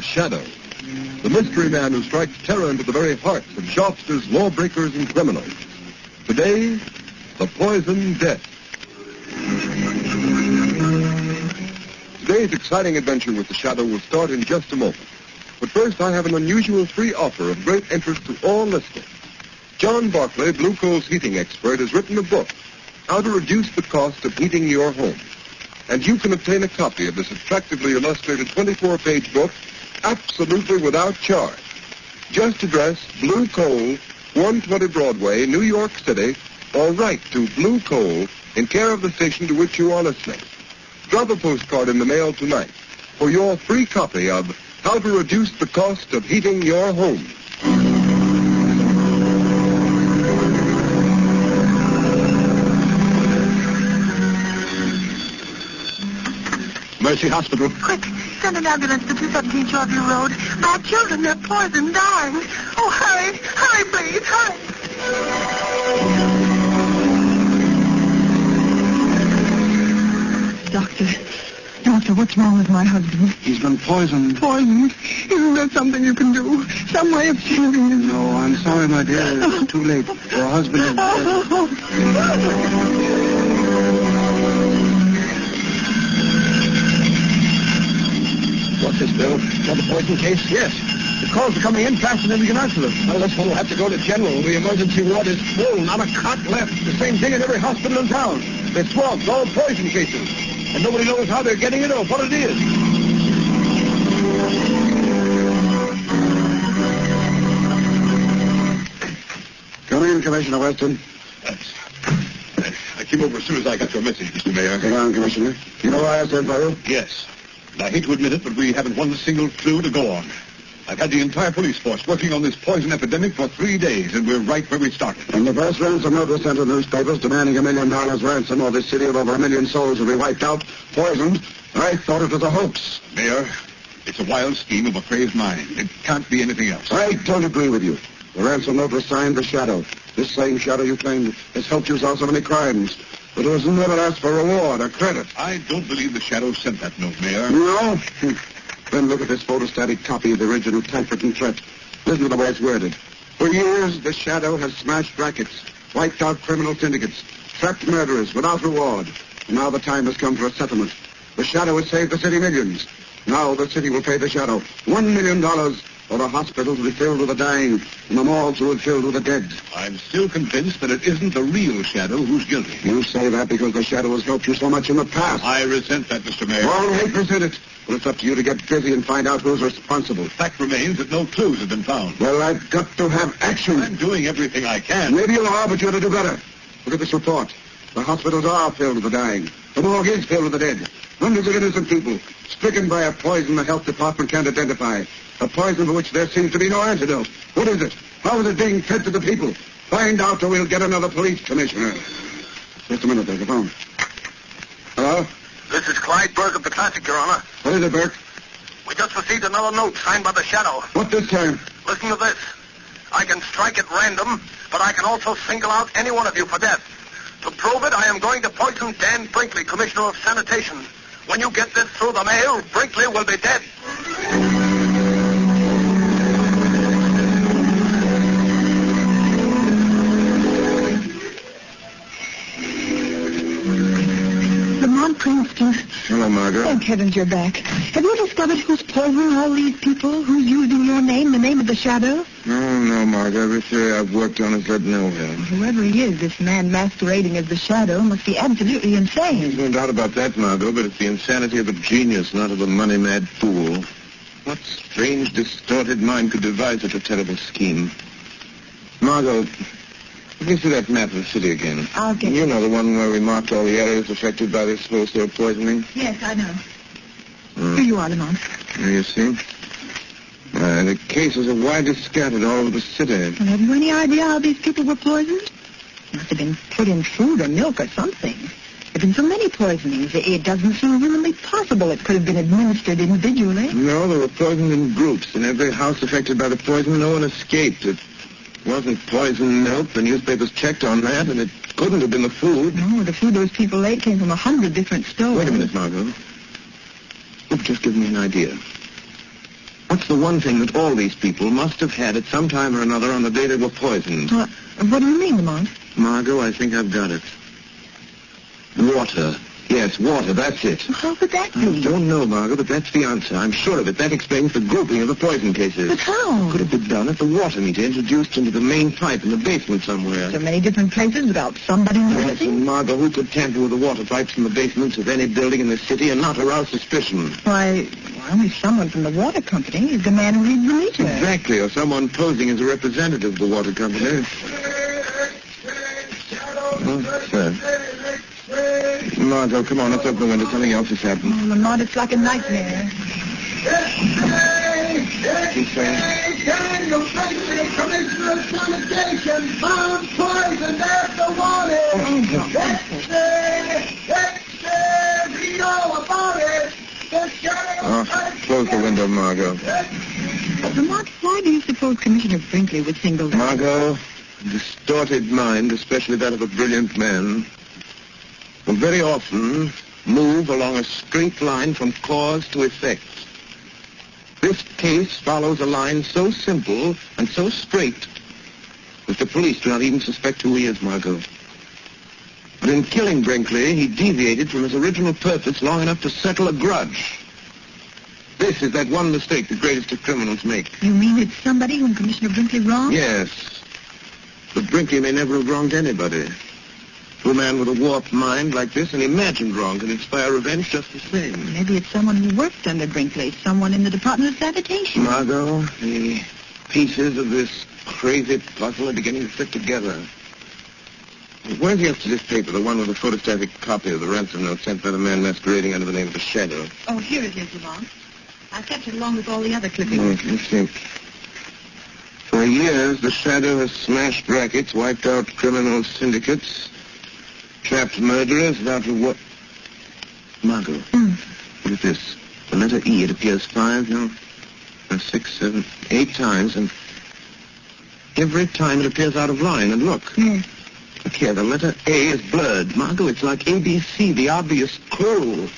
The Shadow. The mystery man who strikes terror into the very hearts of shopsters, lawbreakers, and criminals. Today, the poison death. Today's exciting adventure with the Shadow will start in just a moment. But first, I have an unusual free offer of great interest to all listeners. John Barclay, Blue Coal's heating expert, has written a book, How to Reduce the Cost of Heating Your Home. And you can obtain a copy of this attractively illustrated 24-page book absolutely without charge. Just address Blue Coal, 120 Broadway, New York City, or write to Blue Coal in care of the station to which you are listening. Drop a postcard in the mail tonight for your free copy of How to Reduce the Cost of Heating Your Home. Mercy Hospital. Quick, send an ambulance to 217 Shoreview Road. My children, they're poisoned, dying. Oh, hurry, hurry, please, hurry. Doctor, what's wrong with my husband? He's been poisoned. Poisoned? Isn't there something you can do? Some way of saving him? No, I'm sorry, my dear. It's too late. Your husband is dead. What's this, Bill? Is that the poison case? Yes. The calls are coming in faster than we can answer them. Well, this one will have to go to General. The emergency ward is full. Not a cot left. The same thing in every hospital in town. They're swamped, all poison cases. And nobody knows how they're getting it or what it is. Come in, Commissioner Weston. I came over as soon as I got your message, Mr. Mayor. Come on, Commissioner. You know why I sent for you? Yes. And I hate to admit it, but we haven't one single clue to go on. I've had the entire police force working on this poison epidemic for 3 days, and we're right where we started. When the first ransom note was sent to newspapers demanding $1 million ransom, or this city of over 1 million souls will be wiped out, poisoned, I thought it was a hoax. Mayor, it's a wild scheme of a crazed mind. It can't be anything else. I don't agree with you. The ransom note was signed The Shadow. This same Shadow you claim has helped you solve so many crimes. But it was never asked for reward or credit. I don't believe the Shadow sent that note, Mayor. No? Then look at this photostatic copy of the original typewritten threat. Listen to the way it's worded. For years, the Shadow has smashed rackets, wiped out criminal syndicates, trapped murderers without reward. And now the time has come for a settlement. The Shadow has saved the city millions. Now the city will pay the Shadow $1 million, or the hospitals will be filled with the dying, and the morgues will be filled with the dead. I'm still convinced that it isn't the real Shadow who's guilty. You say that because the Shadow has helped you so much in the past. I resent that, Mr. Mayor. All right, resent it. But it's up to you to get busy and find out who's responsible. The fact remains that no clues have been found. Well, I've got to have action. I'm doing everything I can. Maybe you are, but you ought to do better. Look at this report. The hospitals are filled with the dying. The morgue is filled with the dead. Hundreds of innocent people stricken by a poison the health department can't identify. A poison for which there seems to be no antidote. What is it? How is it being fed to the people? Find out or we'll get another police commissioner. Just a minute, there's a phone. Hello? This is Clyde Burke of the Classic, Your Honor. What is it, Burke? We just received another note signed by the Shadow. What this time? Listen to this. I can strike at random, but I can also single out any one of you for death. To prove it, I am going to poison Dan Brinkley, Commissioner of Sanitation. When you get this through the mail, Brinkley will be dead. Hello, Margaret. Thank heavens you're back. Have you discovered who's poisoning all these people? Who's using your name, the name of the Shadow? No, Margaret. Every theory I've worked on has led nowhere. Whoever he is, this man masquerading as the Shadow must be absolutely insane. There's no doubt about that, Margot, but it's the insanity of a genius, not of a money-mad fool. What strange, distorted mind could devise such a terrible scheme? Margot, let me see that map of the city again. I'll get You know the one where we marked all the areas affected by this wholesale poisoning? Yes, I know. Here you are, Lamont. Here you see. The cases are widely scattered all over the city. Well, have you any idea how these people were poisoned? Must have been put in food or milk or something. There have been so many poisonings, it doesn't seem humanly possible it could have been administered individually. No, they were poisoned in groups. In every house affected by the poison, no one escaped. It wasn't poisoned milk. The newspapers checked on that, and it couldn't have been the food. No, the food those people ate came from 100 different stores. Wait a minute, Margot. You've just given me an idea. What one thing that all these people must have had at some time or another on the day they were poisoned. What do you mean, Lamont? Margot, I think I've got it. Water. Yes, water, that's it. How could that be? I don't know, Margot, but that's the answer. I'm sure of it. That explains the grouping of the poison cases. But how? Could have been done if the water meter introduced into the main pipe in the basement somewhere. So many different places without somebody Yes, noticing? and Margot, who could tamper with the water pipes in the basements of any building in the city and not arouse suspicion? Why, only someone from the water company is the man who reads the meter. Exactly, or someone posing as a representative of the water company. Oh, sir. Margot, come on, let's open the window. Something else has happened. Oh, Lamont, it's like a nightmare. He's saying... Daniel Benson, Commissioner of Sanitation, found poison after warning. Read all about it. Close the window, Margot. Lamont, why do you suppose Commissioner Brinkley would single that? Margot, a distorted mind, especially that of a brilliant man, will very often move along a straight line from cause to effect. This case follows a line so simple and so straight that the police do not even suspect who he is, Margot. But in killing Brinkley, he deviated from his original purpose long enough to settle a grudge. This is that one mistake the greatest of criminals make. You mean it's somebody whom Commissioner Brinkley wronged? Yes. But Brinkley may never have wronged anybody. To a man with a warped mind like this, an imagined wrong can inspire revenge just the same. Maybe it's someone who worked under Brinkley, someone in the Department of Sanitation. Margot, the pieces of this crazy puzzle are beginning to fit together. Where's yesterday's paper, the one with a photostatic copy of the ransom note sent by the man masquerading under the name of the Shadow? Oh, here it is, Lamont. I kept it along with all the other clippings. Let's see. For years, the Shadow has smashed rackets, wiped out criminal syndicates, trapped murderers without reward. Margot, look at this. The letter E, it appears 6, 7, 8 times, and every time it appears out of line. And look. Yes. Look here, the letter A is blurred. Margot, it's like ABC, the obvious clue.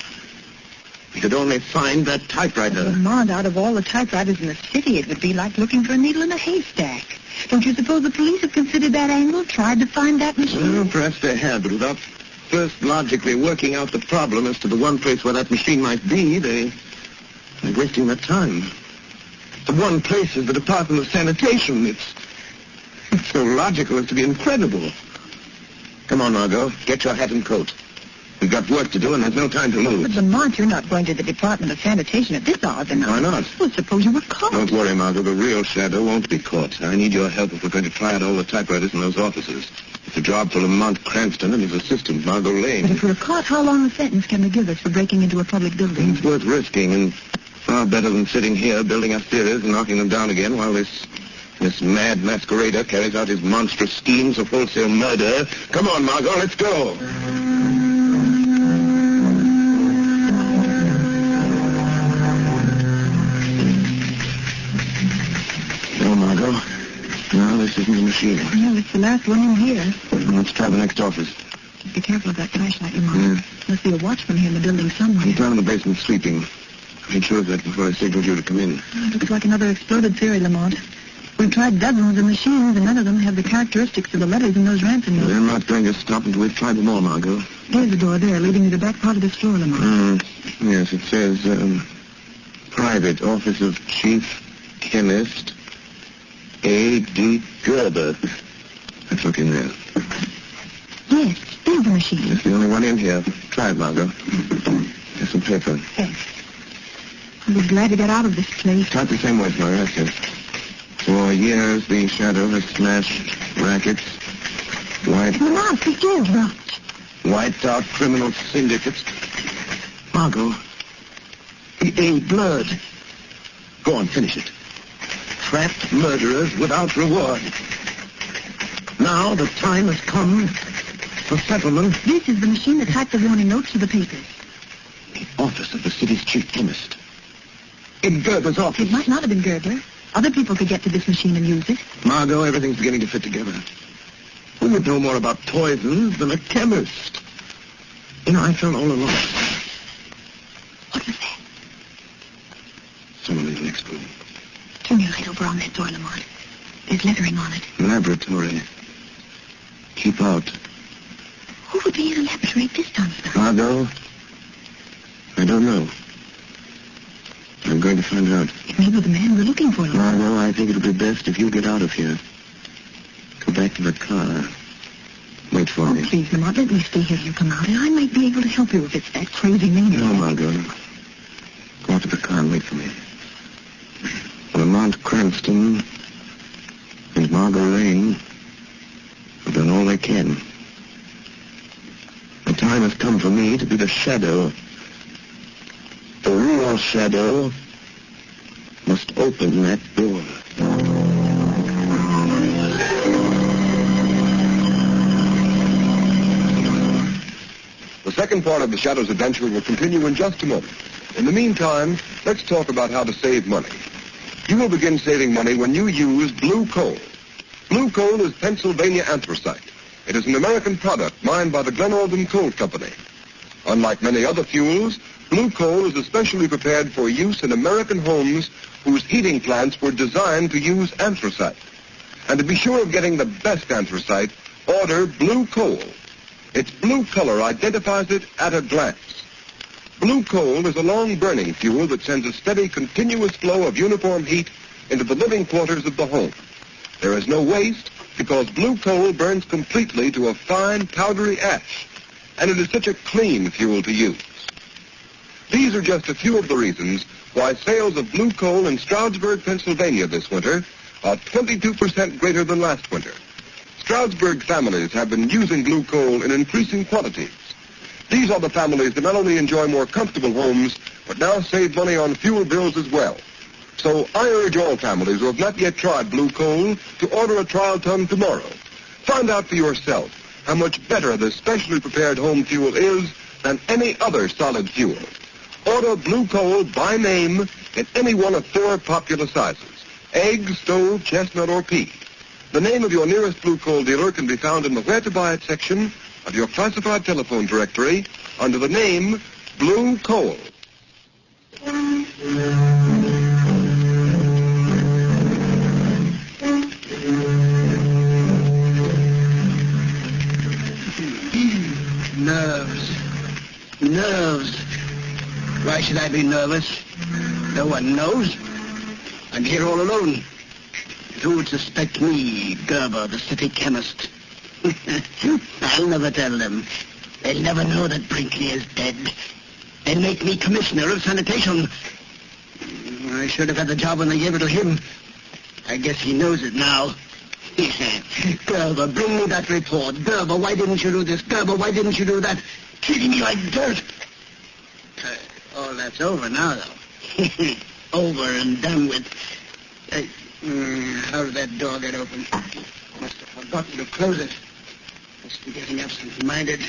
We could only find that typewriter. Lamont, out of all the typewriters in the city, it would be like looking for a needle in a haystack. Don't you suppose the police have considered that angle, tried to find that machine? Well, perhaps they have, but without first logically working out the problem as to the one place where that machine might be, they're wasting their time. The one place is the Department of Sanitation. It's so logical as to be incredible. Come on, Margot. Get your hat and coat. We've got work to do, and there's no time to lose. But, Lamont, you're not going to the Department of Sanitation at this hour of the night. Why not? Well, suppose you were caught. Don't worry, Margot. The real Shadow won't be caught. I need your help if we're going to try out all the typewriters in those offices. It's a job for Lamont Cranston and his assistant, Margot Lane. But if we're caught, how long a sentence can they give us for breaking into a public building? It's worth risking, and far better than sitting here building up theaters and knocking them down again while this mad masquerader carries out his monstrous schemes of wholesale murder. Come on, Margot, let's go. No, Margot. No, this isn't the machine. No, it's the last one in here. Let's try the next office. Be careful of that flashlight, Lamont. Must be a watchman here in the building somewhere. He's down in the basement sleeping. I made sure of that before I signaled you to come in. It looks like another exploded theory, Lamont. We've tried dozens of machines, and none of them have the characteristics of the letters in those ransom notes. They're not going to stop until we've tried them all, Margot. There's the door there, leading to the back part of this floor, Lamont. Yes, it says, Private Office of Chief Chemist A.D. Gerber. Let's look in there. Yes, there's the machine. It's the only one in here. Try it, Margot. Here's some paper. Thanks. I'll be glad to get out of this place. Type the same words, Margot. That's it. For years, the Shadow has smashed rackets, Lamont, forgive me. wiped out criminal syndicates. Margot, the A blurred. Go on, finish it. Trapped murderers without reward. Now the time has come for settlement. This is the machine that typed the warning notes to the papers. The office of the city's chief chemist. In Gerber's office. It might not have been Gerber. Other people could get to this machine and use it. Margot, everything's beginning to fit together. Who would know more about poisons than a chemist? You know, I felt all along. What was that? Someone in the next room. paper on that door, Lamont. There's lettering on it. Laboratory. Keep out. Who would be in a laboratory at this time of night? Margot? I don't know. I'm going to find out. It may be the man we're looking for, Lamont. Margot, I think it'll be best if you get out of here. Go back to the car. Wait for me. Please, Lamont, let me stay here till you come out, and I might be able to help you if it's that crazy maniac. No, Margot. Go out to the car and wait for me. Lamont Cranston and Margot Lane have done all they can. The time has come for me to be the shadow. The real shadow must open that door. The second part of the Shadow's adventure will continue in just a moment. In the meantime, let's talk about how to save money. You will begin saving money when you use blue coal. Blue coal is Pennsylvania anthracite. It is an American product mined by the Glenolden Coal Company. Unlike many other fuels, blue coal is especially prepared for use in American homes whose heating plants were designed to use anthracite. And to be sure of getting the best anthracite, order blue coal. Its blue color identifies it at a glance. Blue coal is a long-burning fuel that sends a steady, continuous flow of uniform heat into the living quarters of the home. There is no waste because blue coal burns completely to a fine, powdery ash, and it is such a clean fuel to use. These are just a few of the reasons why sales of blue coal in Stroudsburg, Pennsylvania this winter are 22% greater than last winter. Stroudsburg families have been using blue coal in increasing quantities. These are the families that not only enjoy more comfortable homes, but now save money on fuel bills as well. So I urge all families who have not yet tried blue coal to order a trial ton tomorrow. Find out for yourself how much better this specially prepared home fuel is than any other solid fuel. Order blue coal by name in any one of 4 popular sizes: egg, stove, chestnut, or pea. The name of your nearest blue coal dealer can be found in the Where to Buy It section of your classified telephone directory under the name Blue Coal. Nerves. Why should I be nervous? No one knows. I'm here all alone. Who would suspect me, Gerber, the city chemist? I'll never tell them. They'll never know that Brinkley is dead. They'll make me commissioner of sanitation. I should have had the job when they gave it to him. I guess he knows it now. Gerber, bring me that report. Gerber, why didn't you do this? Gerber, why didn't you do that? Treating me like dirt. All that's over now, though. Over and done with. How did that door get open? Must have forgotten to close it. Must be getting absent-minded.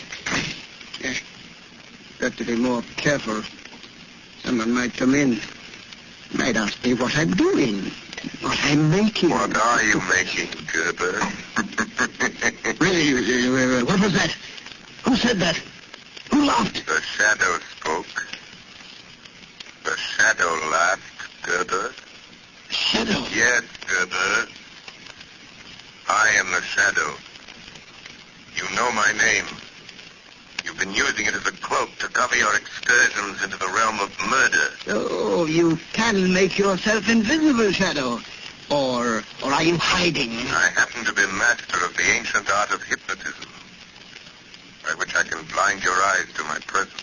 Yeah. Got to be more careful. Someone might come in. Might ask me what I'm doing. What I'm making. What are you making, Gerber? Really? What was that? Who said that? Who laughed? The shadow spoke. The shadow laughed, Gerber. Shadow? Yes, Gerber. I am the shadow. You know my name. You've been using it as a cloak to cover your excursions into the realm of murder. Oh, you can make yourself invisible, Shadow. Or are you hiding? I happen to be master of the ancient art of hypnotism, by which I can blind your eyes to my presence.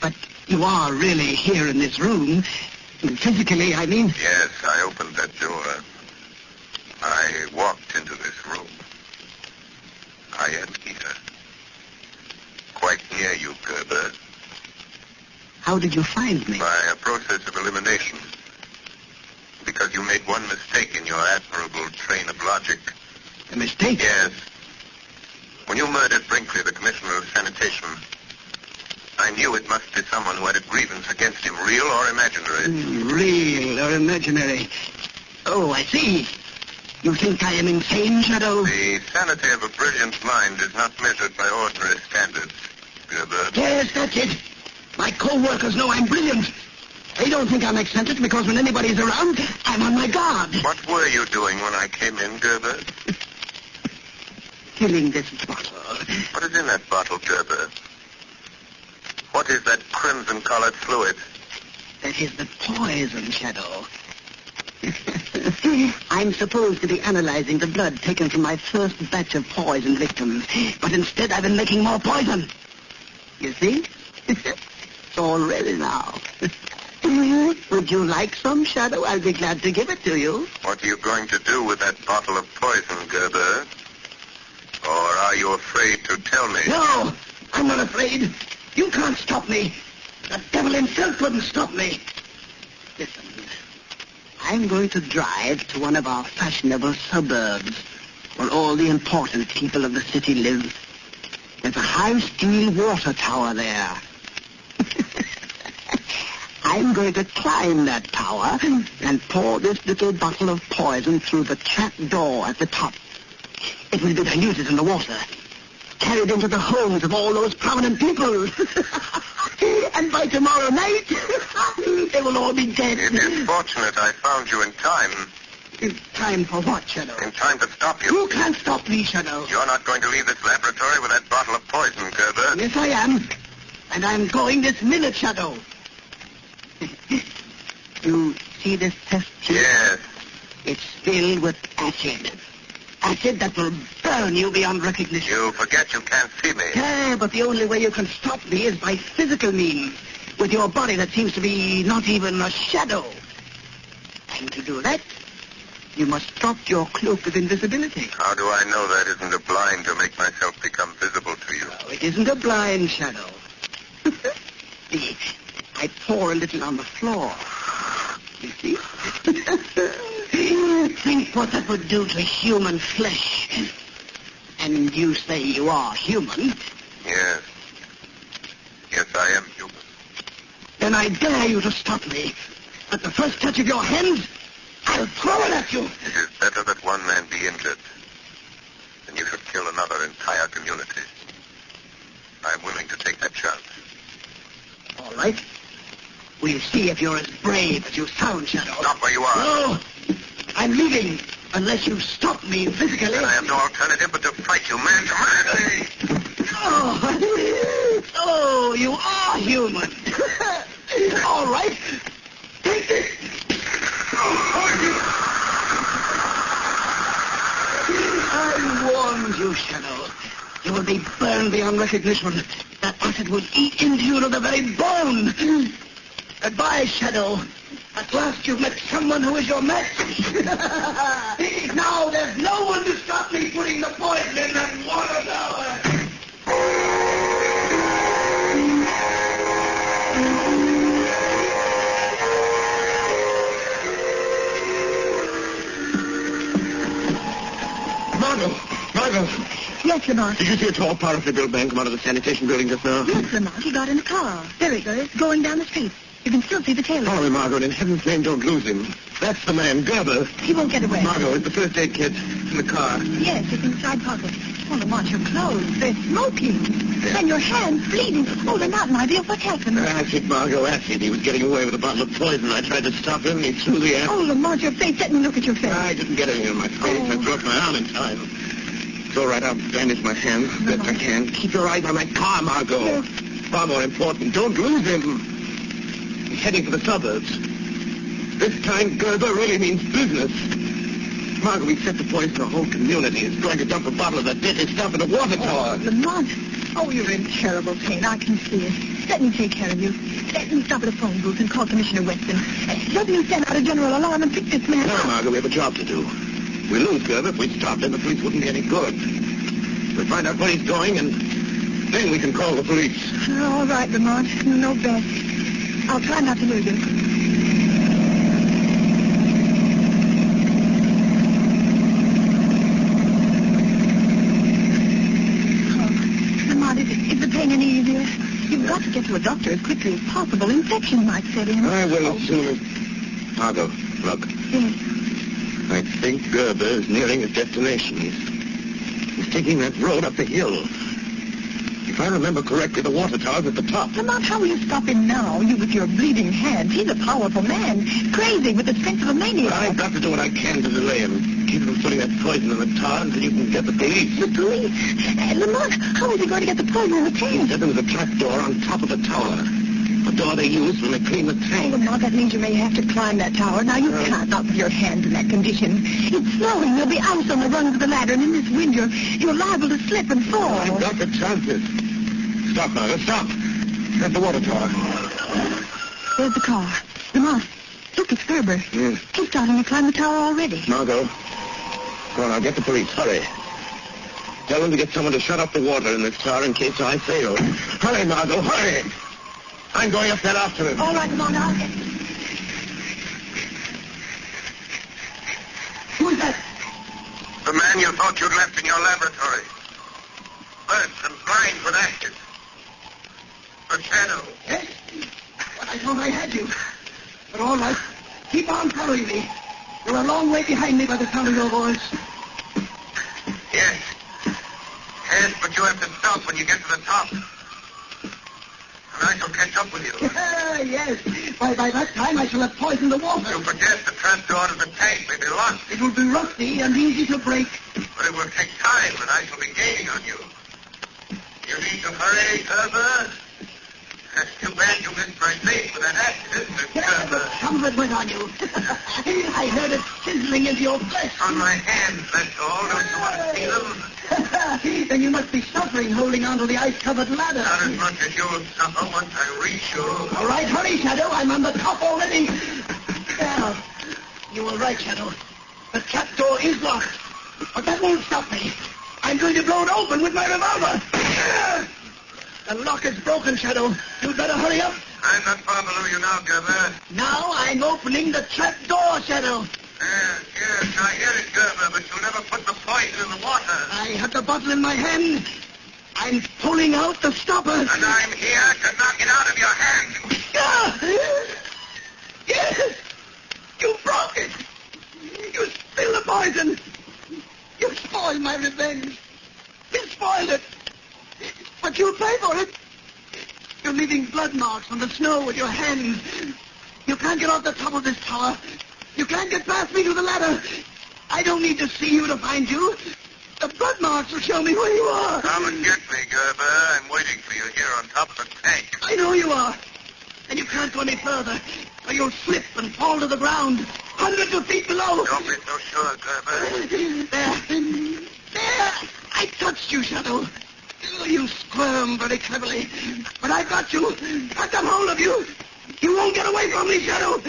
But you are really here in this room. Physically, I mean. Yes, I opened that door. I walked into this room. I am here. Quite near you, Gerber. How did you find me? By a process of elimination. Because you made one mistake in your admirable train of logic. A mistake? Yes. When you murdered Brinkley, the commissioner of sanitation, I knew it must be someone who had a grievance against him, real or imaginary. Real or imaginary. Oh, I see. You think I am insane, Shadow? The sanity of a brilliant mind is not measured by ordinary standards, Gerber. Yes, that's it. My co-workers know I'm brilliant. They don't think I'm eccentric because when anybody's around, I'm on my guard. What were you doing when I came in, Gerber? Filling this bottle. What is in that bottle, Gerber? What is that crimson-colored fluid? That is the poison, Shadow. I'm supposed to be analyzing the blood taken from my first batch of poison victims, but instead I've been making more poison. You see? It's all ready now. Would you like some, Shadow? I'll be glad to give it to you. What are you going to do with that bottle of poison, Gerber? Or are you afraid to tell me? No, I'm not afraid. You can't stop me. The devil himself wouldn't stop me. Listen, I'm going to drive to one of our fashionable suburbs where all the important people of the city live. There's a high steel water tower there. I'm going to climb that tower and pour this little bottle of poison through the trap door at the top. It will be diluted in the water, carried into the homes of all those prominent people. And by tomorrow night, they will all be dead. It is fortunate I found you in time. In time for what, Shadow? In time to stop you. You can't stop me, Shadow. You're not going to leave this laboratory with that bottle of poison, Gerber. Yes, I am. And I'm going this minute, Shadow. You see this test tube? Yes. It's filled with acid. Acid that will burn you beyond recognition. You forget you can't see me. Yeah, but the only way you can stop me is by physical means, with your body that seems to be not even a shadow. And to do that, you must drop your cloak of invisibility. How do I know that isn't a blind to make myself become visible to you? No, it isn't a blind, Shadow. See, I pour a little on the floor. You see? Think what that would do to human flesh. And you say you are human. Yes. Yes, I am human. Then I dare you to stop me. At the first touch of your hands, I'll throw it at you. It is better that one man be injured than you should kill another entire community. I'm willing to take that chance. All right. We'll see if you're as brave as you sound, Shadow. Stop where you are. No, I'm leaving unless you stop me physically. Then I have no alternative but to fight you man to man. Oh, you are human. All right. Take it. I warned you, Shadow. You will be burned beyond recognition. That acid will eat into you to the very bone. Goodbye, Shadow. At last you've met someone who is your match. Now there's no one to stop me putting the poison in that water tower. Margot. Yes, Lamont. Did you see a tall, powerfully built man come out of the sanitation building just now? Yes, Lamont. He got in a car. There he goes, going down the street. You can still see the tail. Follow him, Margot. In heaven's name, don't lose him. That's the man, Gerber. He won't get away. Margot, it's the first aid kit in the car. Yes, it's inside pocket. Oh, Lamont, your clothes. They're smoking. Yeah. And your hands bleeding. Oh, Lamont, my dear, what happened? Acid, Margot, acid. He was getting away with a bottle of poison. I tried to stop him, and he threw the acid. Oh, Lamont, your face. Let me look at your face. I didn't get anything in my face. Oh. I broke my arm in time. It's all right. I'll bandage my hands as best I can. Keep your eyes on that car, Margot. Yes. Far more important. Don't lose him. He's heading for the suburbs. This time, Gerber really means business. Margot, we set the poison to the whole community. It's going to dump a bottle of that deadly stuff in the water tower. Lamont. Oh, you're in terrible pain. I can see it. Let me take care of you. Let me stop at a phone booth and call Commissioner Weston. Let me send out a general alarm and pick this man No, up. Margot, we have a job to do. We lose Gerber. If we stopped him, the police wouldn't be any good. We'll find out where he's going, and then we can call the police. All right, Lamont. You know best. I'll try not to lose him. Oh, Lamont, is the pain any easier? You've got to get to a doctor as quickly as possible. Infection might set in. I will as soon as... Margot, look. Yes. I think Gerber is nearing his destination. He's taking that road up the hill. He If I remember correctly, the water tower's at the top. Lamont, how will you stop him now? You with your bleeding hands. He's a powerful man. Crazy with the strength of a maniac. But I've got to do what I can to delay him. Keep him from putting that poison in the tower until you can get the police. The police? Lamont, how is he going to get the poison in the tank? He said there was a trap door on top of the tower. A door they use when they clean the tank. Oh, Lamont, that means you may have to climb that tower. Now, you can't, not with your hands in that condition. It's snowing. There'll be ice on the rungs of the ladder, and in this wind, you're liable to slip and fall. I've got the chances. Stop now. Let's stop. That's the water tower. There's the car. Lamont, look, it's Gerber. Yes. He's starting to climb the tower already. Margot. Go on, I'll get the police. Hurry. Tell them to get someone to shut off the water in this tower in case I fail. Hurry, Margot, hurry. I'm going up there after him. All right, Lamont, I'll get... Who is that? The man you thought you'd left in your laboratory. Burnt and blind with ashes. The shadow. Yes? But I thought I had you. But all right. Keep on following me. You're a long way behind me by the sound of your voice. Yes. Yes, but you have to stop when you get to the top. And I shall catch up with you. Yes. By that time, I shall have poisoned the water. You forget the trapdoor to the tank may be locked. It will be rusty and easy to break. But it will take time, and I shall be gaining on you. You need to hurry, Gerber. That's too bad you missed my face with that accident, Gerber. Some of it went on you. I heard it sizzling into your flesh. On my hands, that's all. Don't you want to see them? Then you must be suffering holding onto the ice-covered ladder. Not as much as you'll suffer once I reach you. All right, hurry, Shadow. I'm on the top already. There. You were right, Shadow. The trapdoor is locked. But that won't stop me. I'm going to blow it open with my revolver. The lock is broken, Shadow. You'd better hurry up. I'm not far below you now, Gerber. Now I'm opening the trapdoor, Shadow. Yes, I hear it, Gerber, but you'll never put the poison in the water. I have the bottle in my hand. I'm pulling out the stopper. And I'm here to knock it out of your hand. Yes! You broke it! You spilled the poison! You spoiled my revenge! You spoiled it! But you'll pay for it! You're leaving blood marks on the snow with your hands. You can't get off the top of this tower. You can't get past me to the ladder. I don't need to see you to find you. The blood marks will show me where you are. Come and get me, Gerber. I'm waiting for you here on top of the tank. I know you are. And you can't go any further, or you'll slip and fall to the ground, hundreds of feet below. Don't be so sure, Gerber. There. I touched you, Shadow. You squirm very cleverly. But I got you. I got hold of you. You won't get away from me, Shadow.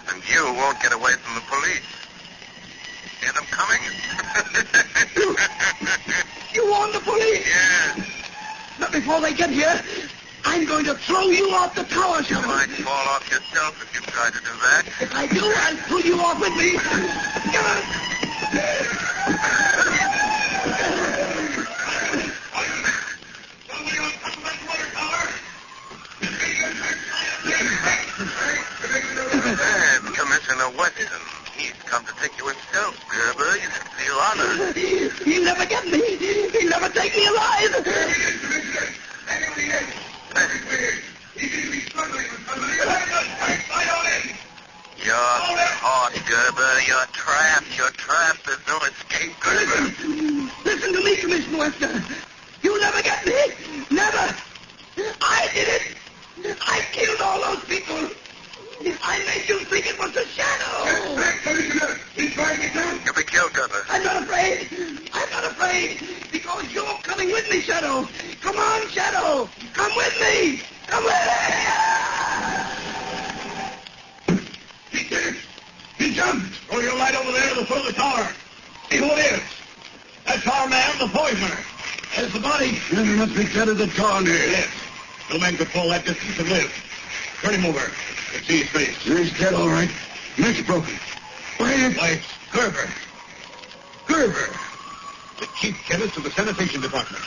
And you won't get away from the police. Hear them coming? You warned the police? Yes. But before they get here, I'm going to throw you off the tower, You Shadow. might fall off yourself if you try to do that. If I do, I'll pull you off with me. Commissioner Weston. He's come to take you himself, Gerber. You should feel honored. He'll never get me. He'll never take me alive. You're caught, Gerber. You're trapped. You're trapped. There's no escape, Gerber. Listen to me, Commissioner Weston. You'll never get me. Never. I did it. I killed all those people. I made you think it was the shadow. He's trying to do. You'll be killed, Gerber. I'm not afraid. I'm not afraid. Because you're coming with me, Shadow. Come on, Shadow. Come with me. Come with me. He did it. He jumped. Throw your light over there to the foot of the tower. See who it is. That's our man, the poisoner. There's the body. Then it must be dead as a torn here. Yes. No man could fall that distance and live. Turn him over. Let's see his face. He's dead, all right. Neck's broken. Why, it's Gerber. Gerber. The chief chemist of the sanitation department.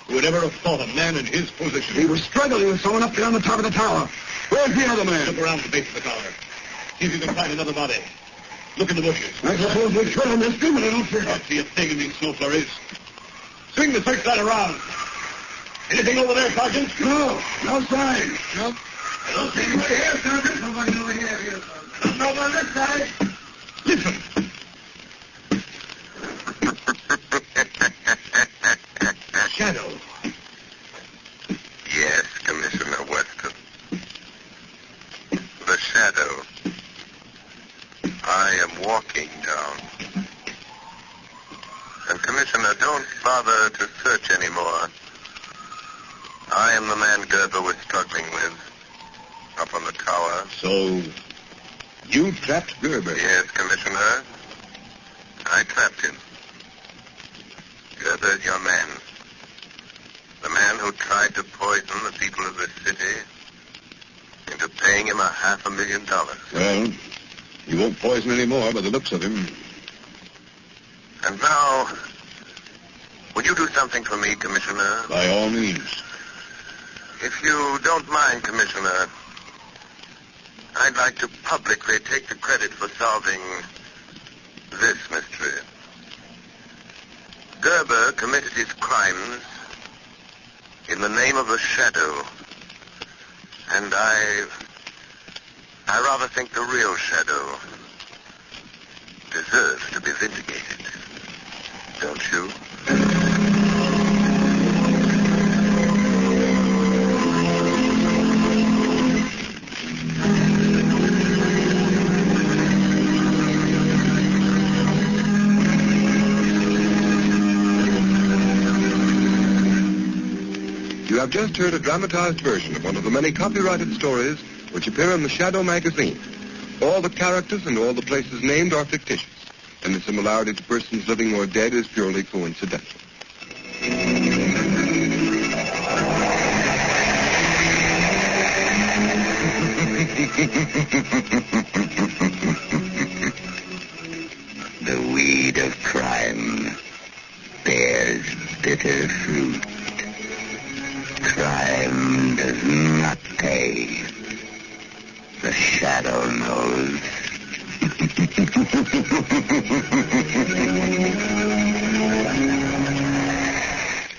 Who would ever have thought a man in his position? He was struggling with someone up there on the top of the tower. Where's the other man? Look around the base of the tower. See if you can find another body. Look in the bushes. I suppose we should on this thing, but I don't see Don't see a thing in these snow flurries. Swing the search light around. Anything over there, Sergeant? No sign. No. I don't see anybody here, Sergeant. Nobody over here, Sergeant. Nobody on this side. Listen. Shadow. Yes, Commissioner Weston. The shadow. I am walking down. And, Commissioner, don't bother to search anymore. I am the man Gerber was struggling with up on the tower. So, you trapped Gerber? Yes, Commissioner. I trapped him. Gerber's your man. The man who tried to poison the people of this city into paying him $500,000. Well, he won't poison any more by the looks of him. And now, would you do something for me, Commissioner? By all means. If you don't mind, Commissioner, I'd like to publicly take the credit for solving this mystery. Gerber committed his crimes in the name of the shadow. And I rather think the real shadow deserves to be vindicated. Don't you? You have just heard a dramatized version of one of the many copyrighted stories which appear in the Shadow magazine. All the characters and all the places named are fictitious, and the similarity to persons living or dead is purely coincidental. The weed of crime bears bitter fruit. Crime does not pay. The shadow knows.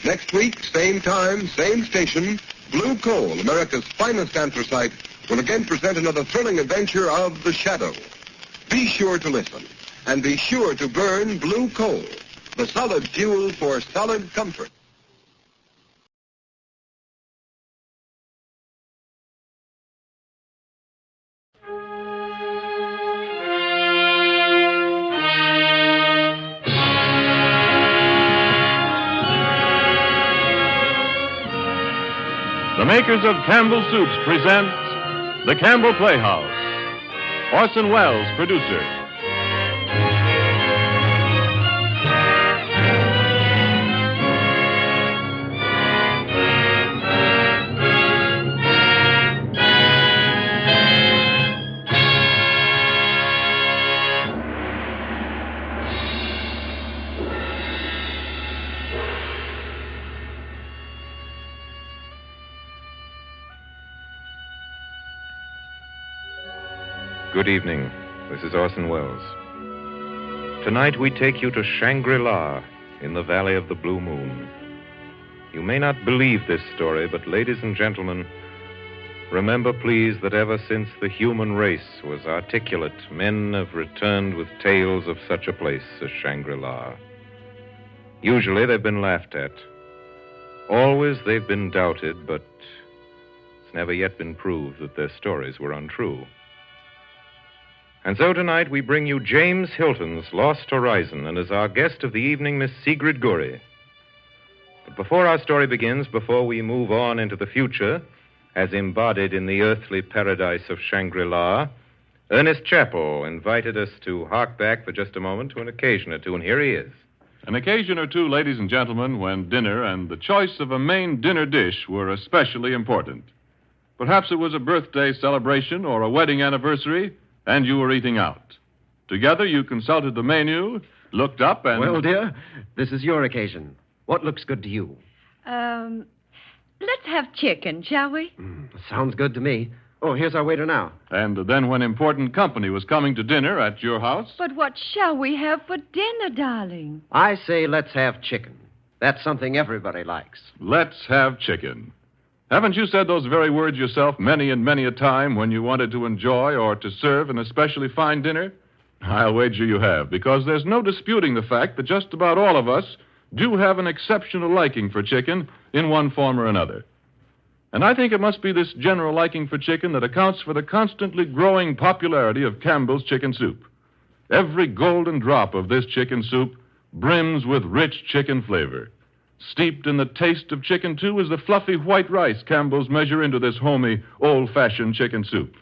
Next week, same time, same station, Blue Coal, America's finest anthracite, will again present another thrilling adventure of The Shadow. Be sure to listen, and be sure to burn Blue Coal, the solid fuel for solid comfort. The makers of Campbell Soups present The Campbell Playhouse. Orson Welles, producer. Good evening. This is Orson Welles. Tonight we take you to Shangri-La in the Valley of the Blue Moon. You may not believe this story, but ladies and gentlemen, remember please that ever since the human race was articulate, men have returned with tales of such a place as Shangri-La. Usually they've been laughed at. Always they've been doubted, but it's never yet been proved that their stories were untrue. And so tonight we bring you James Hilton's Lost Horizon, and as our guest of the evening, Miss Sigrid Guri. But before our story begins, before we move on into the future, as embodied in the earthly paradise of Shangri-La, Ernest Chappell invited us to hark back for just a moment to an occasion or two, and here he is. An occasion or two, ladies and gentlemen, when dinner and the choice of a main dinner dish were especially important. Perhaps it was a birthday celebration or a wedding anniversary, and you were eating out. Together, you consulted the menu, looked up, and... Well, dear, this is your occasion. What looks good to you? Let's have chicken, shall we? Sounds good to me. Oh, here's our waiter now. And then when important company was coming to dinner at your house... But what shall we have for dinner, darling? I say let's have chicken. That's something everybody likes. Let's have chicken. Haven't you said those very words yourself many and many a time when you wanted to enjoy or to serve an especially fine dinner? I'll wager you have, because there's no disputing the fact that just about all of us do have an exceptional liking for chicken in one form or another. And I think it must be this general liking for chicken that accounts for the constantly growing popularity of Campbell's chicken soup. Every golden drop of this chicken soup brims with rich chicken flavor. Steeped in the taste of chicken, too, is the fluffy white rice Campbell's measure into this homey, old-fashioned chicken soup.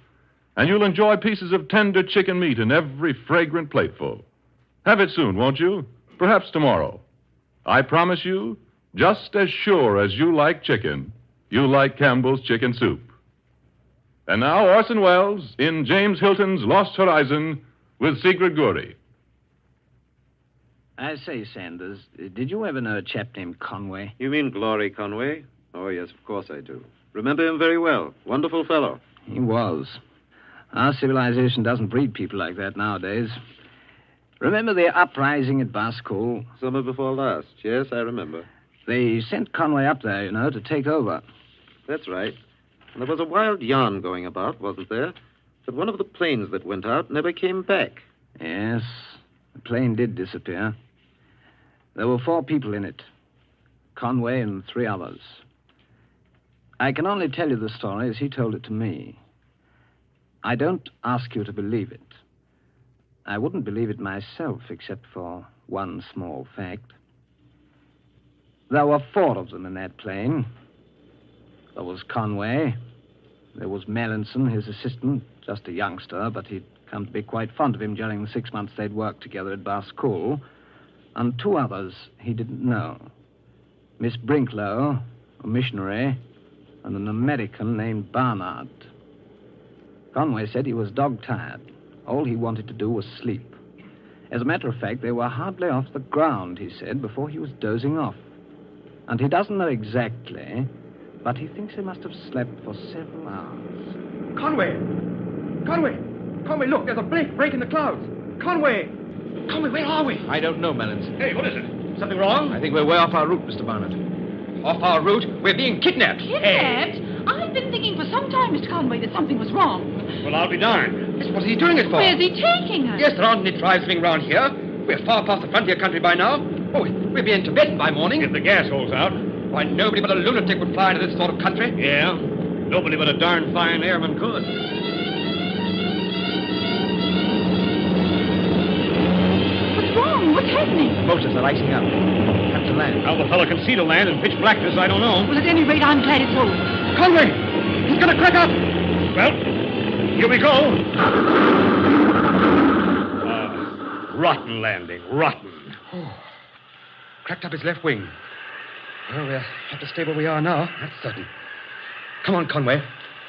And you'll enjoy pieces of tender chicken meat in every fragrant plateful. Have it soon, won't you? Perhaps tomorrow. I promise you, just as sure as you like chicken, you like Campbell's chicken soup. And now, Orson Welles in James Hilton's Lost Horizon with Sigrid Guri. I say, Sanders, did you ever know a chap named Conway? You mean Glory Conway? Oh, yes, of course I do. Remember him very well. Wonderful fellow. He was. Our civilization doesn't breed people like that nowadays. Remember the uprising at Barskool? Summer before last. Yes, I remember. They sent Conway up there, to take over. That's right. And there was a wild yarn going about, wasn't there? That one of the planes that went out never came back. Yes, the plane did disappear. There were 4 people in it. Conway and 3 others. I can only tell you the story as he told it to me. I don't ask you to believe it. I wouldn't believe it myself, except for one small fact. There were 4 of them in that plane. There was Conway. There was Mallinson, his assistant, just a youngster, but he'd come to be quite fond of him during the 6 months they'd worked together at Barskool. And 2 others he didn't know. Miss Brinklow, a missionary, and an American named Barnard. Conway said he was dog-tired. All he wanted to do was sleep. As a matter of fact, they were hardly off the ground, he said, before he was dozing off. And he doesn't know exactly, but he thinks he must have slept for several hours. Conway! Conway! Conway, look, there's a break in the clouds. Conway! Conway, where are we? I don't know, Mallinson. Hey, what is it? Something wrong? I think we're way off our route, Mr. Barnard. Off our route? We're being kidnapped. Kidnapped? I've been thinking for some time, Mr. Conway, that something was wrong. Well, I'll be darned. What is he doing it for? Where's he taking us? Yes, there aren't any tribesmen around here. We're far past the frontier country by now. Oh, we'll be in Tibet by morning. If the gas holds out. Why, nobody but a lunatic would fly into this sort of country. Yeah, nobody but a darn fine airman could. What's wrong? What's happening? The motors are lighting up. Have to land. How the fellow can see to land in pitch blackness, I don't know. Well, at any rate, I'm glad it's over. Conway! He's going to crack up! Well, here we go. Rotten landing. Rotten. Oh. Cracked up his left wing. Well, we'll have to stay where we are now. That's certain. Come on, Conway.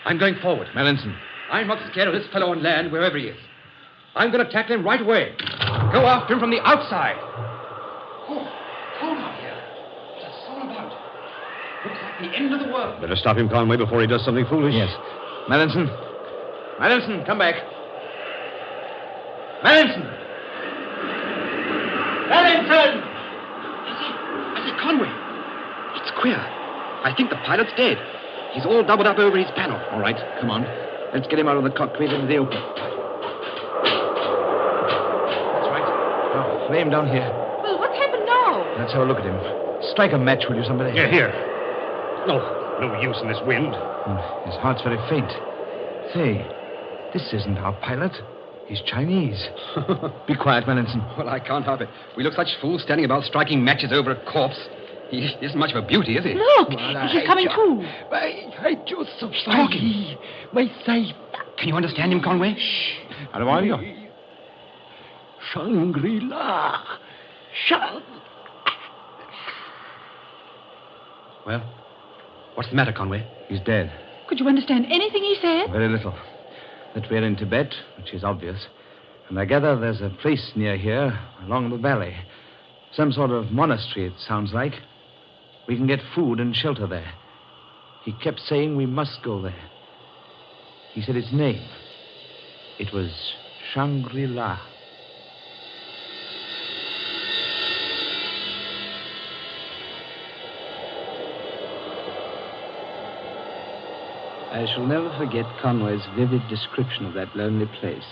I'm going forward. Mallinson. I'm not scared of this fellow on land, wherever he is. I'm going to tackle him right away. Go after him from the outside. Oh, cold out here. There's a soul about. Looks like the end of the world. Better stop him, Conway, before he does something foolish. Yes. Mallinson. Mallinson, come back. Mallinson! Mallinson! I say, Conway. It's queer. I think the pilot's dead. He's all doubled up over his panel. All right, come on. Let's get him out of the cockpit into the open. That's right. Now, lay him down here. Well, what's happened now? Let's have a look at him. Strike a match, will you, somebody? Yeah, here. No use in this wind. His heart's very faint. Say, this isn't our pilot. He's Chinese. Be quiet, Mallinson. Well, I can't help it. We look such fools standing about striking matches over a corpse. He isn't much of a beauty, is he? Look, he's coming too. I do so talking. Can you understand him, Conway? Shh. How are you? Shangri-La. Well, what's the matter, Conway? He's dead. Could you understand anything he said? Very little. That we're in Tibet, which is obvious. And I gather there's a place near here, along the valley. Some sort of monastery, it sounds like. We can get food and shelter there. He kept saying we must go there. He said its name. It was Shangri-La. I shall never forget Conway's vivid description of that lonely place.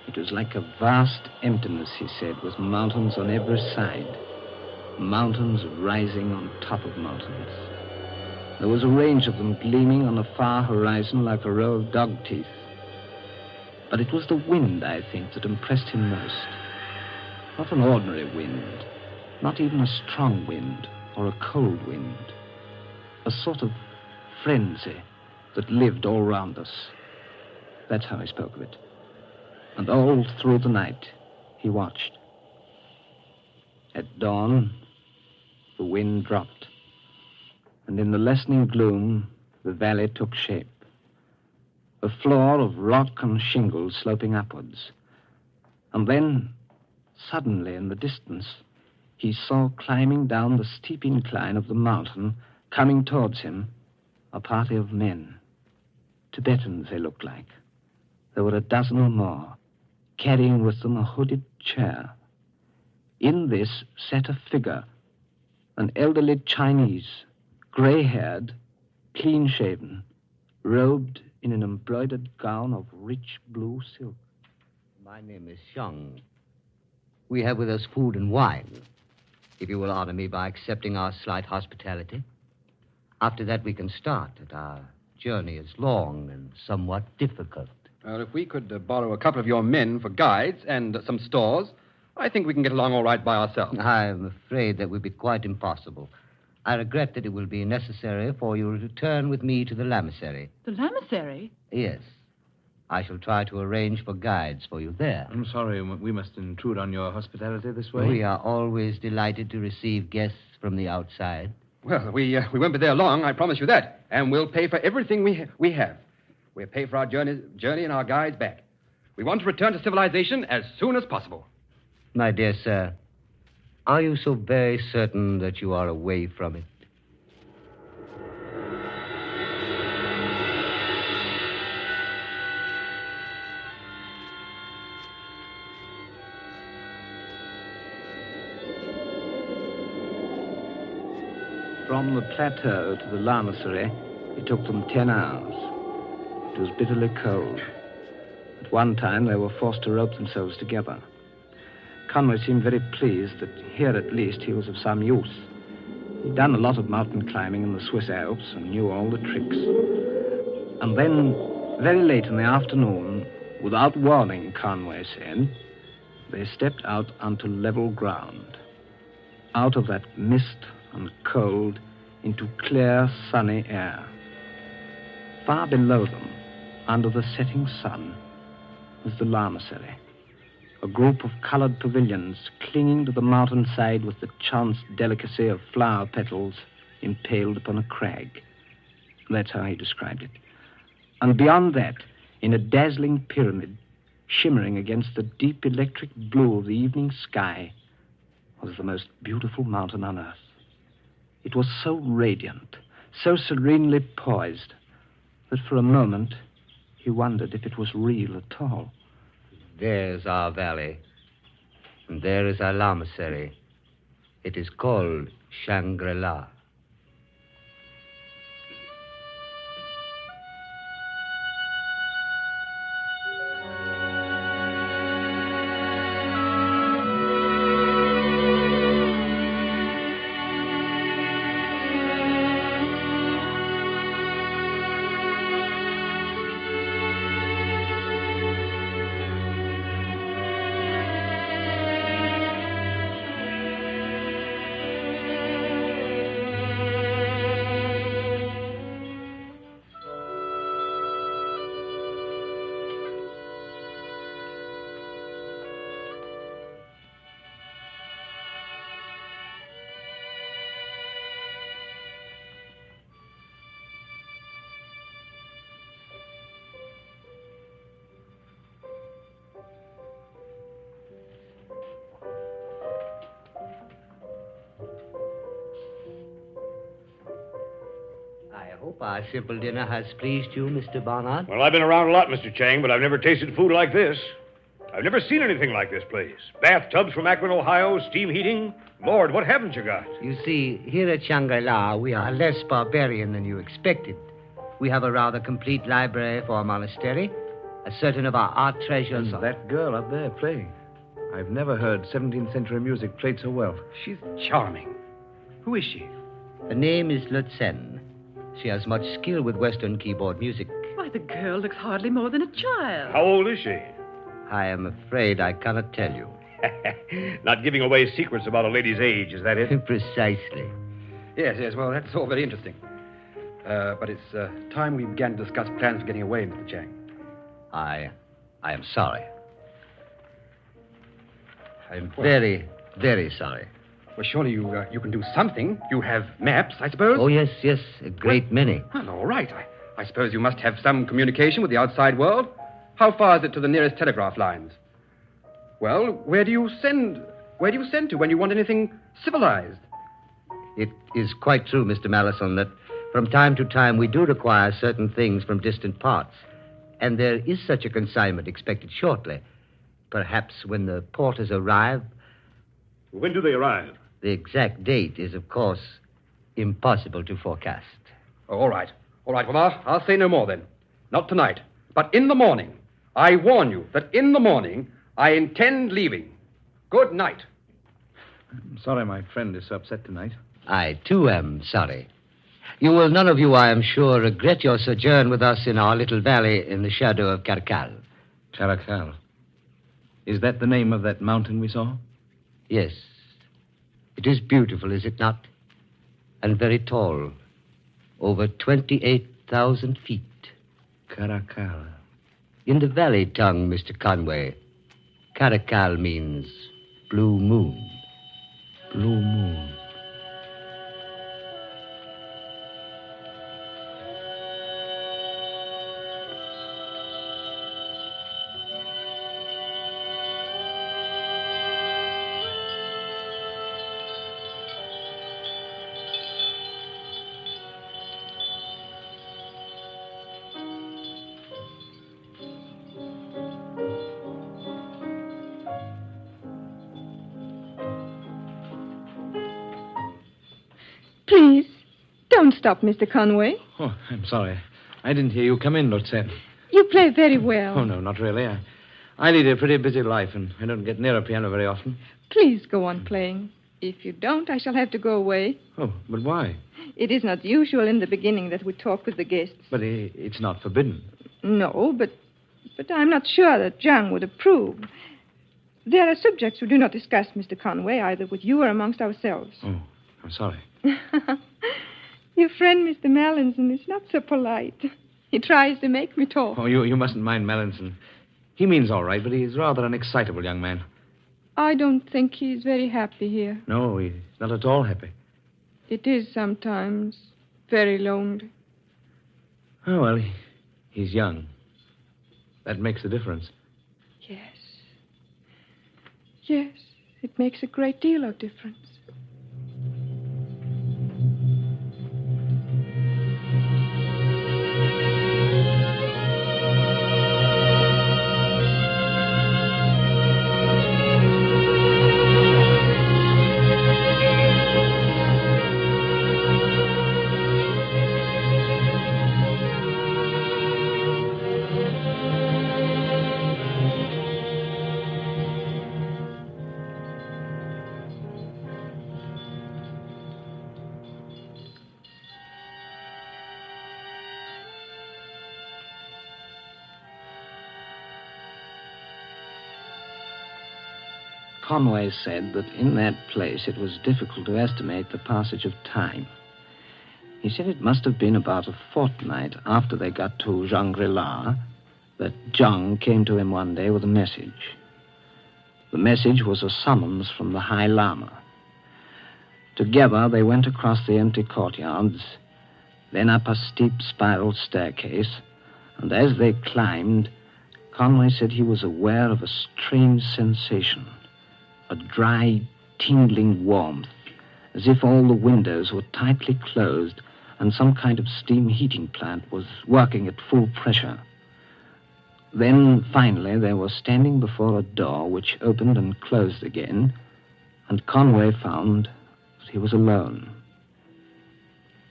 It was like a vast emptiness, he said, with mountains on every side. Mountains rising on top of mountains. There was a range of them gleaming on the far horizon like a row of dog teeth. But it was the wind, I think, that impressed him most. Not an ordinary wind, not even a strong wind or a cold wind. A sort of frenzy that lived all round us. That's how he spoke of it. And all through the night, he watched. At dawn, the wind dropped. And in the lessening gloom, the valley took shape. A floor of rock and shingle sloping upwards. And then, suddenly in the distance, he saw climbing down the steep incline of the mountain, coming towards him, a party of men. Tibetans, they looked like. There were a dozen or more, carrying with them a hooded chair. In this sat a figure, an elderly Chinese, gray-haired, clean-shaven, robed in an embroidered gown of rich blue silk. My name is Xiang. We have with us food and wine, if you will honor me by accepting our slight hospitality. After that, we can start, and our journey is long and somewhat difficult. Well, if we could borrow a couple of your men for guides and some stores, I think we can get along all right by ourselves. I'm afraid that would be quite impossible. I regret that it will be necessary for you to return with me to the lamasery. The lamasery? Yes. I shall try to arrange for guides for you there. I'm sorry, we must intrude on your hospitality this way. We are always delighted to receive guests from the outside. Well, we won't be there long, I promise you that. And we'll pay for everything we have. We'll pay for our journey and our guides back. We want to return to civilization as soon as possible. My dear sir, are you so very certain that you are away from it? From the plateau to the lamasery, it took them 10 hours. It was bitterly cold. At one time, they were forced to rope themselves together. Conway seemed very pleased that here, at least, he was of some use. He'd done a lot of mountain climbing in the Swiss Alps and knew all the tricks. And then, very late in the afternoon, without warning, Conway said, they stepped out onto level ground. Out of that mist and cold into clear, sunny air. Far below them, under the setting sun, was the lamasery, a group of colored pavilions clinging to the mountainside with the chance delicacy of flower petals impaled upon a crag. That's how he described it. And beyond that, in a dazzling pyramid, shimmering against the deep electric blue of the evening sky, was the most beautiful mountain on earth. It was so radiant, so serenely poised, that for a moment he wondered if it was real at all. There's our valley, and there is our lamasery. It is called Shangri-La. I hope our simple dinner has pleased you, Mr. Barnard. Well, I've been around a lot, Mr. Chang, but I've never tasted food like this. I've never seen anything like this place. Bathtubs from Akron, Ohio, steam heating. Lord, what haven't you got? You see, here at Shangri-La, we are less barbarian than you expected. We have a rather complete library for a monastery. Certain of our art treasures. And that girl up there playing. I've never heard 17th century music played so well. She's charming. Who is she? Her name is Lutsen. She has much skill with Western keyboard music. Why, the girl looks hardly more than a child. How old is she? I am afraid I cannot tell you. Not giving away secrets about a lady's age, is that it? Precisely. Yes, well, that's all very interesting. But it's time we began to discuss plans for getting away, Mr. Chang. I am sorry. I'm very, very sorry. Well, surely you can do something. You have maps, I suppose? Oh, yes, a great many. Well, all right. I suppose you must have some communication with the outside world. How far is it to the nearest telegraph lines? Well, where do you send to when you want anything civilized? It is quite true, Mr. Mallison, that from time to time we do require certain things from distant parts. And there is such a consignment expected shortly. Perhaps when the porters arrive. When do they arrive? The exact date is, of course, impossible to forecast. Oh, all right. Well, I'll say no more then. Not tonight. But in the morning. I warn you that in the morning I intend leaving. Good night. I'm sorry my friend is so upset tonight. I, too, am sorry. You will none of you, I am sure, regret your sojourn with us in our little valley in the shadow of Caracal. Caracal? Is that the name of that mountain we saw? Yes. It is beautiful, is it not? And very tall. Over 28,000 feet. Caracal. In the valley tongue, Mr. Conway, Caracal means blue moon. Blue moon. Please, don't stop, Mr. Conway. Oh, I'm sorry. I didn't hear you come in, Lutsen. You play very well. Oh, no, not really. I lead a pretty busy life, and I don't get near a piano very often. Please go on playing. If you don't, I shall have to go away. Oh, but why? It is not usual in the beginning that we talk with the guests. But it's not forbidden. No, but I'm not sure that Zhang would approve. There are subjects we do not discuss, Mr. Conway, either with you or amongst ourselves. Oh, I'm sorry. Your friend, Mr. Mallinson, is not so polite. He tries to make me talk. Oh, you mustn't mind Mallinson. He means all right, but he's rather an excitable young man. I don't think he's very happy here. No, he's not at all happy. It is sometimes very lonely. Oh, well, he's young. That makes a difference. Yes. Yes, it makes a great deal of difference. Conway said that in that place it was difficult to estimate the passage of time. He said it must have been about a fortnight after they got to Shangri-La that Zhang came to him one day with a message. The message was a summons from the High Lama. Together they went across the empty courtyards, then up a steep spiral staircase, and as they climbed, Conway said he was aware of a strange sensation. A dry, tingling warmth, as if all the windows were tightly closed and some kind of steam heating plant was working at full pressure. Then, finally, they were standing before a door which opened and closed again, and Conway found that he was alone.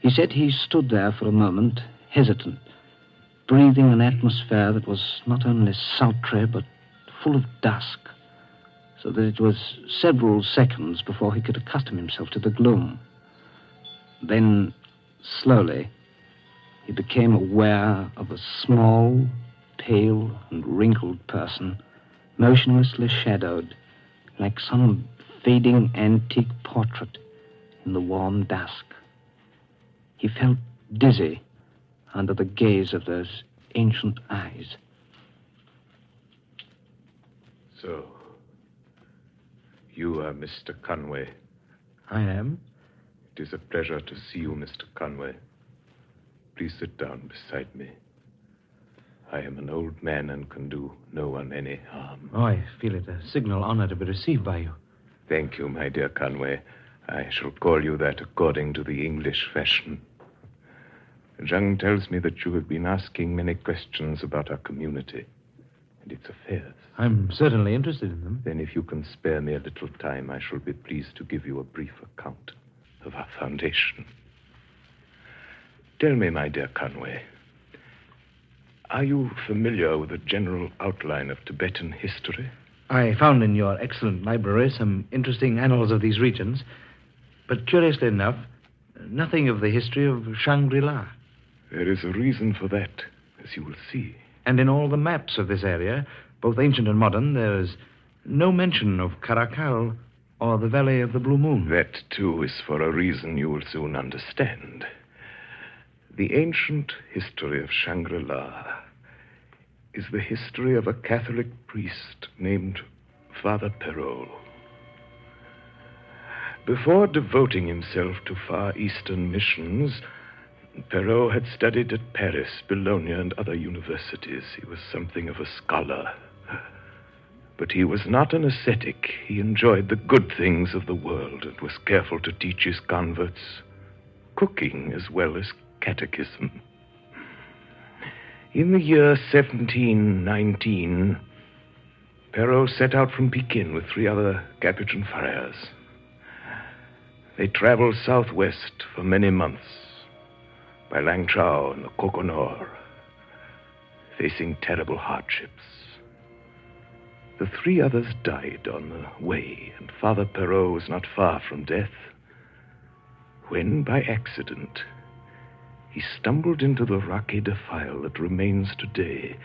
He said he stood there for a moment, hesitant, breathing an atmosphere that was not only sultry but full of dusk, so that it was several seconds before he could accustom himself to the gloom. Then, slowly, he became aware of a small, pale, and wrinkled person, motionlessly shadowed, like some fading antique portrait in the warm dusk. He felt dizzy under the gaze of those ancient eyes. So, you are Mr. Conway. I am. It is a pleasure to see you, Mr. Conway. Please sit down beside me. I am an old man and can do no one any harm. Oh, I feel it a signal honor to be received by you. Thank you, my dear Conway. I shall call you that according to the English fashion. Jung tells me that you have been asking many questions about our community and its affairs. I'm certainly interested in them. Then if you can spare me a little time, I shall be pleased to give you a brief account of our foundation. Tell me, my dear Conway, are you familiar with the general outline of Tibetan history? I found in your excellent library some interesting annals of these regions, but curiously enough, nothing of the history of Shangri-La. There is a reason for that, as you will see. And in all the maps of this area, both ancient and modern, there is no mention of Karakal or the Valley of the Blue Moon. That, too, is for a reason you will soon understand. The ancient history of Shangri-La is the history of a Catholic priest named Father Perrault. Before devoting himself to Far Eastern missions, Perrault had studied at Paris, Bologna, and other universities. He was something of a scholar. But he was not an ascetic. He enjoyed the good things of the world and was careful to teach his converts cooking as well as catechism. In the year 1719, Perrault set out from Pekin with 3 other Capuchin friars. They traveled southwest for many months, by Langchao and the Coconor, facing terrible hardships. The 3 others died on the way, and Father Perrault was not far from death, when, by accident, he stumbled into the rocky defile that remains today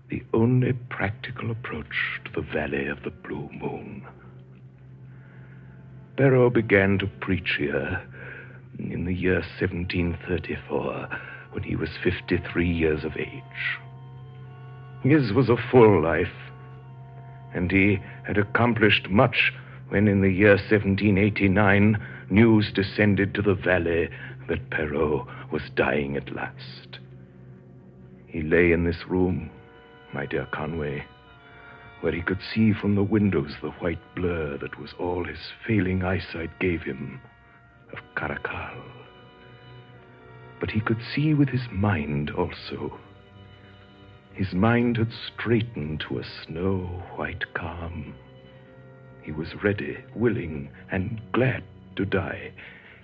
the only practical approach to the Valley of the Blue Moon. Perrault began to preach here in the year 1734, when he was 53 years of age. His was a full life, and he had accomplished much when in the year 1789 news descended to the valley that Perrault was dying at last. He lay in this room, my dear Conway, where he could see from the windows the white blur that was all his failing eyesight gave him of Karakal. But he could see with his mind also. His mind had straightened to a snow-white calm. He was ready, willing, and glad to die.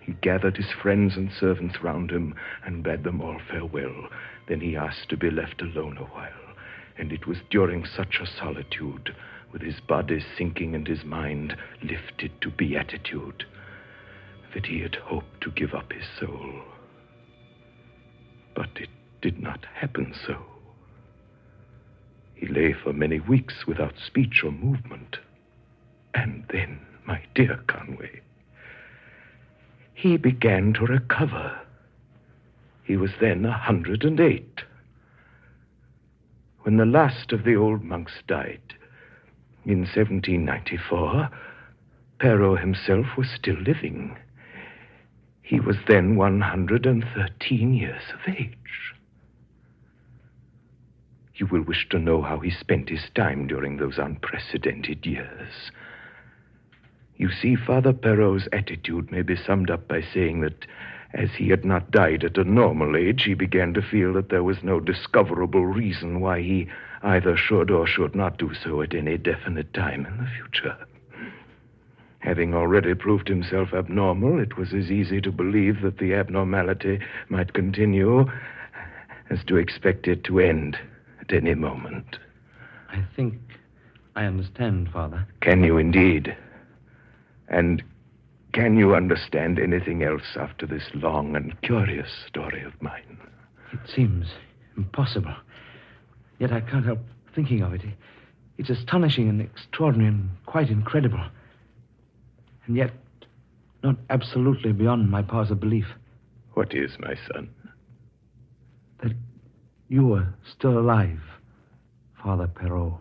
He gathered his friends and servants round him and bade them all farewell. Then he asked to be left alone a while. And it was during such a solitude, with his body sinking and his mind lifted to beatitude, that he had hoped to give up his soul. But it did not happen so. He lay for many weeks without speech or movement. And then, my dear Conway, he began to recover. He was then 108. When the last of the old monks died, in 1794, Perrault himself was still living. He was then 113 years of age. You will wish to know how he spent his time during those unprecedented years. You see, Father Perrault's attitude may be summed up by saying that as he had not died at a normal age, he began to feel that there was no discoverable reason why he either should or should not do so at any definite time in the future. Having already proved himself abnormal, it was as easy to believe that the abnormality might continue as to expect it to end at any moment. I think I understand, Father. Can you indeed? And can you understand anything else after this long and curious story of mine? It seems impossible. Yet I can't help thinking of it. It's astonishing and extraordinary and quite incredible. And yet not absolutely beyond my powers of belief. What is, my son? That you are still alive, Father Perrault.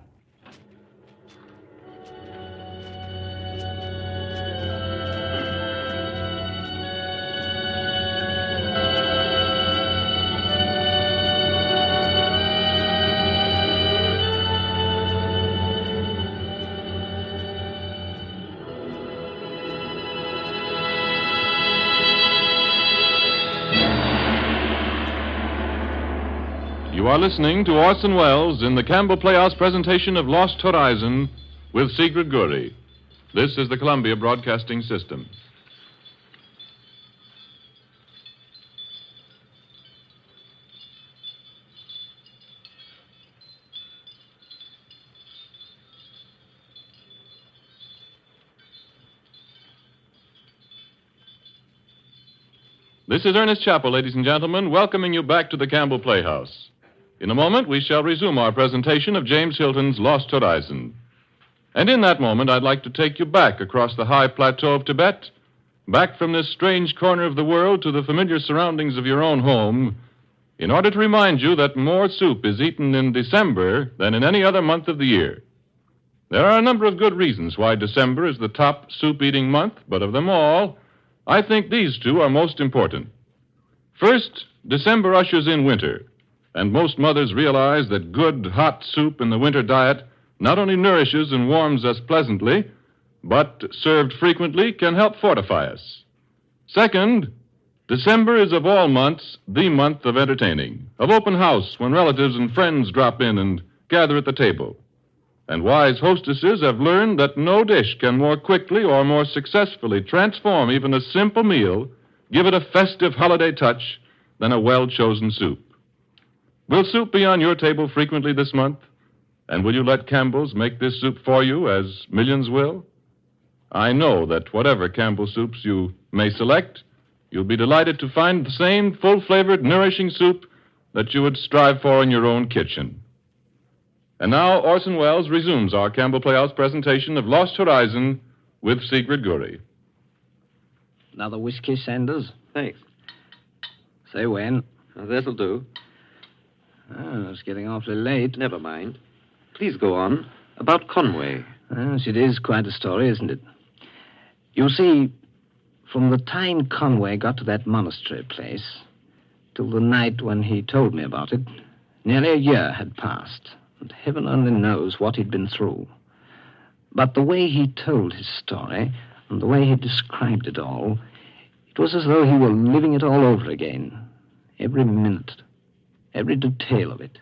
You are listening to Orson Welles in the Campbell Playhouse presentation of Lost Horizon with Sigrid Guri. This is the Columbia Broadcasting System. This is Ernest Chappell, ladies and gentlemen, welcoming you back to the Campbell Playhouse. In a moment, we shall resume our presentation of James Hilton's Lost Horizon. And in that moment, I'd like to take you back across the high plateau of Tibet, back from this strange corner of the world to the familiar surroundings of your own home, in order to remind you that more soup is eaten in December than in any other month of the year. There are a number of good reasons why December is the top soup-eating month, but of them all, I think these two are most important. First, December ushers in winter. And most mothers realize that good, hot soup in the winter diet not only nourishes and warms us pleasantly, but, served frequently, can help fortify us. Second, December is of all months the month of entertaining, of open house when relatives and friends drop in and gather at the table. And wise hostesses have learned that no dish can more quickly or more successfully transform even a simple meal, give it a festive holiday touch, than a well-chosen soup. Will soup be on your table frequently this month? And will you let Campbell's make this soup for you, as millions will? I know that whatever Campbell soups you may select, you'll be delighted to find the same full-flavored, nourishing soup that you would strive for in your own kitchen. And now Orson Welles resumes our Campbell Playhouse presentation of Lost Horizon with Sigrid Guri. Another whiskey, Sanders? Thanks. Say when. That'll do. Oh, it's getting awfully late. Never mind. Please go on. About Conway. Yes, it is quite a story, isn't it? You see, from the time Conway got to that monastery place till the night when he told me about it, nearly a year had passed, and heaven only knows what he'd been through. But the way he told his story and the way he described it all, it was as though he were living it all over again, every minute, every detail of it.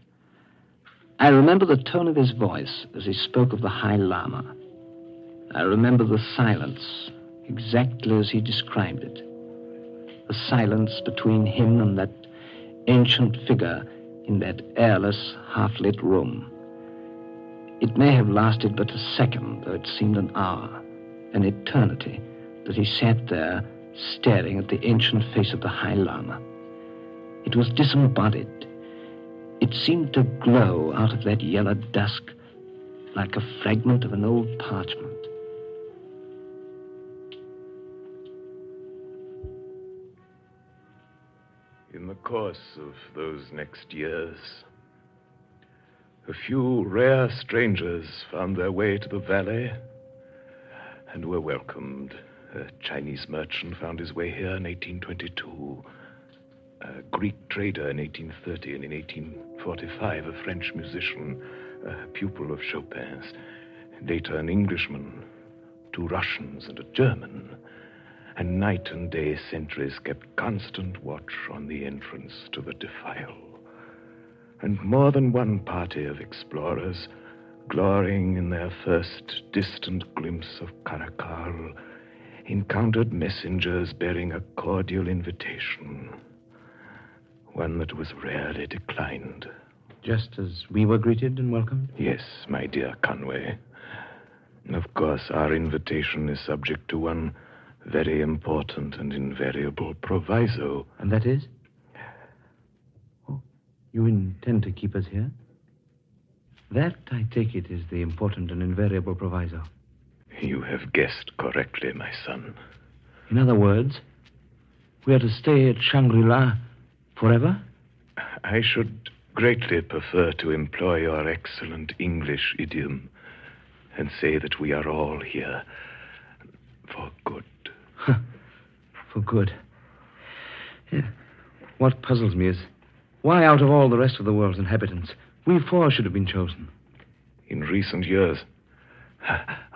I remember the tone of his voice as he spoke of the High Lama. I remember the silence, exactly as he described it. The silence between him and that ancient figure in that airless, half-lit room. It may have lasted but a second, though it seemed an hour, an eternity, that he sat there staring at the ancient face of the High Lama. It was disembodied. It seemed to glow out of that yellow dusk like a fragment of an old parchment. In the course of those next years, a few rare strangers found their way to the valley and were welcomed. A Chinese merchant found his way here in 1822. A Greek trader in 1830, and in 1845, a French musician, a pupil of Chopin's. Later, an Englishman, 2 Russians, and a German. And night and day, sentries kept constant watch on the entrance to the defile. And more than one party of explorers, glorying in their first distant glimpse of Karakal, encountered messengers bearing a cordial invitation. one that was rarely declined. Just as we were greeted and welcomed? Yes, my dear Conway. Of course, our invitation is subject to one very important and invariable proviso. And that is? Oh, you intend to keep us here? That, I take it, is the important and invariable proviso. You have guessed correctly, my son. In other words, we are to stay at Shangri-La forever? I should greatly prefer to employ your excellent English idiom and say that we are all here for good. For good. Yeah. What puzzles me is why, out of all the rest of the world's inhabitants, we four should have been chosen. In recent years,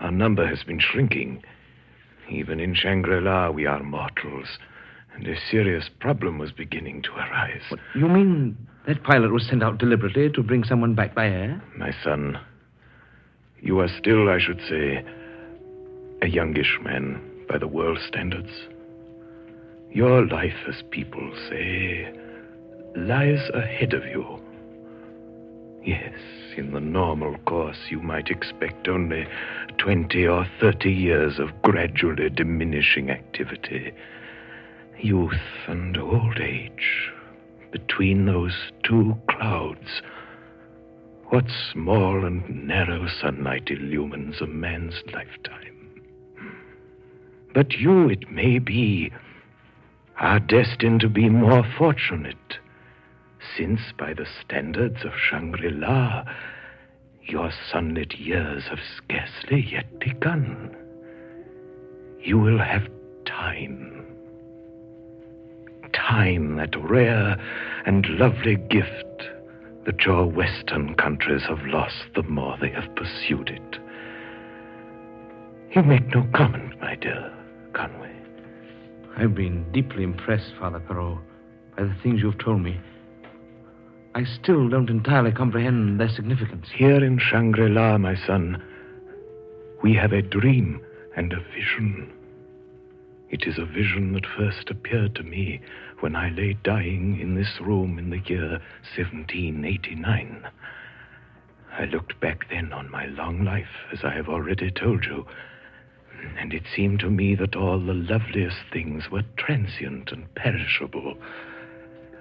our number has been shrinking. Even in Shangri-La, we are mortals, and a serious problem was beginning to arise. What, you mean that pilot was sent out deliberately to bring someone back by air? My son, you are still, I should say, a youngish man by the world's standards. Your life, as people say, lies ahead of you. Yes, in the normal course, you might expect only 20 or 30 years of gradually diminishing activity. Youth and old age, between those two clouds, what small and narrow sunlight illumines a man's lifetime. But you, it may be, are destined to be more fortunate, since by the standards of Shangri-La, your sunlit years have scarcely yet begun. You will have time. Time, that rare and lovely gift that your Western countries have lost the more they have pursued it. You make no comment, my dear Conway. I've been deeply impressed, Father Perrault, by the things you've told me. I still don't entirely comprehend their significance. Here in Shangri-La, my son, we have a dream and a vision. It is a vision that first appeared to me when I lay dying in this room in the year 1789. I looked back then on my long life, as I have already told you, and it seemed to me that all the loveliest things were transient and perishable,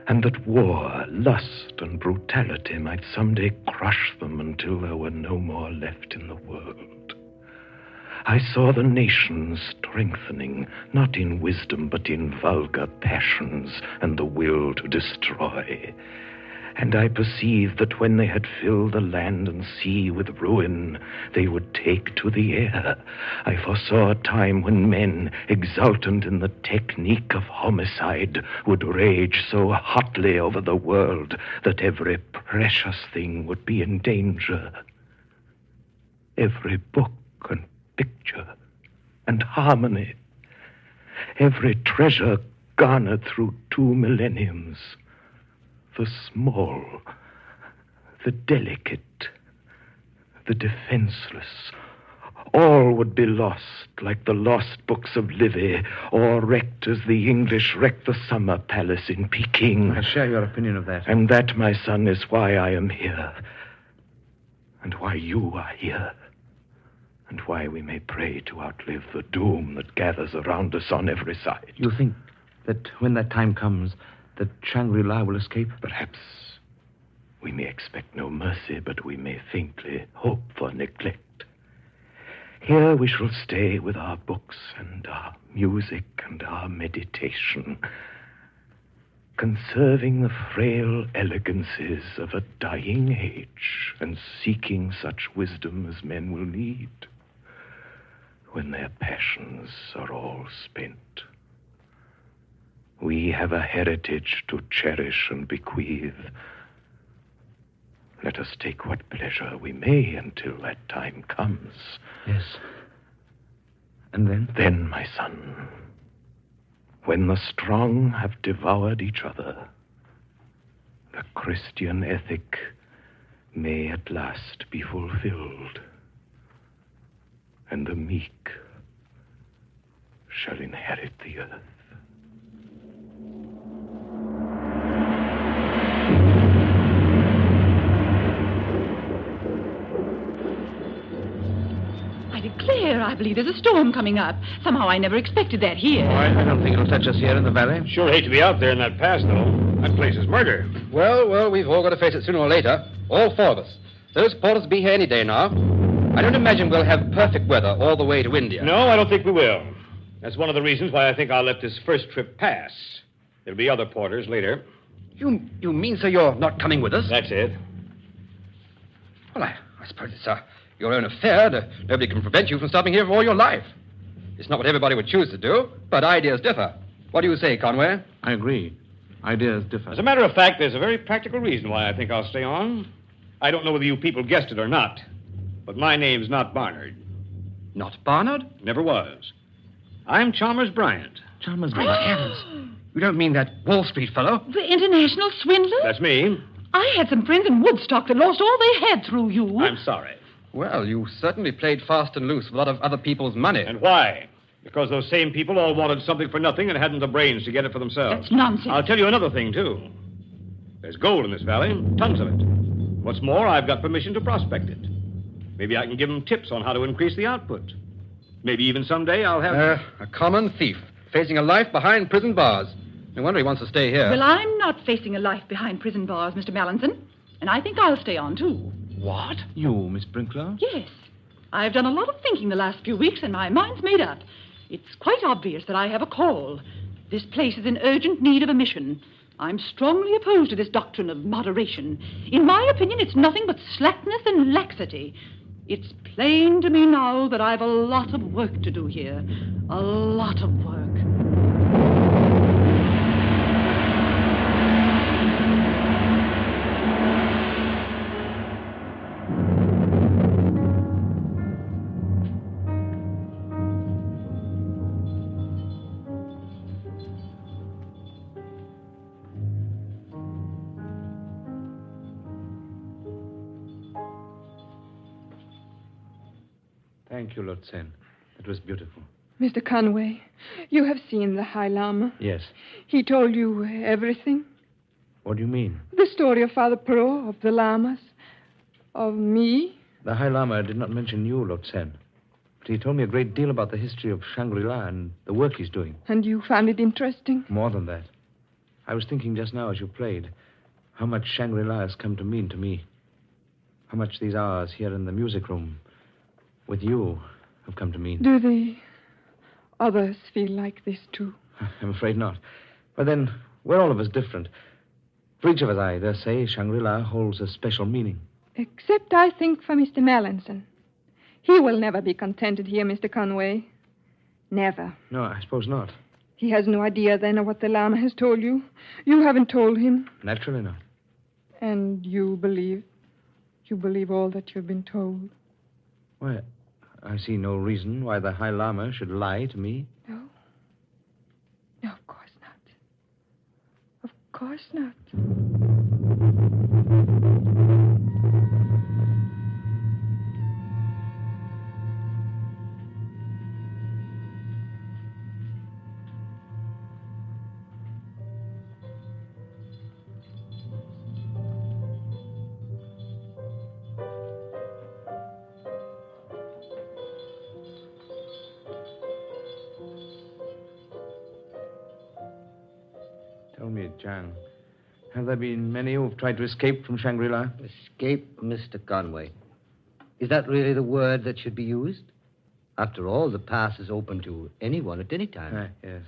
and that war, lust, and brutality might someday crush them until there were no more left in the world. I saw the nations strengthening, not in wisdom, but in vulgar passions and the will to destroy. And I perceived that when they had filled the land and sea with ruin, they would take to the air. I foresaw a time when men, exultant in the technique of homicide, would rage so hotly over the world that every precious thing would be in danger. Every book and picture and harmony, every treasure garnered through 2 millenniums, the small, the delicate, the defenseless, all would be lost like the lost books of Livy, or wrecked as the English wrecked the summer palace in Peking. I share your opinion of that. And that, my son, is why I am here, and why you are here, and why we may pray to outlive the doom that gathers around us on every side. You think that when that time comes, that Shangri-La will escape? Perhaps we may expect no mercy, but we may faintly hope for neglect. Here we shall stay with our books and our music and our meditation, conserving the frail elegancies of a dying age and seeking such wisdom as men will need when their passions are all spent. We have a heritage to cherish and bequeath. Let us take what pleasure we may until that time comes. Yes. And then? Then, my son, when the strong have devoured each other, the Christian ethic may at last be fulfilled, and the meek shall inherit the earth. I believe there's a storm coming up. Somehow I never expected that here. I don't think it'll touch us here in the valley. Sure hate to be out there in that pass, though. That place is murder. Well, we've all got to face it sooner or later. All four of us. Those porters will be here any day now. I don't imagine we'll have perfect weather all the way to India. No, I don't think we will. That's one of the reasons why I think I'll let this first trip pass. There'll be other porters later. You mean, sir, you're not coming with us? That's it. Well, I suppose it's your own affair. Nobody can prevent you from stopping here for all your life. It's not what everybody would choose to do, but ideas differ. What do you say, Conway? I agree. Ideas differ. As a matter of fact, there's a very practical reason why I think I'll stay on. I don't know whether you people guessed it or not, but my name's not Barnard. Not Barnard? Never was. I'm Chalmers Bryant. Chalmers Bryant? Heavens. You don't mean that Wall Street fellow? The international swindler? That's me. I had some friends in Woodstock that lost all they had through you. I'm sorry. Well, you certainly played fast and loose with a lot of other people's money. And why? Because those same people all wanted something for nothing and hadn't the brains to get it for themselves. That's nonsense. I'll tell you another thing, too. There's gold in this valley, tons of it. What's more, I've got permission to prospect it. Maybe I can give them tips on how to increase the output. Maybe even someday I'll have... a common thief, facing a life behind prison bars. No wonder he wants to stay here. Well, I'm not facing a life behind prison bars, Mr. Mallinson. And I think I'll stay on, too. What? You, Miss Brinklow? Yes. I've done a lot of thinking the last few weeks, and my mind's made up. It's quite obvious that I have a call. This place is in urgent need of a mission. I'm strongly opposed to this doctrine of moderation. In my opinion, it's nothing but slackness and laxity. It's plain to me now that I've a lot of work to do here. A lot of work. Thank you, Lotsen. It was beautiful. Mr. Conway, you have seen the High Lama. Yes. He told you everything? What do you mean? The story of Father Perot, of the Lamas, of me. The High Lama did not mention you, Lotsen. But he told me a great deal about the history of Shangri-La and the work he's doing. And you found it interesting? More than that. I was thinking just now as you played how much Shangri-La has come to mean to me. How much these hours here in the music room with you have come to mean. Do the others feel like this, too? I'm afraid not. But then, we're all of us different. For each of us, I dare say, Shangri-La holds a special meaning. Except, I think, for Mr. Mallinson. He will never be contented here, Mr. Conway. Never. No, I suppose not. He has no idea, then, of what the Lama has told you. You haven't told him. Naturally not. And you believe all that you've been told? Why, I see no reason why the High Lama should lie to me. No. No, of course not. Of course not. Tell me, Chang, have there been many who have tried to escape from Shangri-La? Escape, Mr. Conway. Is that really the word that should be used? After all, the pass is open to anyone at any time. Yes.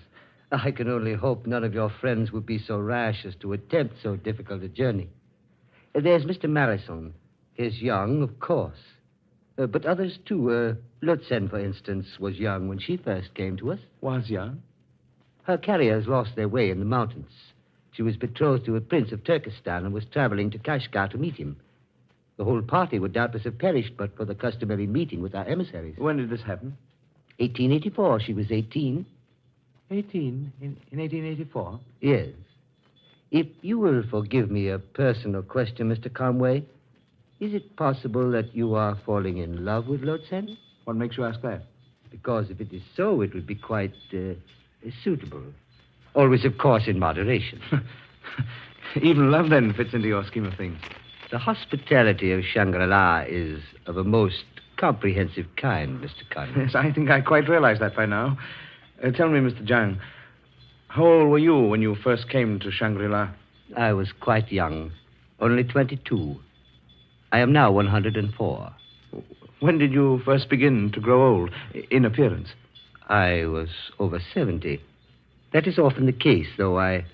I can only hope none of your friends would be so rash as to attempt so difficult a journey. There's Mr. Marison. He's young, of course. But others, too. Lutsen, for instance, was young when she first came to us. Was young? Her carriers lost their way in the mountains. She was betrothed to a prince of Turkestan and was traveling to Kashgar to meet him. The whole party would doubtless have perished but for the customary meeting with our emissaries. When did this happen? 1884. She was 18. 18? In 1884? Yes. If you will forgive me a personal question, Mr. Conway, is it possible that you are falling in love with Lotsen? What makes you ask that? Because if it is so, it would be quite suitable. Always, of course, in moderation. Even love, then, fits into your scheme of things. The hospitality of Shangri-La is of a most comprehensive kind, Mr. Conway. Yes, I think I quite realize that by now. Tell me, Mr. Zhang, how old were you when you first came to Shangri-La? I was quite young, only 22. I am now 104. When did you first begin to grow old, in appearance? I was over 70. That is often the case, though I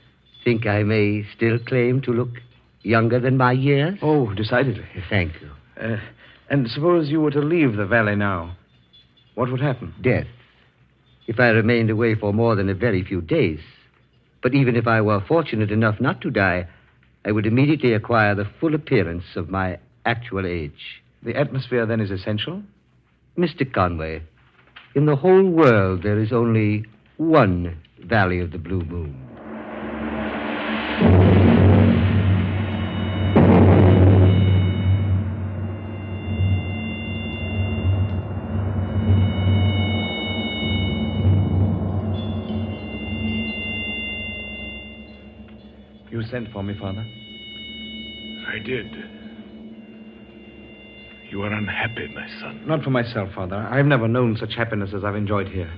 think I may still claim to look younger than my years. Oh, decidedly. Thank you. And suppose you were to leave the valley now, what would happen? Death. If I remained away for more than a very few days. But even if I were fortunate enough not to die, I would immediately acquire the full appearance of my actual age. The atmosphere, then, is essential? Mr. Conway, in the whole world, there is only one Valley of the Blue Moon. You sent for me, Father? I did. You are unhappy, my son. Not for myself, Father. I've never known such happiness as I've enjoyed here.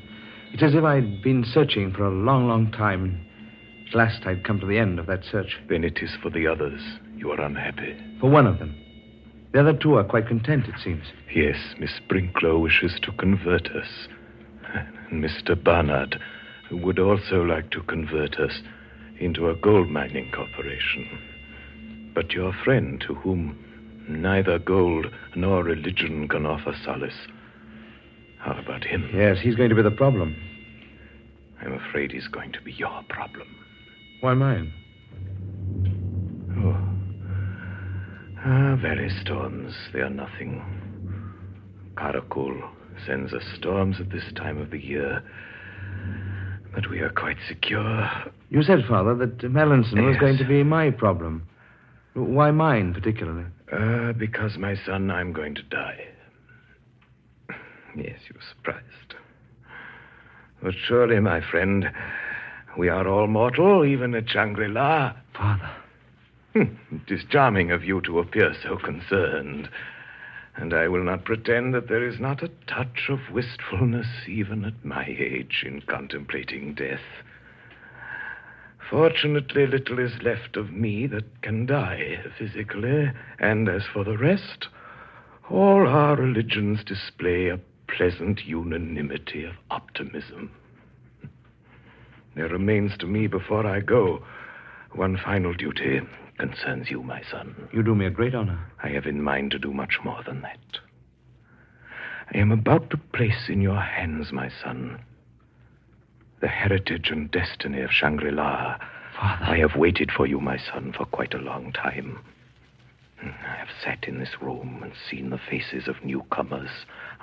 It's as if I'd been searching for a long, long time. At last I'd come to the end of that search. Then it is for the others you are unhappy. For one of them. The other two are quite content, it seems. Yes, Miss Brinklow wishes to convert us. And Mr. Barnard, who would also like to convert us into a gold mining corporation. But your friend, to whom neither gold nor religion can offer solace, how about him? Yes, he's going to be the problem. I'm afraid he's going to be your problem. Why mine? Valley storms, they are nothing. Karakul sends us storms at this time of the year. But we are quite secure. You said, Father, that Melanson was going to be my problem. Why mine, particularly? Because, my son, I'm going to die. Yes, you're surprised. But surely, my friend, we are all mortal, even at Shangri-La. Father. It is charming of you to appear so concerned. And I will not pretend that there is not a touch of wistfulness, even at my age, in contemplating death. Fortunately, little is left of me that can die physically, and as for the rest, all our religions display a pleasant unanimity of optimism. There remains to me, before I go, one final duty. Concerns you, my son. You do me a great honor. I have in mind to do much more than that. I am about to place in your hands, my son, the heritage and destiny of Shangri-La. Father. I have waited for you, my son, for quite a long time. I have sat in this room and seen the faces of newcomers.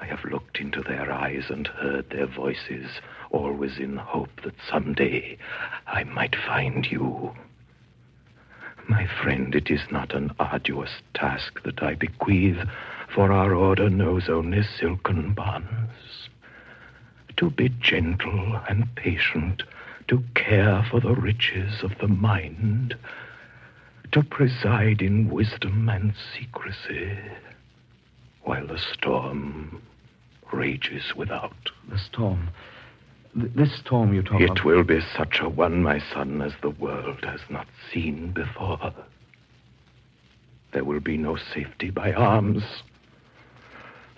I have looked into their eyes and heard their voices, always in hope that someday I might find you. My friend, it is not an arduous task that I bequeath, for our order knows only silken bonds. To be gentle and patient, to care for the riches of the mind, to preside in wisdom and secrecy, while the storm rages without. The storm? This storm you talk of? It will be such a one, my son, as the world has not seen before. There will be no safety by arms,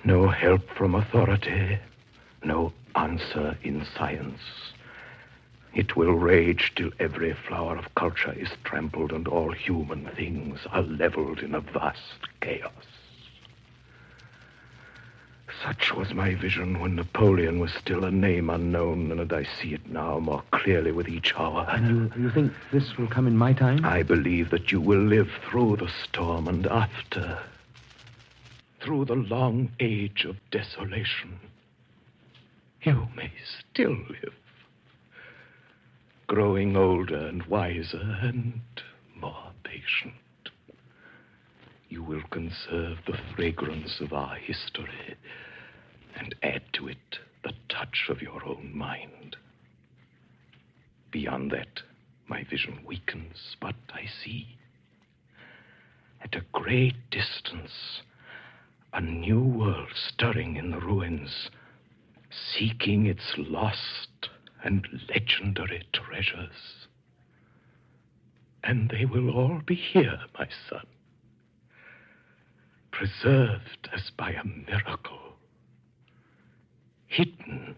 no help from authority, no answer in science. It will rage till every flower of culture is trampled and all human things are leveled in a vast chaos. Such was my vision when Napoleon was still a name unknown, and I see it now more clearly with each hour. And you think this will come in my time? I believe that you will live through the storm and after, through the long age of desolation. You may still live, growing older and wiser and more patient. You will conserve the fragrance of our history and add to it the touch of your own mind. Beyond that, my vision weakens, but I see, at a great distance, A new world stirring in the ruins, seeking its lost and legendary treasures. And they will all be here, my son, preserved as by a miracle, hidden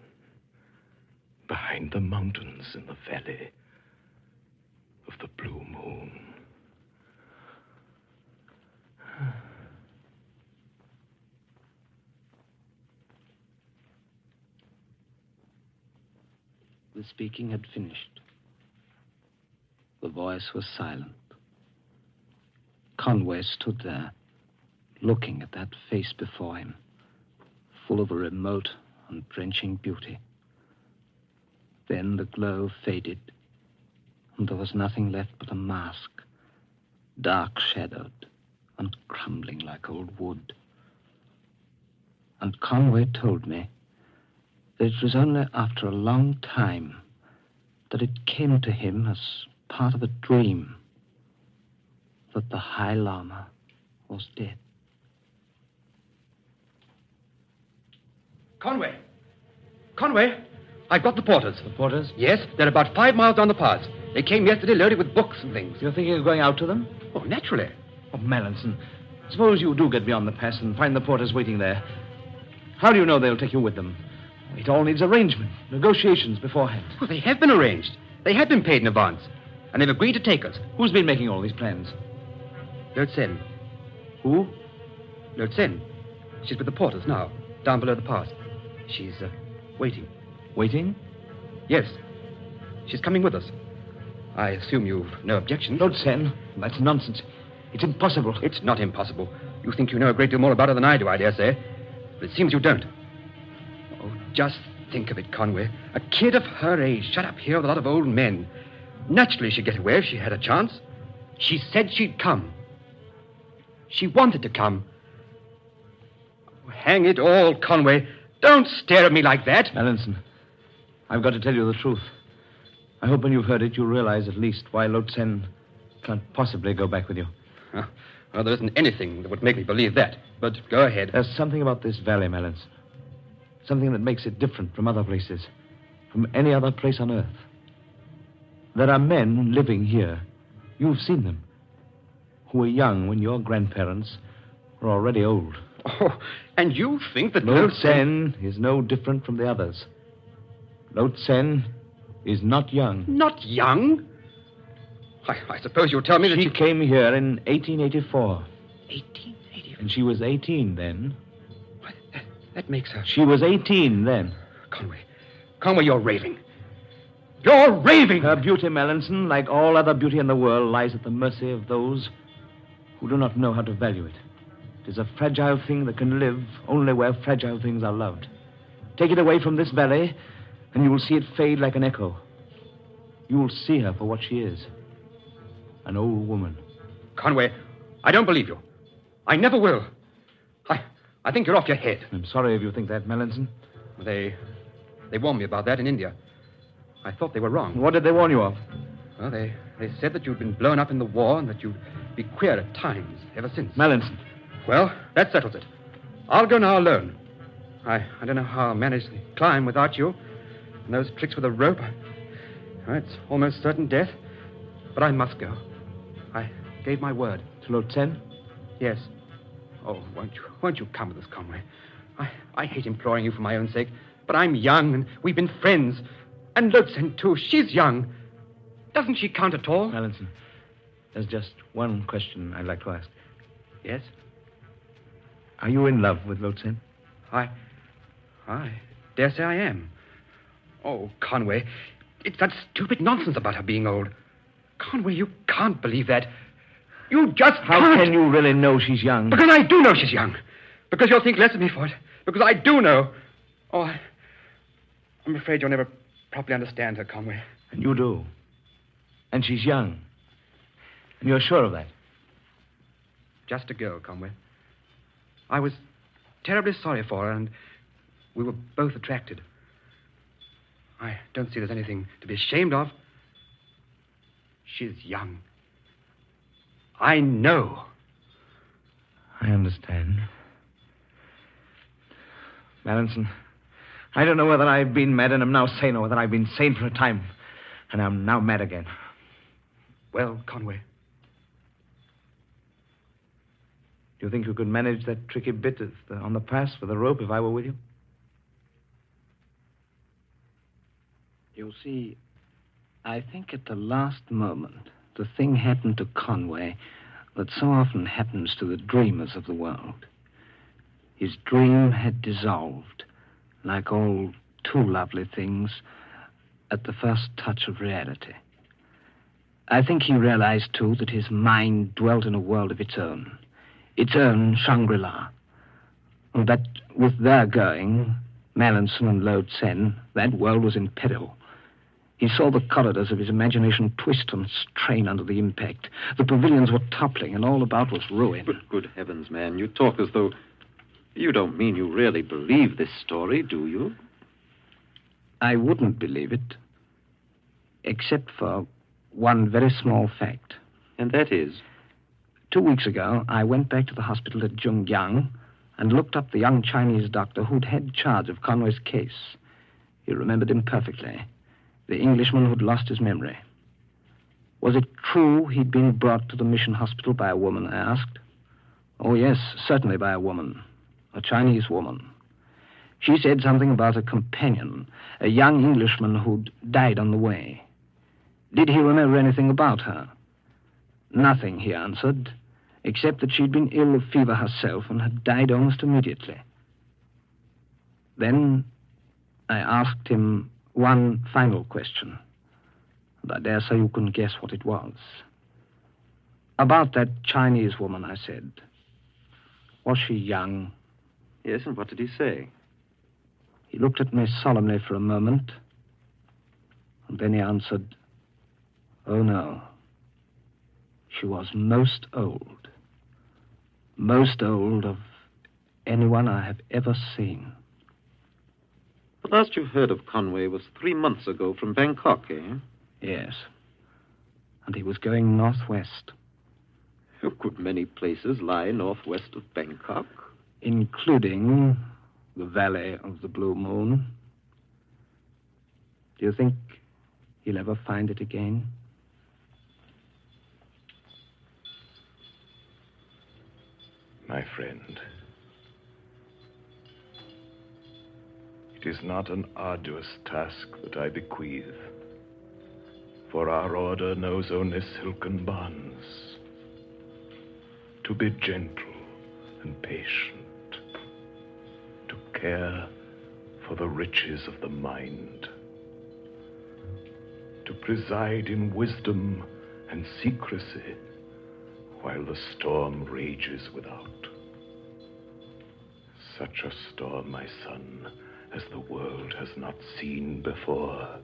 behind the mountains in the valley of the Blue Moon. The speaking had finished. The voice was silent. Conway stood there, looking at that face before him, full of a remote and drenching beauty. Then the glow faded, and there was nothing left but a mask, dark-shadowed and crumbling like old wood. And Conway told me that it was only after a long time that it came to him as part of a dream that the High Lama was dead. Conway! Conway! I've got the porters. The porters? Yes, they're about 5 miles down the pass. They came yesterday loaded with books and things. You're thinking of going out to them? Oh, naturally. Oh, Mallinson, suppose you do get beyond the pass and find the porters waiting there. How do you know they'll take you with them? It all needs arrangement, negotiations beforehand. Well, they have been arranged. They have been paid in advance. And they've agreed to take us. Who's been making all these plans? Lord Sen. Who? Lord Sen. She's with the porters now, down below the pass. She's waiting. Waiting? Yes. She's coming with us. I assume you've no objection. Lord Sen, that's nonsense. It's impossible. It's not impossible. You think you know a great deal more about her than I do, I dare say. But it seems you don't. Oh, just think of it, Conway. A kid of her age shut up here with a lot of old men. Naturally, she'd get away if she had a chance. She said she'd come. She wanted to come. Oh, hang it all, Conway. Don't stare at me like that. Mallinson, I've got to tell you the truth. I hope when you've heard it, you'll realize at least why Lord Sen can't possibly go back with you. Well, there isn't anything that would make me believe that. But go ahead. There's something about this valley, Mallinson. Something that makes it different from other places, from any other place on Earth. There are men living here. You've seen them. Who were young when your grandparents were already old. Oh, and you think that Lord Sen is no different from the others. Lord Sen is not young. Not young? I suppose you'll tell me that she came here in 1884. 1884? And she was 18 then. That makes her... She was 18 then. Conway, you're raving. You're raving! Her beauty, Mallinson, like all other beauty in the world, lies at the mercy of those who do not know how to value it. It is a fragile thing that can live only where fragile things are loved. Take it away from this valley, and you will see it fade like an echo. You will see her for what she is. An old woman. Conway, I don't believe you. I never will. I think you're off your head. I'm sorry if you think that, Mallinson. They warned me about that in India. I thought they were wrong. What did they warn you of? Well, they said that you'd been blown up in the war and that you'd be queer at times ever since. Mallinson. Well, that settles it. I'll go now alone. I don't know how I'll manage to climb without you. And those tricks with the rope. It's almost certain death. But I must go. I gave my word. To Lord Sen? Yes. Oh, won't you come with us, Conway? I hate imploring you for my own sake, but I'm young and we've been friends. And Lord Sen, too. She's young. Doesn't she count at all? Mallinson, there's just one question I'd like to ask. Yes? Are you in love with Lord Sen? I dare say I am. Oh, Conway, it's that stupid nonsense about her being old. Conway, you can't believe that. You just How can't. can you really know she's young? Because I do know she's young. Because you'll think less of me for it. Because I do know. Oh, I'm afraid you'll never properly understand her, Conway. And you do. And she's young. And you're sure of that? Just a girl, Conway. I was terribly sorry for her, and we were both attracted. I don't see there's anything to be ashamed of. She's young. I know. I understand. Mallinson, I don't know whether I've been mad and am now sane or whether I've been sane for a time and I'm now mad again. Well, Conway, do you think you could manage that tricky bit on the pass with the rope if I were with you? You see, I think at the last moment, the thing happened to Conway that so often happens to the dreamers of the world. His dream had dissolved, like all too lovely things, at the first touch of reality. I think he realized, too, that his mind dwelt in a world of its own Shangri-La, and that with their going, Mallinson and Lode Sen, that world was in peril. He saw the corridors of his imagination twist and strain under the impact. The pavilions were toppling, and all about was ruin. But good heavens, man, you talk as though... You don't mean you really believe this story, do you? I wouldn't believe it, except for one very small fact. And that is? 2 weeks ago, I went back to the hospital at Zhongyang and looked up the young Chinese doctor who'd had charge of Conway's case. He remembered him perfectly. The Englishman who'd lost his memory. Was it true he'd been brought to the mission hospital by a woman, I asked. Oh, yes, certainly by a woman. A Chinese woman. She said something about a companion, a young Englishman who'd died on the way. Did he remember anything about her? Nothing, he answered, except that she'd been ill of fever herself and had died almost immediately. Then I asked him one final question, and I dare say you can guess what it was. About that Chinese woman, I said. Was she young? Yes, and what did he say? He looked at me solemnly for a moment, and then he answered, "Oh, no. She was most old. Most old of anyone I have ever seen." The last you heard of Conway was 3 months ago from Bangkok, eh? Yes. And he was going northwest. A good many places lie northwest of Bangkok. Including the Valley of the Blue Moon. Do you think he'll ever find it again? My friend, it is not an arduous task that I bequeath, for our order knows only silken bonds. To be gentle and patient, to care for the riches of the mind, to preside in wisdom and secrecy while the storm rages without. Such a storm, my son, as the world has not seen before.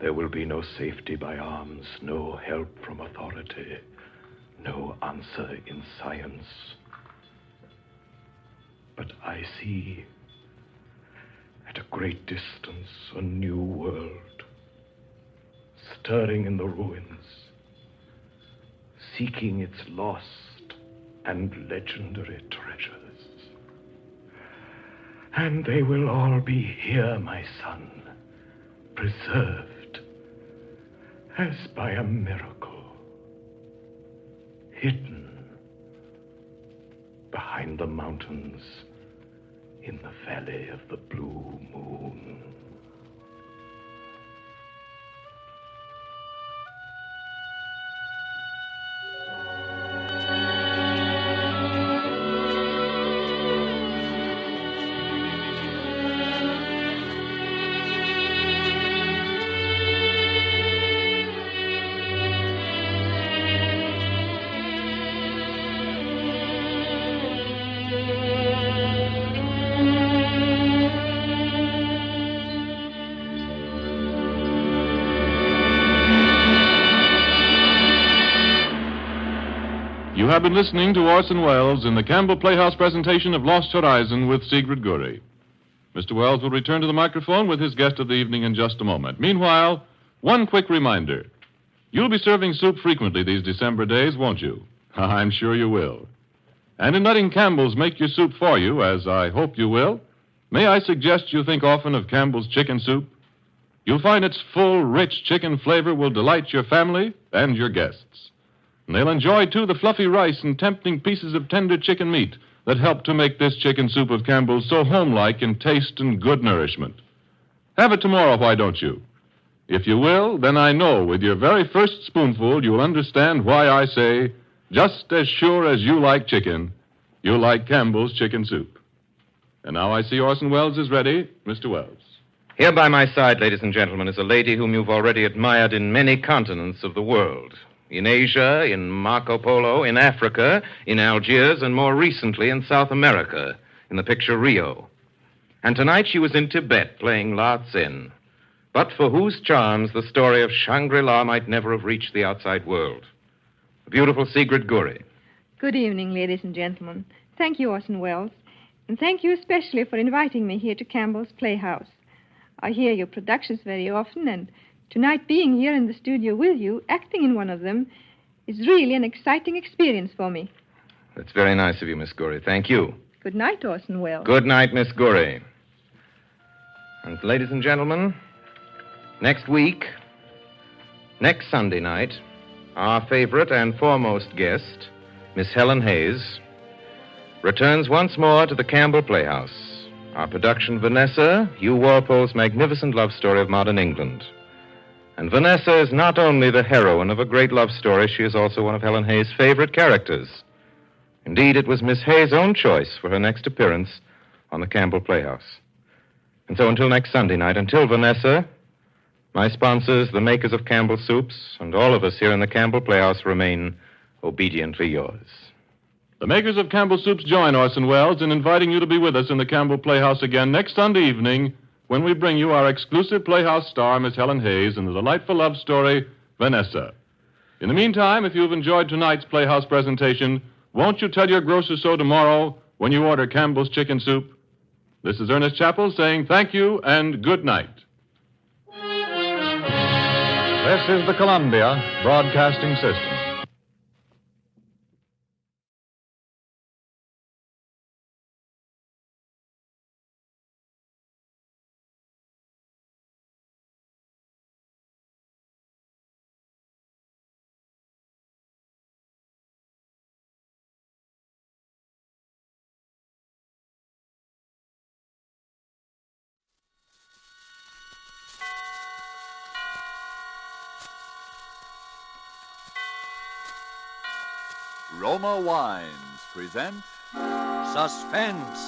There will be no safety by arms, no help from authority, no answer in science. But I see, at a great distance, a new world, stirring in the ruins, seeking its lost and legendary treasures. And they will all be here, my son, preserved as by a miracle, hidden behind the mountains in the Valley of the Blue Moon. You have been listening to Orson Welles in the Campbell Playhouse presentation of Lost Horizon with Sigrid Guri. Mr. Welles will return to the microphone with his guest of the evening in just a moment. Meanwhile, one quick reminder. You'll be serving soup frequently these December days, won't you? I'm sure you will. And in letting Campbell's make your soup for you, as I hope you will, may I suggest you think often of Campbell's chicken soup? You'll find its full, rich chicken flavor will delight your family and your guests. And they'll enjoy, too, the fluffy rice and tempting pieces of tender chicken meat that help to make this chicken soup of Campbell's so homelike in taste and good nourishment. Have it tomorrow, why don't you? If you will, then I know with your very first spoonful you'll understand why I say, just as sure as you like chicken, you'll like Campbell's chicken soup. And now I see Orson Welles is ready. Mr. Welles. Here by my side, ladies and gentlemen, is a lady whom you've already admired in many continents of the world. In Asia, in Marco Polo, in Africa, in Algiers, and more recently in South America, in the picture Rio. And tonight she was in Tibet playing La Tsin, but for whose charms the story of Shangri-La might never have reached the outside world. The beautiful Sigrid Guri. Good evening, ladies and gentlemen. Thank you, Orson Welles. And thank you especially for inviting me here to Campbell's Playhouse. I hear your productions very often, and tonight being here in the studio with you, acting in one of them, is really an exciting experience for me. That's very nice of you, Miss Guri. Thank you. Good night, Orson Welles. Good night, Miss Guri. And ladies and gentlemen, next week, next Sunday night, our favorite and foremost guest, Miss Helen Hayes, returns once more to the Campbell Playhouse. Our production, Vanessa, Hugh Walpole's magnificent love story of modern England. And Vanessa is not only the heroine of a great love story, she is also one of Helen Hayes' favorite characters. Indeed, it was Miss Hayes' own choice for her next appearance on the Campbell Playhouse. And so until next Sunday night, until Vanessa, my sponsors, the makers of Campbell Soups, and all of us here in the Campbell Playhouse remain obediently yours. The makers of Campbell Soups join Orson Welles in inviting you to be with us in the Campbell Playhouse again next Sunday evening when we bring you our exclusive Playhouse star, Miss Helen Hayes, and the delightful love story, Vanessa. In the meantime, if you've enjoyed tonight's Playhouse presentation, won't you tell your grocer so tomorrow when you order Campbell's chicken soup? This is Ernest Chappell saying thank you and good night. This is the Columbia Broadcasting System. Roma Wines present Suspense.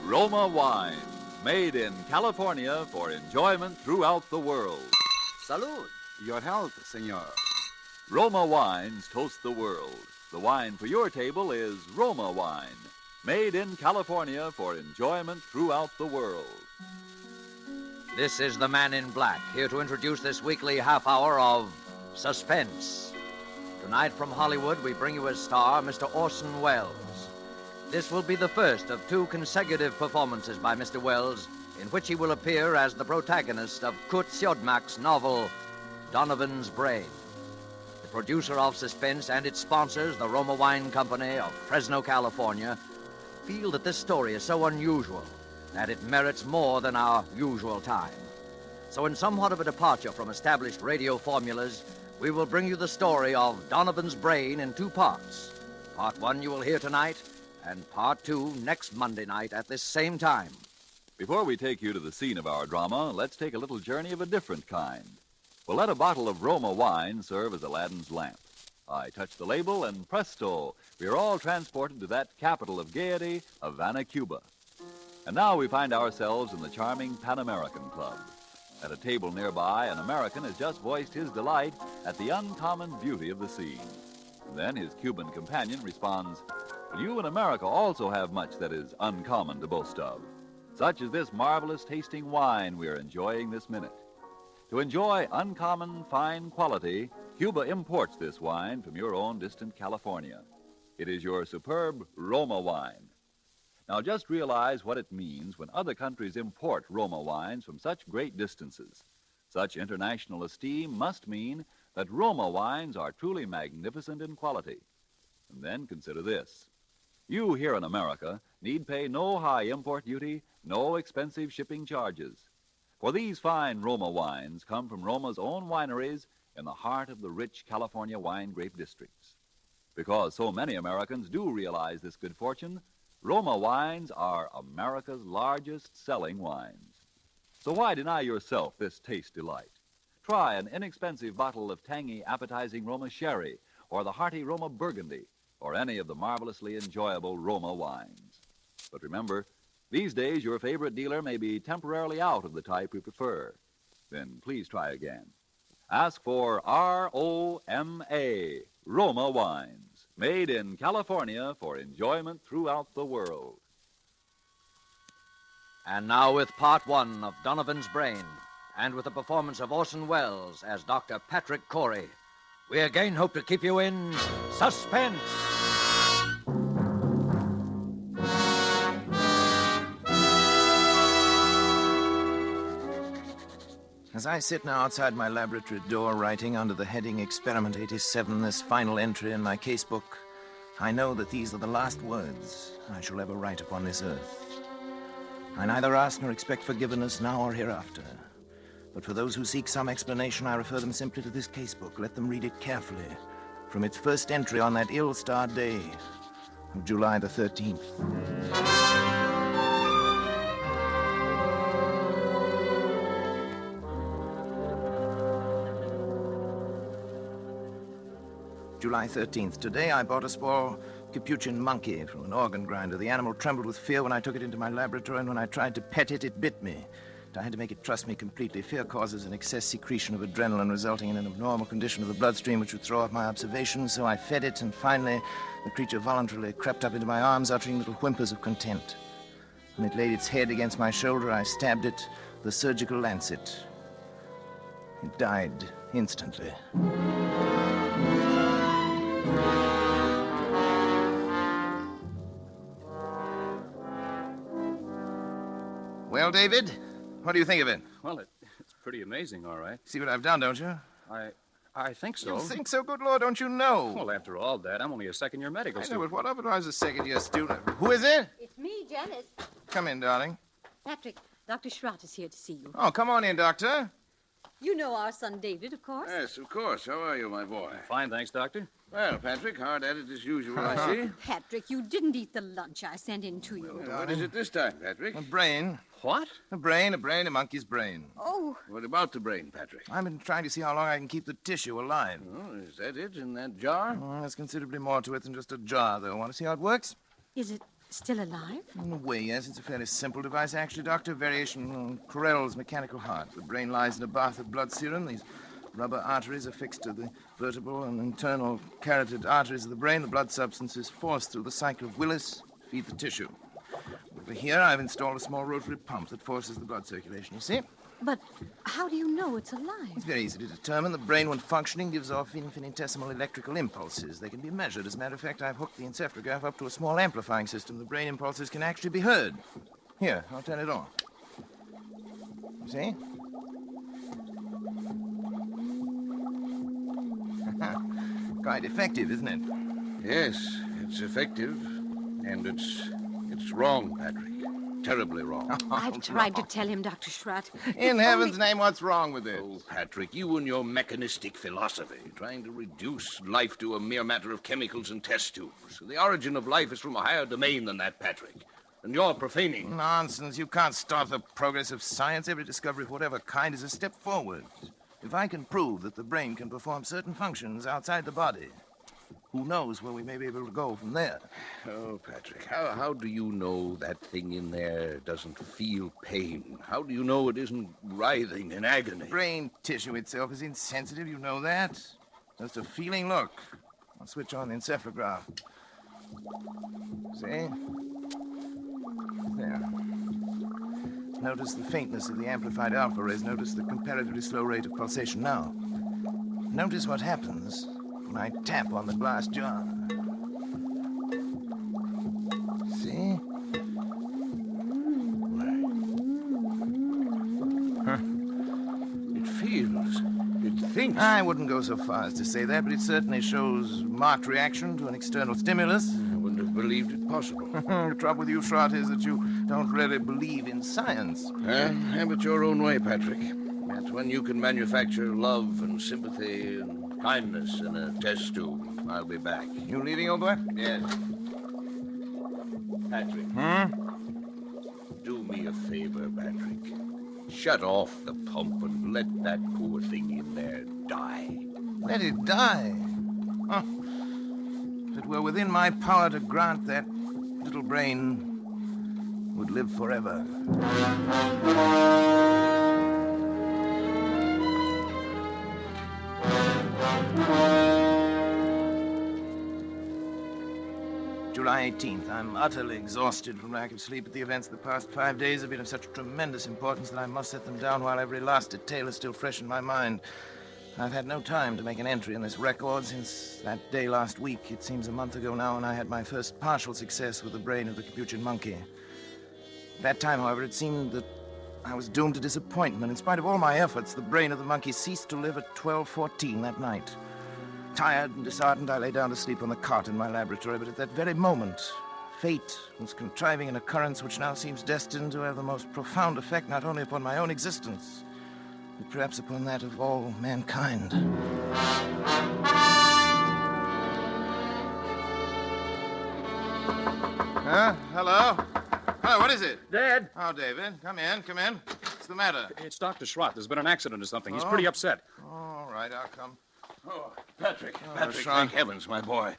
Roma Wines, made in California for enjoyment throughout the world. Salud. Your health, senor. Roma Wines toast the world. The wine for your table is Roma Wine, made in California for enjoyment throughout the world. This is the Man in Black, here to introduce this weekly half hour of Suspense. Tonight from Hollywood, we bring you as star Mr. Orson Welles. This will be the first of two consecutive performances by Mr. Welles, in which he will appear as the protagonist of Kurt Siodmak's novel, Donovan's Brain. The producer of Suspense and its sponsors, the Roma Wine Company of Fresno, California, feel that this story is so unusual that it merits more than our usual time. So in somewhat of a departure from established radio formulas, we will bring you the story of Donovan's Brain in two parts. Part one you will hear tonight, and part two next Monday night at this same time. Before we take you to the scene of our drama, let's take a little journey of a different kind. We'll let a bottle of Roma wine serve as Aladdin's lamp. I touch the label, and presto, we are all transported to that capital of gaiety, Havana, Cuba. And now we find ourselves in the charming Pan American Club. At a table nearby, an American has just voiced his delight at the uncommon beauty of the scene. And then his Cuban companion responds, "Well, you in America also have much that is uncommon to boast of, such as this marvelous tasting wine we are enjoying this minute. To enjoy uncommon fine quality, Cuba imports this wine from your own distant California. It is your superb Roma wine. Now just realize what it means when other countries import Roma wines from such great distances. Such international esteem must mean that Roma wines are truly magnificent in quality. And then consider this. You here in America need pay no high import duty, no expensive shipping charges. For these fine Roma wines come from Roma's own wineries in the heart of the rich California wine grape districts. Because so many Americans do realize this good fortune, Roma wines are America's largest selling wines. So why deny yourself this taste delight? Try an inexpensive bottle of tangy, appetizing Roma sherry, or the hearty Roma burgundy, or any of the marvelously enjoyable Roma wines. But remember, these days your favorite dealer may be temporarily out of the type you prefer. Then please try again. Ask for R-O-M-A, Roma wines, made in California for enjoyment throughout the world. And now with part one of Donovan's Brain, and with the performance of Orson Welles as Dr. Patrick Corey, we again hope to keep you in suspense. As I sit now outside my laboratory door writing under the heading Experiment 87 this final entry in my casebook, I know that these are the last words I shall ever write upon this earth. I neither ask nor expect forgiveness now or hereafter. But for those who seek some explanation, I refer them simply to this casebook. Let them read it carefully from its first entry on that ill-starred day of July the 13th. July 13th. Today I bought a small Capuchin monkey from an organ grinder. The animal trembled with fear when I took it into my laboratory, and when I tried to pet it, it bit me. I had to make it trust me completely. Fear causes an excess secretion of adrenaline, resulting in an abnormal condition of the bloodstream which would throw off my observations, so I fed it, and finally the creature voluntarily crept up into my arms, uttering little whimpers of content. When it laid its head against my shoulder, I stabbed it with a surgical lancet. It died instantly. Well, David, what do you think of it? Well, it's pretty amazing, all right. See what I've done, don't you? I think so. You think so? Good Lord, don't you know? Well, after all, Dad, I'm only a second-year medical I know, student. but what of it? I was a second-year student. Who is it? It's me, Janice. Come in, darling. Patrick, Dr. Schrott is here to see you. Oh, come on in, Doctor. You know our son David, of course. Yes, of course. How are you, my boy? Fine, thanks, Doctor. Well, Patrick, hard at it as usual, I see. Patrick, you didn't eat the lunch I sent in to you. What is it this time, Patrick? A brain. What? A brain, a monkey's brain. Oh. What about the brain, Patrick? I've been trying to see how long I can keep the tissue alive. Oh, is that it in that jar? Oh, there's considerably more to it than just a jar, though. Want to see how it works? Is it still alive? In a way, yes. It's a fairly simple device, actually, Doctor. Variation on Corell's mechanical heart. The brain lies in a bath of blood serum. These rubber arteries are fixed to the vertebral and internal carotid arteries of the brain. The blood substance is forced through the cycle of Willis to feed the tissue. Over here, I've installed a small rotary pump that forces the blood circulation, you see? But how do you know it's alive? It's very easy to determine. The brain, when functioning, gives off infinitesimal electrical impulses. They can be measured. As a matter of fact, I've hooked the encephalograph up to a small amplifying system. The brain impulses can actually be heard. Here, I'll turn it on. You see? Quite effective, isn't it? Yes, it's effective. And it's wrong, Patrick. Terribly wrong. I've tried to tell him, Dr. Schrott. In heaven's name, what's wrong with it? Oh, Patrick, you and your mechanistic philosophy, trying to reduce life to a mere matter of chemicals and test tubes. The origin of life is from a higher domain than that, Patrick. And you're profaning. Nonsense. You can't stop the progress of science. Every discovery of whatever kind is a step forward. If I can prove that the brain can perform certain functions outside the body, who knows where we may be able to go from there? Oh, Patrick, how do you know that thing in there doesn't feel pain? How do you know it isn't writhing in agony? Brain tissue itself is insensitive, you know that. Just a feeling. Look, I'll switch on the encephalograph. See? There. Notice the faintness of the amplified alpha rays. Notice the comparatively slow rate of pulsation now. Notice what happens when I tap on the glass jar. See? Huh. It thinks. I wouldn't go so far as to say that, but it certainly shows marked reaction to an external stimulus. I wouldn't have believed it possible. The trouble with you, Schrott, is that you don't really believe in science. Have it your own way, Patrick. That's when you can manufacture love and sympathy and kindness in a test tube. I'll be back. You leaving, old boy? Yes. Patrick. Do me a favor, Patrick. Shut off the pump and let that poor thing in there die. Let it die? Oh. If it were within my power to grant, that little brain would live forever. July 18th. I'm utterly exhausted from lack of sleep, but the events of the past 5 days have been of such tremendous importance that I must set them down while every last detail is still fresh in my mind. I've had no time to make an entry in this record since that day last week. It seems a month ago now, and I had my first partial success with the brain of the Capuchin monkey. At that time, however, it seemed that I was doomed to disappointment. In spite of all my efforts, the brain of the monkey ceased to live at 12:14 that night. Tired and disheartened, I lay down to sleep on the cot in my laboratory, but at that very moment, fate was contriving an occurrence which now seems destined to have the most profound effect not only upon my own existence, but perhaps upon that of all mankind. Hello? Hello, what is it? Dad. Oh, David, come in. What's the matter? It's Dr. Schrott. There's been an accident or something. He's pretty upset. All right, I'll come. Oh, Patrick, Sean. thank heavens, my boy.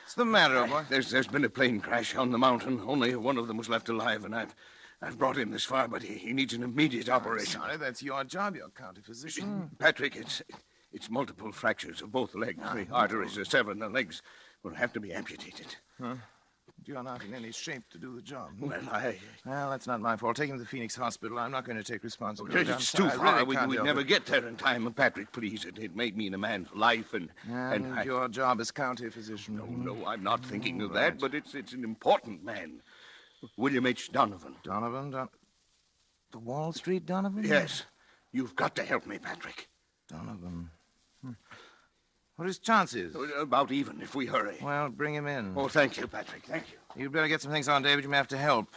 What's the matter, old boy? There's been a plane crash on the mountain. Only one of them was left alive, and I've brought him this far, but he needs an immediate operation. Sorry, that's your job. You're county physician. Patrick, it's multiple fractures of both legs. The arteries are severed, and the legs will have to be amputated. Huh? You're not in any shape to do the job. Well, that's not my fault. Take him to the Phoenix Hospital. I'm not going to take responsibility. It's too far. We'd never get there in time. Patrick, please. It may mean a man's life, and your job as county physician. No, I'm not thinking of that, but it's an important man. William H. Donovan. Donovan? The Wall Street Donovan? Yes. You've got to help me, Patrick. Donovan. What are his chances? About even, if we hurry. Well, bring him in. Oh, thank you, Patrick. Thank you. You'd better get some things on, David. You may have to help.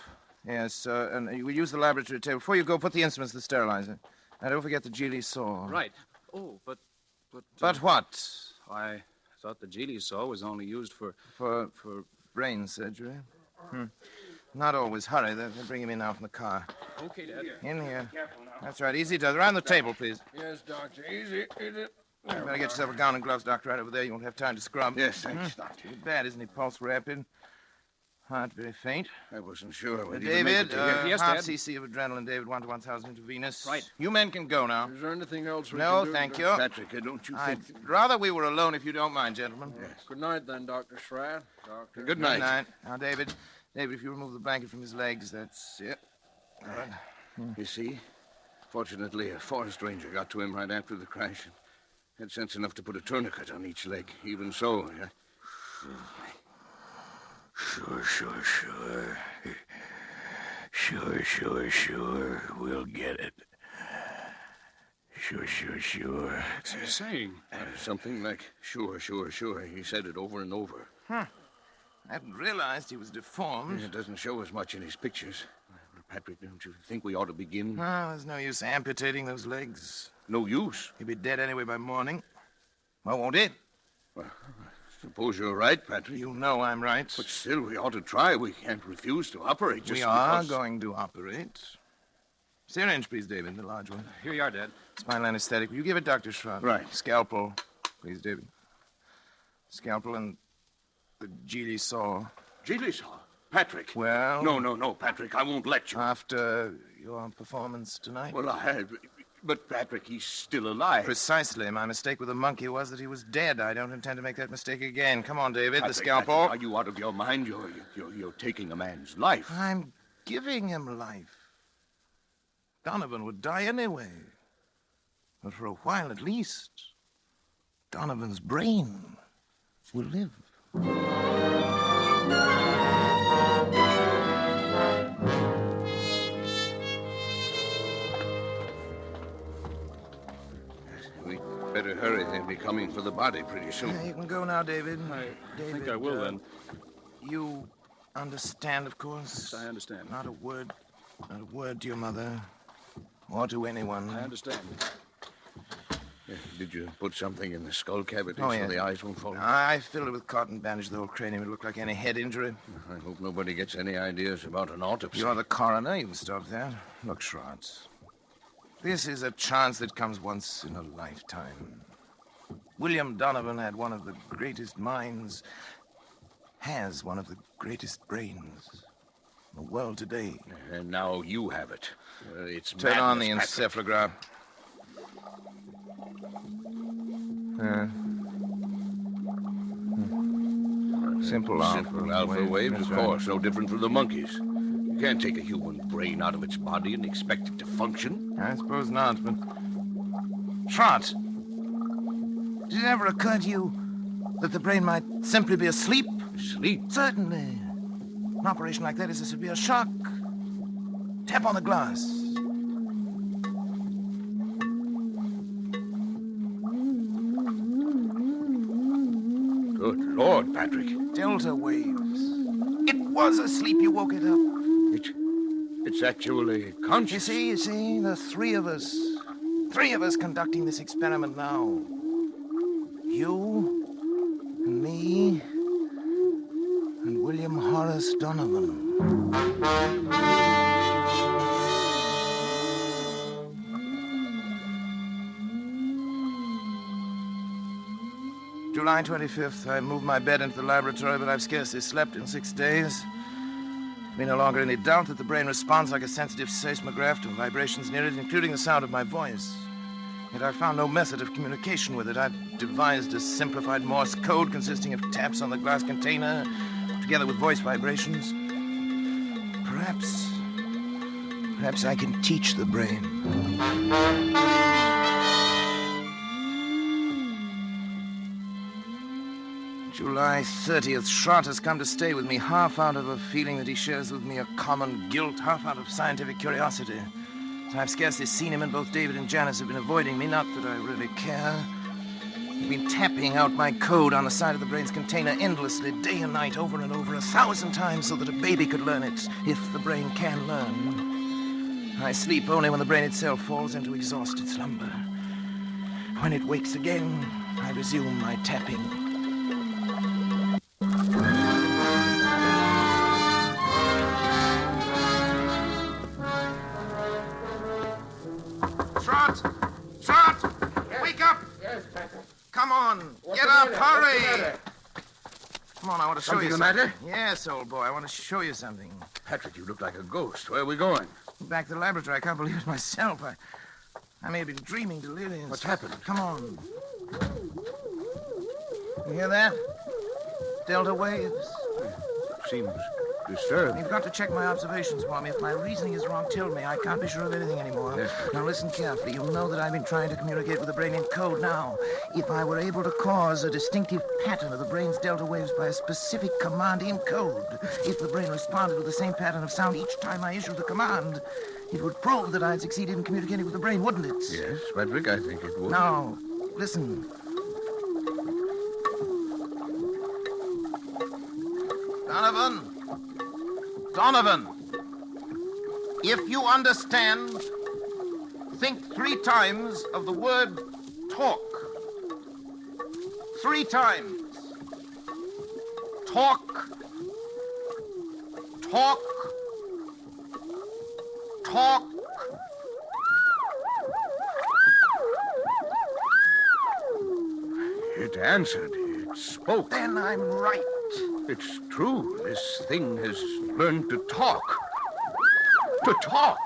Yes, and we'll use the laboratory table. Before you go, put the instruments in the sterilizer. And don't forget the Geely saw. Right. Oh, but... But what? I thought the Geely saw was only used for brain surgery. Not always. Hurry. They'll bring him in now from the car. Okay, Dad. In here. That's right. Easy does. Around the table, please. Yes, Doctor. Easy. You better get yourself a gown and gloves, Doctor, right over there. You won't have time to scrub. Yes, thanks, Doctor. Too bad, isn't he? Pulse rapid. Heart very faint. I wasn't sure. David, yes, half Dad. cc of adrenaline, David, 1 to 1,000 intravenous. Right. You men can go now. Is there anything else we No, can do? thank you. Patrick, don't you think... I'd rather we were alone if you don't mind, gentlemen. Yes. Good night, then, Dr. Schrott. Doctor. Good night. Good night. Now, David, if you remove the blanket from his legs, that's it. All right. You see? Fortunately, a forest ranger got to him right after the crash and had sense enough to put a tourniquet on each leg. Even so, yeah. Sure. We'll get it. Sure. What's he saying? Something like, sure. He said it over and over. I hadn't realized he was deformed. It doesn't show as much in his pictures. Patrick, don't you think we ought to begin? No, there's no use amputating those legs. No use? He'll be dead anyway by morning. Well, won't it? Well, suppose you're right, Patrick. You know I'm right. But still, we ought to try. We can't refuse to operate just We are because... going to operate. Syringe, please, David, the large one. Here you are, Dad. Spinal anesthetic. Will you give it, Dr. Schrott? Right. Scalpel, please, David. Scalpel and the Geely saw. Geely saw? Patrick. Well... No, Patrick, I won't let you. After your performance tonight? Well, I had... But, Patrick, he's still alive. Precisely. My mistake with the monkey was that he was dead. I don't intend to make that mistake again. Come on, David, Patrick, the scalpel. Patrick, are you out of your mind? You're taking a man's life. I'm giving him life. Donovan would die anyway. But for a while at least, Donovan's brain will live. We'd better better hurry. They'll be coming for the body pretty soon. You can go now, David. I David, think I will, then. You understand, of course? Yes, I understand. Not a word to your mother or to anyone. I understand. Did you put something in the skull cavity Oh, so yes. the eyes won't fall? I filled it with cotton, bandaged the whole cranium. It looked like any head injury. I hope nobody gets any ideas about an autopsy. You're the coroner. You can stop that. Look, Schwartz. This is a chance that comes once in a lifetime. William Donovan had one of the greatest minds, has one of the greatest brains in the world today. And now you have it. It's Turn on the madness, Patrick. encephalograph. Simple alpha waves, of course. No different from the monkeys. You can't take a human brain out of its body and expect it to function. I suppose not, but... Schwartz, did it ever occur to you that the brain might simply be asleep? Asleep? Certainly. An operation like that is a severe shock. Tap on the glass. Good Lord, Patrick. Delta waves. It was asleep. You woke it up. It's actually conscious. You see, the three of us conducting this experiment now. You, and me, and William Horace Donovan. July 25th, I moved my bed into the laboratory, but I've scarcely slept in 6 days. There's been no longer any doubt that the brain responds like a sensitive seismograph to vibrations near it, including the sound of my voice. Yet I found no method of communication with it. I've devised a simplified Morse code consisting of taps on the glass container, together with voice vibrations. Perhaps I can teach the brain. July 30th, Schrott has come to stay with me, half out of a feeling that he shares with me a common guilt, half out of scientific curiosity. I've scarcely seen him, and both David and Janice have been avoiding me, not that I really care. They've been tapping out my code on the side of the brain's container endlessly, day and night, over and over, 1,000 times, so that a baby could learn it, if the brain can learn. I sleep only when the brain itself falls into exhausted slumber. When it wakes again, I resume my tapping. Trot! Wake up! Yes, Patrick. Come on! What's Get the up! matter? Hurry! What's the matter? Come on, I want to show Something you the something. matter? Yes, old boy, I want to show you something. Patrick, you look like a ghost. Where are we going? Back to the laboratory. I can't believe it myself. I may have been dreaming delirious. What's happened? Come on. You hear that? Delta waves. Seems disturbed. You've got to check my observations for me. If my reasoning is wrong, tell me. I can't be sure of anything anymore. Yes. Now listen carefully. You'll know that I've been trying to communicate with the brain in code now. If I were able to cause a distinctive pattern of the brain's delta waves by a specific command in code, if the brain responded with the same pattern of sound each time I issued the command, it would prove that I'd succeeded in communicating with the brain, wouldn't it? Yes, Patrick, I think it would. Now, listen. Donovan, if you understand, think 3 times of the word talk. 3 times. Talk. Talk. Talk. It answered. It spoke. Then I'm right. It's true. This thing has learned to talk. To talk.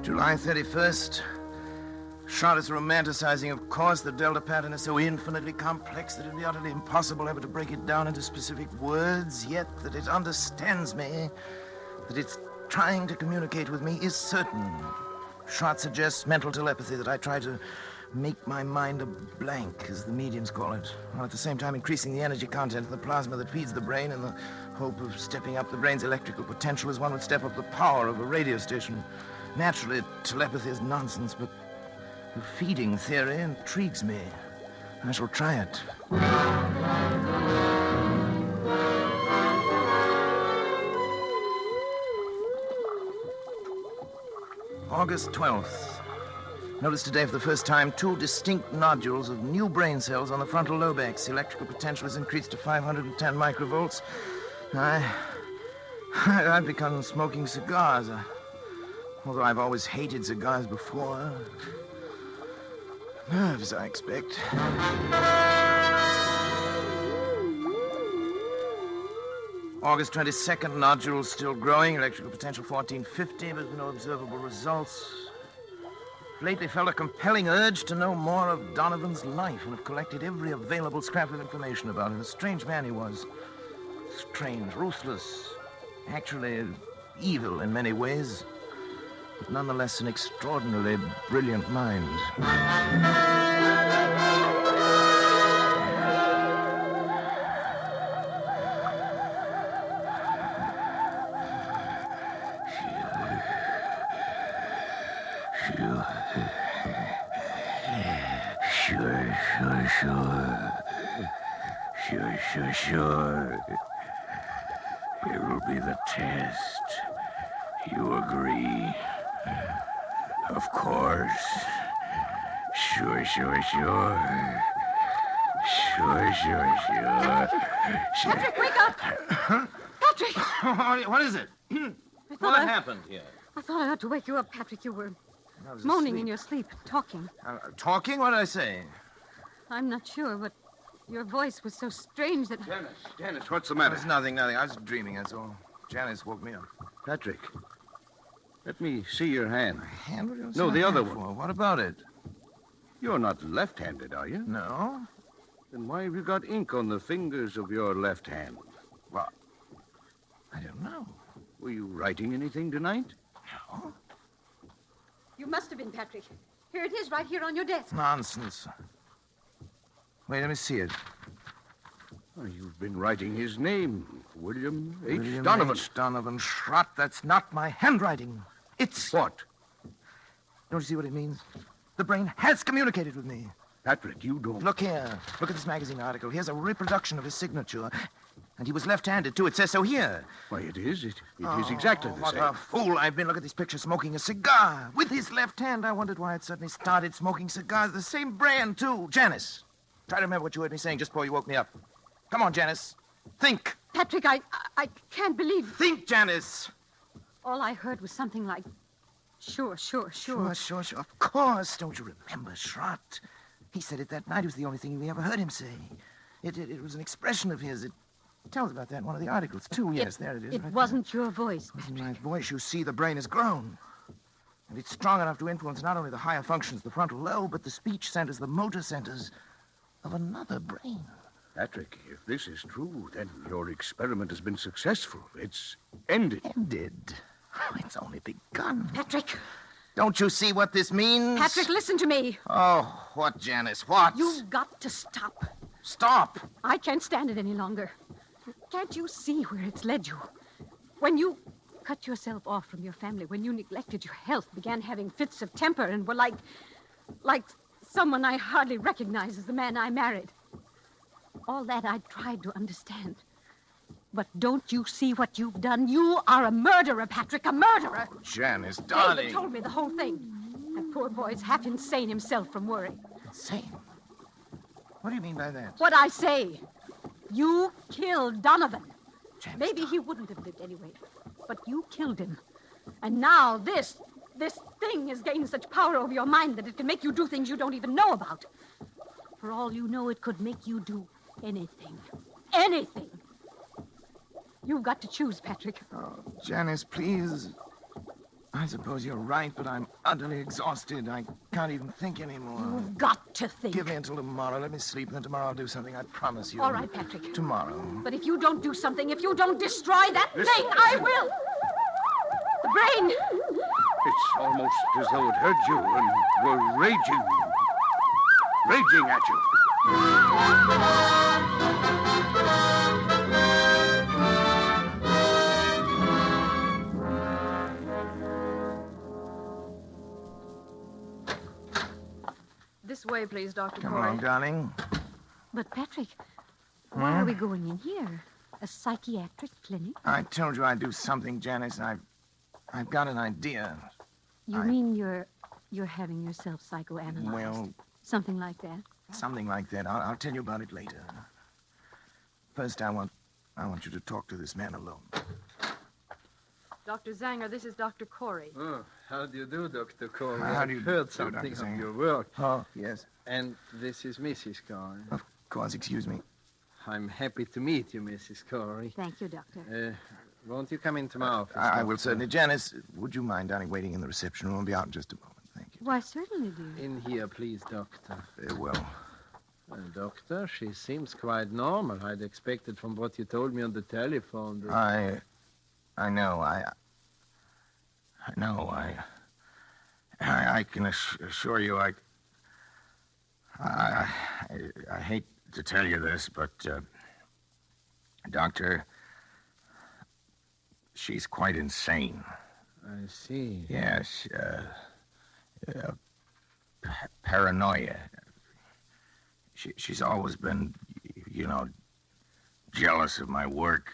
July 31st. Schott is romanticizing, of course. The delta pattern is so infinitely complex that it'd be utterly impossible ever to break it down into specific words, yet that it understands me, that it's trying to communicate with me, is certain. Schott suggests mental telepathy, that I try to make my mind a blank, as the mediums call it, while at the same time increasing the energy content of the plasma that feeds the brain in the hope of stepping up the brain's electrical potential as one would step up the power of a radio station. Naturally, telepathy is nonsense, but the feeding theory intrigues me. I shall try it. August 12th. Noticed today for the first time 2 distinct nodules of new brain cells on the frontal lobex. The electrical potential is increased to 510 microvolts. I've begun smoking cigars. Although I've always hated cigars before. Nerves, I expect. August 22nd, nodules still growing, electrical potential 1450, but no observable results. Lately felt a compelling urge to know more of Donovan's life and have collected every available scrap of information about him. A strange man he was. Strange, ruthless, actually evil in many ways, but nonetheless an extraordinarily brilliant mind. Sure. Here will be the test. You agree? Of course. Sure. Patrick, wake up! Patrick! What is it? What happened here? I thought I ought to wake you up, Patrick. You were moaning in your sleep, talking. Talking? What did I say? I'm not sure, but your voice was so strange that... Janice, what's the matter? It's nothing. I was dreaming, that's all. Janice woke me up. Patrick, let me see your hand. Hand? What do you No, the other one. For? What about it? You're not left-handed, are you? No. Then why have you got ink on the fingers of your left hand? Well, I don't know. Were you writing anything tonight? No. You must have been, Patrick. Here it is, right here on your desk. Nonsense. Wait, let me see it. Well, you've been writing his name, William H. William Donovan. H. Donovan Schrott. That's not my handwriting. It's... What? Don't you see what it means? The brain has communicated with me. Patrick, you don't... Look here. Look at this magazine article. Here's a reproduction of his signature. And he was left-handed, too. It says so here. Why, it is. It is exactly the What same. a fool I've been. Look at this picture, smoking a cigar. With his left hand. I wondered why it suddenly started smoking cigars. The same brand, too. Janice, try to remember what you heard me saying just before you woke me up. Come on, Janice. Think. Patrick, I can't believe... Think, Janice. All I heard was something like, Sure. Sure. Of course. Don't you remember, Schrott? He said it that night. It was the only thing we ever heard him say. It was an expression of his. It tells about that in one of the articles, too. Yes, there it is. It right wasn't your voice, Patrick. It wasn't my voice. You see, the brain has grown. And it's strong enough to influence not only the higher functions, the frontal lobe, but the speech centers, the motor centers of another brain. Patrick, if this is true, then your experiment has been successful. It's ended. Ended? Oh, it's only begun. Patrick. Don't you see what this means? Patrick, listen to me. Oh, what, Janice? What? You've got to stop. Stop? I can't stand it any longer. Can't you see where it's led you? When you cut yourself off from your family, when you neglected your health, began having fits of temper, and were like someone I hardly recognize as the man I married. All that I tried to understand. But don't you see what you've done? You are a murderer, Patrick, a murderer. Janice, darling. David told me the whole thing. That poor boy's half insane himself from worry. Insane? What do you mean by that? What I say. You killed Donovan. Janice, maybe he wouldn't have lived anyway, but you killed him. And now this thing has gained such power over your mind that it can make you do things you don't even know about. For all you know, it could make you do anything. Anything. You've got to choose, Patrick. Oh, Janice, please. I suppose you're right, but I'm utterly exhausted. I can't even think anymore. You've got to think. Give me until tomorrow. Let me sleep, and then tomorrow I'll do something. I promise you. All right, Patrick. Tomorrow. But if you don't do something, if you don't destroy that thing, I will. The brain. It's almost as though it heard you and were raging. raging at you. This way, please, Dr. Come Corey. along, darling. But, Patrick, why are we going in here? A psychiatric clinic? I told you I'd do something, Janice. I've got an idea. You mean you're having yourself psychoanalyzed? Well, something like that? Something like that. I'll tell you about it later. First, I want you to talk to this man alone. Dr. Zanger, this is Dr. Corey. Oh, how do you do, Dr. Corey? How do you I've heard do, something Dr. of Zanger? your work. Oh, yes. And this is Mrs. Corey. Of course, excuse me. I'm happy to meet you, Mrs. Corey. Thank you, Doctor. Won't you come into my office? I will certainly. Janice, would you mind, darling, waiting in the reception room? I'll be out in just a moment. Thank you. Why, certainly, dear. In here, please, Doctor. Very well. Doctor, she seems quite normal. I'd expected from what you told me on the telephone. I know. I can assure you, I hate to tell you this, but, Doctor, she's quite insane. I see. Yes, paranoia. She's always been, jealous of my work.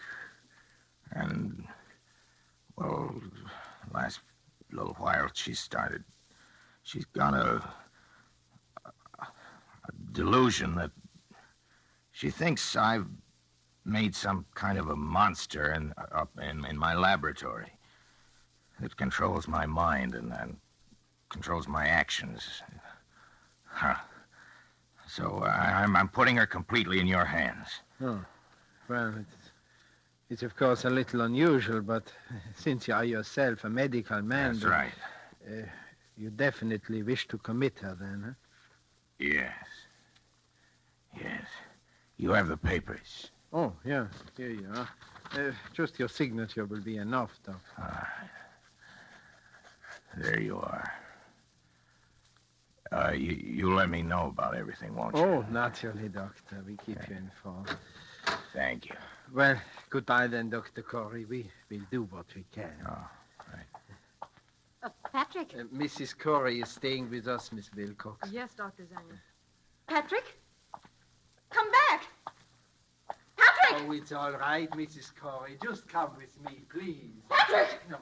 And, well, last little while she's got a delusion that she thinks I've made some kind of a monster up in my laboratory. It controls my mind and controls my actions. Huh. So I'm putting her completely in your hands. Oh, well, it's of course a little unusual, but since you are yourself a medical man... That's right. You definitely wish to commit her then, huh? Yes. You have the papers. Oh, yeah, here you are. Just your signature will be enough, Doctor. All right. There you are. You let me know about everything, won't you? Oh, naturally, Doctor. We keep you informed. Thank you. Well, goodbye then, Dr. Corey. We will do what we can. Oh, right. Patrick? Mrs. Corey is staying with us, Miss Wilcox. Yes, Dr. Zanger. Patrick? Come back! Patrick! Oh, it's all right, Mrs. Corey. Just come with me, please. Patrick! No.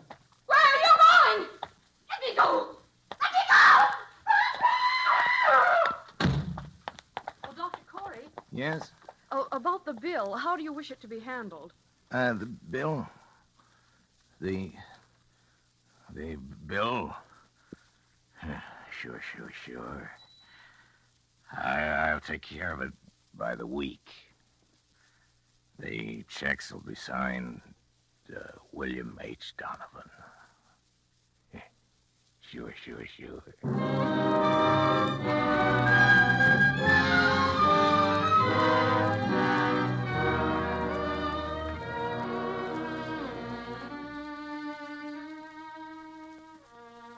Where are you going? Let me go! Let me go! Oh, Dr. Corey? Yes? Oh, about the bill, how do you wish it to be handled? The bill? The bill? Sure. I'll take care of it by the week. The checks will be signed William H. Donovan. Sure.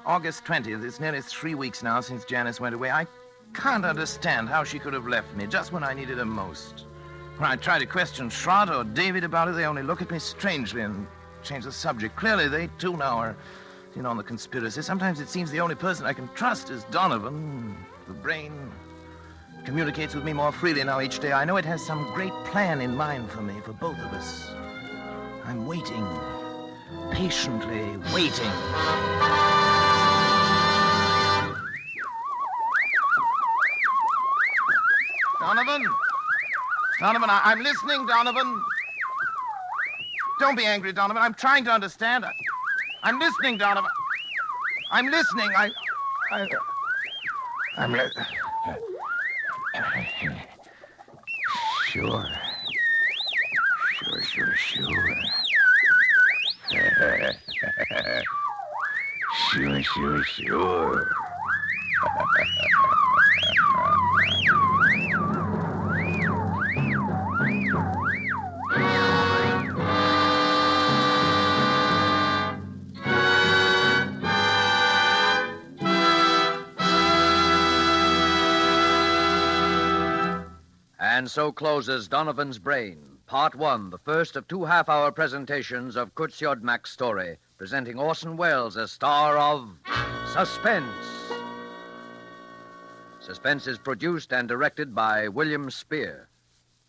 August 20th. It's nearly 3 weeks now since Janice went away. I can't understand how she could have left me just when I needed her most. When I try to question Schrott or David about it, they only look at me strangely and change the subject. Clearly, they, too, now are in on the conspiracy. Sometimes it seems the only person I can trust is Donovan. The brain communicates with me more freely now each day. I know it has some great plan in mind for me, for both of us. I'm waiting, patiently waiting. Donovan, I'm listening, Donovan. Don't be angry, Donovan. I'm trying to understand. I'm listening, Donovan. I'm listening. I'm listening. Sure. Sure. And so closes Donovan's Brain, Part 1, the first of 2 half-hour presentations of Kurt Siodmak's story, presenting Orson Welles as star of Suspense. Suspense is produced and directed by William Spear.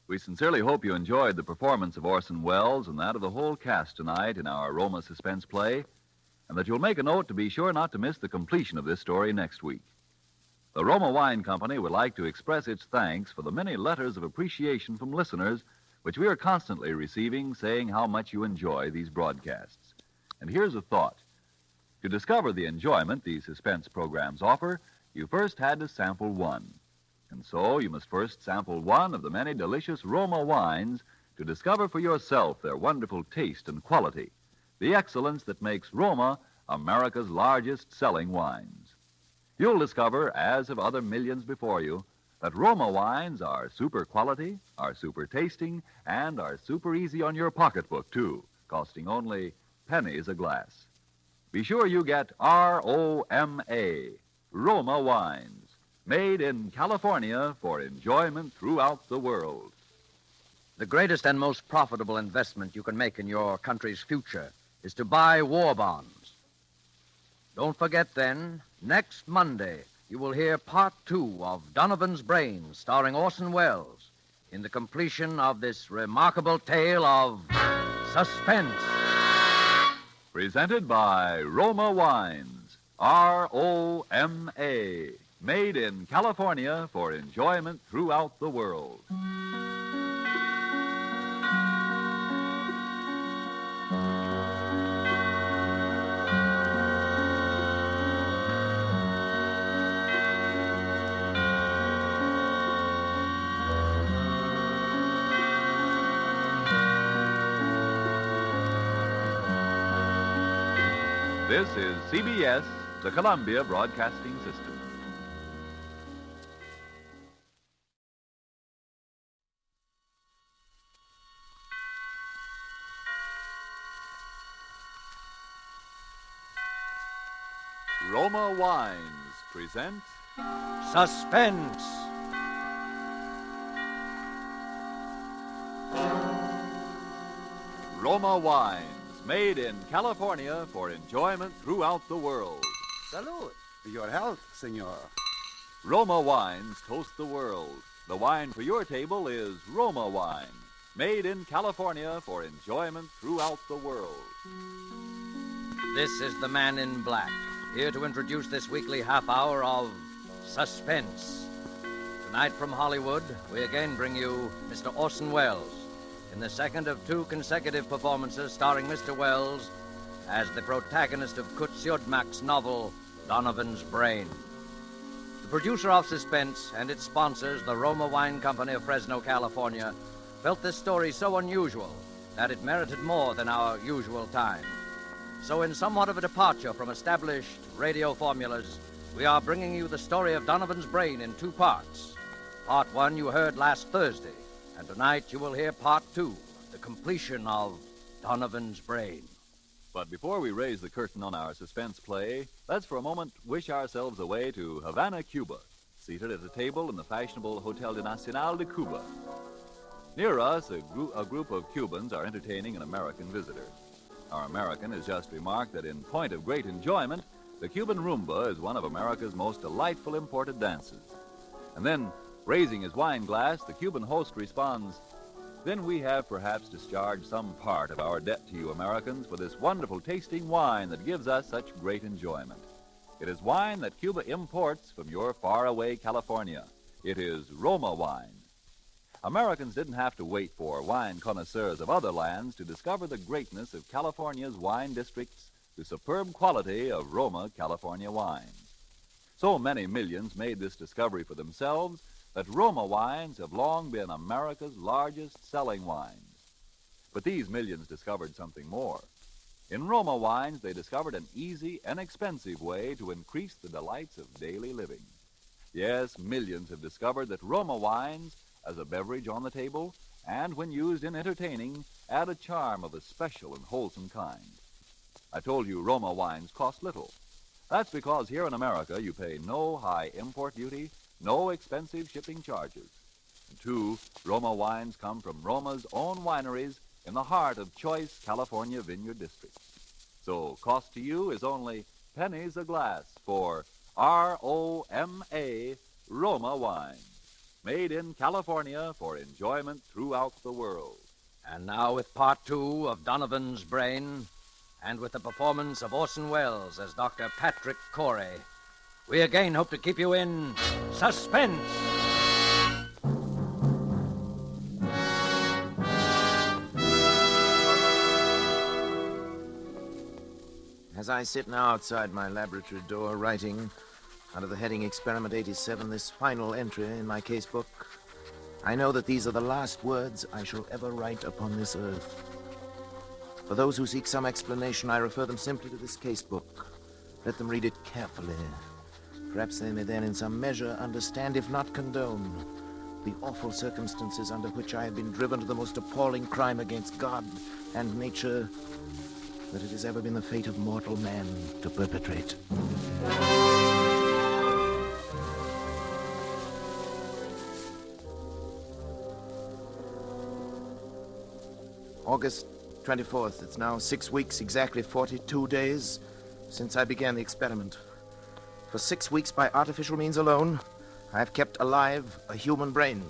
We sincerely hope you enjoyed the performance of Orson Welles and that of the whole cast tonight in our Roma suspense play, and that you'll make a note to be sure not to miss the completion of this story next week. The Roma Wine Company would like to express its thanks for the many letters of appreciation from listeners which we are constantly receiving, saying how much you enjoy these broadcasts. And here's a thought. To discover the enjoyment these suspense programs offer, you first had to sample one. And so you must first sample one of the many delicious Roma wines to discover for yourself their wonderful taste and quality, the excellence that makes Roma America's largest selling wines. You'll discover, as have other millions before you, that Roma wines are super quality, are super tasting, and are super easy on your pocketbook, too, costing only pennies a glass. Be sure you get R-O-M-A, Roma wines, made in California for enjoyment throughout the world. The greatest and most profitable investment you can make in your country's future is to buy war bonds. Don't forget, then, next Monday, you will hear Part 2 of Donovan's Brain, starring Orson Welles, in the completion of this remarkable tale of suspense. Presented by Roma Wines, R-O-M-A, made in California for enjoyment throughout the world. This is CBS, the Columbia Broadcasting System. Roma Wines present Suspense. Roma Wines, made in California for enjoyment throughout the world. Salud. Your health, senor. Roma Wines toast the world. The wine for your table is Roma Wine, made in California for enjoyment throughout the world. This is the Man in Black, here to introduce this weekly half-hour of Suspense. Tonight from Hollywood, we again bring you Mr. Orson Welles, in the second of 2 consecutive performances starring Mr. Welles as the protagonist of Kurt Siodmak's novel, Donovan's Brain. The producer of Suspense and its sponsors, the Roma Wine Company of Fresno, California, felt this story so unusual that it merited more than our usual time. So in somewhat of a departure from established radio formulas, we are bringing you the story of Donovan's Brain in 2 parts. Part 1 you heard last Thursday, and tonight you will hear Part 2, the completion of Donovan's Brain. But before we raise the curtain on our suspense play, let's for a moment wish ourselves away to Havana, Cuba, seated at a table in the fashionable Hotel Nacional de Cuba. Near us, a group of Cubans are entertaining an American visitor. Our American has just remarked that in point of great enjoyment, the Cuban rumba is one of America's most delightful imported dances. And then, raising his wine glass, the Cuban host responds, "Then we have perhaps discharged some part of our debt to you Americans for this wonderful tasting wine that gives us such great enjoyment. It is wine that Cuba imports from your faraway California. It is Roma wine." Americans didn't have to wait for wine connoisseurs of other lands to discover the greatness of California's wine districts, the superb quality of Roma California wines. So many millions made this discovery for themselves that Roma wines have long been America's largest selling wines. But these millions discovered something more. In Roma wines, they discovered an easy, inexpensive way to increase the delights of daily living. Yes, millions have discovered that Roma wines, as a beverage on the table, and when used in entertaining, add a charm of a special and wholesome kind. I told you Roma wines cost little. That's because here in America you pay no high import duty, no expensive shipping charges. 2, Roma wines come from Roma's own wineries in the heart of choice California vineyard districts. So cost to you is only pennies a glass for R-O-M-A, Roma wines, made in California for enjoyment throughout the world. And now with part 2 of Donovan's Brain, and with the performance of Orson Welles as Dr. Patrick Corey, we again hope to keep you in suspense. As I sit now outside my laboratory door writing, under the heading Experiment 87, this final entry in my casebook, I know that these are the last words I shall ever write upon this earth. For those who seek some explanation, I refer them simply to this casebook. Let them read it carefully. Perhaps they may then in some measure understand, if not condone, the awful circumstances under which I have been driven to the most appalling crime against God and nature that it has ever been the fate of mortal man to perpetrate. August 24th. It's now 6 weeks, exactly 42 days, since I began the experiment. For 6 weeks, by artificial means alone, I have kept alive a human brain,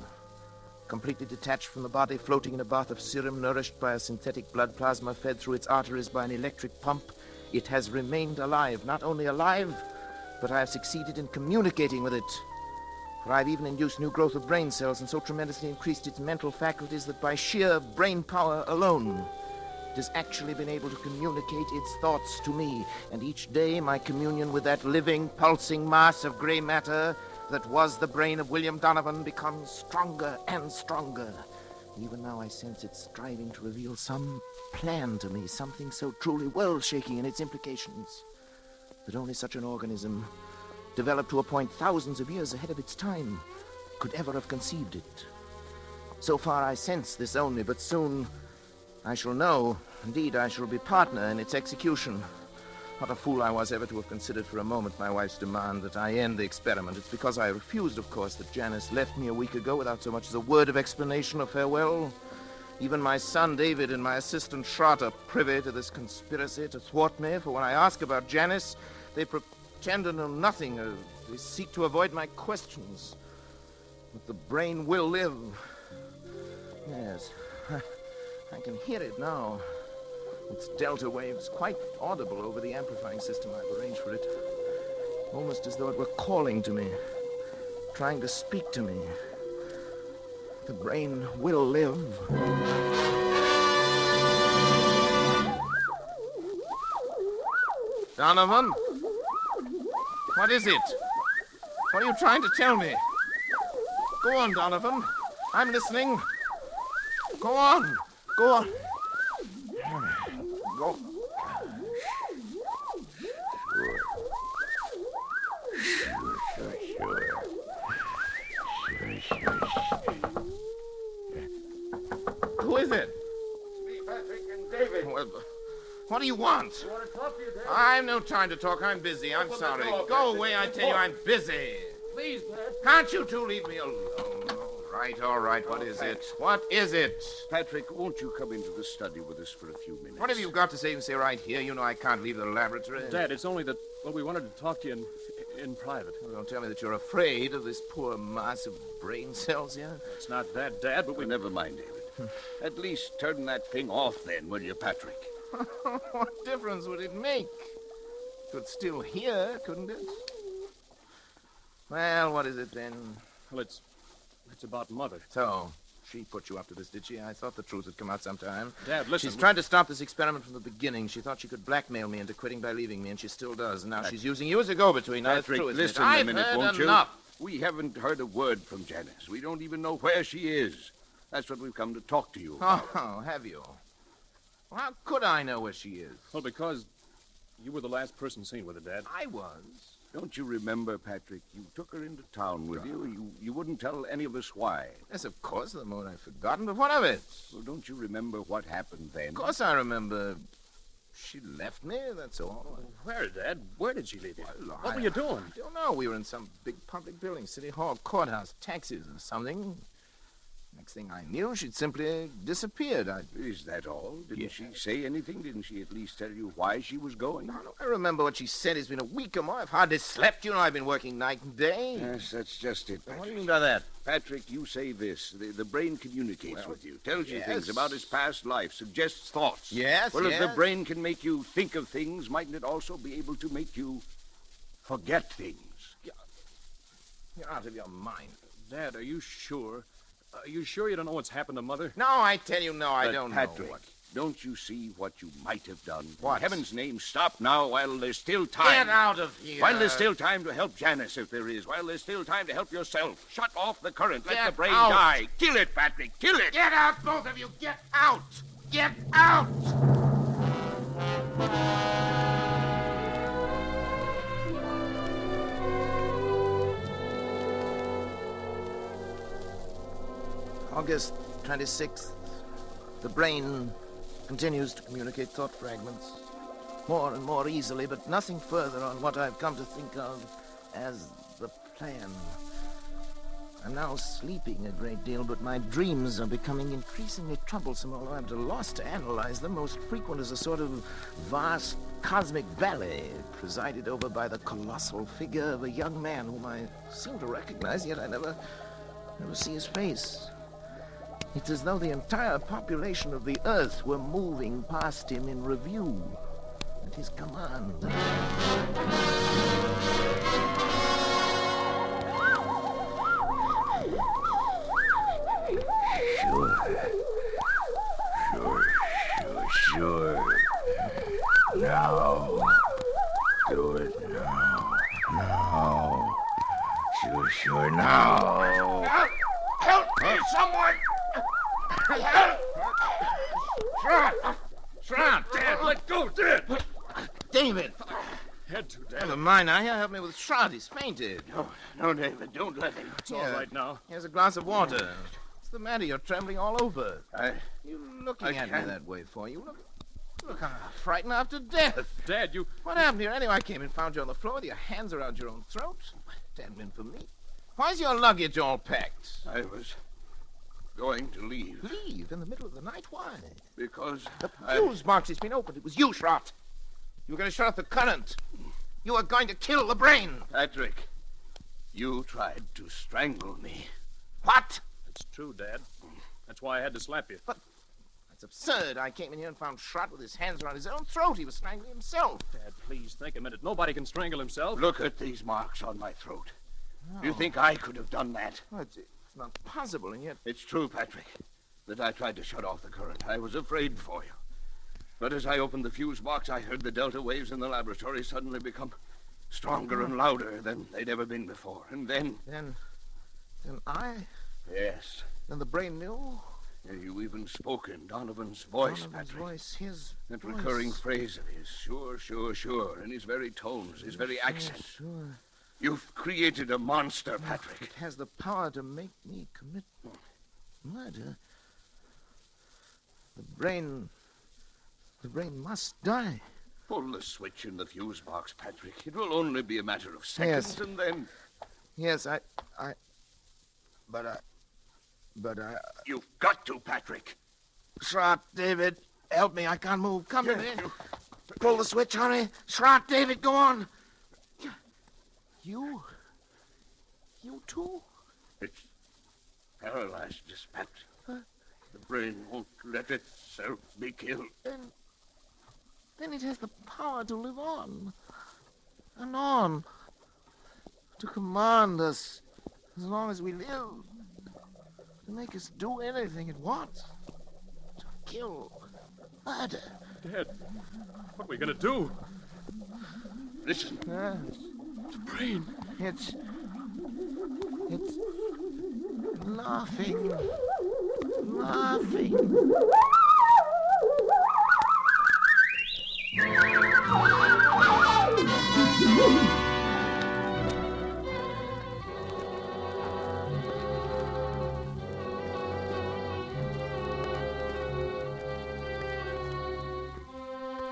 completely detached from the body, floating in a bath of serum, nourished by a synthetic blood plasma fed through its arteries by an electric pump. It has remained alive. Not only alive, but I have succeeded in communicating with it. For I've even induced new growth of brain cells and so tremendously increased its mental faculties that by sheer brain power alone, it has actually been able to communicate its thoughts to me. And each day my communion with that living, pulsing mass of gray matter that was the brain of William Donovan becomes stronger and stronger. Even now I sense it striving to reveal some plan to me, something so truly world-shaking in its implications that only such an organism, developed to a point thousands of years ahead of its time, could ever have conceived it. So far I sense this only, but soon I shall know. Indeed, I shall be partner in its execution. What a fool I was ever to have considered for a moment my wife's demand that I end the experiment. It's because I refused, of course, that Janice left me a week ago without so much as a word of explanation or farewell. Even my son David and my assistant Schrott are privy to this conspiracy to thwart me, for when I ask about Janice, they pretend to know nothing. They seek to avoid my questions. But the brain will live. Yes, I can hear it now. Its delta waves quite audible over the amplifying system I've arranged for it. Almost as though it were calling to me, trying to speak to me. The brain will live. Donovan? What is it? What are you trying to tell me? Go on, Donovan. I'm listening. Go on. Go on. Go. Who is it? It's me, Patrick and David. What do you want? I want to talk to you, Dad. I've no time to talk. I'm busy. I'm sorry. Go away, I tell you. I'm busy. Please, Dad. Can't you two leave me alone? All right. What is it? What is it? Patrick, won't you come into the study with us for a few minutes? What have you got to say? You say right here. You know I can't leave the laboratory. Dad, it's only that, well, we wanted to talk to you in private. Well, don't tell me that you're afraid of this poor mass of brain cells here. It's not that, Dad, but we... Never mind, David. At least turn that thing off then, will you, Patrick? What difference would it make? It could still hear, couldn't it? Well, what is it then? Well, it's about Mother. So, she put you up to this, did she? I thought the truth would come out sometime. Dad, listen. She's tried to stop this experiment from the beginning. She thought she could blackmail me into quitting by leaving me, and she still does. And now she's using you as a go-between. Patrick, listen a minute, won't you? We haven't heard a word from Janice. We don't even know where she is. That's what we've come to talk to you about. Oh, have you? Well, how could I know where she is? Well, because you were the last person seen with her, Dad. I was. Don't you remember, Patrick? You took her into town with you. You wouldn't tell any of us why. Yes, of course. The moment I've forgotten. But what of it? Well, don't you remember what happened then? Of course I remember. She left me, that's all. Where, Dad? Where did she leave you? Well, what were you doing? I don't know. We were in some big public building, City Hall, courthouse, taxis or something. Next thing I knew, she'd simply disappeared. Is that all? Didn't she say anything? Didn't she at least tell you why she was going? No, I remember what she said. It's been a week or more. I've hardly slept. You know, I've been working night and day. Yes, that's just it, Patrick. What do you mean by that? Patrick, you say this. The brain communicates with you, tells you yes. things about his past life, suggests thoughts. Yes, Well, yes. if the brain can make you think of things, mightn't it also be able to make you forget things? You're out of your mind. Dad, are you sure? Are you sure you don't know what's happened to Mother? No, I tell you, no, I don't Patrick, know. What? Don't you see what you might have done? What? In heaven's name, stop now while there's still time. Get out of here. While there's still time to help Janice, if there is. While there's still time to help yourself. Shut off the current. Let Get the brain out. die. Kill it, Patrick. Kill it. Get out, both of you. Get out. Get out. August 26th. The brain continues to communicate thought fragments more and more easily, but nothing further on what I've come to think of as the plan. I'm now sleeping a great deal, but my dreams are becoming increasingly troublesome, although I'm at a loss to analyze them. Most frequent is a sort of vast cosmic ballet presided over by the colossal figure of a young man whom I seem to recognize, yet I never see his face. It's as though the entire population of the Earth were moving past him in review at his command. Sure. Now. Do it now. Now. Sure, now. Help me, someone! Help! Shroud! Dad, let go, Dad! David! Had to, Dad. Never mind now. Here, help me with Shroud. He's fainted. No, David, don't let him. It's all right now. Here's a glass of water. What's the matter? You're trembling all over. You looking I at me can't. that way for you? Look, I'm frightened after death. Dad, you... What happened here? Anyway, I came and found you on the floor with your hands around your own throat. Hadn't been for me. Why's your luggage all packed? I was going to leave. Leave? In the middle of the night? Why? Because the fuse box has been opened. It was you, Schrott. You were going to shut off the current. You were going to kill the brain. Patrick, you tried to strangle me. What? It's true, Dad. That's why I had to slap you. But that's absurd. I came in here and found Schrott with his hands around his own throat. He was strangling himself. Dad, please, think a minute. Nobody can strangle himself. Look at these marks on my throat. No. You think I could have done that? Well, it's not possible, and yet... It's true, Patrick, that I tried to shut off the current. I was afraid for you. But as I opened the fuse box, I heard the delta waves in the laboratory suddenly become stronger and louder than they'd ever been before. And then... Then I... Yes. Then the brain knew? You even spoke in Donovan's voice, Donovan's Patrick. Voice, his that voice. Recurring phrase of his, sure, in his very tones, his very accent. Sure. You've created a monster, Patrick. It has the power to make me commit murder. The brain must die. Pull the switch in the fuse box, Patrick. It will only be a matter of seconds, Yes. and then... Yes, But You've got to, Patrick. Schrott, David, help me. I can't move. Come to me. Pull the switch, hurry. Schrott, David, go on. You too? It's paralyzed, this Patrick. Huh? The brain won't let itself be killed. Then it has the power to live on. And on. To command us as long as we live. To make us do anything it wants. To kill. Murder. Dad, what are we going to do? Listen. The brain. It's laughing.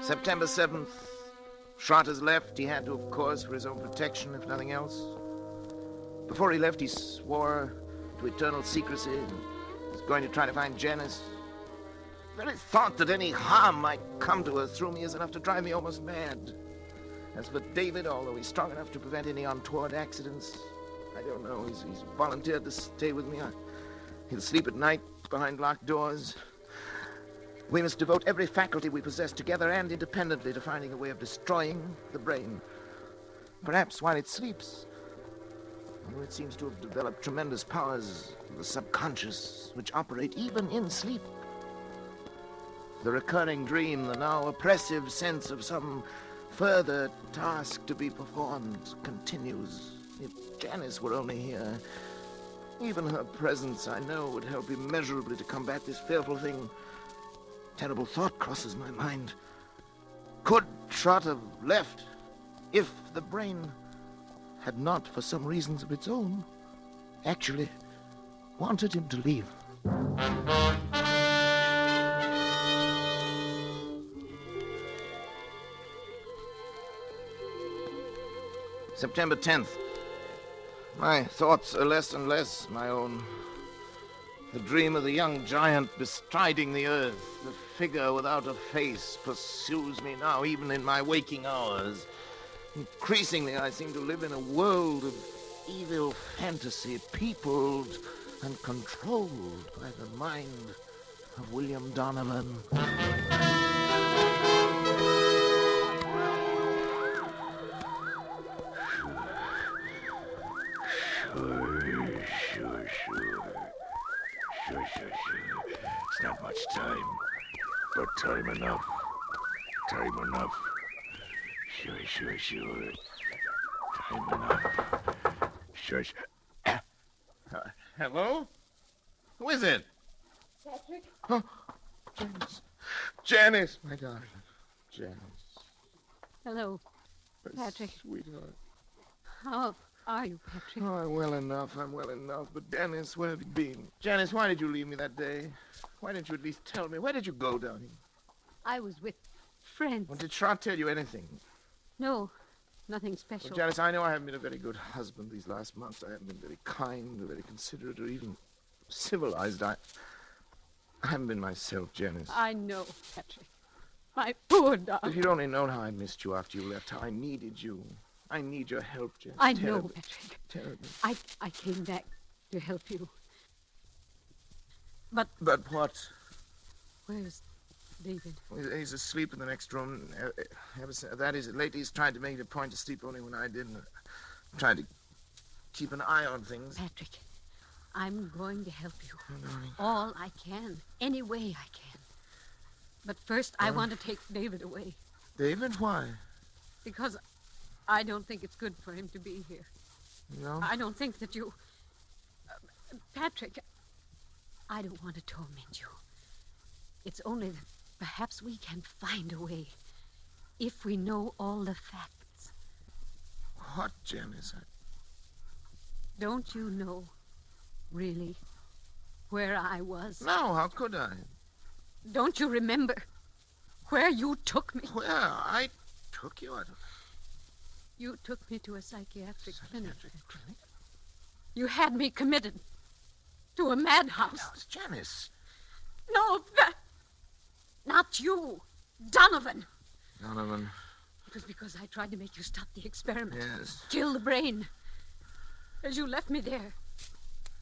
September 7th. Schrott has left. He had to, of course, for his own protection, if nothing else. Before he left, he swore to eternal secrecy. His going to try to find Janice. The very thought that any harm might come to her through me is enough to drive me almost mad. As for David, although he's strong enough to prevent any untoward accidents, I don't know. He's volunteered to stay with me. He'll sleep at night behind locked doors. We must devote every faculty we possess together and independently to finding a way of destroying the brain. Perhaps while it sleeps. Although it seems to have developed tremendous powers of the subconscious, which operate even in sleep. The recurring dream, the now oppressive sense of some further task to be performed continues. If Janice were only here, even her presence, I know, would help immeasurably to combat this fearful thing. Terrible thought crosses my mind. Could Trot have left if the brain had not, for some reasons of its own, actually wanted him to leave? September 10th. My thoughts are less and less my own. The dream of the young giant bestriding the earth, the figure without a face, pursues me now, even in my waking hours. Increasingly, I seem to live in a world of evil fantasy, peopled and controlled by the mind of William Donovan. Sure. It's not much time, but time enough. Time enough. Sure. Time enough. Sure. Hello? Who is it? Patrick? Oh, Janice. Janice, my darling. Janice. Hello, Patrick. Sweetheart. How are you, Patrick? Oh, I'm well enough. But Janice, where have you been? Janice, why did you leave me that day? Why didn't you at least tell me? Where did you go down here? I was with friends. Well, did Trot tell you anything? No, nothing special. Well, Janice, I know I haven't been a very good husband these last months. I haven't been very kind or very considerate or even civilized. I haven't been myself, Janice. I know, Patrick. My poor darling. If you'd only known how I missed you after you left, how I needed you. I need your help, Janice. I know, Patrick. Terribly. I came back to help you. But what? Where's David? He's asleep in the next room. That is, lately he's tried to make it a point to sleep only when I didn't. I'm trying to keep an eye on things. Patrick, I'm going to help you. Oh, darling. All I can. Any way I can. But first, I want to take David away. David? Why? Because I don't think it's good for him to be here. No? I don't think that you... Patrick, I don't want to torment you. It's only that perhaps we can find a way if we know all the facts. What, Janice? Don't you know, really, where I was? No, how could I? Don't you remember where you took me? Where? I took you? You took me to a psychiatric clinic. You had me committed to a madhouse. No, it's Janice. No, not you. Donovan. Donovan. It was because I tried to make you stop the experiment. Yes. Kill the brain. As you left me there,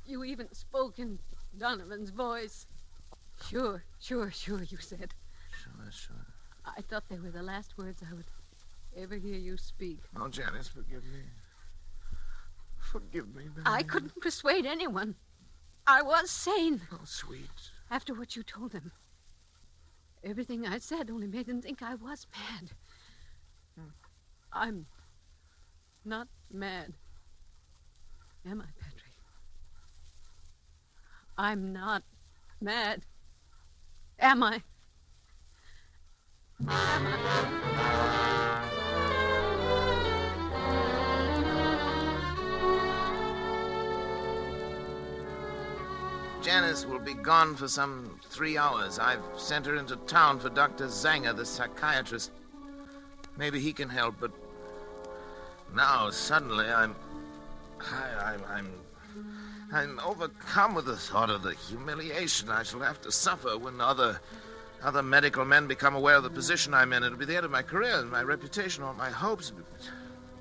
you even spoke in Donovan's voice. Sure, you said. Sure. I thought they were the last words I would ever hear you speak. Oh, Janice, forgive me. Forgive me, baby. I couldn't persuade anyone. I was sane. Oh, sweet. After what you told them. Everything I said only made them think I was mad. I'm not mad. Am I, Patrick? I'm not mad. Am I? Janice will be gone for some 3 hours. I've sent her into town for Dr. Zanger, the psychiatrist. Maybe he can help, but now suddenly I'm I'm overcome with the thought of the humiliation I shall have to suffer when other medical men become aware of the position I'm in. It'll be the end of my career and my reputation, all my hopes.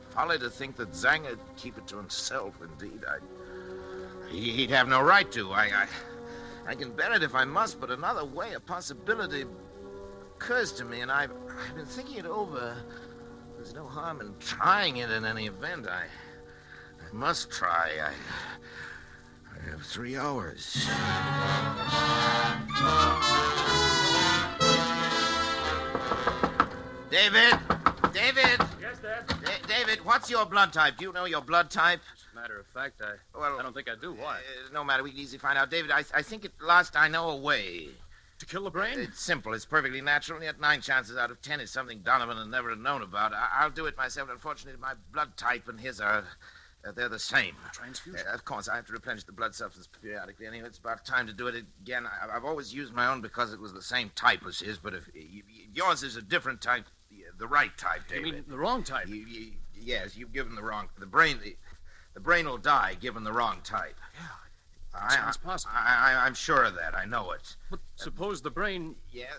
Folly to think that Zanger'd keep it to himself, indeed. He'd have no right to. I can bear it if I must, but another way, a possibility occurs to me, and I've been thinking it over. There's no harm in trying it in any event. I must try. I have 3 hours. David! Yes, Dad? David, what's your blood type? Do you know your blood type? As a matter of fact, I don't think I do. Why? No matter. We can easily find out. David, I think at last I know a way. To kill the brain? It's simple. It's perfectly natural, and yet 9 chances out of 10 is something Donovan had never known about. I'll do it myself. Unfortunately, my blood type and his are... they're the same. Transfusion? Of course, I have to replenish the blood substance periodically. Anyway, it's about time to do it again. I've always used my own because it was the same type as his, but if yours is a different type, the right type, David. You mean the wrong type? Yes, you've given the wrong... The brain will die given the wrong type. Yeah, sounds possible. I'm sure of that. I know it. But suppose the brain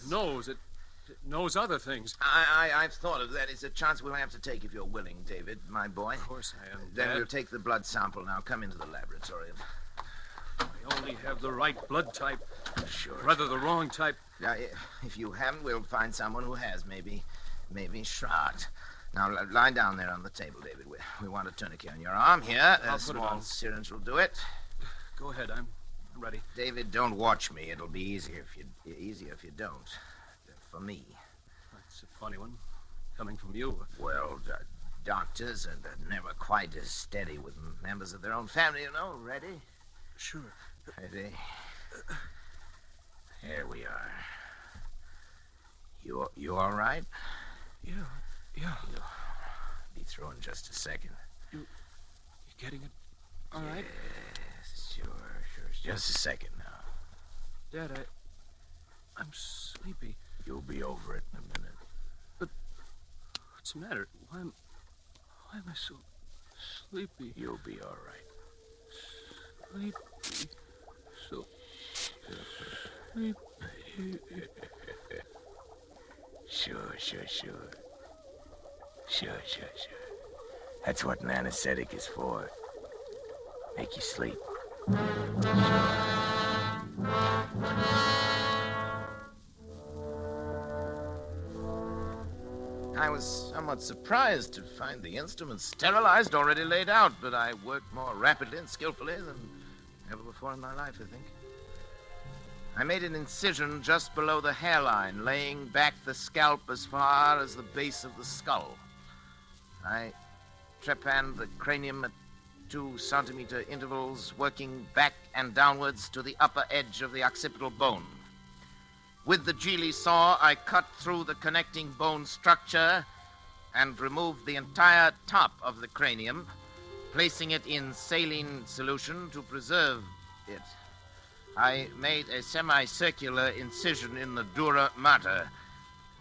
knows it knows other things. I've thought of that. It's a chance we'll have to take if you're willing, David, my boy. Of course I am, Then Dad. we'll take the blood sample now. Come into the laboratory. I only have the right blood type. Sure. Rather the wrong type. Now, if you haven't, we'll find someone who has. Maybe Schrott. Now, lie down there on the table, David. We want a tourniquet on your arm here. I'll A put it small on. syringe will do it. Go ahead. I'm ready. David, don't watch me. It'll be easier if you don't. For me. That's a funny one, coming from you. Well, doctors are never quite as steady with members of their own family, you know. Ready? Sure. Ready? Here we are. You all right? Yeah. You'll be through in just a second. You getting it all right? Yes, sure. Just a second now. Dad, I'm sleepy. You'll be over it in a minute. But what's the matter? Why am I so sleepy? You'll be all right. Sleepy. So sleepy. Sure. That's what an anesthetic is for. Make you sleep. I was somewhat surprised to find the instruments sterilized, already laid out, but I worked more rapidly and skillfully than ever before in my life, I think. I made an incision just below the hairline, laying back the scalp as far as the base of the skull. I trepanned the cranium at 2-centimeter intervals, working back and downwards to the upper edge of the occipital bone. With the Geely saw, I cut through the connecting bone structure and removed the entire top of the cranium, placing it in saline solution to preserve it. I made a semicircular incision in the dura mater,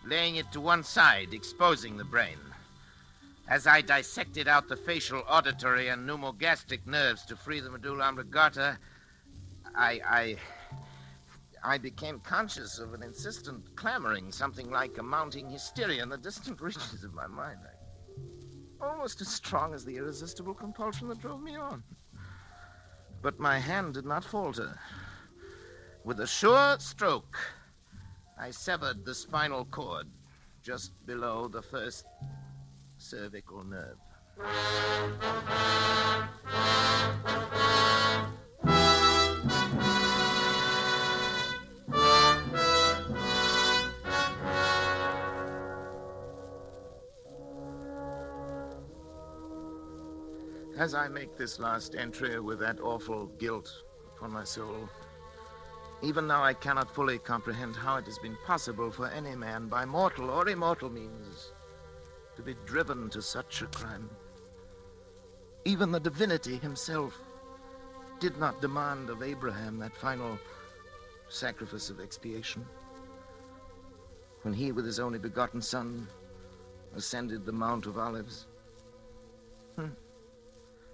laying it to one side, exposing the brain. As I dissected out the facial, auditory, and pneumogastric nerves to free the medulla oblongata, I became conscious of an insistent clamoring, something like a mounting hysteria in the distant reaches of my mind. Almost as strong as the irresistible compulsion that drove me on. But my hand did not falter. With a sure stroke, I severed the spinal cord just below the first cervical nerve. As I make this last entry with that awful guilt upon my soul, even now I cannot fully comprehend how it has been possible for any man, by mortal or immortal means, to be driven to such a crime. Even the divinity himself did not demand of Abraham that final sacrifice of expiation. When he, with his only begotten son, ascended the Mount of Olives.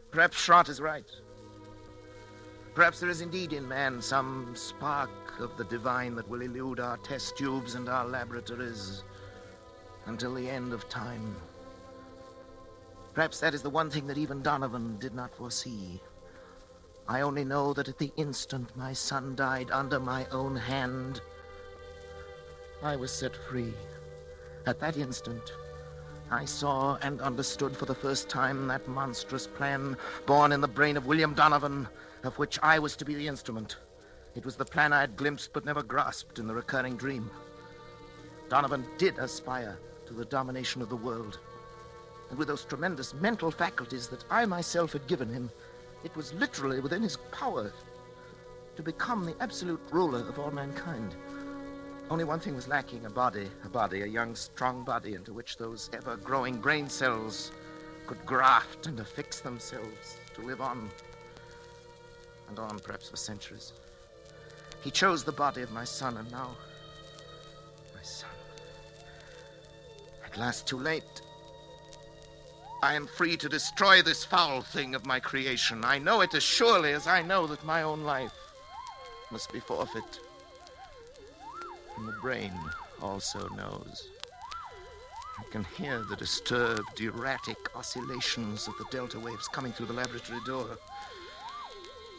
Perhaps Schrott is right. Perhaps there is indeed in man some spark of the divine that will elude our test tubes and our laboratories until the end of time. Perhaps that is the one thing that even Donovan did not foresee. I only know that at the instant my son died under my own hand, I was set free. At that instant, I saw and understood for the first time that monstrous plan born in the brain of William Donovan, of which I was to be the instrument. It was the plan I had glimpsed but never grasped in the recurring dream. Donovan did aspire to the domination of the world. And with those tremendous mental faculties that I myself had given him, it was literally within his power to become the absolute ruler of all mankind. Only one thing was lacking, a young, strong body into which those ever-growing brain cells could graft and affix themselves to live on, and on perhaps for centuries. He chose the body of my son, and now, my son, at last too late. I am free to destroy this foul thing of my creation. I know it as surely as I know that my own life must be forfeit. And the brain also knows. I can hear the disturbed, erratic oscillations of the delta waves coming through the laboratory door.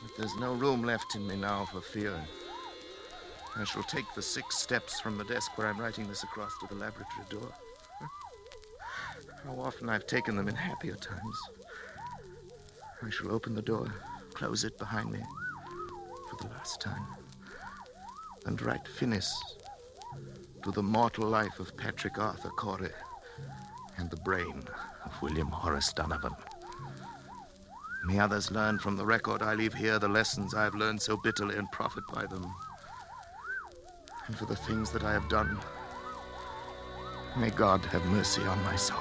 But there's no room left in me now for fear. I shall take the 6 steps from the desk where I'm writing this across to the laboratory door. How often I've taken them in happier times. I shall open the door, close it behind me for the last time, and write finis to the mortal life of Patrick Arthur Corey and the brain of William Horace Donovan. May others learn from the record I leave here the lessons I have learned so bitterly and profit by them. And for the things that I have done, may God have mercy on my soul.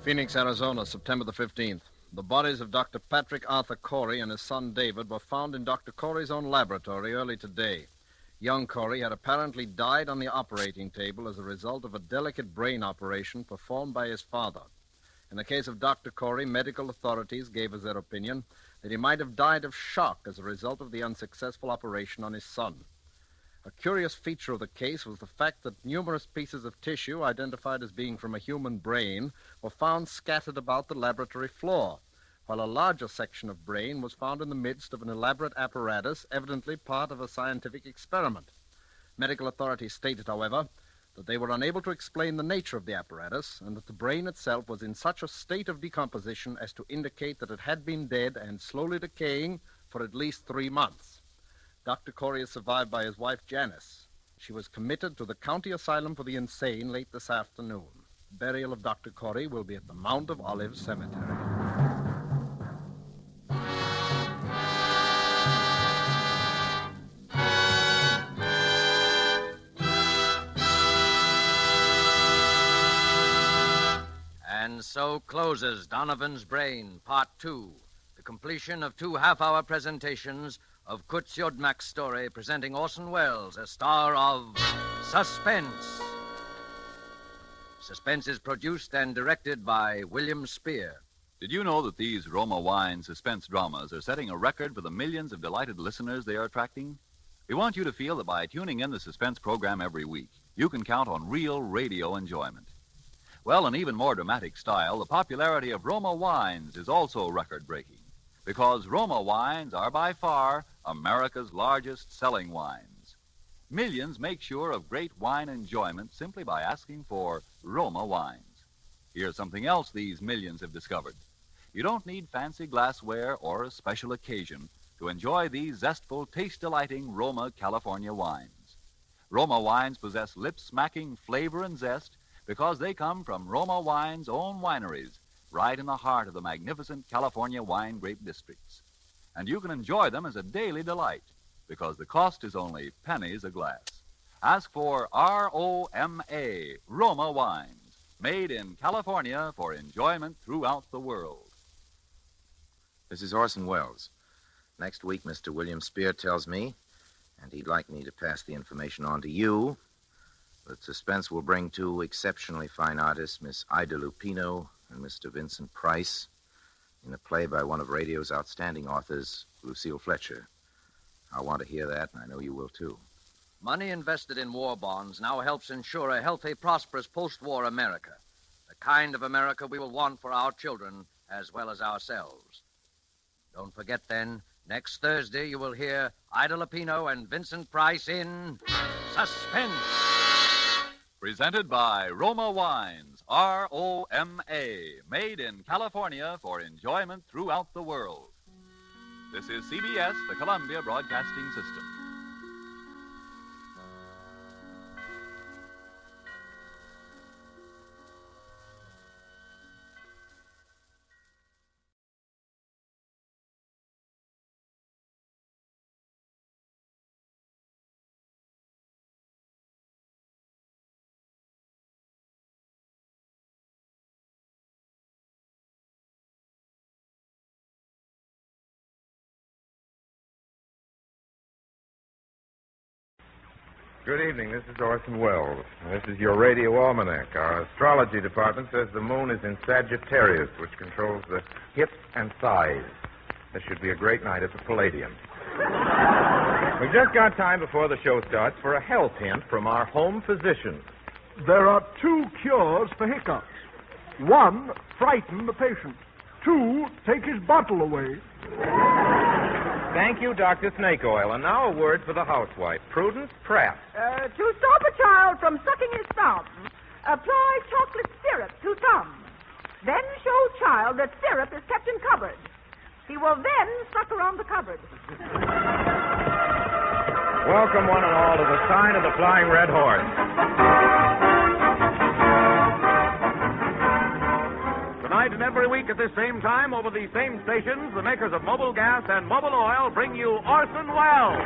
Phoenix, Arizona, September the 15th. The bodies of Dr. Patrick Arthur Corey and his son David were found in Dr. Corey's own laboratory early today. Young Corey had apparently died on the operating table as a result of a delicate brain operation performed by his father. In the case of Dr. Corey, medical authorities gave as their opinion that he might have died of shock as a result of the unsuccessful operation on his son. A curious feature of the case was the fact that numerous pieces of tissue identified as being from a human brain were found scattered about the laboratory floor, while a larger section of brain was found in the midst of an elaborate apparatus, evidently part of a scientific experiment. Medical authorities stated, however, that they were unable to explain the nature of the apparatus and that the brain itself was in such a state of decomposition as to indicate that it had been dead and slowly decaying for at least 3 months. Dr. Corey is survived by his wife, Janice. She was committed to the County Asylum for the Insane late this afternoon. Burial of Dr. Corey will be at the Mount of Olives Cemetery. And so closes Donovan's Brain, Part 2, the completion of 2 half-hour presentations of Kurt Siodmak's story, presenting Orson Welles as star of Suspense. Suspense is produced and directed by William Spear. Did you know that these Roma Wine suspense dramas are setting a record for the millions of delighted listeners they are attracting? We want you to feel that by tuning in the suspense program every week, you can count on real radio enjoyment. Well, in even more dramatic style, the popularity of Roma Wines is also record-breaking, because Roma Wines are by far America's largest selling wines. Millions make sure of great wine enjoyment simply by asking for Roma Wines. Here's something else these millions have discovered. You don't need fancy glassware or a special occasion to enjoy these zestful, taste-delighting Roma California wines. Roma wines possess lip-smacking flavor and zest because they come from Roma Wine's own wineries, right in the heart of the magnificent California wine grape districts. And you can enjoy them as a daily delight because the cost is only pennies a glass. Ask for R-O-M-A, Roma Wines, made in California for enjoyment throughout the world. This is Orson Welles. Next week, Mr. William Spear tells me, and he'd like me to pass the information on to you, that Suspense will bring two exceptionally fine artists, Miss Ida Lupino and Mr. Vincent Price, in a play by one of radio's outstanding authors, Lucille Fletcher. I want to hear that, and I know you will, too. Money invested in war bonds now helps ensure a healthy, prosperous post-war America, the kind of America we will want for our children as well as ourselves. Don't forget, then, next Thursday you will hear Ida Lupino and Vincent Price in Suspense. Presented by Roma Wines, R-O-M-A, made in California for enjoyment throughout the world. This is CBS, the Columbia Broadcasting System. Good evening. This is Orson Welles. This is your radio almanac. Our astrology department says the moon is in Sagittarius, which controls the hips and thighs. This should be a great night at the Palladium. We've just got time before the show starts for a health hint from our home physician. There are 2 cures for hiccups. 1, frighten the patient. 2, take his bottle away. Thank you, Dr. Snake Oil. And now a word for the housewife, Prudence Pratt. To stop a child from sucking his thumb, apply chocolate syrup to thumb. Then show child that syrup is kept in cupboard. He will then suck around the cupboard. Welcome, one and all, to the sign of the Flying Red Horse. Tonight and every week at this same time, over these same stations, the makers of Mobil Gas and Mobil Oil bring you Orson Welles.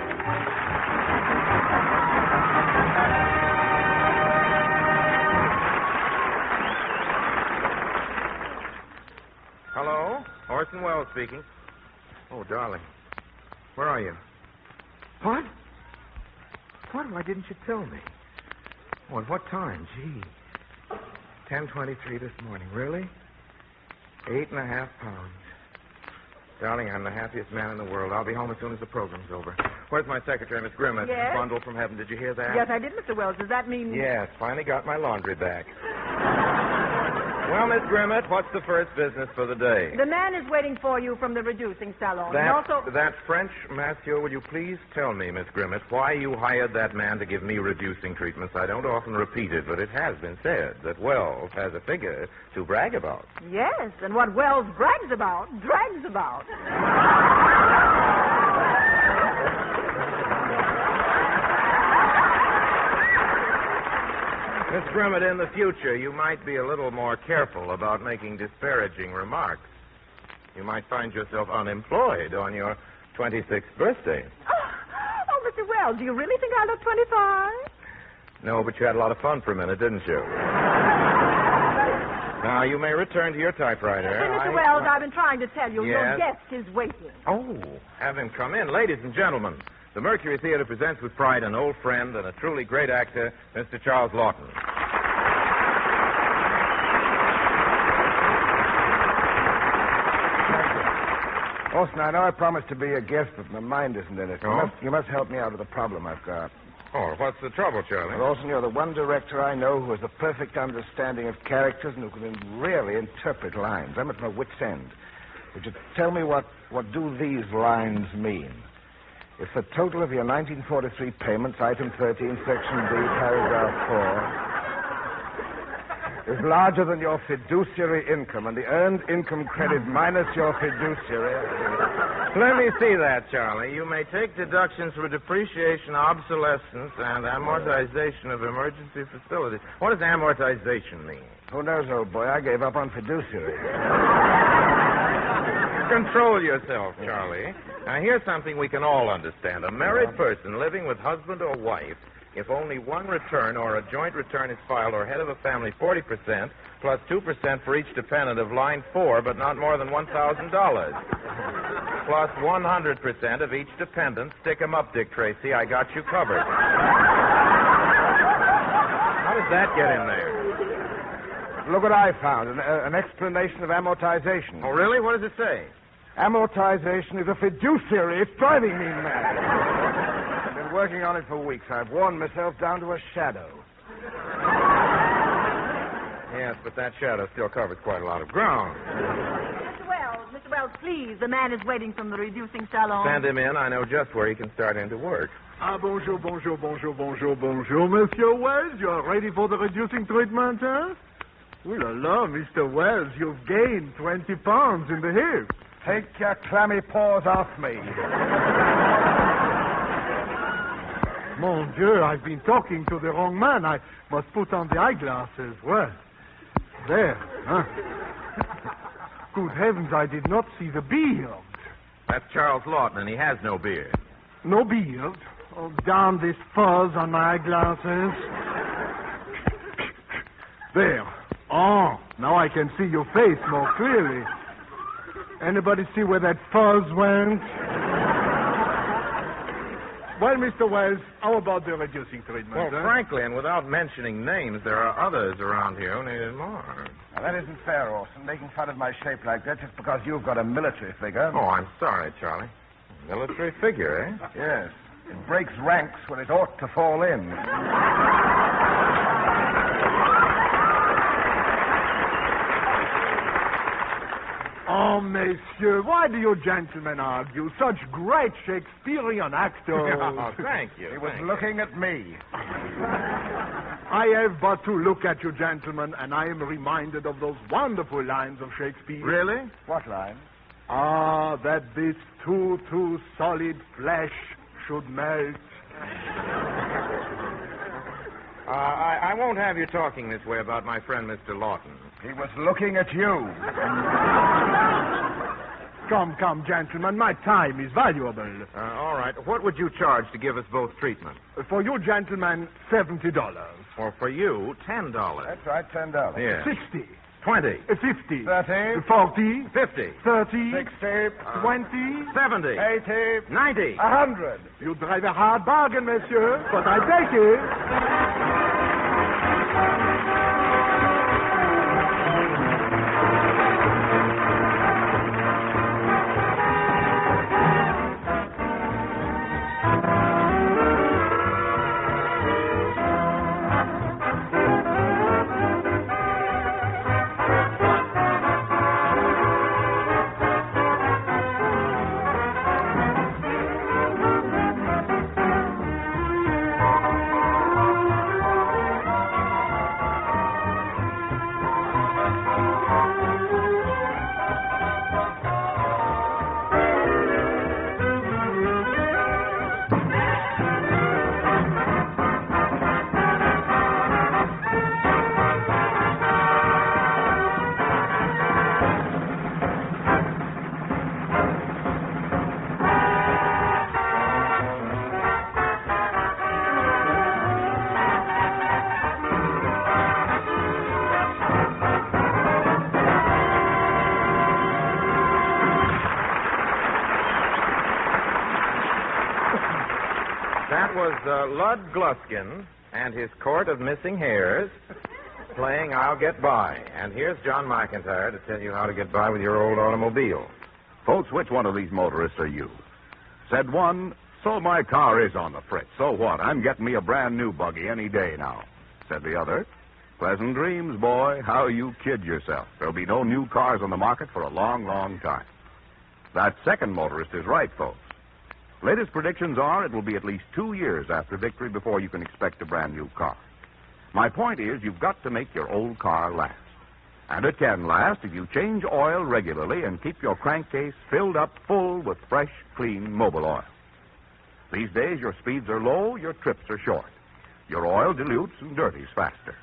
Hello? Orson Welles speaking. Oh, darling. Where are you? What? What? Why didn't you tell me? Oh, at what time? Gee. 10:23 this morning. Really? 8.5 pounds. Darling, I'm the happiest man in the world. I'll be home as soon as the program's over. Where's my secretary, Miss Grimmett? Yes? Bundle from heaven. Did you hear that? Yes, I did, Mr. Wells. Does that mean... Yes, finally got my laundry back. Well, Miss Grimmett, what's the first business for the day? The man is waiting for you from the reducing salon. And also... That French, Mathieu, will you please tell me, Miss Grimmett, why you hired that man to give me reducing treatments? I don't often repeat it, but it has been said that Wells has a figure to brag about. Yes, and what Wells brags about, drags about. Miss Grimmett, in the future, you might be a little more careful about making disparaging remarks. You might find yourself unemployed on your 26th birthday. Oh, Mr. Wells, do you really think I look 25? No, but you had a lot of fun for a minute, didn't you? Now, you may return to your typewriter. Mr. Wells, I've been trying to tell you, Yes? your guest is waiting. Oh, have him come in. Ladies and gentlemen, the Mercury Theatre presents with pride an old friend and a truly great actor, Mr. Charles Lawton. Orson, I know I promised to be a guest, but my mind isn't in it. Oh? You must help me out of the problem I've got. Oh, what's the trouble, Charlie? Well, Orson, you're the one director I know who has the perfect understanding of characters and who can really interpret lines. I'm at my wit's end. Would you tell me what do these lines mean? If the total of your 1943 payments, item 13, section B, paragraph is larger than your fiduciary income, and the earned income credit minus your fiduciary. Let me see that, Charlie. You may take deductions for depreciation, obsolescence, and amortization of emergency facilities. What does amortization mean? Who knows, old boy? I gave up on fiduciary. Control yourself, Charlie. Now, here's something we can all understand. A married person living with husband or wife, if only one return or a joint return is filed, or head of a family, 40% plus 2% for each dependent of line 4, but not more than $1,000. Plus 100% of each dependent. Stick 'em up, Dick Tracy. I got you covered. How does that get in there? Look what I found, an explanation of amortization. Oh, really? What does it say? Amortization is a fiduciary. It's driving me mad. I've been working on it for weeks. I've worn myself down to a shadow. Yes, but that shadow still covers quite a lot of ground. Mr. Wells, please. The man is waiting from the reducing salon. Send him in. I know just where he can start into work. Bonjour, bonjour, bonjour, bonjour, bonjour, Monsieur Wells. You're ready for the reducing treatment, huh? Ooh la la, Mr. Wells, you've gained 20 pounds in the hip. Take your clammy paws off me. Mon Dieu, I've been talking to the wrong man. I must put on the eyeglasses. Well, there, huh? Good heavens, I did not see the beard. That's Charles Lawton, and he has no beard. No beard? Oh, damn this fuzz on my eyeglasses. There. Oh, now I can see your face more clearly. Anybody see where that fuzz went? Well, Mr. Wells, how about the reducing treatment? Well, frankly, and without mentioning names, there are others around here who need it more. Now, that isn't fair, Orson, making fun of my shape like that just because you've got a military figure. Oh, I'm sorry, Charlie. Military figure, eh? Yes. It breaks ranks when it ought to fall in. Oh, messieurs, why do you gentlemen argue? Such great Shakespearean actors. Oh, thank you. He was looking at me. I have but to look at you, gentlemen, and I am reminded of those wonderful lines of Shakespeare. Really? What line? Ah, that this too solid flesh should melt. I won't have you talking this way about my friend, Mr. Lawton. He was looking at you. Come, gentlemen, my time is valuable. All right. What would you charge to give us both treatment? For you, gentlemen, $70. Or for you, $10. That's right, $10. Yeah. 60. 20. 50. 30. 40. 50. 30. 60. 20. 70. 80. 90. 100. You drive a hard bargain, monsieur, but I take it. That was Lud Gluskin and his Court of Missing Hairs playing I'll Get By. And here's John McIntyre to tell you how to get by with your old automobile. Folks, which one of these motorists are you? Said one, so my car is on the fritz. So what? I'm getting me a brand new buggy any day now. Said the other, pleasant dreams, boy. How you kid yourself. There'll be no new cars on the market for a long, long time. That second motorist is right, folks. Latest predictions are it will be at least 2 years after victory before you can expect a brand new car. My point is, you've got to make your old car last. And it can last if you change oil regularly and keep your crankcase filled up full with fresh, clean Mobil oil. These days, your speeds are low, your trips are short. Your oil dilutes and dirties faster.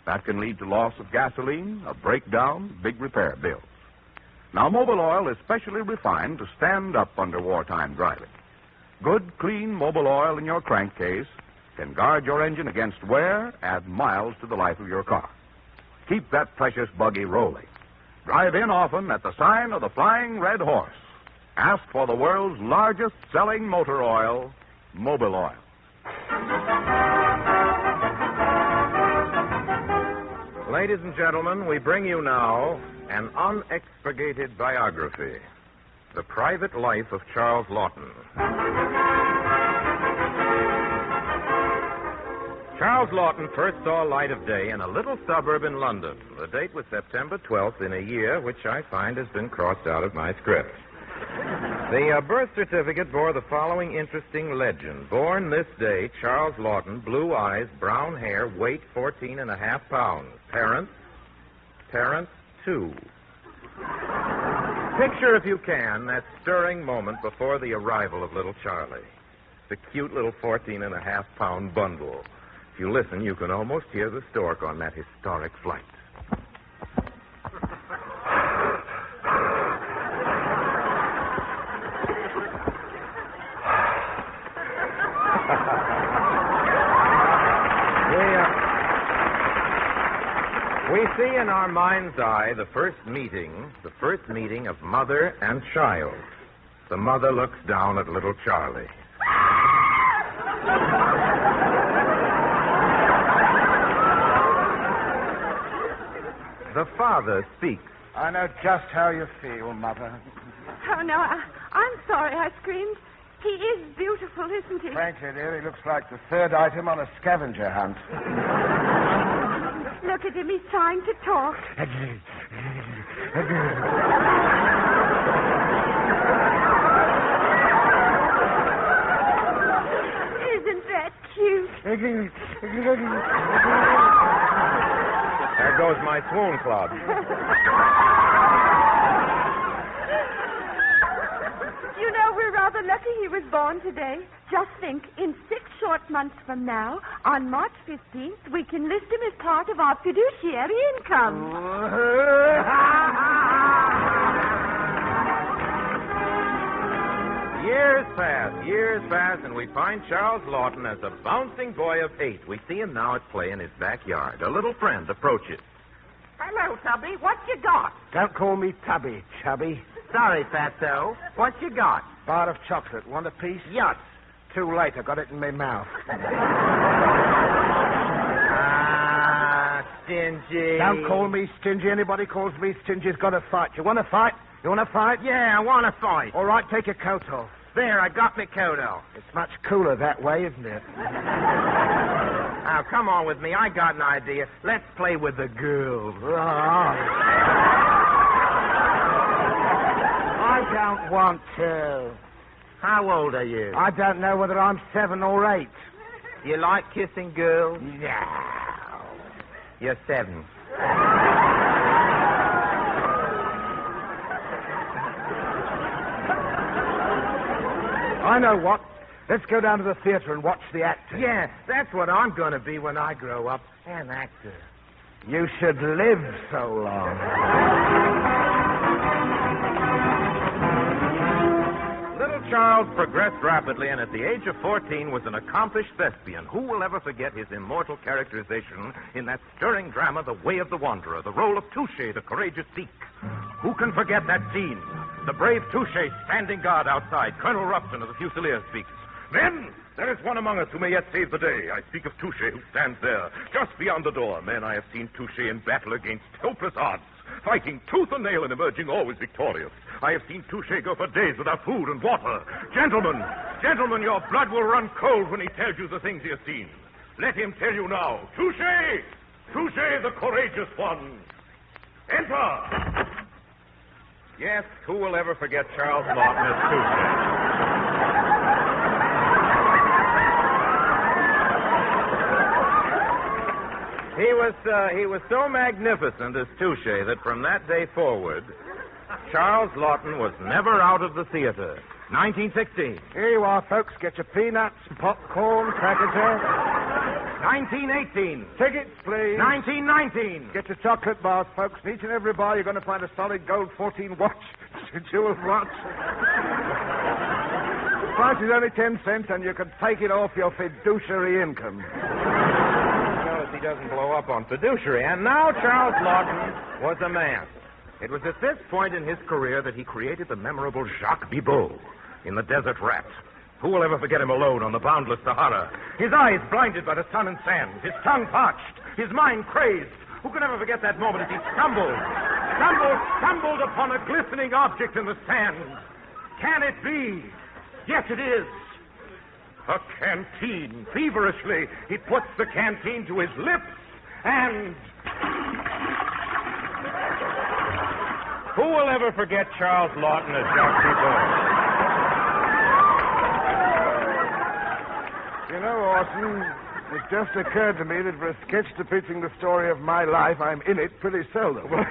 That can lead to loss of gasoline, a breakdown, big repair bills. Now, Mobil oil is specially refined to stand up under wartime driving. Good, clean Mobil oil in your crankcase can guard your engine against wear, add miles to the life of your car. Keep that precious buggy rolling. Drive in often at the sign of the Flying Red Horse. Ask for the world's largest selling motor oil, Mobil oil. Ladies and gentlemen, we bring you now an unexpurgated biography, The Private Life of Charles Lawton. Charles Lawton first saw light of day in a little suburb in London. The date was September 12th in a year which I find has been crossed out of my script. The birth certificate bore the following interesting legend. Born this day, Charles Lawton, blue eyes, brown hair, weight 14.5 pounds. Parents 2. Picture, if you can, that stirring moment before the arrival of little Charlie. The cute little 14.5-pound bundle. If you listen, you can almost hear the stork on that historic flight. We see in our mind's eye the first meeting of mother and child. The mother looks down at little Charlie. The father speaks. I know just how you feel, Mother. Oh, no, I'm sorry I screamed. He is beautiful, isn't he? Frankly, dear, he looks like the third item on a scavenger hunt. Look at him. He's trying to talk. Isn't that cute? There goes my swoon club. You know, we're rather lucky he was born today. Just think, in 6 short months from now, on March 15th, we can list him as part of our fiduciary income. Years pass, and we find Charles Lawton as a bouncing boy of 8. We see him now at play in his backyard. A little friend approaches. Hello, Tubby. What you got? Don't call me Tubby, Chubby. Sorry, Fatso. What you got? Bar of chocolate. Want a piece? Yes. Too late. I got it in my mouth. Stingy. Don't call me stingy. Anybody calls me stingy's got to fight. You want to fight? You want to fight? Yeah, I want to fight. All right, take your coat off. There, I got my coat off. It's much cooler that way, isn't it? Now, come on with me. I got an idea. Let's play with the girls. I don't want to. How old are you? I don't know whether I'm 7 or 8. You like kissing girls? No. You're 7. I know what. Let's go down to the theater and watch the actors. Yeah, that's what I'm going to be when I grow up. An actor. You should live so long. Little Charles progressed rapidly, and at the age of 14 was an accomplished thespian. Who will ever forget his immortal characterization in that stirring drama, The Way of the Wanderer, the role of Touché, the courageous Sikh? Who can forget that scene? The brave Touché standing guard outside. Colonel Ruffton of the Fusiliers speaks. Men, there is one among us who may yet save the day. I speak of Touché, who stands there, just beyond the door. Men, I have seen Touché in battle against hopeless odds, fighting tooth and nail and emerging always victorious. I have seen Touché go for days without food and water. Gentlemen, your blood will run cold when he tells you the things he has seen. Let him tell you now. Touché! Touché, the courageous one. Enter! Yes, who will ever forget Charles Lawton as Touché? He was so magnificent as Touche that from that day forward, Charles Lawton was never out of the theater. 1916. Here you are, folks. Get your peanuts, popcorn, crackers there. 1918. Tickets, please. 1919. Get your chocolate bars, folks. In each and every bar, you're going to find a solid gold 14 watch. Jeweled watch. The price is only 10 cents, and you can take it off your fiduciary income. Notice he doesn't blow up on fiduciary. And now Charles Lawton was a man. It was at this point in his career that he created the memorable Jacques Bibot in The Desert Rat. Who will ever forget him alone on the boundless Sahara? His eyes blinded by the sun and sand, his tongue parched, his mind crazed. Who can ever forget that moment as he stumbled upon a glistening object in the sand? Can it be? Yes, it is. A canteen. Feverishly, he puts the canteen to his lips and... Who will ever forget Charles Lawton as Jacques Bibot? You know, Orson, it just occurred to me that for a sketch depicting the story of my life, I'm in it pretty seldom. Wait,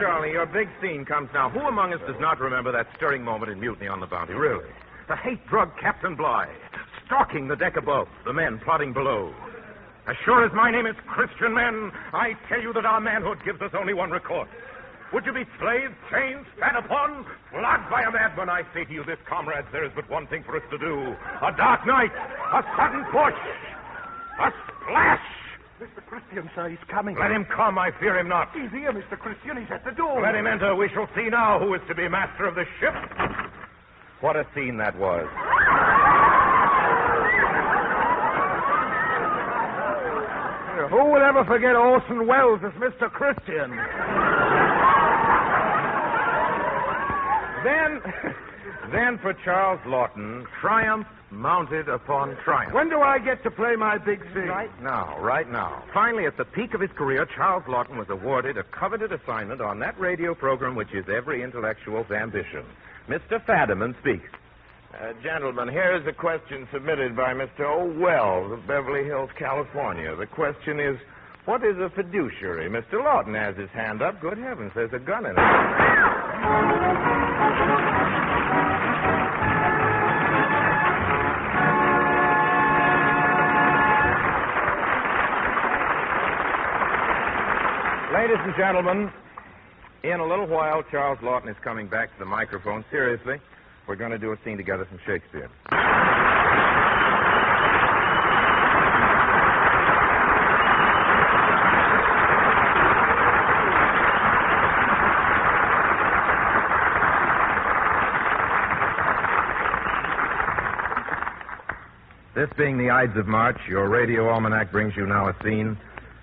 Charlie. Your big scene comes now. Who among us does not remember that stirring moment in Mutiny on the Bounty? Really? The hate-drug Captain Bligh, stalking the deck above, the men plotting below. As sure as my name is Christian Men, I tell you that our manhood gives us only one recourse. Would you be slaves, chained, spat upon, flogged by a madman? I say to you this, comrades, there is but one thing for us to do. A dark night, a sudden push, a splash. Mr. Christian, sir, he's coming. Let him come, I fear him not. He's here, Mr. Christian. He's at the door. Let him enter. We shall see now who is to be master of the ship. What a scene that was. Who will ever forget Orson Welles as Mr. Christian? Then for Charles Lawton, triumph mounted upon triumph. When do I get to play my big scene? Right now. Finally, at the peak of his career, Charles Lawton was awarded a coveted assignment on that radio program which is every intellectual's ambition. Mr. Fadiman speaks. Gentlemen, here is a question submitted by Mr. O. Wells of Beverly Hills, California. The question is, what is a fiduciary? Mr. Lawton has his hand up. Good heavens, there's a gun in it. Ladies and gentlemen, in a little while, Charles Lawton is coming back to the microphone. Seriously, we're going to do a scene together from Shakespeare. This being the Ides of March, your radio almanac brings you now a scene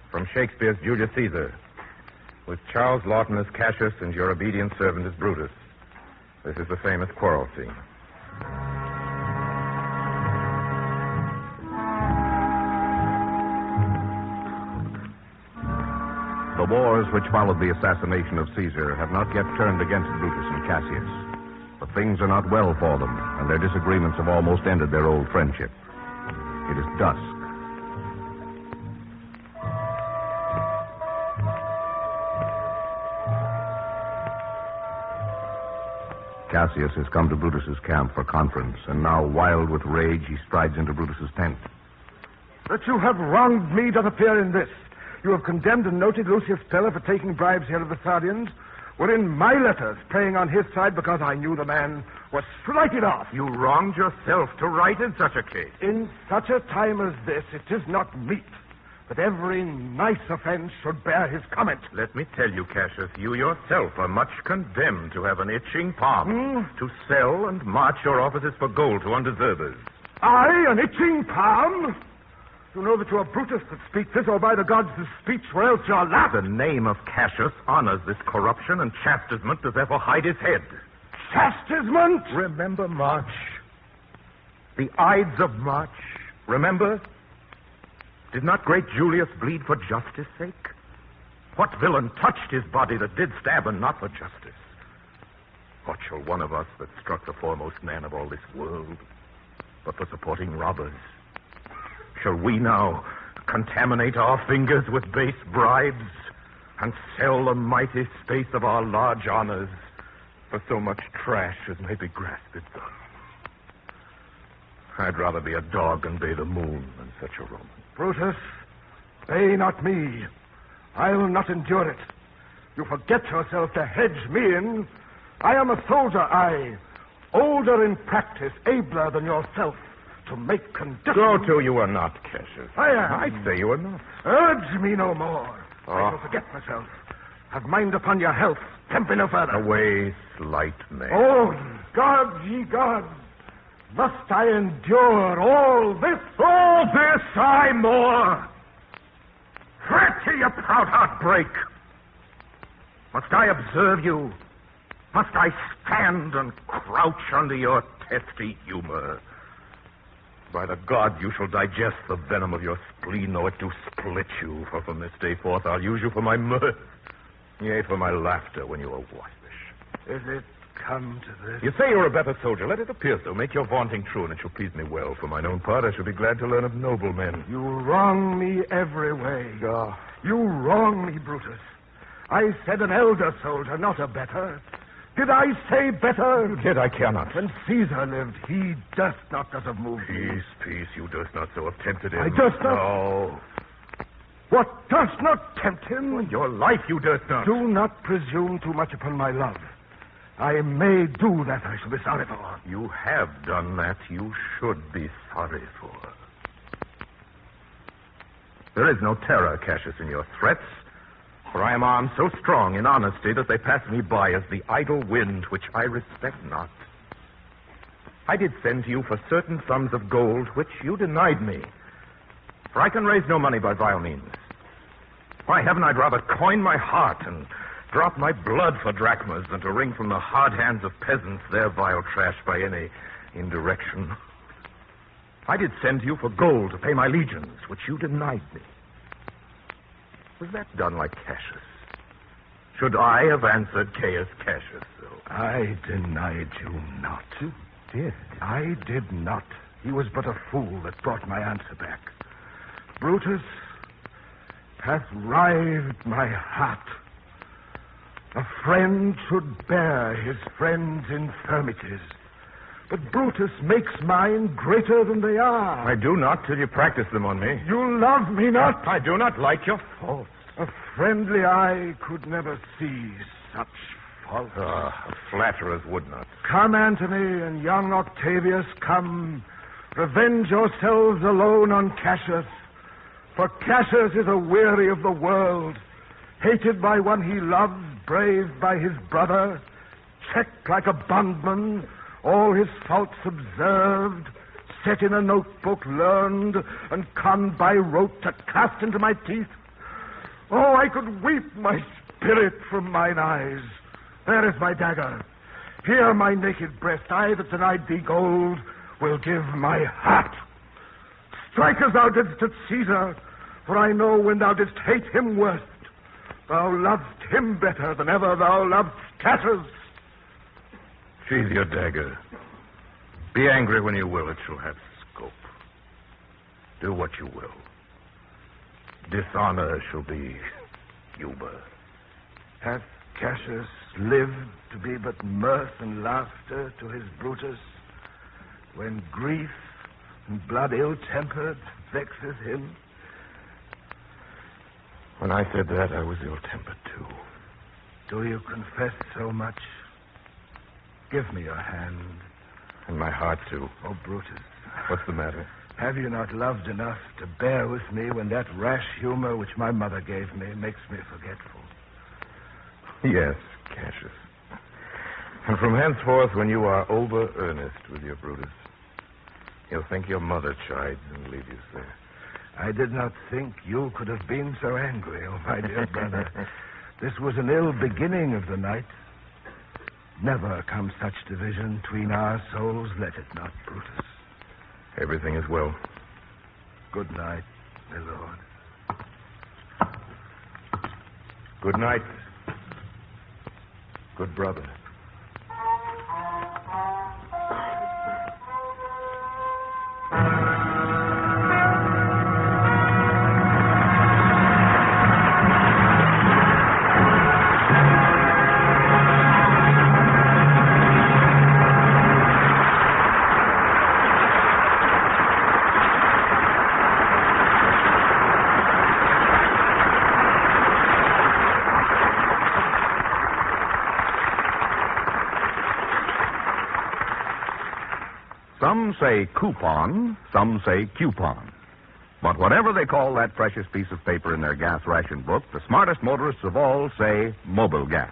from Shakespeare's Julius Caesar, with Charles Lawton as Cassius and your obedient servant as Brutus. This is the famous quarrel scene. The wars which followed the assassination of Caesar have not yet turned against Brutus and Cassius. But things are not well for them, and their disagreements have almost ended their old friendship. It is dusk. Cassius has come to Brutus's camp for conference, and now, wild with rage, he strides into Brutus's tent. That you have wronged me doth appear in this. You have condemned and noted Lucius Pella for taking bribes here of the Sardians, wherein my letters, playing on his side because I knew the man, was slighted off. You wronged yourself to write in such a case. In such a time as this, it is not meet that every nice offense should bear his comment. Let me tell you, Cassius, you yourself are much condemned to have an itching palm, to sell and march your offices for gold to undeservers. I, an itching palm? You know that you are Brutus that speaks this, or by the gods this speech, or else you're laughed. The name of Cassius honors this corruption, and chastisement does ever hide his head. Chastisement? Remember March. The Ides of March. Remember? Did not great Julius bleed for justice' sake? What villain touched his body that did stab and not for justice? What shall one of us that struck the foremost man of all this world, but for supporting robbers? Shall we now contaminate our fingers with base bribes, and sell the mighty space of our large honors for so much trash as may be grasped thus. I'd rather be a dog and bay the moon than such a Roman. Brutus, bay not me. I will not endure it. You forget yourself to hedge me in. I am a soldier, older in practice, abler than yourself to make conditions. So, too, you are not, Cassius. I am. I say you are not. Urge me no more. I shall forget myself. Have mind upon your health. Tempt me no further. Away, slight man. Oh, gods, ye gods. Must I endure all this? All this, I more. Fret ye, you proud heart break. Must I observe you? Must I stand and crouch under your testy humor? By the gods, you shall digest the venom of your spleen, though it do split you. For from this day forth, I'll use you for my mirth, yea, for my laughter when you are waspish. Is it come to this? You say you're a better soldier. Let it appear so. Make your vaunting true, and it shall please me well. For mine own part, I shall be glad to learn of noble men. You wrong me every way. You wrong me, Brutus. I said an elder soldier, not a better. Did I say better? Yet I cannot. When Caesar lived, he durst not thus have moved me. Peace, you durst not so have tempted him. I durst not? No. What durst not tempt him? Well, your life you durst not. Do not presume too much upon my love. I may do that I shall be sorry for. You have done that you should be sorry for. There is no terror, Cassius, in your threats. For I am armed so strong in honesty that they pass me by as the idle wind which I respect not. I did send to you for certain sums of gold which you denied me. For I can raise no money by vile means. By heaven, I'd rather coin my heart and drop my blood for drachmas than to wring from the hard hands of peasants their vile trash by any indirection. I did send to you for gold to pay my legions, which you denied me. Was that done like Cassius? Should I have answered Caius Cassius, though? I denied you not. You did? I did not. He was but a fool that brought my answer back. Brutus hath rived my heart. A friend should bear his friend's infirmities. But Brutus makes mine greater than they are. I do not till you practice them on me. You love me not. I do not like your faults. A friendly eye could never see such faults. A flatterers would not. Come, Antony and young Octavius, come. Revenge yourselves alone on Cassius. For Cassius is a weary of the world, hated by one he loves, braved by his brother, checked like a bondman, all his faults observed, set in a notebook, learned, and conned by rote to cast into my teeth. Oh, I could weep my spirit from mine eyes. There is my dagger. Here my naked breast. I that denied thee gold will give my heart. Strike as thou didst at Caesar, for I know when thou didst hate him worst, thou loved him better than ever thou loved Cassius. Sheathe your dagger. Be angry when you will. It shall have scope. Do what you will. Dishonor shall be humor. Hath Cassius lived to be but mirth and laughter to his Brutus, when grief and blood ill-tempered vexes him? When I said that, I was ill-tempered, too. Do you confess so much? Give me your hand. And my heart, too. Oh, Brutus. What's the matter? Have you not loved enough to bear with me when that rash humor which my mother gave me makes me forgetful? Yes, Cassius. And from henceforth, when you are over-earnest with your Brutus, you'll think your mother chides and leave you there. I did not think you could have been so angry, oh, my dear brother. This was an ill beginning of the night. Never come such division between our souls, let it not, Brutus. Everything is well. Good night, my lord. Good night, good brother. Some say coupon, some say coupon. But whatever they call that precious piece of paper in their gas ration book, the smartest motorists of all say mobile gas.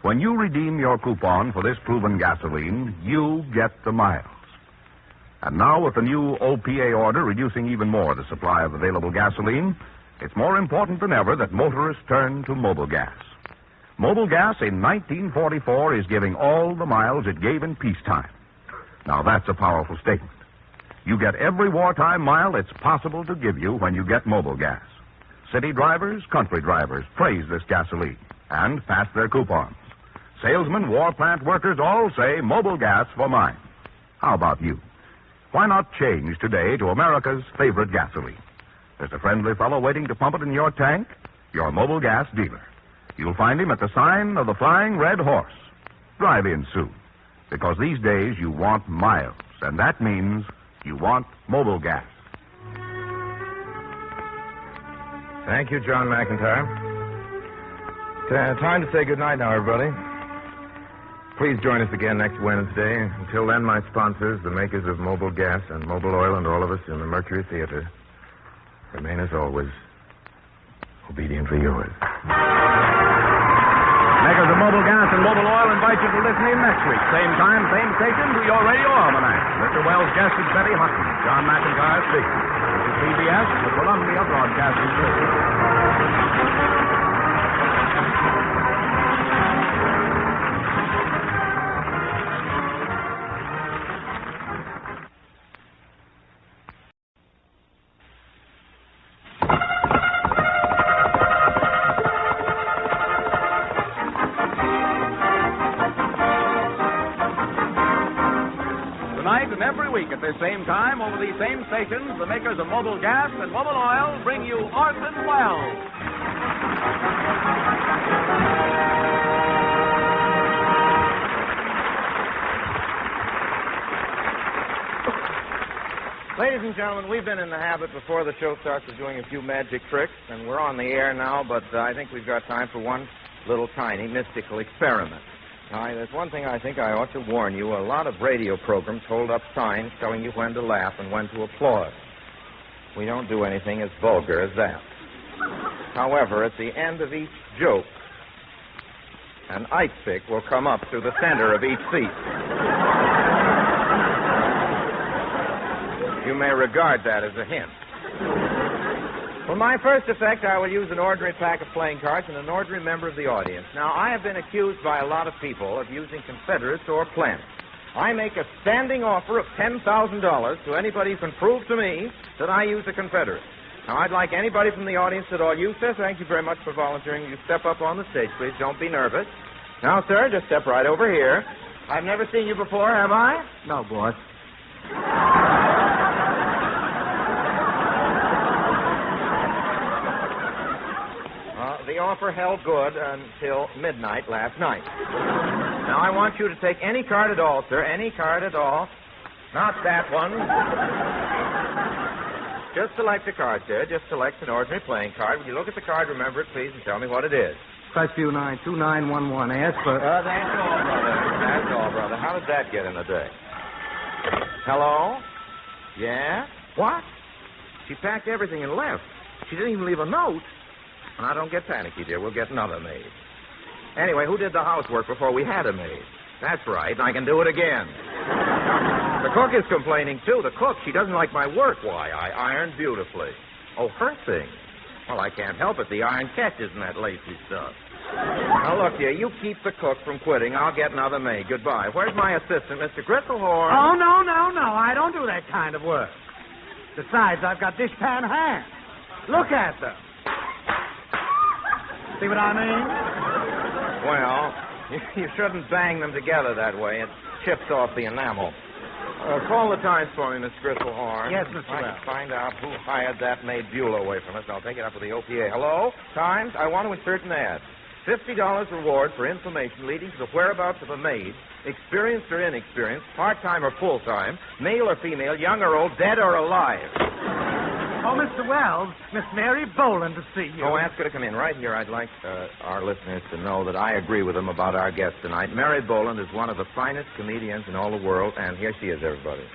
When you redeem your coupon for this proven gasoline, you get the miles. And now with the new OPA order reducing even more the supply of available gasoline, it's more important than ever that motorists turn to mobile gas. Mobile gas in 1944 is giving all the miles it gave in peacetime. Now that's a powerful statement. You get every wartime mile it's possible to give you when you get mobile gas. City drivers, country drivers praise this gasoline and pass their coupons. Salesmen, war plant workers all say mobile gas for mine. How about you? Why not change today to America's favorite gasoline? There's a friendly fellow waiting to pump it in your tank, your mobile gas dealer. You'll find him at the sign of the Flying Red Horse. Drive in soon, because these days you want miles, and that means you want mobile gas. Thank you, John McIntyre. Time to say goodnight now, everybody. Please join us again next Wednesday. Until then, my sponsors, the makers of mobile gas and mobile oil, and all of us in the Mercury Theatre, remain as always obediently yours. Makers of mobile gas and mobile oil invite you to listen in next week. Same time, same station, to your radio almanac. Mr. Wells' guest is Betty Hutton. John McIntyre speaking. This is CBS, the Columbia Broadcasting System. At this same time, over these same stations, the makers of mobile gas and mobile oil bring you Orson Welles. Ladies and gentlemen, we've been in the habit before the show starts of doing a few magic tricks, and we're on the air now, but I think we've got time for one little tiny mystical experiment. Now, there's one thing I think I ought to warn you. A lot of radio programs hold up signs telling you when to laugh and when to applaud. We don't do anything as vulgar as that. However, at the end of each joke, an ice pick will come up through the center of each seat. You may regard that as a hint. For my first effect, I will use an ordinary pack of playing cards and an ordinary member of the audience. Now, I have been accused by a lot of people of using Confederates or plants. I make a standing offer of $10,000 to anybody who can prove to me that I use a Confederate. Now, I'd like anybody from the audience at all. You, sir, thank you very much for volunteering. You step up on the stage, please. Don't be nervous. Now, sir, just step right over here. I've never seen you before, have I? No, boss. The offer held good until midnight last night. Now, I want you to take any card at all, sir. Any card at all. Not that one. Just select a card, sir. Just select an ordinary playing card. When you look at the card, remember it, please, and tell me what it is. Crestview 2911. Ask for... That's all, brother. That's all, brother. How did that get in a day? Hello? Yeah? What? She packed everything and left. She didn't even leave a note. Now, don't get panicky, dear. We'll get another maid. Anyway, who did the housework before we had a maid? That's right, and I can do it again. The cook is complaining, too. The cook, she doesn't like my work. Why, I iron beautifully. Oh, her thing. Well, I can't help it. The iron catches in that lacy stuff. Now, look here. You keep the cook from quitting. I'll get another maid. Goodbye. Where's my assistant, Mr. Gristlehorn? Oh, no. I don't do that kind of work. Besides, I've got dishpan hands. Look at them. See what I mean? Well, you shouldn't bang them together that way. It chips off the enamel. Call the Times for me, Miss Gristlehorn. Yes, Mr. I Wells. can find out who hired that maid Beulah away from us. I'll take it up with the OPA. Hello? Times, I want to insert an ad. $50 reward for information leading to the whereabouts of a maid, experienced or inexperienced, part-time or full-time, male or female, young or old, dead or alive. Oh, Mr. Wells, Miss Mary Boland to see you. Oh, ask her to come in right here. I'd like our listeners to know that I agree with them about our guest tonight. Mary Boland is one of the finest comedians in all the world, and here she is, everybody.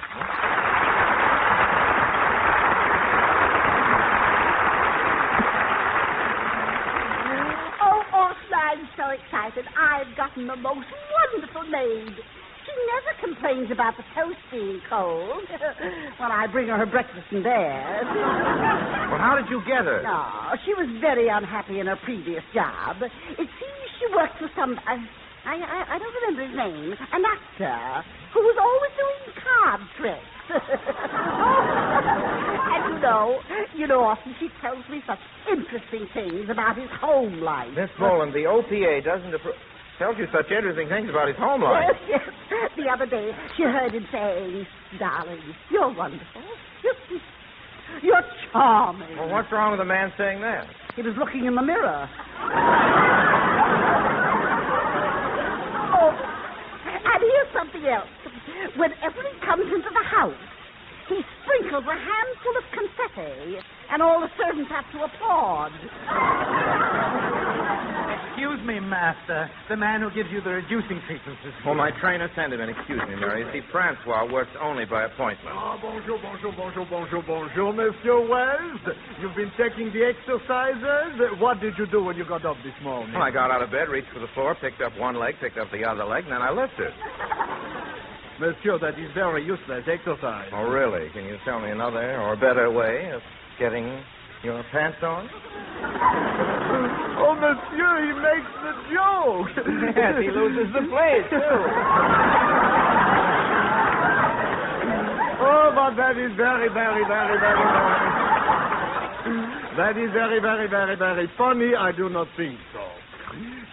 Oh, Orson, I'm so excited. I've gotten the most wonderful maid. She never complains about the toast being cold when I bring her breakfast in bed. Well, how did you get her? No, she was very unhappy in her previous job. It seems she worked for some... I don't remember his name. An actor who was always doing card tricks. And you know, Orson, she tells me such interesting things about his home life. Miss Boland, the OPA doesn't tells you such interesting things about his home life. Yes. The other day, she heard him saying, "Darling, you're wonderful. You're charming." Well, what's wrong with a man saying that? He was looking in the mirror. Oh, and here's something else. Whenever he comes into the house, he sprinkles a handful of confetti, and all the servants have to applaud. Excuse me, Master. The man who gives you the reducing treatments is... Well, my trainer sent him in. Excuse me, Mary. You see, Francois works only by appointment. Bonjour, Monsieur Wells. You've been checking the exercises. What did you do when you got up this morning? Well, I got out of bed, reached for the floor, picked up one leg, picked up the other leg, and then I lifted. Monsieur, that is very useless exercise. Oh, really? Can you tell me another or better way of getting your pants on? Oh, monsieur, he makes the joke. Yes, he loses the place, too. Oh, but that is very, very, very, very, very... That is very, very, very, very funny. I do not think so.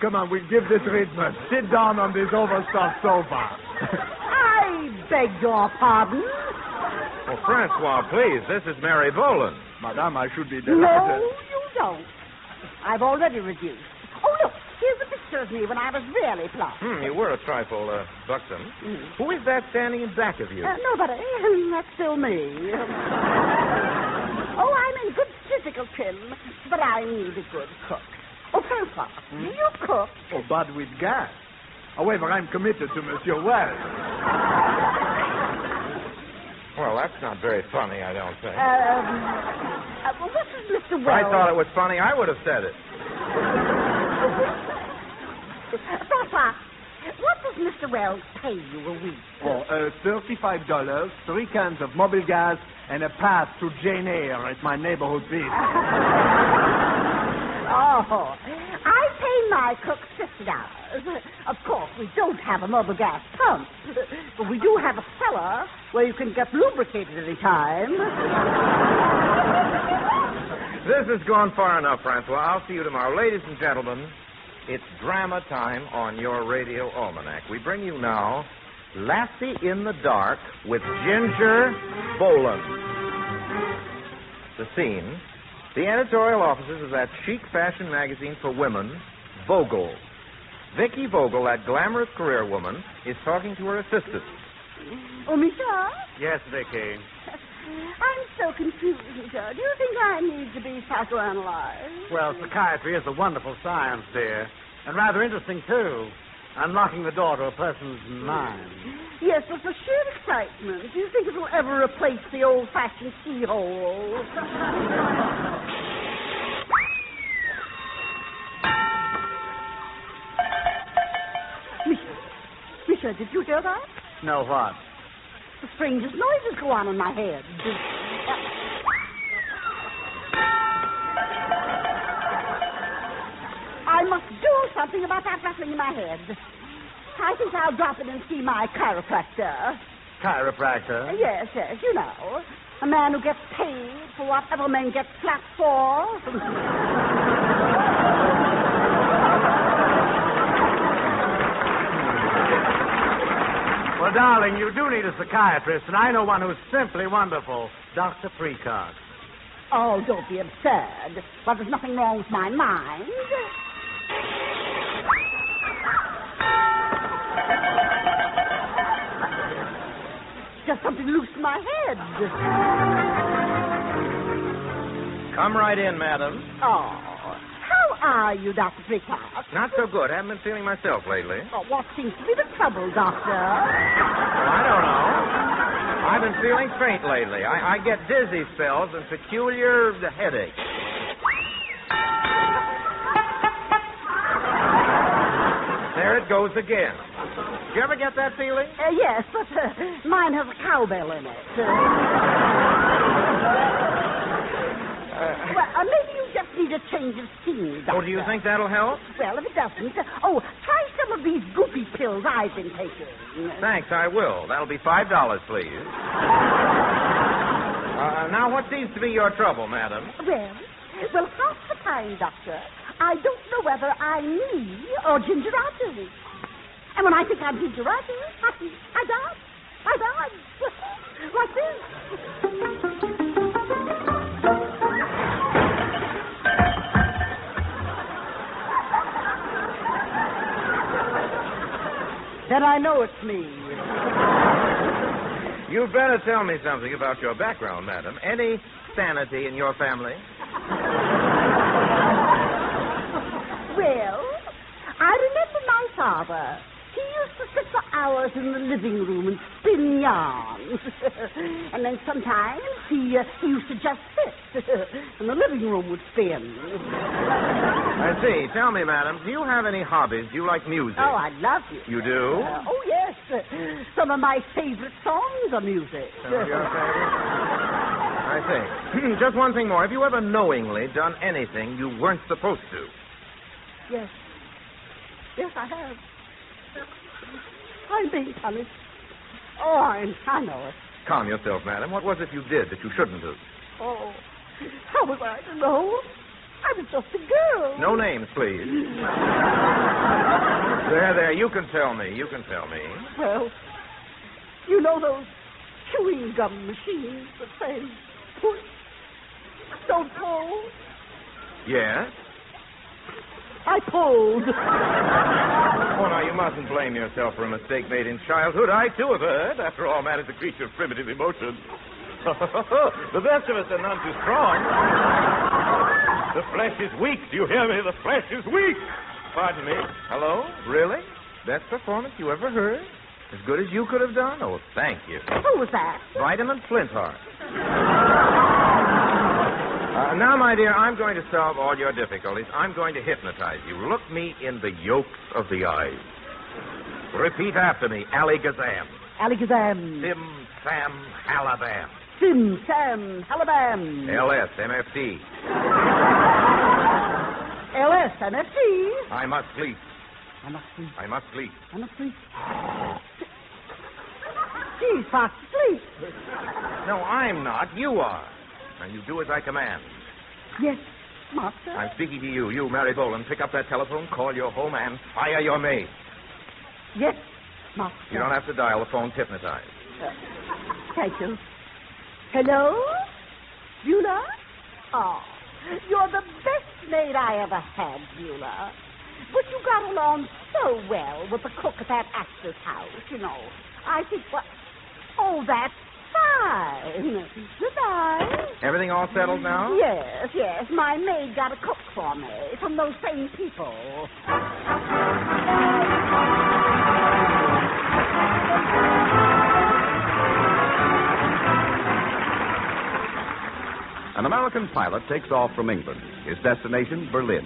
Come on, we'll give the treatment. Sit down on this overstuffed sofa. I beg your pardon? Oh, Francois, please. This is Mary Boland. Madame, I should be delighted. No, you don't. I've already reduced. Oh, look, here's a picture of me when I was really plump. You were a trifle buxom. Who is that standing in back of you? Nobody. That's still me. Oh, I'm in good physical trim, but I need a good cook. Oh, Francois, do you cook? Oh, but with gas. However, I'm committed to Monsieur Wells. Well, that's not very funny, I don't think. Well, this is Mr. Wells. I thought it was funny. I would have said it. Francois, what does Mr. Wells pay you a week? Oh, $35, 3 cans of mobile gas, and a pass to Jane Eyre at my neighborhood theater. Oh, I pay my cook $50. Of course, we don't have a mobile gas pump, but we do have a cellar where you can get lubricated any time. This has gone far enough, Francois. I'll see you tomorrow. Ladies and gentlemen, it's drama time on your radio almanac. We bring you now Lassie in the Dark with Ginger Boland. The scene: the editorial offices of that chic fashion magazine for women, Vogel. Vicky Vogel, that glamorous career woman, is talking to her assistant. Oh, Misha? Yes, Vicky. I'm so confused, Misha. Do you think I need to be psychoanalyzed? Well, psychiatry is a wonderful science, dear. And rather interesting, too. Unlocking the door to a person's mind. Yes, but for sheer excitement, do you think it will ever replace the old-fashioned keyhole? Misha, did you hear that? No, what? The strangest noises go on in my head. I must do something about that rattling in my head. I think I'll drop in and see my chiropractor. Chiropractor? Yes, you know. A man who gets paid for whatever men get slapped for. Well, darling, you do need a psychiatrist, and I know one who's simply wonderful. Dr. Precox. Oh, don't be absurd. But there's nothing wrong with my mind. Just something loose in my head. Come right in, madam. Oh, how are you, Dr. Prickard? Not so good. Haven't been feeling myself lately. Oh, what seems to be the trouble, Doctor? I don't know. I've been feeling faint lately. I get dizzy spells and peculiar headaches. There it goes again. Did you ever get that feeling? Yes, but mine has a cowbell in it. Well, maybe you just need a change of scene, Doctor. Oh, do you think that'll help? Well, if it doesn't, try some of these goopy pills I've been taking. Thanks, I will. That'll be $5, please. Now, what seems to be your trouble, madam? Well, half the time, Doctor, I don't know whether I'm me or gingeritis. And when I think I'm gingeritis, I die. Like this. Then I know it's me. You'd better tell me something about your background, madam. Any sanity in your family? Well, I remember my father. He used to sit for hours in the living room and spin yarns. And then sometimes he used to just sit, and the living room would spin. I see. Tell me, madam, do you have any hobbies? Do you like music? Oh, I love it. You do? Oh, yes. Some of my favorite songs are music. Some of your favorites? I see. Just one thing more. Have you ever knowingly done anything you weren't supposed to? Yes. Yes, I have. I'm being punished. Oh, I know it. Calm yourself, madam. What was it you did that you shouldn't have? Oh, how was I to know? I was just a girl. No names, please. There, you can tell me. Well, you know those chewing gum machines that say, push, don't pull? Yes? I pulled. Oh, now, you mustn't blame yourself for a mistake made in childhood. I, too, have heard. After all, man is a creature of primitive emotion. The best of us are none too strong. The flesh is weak. Do you hear me? The flesh is weak. Pardon me. Hello? Really? Best performance you ever heard? As good as you could have done? Oh, thank you. Who was that? Vitamin Flintheart. Now, my dear, I'm going to solve all your difficulties. I'm going to hypnotize you. Look me in the yolks of the eyes. Repeat after me. Alakazam. Alakazam. Sim, Sam, Halabam. Sim, Sam, Halabam. LSMFT. LSMFT. I must sleep. I must sleep. I must sleep. I must sleep. She's fast asleep. No, I'm not. You are. And you do as I command. Yes, master. I'm speaking to you. You, Mary Boland. Pick up that telephone, call your home, and fire your maid. Yes, master. You don't have to dial. The phone's hypnotized. Thank you. Hello? Beulah? Oh, you're the best maid I ever had, Beulah. But you got along so well with the cook at that actor's house, you know. I think, oh, that's fine. Goodbye. Everything all settled now? Yes. My maid got a cook for me from those same people. An American pilot takes off from England. His destination, Berlin.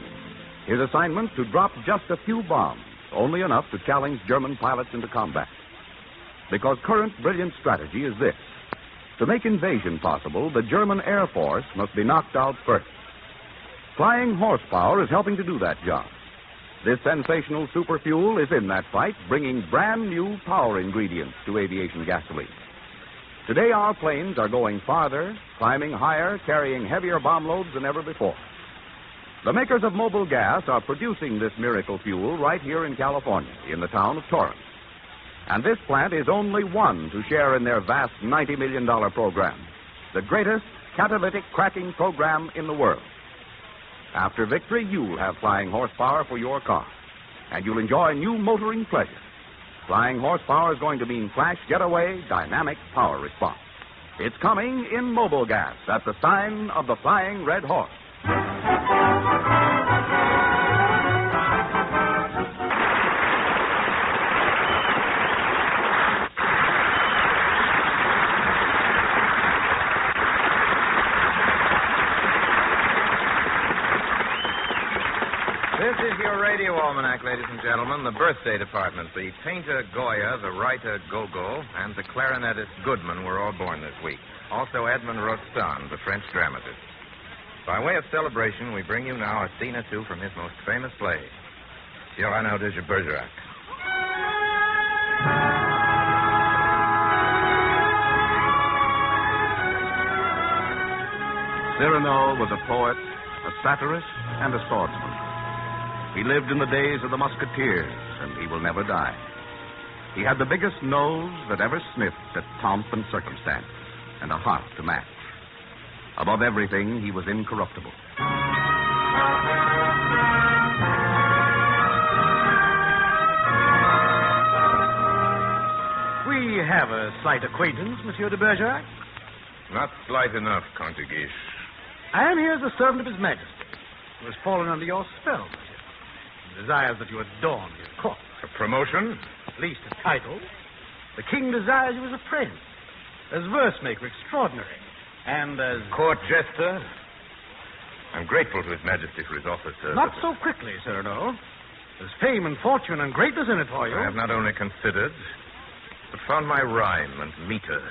His assignment, to drop just a few bombs, only enough to challenge German pilots into combat. Because current brilliant strategy is this. To make invasion possible, the German Air Force must be knocked out first. Flying horsepower is helping to do that job. This sensational superfuel is in that fight, bringing brand new power ingredients to aviation gasoline. Today, our planes are going farther, climbing higher, carrying heavier bomb loads than ever before. The makers of mobile gas are producing this miracle fuel right here in California, in the town of Torrance. And this plant is only one to share in their vast $90 million program, the greatest catalytic cracking program in the world. After victory, you'll have flying horsepower for your car, and you'll enjoy new motoring pleasure. Flying horsepower is going to mean flash getaway, dynamic power response. It's coming in mobile gas at the sign of the Flying Red Horse. This is your radio almanac, ladies and gentlemen. The birthday department. The painter Goya, the writer Gogol, and the clarinetist Goodman were all born this week. Also Edmond Rostand, the French dramatist. By way of celebration, we bring you now a scene or two from his most famous play, Cyrano de Bergerac. Cyrano was a poet, a satirist, and a swordsman. He lived in the days of the musketeers, and he will never die. He had the biggest nose that ever sniffed at pomp and circumstance, and a heart to match. Above everything, he was incorruptible. We have a slight acquaintance, Monsieur de Bergerac. Not slight enough, Count de Guiche. I am here as a servant of His Majesty, who has fallen under your spell, monsieur. He desires that you adorn his court. A promotion? At least a title. The king desires you as a friend, as verse-maker extraordinary, and as... Court jester? I'm grateful to His Majesty for his offer, sir. Not so quickly, Cyrano. There's fame and fortune and greatness in it for you. I have not only considered, but found my rhyme and meter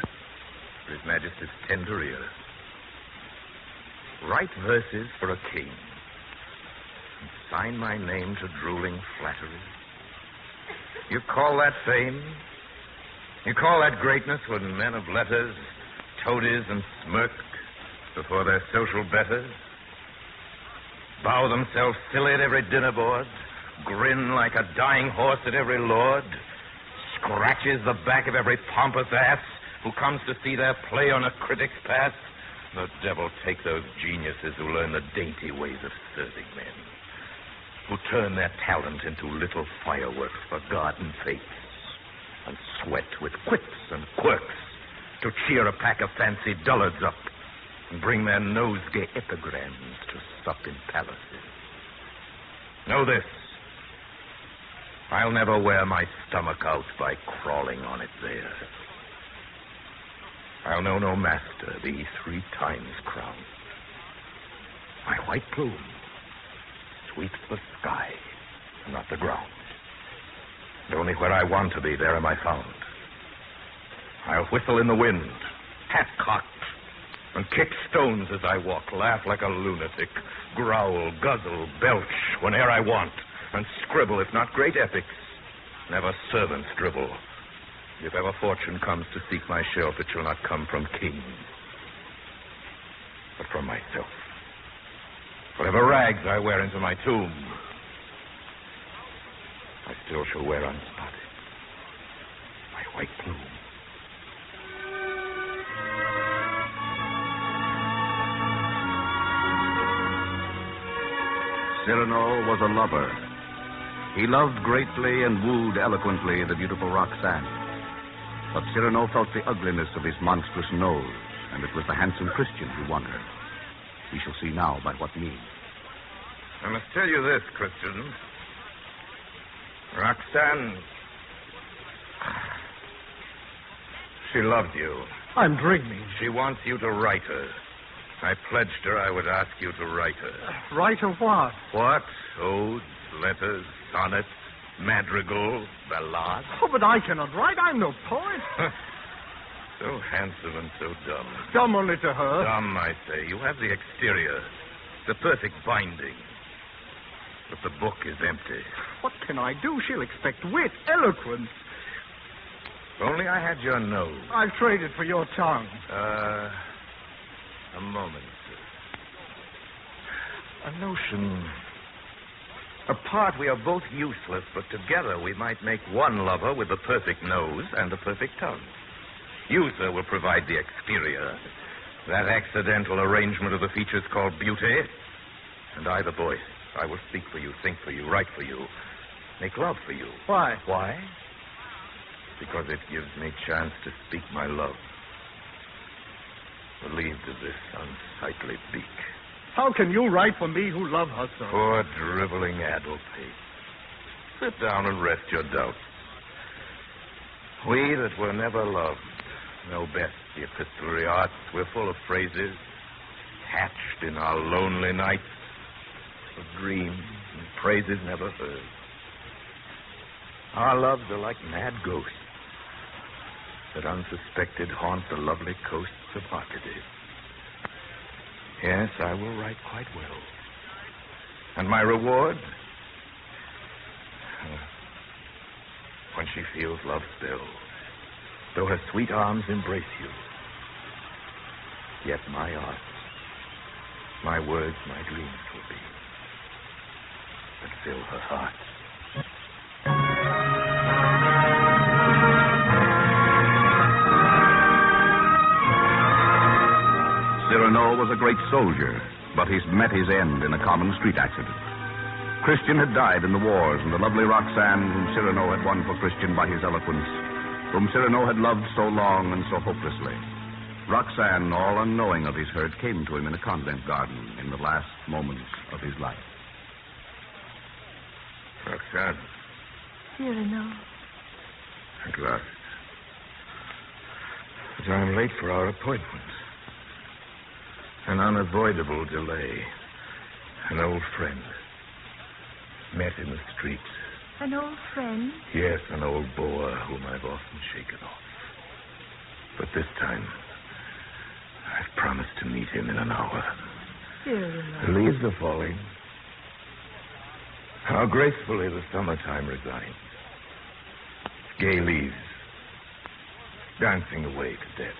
for His Majesty's tender ear. Write verses for a king. And sign my name to drooling flattery. You call that fame? You call that greatness when men of letters toadies and smirk before their social betters? Bow themselves silly at every dinner board, grin like a dying horse at every lord, scratches the back of every pompous ass who comes to see their play on a critic's pass. The devil take those geniuses who learn the dainty ways of serving men, who turn their talent into little fireworks for garden fates, and sweat with quips and quirks to cheer a pack of fancy dullards up and bring their nosegay epigrams to sup in palaces. Know this. I'll never wear my stomach out by crawling on it there. I'll know no master, be 3 times crowned. My white plume sweeps the sky, not the ground. And only where I want to be, there am I found. I'll whistle in the wind, half-cocked, and kick stones as I walk, laugh like a lunatic, growl, guzzle, belch whene'er I want, and scribble, if not great epics, never servants dribble. If ever fortune comes to seek my shelf, it shall not come from kings, but from myself. Whatever rags I wear into my tomb, I still shall wear unspotted my white plume. Cyrano was a lover. He loved greatly and wooed eloquently the beautiful Roxanne. But Cyrano felt the ugliness of his monstrous nose, and it was the handsome Christian who won her. We shall see now by what means. I must tell you this, Christian. Roxanne, she loved you. I'm dreaming. She wants you to write her. I pledged her I would ask you to write her. Write her what? What? Odes, letters, sonnets, madrigals, ballades? Oh, but I cannot write. I'm no poet. So handsome and so dumb. Dumb only to her. Dumb, I say. You have the exterior, the perfect binding. But the book is empty. What can I do? She'll expect wit, eloquence. If only I had your nose. I've traded for your tongue. A moment, sir. A notion. Apart, we are both useless, but together we might make one lover with the perfect nose and the perfect tongue. You, sir, will provide the exterior, that accidental arrangement of the features called beauty, and I the voice. I will speak for you, think for you, write for you, make love for you. Why? Why? Because it gives me chance to speak my love. relieved of this unsightly beak. How can you write for me who love her so? Poor driveling addle-pate. Sit down and rest your doubts. We that were never loved know best the epistolary arts. We're full of phrases, hatched in our lonely nights, of dreams and praises never heard. Our loves are like mad ghosts that unsuspected haunt the lovely coasts of Arcady. Yes, I will write quite well. And my reward? When she feels love still, though her sweet arms embrace you, yet my art, my words, my dreams will be that fill her heart. Cyrano was a great soldier, but he's met his end in a common street accident. Christian had died in the wars, and the lovely Roxanne, whom Cyrano had won for Christian by his eloquence, whom Cyrano had loved so long and so hopelessly. Roxanne, all unknowing of his hurt, came to him in a convent garden in the last moments of his life. Roxanne, Cyrano. at last. But I'm late for our appointment. An unavoidable delay. An old friend. Met in the street. An old friend? Yes, an old boar whom I've often shaken off. But this time, I've promised to meet him in an hour. Cyrano. The leaves are falling. How gracefully the summertime resigns. Gay leaves. Dancing away to death.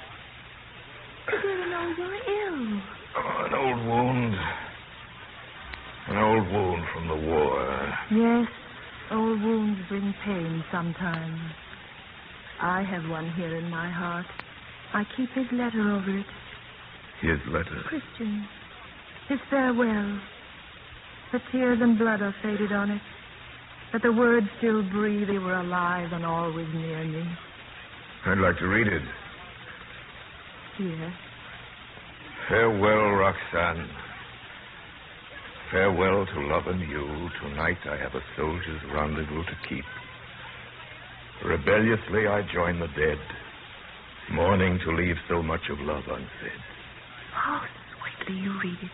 Cyrano, you're ill. Oh, an old wound. An old wound from the war. Yes, old wounds bring pain sometimes. I have one here in my heart. I keep his letter over it. His letter? Christian. His farewell. The tears and blood are faded on it. But the words still breathe. They were alive and always near me. I'd like to read it. Yes. Farewell, Roxanne. Farewell to love and you. Tonight I have a soldier's rendezvous to keep. Rebelliously I join the dead, mourning to leave so much of love unsaid. How sweetly you read it.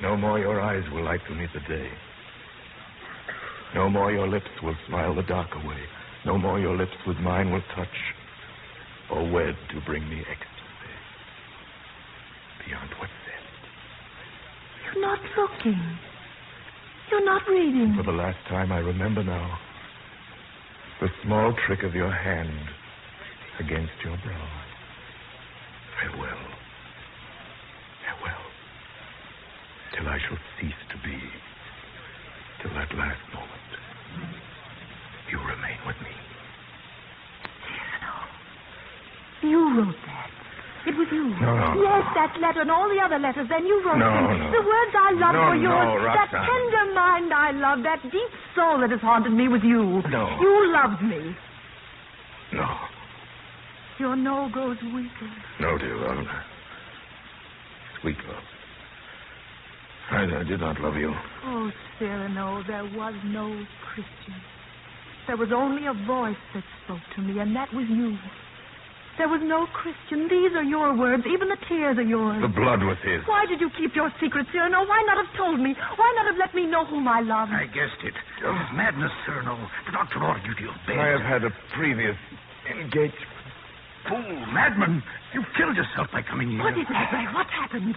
No more your eyes will light for me the day. No more your lips will smile the dark away. No more your lips with mine will touch or wed to bring me ecstasy beyond what's said. You're not looking. You're not reading. For the last time, I remember now the small trick of your hand against your brow. Farewell. Farewell. Till I shall cease to be. Till that last moment. You remain with me. You wrote that. It was you. No. Yes, that letter and all the other letters. Then you wrote them. No. The words I love were yours. No, that Roxanne. tender mind I love, that deep soul that has haunted me was you. No. You loved me. No. Your no grows weaker. No, dear love. Sweet love. I did not love you. Oh, Cyrano, there was no Christian. There was only a voice that spoke to me, and that was you. There was no Christian. These are your words. Even the tears are yours. The blood was his. Why did you keep your secret, Cyrano? Why not have told me? Why not have let me know whom I loved? I guessed it. It was madness, Cyrano. The doctor ordered you to your bed. I have had a previous engagement. Fool, madman. You've killed yourself by coming here. What is it, Ray? What happened?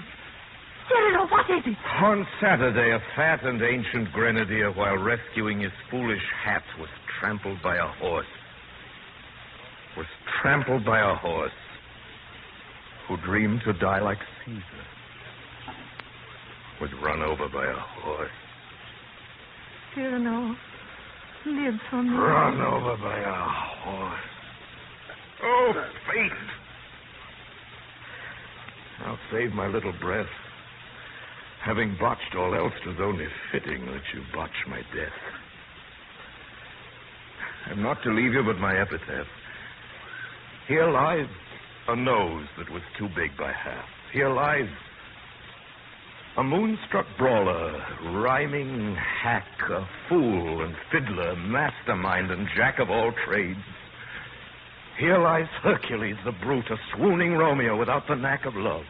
Cyrano, what is it? On Saturday, a fat and ancient grenadier, while rescuing his foolish hat, was trampled by a horse. Who dreamed to die like Caesar. Was run over by a horse. Cyrano, live for me. Run over by a horse. Oh, fate! I'll save my little breath. Having botched all else, 'twas only fitting that you botch my death. I'm not to leave you but my epitaph. Here lies A nose that was too big by half. Here lies a moonstruck brawler, rhyming hack, a fool and fiddler, mastermind and jack of all trades. Here lies Hercules the brute, a swooning Romeo without the knack of love,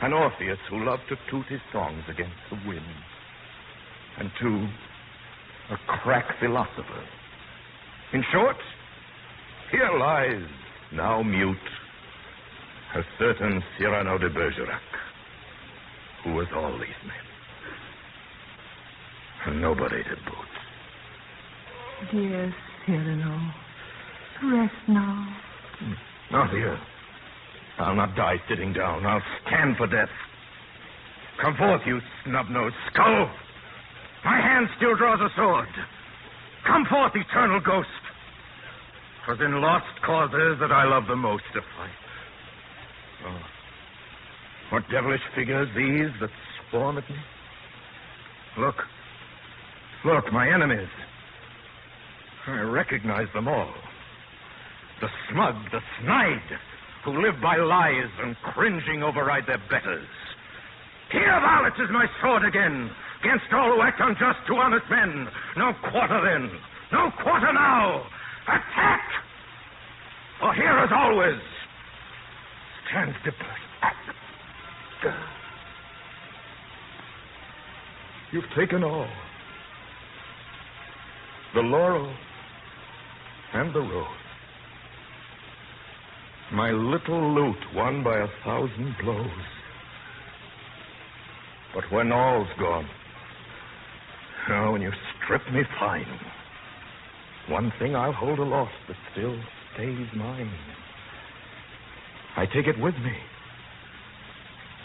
an Orpheus who loved to toot his songs against the wind. And two, a crack philosopher. In short, here lies, now mute, a certain Cyrano de Bergerac, who was all these men. And nobody to boot. Dear Cyrano, rest now. Not here. I'll not die sitting down. I'll stand for death. Come forth, you snub-nosed skull. My hand still draws a sword. Come forth, eternal ghost. 'Twas in lost causes that I love the most to fight. Oh, what devilish figures these that swarm at me? Look. Look, my enemies. I recognize them all. The smug, the snide, who live by lies and cringing override their betters. Here, varlets, is my sword again, against all who act unjust to honest men. No quarter then, no quarter now. Attack! For here, as always, stands Dipper. You've taken all. The laurel and the rose. My little lute won by 1,000 blows. But when all's gone, oh, when you strip me fine, one thing I'll hold aloft that still stays mine. I take it with me.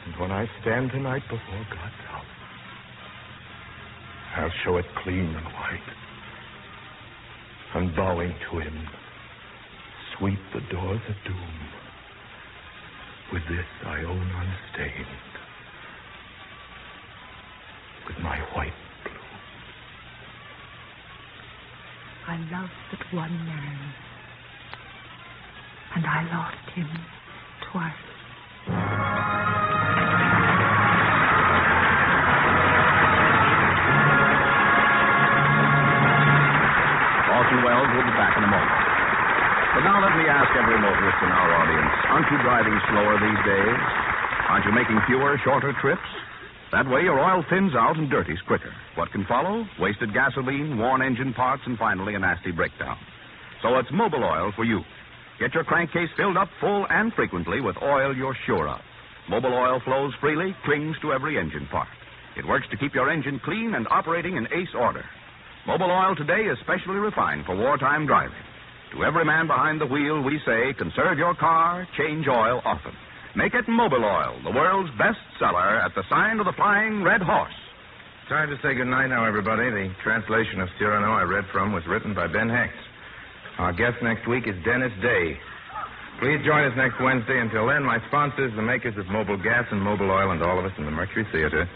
And when I stand tonight before God's house, I'll show it clean and white. And bowing to him, sweep the doors of doom. With this I own unstained, with my white bloom. I loved but one man, and I lost him twice. Orson Welles will be back in a moment. But now let me ask every motorist in our audience, aren't you driving slower these days? Aren't you making fewer, shorter trips? That way your oil thins out and dirties quicker. What can follow? Wasted gasoline, worn engine parts, and finally a nasty breakdown. So it's Mobil Oil for you. Get your crankcase filled up full and frequently with oil you're sure of. Mobil Oil flows freely, clings to every engine part. It works to keep your engine clean and operating in ace order. Mobil Oil today is specially refined for wartime driving. To every man behind the wheel, we say, conserve your car, change oil often. Make it Mobil Oil, the world's best seller at the sign of the Flying Red Horse. Time to say goodnight now, everybody. The translation of Cyrano I read from was written by Ben Hex. Our guest next week is Dennis Day. Please join us next Wednesday. Until then, my sponsors, the makers of Mobil Gas and Mobil Oil, and all of us in the Mercury Theatre,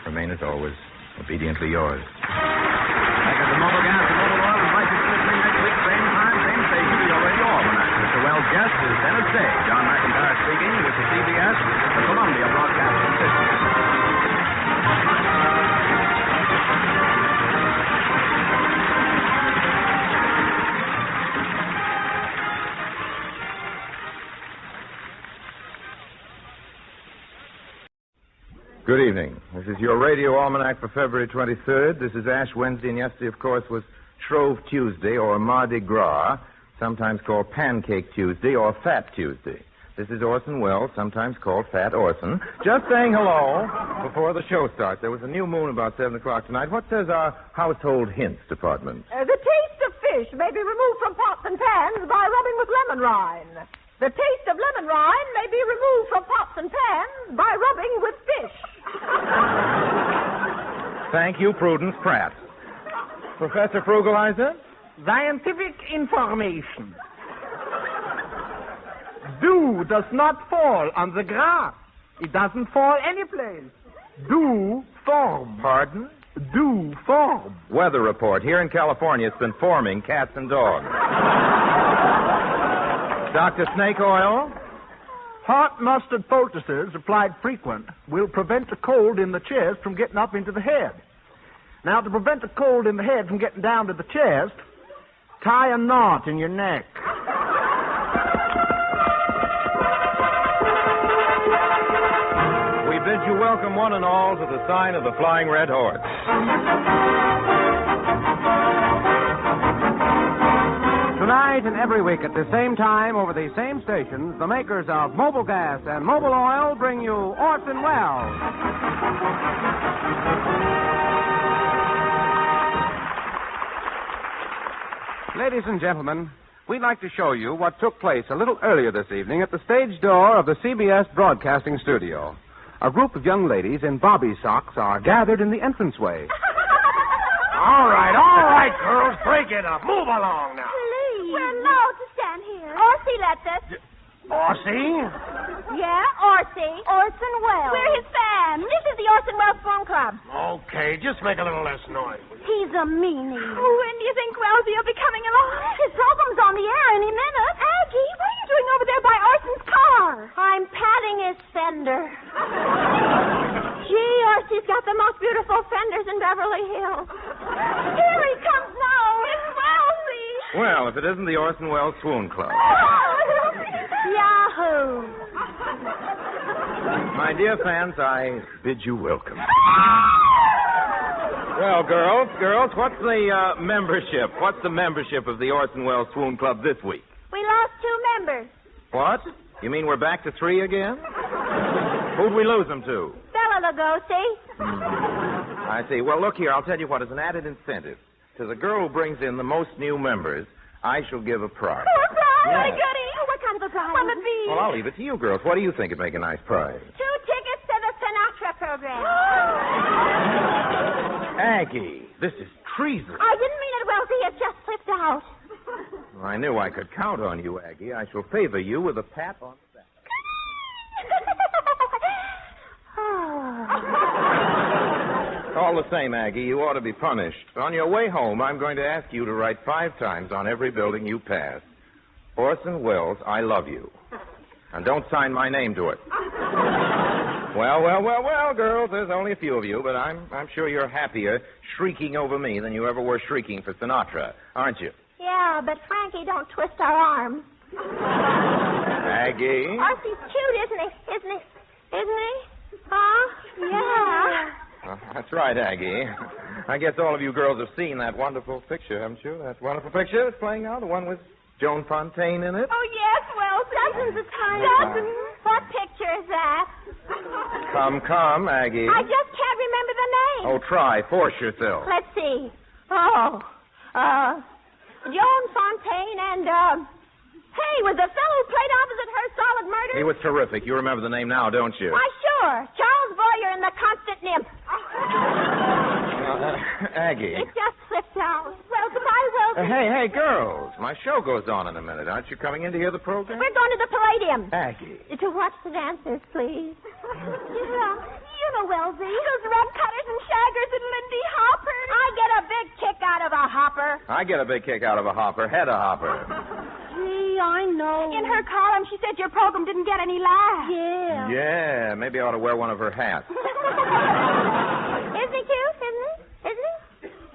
remain as always, obediently yours. Makers of Mobil Gas and Mobil Oil invite you to listen next week, same time, same station, to your radio almanac. Mr. Wells' guest is Dennis Day. John McIntyre speaking. This is CBS, the Columbia Broadcasting System. Good evening. This is your radio almanac for February 23rd. This is Ash Wednesday, and yesterday, of course, was Shrove Tuesday, or Mardi Gras, sometimes called Pancake Tuesday or Fat Tuesday. This is Orson Welles, sometimes called Fat Orson. Just saying hello before the show starts. There was a new moon about 7 o'clock tonight. What says our household hints department? The taste of fish may be removed from pots and pans by rubbing with lemon rind. The taste of lemon rind may be removed from pots and pans by rubbing with fish. Thank you, Prudence Pratt. Professor Frugalizer? Scientific information. Dew does not fall on the grass. It doesn't fall anyplace. Dew form. Pardon? Dew form. Weather report. Here in California, it's been forming cats and dogs. Dr. Snake Oil? Hot mustard poultices applied frequent will prevent a cold in the chest from getting up into the head. Now, to prevent a cold in the head from getting down to the chest, tie a knot in your neck. We bid you welcome one and all to the sign of the Flying Red Horse. Tonight and every week at the same time over these same stations, the makers of Mobile Gas and Mobile Oil bring you Orson Welles. Ladies and gentlemen, we'd like to show you what took place a little earlier this evening at the stage door of the CBS Broadcasting Studio. A group of young ladies in bobby socks are gathered in the entranceway. All right, girls, break it up. Move along now. Please. We're allowed to stand here. Orsie lets us. Orsie? Yeah, Orsie. Orson Welles. We're his fans. This is the Orson Welles Phone Club. Okay, just make a little less noise. He's a meanie. Oh, when do you think Wellsy will be coming along? His program's on the air any minute. Aggie, what are you doing over there by Orson's car? I'm patting his fender. Gee, Orsie's got the most beautiful fenders in Beverly Hills. Here he comes now. It's Wellsy. Well, if it isn't the Orson Welles Swoon Club. Yahoo! My dear fans, I bid you welcome. Well, girls, what's the membership? What's the membership of the Orson Welles Swoon Club this week? We lost 2 members. What? You mean we're back to 3 again? Who'd we lose them to? Bela Lugosi. I see. Well, look here, I'll tell you what, as an added incentive, to the girl who brings in the most new members, I shall give a prize. Oh, a prize? Yes. Goody. Oh, what kind of a prize? Will it be? Well, I'll leave it to you, girls. What do you think would make a nice prize? 2 tickets to the Sinatra program. Aggie, this is treason. I didn't mean it, Welty. It just slipped out. I knew I could count on you, Aggie. I shall favor you with a pat on the back. All the same, Aggie, you ought to be punished. On your way home, I'm going to ask you to write 5 times on every building you pass, Orson Welles, I love you. And don't sign my name to it. Well, girls, there's only a few of you, but I'm sure you're happier shrieking over me than you ever were shrieking for Sinatra, aren't you? Yeah, but Frankie, don't twist our arms. Aggie? Orsie's cute, isn't he? Isn't he? Huh? Yeah. That's right, Aggie. I guess all of you girls have seen that wonderful picture, haven't you? That wonderful picture that's playing now, the one with Joan Fontaine in it? Oh, yes, well, dozens of times. Dozens? What picture is that? Come, Aggie. I just can't remember the name. Oh, try. Force yourself. Let's see. Joan Fontaine and, hey, was the fellow who played opposite her Solid Murder? He was terrific. You remember the name now, don't you? Why, sure. Charles Boyer and the Constant Nymph. Aggie. It just slipped out. Well, goodbye, Wilson. Hey, girls. My show goes on in a minute. Aren't you coming in to hear the program? We're going to the Palladium. Aggie. To watch the dancers, please. You know, Wellesley. Those red cutters and shaggers and Lindy Hoppers. I get a big kick out of a hopper. I get a big kick out of a hopper. Head a hopper. Gee, I know. In her column, she said your program didn't get any laughs. Yeah. Yeah, maybe I ought to wear one of her hats. Isn't he cute?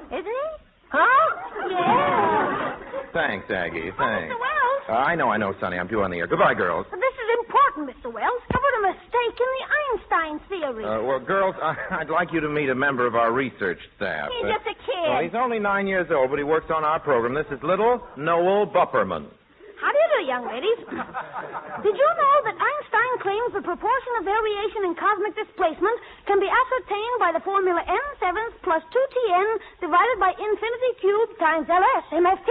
Isn't he? Huh? Yeah. Thanks, Aggie. Thanks. Mr. Wells. I know, Sonny. I'm due on the air. Goodbye, girls. This is important, Mr. Wells. There was a mistake in the Einstein theory. Well, girls, I'd like you to meet a member of our research staff. He's just a kid. Well, he's only 9 years old, but he works on our program. This is little Noel Bupperman. How do you do, young ladies? Did you know that Einstein claims the proportion of variation in cosmic displacement can be ascertained by the formula n7 plus 2Tn divided by infinity cubed times LS MFT?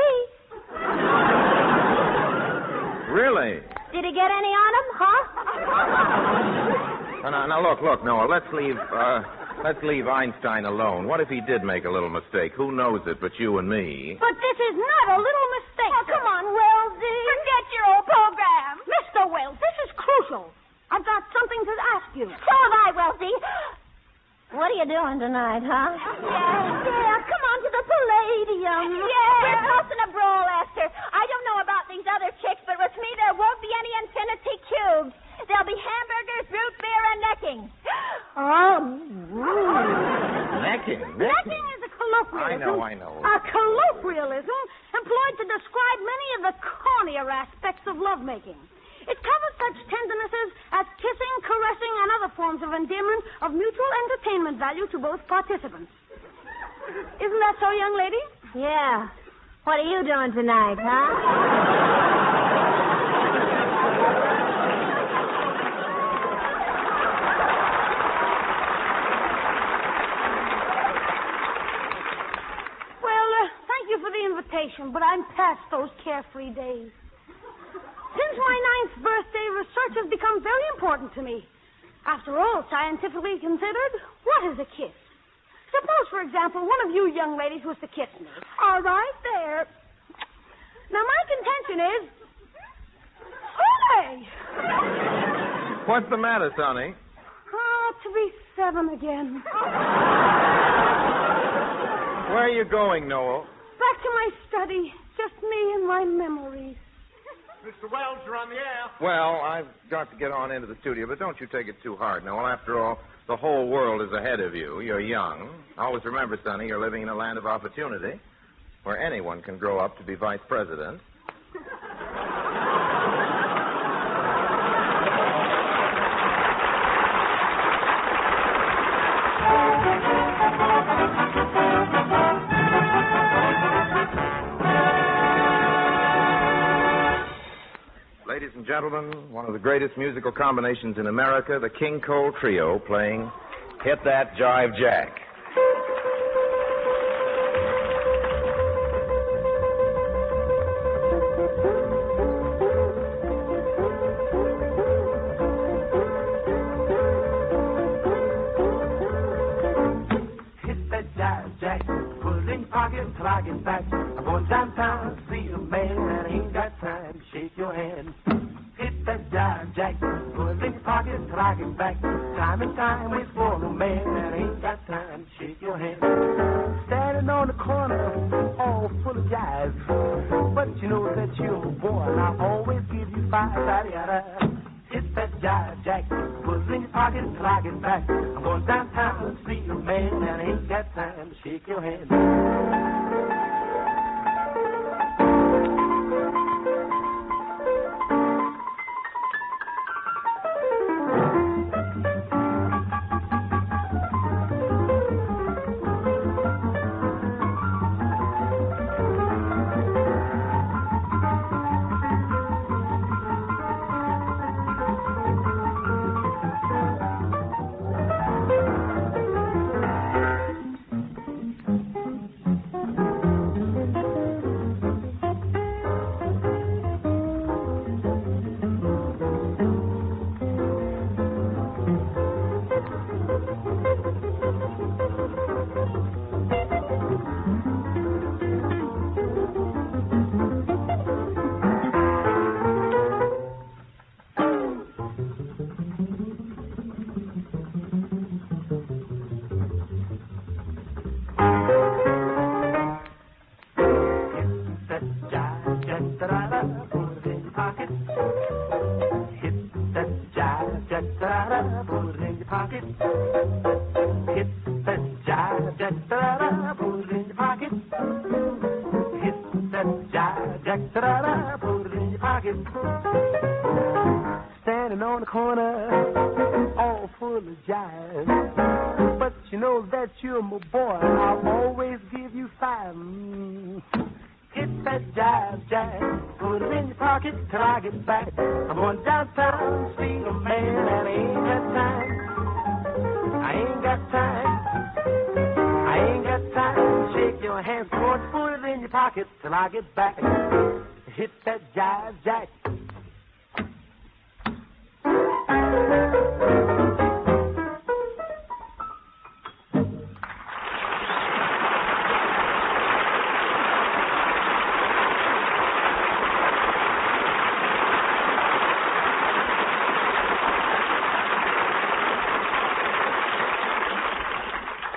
Really? Did he get any on him, huh? Now, look, Noel, let's leave Einstein alone. What if he did make a little mistake? Who knows it but you and me? But this is not a little mistake. Oh, come on, Wellsy. Forget your old program. Mr. Wells, this is crucial. I've got something to ask you. So have I, Wellsy. What are you doing tonight, huh? Yeah, come on to the Palladium. Yeah. We're tossing a brawl, Esther. I don't know about these other chicks, but with me there won't be any infinity cubes. There'll There'll be hamburgers, root beer, and necking. Necking? Necking is a colloquialism. I know. A colloquialism employed to describe many of the cornier aspects of lovemaking. It covers such tendernesses as kissing, caressing, and other forms of endearment of mutual entertainment value to both participants. Isn't that so, young lady? Yeah. What are you doing tonight, huh? Thank you for the invitation, but I'm past those carefree days. Since my 9th birthday, research has become very important to me. After all, scientifically considered, what is a kiss? Suppose, for example, one of you young ladies was to kiss me. All right, there. Now, my contention is... Ole! What's the matter, Sonny? Oh, to be 7 again. Where are you going, Noel? Back to my study. Just me and my memories. Mr. Wells, you're on the air. Well, I've got to get on into the studio, but don't you take it too hard, Noel. After all, the whole world is ahead of you. You're young. Always remember, Sonny, you're living in a land of opportunity where anyone can grow up to be vice president. Ladies and gentlemen, one of the greatest musical combinations in America, the King Cole Trio, playing Hit That Jive Jack. Hit that jive jack, put it in your pocket till I get back. I'm going downtown to see a man that ain't got time to shake your hand. Hit that jive jack, put it in your pocket till I get back. Time and time waits for a man that ain't got time to shake your hand. Standing on the corner, all full of jive. But you know that you're a boy, and I'll always give you 5. Hit that jive jack, put it in your pocket till I get back. I'm going downtown to see a man that ain't got time to shake your hand. Standing on the corner, all full of jive. But you know that you're my boy, I'll always give you 5. Hit that jive, jive, put it in your pocket till I get back. I'm going downtown to see a man that ain't got time. I ain't got time. I ain't got time to shake your hand. Come on, put it in your pocket till I get back. Hit that jive, jack.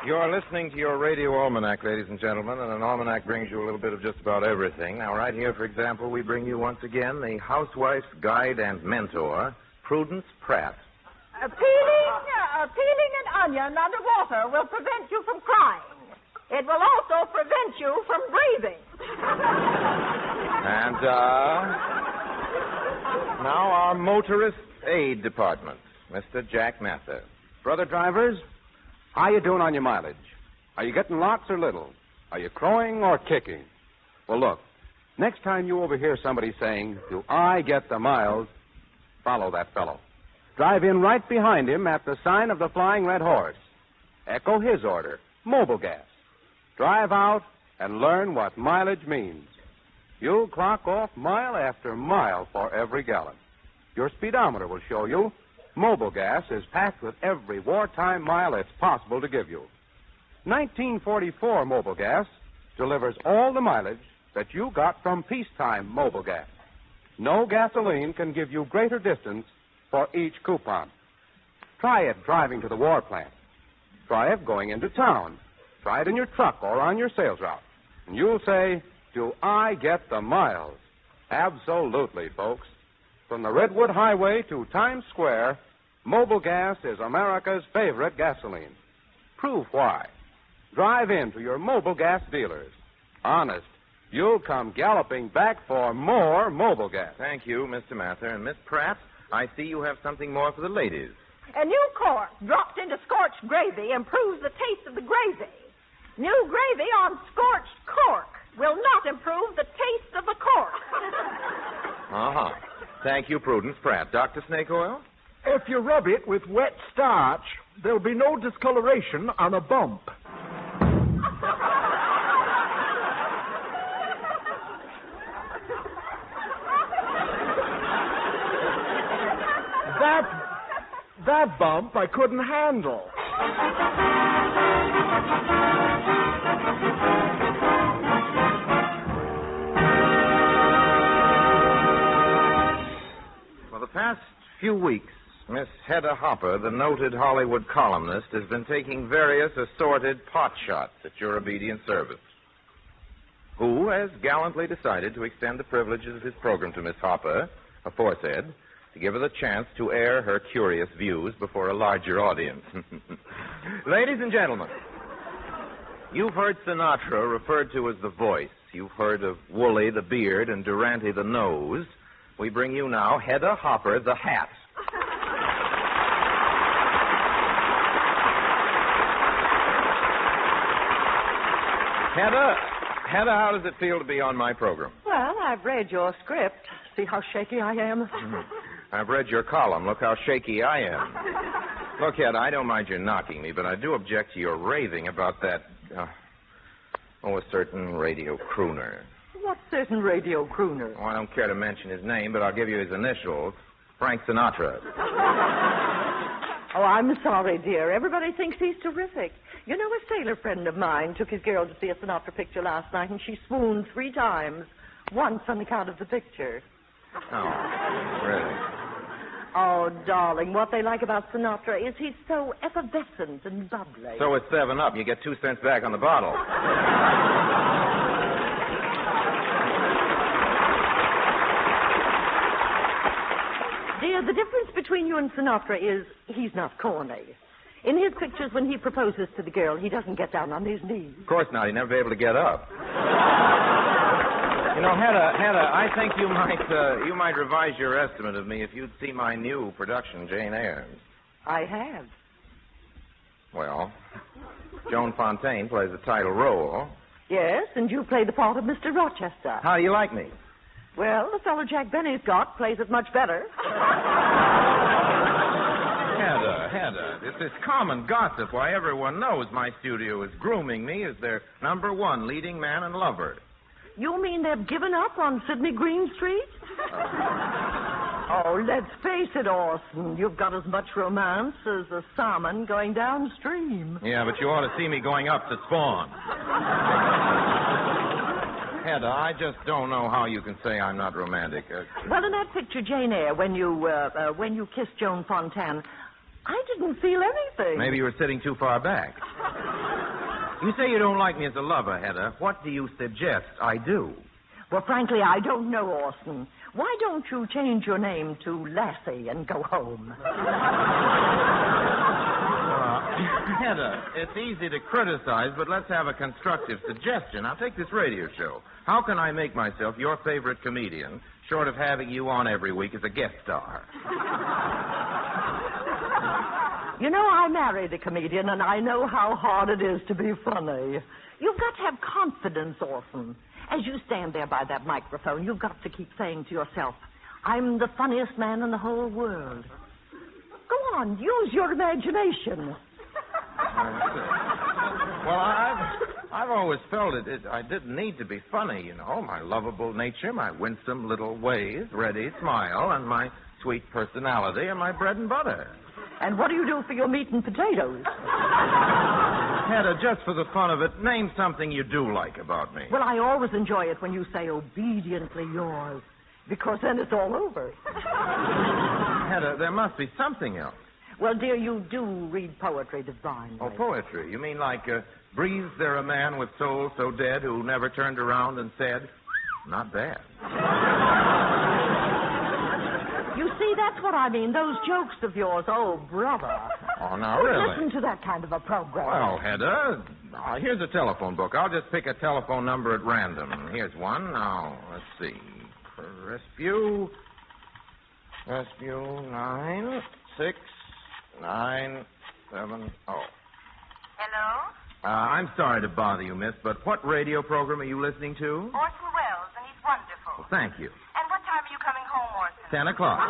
You're listening to your radio almanac, ladies and gentlemen, and an almanac brings you a little bit of just about everything. Now, right here, for example, we bring you once again the Housewife's Guide and Mentor, Prudence Pratt. Peeling an onion underwater will prevent you from crying. It will also prevent you from breathing. And, now our motorist aid department, Mr. Jack Mather. Brother drivers, how you doing on your mileage? Are you getting lots or little? Are you crowing or kicking? Well, look, next time you overhear somebody saying, "Do I get the miles?" follow that fellow. Drive in right behind him at the sign of the Flying Red Horse. Echo his order, mobile gas. Drive out and learn what mileage means. You'll clock off mile after mile for every gallon. Your speedometer will show you mobile gas is packed with every wartime mile it's possible to give you. 1944 mobile gas delivers all the mileage that you got from peacetime mobile gas. No gasoline can give you greater distance for each coupon. Try it driving to the war plant. Try it going into town. Try it in your truck or on your sales route. And you'll say, "Do I get the miles?" Absolutely, folks. From the Redwood Highway to Times Square, mobile gas is America's favorite gasoline. Prove why. Drive into your mobile gas dealers. Honest, you'll come galloping back for more mobile gas. Thank you, Mr. Mather. And Miss Pratt, I see you have something more for the ladies. A new cork dropped into scorched gravy improves the taste of the gravy. New gravy on scorched cork will not improve the taste of the cork. Uh-huh. Thank you, Prudence Pratt. Dr. Snake Oil? If you rub it with wet starch, there'll be no discoloration on a bump. That bump I couldn't handle. For the past few weeks, Miss Hedda Hopper, the noted Hollywood columnist, has been taking various assorted pot shots at your obedient service. Who has gallantly decided to extend the privileges of his program to Miss Hopper, aforesaid, to give her the chance to air her curious views before a larger audience. Ladies and gentlemen, you've heard Sinatra referred to as the voice. You've heard of Wooly the beard and Durante the nose. We bring you now Hedda Hopper the hat. Hedda, how does it feel to be on my program? Well, I've read your script. See how shaky I am? I've read your column. Look how shaky I am. Look, Hedda, I don't mind your knocking me, but I do object to your raving about that, a certain radio crooner. What certain radio crooner? Oh, I don't care to mention his name, but I'll give you his initials. Frank Sinatra. Oh, I'm sorry, dear. Everybody thinks he's terrific. You know, a sailor friend of mine took his girl to see a Sinatra picture last night, and she swooned 3 times. Once on account of the picture. Oh, really? Oh, darling, what they like about Sinatra is he's so effervescent and bubbly. So it's 7-Up. You get 2 cents back on the bottle. Dear, the difference between you and Sinatra is he's not corny. In his pictures, when he proposes to the girl, he doesn't get down on his knees. Of course not. He'd never be able to get up. You know, Hedda, I think you might revise your estimate of me if you'd see my new production, Jane Eyre. I have. Well, Joan Fontaine plays the title role. Yes, and you play the part of Mr. Rochester. How do you like me? Well, the fellow Jack Benny's got plays it much better. Hedda, this is common gossip. Why, everyone knows my studio is grooming me as their #1 leading man and lover. You mean they've given up on Sidney Green Street? Oh, let's face it, Orson. You've got as much romance as a salmon going downstream. Yeah, but you ought to see me going up to spawn. Hedda, I just don't know how you can say I'm not romantic. Well, in that picture, Jane Eyre, when you kissed Joan Fontaine, I didn't feel anything. Maybe you were sitting too far back. You say you don't like me as a lover, Hedda. What do you suggest I do? Well, frankly, I don't know, Orson. Why don't you change your name to Lassie and go home? Hedda, it's easy to criticize, but let's have a constructive suggestion. Now, take this radio show. How can I make myself your favorite comedian, short of having you on every week as a guest star? You know, I married a comedian, and I know how hard it is to be funny. You've got to have confidence, Orson. As you stand there by that microphone, you've got to keep saying to yourself, I'm the funniest man in the whole world. Go on, use your imagination. Well, I've always felt I didn't need to be funny, you know. My lovable nature, my winsome little ways, ready smile, and my sweet personality are my bread and butter. And what do you do for your meat and potatoes? Hedda, just for the fun of it, name something you do like about me. Well, I always enjoy it when you say obediently yours, because then it's all over. Hedda, there must be something else. Well, dear, you do read poetry divinely. Oh, poetry. You mean like, breathes there a man with soul so dead who never turned around and said, not bad. You see, that's what I mean. Those jokes of yours, oh, brother. Oh, now, really? Listen to that kind of a program. Well, Hedda, here's a telephone book. I'll just pick a telephone number at random. Here's one. Now, let's see. Rescue 96970. Hello? I'm sorry to bother you, miss, but what radio program are you listening to? Orson Welles, and he's wonderful. Well, thank you. And what time are you coming home, Orson? 10 o'clock.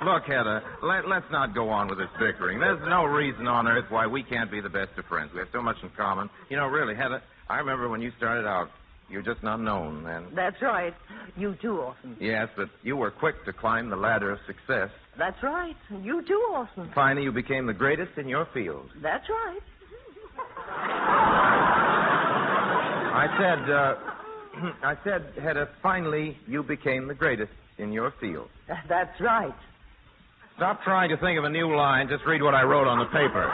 Look, Hedda, let's not go on with this bickering. There's no reason on earth why we can't be the best of friends. We have so much in common. You know, really, Hedda, I remember when you started out, you were just an unknown then. That's right. You too, Orson. Yes, but you were quick to climb the ladder of success. That's right. You too, Orson. Finally, you became the greatest in your field. That's right. I said, Hedda, finally, you became the greatest in your field. That's right. Stop trying to think of a new line. Just read what I wrote on the paper.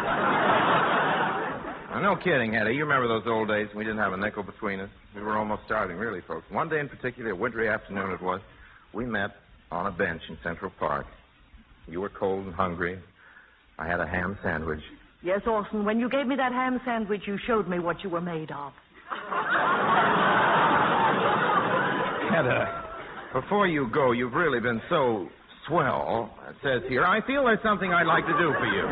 No kidding, Hedda. You remember those old days when we didn't have a nickel between us? We were almost starving, really, folks. One day in particular, a wintry afternoon it was, we met on a bench in Central Park. You were cold and hungry. I had a ham sandwich. Yes, Orson, when you gave me that ham sandwich, you showed me what you were made of. Hedda, before you go, you've really been so swell. It says here, I feel there's something I'd like to do for you.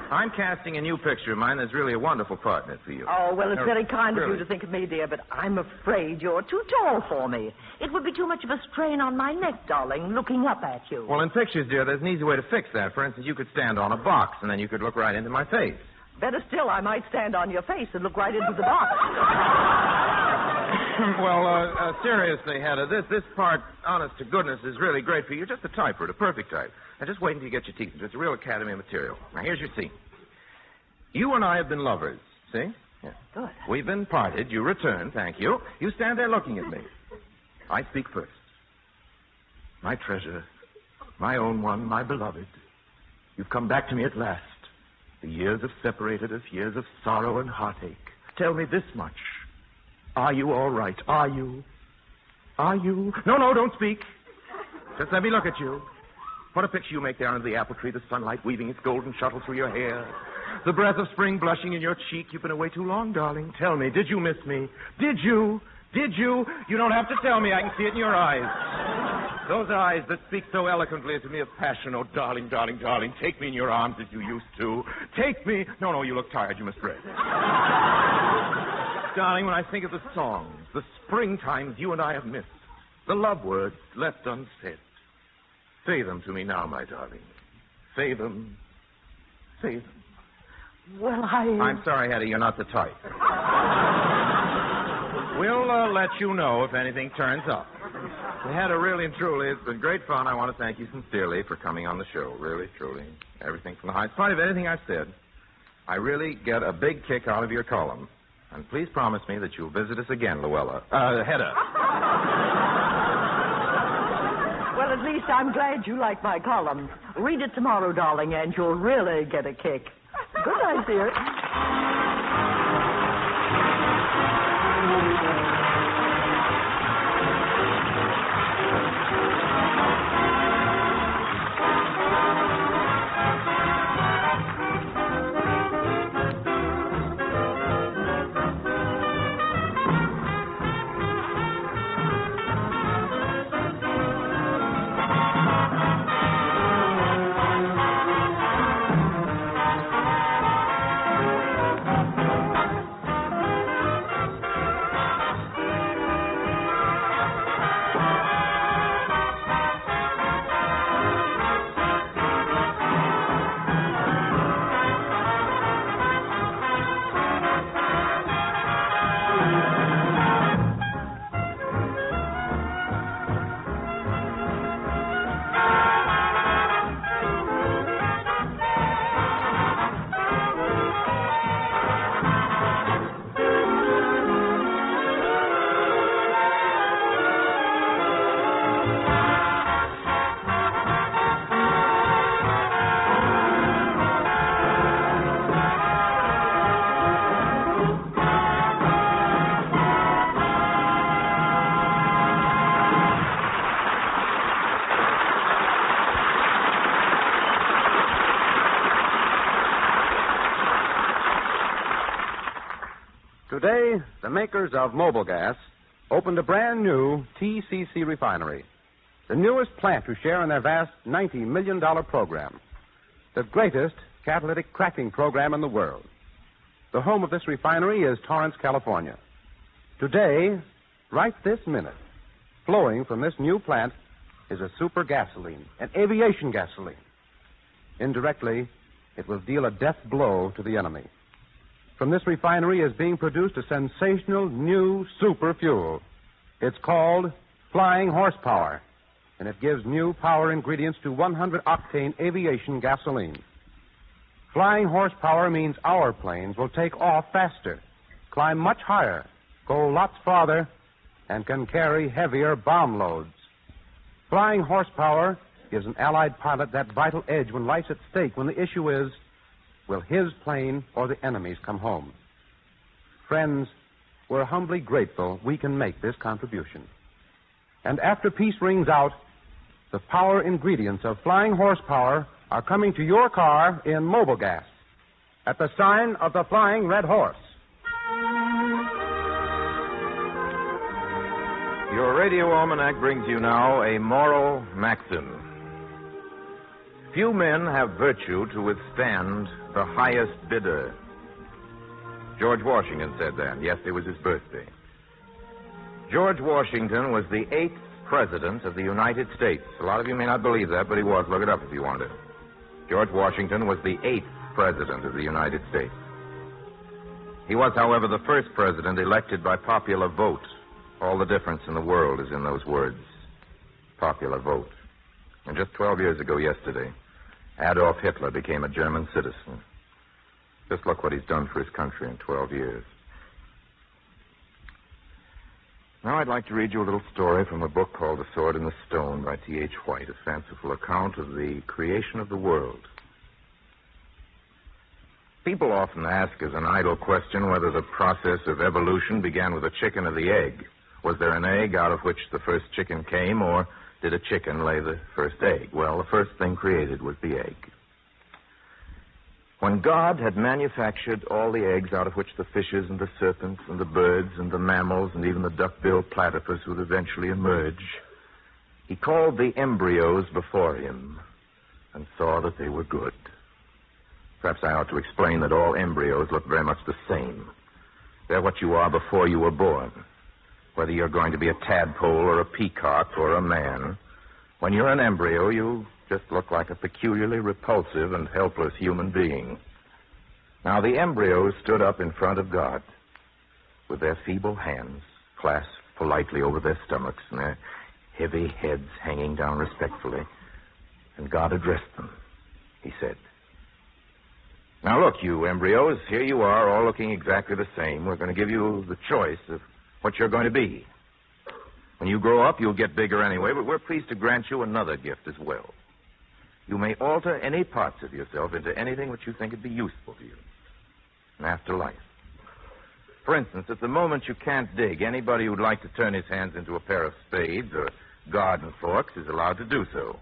I'm casting a new picture of mine that's really a wonderful partner for you. Oh, well, it's very kind of you to think of me, dear, but I'm afraid you're too tall for me. It would be too much of a strain on my neck, darling, looking up at you. Well, in pictures, dear, there's an easy way to fix that. For instance, you could stand on a box, and then you could look right into my face. Better still, I might stand on your face and look right into the box. Well, seriously, Hedda, this part, honest to goodness, is really great for you. You're just the type for it, a perfect type. Now, just wait until you get your teeth into it. It's a real academy material. Now, here's your scene. You and I have been lovers, see? Yeah. Good. We've been parted. You return, thank you. You stand there looking at me. I speak first. My treasure, my own one, my beloved. You've come back to me at last. The years have separated us, years of sorrow and heartache. Tell me this much. Are you all right? Are you? Are you? No, don't speak. Just let me look at you. What a picture you make there under the apple tree, the sunlight weaving its golden shuttle through your hair. The breath of spring blushing in your cheek. You've been away too long, darling. Tell me, did you miss me? Did you? Did you? You don't have to tell me. I can see it in your eyes. Those eyes that speak so eloquently to me of passion. Oh, darling, darling, darling, take me in your arms as you used to. Take me. No, you look tired. You must rest. Darling, when I think of the songs, the springtimes you and I have missed, the love words left unsaid, say them to me now, my darling. Say them. Say them. Well, I'm sorry, Hedda, you're not the type. We'll let you know if anything turns up. Hedda, really and truly, it's been great fun. I want to thank you sincerely for coming on the show. Really, truly. Everything from the highest point of anything I've said. I really get a big kick out of your column. And please promise me that you'll visit us again, Hedda. Well, at least I'm glad you like my column. Read it tomorrow, darling, and you'll really get a kick. Good night, dear. Today, the makers of Mobile Gas opened a brand new TCC refinery, the newest plant to share in their vast $90 million program, the greatest catalytic cracking program in the world. The home of this refinery is Torrance, California. Today, right this minute, flowing from this new plant is a super gasoline, an aviation gasoline. Indirectly, it will deal a death blow to the enemy. From this refinery is being produced a sensational new super fuel. It's called Flying Horsepower, and it gives new power ingredients to 100-octane aviation gasoline. Flying Horsepower means our planes will take off faster, climb much higher, go lots farther, and can carry heavier bomb loads. Flying Horsepower gives an Allied pilot that vital edge when life's at stake, when the issue is, will his plane or the enemy's come home? Friends, we're humbly grateful we can make this contribution. And after peace rings out, the power ingredients of Flying Horsepower are coming to your car in Mobile Gas at the sign of the Flying Red Horse. Your Radio Almanac brings you now a moral maxim. Few men have virtue to withstand the highest bidder. George Washington said that. Yes, it was his birthday. George Washington was the 8th President of the United States. A lot of you may not believe that, but he was. Look it up if you want it. George Washington was the 8th President of the United States. He was, however, the first president elected by popular vote. All the difference in the world is in those words. Popular vote. And just 12 years ago yesterday, Adolf Hitler became a German citizen. Just look what he's done for his country in 12 years. Now I'd like to read you a little story from a book called The Sword and the Stone by T.H. White, a fanciful account of the creation of the world. People often ask as an idle question whether the process of evolution began with the chicken or the egg. Was there an egg out of which the first chicken came, or did a chicken lay the first egg? Well, the first thing created was the egg. When God had manufactured all the eggs out of which the fishes and the serpents and the birds and the mammals and even the duck-billed platypus would eventually emerge, he called the embryos before him and saw that they were good. Perhaps I ought to explain that all embryos look very much the same. They're what you are before you were born. Whether you're going to be a tadpole or a peacock or a man, when you're an embryo, you just look like a peculiarly repulsive and helpless human being. Now, the embryos stood up in front of God with their feeble hands clasped politely over their stomachs and their heavy heads hanging down respectfully. And God addressed them. He said, "Now look, you embryos, here you are, all looking exactly the same. We're going to give you the choice of what you're going to be. When you grow up, you'll get bigger anyway, but we're pleased to grant you another gift as well. You may alter any parts of yourself into anything which you think would be useful to you in after life. For instance, at the moment you can't dig, anybody who'd like to turn his hands into a pair of spades or garden forks is allowed to do so.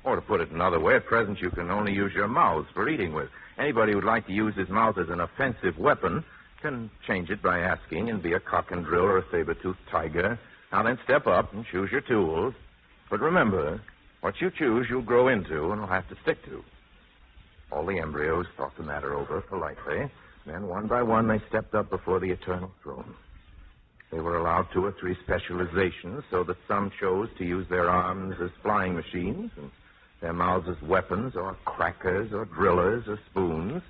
Or to put it another way, at present you can only use your mouths for eating with. Anybody who'd like to use his mouth as an offensive weapon can change it by asking and be a cock and drill or a saber-toothed tiger. Now then, step up and choose your tools. But remember, what you choose you'll grow into and will have to stick to. All the embryos thought the matter over politely. Then, one by one, they stepped up before the eternal throne. They were allowed 2 or 3 specializations, so that some chose to use their arms as flying machines and their mouths as weapons or crackers or drillers or spoons,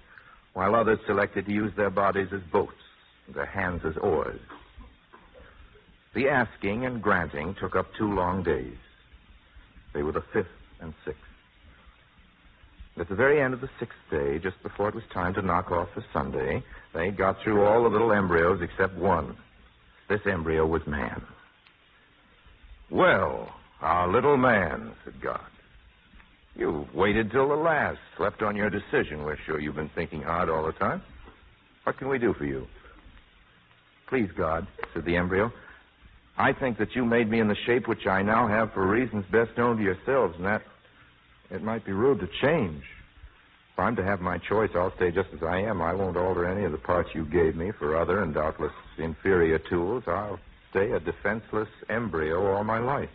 while others selected to use their bodies as boats and their hands as oars. The asking and granting took up 2 long days. They were the 5th and 6th. At the very end of the 6th day, just before it was time to knock off for Sunday, they got through all the little embryos except one. This embryo was man. "Well, our little man," said God. "You've waited till the last, slept on your decision. We're sure you've been thinking hard all the time. What can we do for you?" "Please, God," said the embryo, "I think that you made me in the shape which I now have for reasons best known to yourselves, and that it might be rude to change. If I'm to have my choice, I'll stay just as I am. I won't alter any of the parts you gave me for other and doubtless inferior tools. I'll stay a defenseless embryo all my life,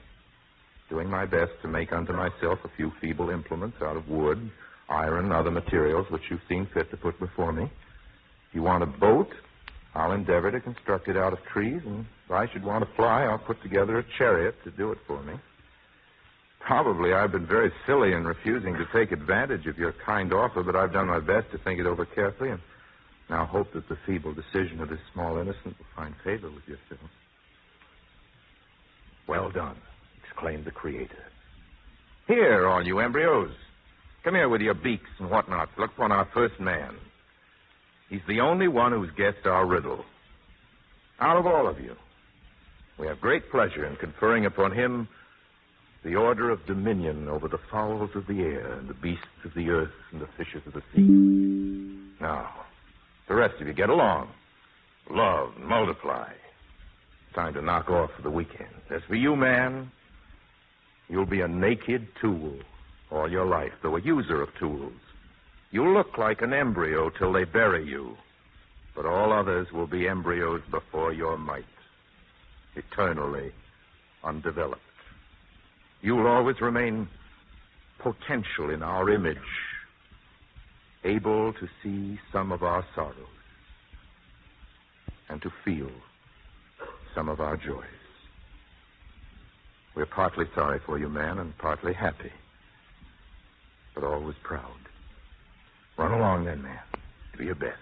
doing my best to make unto myself a few feeble implements out of wood, iron, and other materials which you've seen fit to put before me. If you want a boat, I'll endeavor to construct it out of trees, and if I should want to fly, I'll put together a chariot to do it for me. Probably I've been very silly in refusing to take advantage of your kind offer, but I've done my best to think it over carefully and now hope that the feeble decision of this small innocent will find favor with yourself." "Well done," exclaimed the Creator. "Here, all you embryos. Come here with your beaks and whatnots. Look upon our first man. He's the only one who's guessed our riddle. Out of all of you, we have great pleasure in conferring upon him the order of dominion over the fowls of the air and the beasts of the earth and the fishes of the sea. Now, the rest of you get along. Love and multiply. It's time to knock off for the weekend. As for you, man, you'll be a naked tool all your life, though a user of tools. You'll look like an embryo till they bury you, but all others will be embryos before your might, eternally undeveloped. You'll always remain potential in our image, able to see some of our sorrows and to feel some of our joys. We're partly sorry for you, man, and partly happy, but always proud. Run along then, man. Do your best.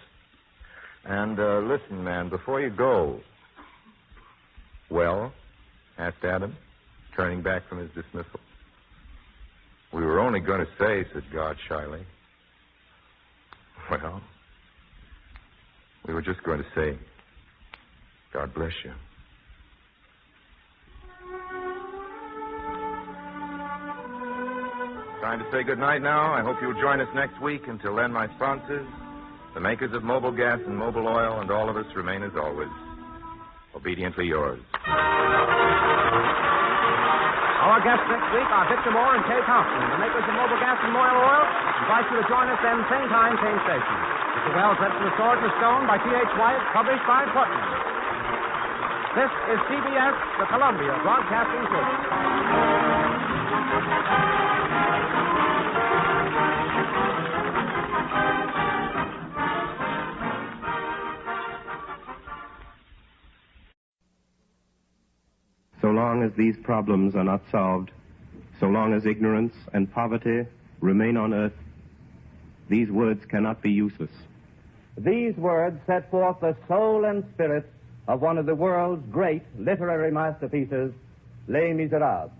And listen, man, before you go. "Well?" asked Adam, turning back from his dismissal. "We were only going to say," said God shyly. "Well, we were just going to say, God bless you." Time to say good night now. I hope you'll join us next week. Until then, my sponsors, the makers of Mobil Gas and Mobil Oil, and all of us remain as always, obediently yours. Our guests next week are Victor Moore and Kay Thompson, the makers of Mobil Gas and Mobil Oil. Invite you to join us then, same time, same station. Mr. Wells read from The Sword and the Stone by T.H. White, published by Putnam. This is CBS, the Columbia Broadcasting System. So long as these problems are not solved, so long as ignorance and poverty remain on earth, these words cannot be useless. These words set forth the soul and spirit of one of the world's great literary masterpieces, Les Miserables.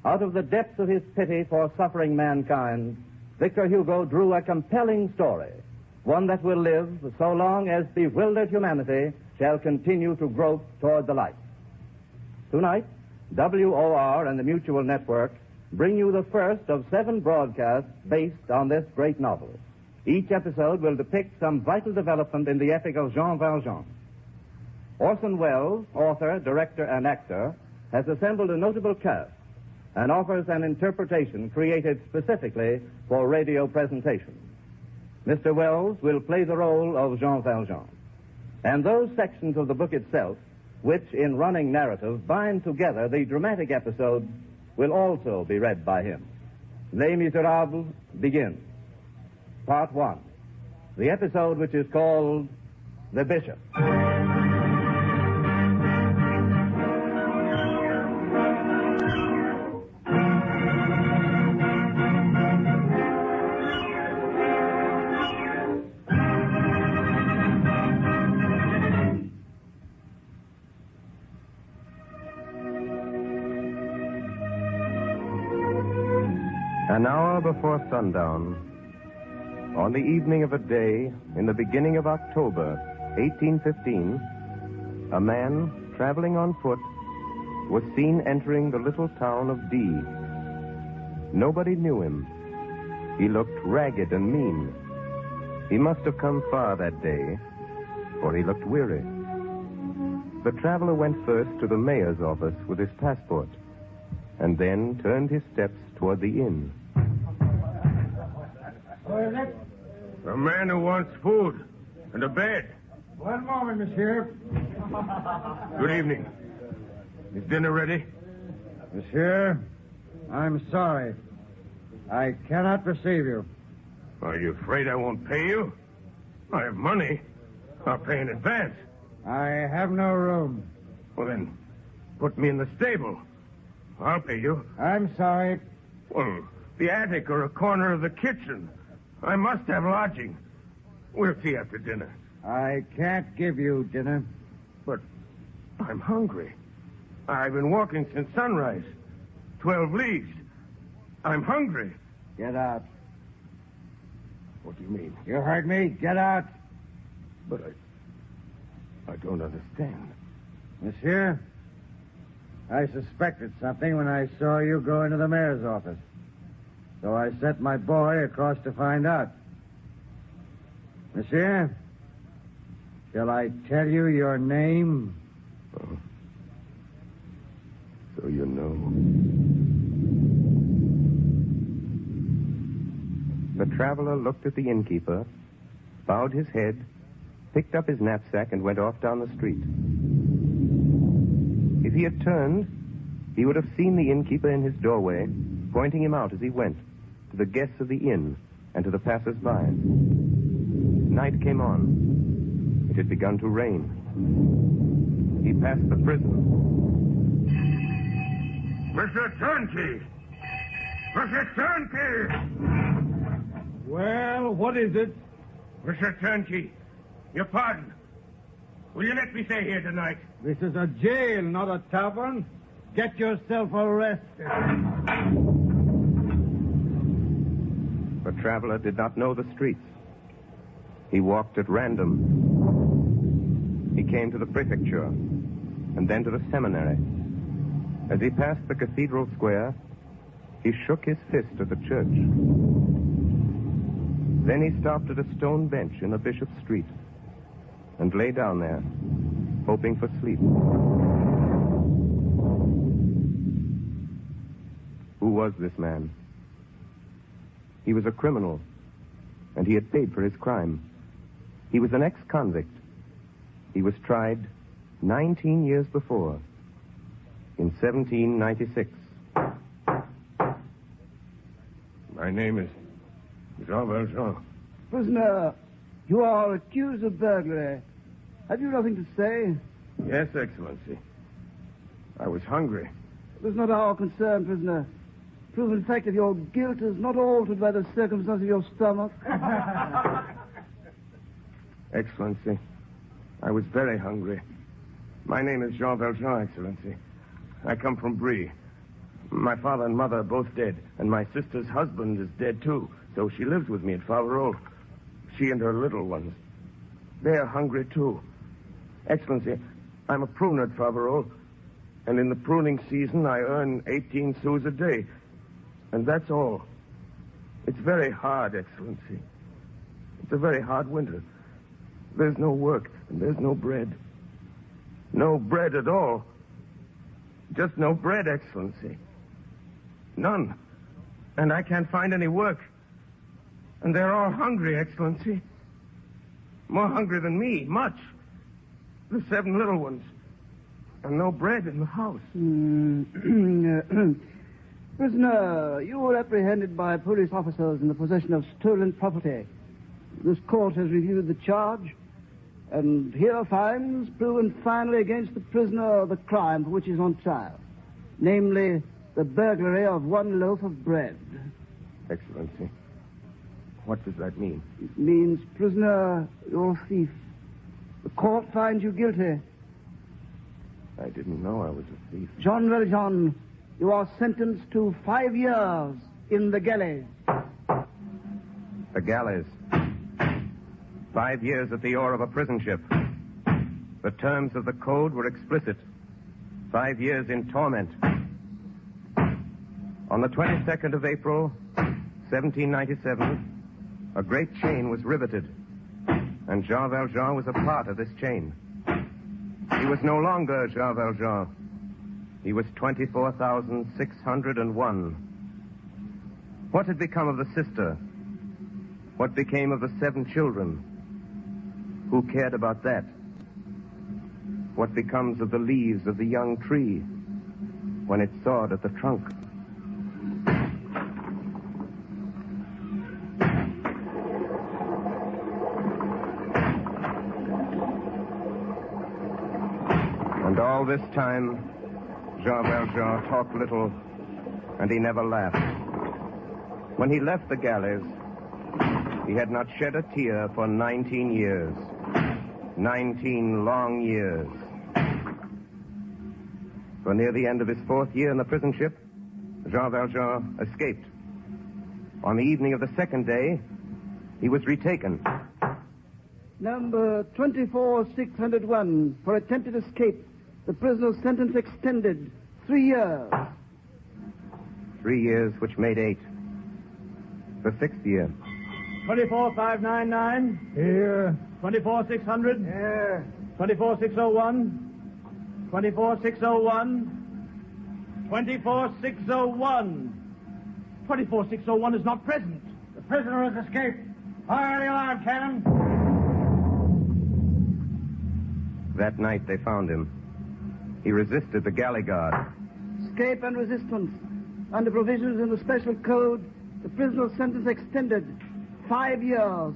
Out of the depths of his pity for suffering mankind, Victor Hugo drew a compelling story, one that will live so long as bewildered humanity shall continue to grope toward the light. Tonight, WOR and the Mutual Network bring you the first of 7 broadcasts based on this great novel. Each episode will depict some vital development in the epic of Jean Valjean. Orson Welles, author, director, and actor, has assembled a notable cast and offers an interpretation created specifically for radio presentation. Mr. Welles will play the role of Jean Valjean. And those sections of the book itself, which in running narrative bind together the dramatic episodes, will also be read by him. Les Miserables begins. Part 1. The episode which is called The Bishop. An hour before sundown, on the evening of a day in the beginning of October, 1815, a man traveling on foot was seen entering the little town of D. Nobody knew him. He looked ragged and mean. He must have come far that day, for he looked weary. The traveler went first to the mayor's office with his passport, and then turned his steps toward the inn. What is it? A man who wants food and a bed. One moment, monsieur. Good evening. Is dinner ready? Monsieur, I'm sorry. I cannot receive you. Are you afraid I won't pay you? I have money. I'll pay in advance. I have no room. Well, then, put me in the stable. I'll pay you. I'm sorry. Well, the attic or a corner of the kitchen. I must have lodging. We'll see after dinner. I can't give you dinner. But I'm hungry. I've been walking since sunrise. 12 leagues. I'm hungry. Get out. What do you mean? You heard me. Get out. But I don't understand. Monsieur, I suspected something when I saw you go into the mayor's office. So I sent my boy across to find out. Monsieur, shall I tell you your name? Oh. So you know. The traveler looked at the innkeeper, bowed his head, picked up his knapsack, and went off down the street. If he had turned, he would have seen the innkeeper in his doorway, pointing him out as he went, to the guests of the inn and to the passers-by. Night came on. It had begun to rain. He passed the prison. Mr. Turnkey! Mr. Turnkey! Well, what is it? Mr. Turnkey, your pardon. Will you let me stay here tonight? This is a jail, not a tavern. Get yourself arrested. The traveler did not know the streets. He walked at random. He came to the prefecture, and then to the seminary. As he passed the cathedral square, he shook his fist at the church. Then he stopped at a stone bench in the Bishop's Street and lay down there, hoping for sleep. Who was this man? He was a criminal, and he had paid for his crime. He was an ex-convict. He was tried 19 years before, in 1796. My name is Jean Valjean. Prisoner, you are accused of burglary. Have you nothing to say? Yes, Excellency. I was hungry. It was not our concern, prisoner. Proven fact of your guilt is not altered by the circumstance of your stomach. Excellency, I was very hungry. My name is Jean Valjean, Excellency. I come from Brie. My father and mother are both dead, and my sister's husband is dead, too, so she lives with me at Faverolles. She and her little ones. They are hungry, too. Excellency, I'm a pruner at Faverolles, And in the pruning season, I earn 18 sous a day. And that's all. It's very hard, Excellency. It's a very hard winter. There's no work, and there's no bread. No bread at all. Just no bread, Excellency. None. And I can't find any work. And they're all hungry, Excellency. More hungry than me, much. The 7 little ones. And no bread in the house. Prisoner, you were apprehended by police officers in the possession of stolen property. This court has reviewed the charge, and here finds proven finally against the prisoner the crime for which he is on trial, namely the burglary of 1 loaf of bread. Excellency, what does that mean? It means, prisoner, you're a thief. The court finds you guilty. I didn't know I was a thief. Jean Valjean, you are sentenced to 5 years in the galleys. The galleys. 5 years at the oar of a prison ship. The terms of the code were explicit. 5 years in torment. On the 22nd of April, 1797, a great chain was riveted, and Jean Valjean was a part of this chain. He was no longer Jean Valjean. He was 24,601. What had become of the sister? What became of the 7 children? Who cared about that? What becomes of the leaves of the young tree when it's sawed at the trunk? And all this time, Jean Valjean talked little, and he never laughed. When he left the galleys, he had not shed a tear for 19 years. 19 long years. For near the end of his 4th year in the prison ship, Jean Valjean escaped. On the evening of the 2nd day, he was retaken. Number 24601, for attempted escape. The prisoner's sentence extended 3 years. 3 years, which made 8. The 6th year. 24599. Here. 24600. Here. 24601. 24601. 24601. 24601 is not present. The prisoner has escaped. Fire the alarm cannon. That night they found him. He resisted the galley guard. Escape and resistance. Under provisions in the special code, the prisoner's sentence extended 5 years.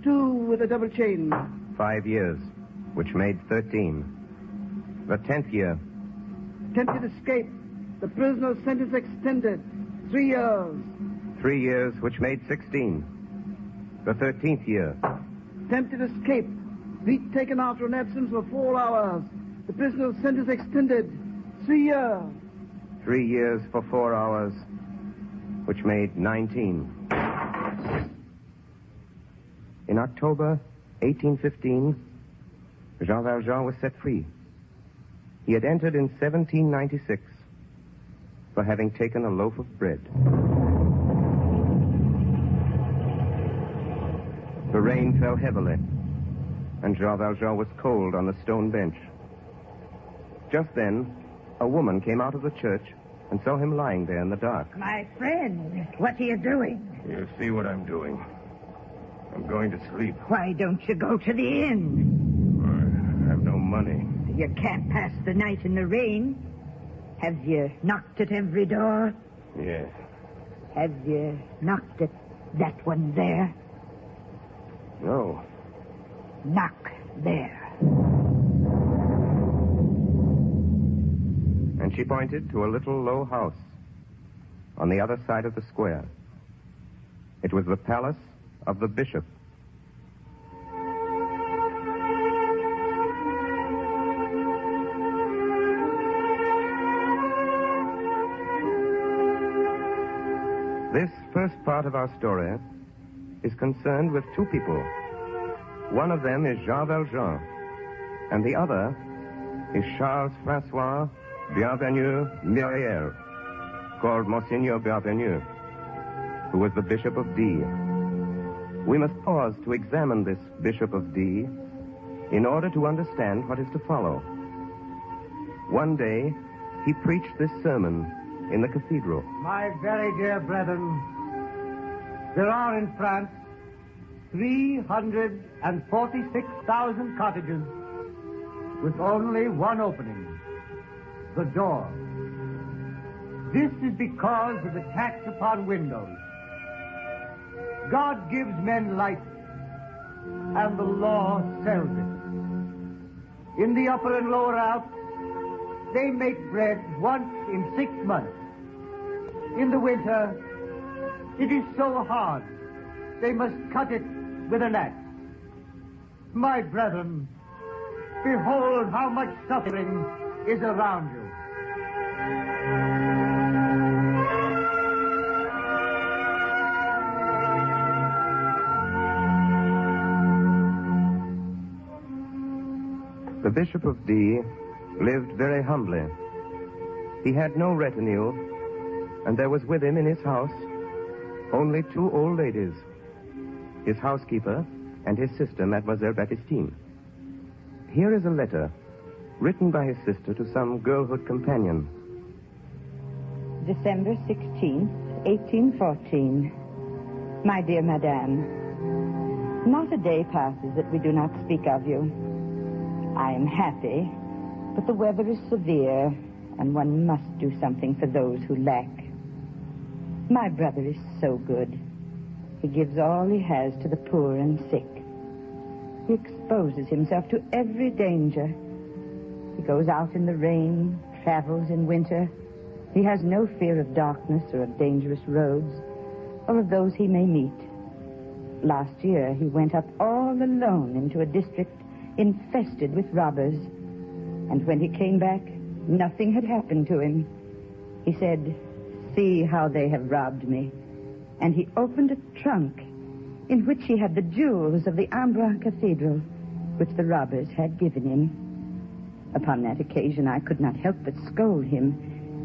2 with a double chain. 5 years, which made 13. The 10th year. Attempted escape. The prisoner's sentence extended 3 years. 3 years, which made 16. The 13th year. Attempted escape. Beat taken after an absence of 4 hours. The prisoner's sentence extended 3 years. 3 years for 4 hours, which made 19. In October 1815, Jean Valjean was set free. He had entered in 1796 for having taken a loaf of bread. The rain fell heavily, and Jean Valjean was cold on the stone bench. Just then, a woman came out of the church and saw him lying there in the dark. My friend, what are you doing? You see what I'm doing. I'm going to sleep. Why don't you go to the inn? I have no money. You can't pass the night in the rain. Have you knocked at every door? Yes. Have you knocked at that one there? No. Knock there. And she pointed to a little low house on the other side of the square. It was the palace of the bishop. This first part of our story is concerned with 2 people. One of them is Jean Valjean, and the other is Charles Francois Bienvenu Myriel, called Monseigneur Bienvenu, who was the Bishop of D. We must pause to examine this Bishop of D in order to understand what is to follow. One day, he preached this sermon in the cathedral. My very dear brethren, there are in France 346,000 cottages with only one opening, the door. This is because of the tax upon windows. God gives men light, and the law sells it. In the upper and lower Alps, they make bread once in 6 months. In the winter, it is so hard, they must cut it with an axe. My brethren, behold how much suffering is around you. The Bishop of D lived very humbly. He had no retinue, and there was with him in his house only 2 old ladies, his housekeeper and his sister, Mademoiselle Baptistine. Here is a letter written by his sister to some girlhood companion. December 16th, 1814. My dear Madame, not a day passes that we do not speak of you. I am happy, but the weather is severe, and one must do something for those who lack. My brother is so good. He gives all he has to the poor and sick. He exposes himself to every danger. He goes out in the rain, travels in winter. He has no fear of darkness or of dangerous roads, or of those he may meet. Last year, he went up all alone into a district infested with robbers. And when he came back, nothing had happened to him. He said, "See how they have robbed me." And he opened a trunk in which he had the jewels of the Embrun Cathedral, which the robbers had given him. Upon that occasion, I could not help but scold him,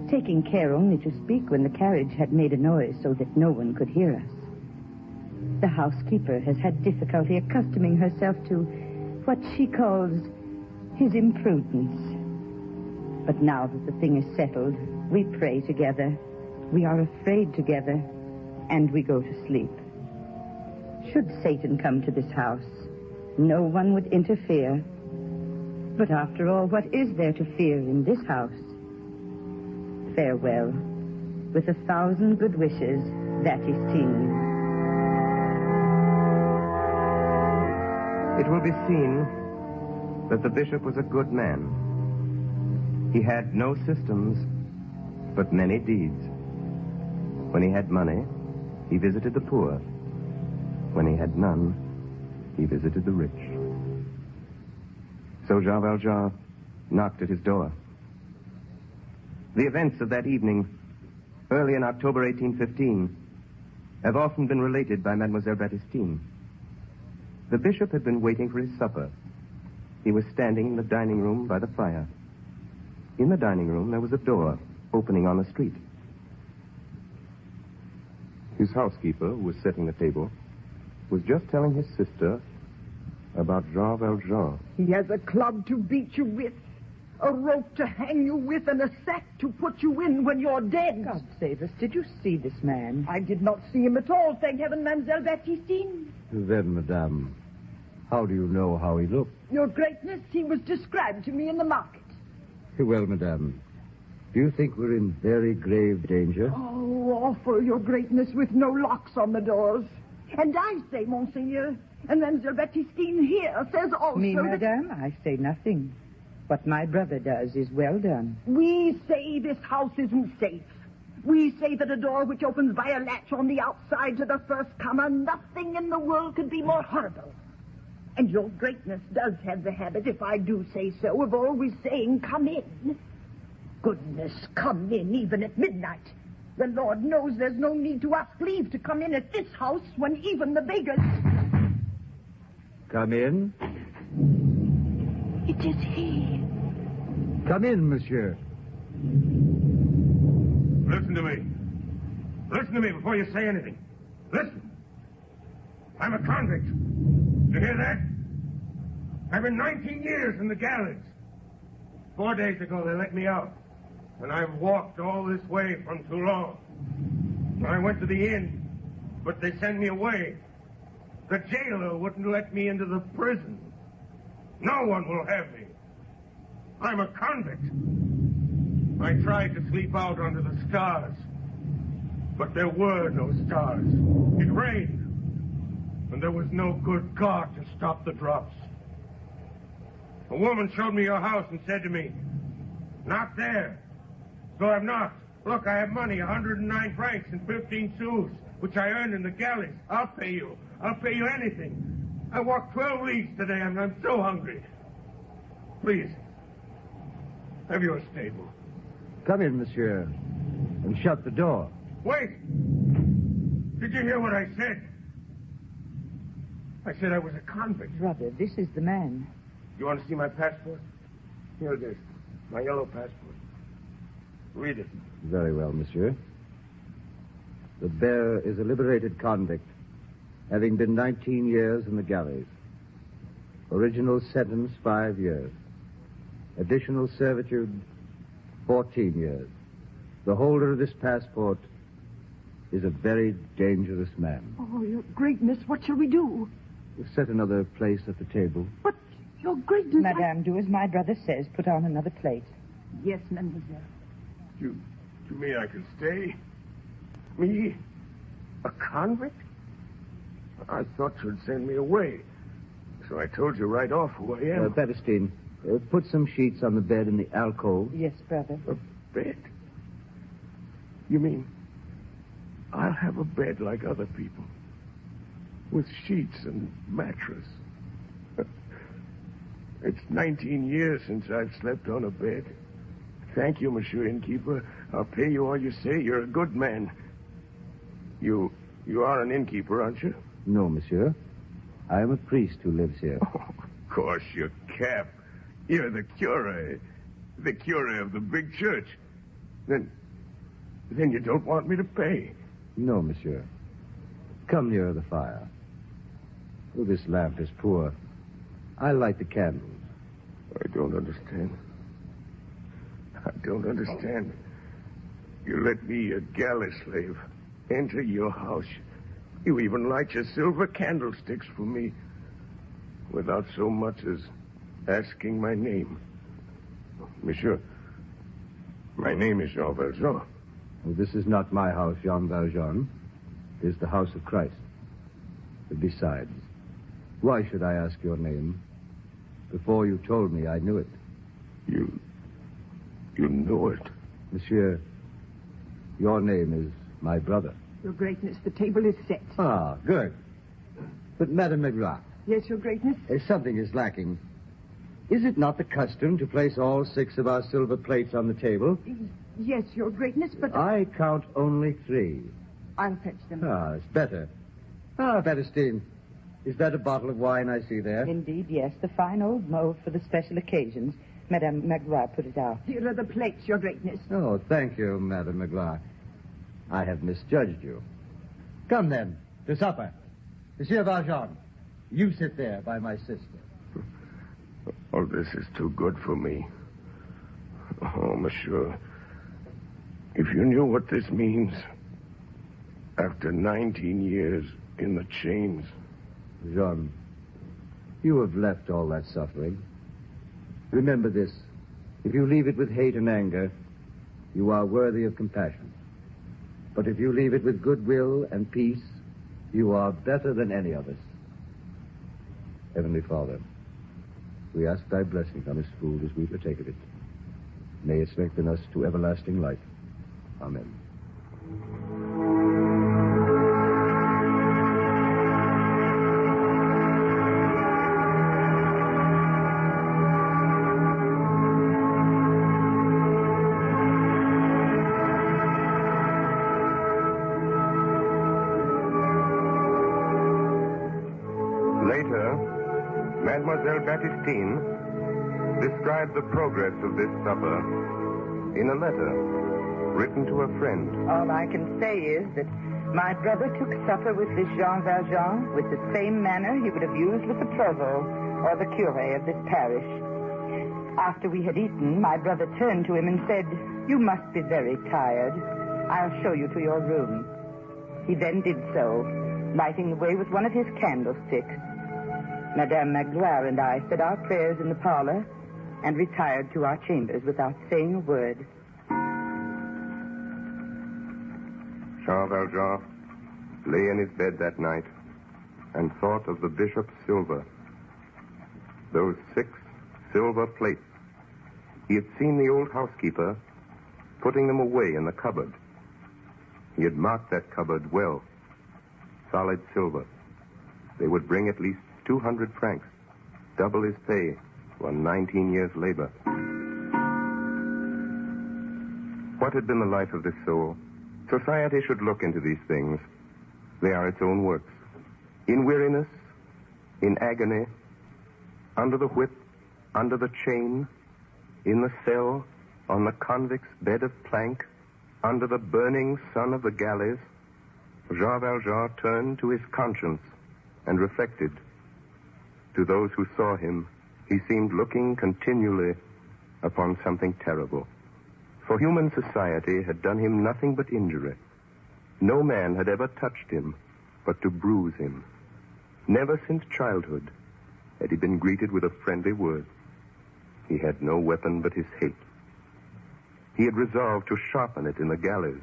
taking care only to speak when the carriage had made a noise so that no one could hear us. The housekeeper has had difficulty accustoming herself to what she calls his imprudence. But now that the thing is settled, we pray together, we are afraid together, and we go to sleep. Should Satan come to this house, no one would interfere. But after all, what is there to fear in this house? Farewell. With 1,000 good wishes, Baptistine. It will be seen that the bishop was a good man. He had no systems, but many deeds. When he had money, he visited the poor. When he had none, he visited the rich. So Jean Valjean knocked at his door. The events of that evening, early in October 1815, have often been related by Mademoiselle Baptistine. The bishop had been waiting for his supper. He was standing in the dining room by the fire. In the dining room, there was a door opening on the street. His housekeeper, who was setting the table, was just telling his sister about Jean Valjean. He has a club to beat you with, a rope to hang you with, and a sack to put you in when you're dead. God save us. Did you see this man? I did not see him at all, thank heaven, Mademoiselle Baptistine. Then, madame, how do you know how he looked? Your Greatness, he was described to me in the market. Well, madame, do you think we're in very grave danger? Oh, awful, Your Greatness, with no locks on the doors. And I say, Monseigneur, and Mademoiselle Baptistine here says also Me, that... madame, I say nothing. What my brother does is well done. We say this house isn't safe. We say that a door which opens by a latch on the outside to the first comer, nothing in the world could be more horrible. And Your Greatness does have the habit, if I do say so, of always saying, "Come in." Goodness, come in even at midnight. The Lord knows there's no need to ask leave to come in at this house when even the beggars... Come in. It is he. Come in, monsieur. Listen to me. Listen to me before you say anything. Listen. I'm a convict. You hear that? I've been 19 years in the galleys. 4 days ago, they let me out. And I've walked all this way from Toulon. I went to the inn, but they sent me away. The jailer wouldn't let me into the prison. No one will have me. I'm a convict. I tried to sleep out under the stars, but there were no stars. It rained, and there was no good God to stop the drops. A woman showed me your house and said to me, "Not there." So I've knocked. Look, I have money, 109 francs and 15 sous, which I earned in the galleys. I'll pay you. I'll pay you anything. I walked 12 leagues today, and I'm so hungry. Please, have your stable. Come in, monsieur, and shut the door. Wait! Did you hear what I said? I said I was a convict. Brother, this is the man. You want to see my passport? Here it is. My yellow passport. Read it. Very well, monsieur. The bearer is a liberated convict, having been 19 years in the galleys. Original sentence, 5 years. Additional servitude, 14 years. The holder of this passport is a very dangerous man. Oh, Your Greatness, what shall we do? We'll set another place at the table. But, Your Greatness... Madame, do as my brother says. Put on another plate. Yes, mademoiselle. You mean I can stay? Me? A convict? I thought you'd send me away. So I told you right off who I am. Benedictine, put some sheets on the bed in the alcove. Yes, brother. A bed? You mean I'll have a bed like other people? With sheets and mattress? It's 19 years since I've slept on a bed. Thank you, Monsieur Innkeeper. I'll pay you all you say. You're a good man. You are an innkeeper, aren't you? No, monsieur. I am a priest who lives here. Oh, of course, you're Cap. You're the cure. The cure of the big church. Then you don't want me to pay. No, monsieur. Come nearer the fire. Oh, this lamp is poor. I'll light the candles. I don't understand. I don't understand. You let me, a galley slave, enter your house. You even light your silver candlesticks for me without so much as asking my name. Monsieur, my name is Jean Valjean. Well, this is not my house, Jean Valjean. It is the house of Christ. But besides, why should I ask your name? Before you told me, I knew it. You know it? Monsieur, your name is my brother. Your Greatness, the table is set. Ah, good. But, Madame Magloire. Yes, Your Greatness? Something is lacking. Is it not the custom to place all 6 of our silver plates on the table? Yes, Your Greatness, but... I count only 3. I'll fetch them. Ah, it's better. Ah, Benedictine, is that a bottle of wine I see there? Indeed, yes. The fine old mold for the special occasions. Madame Magloire put it out. Here are the plates, Your Greatness. Oh, thank you, Madame Magloire. I have misjudged you. Come, then, to supper. Monsieur Valjean, you sit there by my sister. Oh, this is too good for me. Oh, monsieur, if you knew what this means, after 19 years in the chains... Jean, you have left all that suffering. Remember this. If you leave it with hate and anger, you are worthy of compassion. But if you leave it with goodwill and peace, you are better than any of us. Heavenly Father, we ask thy blessing on this food as we partake of it. May it strengthen us to everlasting life. Amen. Mademoiselle Benedictine described the progress of this supper in a letter written to a friend. All I can say is that my brother took supper with this Jean Valjean with the same manner he would have used with the provost or the curé of this parish. After we had eaten, my brother turned to him and said, "You must be very tired. I'll show you to your room." He then did so, lighting the way with one of his candlesticks. Madame Magloire and I said our prayers in the parlor and retired to our chambers without saying a word. Jean Valjean lay in his bed that night and thought of the bishop's silver. Those 6 silver plates. He had seen the old housekeeper putting them away in the cupboard. He had marked that cupboard well. Solid silver. They would bring at least 200 francs, double his pay for 19 years' labor. What had been the life of this soul? Society should look into these things. They are its own works. In weariness, in agony, under the whip, under the chain, in the cell, on the convict's bed of plank, under the burning sun of the galleys, Jean Valjean turned to his conscience and reflected. To those who saw him, he seemed looking continually upon something terrible. For human society had done him nothing but injury. No man had ever touched him but to bruise him. Never since childhood had he been greeted with a friendly word. He had no weapon but his hate. He had resolved to sharpen it in the galleys,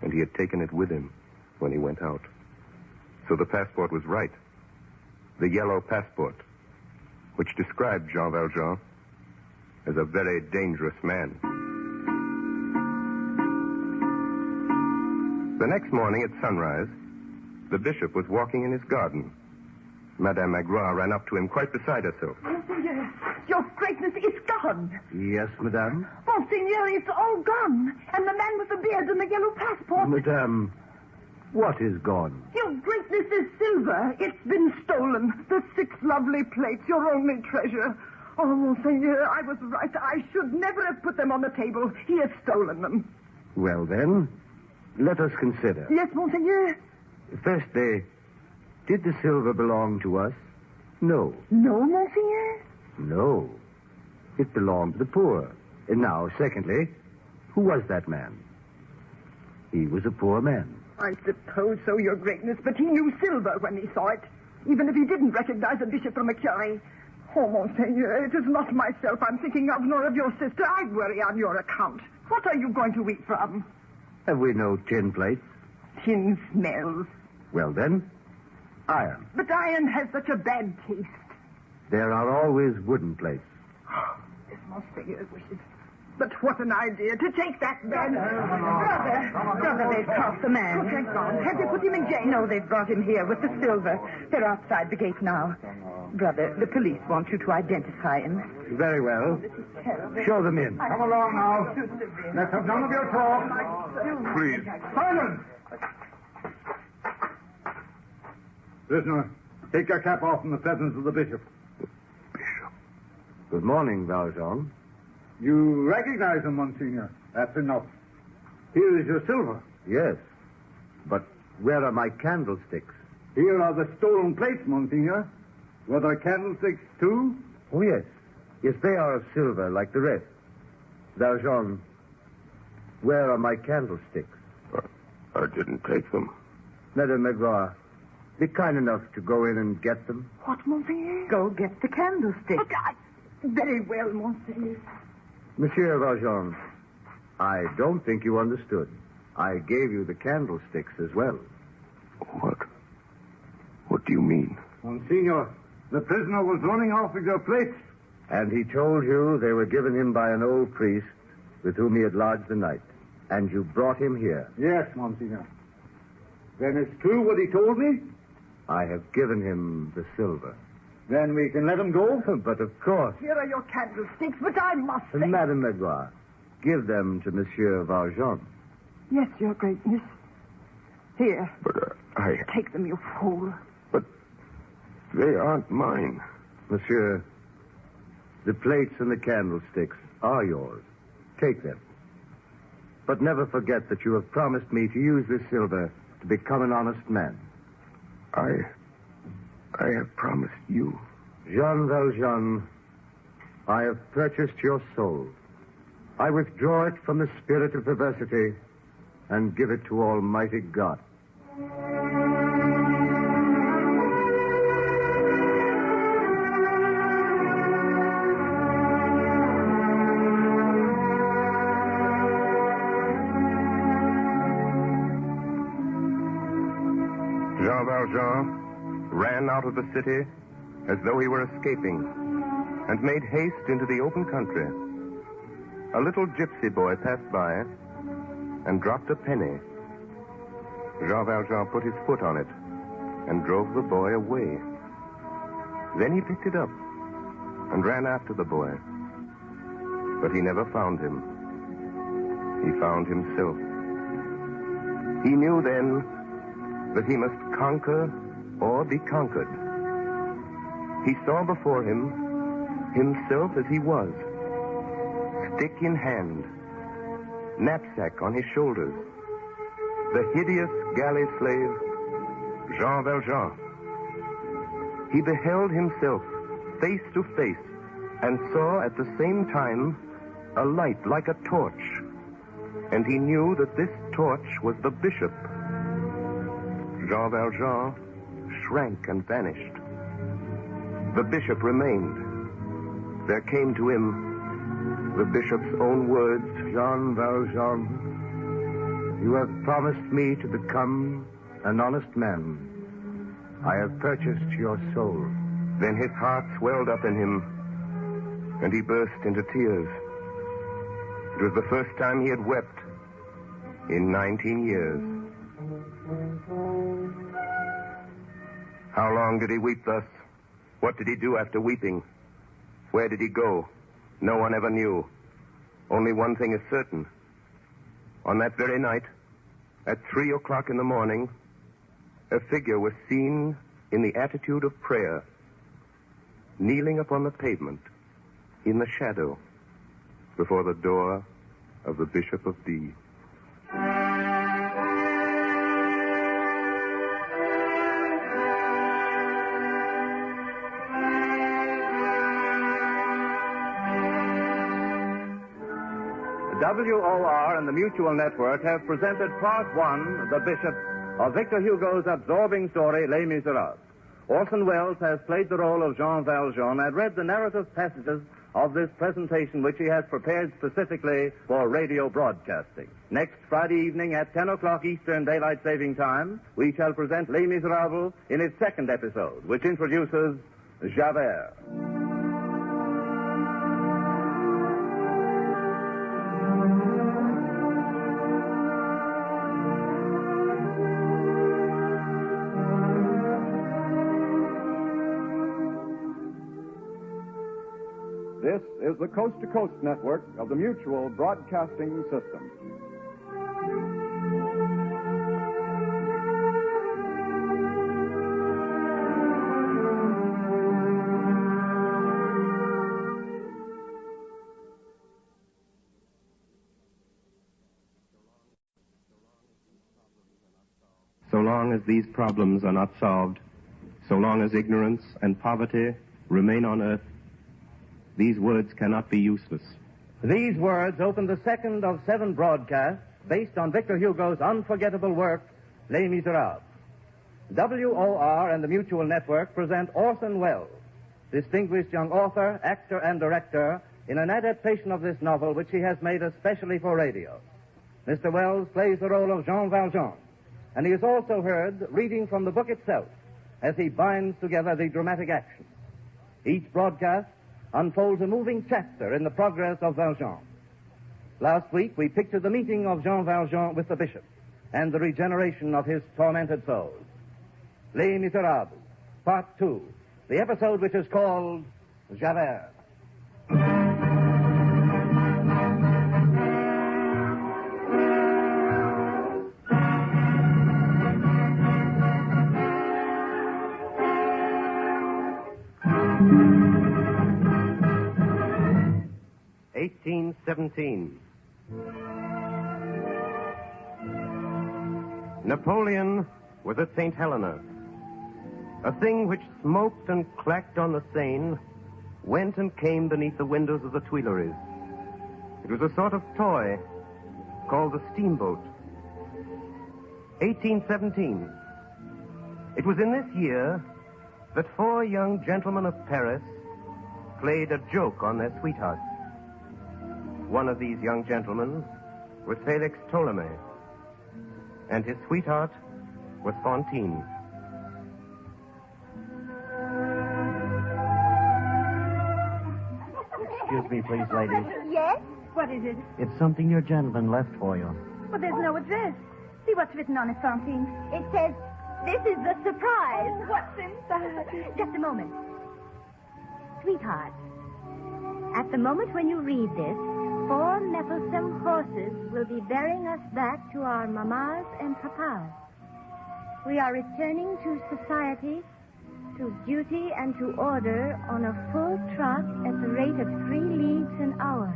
and he had taken it with him when he went out. So the passport was right. The yellow passport, which described Jean Valjean as a very dangerous man. The next morning at sunrise, the bishop was walking in his garden. Madame Magloire ran up to him quite beside herself. Monseigneur, your greatness, it's gone. Yes, madame? Monseigneur, it's all gone. And the man with the beard and the yellow passport. Madame, what is gone? Your greatness is silver. It's been stolen. The 6 lovely plates, your only treasure. Oh, Monseigneur, I was right. I should never have put them on the table. He has stolen them. Well, then, let us consider. Yes, Monseigneur? Firstly, did the silver belong to us? No. No, Monseigneur? No. It belonged to the poor. And now, secondly, who was that man? He was a poor man. I suppose so, your greatness, but he knew silver when he saw it, even if he didn't recognize a bishop from a curé. Oh, Monseigneur, it is not myself I'm thinking of, nor of your sister. I worry on your account. What are you going to eat from? Have we no tin plates? Tin smells. Well, then, iron. But iron has such a bad taste. There are always wooden plates. This Monseigneur's wishes. But what an idea to take that man. Brother, they've caught the man. Oh, thank God. Have they put him in jail? No, they've brought him here with the silver. They're outside the gate now. Brother, the police want you to identify him. Very well. Show them in. Come along now. Let's have none of your talk. Please. Silence! Prisoner, take your cap off in the presence of the bishop. Good morning, Valjean. You recognize him, Monsignor. That's enough. Here is your silver. Yes, but where are my candlesticks? Here are the stolen plates, Monsignor. Were there candlesticks, too? Oh, yes. Yes, they are of silver, like the rest. Valjean, where are my candlesticks? I didn't take them. Madame Magloire, be kind enough to go in and get them. What, Monseigneur? Go get the candlesticks. Very well, Monseigneur. Monsieur Valjean, I don't think you understood. I gave you the candlesticks as well. What? What do you mean? Monsignor, the prisoner was running off with your plates. And he told you they were given him by an old priest with whom he had lodged the night. And you brought him here. Yes, Monsignor. Then it's true what he told me? I have given him the silver. Then we can let him go? But of course. Here are your candlesticks, but I must say... Madame Magloire, give them to Monsieur Valjean. Yes, your greatness. Here. But I... Take them, you fool. But they aren't mine. Monsieur, the plates and the candlesticks are yours. Take them. But never forget that you have promised me to use this silver to become an honest man. I have promised you. Jean Valjean, I have purchased your soul. I withdraw it from the spirit of perversity and give it to Almighty God. Jean Valjean ran out of the city as though he were escaping and made haste into the open country. A little gypsy boy passed by and dropped a penny. Jean Valjean put his foot on it and drove the boy away. Then he picked it up and ran after the boy. But he never found him. He found himself. He knew then that he must conquer or be conquered. He saw before him himself as he was, stick in hand, knapsack on his shoulders, the hideous galley slave, Jean Valjean. He beheld himself face to face and saw at the same time a light like a torch, and he knew that this torch was the bishop. Jean Valjean shrank and vanished. The bishop remained. There came to him the bishop's own words. Jean Valjean, you have promised me to become an honest man. I have purchased your soul. Then his heart swelled up in him, and he burst into tears. It was the first time he had wept in 19 years. How long did he weep thus? What did he do after weeping? Where did he go? No one ever knew. Only one thing is certain. On that very night, at 3 o'clock in the morning, a figure was seen in the attitude of prayer, kneeling upon the pavement, in the shadow, before the door of the Bishop of D. WOR and the Mutual Network have presented Part 1, The Bishop, of Victor Hugo's absorbing story, Les Miserables. Orson Welles has played the role of Jean Valjean and read the narrative passages of this presentation, which he has prepared specifically for radio broadcasting. Next Friday evening at 10 o'clock Eastern Daylight Saving Time, we shall present Les Miserables in its second episode, which introduces Javert. This is the Coast to Coast network of the Mutual Broadcasting System. So long as these problems are not solved, so long as ignorance and poverty remain on earth, these words cannot be useless. These words open the second of 7 broadcasts based on Victor Hugo's unforgettable work, Les Miserables. WOR and the Mutual Network present Orson Welles, distinguished young author, actor, and director, in an adaptation of this novel which he has made especially for radio. Mr. Welles plays the role of Jean Valjean, and he is also heard reading from the book itself as he binds together the dramatic action. Each broadcast unfolds a moving chapter in the progress of Valjean. Last week, we pictured the meeting of Jean Valjean with the bishop and the regeneration of his tormented soul. Les Miserables, Part 2, the episode which is called Javert. Napoleon was at St. Helena. A thing which smoked and clacked on the Seine went and came beneath the windows of the Tuileries. It was a sort of toy called the steamboat. 1817. It was in this year that 4 young gentlemen of Paris played a joke on their sweethearts. One of these young gentlemen was Felix Ptolemy, and his sweetheart was Fantine. Excuse me, please, ladies. Yes? What is it? It's something your gentleman left for you. Well, there's no address. See what's written on it, Fantine. It says, "This is the surprise." What's inside? Just a moment. Sweetheart, at the moment when you read this, 4 mettlesome horses will be bearing us back to our mammas and papas. We are returning to society, to duty, and to order on a full trot at the rate of 3 leagues an hour.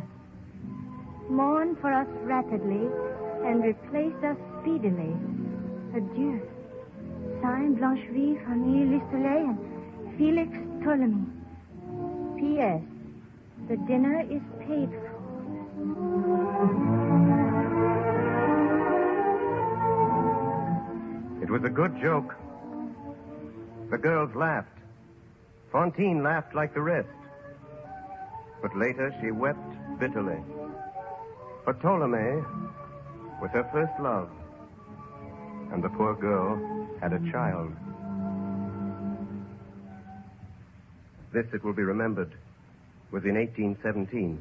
Mourn for us rapidly and replace us speedily. Adieu. Signed Blancherie, Fanny Listolet, and Felix Ptolemy. P.S. The dinner is paid for. It was a good joke. The girls laughed. Fantine laughed like the rest. But later she wept bitterly. For Ptolemy was her first love. And the poor girl had a child. This, it will be remembered, was in 1817.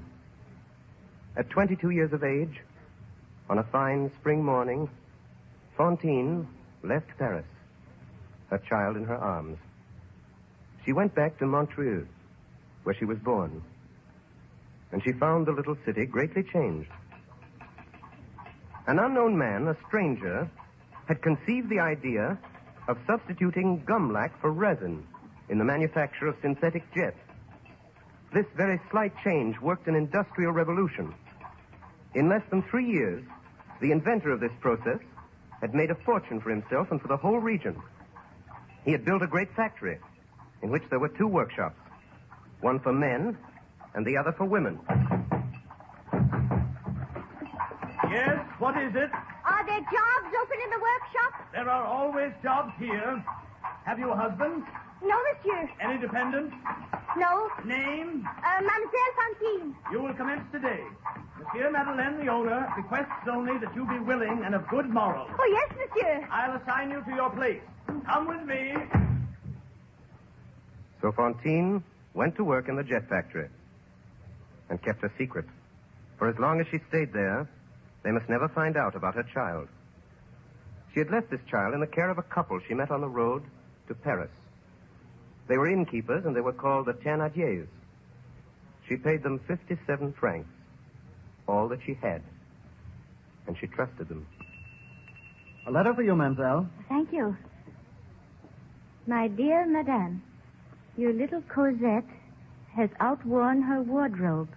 At 22 years of age, on a fine spring morning, Fantine left Paris, her child in her arms. She went back to Montreux, where she was born, and she found the little city greatly changed. An unknown man, a stranger, had conceived the idea of substituting gum-lac for resin in the manufacture of synthetic jets. This very slight change worked an industrial revolution. In less than 3 years, the inventor of this process had made a fortune for himself and for the whole region. He had built a great factory in which there were 2 workshops, one for men and the other for women. Yes, what is it? Are there jobs open in the workshop? There are always jobs here. Have you a husband? No, monsieur. Any dependents? No. Name? Mademoiselle Fantine. You will commence today. Monsieur Madeleine, the owner, requests only that you be willing and of good morals. Oh, yes, monsieur. I'll assign you to your place. Come with me. So Fantine went to work in the jet factory and kept a secret. For as long as she stayed there, they must never find out about her child. She had left this child in the care of a couple she met on the road to Paris. They were innkeepers, and they were called the Thénardiers. She paid them 57 francs, all that she had, and she trusted them. A letter for you, mademoiselle. Thank you. My dear Madame, your little Cosette has outworn her wardrobe.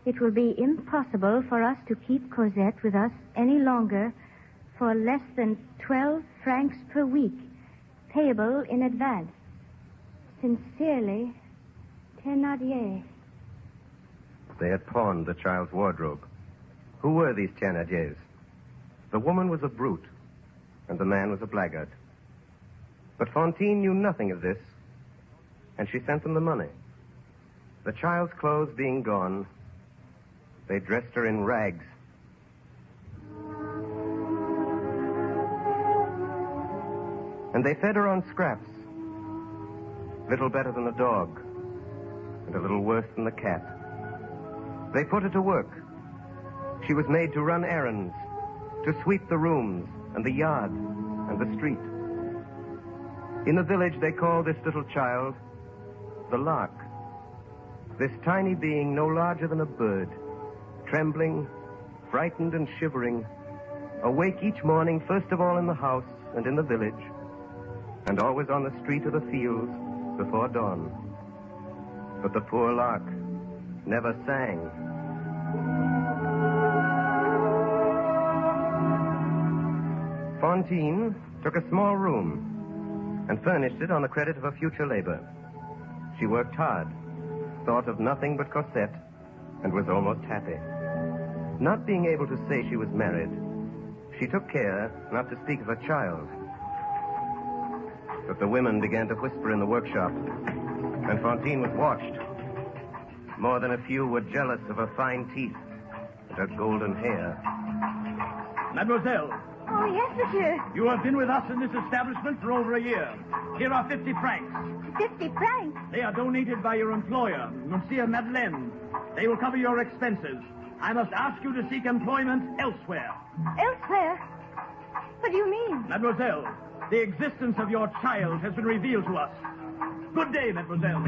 It will be impossible for us to keep Cosette with us any longer for less than 12 francs per week, payable in advance. Sincerely, Thénardier. They had pawned the child's wardrobe. Who were these Thénardiers? The woman was a brute, and the man was a blackguard. But Fantine knew nothing of this, and she sent them the money. The child's clothes being gone, they dressed her in rags. And they fed her on scraps, little better than a dog, and a little worse than the cat. They put her to work. She was made to run errands, to sweep the rooms and the yard and the street. In the village, they called this little child the lark. This tiny being, no larger than a bird, trembling, frightened and shivering, awake each morning, first of all in the house and in the village, and always on the street or the fields before dawn. But the poor lark never sang. Fantine took a small room and furnished it on the credit of her future labor. She worked hard, thought of nothing but Cosette, and was almost happy. Not being able to say she was married, she took care not to speak of her child. But the women began to whisper in the workshop, and Fantine was watched. More than a few were jealous of her fine teeth and her golden hair. Mademoiselle. Oh, yes, monsieur. You have been with us in this establishment for over a year. Here are 50 francs. 50 francs? They are donated by your employer, Monsieur Madeleine. They will cover your expenses. I must ask you to seek employment elsewhere. Elsewhere? What do you mean? Mademoiselle, the existence of your child has been revealed to us. Good day, mademoiselle.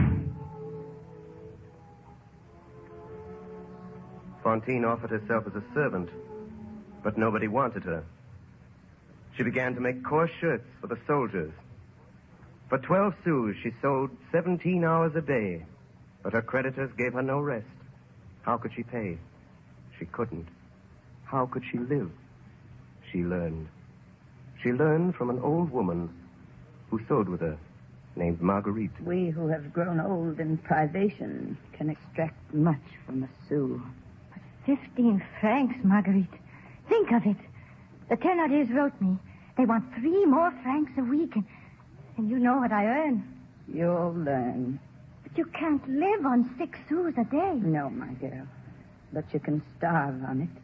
Fantine offered herself as a servant, but nobody wanted her. She began to make coarse shirts for the soldiers. For 12 sous, she sewed 17 hours a day, but her creditors gave her no rest. How could she pay? She couldn't. How could she live? She learned. She learned from an old woman who sewed with her, named Marguerite. We who have grown old in privation can extract much from a sou. But 15 francs, Marguerite. Think of it. The Thénardiers wrote me. They want 3 more francs a week, and you know what I earn. You'll learn. But you can't live on 6 sous a day. No, my girl. But you can starve on it.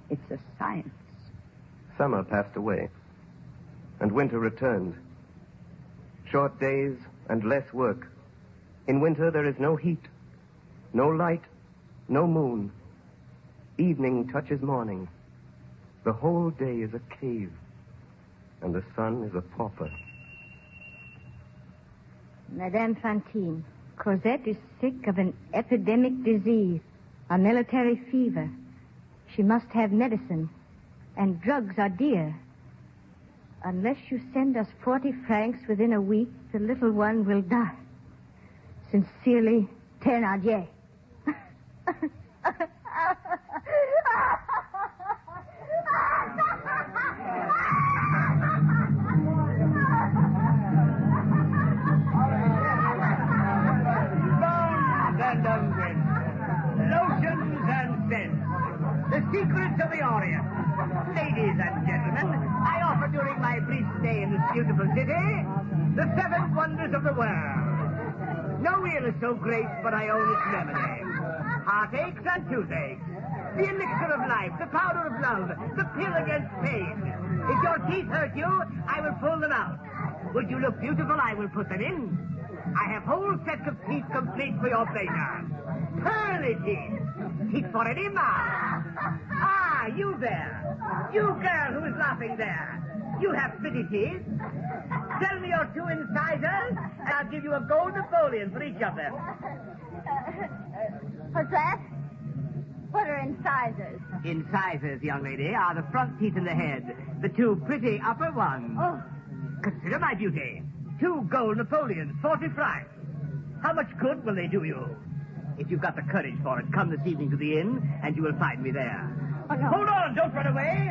It's a science. Summer passed away, and winter returned. Short days and less work. In winter, there is no heat, no light, no moon. Evening touches morning. The whole day is a cave, and the sun is a pauper. Madame Fantine, Cosette is sick of an epidemic disease, a military fever. She must have medicine, and drugs are dear. Unless you send us 40 francs within a week, the little one will die. Sincerely, Thénardier. Lotions and scents. The secrets of the Orient. Ladies and gentlemen, I offer during my brief stay in this beautiful city the 7 wonders of the world. No ill is so great but I own its remedy. Heartaches and toothaches. The elixir of life, the powder of love, the pill against pain. If your teeth hurt you, I will pull them out. Would you look beautiful, I will put them in. I have whole sets of teeth complete for your pleasure. Pearly teeth. Teeth for any mouth. Ah, you there. You girl who is laughing there. You have pretty teeth. Tell me your 2 incisors, and I'll give you a gold Napoleon for each of them. What's that? What are incisors? Incisors, young lady, are the front teeth in the head. The 2 pretty upper ones. Oh. Consider my beauty. 2 gold Napoleons, 40 francs. How much good will they do you? If you've got the courage for it, come this evening to the inn, and you will find me there. Oh, no. Hold on, don't run away.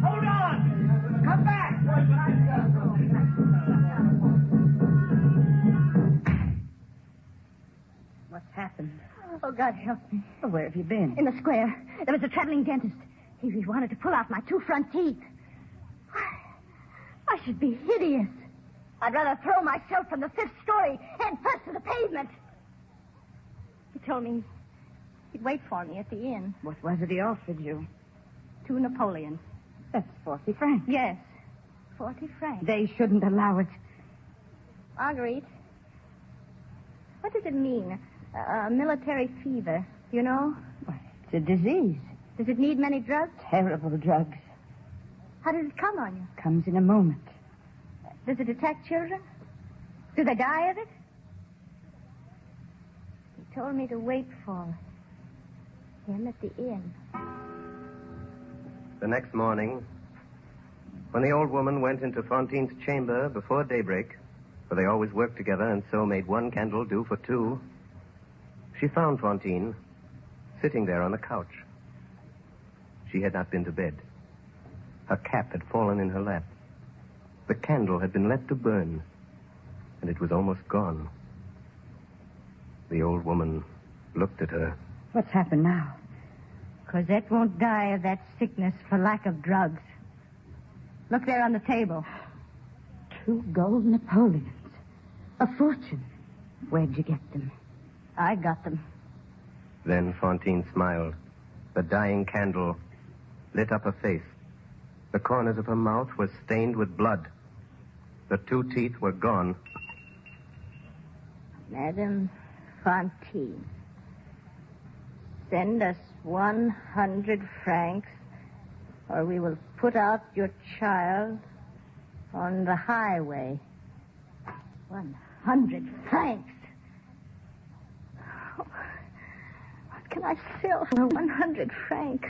Hold on. Come back. What's happened? Oh, God help me. Well, where have you been? In the square. There was a traveling dentist. He wanted to pull out my 2 front teeth. I should be hideous. I'd rather throw myself from the 5th story head first to the pavement. He told me he'd wait for me at the inn. What was it he offered you? 2 Napoleons. That's 40 francs. Yes, 40 francs. They shouldn't allow it. Marguerite, what does it mean? Military fever, you know? Well, it's a disease. Does it need many drugs? Terrible drugs. How does it come on you? Comes in a moment. Does it attack children? Do they die of it? He told me to wait for him at the inn. The next morning, when the old woman went into Fantine's chamber before daybreak, for they always worked together and so made 1 candle do for 2, she found Fantine sitting there on the couch. She had not been to bed. Her cap had fallen in her lap. The candle had been left to burn, and it was almost gone. The old woman looked at her. What's happened now? Cosette won't die of that sickness for lack of drugs. Look there on the table. 2 gold Napoleons. A fortune. Where'd you get them? I got them. Then Fantine smiled. The dying candle lit up her face. The corners of her mouth were stained with blood. The 2 teeth were gone. Madame Fantine, send us 100 francs, or we will put out your child on the highway. 100 francs. Oh, what can I sell for 100 francs?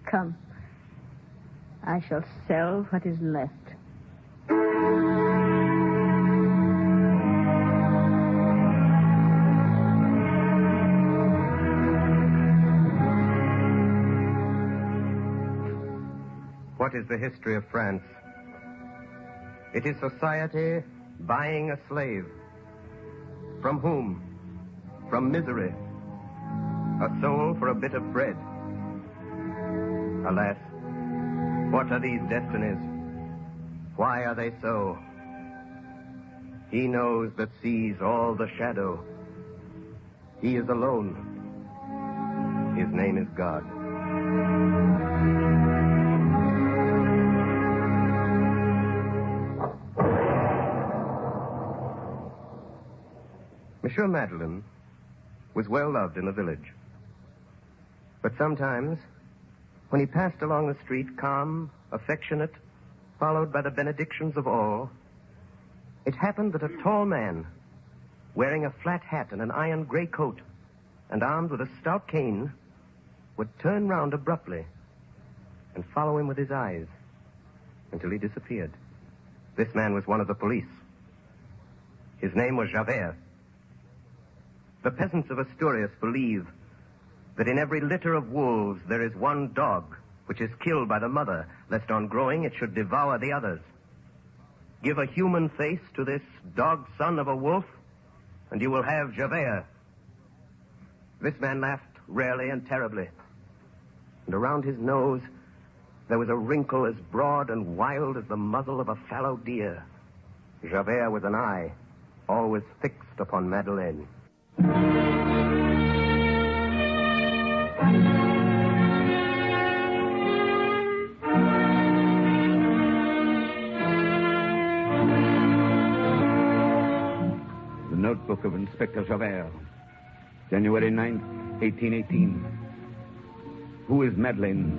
Come. I shall sell what is left. What is the history of France? It is society buying a slave. From whom? From misery. A soul for a bit of bread. Alas, what are these destinies? Why are they so? He knows that sees all the shadow. He is alone. His name is God. Monsieur Madeleine was well loved in the village. But sometimes, when he passed along the street, calm, affectionate, followed by the benedictions of all, it happened that a tall man, wearing a flat hat and an iron gray coat, and armed with a stout cane, would turn round abruptly and follow him with his eyes until he disappeared. This man was one of the police. His name was Javert. The peasants of Asturias believe that in every litter of wolves there is one dog which is killed by the mother, lest on growing it should devour the others. Give a human face to this dog son of a wolf, and you will have Javert. This man laughed rarely and terribly, and around his nose there was a wrinkle as broad and wild as the muzzle of a fallow deer. Javert was an eye, always fixed upon Madeleine. The notebook of Inspector Javert, January 9th, 1818. Who is Madeleine?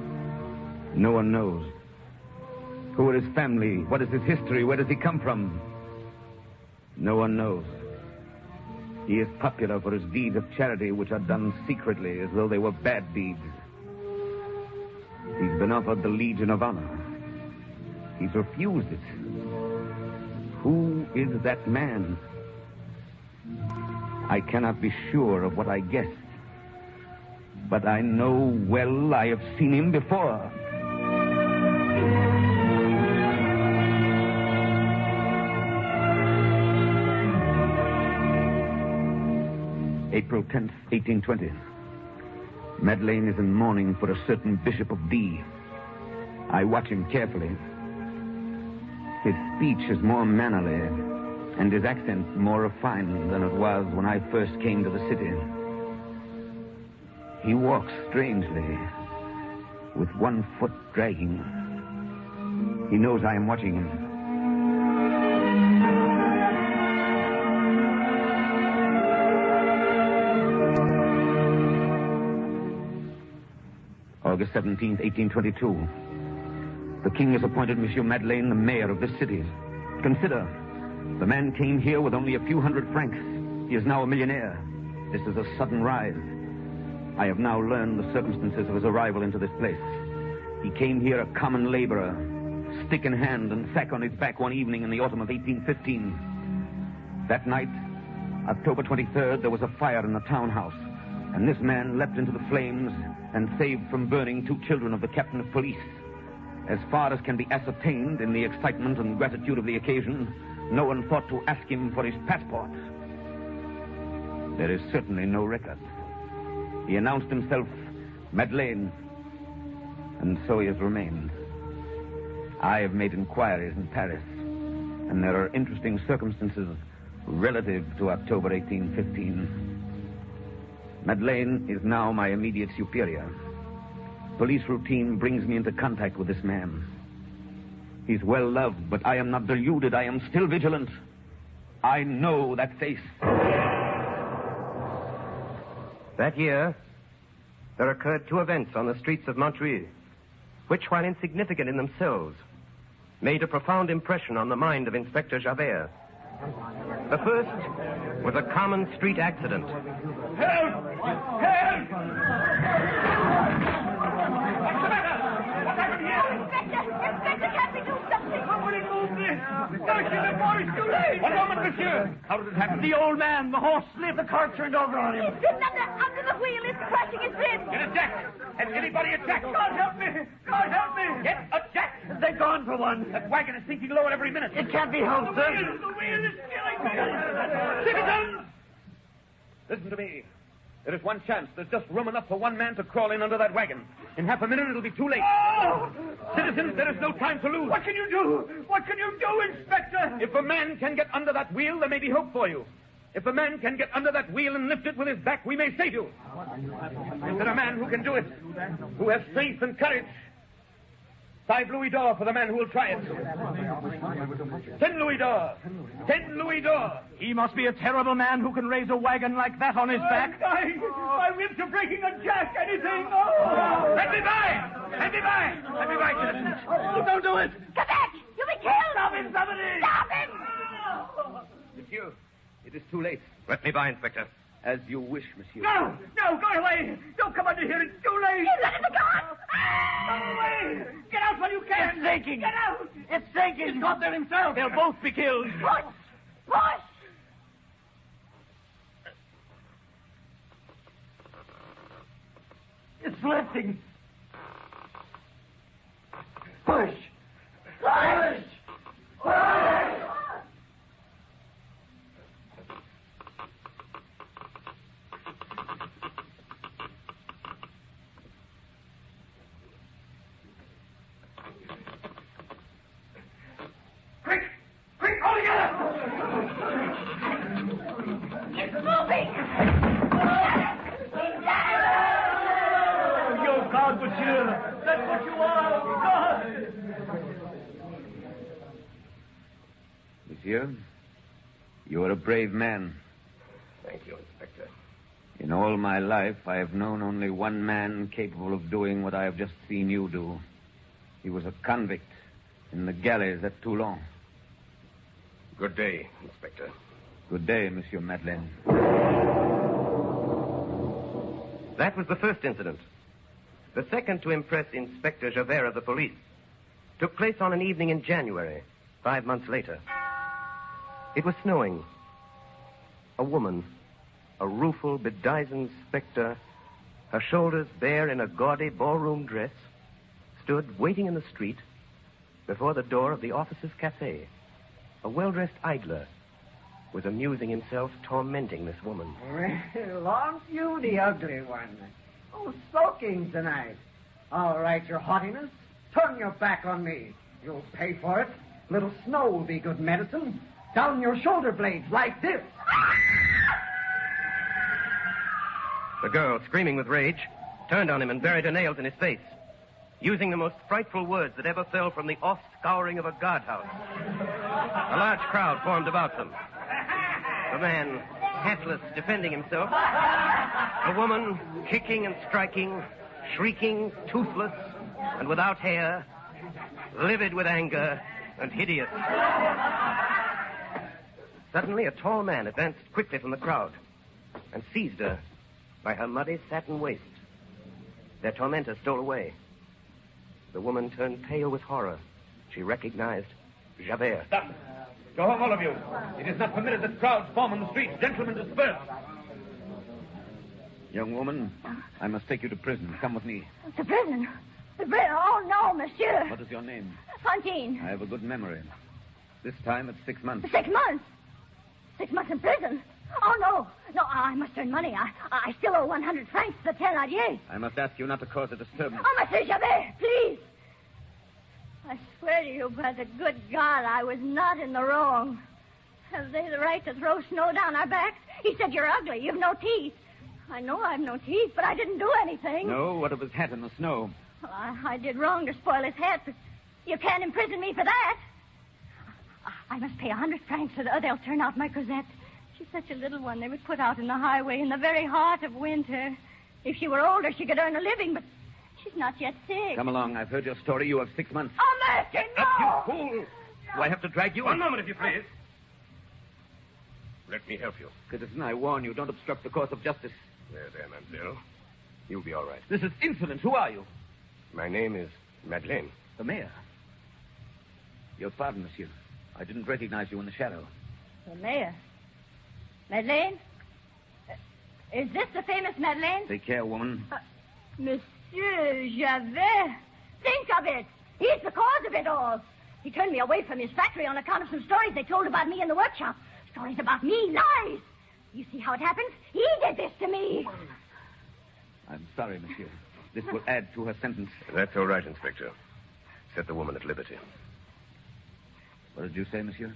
No one knows. Who are his family? What is his history? Where does he come from? No one knows. He is popular for his deeds of charity, which are done secretly as though they were bad deeds. He's been offered the Legion of Honor. He's refused it. Who is that man? I cannot be sure of what I guess. But I know well I have seen him before. April 10th, 1820. Madeleine is in mourning for a certain Bishop of D. I watch him carefully. His speech is more mannerly, and his accent more refined than it was when I first came to the city. He walks strangely, with one foot dragging. He knows I am watching him. August 17th, 1822. The king has appointed Monsieur Madeleine the mayor of this city. Consider, the man came here with only a few hundred francs. He is now a millionaire. This is a sudden rise. I have now learned the circumstances of his arrival into this place. He came here a common laborer, stick in hand and sack on his back one evening in the autumn of 1815. That night, October 23rd, there was a fire in the townhouse, and this man leapt into the flames and saved from burning 2 children of the captain of police. As far as can be ascertained in the excitement and gratitude of the occasion, no one thought to ask him for his passport. There is certainly no record. He announced himself Madeleine, and so he has remained. I have made inquiries in Paris, and there are interesting circumstances relative to October 1815. Madeleine is now my immediate superior. Police routine brings me into contact with this man. He's well loved, but I am not deluded. I am still vigilant. I know that face. That year, there occurred 2 events on the streets of Montreuil, which, while insignificant in themselves, made a profound impression on the mind of Inspector Javert. The first was a common street accident. Help! Help! What's happened here? Inspector, can't we do something? Somebody move this! Gosh, the boy's too late! One moment, monsieur! How did it happen? The old man, the horse slipped, the car turned over on him. He's sitting under the wheel, it's crushing his ribs. Get a jack! Has anybody a jack? God help me! God help me! Get a jack! They've gone for one. That wagon is sinking lower every minute. It can't be helped, sir. The wheel is killing me! Citizens! Listen to me. There is one chance. There's just room enough for one man to crawl in under that wagon. In half a minute, it'll be too late. Oh! Citizens, there is no time to lose. What can you do? What can you do, Inspector? If a man can get under that wheel, there may be hope for you. If a man can get under that wheel and lift it with his back, we may save you. Is there a man who can do it? Who has strength and courage? 5 louis d'or for the man who will try it. 10 louis d'or. 10 louis d'or. He must be a terrible man who can raise a wagon like that on his back. My ribs are breaking a jack. Anything. Oh. Let me by! Let me by! Let me by, citizens. Oh, don't do it. Come back! You'll be killed! Stop him, somebody! Stop him! Monsieur, it is too late. Let me by, Inspector. As you wish, monsieur. No, go away. Don't come under here. It's too late. He's under the gun! Go away. Get out while you can. It's sinking. Get out. It's sinking. He's got there himself. They'll both be killed. Push! Push! It's lifting. Push. Push. Push. Quick, all together! It's moving! You're God, monsieur. That's what you are, God. Monsieur, you are a brave man. Thank you, Inspector. In all my life, I have known only one man capable of doing what I have just seen you do. He was a convict in the galleys at Toulon. Good day, Inspector. Good day, Monsieur Madeleine. That was the first incident. The second to impress Inspector Javert of the police took place on an evening in January, 5 months later. It was snowing. A woman, a rueful, bedizened spectre, her shoulders bare in a gaudy ballroom dress, stood waiting in the street before the door of the officers' cafe. A well-dressed idler was amusing himself tormenting this woman. Well, aren't you the ugly one? Oh, sulking tonight. All right, your haughtiness. Turn your back on me. You'll pay for it. Little snow will be good medicine. Down your shoulder blades like this. The girl, screaming with rage, turned on him and buried her nails in his face, using the most frightful words that ever fell from the off-scouring of a guardhouse. A large crowd formed about them. The man, hatless, defending himself. The woman, kicking and striking, shrieking, toothless, and without hair, livid with anger, and hideous. Suddenly, a tall man advanced quickly from the crowd and seized her by her muddy satin waist. Their tormentor stole away. The woman turned pale with horror. She recognized Javert. Stop. Go home, all of you. It is not permitted that crowds form on the streets. Gentlemen, disperse. Young woman, I must take you to prison. Come with me. To prison? Oh, no, monsieur. What is your name? Fantine. I have a good memory. This time it's 6 months. 6 months? 6 months in prison? Oh, no. No, I must earn money. I still owe 100 francs to the Thénardier. I must ask you not to cause a disturbance. Oh, Monsieur Javert, please. I swear to you by the good God, I was not in the wrong. Have they the right to throw snow down our backs? He said you're ugly. You've no teeth. I know I've no teeth, but I didn't do anything. No? What of his hat in the snow? Well, I did wrong to spoil his hat, but you can't imprison me for that. I must pay 100 francs or they'll turn out my Cosette. She's such a little one. They would put out in the highway in the very heart of winter. If she were older, she could earn a living, but she's not yet sick. Come along. I've heard your story. You have 6 months. Oh, mercy, Get no! up, you fool! Do I have to drag you? One moment, if you please. Let me help you. Citizen, I warn you, don't obstruct the course of justice. There, mademoiselle. You'll be all right. This is insolent. Who are you? My name is Madeleine. The mayor. Your pardon, monsieur. I didn't recognize you in the shadow. The mayor? Madeleine? Is this the famous Madeleine? Take care, woman. Monsieur Javert. Think of it. He's the cause of it all. He turned me away from his factory on account of some stories they told about me in the workshop. Stories about me, lies. You see how it happened? He did this to me. I'm sorry, monsieur. This will add to her sentence. That's all right, Inspector. Set the woman at liberty. What did you say, monsieur?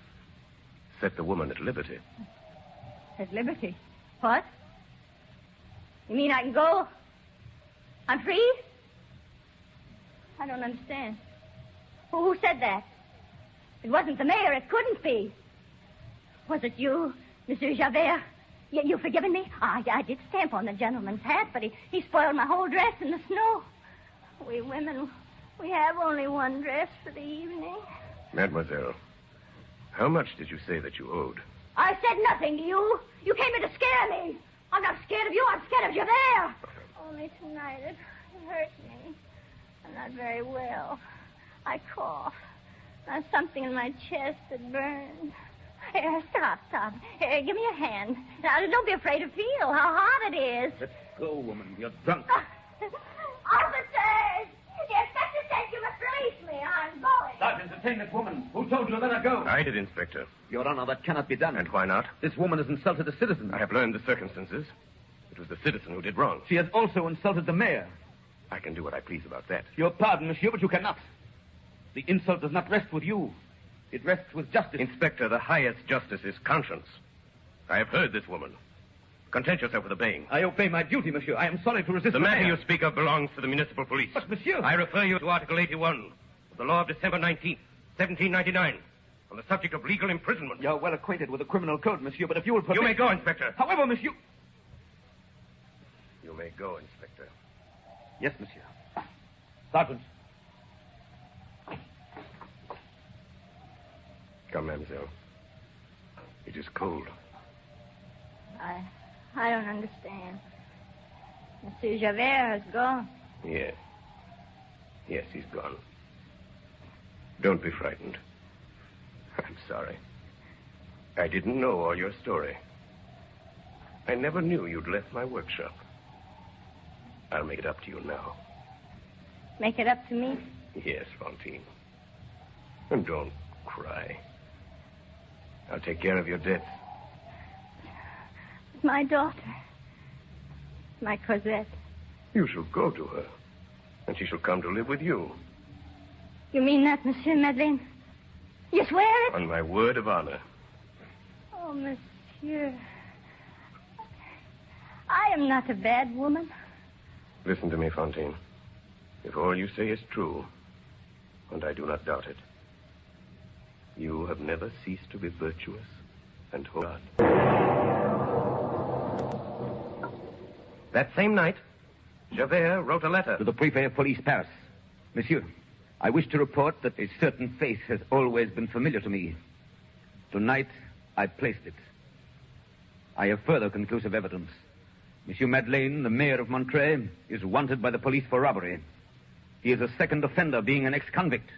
Set the woman at liberty. At liberty? What? You mean I can go? I'm free? I don't understand. Who said that? It wasn't the mayor. It couldn't be. Was it you, Monsieur Javert? You forgiven me? I did stamp on the gentleman's hat, but he spoiled my whole dress in the snow. We women, we have only one dress for the evening. Mademoiselle, how much did you say that you owed? I said nothing to you. You came here to scare me. I'm not scared of you. I'm scared of Javert. Only tonight it hurt me. I'm not very well. I cough. There's something in my chest that burns. Here, stop. Here, give me a hand. Now, don't be afraid to feel how hot it is. Let's go, woman. You're drunk. Officers! The inspector said you must release me. I'm going. Sergeant, detain this woman. Who told you to let her go? I did, Inspector. Your Honor, that cannot be done. And why not? This woman has insulted a citizen. I have learned the circumstances. It was the citizen who did wrong. She has also insulted the mayor. I can do what I please about that. Your pardon, monsieur, but you cannot. The insult does not rest with you. It rests with justice. Inspector, the highest justice is conscience. I have heard this woman. Content yourself with obeying. I obey my duty, monsieur. I am sorry to resist the matter mayor. you speak of belongs to the municipal police. But, monsieur... I refer you to Article 81 of the law of December 19th, 1799, on the subject of legal imprisonment. You're well acquainted with the criminal code, monsieur, but if you will permit... You may go, Inspector. However, monsieur... You may go, Inspector. Yes, monsieur. Sergeant. Come, mademoiselle. It is cold. I don't understand. Monsieur Javert has gone. Yes. Yes, he's gone. Don't be frightened. I'm sorry. I didn't know all your story. I never knew you'd left my workshop. I'll make it up to you now. Make it up to me? Yes, Fantine. And don't cry. I'll take care of your debts. My daughter. My Cosette. You shall go to her, and she shall come to live with you. You mean that, Monsieur Madeleine? You swear it? On my word of honor. Oh, monsieur. I am not a bad woman. Listen to me, Fantine. If all you say is true, and I do not doubt it, you have never ceased to be virtuous and holy. That same night, Javert wrote a letter to the Prefect of Police, Paris. Monsieur, I wish to report that a certain face has always been familiar to me. Tonight, I placed it. I have further conclusive evidence. Monsieur Madeleine, the mayor of Montreuil, is wanted by the police for robbery. He is a second offender, being an ex-convict.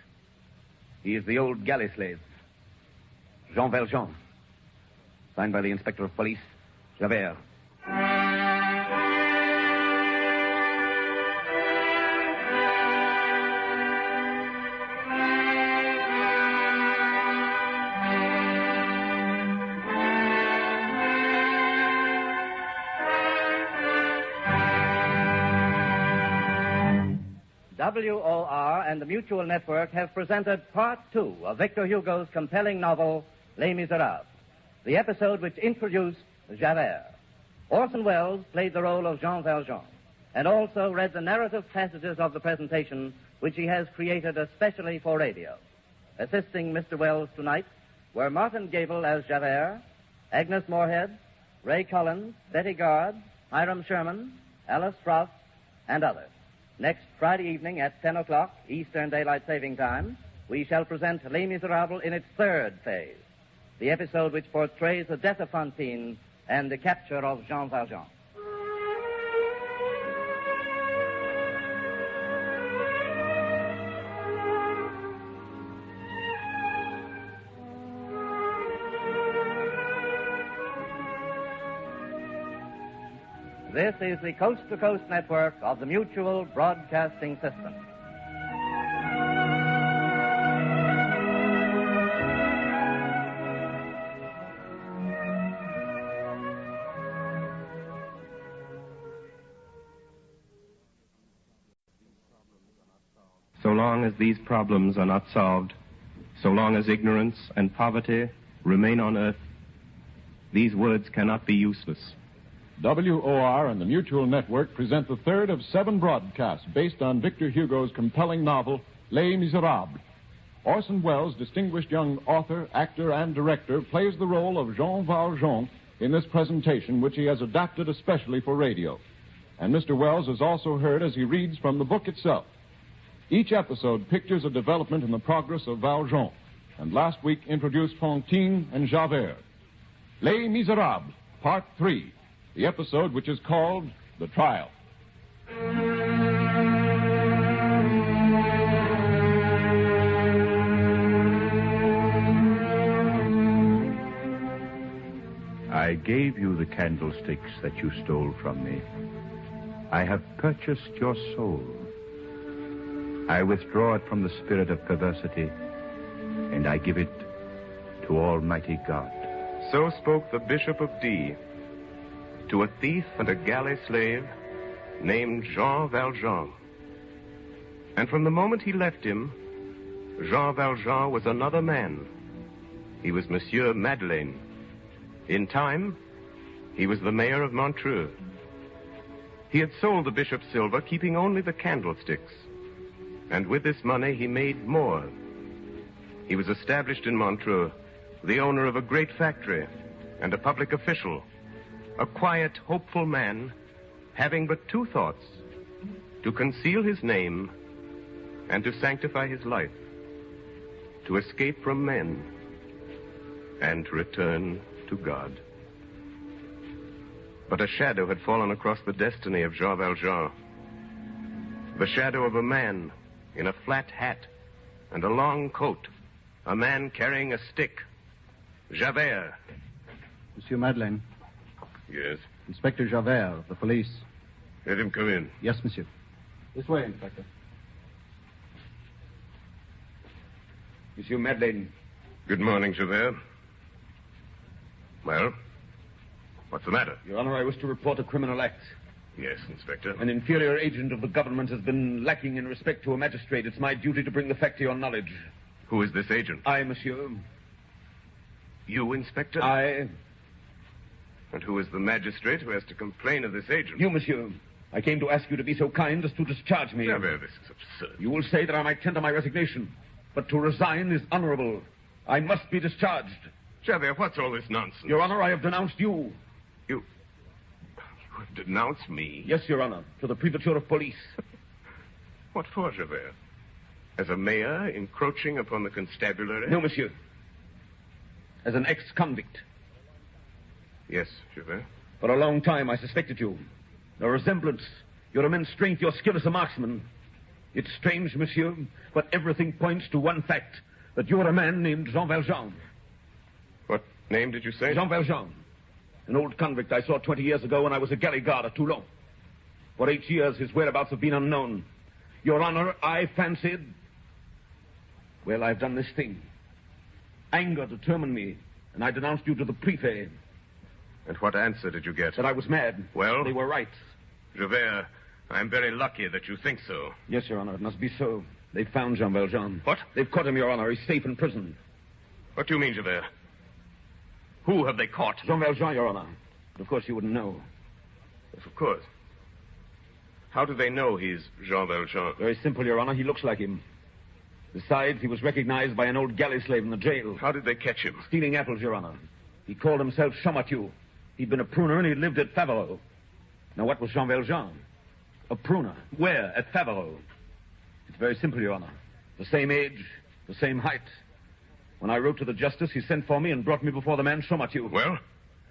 He is the old galley slave, Jean Valjean. Signed by the Inspector of Police, Javert. WOR and the Mutual Network have presented Part 2 of Victor Hugo's compelling novel, Les Miserables, the episode which introduced Javert. Orson Welles played the role of Jean Valjean and also read the narrative passages of the presentation which he has created especially for radio. Assisting Mr. Welles tonight were Martin Gable as Javert, Agnes Moorehead, Ray Collins, Betty Gard, Hiram Sherman, Alice Frost, and others. Next Friday evening at 10 o'clock, Eastern Daylight Saving Time, we shall present Les Miserables in its third phase, the episode which portrays the death of Fantine and the capture of Jean Valjean. This is the Coast to Coast network of the Mutual Broadcasting System. So long as these problems are not solved, so long as ignorance and poverty remain on earth, these words cannot be useless. WOR and the Mutual Network present the third of 7 broadcasts based on Victor Hugo's compelling novel, Les Miserables. Orson Welles, distinguished young author, actor, and director, plays the role of Jean Valjean in this presentation, which he has adapted especially for radio. And Mr. Welles is also heard as he reads from the book itself. Each episode pictures a development in the progress of Valjean, and last week introduced Fantine and Javert. Les Miserables, Part 3. The episode which is called The Trial. I gave you the candlesticks that you stole from me. I have purchased your soul. I withdraw it from the spirit of perversity, and I give it to Almighty God. So spoke the Bishop of D to a thief and a galley slave named Jean Valjean. And from the moment he left him, Jean Valjean was another man. He was Monsieur Madeleine. In time, he was the mayor of Montreux. He had sold the bishop's silver, keeping only the candlesticks. And with this money, he made more. He was established in Montreux, the owner of a great factory and a public official, a quiet, hopeful man, having but 2 thoughts: to conceal his name and to sanctify his life, to escape from men and to return to God. But a shadow had fallen across the destiny of Jean Valjean. The shadow of a man in a flat hat and a long coat, a man carrying a stick. Javert. Monsieur Madeleine. Yes? Inspector Javert of the police. Let him come in. Yes, monsieur. This way, Inspector. Monsieur Madeleine. Good morning, Javert. Well, what's the matter? Your Honor, I wish to report a criminal act. Yes, Inspector. An inferior agent of the government has been lacking in respect to a magistrate. It's my duty to bring the fact to your knowledge. Who is this agent? I, monsieur. You, Inspector? I. And who is the magistrate who has to complain of this agent? You, monsieur. I came to ask you to be so kind as to discharge me. Javert, this is absurd. You will say that I might tender my resignation, but to resign is honorable. I must be discharged. Javert, what's all this nonsense? Your Honor, I have denounced you. You have denounced me? Yes, Your Honor, to the Prefecture of Police. What for, Javert? As a mayor encroaching upon the constabulary? No, monsieur. As an ex-convict. Yes, Javert. For a long time, I suspected you. Your resemblance, your immense strength, your skill as a marksman. It's strange, monsieur, but everything points to one fact, that you are a man named Jean Valjean. What name did you say? Jean Valjean. An old convict I saw 20 years ago when I was a galley guard at Toulon. For 8 years, his whereabouts have been unknown. Your Honor, I fancied... Well, I've done this thing. Anger determined me, and I denounced you to the prefect. And what answer did you get? That I was mad. Well? They were right. Javert, I'm very lucky that you think so. Yes, Your Honor, it must be so. They've found Jean Valjean. What? They've caught him, Your Honor. He's safe in prison. What do you mean, Javert? Who have they caught? Jean Valjean, Your Honor. But of course you wouldn't know. Yes, of course. How do they know he's Jean Valjean? Very simple, Your Honor. He looks like him. Besides, he was recognized by an old galley slave in the jail. How did they catch him? Stealing apples, Your Honor. He called himself Champmathieu. He'd been a pruner and he'd lived at Faverolles. Now, what was Jean Valjean? A pruner. Where? At Faverolles. It's very simple, Your Honor. The same age, the same height. When I wrote to the justice, he sent for me and brought me before the man Champmathieu. Well?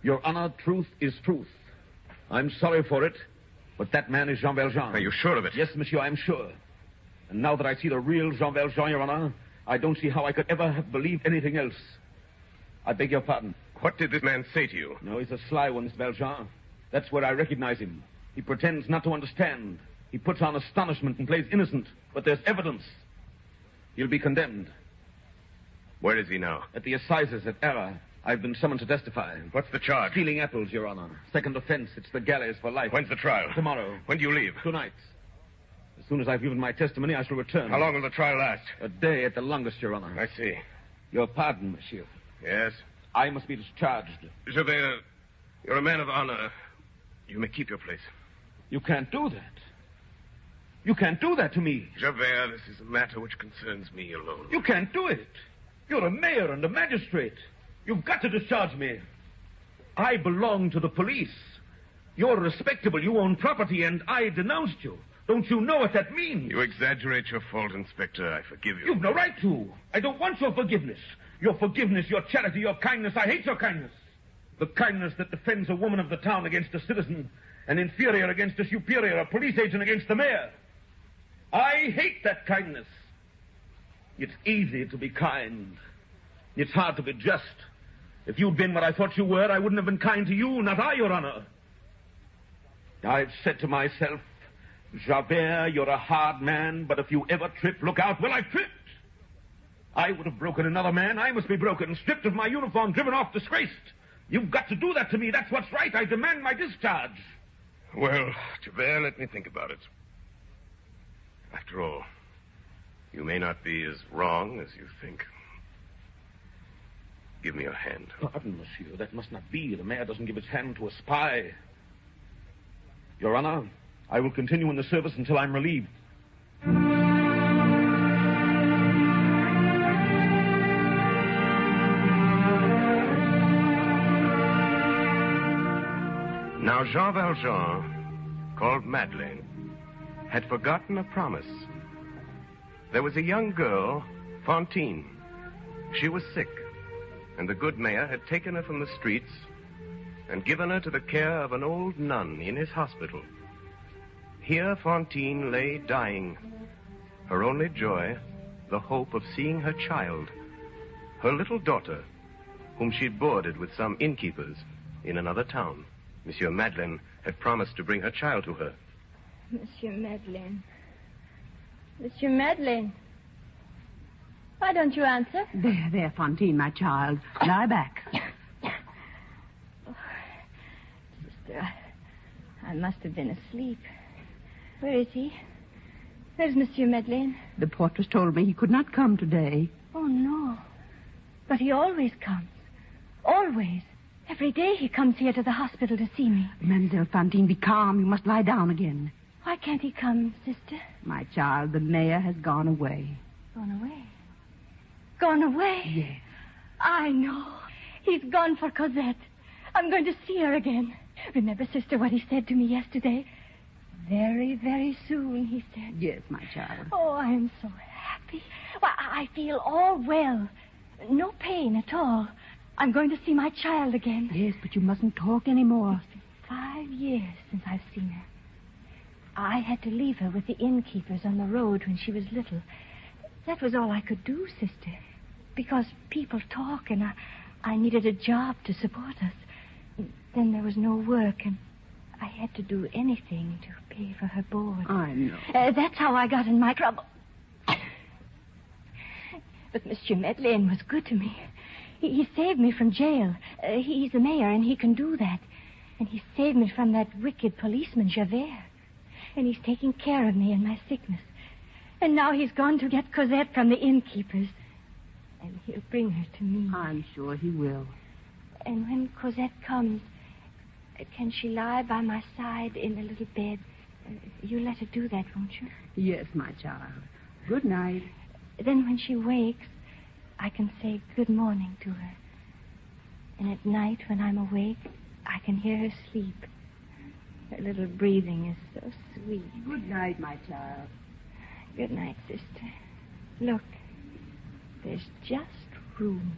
Your Honor, truth is truth. I'm sorry for it, but that man is Jean Valjean. Are you sure of it? Yes, monsieur, I'm sure. And now that I see the real Jean Valjean, Your Honor, I don't see how I could ever have believed anything else. I beg your pardon. What did this man say to you? No, he's a sly one, this Valjean. That's where I recognize him. He pretends not to understand. He puts on astonishment and plays innocent. But there's evidence. He'll be condemned. Where is he now? At the assizes at Arras. I've been summoned to testify. What's the charge? Stealing apples, Your Honor. Second offense. It's the galleys for life. When's the trial? Tomorrow. When do you leave? Tonight. As soon as I've given my testimony, I shall return. How long will the trial last? A day at the longest, Your Honor. I see. Your pardon, monsieur. Yes? I must be discharged. Javert, you're a man of honor. You may keep your place. You can't do that. You can't do that to me. Javert, this is a matter which concerns me alone. You can't do it. You're a mayor and a magistrate. You've got to discharge me. I belong to the police. You're respectable. You own property, and I denounced you. Don't you know what that means? You exaggerate your fault, Inspector. I forgive you. You've no right to. I don't want your forgiveness. Your forgiveness, your charity, your kindness. I hate your kindness. The kindness that defends a woman of the town against a citizen, an inferior against a superior, a police agent against the mayor. I hate that kindness. It's easy to be kind. It's hard to be just. If you'd been what I thought you were, I wouldn't have been kind to you, not I, Your Honor. I've said to myself, Javert, you're a hard man, but if you ever trip, look out. Well, I tripped. I would have broken another man. I must be broken, stripped of my uniform, driven off, disgraced. You've got to do that to me. That's what's right. I demand my discharge. Well, Javert, let me think about it. After all, you may not be as wrong as you think. Give me your hand. Pardon, monsieur. That must not be. The mayor doesn't give his hand to a spy. Your Honor, I will continue in the service until I'm relieved. Now, Jean Valjean, called Madeleine, had forgotten a promise. There was a young girl, Fantine. She was sick, and the good mayor had taken her from the streets and given her to the care of an old nun in his hospital. Here Fantine lay dying, her only joy, the hope of seeing her child, her little daughter, whom she'd boarded with some innkeepers in another town. Monsieur Madeleine had promised to bring her child to her. Monsieur Madeleine. Monsieur Madeleine. Why don't you answer? There, Fantine, my child. Lie back. Oh, sister, I must have been asleep. Where is he? Where's Monsieur Madeleine? The portress told me he could not come today. Oh, no. But he always comes. Always. Every day he comes here to the hospital to see me. Mademoiselle Fantine, be calm. You must lie down again. Why can't he come, sister? My child, the mayor has gone away. Gone away? Gone away? Yes. I know. He's gone for Cosette. I'm going to see her again. Remember, sister, what he said to me yesterday? Very, very soon, he said. Yes, my child. Oh, I am so happy. Why, I feel all well. No pain at all. I'm going to see my child again. Yes, but you mustn't talk anymore. It's been 5 years since I've seen her. I had to leave her with the innkeepers on the road when she was little. That was all I could do, sister. Because people talk, and I needed a job to support us. Then there was no work, and I had to do anything to pay for her board. I know. That's how I got in my trouble. But Monsieur Madeleine was good to me. He saved me from jail. He's the mayor, and he can do that. And he saved me from that wicked policeman, Javert. And he's taking care of me in my sickness. And now he's gone to get Cosette from the innkeepers. And he'll bring her to me. I'm sure he will. And when Cosette comes, can she lie by my side in a little bed? You'll let her do that, won't you? Yes, my child. Good night. Then when she wakes, I can say good morning to her. And at night, when I'm awake, I can hear her sleep. Her little breathing is so sweet. Good night, my child. Good night, sister. Look, there's just room.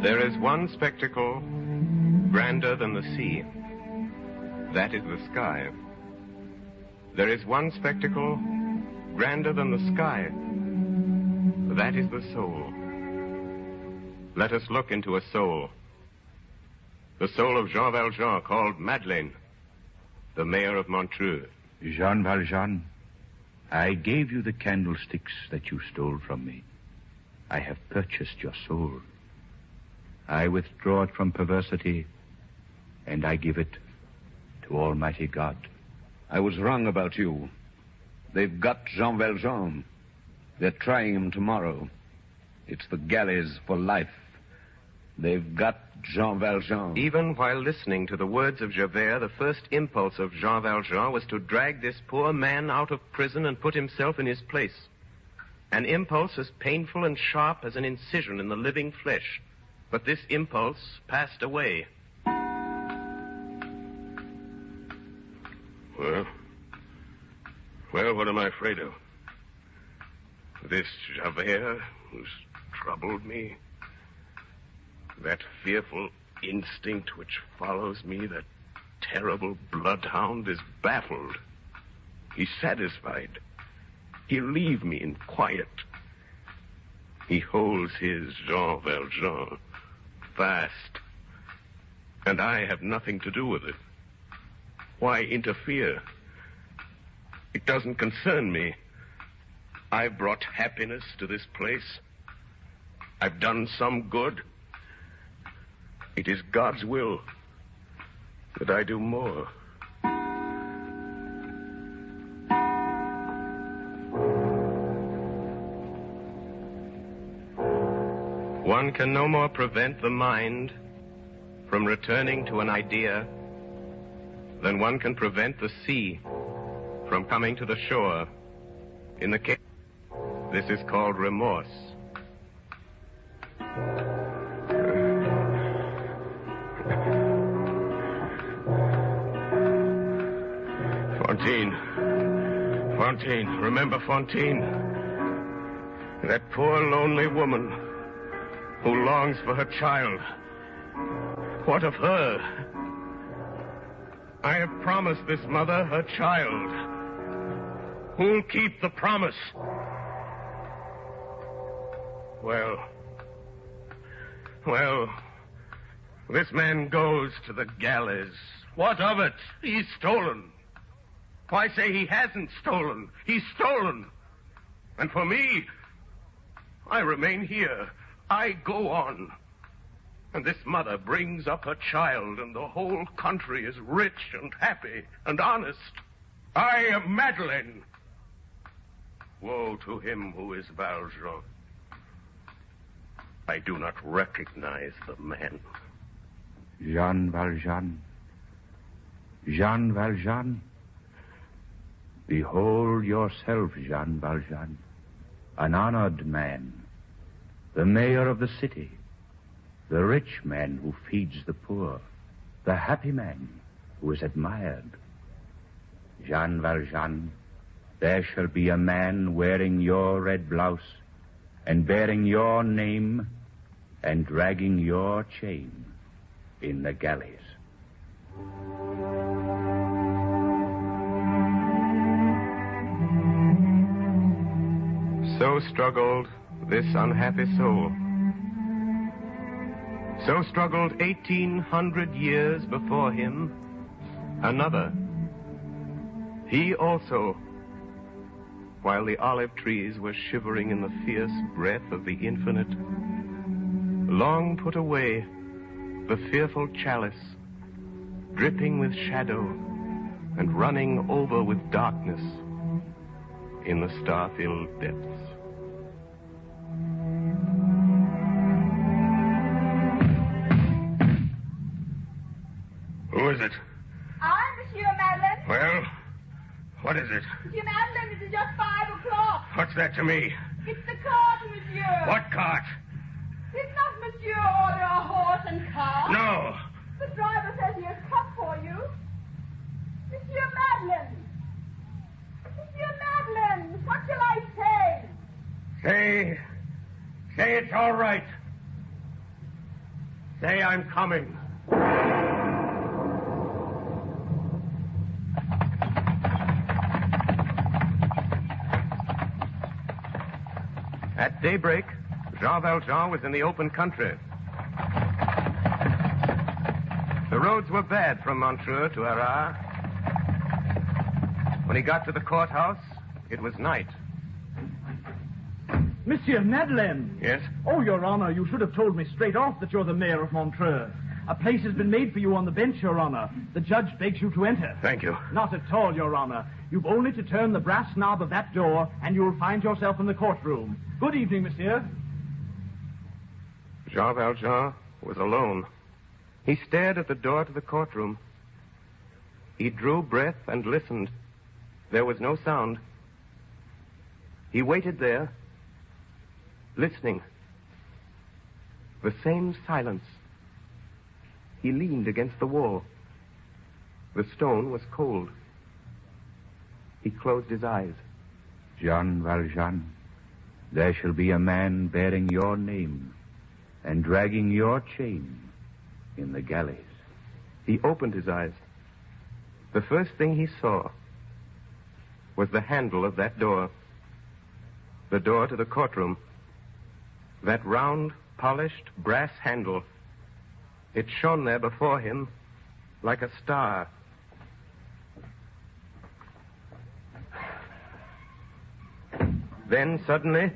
There is one spectacle grander than the sea. That is the sky. There is one spectacle grander than the sky. That is the soul. Let us look into a soul. The soul of Jean Valjean, called Madeleine, the mayor of Montreux. Jean Valjean, I gave you the candlesticks that you stole from me. I have purchased your soul. I withdraw it from perversity, and I give it to Almighty God. I was wrong about you. They've got Jean Valjean. They're trying him tomorrow. It's the galleys for life. They've got Jean Valjean. Even while listening to the words of Javert, the first impulse of Jean Valjean was to drag this poor man out of prison and put himself in his place. An impulse as painful and sharp as an incision in the living flesh. But this impulse passed away. Well, what am I afraid of? This Javert who's troubled me? That fearful instinct which follows me, that terrible bloodhound, is baffled. He's satisfied. He'll leave me in quiet. He holds his Jean Valjean fast, and I have nothing to do with it. Why interfere? It doesn't concern me. I've brought happiness to this place. I've done some good. It is God's will that I do more. One can no more prevent the mind from returning to an idea than one can prevent the sea from coming to the shore. In the case, this is called remorse. Fantine, remember Fantine? That poor lonely woman who longs for her child. What of her? I have promised this mother her child. Who'll keep the promise? Well, this man goes to the galleys. What of it? He's stolen. Why say he hasn't stolen? He's stolen. And for me, I remain here. I go on. And this mother brings up her child, and the whole country is rich and happy and honest. I am Madeleine. Woe to him who is Valjean. I do not recognize the man. Jean Valjean. Jean Valjean. Behold yourself, Jean Valjean, an honored man, the mayor of the city, the rich man who feeds the poor, the happy man who is admired. Jean Valjean, there shall be a man wearing your red blouse and bearing your name and dragging your chain in the galleys. So struggled this unhappy soul. So struggled 1,800 years before him another. He also while the olive trees were shivering in the fierce breath of the infinite, long put away the fearful chalice, dripping with shadow and running over with darkness in the star-filled depths. Who is it? I'm Monsieur Madeleine. Well, what is it? Monsieur Madeleine, it is just 5 o'clock. What's that to me? It's the cart, Monsieur. What cart? Did not Monsieur order a horse and cart? No. The driver says he has come for you. Monsieur Madeleine. Monsieur Madeleine, what shall I say? Say it's all right. Say I'm coming. At daybreak, Jean Valjean was in the open country. The roads were bad from Montreux to Arras. When he got to the courthouse, it was night. Monsieur Madeleine. Yes? Oh, Your Honor, you should have told me straight off that you're the mayor of Montreux. A place has been made for you on the bench, Your Honor. The judge begs you to enter. Thank you. Not at all, Your Honor. You've only to turn the brass knob of that door, and you'll find yourself in the courtroom. Good evening, monsieur. Jean Valjean was alone. He stared at the door to the courtroom. He drew breath and listened. There was no sound. He waited there, listening. The same silence. He leaned against the wall. The stone was cold. He closed his eyes. Jean Valjean, there shall be a man bearing your name and dragging your chain in the galleys. He opened his eyes. The first thing he saw was the handle of that door. The door to the courtroom. That round, polished brass handle. It shone there before him like a star. Then, suddenly,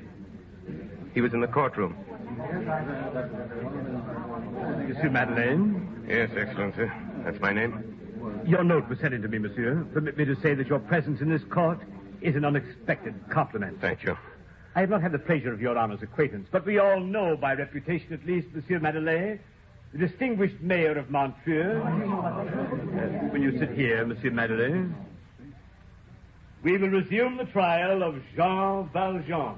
he was in the courtroom. Monsieur Madeleine? Yes, Excellency. That's my name. Your note was sent in to me, monsieur. Permit me to say that your presence in this court is an unexpected compliment. Thank you. I have not had the pleasure of your honor's acquaintance, but we all know, by reputation at least, Monsieur Madeleine, the distinguished mayor of Montreux. Will you sit here, Monsieur Madeleine? We will resume the trial of Jean Valjean.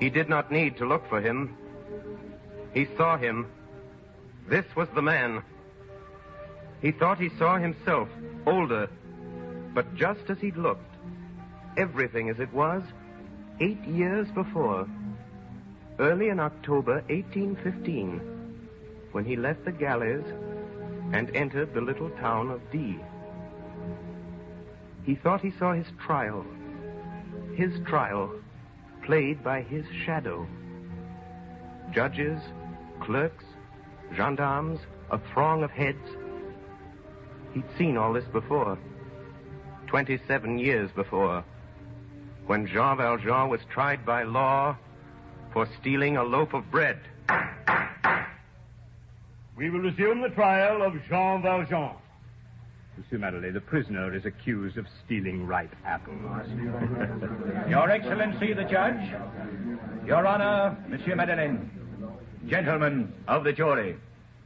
He did not need to look for him. He saw him. This was the man. He thought he saw himself, older, but just as he'd looked. Everything as it was 8 years before. Early in October 1815, when he left the galleys and entered the little town of D. He thought he saw his trial played by his shadow. Judges, clerks, gendarmes, a throng of heads. He'd seen all this before, 27 years before, when Jean Valjean was tried by law for stealing a loaf of bread. We will resume the trial of Jean Valjean. Monsieur Madeleine, the prisoner is accused of stealing ripe apples. Your Excellency, the judge. Your Honor, Monsieur Madeleine. Gentlemen of the jury,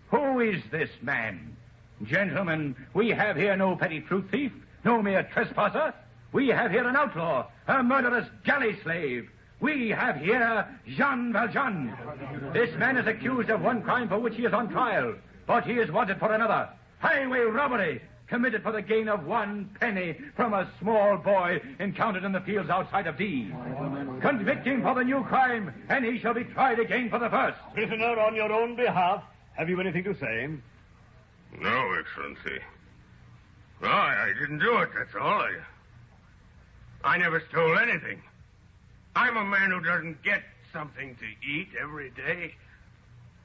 who is this man? Gentlemen, we have here no petty fruit thief, no mere trespasser. We have here an outlaw, a murderous galley slave. We have here Jean Valjean. This man is accused of one crime for which he is on trial, but he is wanted for another. Highway robbery, committed for the gain of 1 penny from a small boy encountered in the fields outside of D. Convict him for the new crime, and he shall be tried again for the first. Prisoner, on your own behalf, have you anything to say? No, Excellency. No, I didn't do it, that's all. I never stole anything. I'm a man who doesn't get something to eat every day.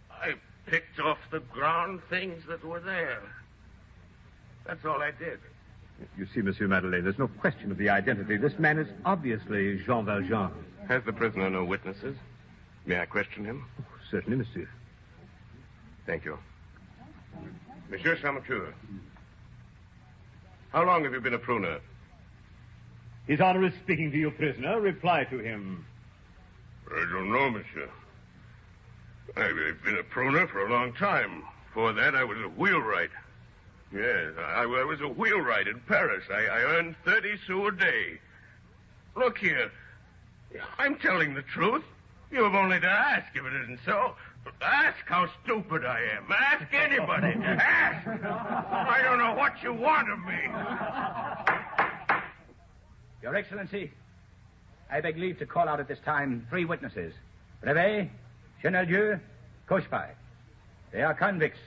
I picked off the ground things that were there. That's all I did. You see, Monsieur Madeleine, there's no question of the identity. This man is obviously Jean Valjean. Has the prisoner no witnesses? May I question him? Oh, certainly, monsieur. Thank you. Monsieur Champmathieu, how long have you been a pruner? His Honor is speaking to you, prisoner. Reply to him. I don't know, monsieur. I've been a pruner for a long time. Before that, I was a wheelwright. Yes, I was a wheelwright in Paris. I earned 30 sous a day. Look here. I'm telling the truth. You have only to ask if it isn't so. Ask how stupid I am. Ask anybody. Ask. I don't know what you want of me. Your Excellency, I beg leave to call out at this time 3 witnesses. Brevet, Cheneldieu, Cochepaille. They are convicts.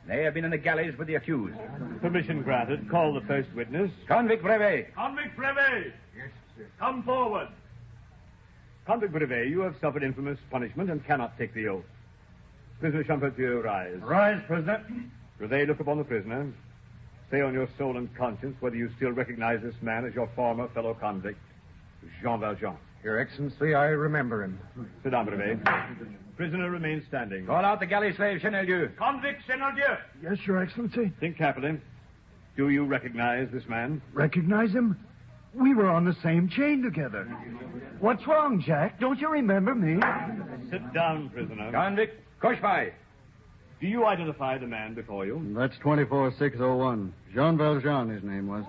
They have been in the galleys with the accused. Permission granted. Call the first witness. Convict Brevet. Convict Brevet! Yes, sir. Come forward. Convict Brevet, you have suffered infamous punishment and cannot take the oath. Prisoner Champmathieu, rise. Rise, prisoner. Brevet, look upon the prisoner. Say on your soul and conscience whether you still recognize this man as your former fellow convict, Jean Valjean. Your Excellency, I remember him. Sit down, Brevet. Prisoner remains standing. Call out the galley slave, Cheneldieu. Convict Cheneldieu. Yes, Your Excellency. Think carefully. Do you recognize this man? Recognize him? We were on the same chain together. What's wrong, Jack? Don't you remember me? Sit down, prisoner. Convict Cochepaille. Do you identify the man before you? That's 24601. Jean Valjean, his name was.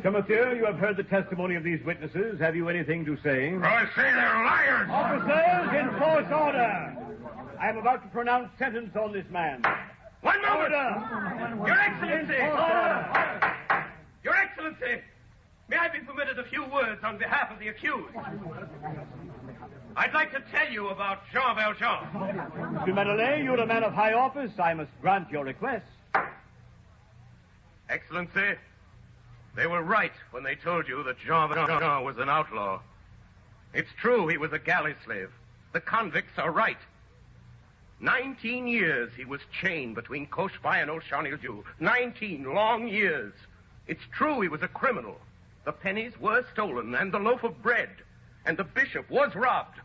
Champmathieu, you have heard the testimony of these witnesses. Have you anything to say? I say they're liars. Officers, enforce order. I am about to pronounce sentence on this man. One moment. Order. Your Excellency. Order. Your Excellency. May I be permitted a few words on behalf of the accused? I'd like to tell you about Jean Valjean. Monsieur Madeleine, you're a man of high office. I must grant your request. Excellency, they were right when they told you that Jean Valjean was an outlaw. It's true he was a galley slave. The convicts are right. 19 years he was chained between Cochepaille and old Cheneldieu. 19 long years. It's true he was a criminal. The pennies were stolen, and the loaf of bread, and the bishop was robbed.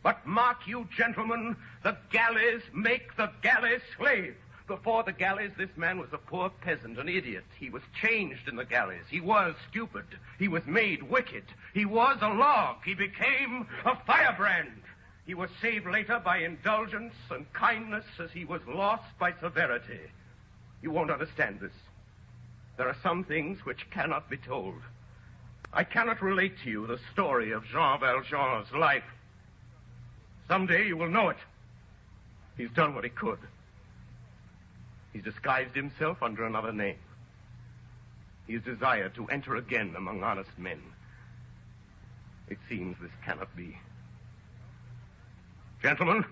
But mark you, gentlemen, the galleys make the galley slave. Before the galleys, this man was a poor peasant, an idiot. He was changed in the galleys. He was stupid. He was made wicked. He was a log. He became a firebrand. He was saved later by indulgence and kindness as he was lost by severity. You won't understand this. There are some things which cannot be told. I cannot relate to you the story of Jean Valjean's life. Someday you will know it. He's done what he could. He's disguised himself under another name. He's desired to enter again among honest men. It seems this cannot be. Gentlemen,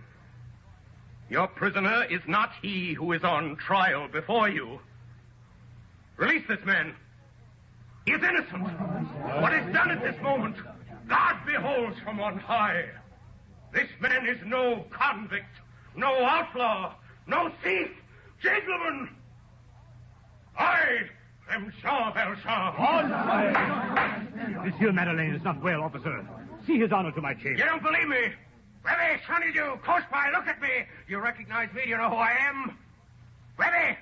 your prisoner is not he who is on trial before you. Release this man. He is innocent. What is done at this moment, God beholds from on high. This man is no convict, no outlaw, no thief. Gentlemen, I am Jean Valjean. Monsieur Madeleine is not well, officer. See his honor to my chamber. You don't believe me? Brevet, Cheneldieu, Cochepaille, look at me. You recognize me? Do you know who I am? Brevet,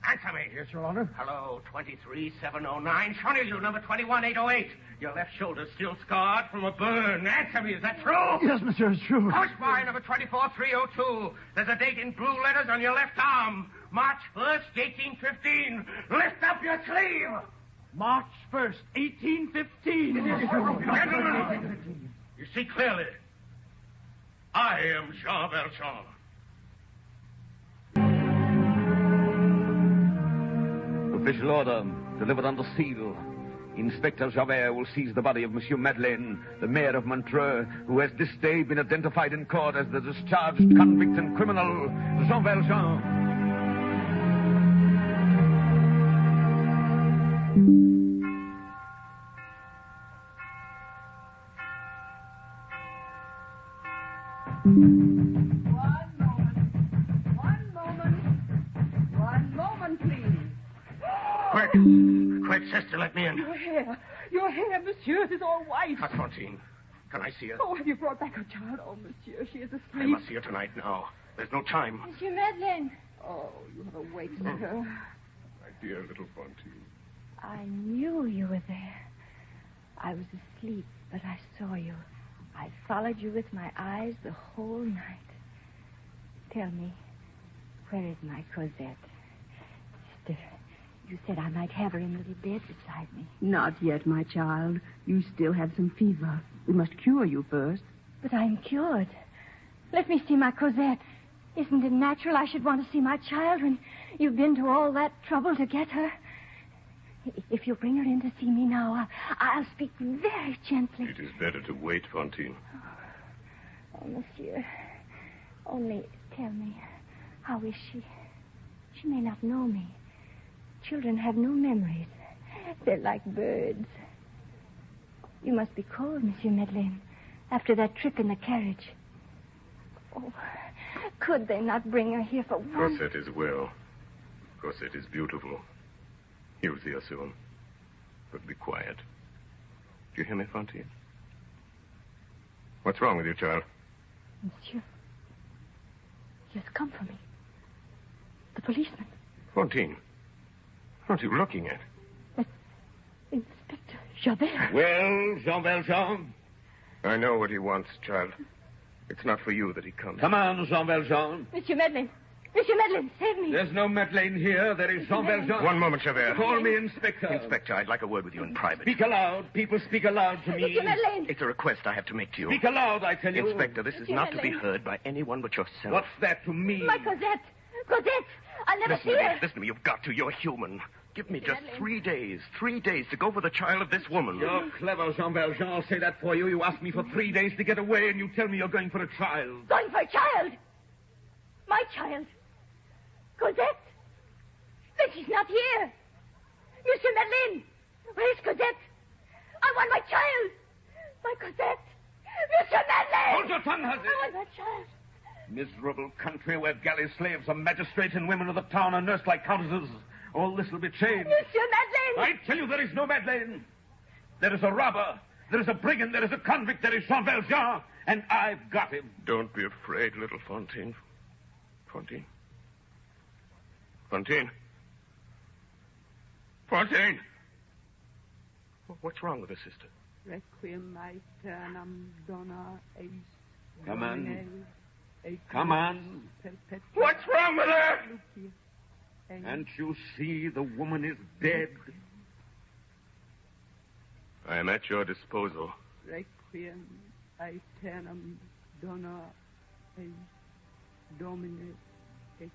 answer me. Yes, Your Honor. Hello, 23709. Cheneldieu, number 21808. Your left shoulder still scarred from a burn. Answer me, is that true? Yes, monsieur, it's true. Cochepaille, number 24302. There's a date in blue letters on your left arm. March 1st, 1815. Lift up your sleeve. March 1st, 1815. Gentlemen, you see clearly. I am Jean Valjean. Official order, delivered under seal. Inspector Javert will seize the body of Monsieur Madeleine, the mayor of Montreux, who has this day been identified in court as the discharged convict and criminal, Jean Valjean. One moment, please. Quick, sister, let me in. Your hair, monsieur, is all white. Fantine, can I see her? Oh, have you brought back her child? Oh, monsieur, she is asleep. I must see her tonight now. There's no time. Monsieur Madeleine. Oh, you have awakened her. My dear little Fantine. I knew you were there. I was asleep, but I saw you. I followed you with my eyes the whole night. Tell me, where is my Cosette? Sister, you said I might have her in the little bed beside me. Not yet, my child. You still have some fever. We must cure you first. But I'm cured. Let me see my Cosette. Isn't it natural I should want to see my child when you've been to all that trouble to get her? If you bring her in to see me now, I'll speak very gently. It is better to wait, Fantine. Oh, monsieur. Only tell me, how is she? She may not know me. Children have no memories. They're like birds. You must be cold, Monsieur Madeleine, after that trip in the carriage. Oh, could they not bring her here for once? Cosette is well. Cosette is beautiful. You'll see her soon. But be quiet. Do you hear me, Fantine? What's wrong with you, child? Monsieur, he has come for me. The policeman. Fantine, what are you looking at? That's Inspector Javert. Well, Jean Valjean? I know what he wants, child. It's not for you that he comes. Come on, Jean Valjean. Monsieur Madeleine. Monsieur Madeleine, save me. There's no Madeleine here. There is Jean Valjean. One moment, Javert. Call me Inspector. Inspector, I'd like a word with you in private. Speak aloud. People speak aloud to me. Monsieur Madeleine. It's a request I have to make to you. Speak aloud, I tell you. Inspector, this is Monsieur not to be Madeleine. heard by anyone but yourself. What's that to me? My Cosette. Cosette. I'll never Listen see to me. her. Listen to me. You've got to. You're human. Give me just Madeleine. 3 days. 3 days to go for the child of this woman. You're clever, Jean Valjean. I'll say that for you. You asked me for 3 days to get away, and you tell me you're going for a child. Going for a child. My child. Cosette. But she's not here. Monsieur Madeleine. Where's Cosette? I want my child. My Cosette. Monsieur Madeleine. Hold your tongue, Hussy. I want my child. Miserable country where galley slaves are magistrates and women of the town are nursed like countesses. All this will be changed. Monsieur Madeleine. I tell you there is no Madeleine. There is a robber. There is a brigand. There is a convict. There is Jean Valjean. And I've got him. Don't be afraid, little Fantine. Fantine. Fantine. Fantine. What's wrong with her, sister? Requiem aeternam dona eis. Come on. Come on. What's wrong with her? Can't you see the woman is dead? I am at your disposal. Requiem aeternam dona eis. Domine et...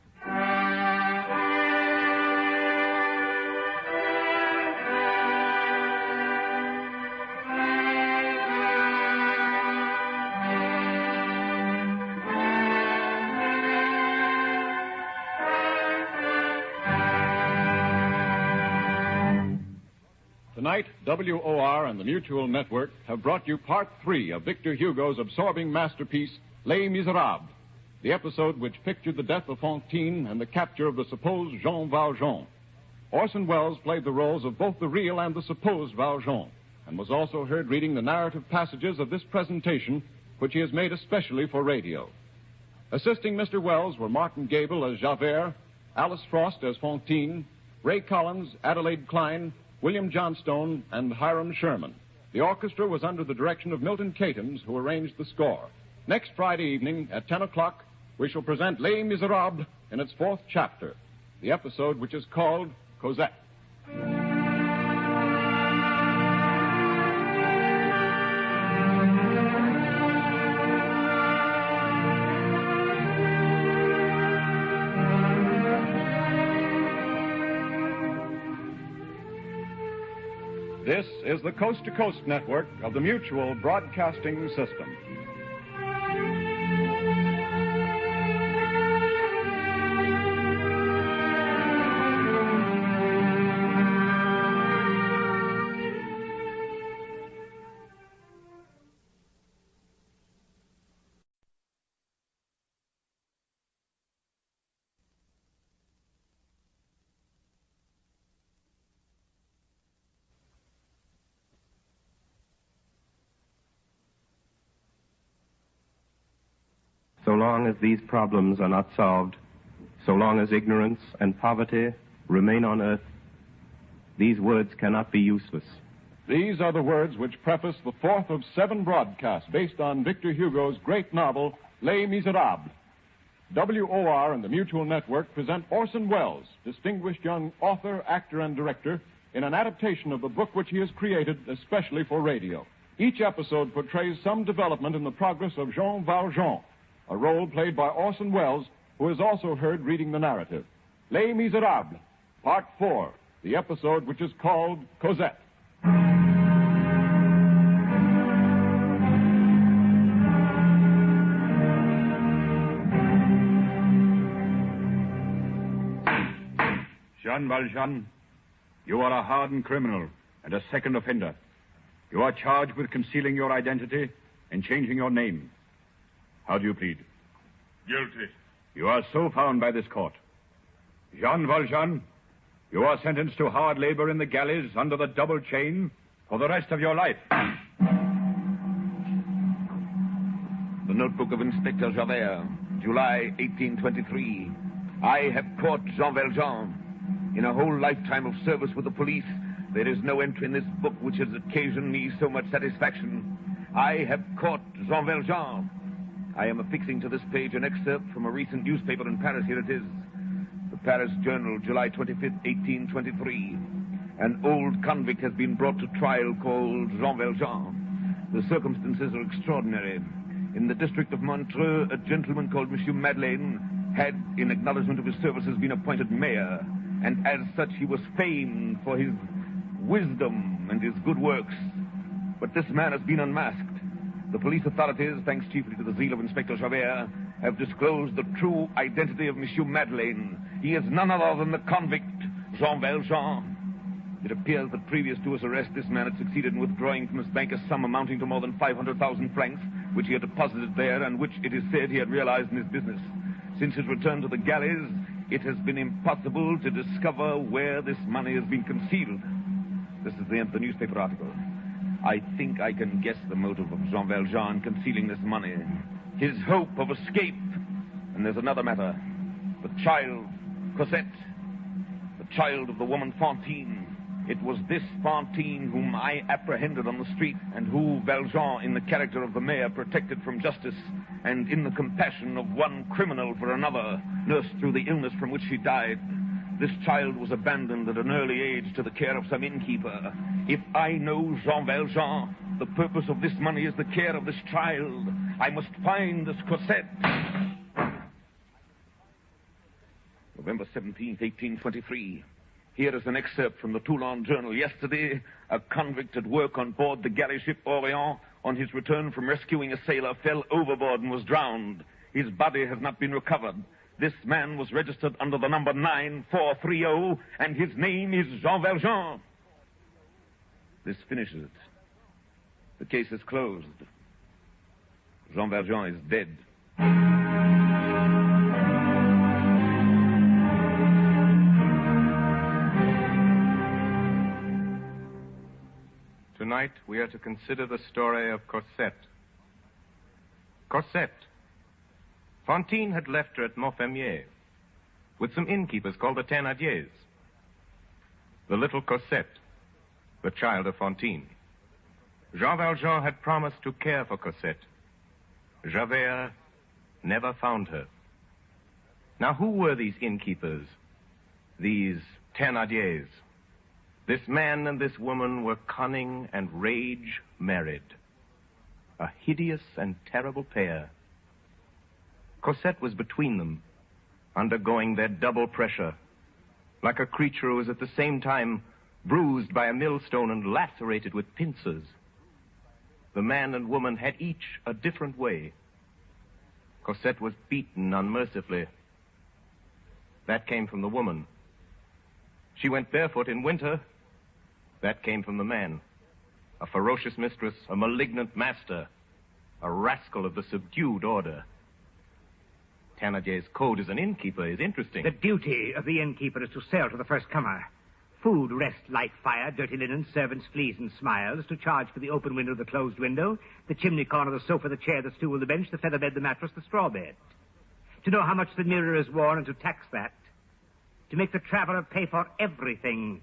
Tonight, WOR and the Mutual Network have brought you Part 3 of Victor Hugo's absorbing masterpiece, Les Miserables, the episode which pictured the death of Fantine and the capture of the supposed Jean Valjean. Orson Welles played the roles of both the real and the supposed Valjean, and was also heard reading the narrative passages of this presentation, which he has made especially for radio. Assisting Mr. Welles were Martin Gable as Javert, Alice Frost as Fantine, Ray Collins, Adelaide Klein, William Johnstone, and Hiram Sherman. The orchestra was under the direction of Milton Catons, who arranged the score. Next Friday evening at 10 o'clock, we shall present Les Miserables in its 4th chapter, the episode which is called Cosette. This is the Coast to Coast Network of the Mutual Broadcasting System. So long as these problems are not solved, so long as ignorance and poverty remain on earth, these words cannot be useless. These are the words which preface the fourth of 7 broadcasts based on Victor Hugo's great novel, Les Miserables. WOR and the Mutual Network present Orson Welles, distinguished young author, actor, and director, in an adaptation of the book which he has created especially for radio. Each episode portrays some development in the progress of Jean Valjean, a role played by Orson Welles, who is also heard reading the narrative. Les Miserables, Part 4, the episode which is called Cosette. Jean Valjean, you are a hardened criminal and a second offender. You are charged with concealing your identity and changing your name. How do you plead? Guilty. You are so found by this court. Jean Valjean, you are sentenced to hard labor in the galleys under the double chain for the rest of your life. The notebook of Inspector Javert, July 1823. I have caught Jean Valjean. In a whole lifetime of service with the police, there is no entry in this book which has occasioned me so much satisfaction. I have caught Jean Valjean. I am affixing to this page an excerpt from a recent newspaper in Paris. Here it is. The Paris Journal, July 25th, 1823. An old convict has been brought to trial called Jean Valjean. The circumstances are extraordinary. In the district of Montreux, a gentleman called Monsieur Madeleine had, in acknowledgement of his services, been appointed mayor, and as such he was famed for his wisdom and his good works. But this man has been unmasked. The police authorities, thanks chiefly to the zeal of Inspector Javert, have disclosed the true identity of Monsieur Madeleine. He is none other than the convict, Jean Valjean. It appears that previous to his arrest, this man had succeeded in withdrawing from his bank a sum amounting to more than 500,000 francs, which he had deposited there and which, it is said, he had realized in his business. Since his return to the galleys, it has been impossible to discover where this money has been concealed. This is the end of the newspaper article. I think I can guess the motive of Jean Valjean concealing this money. His hope of escape. And there's another matter. The child, Cosette. The child of the woman Fantine. It was this Fantine whom I apprehended on the street, and who Valjean, in the character of the mayor, protected from justice, and in the compassion of one criminal for another, nursed through the illness from which she died. This child was abandoned at an early age to the care of some innkeeper. If I know Jean Valjean, the purpose of this money is the care of this child. I must find this Cosette. November 17th, 1823. Here is an excerpt from the Toulon Journal. Yesterday, a convict at work on board the galley ship Orient, on his return from rescuing a sailor, fell overboard and was drowned. His body has not been recovered. This man was registered under the number 9430, and his name is Jean Valjean. This finishes it. The case is closed. Jean Valjean is dead. Tonight we are to consider the story of Cosette. Cosette. Fantine had left her at Montfermier with some innkeepers called the Thénardiers. The little Cosette, the child of Fantine. Jean Valjean had promised to care for Cosette. Javert never found her. Now, who were these innkeepers, these Thénardiers? This man and this woman were cunning and rage married. A hideous and terrible pair. Cosette was between them, undergoing their double pressure, like a creature who was at the same time bruised by a millstone and lacerated with pincers. The man and woman had each a different way. Cosette was beaten unmercifully. That came from the woman. She went barefoot in winter. That came from the man. A ferocious mistress, a malignant master, a rascal of the subdued order. Thénardier's code as an innkeeper is interesting. The duty of the innkeeper is to sell to the first comer. Food, rest, light, fire, dirty linen, servants, fleas, and smiles, to charge for the open window, the closed window, the chimney corner, the sofa, the chair, the stool, the bench, the feather bed, the mattress, the straw bed. To know how much the mirror is worn and to tax that. To make the traveler pay for everything,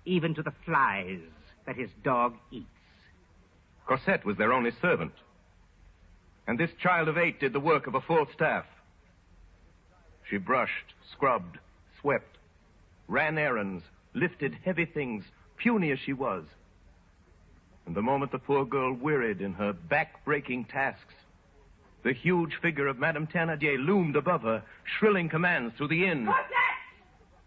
even to the flies that his dog eats. Cosette was their only servant. And this child of 8 did the work of a full staff. She brushed, scrubbed, swept, ran errands, lifted heavy things, puny as she was. And the moment the poor girl wearied in her back-breaking tasks, the huge figure of Madame Thénardier loomed above her, shrilling commands through the inn. Cosette!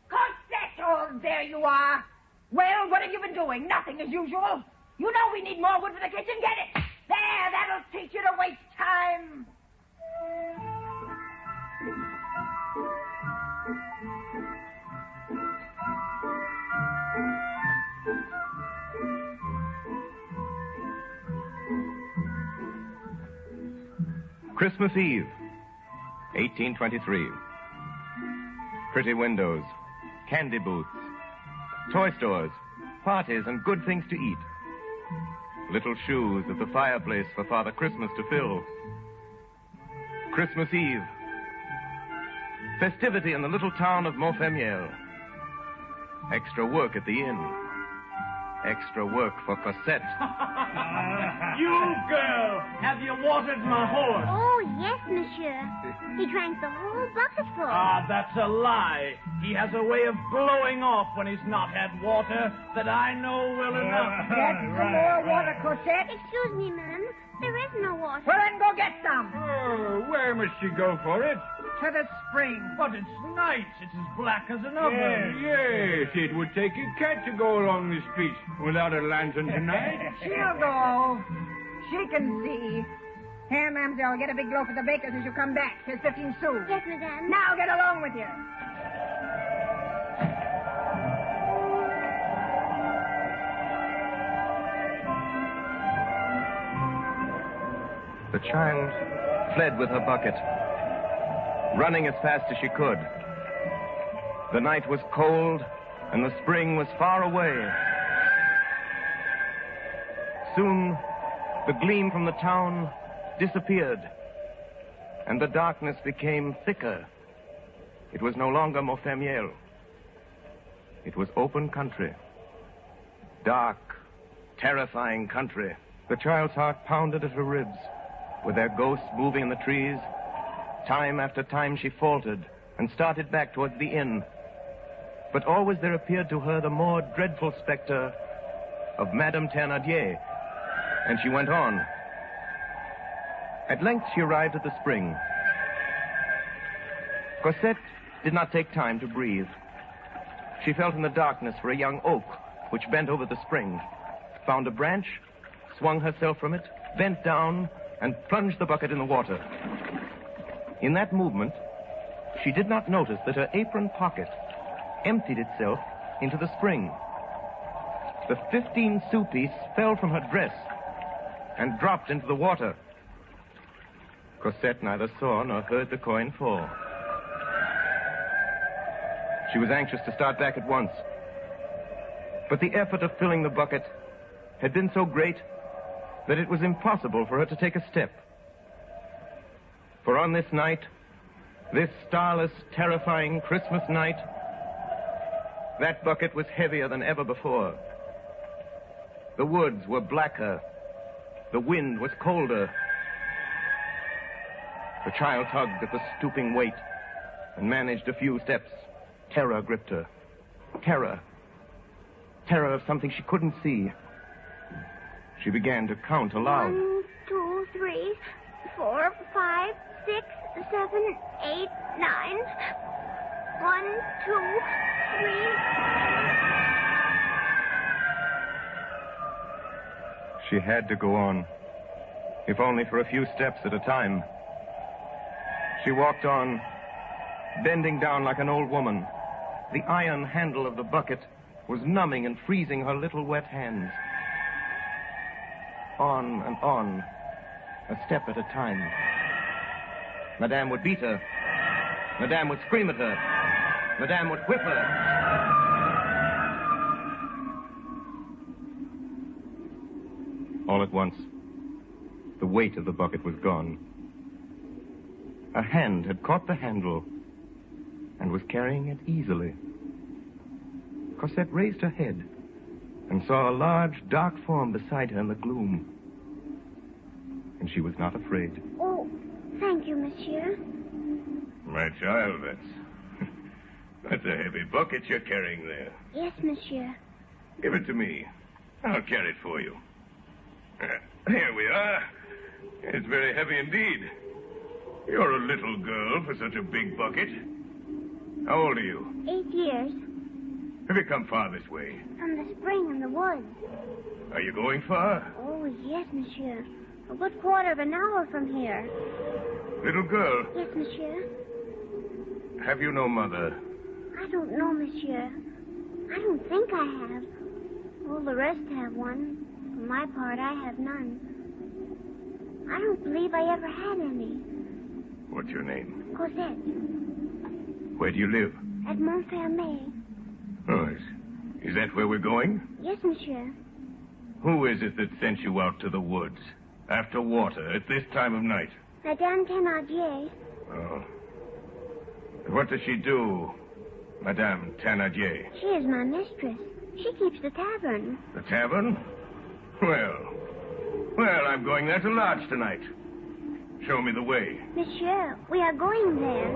Cosette! Oh, there you are. Well, what have you been doing? Nothing as usual. You know we need more wood for the kitchen. Get it. There, that'll teach you to waste time. Christmas Eve, 1823. Pretty windows, candy booths, toy stores, parties, and good things to eat. Little shoes at the fireplace for Father Christmas to fill. Christmas Eve. Festivity in the little town of Montfermeil. Extra work at the inn. Extra work for Cosette. You girl, have you watered my horse? Oh, yes, monsieur. He drank the whole bucketful. Ah, that's a lie. He has a way of blowing off when he's not had water that I know well enough. Get some more water, Cosette. Excuse me, ma'am. There is no water. Well, then go get some. Oh, where must she go for it? To the spring. But it's night. It's as black as an oven. Yes, it would take a cat to go along the streets without a lantern tonight. She'll go. She can see. Here, mademoiselle, get a big loaf of the baker's as you come back. Here's 15 sous. Yes, madame. Now get along with you. The child fled with her bucket, running as fast as she could. The night was cold, and the spring was far away. Soon, the gleam from the town disappeared, and the darkness became thicker. It was no longer Montfermeil. It was open country. Dark, terrifying country. The child's heart pounded at her ribs, with their ghosts moving in the trees. Time after time she faltered and started back towards the inn. But always there appeared to her the more dreadful specter of Madame Thénardier, and she went on. At length she arrived at the spring. Cosette did not take time to breathe. She felt in the darkness for a young oak which bent over the spring, found a branch, swung herself from it, bent down, and plunged the bucket in the water. In that movement, she did not notice that her apron pocket emptied itself into the spring. The 15 sou piece fell from her dress and dropped into the water. Cosette neither saw nor heard the coin fall. She was anxious to start back at once, but the effort of filling the bucket had been so great that it was impossible for her to take a step. For on this night, this starless, terrifying Christmas night, that bucket was heavier than ever before. The woods were blacker. The wind was colder. The child tugged at the stooping weight and managed a few steps. Terror gripped her. Terror. Terror of something she couldn't see. She began to count aloud. 1, 2, 3, 4, 5, 6, 7, 8, 9. 1, 2, 3. She had to go on, if only for a few steps at a time. She walked on, bending down like an old woman. The iron handle of the bucket was numbing and freezing her little wet hands. On and on, a step at a time. Madame would beat her. Madame would scream at her. Madame would whip her. All at once, the weight of the bucket was gone. A hand had caught the handle and was carrying it easily. Cosette raised her head and saw a large, dark form beside her in the gloom. And she was not afraid. Oh, thank you, monsieur. My child, that's a heavy bucket you're carrying there. Yes, monsieur. Give it to me. I'll carry it for you. Here we are. It's very heavy indeed. You're a little girl for such a big bucket. How old are you? 8 years. Have you come far this way? From the spring in the woods. Are you going far? Oh, yes, monsieur. A good quarter of an hour from here. Little girl, Yes, monsieur. have you no mother? I don't know, monsieur. I don't think I have. All the rest have one. For my part, I have none. I don't believe I ever had any. What's your name? Cosette. Where do you live? At Montfermeil. Oh, is that where we're going? Yes, monsieur. Who is it that sent you out to the woods after water at this time of night? Madame Thénardier. Oh. What does she do, Madame Thénardier? She is my mistress. She keeps the tavern. The tavern? Well, I'm going there to lodge tonight. Show me the way. Monsieur, we are going there.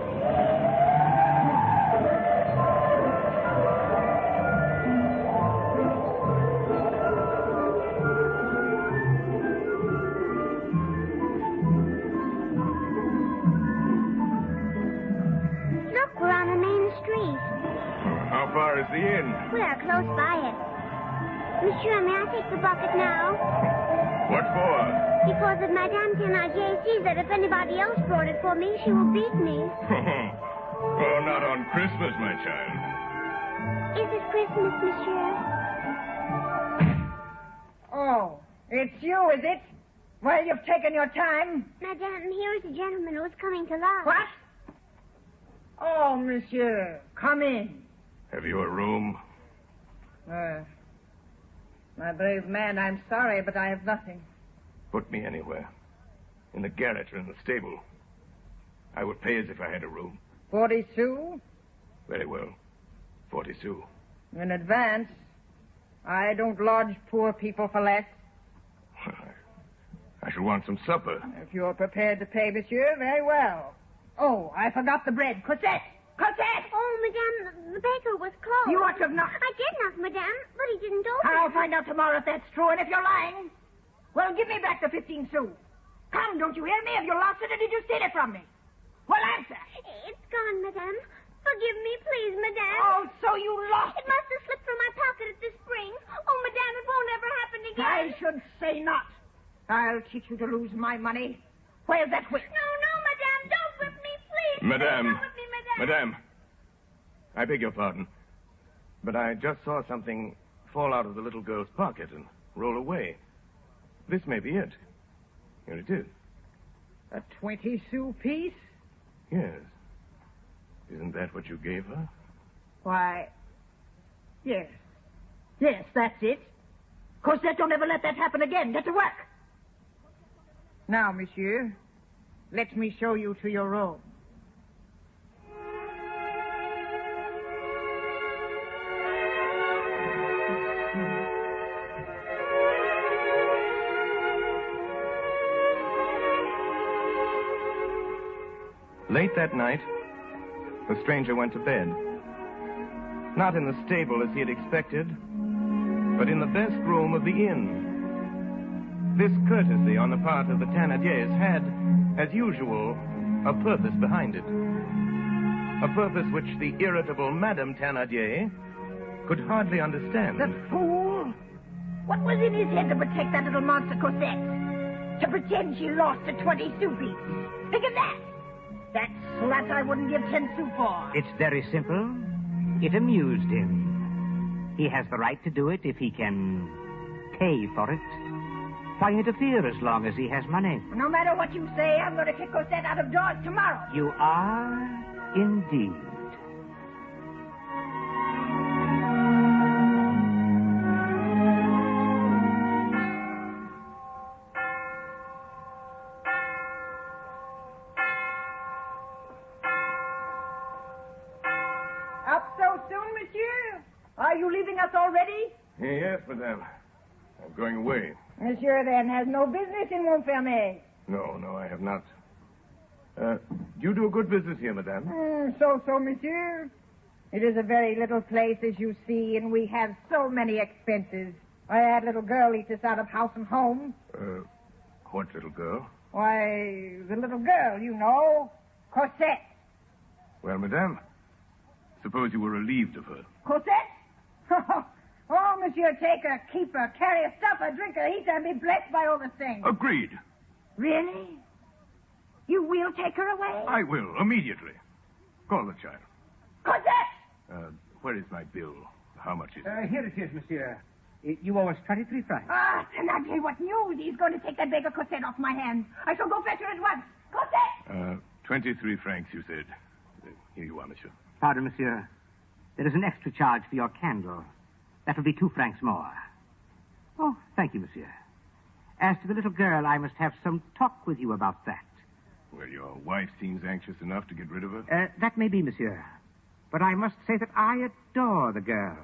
Look, we're on the main street. How far is the inn? We are close by it. Monsieur, may I take the bucket now? What for? Because if Madame Thénardier sees that if anybody else brought it for me, she will beat me. Oh, not on Christmas, my child. Is it Christmas, monsieur? Oh, it's you, is it? Well, you've taken your time. Madame, here is a gentleman who is coming to lodge. What? Oh, monsieur, come in. Have you a room? My brave man, I'm sorry, but I have nothing. Put me anywhere. In the garret or in the stable. I would pay as if I had a room. 40 sous? Very well. 40 sous. In advance. I don't lodge poor people for less. I shall want some supper. If you're prepared to pay, monsieur, very well. Oh, I forgot the bread. Cosette! Cosette! Oh, madame, the baker was closed. You ought to have knocked. I did knock, madame, but he didn't open. I'll find out tomorrow if that's true, and if you're lying. Well, give me back the 15 sous. Come, don't you hear me? Have you lost it, or did you steal it from me? Well, answer. It's gone, madame. Forgive me, please, madame. Oh, so you lost it. It must have slipped from my pocket at the spring. Oh, madame, it won't ever happen again. I should say not. I'll teach you to lose my money. Where's that whip? No, madame, don't whip me, please. Madame. Don't whip me, madame. Madame. I beg your pardon, but I just saw something fall out of the little girl's pocket and roll away. This may be it. Here it is. A 20 sou piece? Yes. Isn't that what you gave her? Why, yes. Yes, that's it. Cosette, don't ever let that happen again. Get to work. Now, monsieur, let me show you to your room. Late that night, the stranger went to bed. Not in the stable as he had expected, but in the best room of the inn. This courtesy on the part of the Thénardiers had, as usual, a purpose behind it. A purpose which the irritable Madame Thénardier could hardly understand. The fool! What was in his head to protect that little monster Cosette? To pretend she lost a 20 sou piece. Think of that! That slut I wouldn't give 10 sous for. It's very simple. It amused him. He has the right to do it if he can pay for it. Why interfere as long as he has money? No matter what you say, I'm going to kick Cosette out of doors tomorrow. You are indeed. soon, monsieur? Are you leaving us already? Yes, madame. I'm going away. Monsieur, then, has no business in Montfermeil. No, I have not. You do a good business here, madame. So, monsieur. It is a very little place, as you see, and we have so many expenses. Why, that little girl eats us out of house and home. What little girl? Why, the little girl, you know. Cosette. Well, madame, suppose you were relieved of her. Cosette? Oh, monsieur, take her, keep her, carry her, stuff her, drink her, eat her, and be blessed by all the things. Agreed. Really? You will take her away? I will, immediately. Call the child. Cosette! Where is my bill? How much is it? Here it is, monsieur. You owe us 23 francs. Ah, Thénardier, what news? He's going to take that beggar Cosette off my hands. I shall go fetch her at once. Cosette! 23 francs, you said. Here you are, monsieur. Pardon, monsieur. There is an extra charge for your candle. That will be 2 francs more. Oh, thank you, monsieur. As to the little girl, I must have some talk with you about that. Well, your wife seems anxious enough to get rid of her. That may be, monsieur. But I must say that I adore the girl.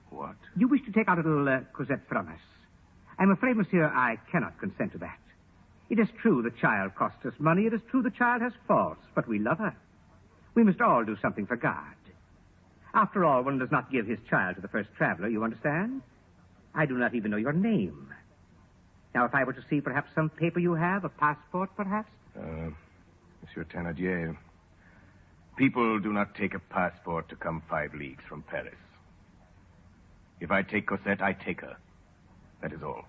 What? You wish to take our little Cosette from us. I'm afraid, monsieur, I cannot consent to that. It is true the child costs us money. It is true the child has faults, but we love her. We must all do something for God. After all, one does not give his child to the first traveler, you understand? I do not even know your name. Now, if I were to see perhaps some paper you have, a passport, perhaps? Monsieur Thénardier, people do not take a passport to come 5 leagues from Paris. If I take Cosette, I take her. That is all.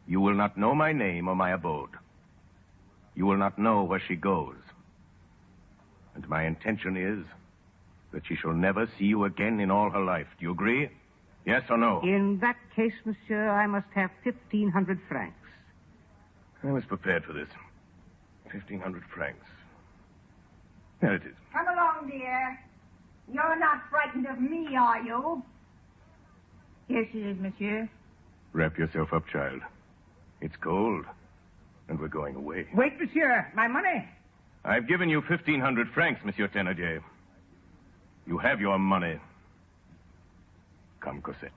You will not know my name or my abode. You will not know where she goes. And my intention is that she shall never see you again in all her life. Do you agree? Yes or no? In that case, monsieur, I must have 1,500 francs. I was prepared for this. 1,500 francs. There it is. Come along, dear. You're not frightened of me, are you? Here she is, monsieur. Wrap yourself up, child. It's cold, and we're going away. Wait, monsieur. My money. I've given you 1,500 francs, Monsieur Thénardier. You have your money. Come, Cosette.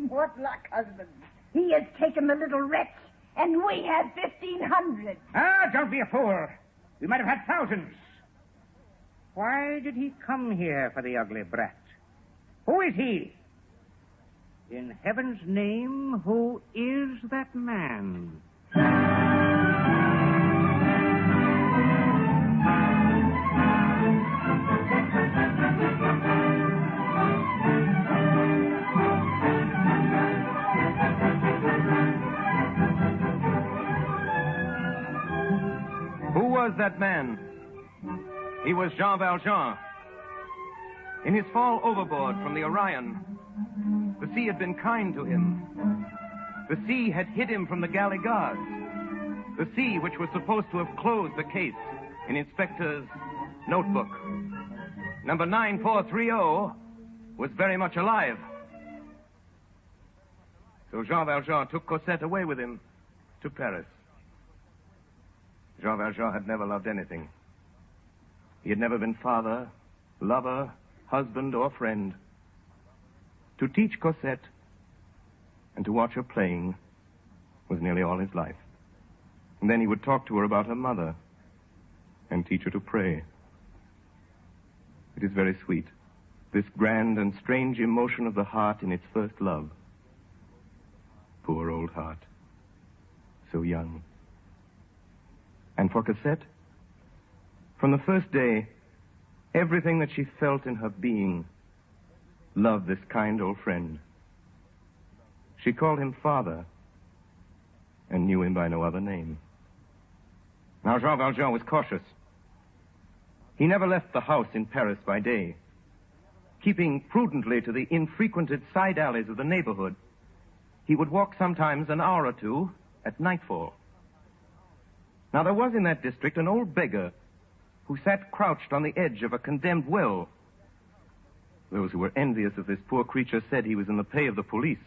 What luck, husband. He has taken the little wretch, and we have 1,500. Ah, don't be a fool. We might have had thousands. Why did he come here for the ugly brat? Who is he? In heaven's name, who is that man? Who was that man? He was Jean Valjean. In his fall overboard from the Orion, the sea had been kind to him. The sea had hid him from the galley guards. The sea which was supposed to have closed the case in Inspector's notebook. Number 9430 was very much alive. So Jean Valjean took Cosette away with him to Paris. Jean Valjean had never loved anything. He had never been father, lover, husband, or friend. To teach Cosette and to watch her playing was nearly all his life. And then he would talk to her about her mother and teach her to pray. It is very sweet, this grand and strange emotion of the heart in its first love. Poor old heart, so young. And for Cosette, from the first day, everything that she felt in her being loved this kind old friend. She called him father and knew him by no other name. Now, Jean Valjean was cautious. He never left the house in Paris by day. Keeping prudently to the infrequented side alleys of the neighborhood, he would walk sometimes an hour or two at nightfall. Now, there was in that district an old beggar who sat crouched on the edge of a condemned well. Those who were envious of this poor creature said he was in the pay of the police.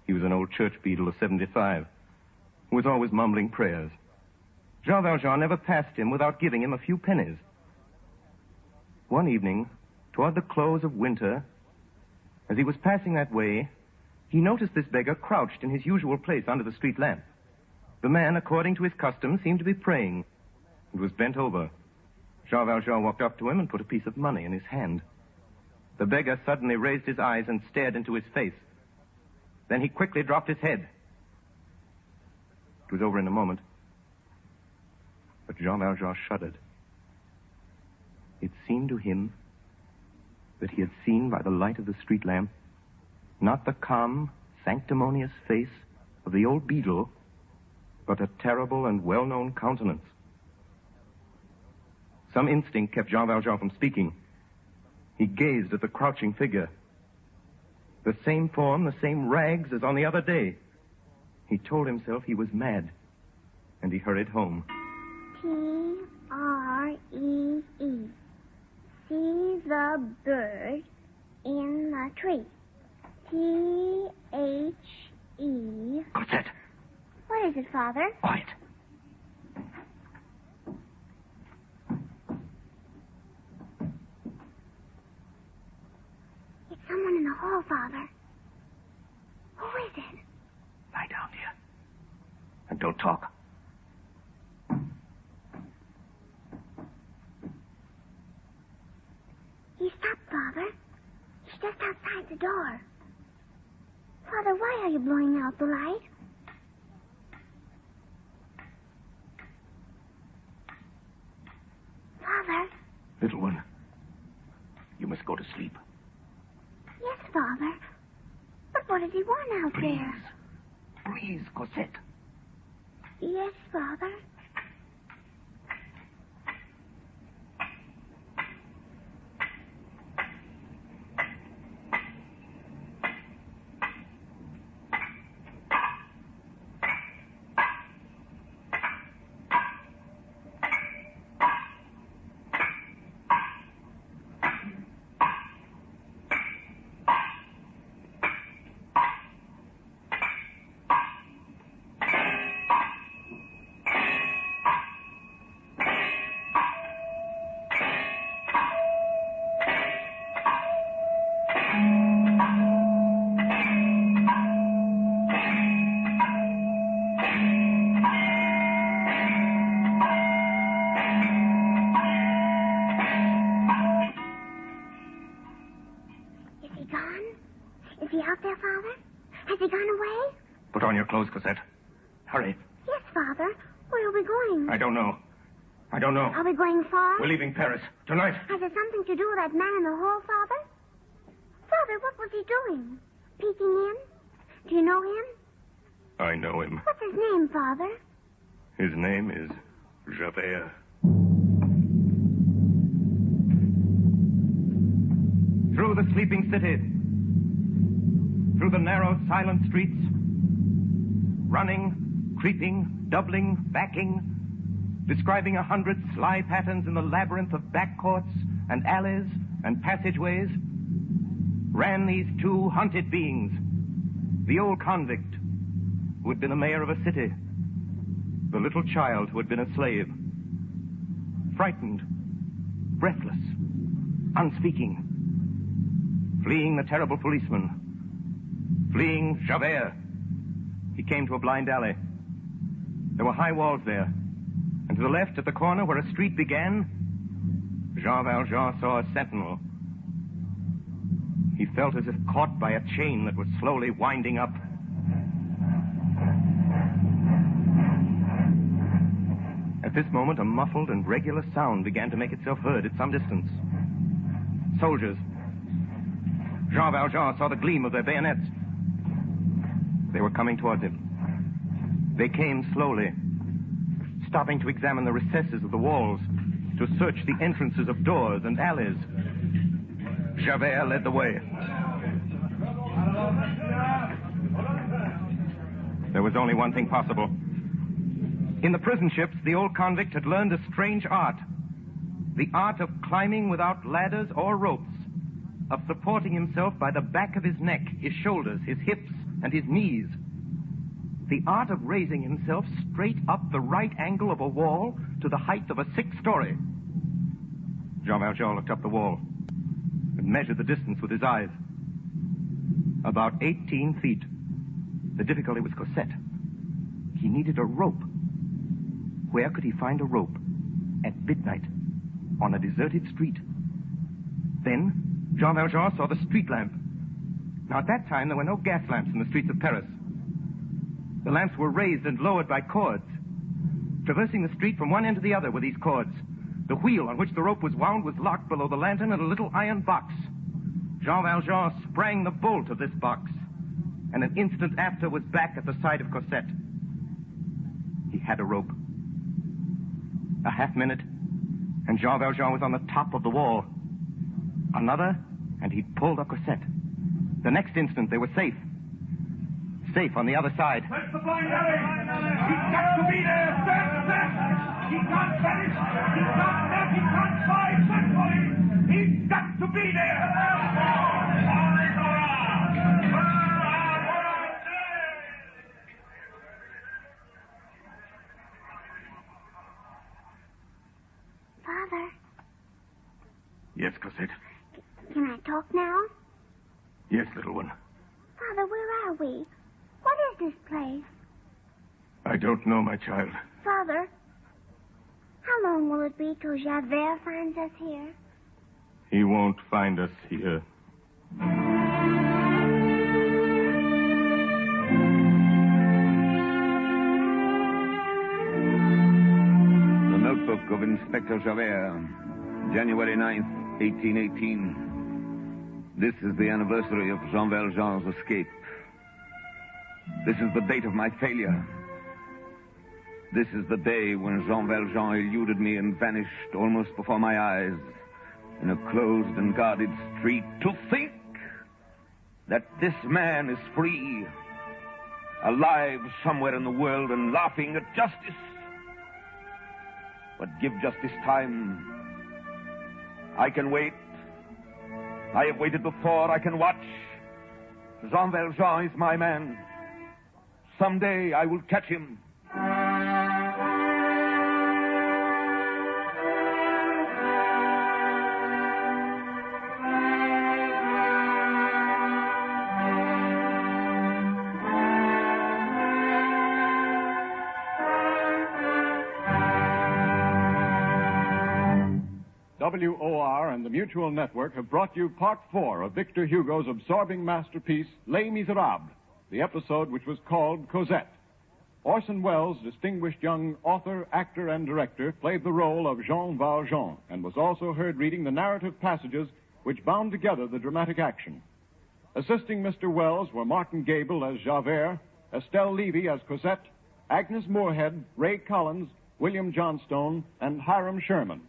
He was an old church beadle of 75, who was always mumbling prayers. Jean Valjean never passed him without giving him a few pennies. One evening, toward the close of winter, as he was passing that way, he noticed this beggar crouched in his usual place under the street lamp. The man, according to his custom, seemed to be praying and was bent over. Jean Valjean walked up to him and put a piece of money in his hand. The beggar suddenly raised his eyes and stared into his face. Then he quickly dropped his head. It was over in a moment. But Jean Valjean shuddered. It seemed to him that he had seen by the light of the street lamp not the calm, sanctimonious face of the old beadle, but a terrible and well-known countenance. Some instinct kept Jean Valjean from speaking. He gazed at the crouching figure. The same form, the same rags as on the other day. He told himself he was mad, and he hurried home. T-R-E-E. See the bird in the tree. T-H-E. Cosette. What is it, Father? Quiet. It's someone in the hall, Father. Who is it? Lie down, dear. And don't talk. He stopped, Father. He's just outside the door. Father, why are you blowing out the light? Father? Little one, you must go to sleep. Yes, Father. But what does he want out there? Breathe, Cosette. Yes, Father. Put on your clothes, Cosette. Hurry. Yes, Father. Where are we going? I don't know. Are we going far? We're leaving Paris. Tonight. Has it something to do with that man in the hall, Father? Father, what was he doing? Peeking in? Do you know him? I know him. What's his name, Father? His name is Javert. Through the sleeping city, through the narrow, silent streets, running, creeping, doubling, backing, describing 100 sly patterns in the labyrinth of back courts and alleys and passageways, ran these two hunted beings, the old convict who had been the mayor of a city, the little child who had been a slave, frightened, breathless, unspeaking, fleeing the terrible policeman, fleeing Javert. He came to a blind alley. There were high walls there, and to the left at the corner where a street began, Jean Valjean saw a sentinel. He felt as if caught by a chain that was slowly winding up. At this moment, a muffled and regular sound began to make itself heard at some distance. Soldiers. Jean Valjean saw the gleam of their bayonets. They were coming towards him. They came slowly, stopping to examine the recesses of the walls, to search the entrances of doors and alleys. Javert led the way. There was only one thing possible. In the prison ships, the old convict had learned a strange art. The art of climbing without ladders or ropes, of supporting himself by the back of his neck, his shoulders, his hips, and his knees. The art of raising himself straight up the right angle of a wall to the height of a 6th story. Jean Valjean looked up the wall and measured the distance with his eyes. About 18 feet. The difficulty was Cosette. He needed a rope. Where could he find a rope? At midnight, on a deserted street. Then, Jean Valjean saw the street lamp. Now, at that time, there were no gas lamps in the streets of Paris. The lamps were raised and lowered by cords. Traversing the street from one end to the other were these cords. The wheel on which the rope was wound was locked below the lantern in a little iron box. Jean Valjean sprang the bolt of this box, and an instant after was back at the side of Cosette. He had a rope. A half minute, and Jean Valjean was on the top of the wall. Another, and he'd pulled up Cosette. The next instant, they were safe. Safe on the other side. That's the blind alley! He's got to be there! He can't vanish! He can't left! He can't slide! He's got to be there! Father. Yes, Cosette. Can I talk now? Yes, little one. Father, where are we? What is this place? I don't know, my child. Father, how long will it be till Javert finds us here? He won't find us here. The notebook of Inspector Javert, January 9th, 1818. This is the anniversary of Jean Valjean's escape. This is the date of my failure. This is the day when Jean Valjean eluded me and vanished almost before my eyes in a closed and guarded street. To think that this man is free, alive somewhere in the world and laughing at justice. But give justice time. I can wait. I have waited before. I can watch. Jean Valjean is my man. Someday I will catch him. WOR and the Mutual Network have brought you Part 4 of Victor Hugo's absorbing masterpiece, Les Miserables, the episode which was called Cosette. Orson Welles, distinguished young author, actor, and director, played the role of Jean Valjean and was also heard reading the narrative passages which bound together the dramatic action. Assisting Mr. Welles were Martin Gable as Javert, Estelle Levy as Cosette, Agnes Moorehead, Ray Collins, William Johnstone, and Hiram Sherman.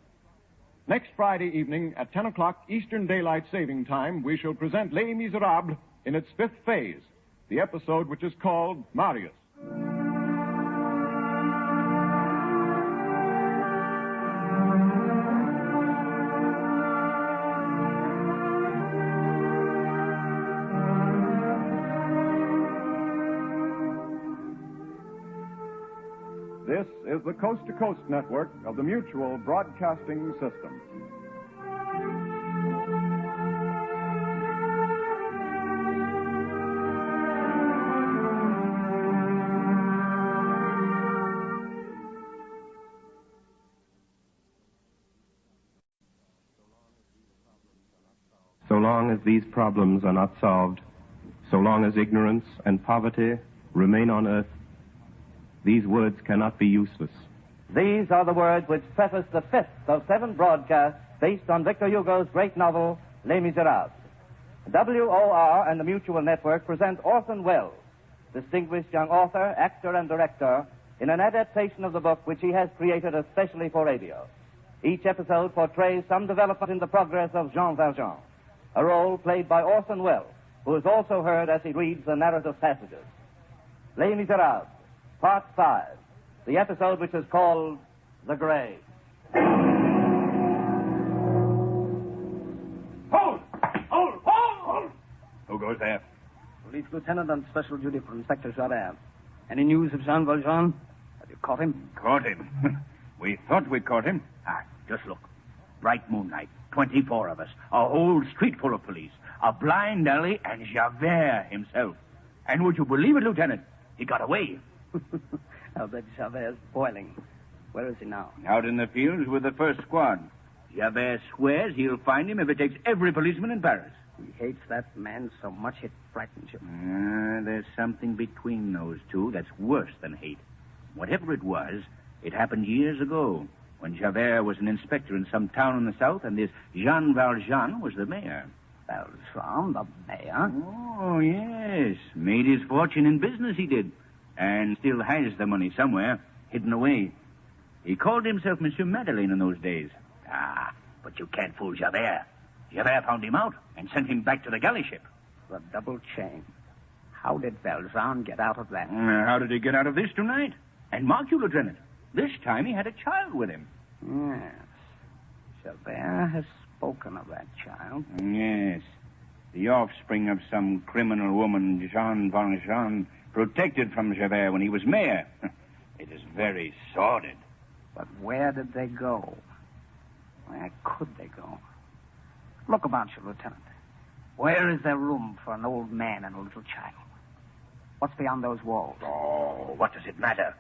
Next Friday evening at 10 o'clock Eastern Daylight Saving Time, we shall present Les Miserables in its fifth phase, the episode which is called Marius. This is the Coast to Coast network of the Mutual Broadcasting System. So long as these problems are not solved, so long as ignorance and poverty remain on earth, these words cannot be useless. These are the words which preface the fifth of 7 broadcasts based on Victor Hugo's great novel, Les Miserables. WOR and the Mutual Network present Orson Welles, distinguished young author, actor, and director, in an adaptation of the book which he has created especially for radio. Each episode portrays some development in the progress of Jean Valjean, a role played by Orson Welles, who is also heard as he reads the narrative passages. Les Miserables, Part 5, the episode which is called The Grave. Hold! Hold! Hold! Hold! Who goes there? Police Lieutenant on special duty for Inspector Javert. Any news of Jean Valjean? Have you caught him? Caught him? We thought we caught him. Just look. Bright moonlight, 24 of us, a whole street full of police, a blind alley, and Javert himself. And would you believe it, Lieutenant? He got away. I'll bet Javert's boiling. Where is he now? Out in the fields with the first squad. Javert swears he'll find him if it takes every policeman in Paris. He hates that man so much it frightens him. There's something between those two that's worse than hate. Whatever it was, it happened years ago, when Javert was an inspector in some town in the south, and this Jean Valjean was the mayor. Valjean, the mayor? Oh, yes. Made his fortune in business, he did. And still has the money somewhere, hidden away. He called himself Monsieur Madeleine in those days. But you can't fool Javert. Javert found him out and sent him back to the galley ship. The double chain. How did Valjean get out of that? How did he get out of this tonight? And mark you, Lieutenant, this time he had a child with him. Yes. Javert has spoken of that child. Yes. The offspring of some criminal woman, Jean Valjean, protected from Javert when he was mayor. It is very sordid. But where did they go? Where could they go? Look about you, Lieutenant. Where is there room for an old man and a little child? What's beyond those walls? Oh, what does it matter?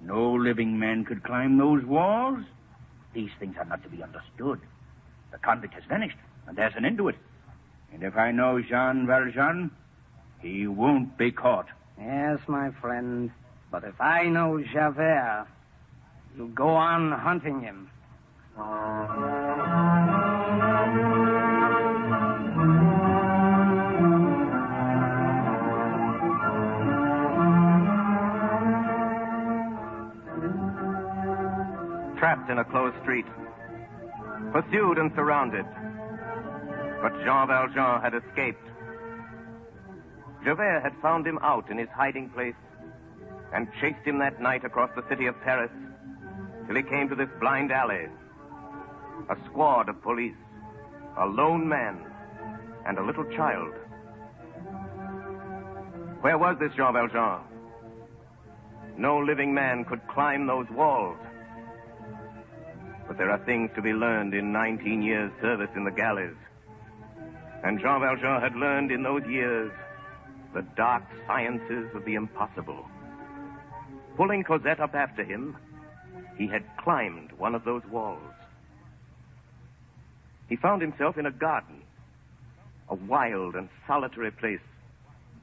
No living man could climb those walls. These things are not to be understood. The convict has vanished, and there's an end to it. And if I know Jean Valjean, he won't be caught. Yes, my friend. But if I know Javert, you'll go on hunting him. Trapped in a closed street, pursued and surrounded. But Jean Valjean had escaped. Javert had found him out in his hiding place and chased him that night across the city of Paris till he came to this blind alley. A squad of police, a lone man, and a little child. Where was this Jean Valjean? No living man could climb those walls. But there are things to be learned in 19 years' service in the galleys. And Jean Valjean had learned in those years the dark sciences of the impossible. Pulling Cosette up after him, he had climbed one of those walls. He found himself in a garden, a wild and solitary place,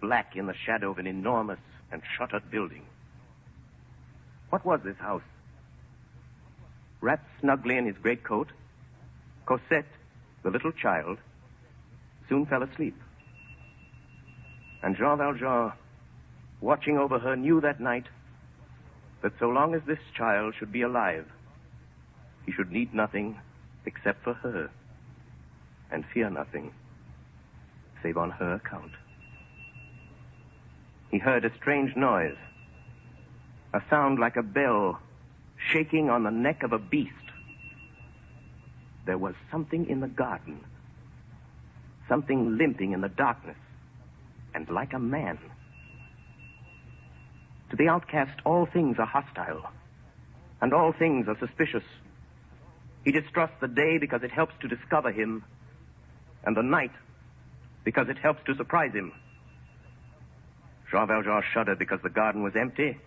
black in the shadow of an enormous and shuttered building. What was this house? Wrapped snugly in his greatcoat, Cosette, the little child, soon fell asleep. And Jean Valjean, watching over her, knew that night that so long as this child should be alive, he should need nothing except for her, and fear nothing save on her account. He heard a strange noise, a sound like a bell shaking on the neck of a beast. There was something in the garden, something limping in the darkness, and like a man. To the outcast, all things are hostile, and all things are suspicious. He distrusts the day because it helps to discover him, and the night because it helps to surprise him. Jean Valjean shuddered because the garden was empty.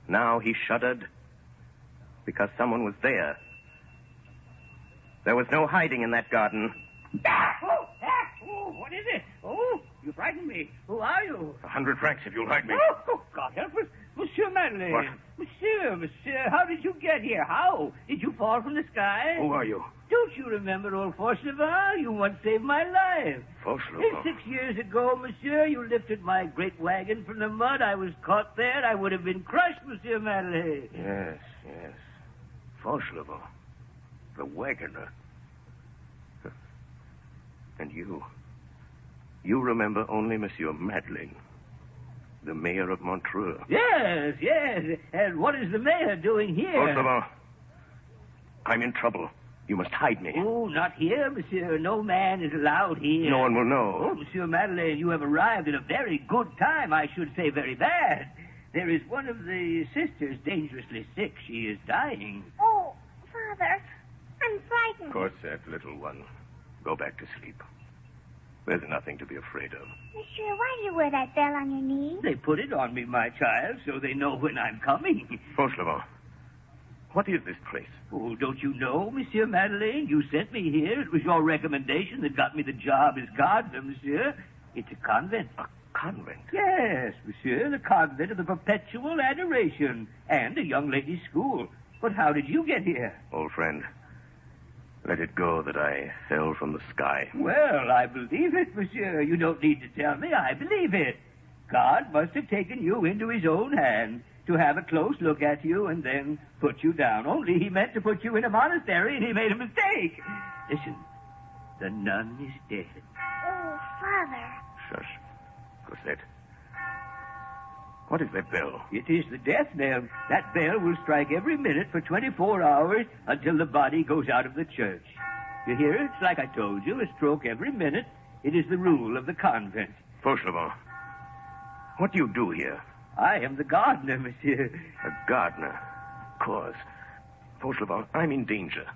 Now he shuddered because someone was there. There was no hiding in that garden. What is it? Oh, you frightened me. Who are you? 100 francs if you'll hide me. Oh, God help us. Monsieur Madeleine. What? Monsieur, how did you get here? How? Did you fall from the sky? Who are you? Don't you remember old Fauchelevent? You once saved my life. Fauchelevent? 6 years ago, monsieur, you lifted my great wagon from the mud. I was caught there. I would have been crushed, Monsieur Madeleine. Yes. Fauchelevent. The wagoner. And you remember only Monsieur Madeleine, the mayor of Montreux. Yes. And what is the mayor doing here? Fauchelevent, I'm in trouble. You must hide me. Oh, not here, monsieur. No man is allowed here. No one will know. Oh, Monsieur Madeleine, you have arrived at a very good time. I should say very bad. There is one of the sisters dangerously sick. She is dying. Oh, Father, I'm I'm frightened. Cosette, little one, go back to sleep. There's nothing to be afraid of. Monsieur, why do you wear that bell on your knee? They put it on me, my child, so they know when I'm coming. Fauchelevent, what is this place? Oh, don't you know, Monsieur Madeleine? You sent me here. It was your recommendation that got me the job as gardener, Monsieur. It's a convent. A convent? Yes, Monsieur, the convent of the Perpetual Adoration and a young ladies' school. But how did you get here? Old friend, let it go that I fell from the sky. Well, I believe it, Monsieur. You don't need to tell me. I believe it. God must have taken you into his own hand to have a close look at you and then put you down. Only he meant to put you in a monastery and he made a mistake. Listen, the nun is dead. Oh, Father. Shush. Cosette. What is that bell? It is the death knell. That bell will strike every minute for 24 hours until the body goes out of the church. You hear it? It's like I told you, a stroke every minute. It is the rule of the convent. Fauchelevent, what do you do here? I am the gardener, Monsieur. A gardener? Cause. Fauchelevent, I'm in danger.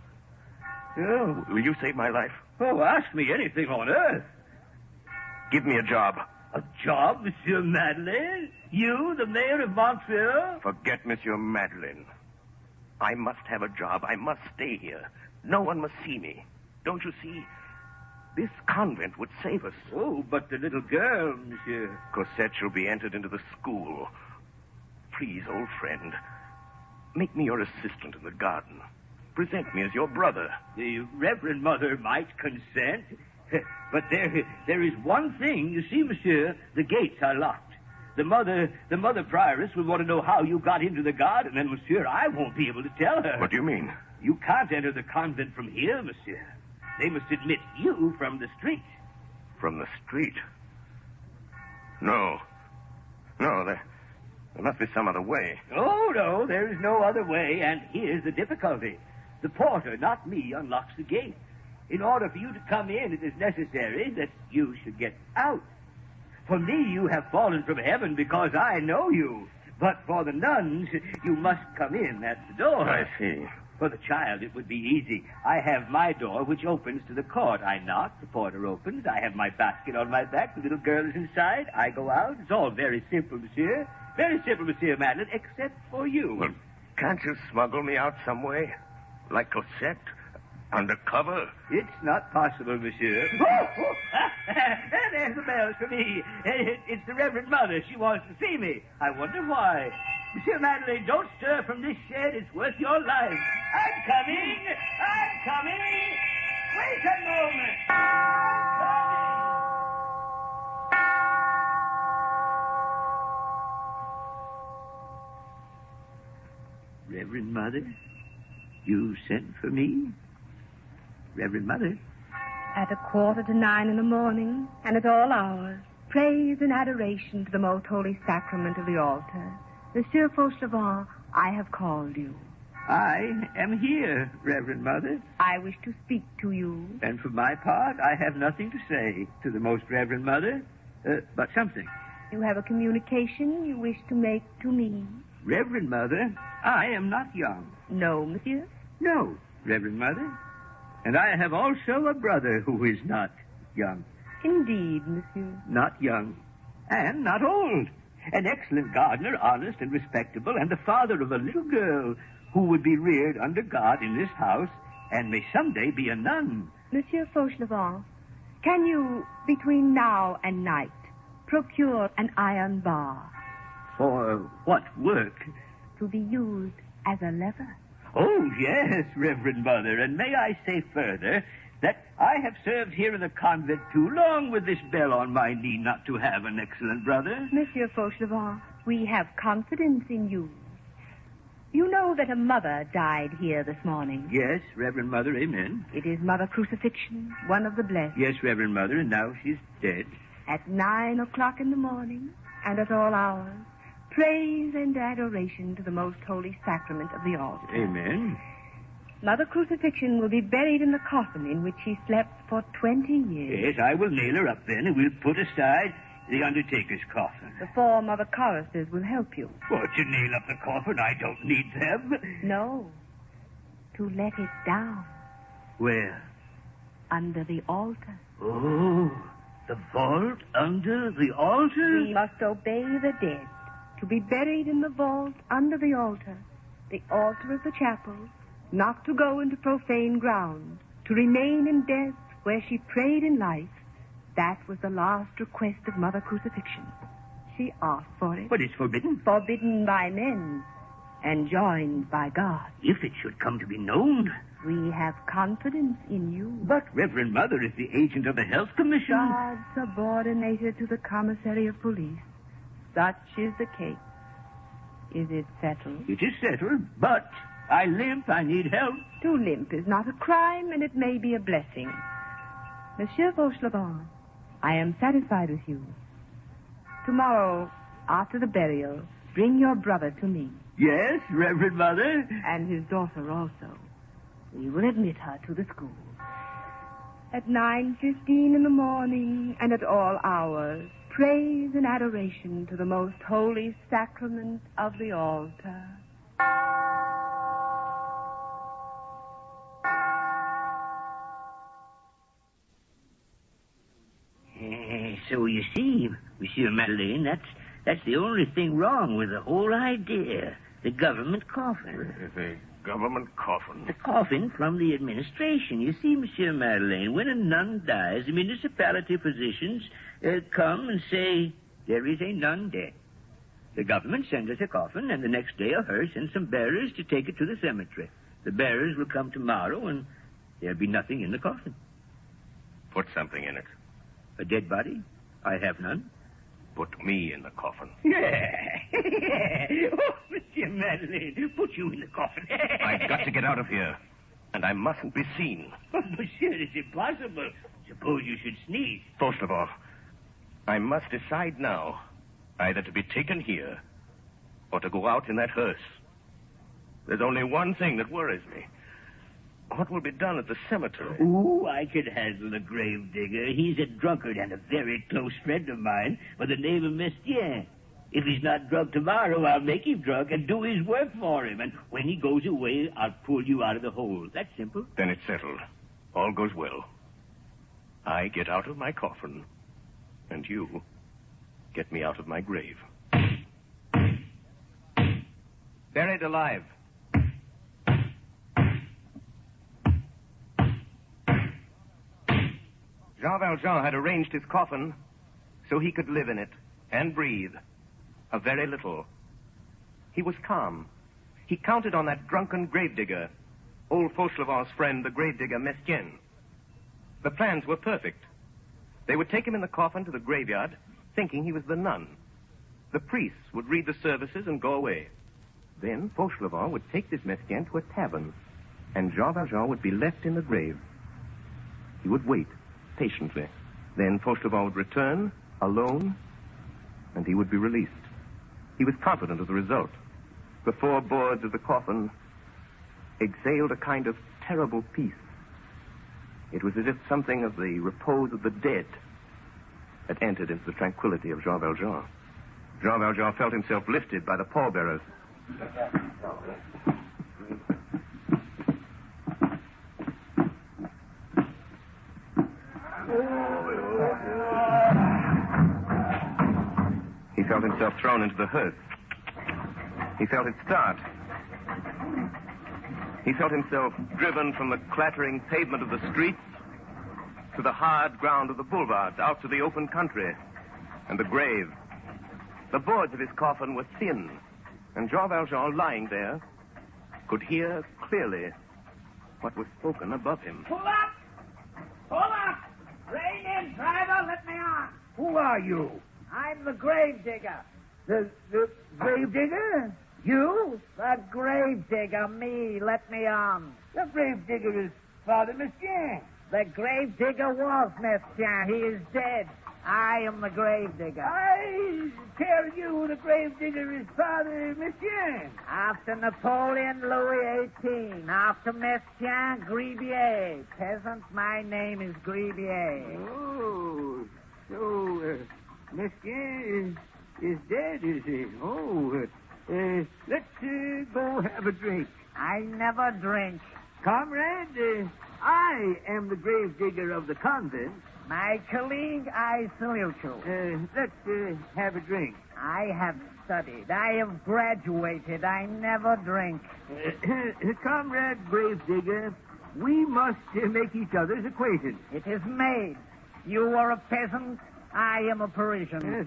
Oh. Will you save my life? Oh, ask me anything on earth. Give me a job. A job, Monsieur Madeleine? You, the mayor of Montreux? Forget Monsieur Madeleine. I must have a job. I must stay here. No one must see me. Don't you see? This convent would save us. Oh, but the little girl, Monsieur. Cosette shall be entered into the school. Please, old friend, make me your assistant in the garden. Present me as your brother. The Reverend Mother might consent. But there is one thing. You see, Monsieur, the gates are locked. The mother prioress will want to know how you got into the garden, and, Monsieur, I won't be able to tell her. What do you mean? You can't enter the convent from here, Monsieur. They must admit you from the street. From the street? No. No, there must be some other way. Oh, no, there is no other way, and here's the difficulty. The porter, not me, unlocks the gate. In order for you to come in, it is necessary that you should get out. For me, you have fallen from heaven because I know you. But for the nuns, you must come in at the door. I see. For the child, it would be easy. I have my door, which opens to the court. I knock, the porter opens. I have my basket on my back. The little girl is inside. I go out. It's all very simple, Monsieur. Very simple, Monsieur Madeleine, except for you. Well, can't you smuggle me out some way? Like Cosette? Undercover? It's not possible, Monsieur. There's the bell for me. It's the Reverend Mother. She wants to see me. I wonder why. Monsieur Madeleine, don't stir from this shed. It's worth your life. I'm coming. I'm coming. Wait a moment. Reverend Mother, you sent for me? Reverend Mother? At 8:45 in the morning, and at all hours, praise and adoration to the most holy sacrament of the altar. Monsieur Fauchelevent, I have called you. I am here, Reverend Mother. I wish to speak to you. And for my part, I have nothing to say to the most Reverend Mother, but something. You have a communication you wish to make to me. Reverend Mother, I am not young. No, Monsieur? No, Reverend Mother. And I have also a brother who is not young. Indeed, Monsieur. Not young. And not old. An excellent gardener, honest and respectable, and the father of a little girl who would be reared under God in this house and may someday be a nun. Monsieur Fauchelevent, can you, between now and night, procure an iron bar? For what work? To be used as a lever. Oh, yes, Reverend Mother, and may I say further that I have served here in the convent too long with this bell on my knee not to have an excellent brother. Monsieur Fauchelevent, we have confidence in you. You know that a mother died here this morning. Yes, Reverend Mother, amen. It is Mother Crucifixion, one of the blessed. Yes, Reverend Mother, and now she's dead. At 9 o'clock in the morning, and at all hours, praise and adoration to the most holy sacrament of the altar. Amen. Mother Crucifixion will be buried in the coffin in which she slept for 20 years. Yes, I will nail her up then, and we'll put aside the undertaker's coffin. The 4 Mother choristers will help you. What, to nail up the coffin? I don't need them. No. To let it down. Where? Under the altar. Oh, the vault under the altar? We must obey the dead. To be buried in the vault under the altar. The altar of the chapel. Not to go into profane ground. To remain in death where she prayed in life. That was the last request of Mother Crucifixion. She asked for it. But it's forbidden. Forbidden by men. And joined by God. If it should come to be known. We have confidence in you. But Reverend Mother is the agent of the Health Commission. God subordinated to the Commissary of Police. Such is the case. Is it settled? It is settled, but I limp. I need help. To limp is not a crime, and it may be a blessing. Monsieur Fauchelevent, I am satisfied with you. Tomorrow, after the burial, bring your brother to me. Yes, Reverend Mother. And his daughter also. We will admit her to the school. At 9:15 in the morning and at all hours, praise and adoration to the most holy sacrament of the altar. So you see, Monsieur Madeleine, that's the only thing wrong with the whole idea. The government coffin. The government coffin? The coffin from the administration. You see, Monsieur Madeleine, when a nun dies, the municipality physicians come and say, there is a nun dead. The government sends us a coffin, and the next day a hearse and some bearers to take it to the cemetery. The bearers will come tomorrow, and there'll be nothing in the coffin. Put something in it. A dead body? I have none. Put me in the coffin. Oh, Monsieur Madeleine, put you in the coffin. I've got to get out of here, and I mustn't be seen. But, Monsieur, it's impossible. Suppose you should sneeze. First of all, I must decide now either to be taken here or to go out in that hearse. There's only one thing that worries me. What will be done at the cemetery? Ooh, I could handle the grave digger. He's a drunkard and a very close friend of mine by the name of Mestienne. If he's not drunk tomorrow, I'll make him drunk and do his work for him. And when he goes away, I'll pull you out of the hole. That's simple. Then it's settled. All goes well. I get out of my coffin, and you get me out of my grave. Buried alive. Jean Valjean had arranged his coffin so he could live in it and breathe a very little. He was calm. He counted on that drunken gravedigger, old Fauchelevent's friend, the gravedigger Mestienne. The plans were perfect. They would take him in the coffin to the graveyard, thinking he was the nun. The priests would read the services and go away. Then Fauchelevent would take this Mestienne to a tavern, and Jean Valjean would be left in the grave. He would wait patiently. Then Fauchelevent would return, alone, and he would be released. He was confident of the result. The four boards of the coffin exhaled a kind of terrible peace. It was as if something of the repose of the dead had entered into the tranquility of Jean Valjean. Jean Valjean felt himself lifted by the pallbearers. He felt himself thrown into the hearse. He felt it start. He felt himself driven from the clattering pavement of the streets to the hard ground of the boulevards, out to the open country and the grave. The boards of his coffin were thin, and Jean Valjean, lying there, could hear clearly what was spoken above him. Pull up! Pull up! Rein in, driver, let me on. Who are you? I'm the grave digger. The grave digger? You? The grave digger, me, let me on. The grave digger is Father Mestienne. The grave digger was Mestienne. He is dead. I am the grave digger. I tell you, the grave digger is Father Mestienne. After Napoleon, Louis XVIII. After Mestienne, Gribier. Peasant, my name is Gribier. Oh, so Mestienne is dead, is he? Oh, let's go have a drink. I never drink. Comrade, I am the gravedigger of the convent. My colleague, I salute you. Let's have a drink. I have studied. I have graduated. I never drink. Comrade Gravedigger, we must make each other's acquaintance. It is made. You are a peasant. I am a Parisian. Yes,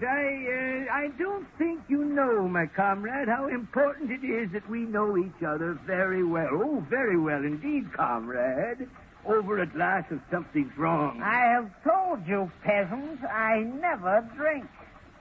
I don't think you know, my comrade, how important it is that we know each other very well. Oh, very well indeed, comrade. Over a glass of something strong. I have told you, peasant, I never drink.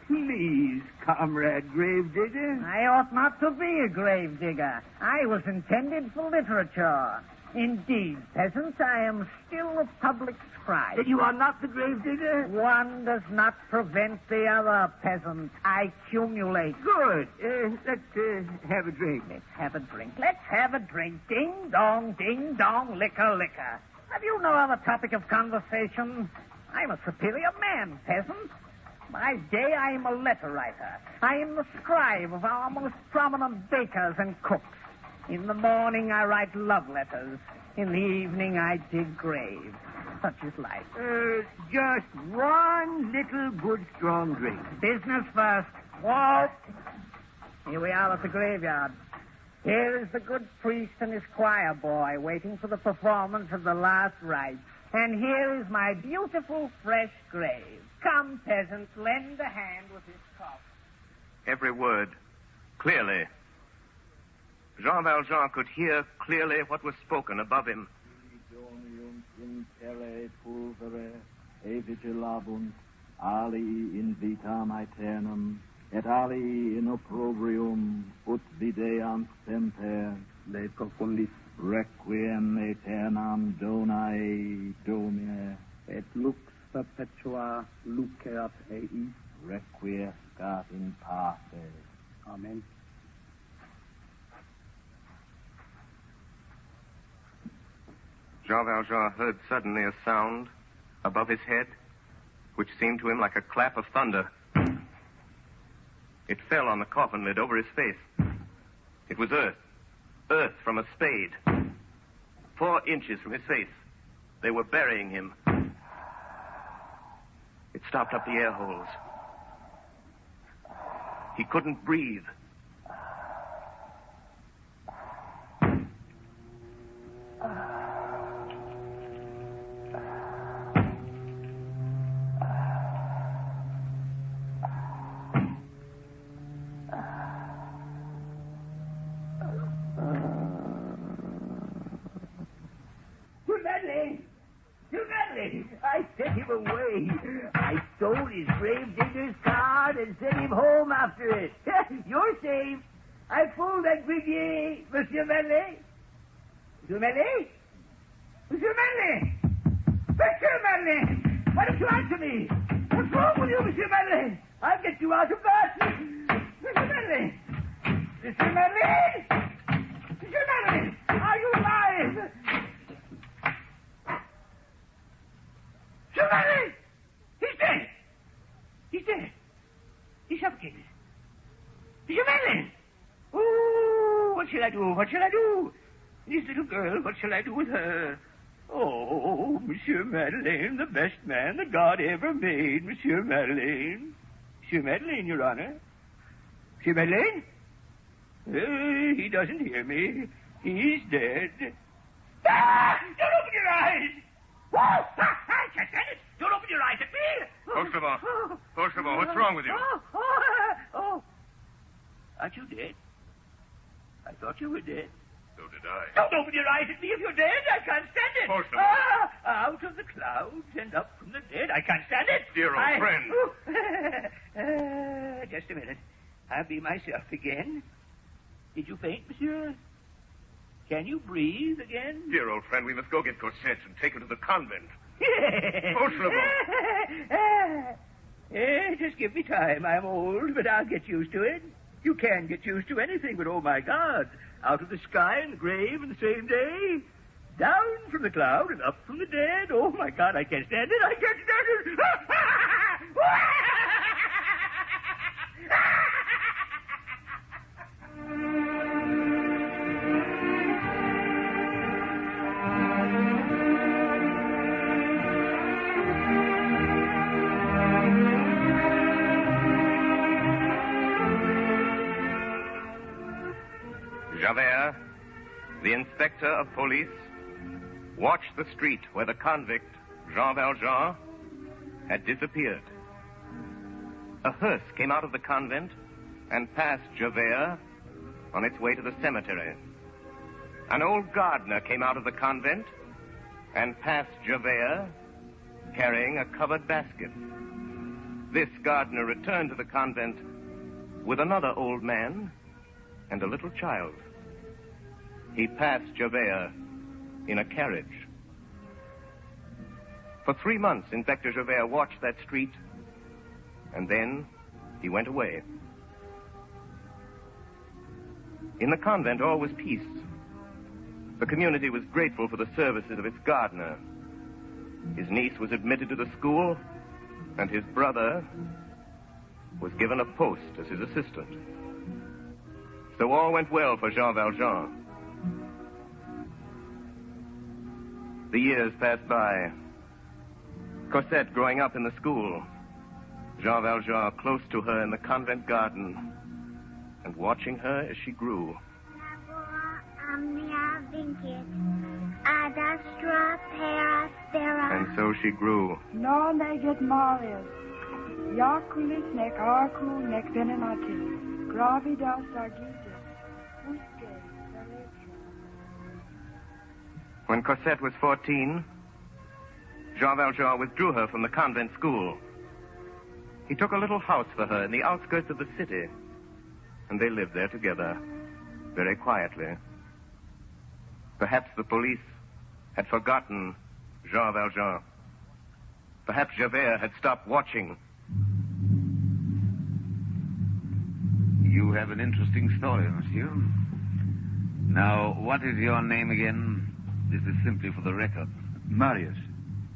Please, comrade Gravedigger. I ought not to be a gravedigger. I was intended for literature. Indeed, peasant, I am still a public scribe. That you are not the gravedigger? One does not prevent the other, peasant. I accumulate. Good. Let's have a drink. Let's have a drink. Let's have a drink. Ding, dong, liquor, liquor. Have you no other topic of conversation? I'm a superior man, peasant. By day, I am a letter writer. I am the scribe of our most prominent bakers and cooks. In the morning, I write love letters. In the evening, I dig graves. Such is life. Just one little good strong drink. Business first. Walt. Here we are at the graveyard. Here is the good priest and his choir boy waiting for the performance of the last rite. And here is my beautiful, fresh grave. Come, peasants, lend a hand with his coffin. Every word, clearly. Jean Valjean could hear clearly what was spoken above him. Ali in vitam aeternum, et ali in opprobrium, ut videam semper, de profundis requiem aeternam donae Domine, et lux perpetua luceat ei, requiescat in pace. Amen. Jean Valjean heard suddenly a sound above his head, which seemed to him like a clap of thunder. It fell on the coffin lid over his face. It was earth. Earth from a spade. 4 inches from his face. They were burying him. It stopped up the air holes. He couldn't breathe. I sent him away. I stole his gravedigger's card and sent him home after it. You're safe. I pulled that Grenier, Monsieur Manley. Monsieur Manley? Monsieur Manley! Monsieur Manley! Why don't you answer me? What's wrong with you, Monsieur Manley? I'll get you out of that. Monsieur Manley! Monsieur Manley! Monsieur Manley! Are you alive? Monsieur Manley! He's dead! He's dead. He's suffocated. Monsieur Manley! Oh, what shall I do? What shall I do? This little girl, what shall I do with her? Oh, Monsieur Madeleine, the best man that God ever made, Monsieur Madeleine. Monsieur Madeleine, Your Honor. Monsieur Madeleine? He doesn't hear me. He's dead. Ah! Don't open your eyes! Whoa! I can't stand it! Don't open your eyes at me! Fauchelevent, what's wrong with you? Oh. Aren't you dead? I thought you were dead. So did I. Don't open your eyes at me if you're dead. I can't stand it. Fauchelevent. Out of the clouds and up from the dead. I can't stand it. Dear old friend. Just a minute. I'll be myself again. Did you faint, monsieur? Can you breathe again? Dear old friend, we must go get Cosette and take her to the convent. Fauchelevent. Just give me time. I'm old, but I'll get used to it. You can get used to anything, but oh, my God. Out of the sky and the grave in the same day. Down from the cloud and up from the dead. Oh, my God, I can't stand it. I can't stand it. Javert, the inspector of police, watched the street where the convict, Jean Valjean, had disappeared. A hearse came out of the convent and passed Javert on its way to the cemetery. An old gardener came out of the convent and passed Javert carrying a covered basket. This gardener returned to the convent with another old man and a little child. He passed Javert in a carriage. For 3 months, Inspector Javert watched that street, and then he went away. In the convent, all was peace. The community was grateful for the services of its gardener. His niece was admitted to the school, and his brother was given a post as his assistant. So all went well for Jean Valjean. The years passed by. Cosette growing up in the school. Jean Valjean close to her in the convent garden and watching her as she grew. And so she grew. No neget Marius. Jaculis nec arcu nec venenatis. Gravidas agite. When Cosette was 14, Jean Valjean withdrew her from the convent school. He took a little house for her in the outskirts of the city, and they lived there together, very quietly. Perhaps the police had forgotten Jean Valjean. Perhaps Javert had stopped watching. You have an interesting story, monsieur. Now, what is your name again? This is simply for the record. Marius.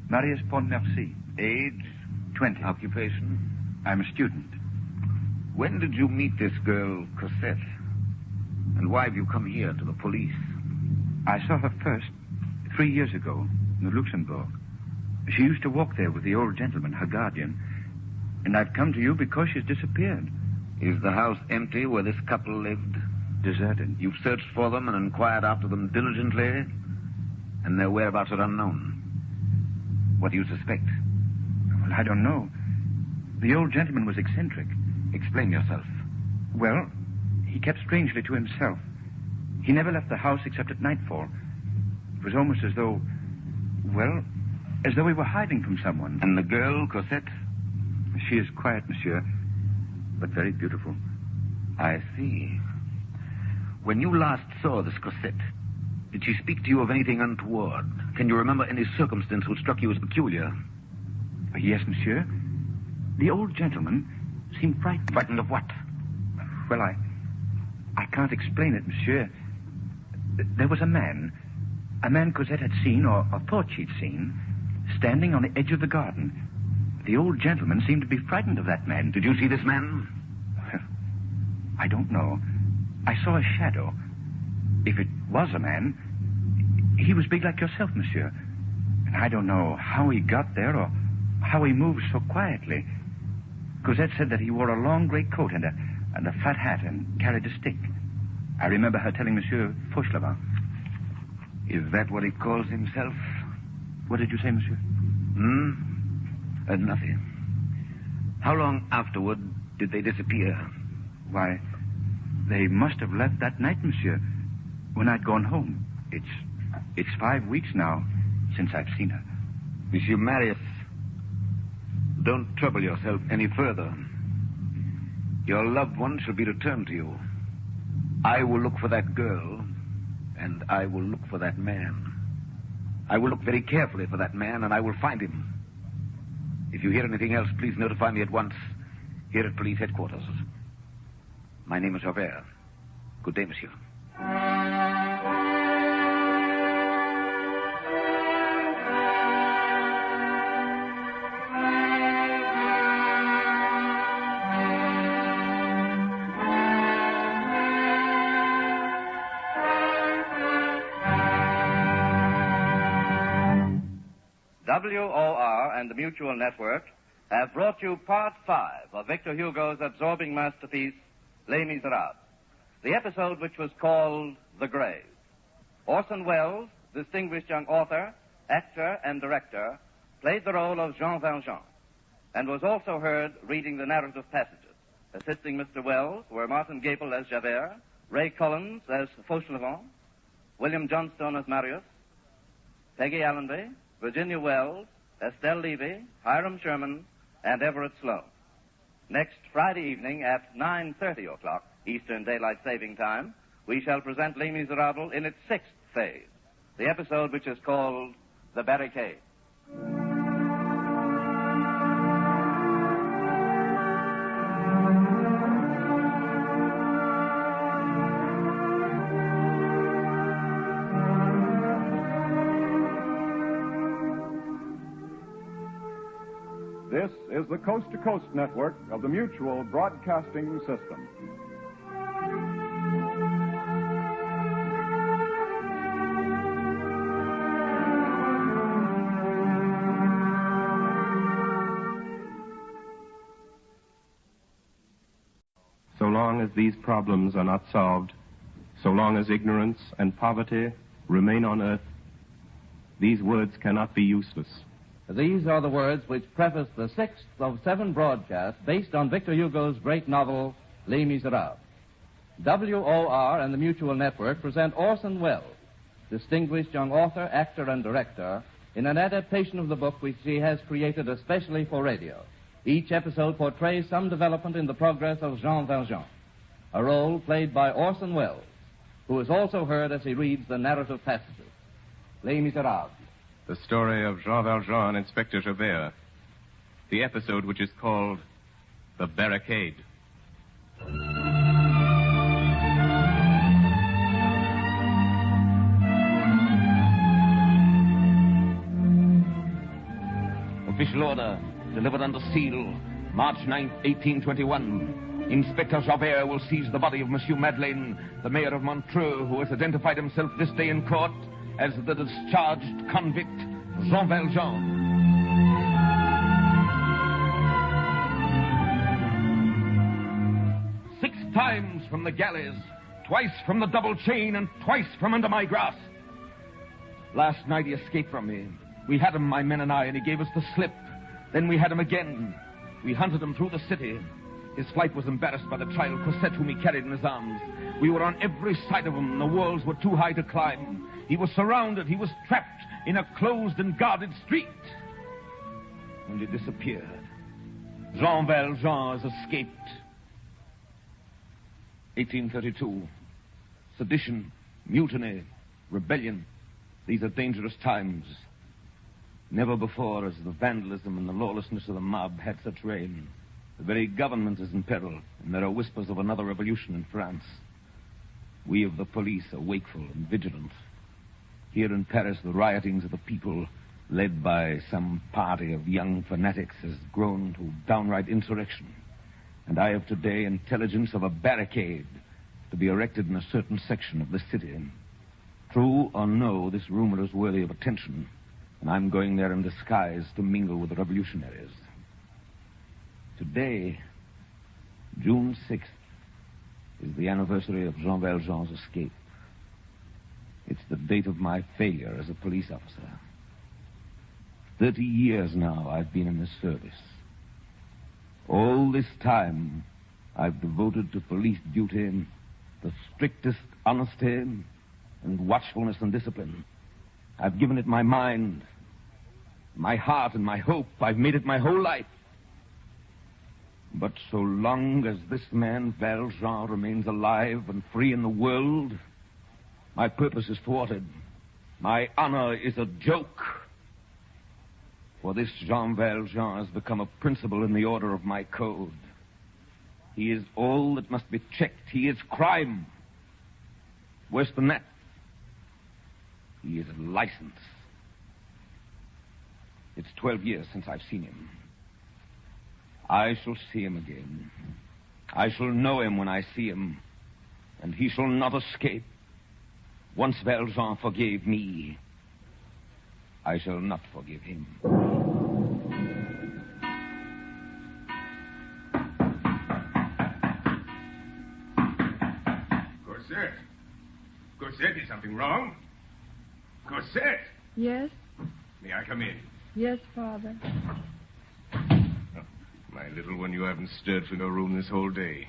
Marius Pontmercy. Age? 20. Occupation? I'm a student. When did you meet this girl, Cosette? And why have you come here to the police? I saw her first 3 years ago in the Luxembourg. She used to walk there with the old gentleman, her guardian. And I've come to you because she's disappeared. Is the house empty where this couple lived? Deserted. You've searched for them and inquired after them diligently? And their whereabouts are unknown. What do you suspect? Well, I don't know. The old gentleman was eccentric. Explain yourself. Well, he kept strangely to himself. He never left the house except at nightfall. It was almost as though, well, as though he were hiding from someone. And the girl, Cosette? She is quiet, monsieur, but very beautiful. I see. When you last saw this Cosette, did she speak to you of anything untoward? Can you remember any circumstance which struck you as peculiar? Yes, monsieur. The old gentleman seemed frightened. Frightened of what? Well, I can't explain it, monsieur. There was a man Cosette had seen, or thought she'd seen, standing on the edge of the garden. The old gentleman seemed to be frightened of that man. Did you see this man? I don't know. I saw a shadow. If it was a man, he was big like yourself, monsieur. And I don't know how he got there or how he moved so quietly. Cosette said that he wore a long gray coat and a flat hat and carried a stick. I remember her telling Monsieur Fauchelevent. Is that what he calls himself? What did you say, monsieur? Nothing. How long afterward did they disappear? Why, they must have left that night, monsieur, when I'd gone home. It's 5 weeks now since I've seen her. Monsieur Marius, don't trouble yourself any further. Your loved one shall be returned to you. I will look for that girl, and I will look for that man. I will look very carefully for that man, and I will find him. If you hear anything else, please notify me at once here at police headquarters. My name is Javert. Good day, monsieur. WOR and the Mutual Network have brought you Part 5 of Victor Hugo's absorbing masterpiece, Les Miserables. the episode which was called The Grave. Orson Welles, distinguished young author, actor, and director, played the role of Jean Valjean and was also heard reading the narrative passages. Assisting Mr. Welles were Martin Gapel as Javert, Ray Collins as Fauchelevent, William Johnstone as Marius, Peggy Allenby, Virginia Wells, Estelle Levy, Hiram Sherman, and Everett Sloan. Next Friday evening at 9:30 o'clock Eastern Daylight Saving Time, we shall present Les Miserables in its sixth phase, the episode which is called The Barricade. This is the Coast to Coast network of the Mutual Broadcasting System. So long as these problems are not solved, so long as ignorance and poverty remain on earth, these words cannot be useless. These are the words which preface the sixth of 7 broadcasts based on Victor Hugo's great novel, Les Miserables. WOR and the Mutual Network present Orson Welles, distinguished young author, actor, and director, in an adaptation of the book which he has created especially for radio. Each episode portrays some development in the progress of Jean Valjean, a role played by Orson Welles, who is also heard as he reads the narrative passages. Les Miserables. The story of Jean Valjean and Inspector Javert. The episode which is called The Barricade. Official order, delivered under seal, March 9th, 1821. Inspector Javert will seize the body of Monsieur Madeleine, the mayor of Montreux, who has identified himself this day in court as the discharged convict, Jean Valjean. Six times from the galleys, twice from the double chain, and twice from under my grasp. Last night he escaped from me. We had him, my men and I, and he gave us the slip. Then we had him again. We hunted him through the city. His flight was embarrassed by the child Cosette, whom he carried in his arms. We were on every side of him. The walls were too high to climb. He was surrounded. He was trapped in a closed and guarded street. And he disappeared. Jean Valjean has escaped. 1832. Sedition, mutiny, rebellion. These are dangerous times. Never before has the vandalism and the lawlessness of the mob had such reign. The very government is in peril, and there are whispers of another revolution in France. We of the police are wakeful and vigilant. Here in Paris, the riotings of the people, led by some party of young fanatics, has grown to downright insurrection. And I have today intelligence of a barricade to be erected in a certain section of the city. True or no, this rumor is worthy of attention, and I'm going there in disguise to mingle with the revolutionaries. Today, June 6th, is the anniversary of Jean Valjean's escape. It's the date of my failure as a police officer. 30 years now I've been in this service. All this time I've devoted to police duty the strictest honesty and watchfulness and discipline. I've given it my mind, my heart, and my hope. I've made it my whole life. But so long as this man, Valjean, remains alive and free in the world, my purpose is thwarted. My honor is a joke. For this Jean Valjean has become a principle in the order of my code. He is all that must be checked. He is crime. Worse than that, he is license. It's 12 years since I've seen him. I shall see him again. I shall know him when I see him, and he shall not escape. Once Valjean forgave me, I shall not forgive him. Cosette. Cosette, is something wrong? Cosette! Yes? May I come in? Yes, Father. My little one, you haven't stirred from your room this whole day.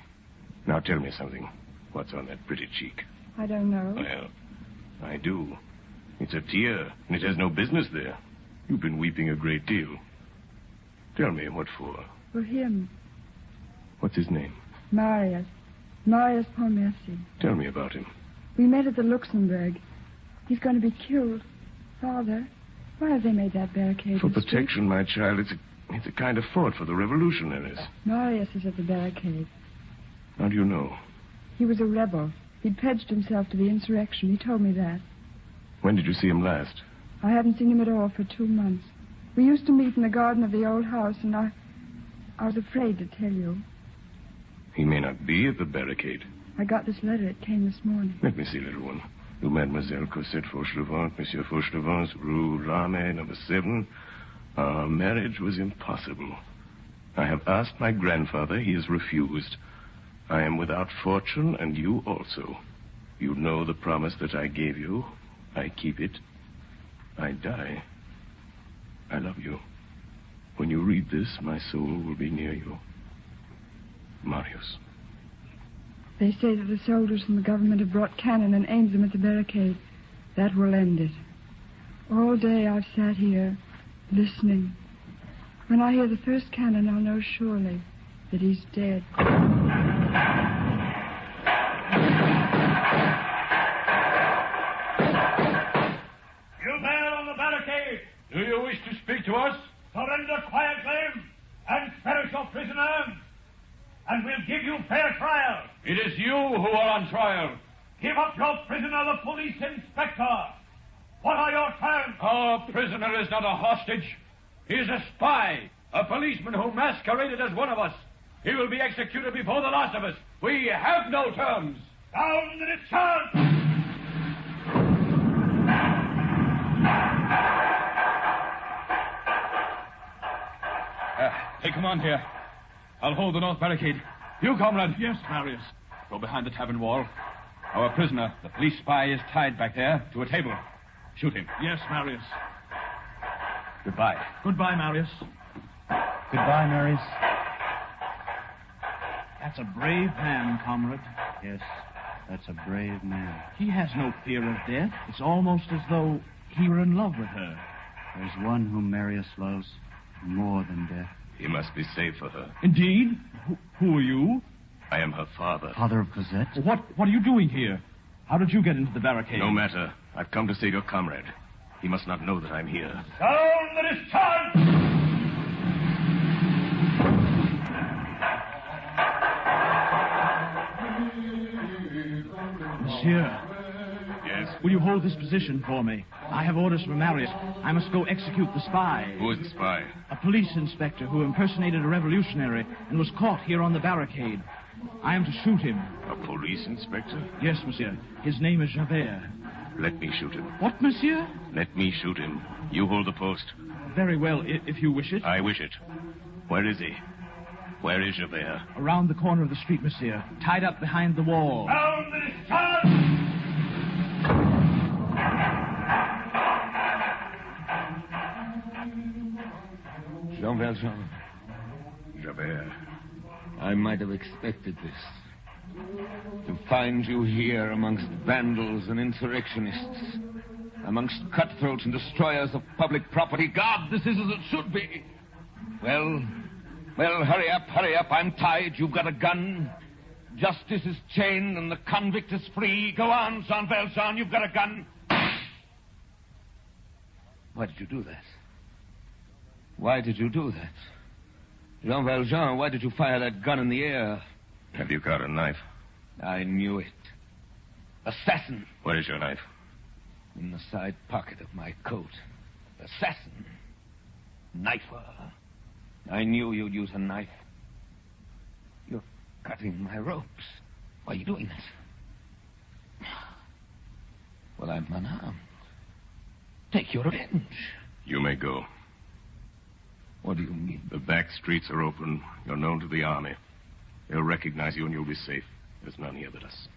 Now tell me something. What's on that pretty cheek? I don't know. Well, I do. It's a tear, and it has no business there. You've been weeping a great deal. Tell me, what for? For him. What's his name? Marius. Marius Pontmercy. Tell me about him. We met at the Luxembourg. He's going to be killed. Father, why have they made that barricade? For protection, my child. It's a kind of fort for the revolutionaries. Marius is at the barricade. How do you know? He was a rebel. He'd pledged himself to the insurrection. He told me that. When did you see him last? I haven't seen him at all for 2 months. We used to meet in the garden of the old house, and I was afraid to tell you. He may not be at the barricade. I got this letter. It came this morning. Let me see, little one. To Mademoiselle Cosette Fauchelevent, Monsieur Fauchelevent's Rue Lame, number 7. Our marriage was impossible. I have asked my grandfather. He has refused. I am without fortune, and you also. You know the promise that I gave you. I keep it. I die. I love you. When you read this, my soul will be near you. Marius. They say that the soldiers from the government have brought cannon and aimed them at the barricade. That will end it. All day I've sat here, listening. When I hear the first cannon, I'll know surely that he's dead. You there on the barricade! Do you wish to speak to us? Surrender quietly and perish your prisoner, and we'll give you fair trial. It is you who are on trial. Give up your prisoner, the police inspector. What are your terms? Our prisoner is not a hostage. He is a spy, a policeman who masqueraded as one of us. He will be executed before the last of us. We have no terms. Down the discharge! Take him on here. I'll hold the north barricade. You, comrade. Yes, Marius. Go behind the tavern wall. Our prisoner, the police spy, is tied back there to a table. Shoot him. Yes, Marius. Goodbye. Goodbye, Marius. Goodbye, Marius. That's a brave man, comrade. Yes, that's a brave man. He has no fear of death. It's almost as though he were in love with her. There's one whom Marius loves more than death. He must be safe for her. Indeed? Who are you? I am her father. Father of Cosette? What are you doing here? How did you get into the barricade? No matter. I've come to save your comrade. He must not know that I'm here. Down the discharge! Monsieur. Yes? Will you hold this position for me? I have orders from Marius. I must go execute the spy. Who is the spy? A police inspector who impersonated a revolutionary and was caught here on the barricade. I am to shoot him. A police inspector? Yes, monsieur. His name is Javert. Let me shoot him. What, monsieur? Let me shoot him. You hold the post. Very well, if you wish it. I wish it. Where is he? Where is Javert? Around the corner of the street, monsieur. Tied up behind the wall. Down the discharge! Jean Valjean. Javert. I might have expected this. To find you here amongst vandals and insurrectionists. Amongst cutthroats and destroyers of public property. God, this is as it should be. Well, hurry up. I'm tied. You've got a gun. Justice is chained and the convict is free. Go on, Jean Valjean, you've got a gun. Why did you do that? Why did you do that? Jean Valjean, why did you fire that gun in the air? Have you got a knife? I knew it. Assassin. Where is your knife? In the side pocket of my coat. Assassin. Knifer. I knew you'd use a knife. You're cutting my ropes. Why are you doing this? Well, I'm unarmed. Take your revenge. You may go. What do you mean? The back streets are open. You're known to the army. They'll recognize you and you'll be safe. There's none here but us.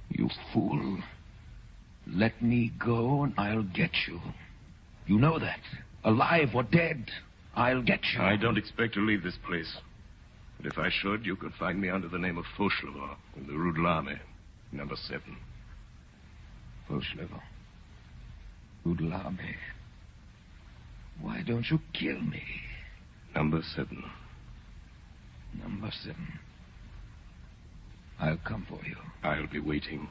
You You fool. Let me go and I'll get you. You know that. Alive or dead, I'll get you. I don't expect to leave this place. But if I should, you could find me under the name of Fauchelevent in the Rue de l'Armée, number 7. Fauchelevent. Rue de l'Armée. Why don't you kill me? Number 7. Number 7. I'll come for you. I'll be waiting.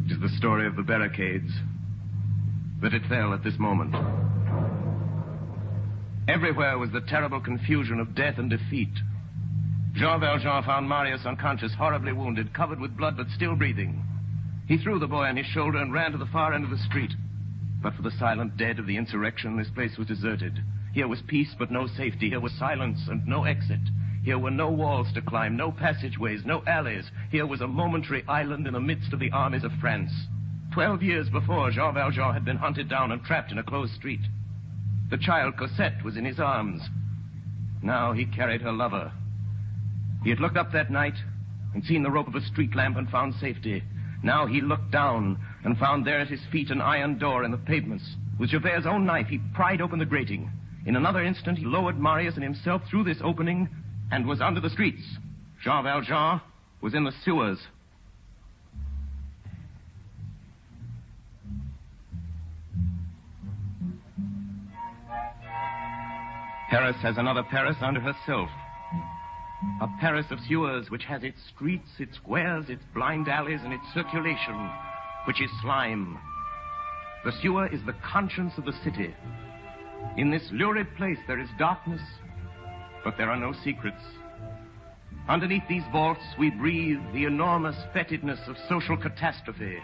It is the story of the barricades. That it fell at this moment. Everywhere was the terrible confusion of death and defeat. Jean Valjean found Marius unconscious, horribly wounded, covered with blood, but still breathing. He threw the boy on his shoulder and ran to the far end of the street. But for the silent dead of the insurrection, this place was deserted. Here was peace, but no safety. Here was silence and no exit. Here were no walls to climb, no passageways, no alleys. Here was a momentary island in the midst of the armies of France. 12 years before, Jean Valjean had been hunted down and trapped in a closed street. The child Cosette was in his arms. Now he carried her lover. He had looked up that night and seen the rope of a street lamp and found safety. Now he looked down and found there at his feet an iron door in the pavements. With Javert's own knife, he pried open the grating. In another instant, he lowered Marius and himself through this opening and was under the streets. Jean Valjean was in the sewers. Paris has another Paris under herself. A Paris of sewers which has its streets, its squares, its blind alleys, and its circulation, which is slime. The sewer is the conscience of the city. In this lurid place there is darkness, but there are no secrets. Underneath these vaults we breathe the enormous fetidness of social catastrophe.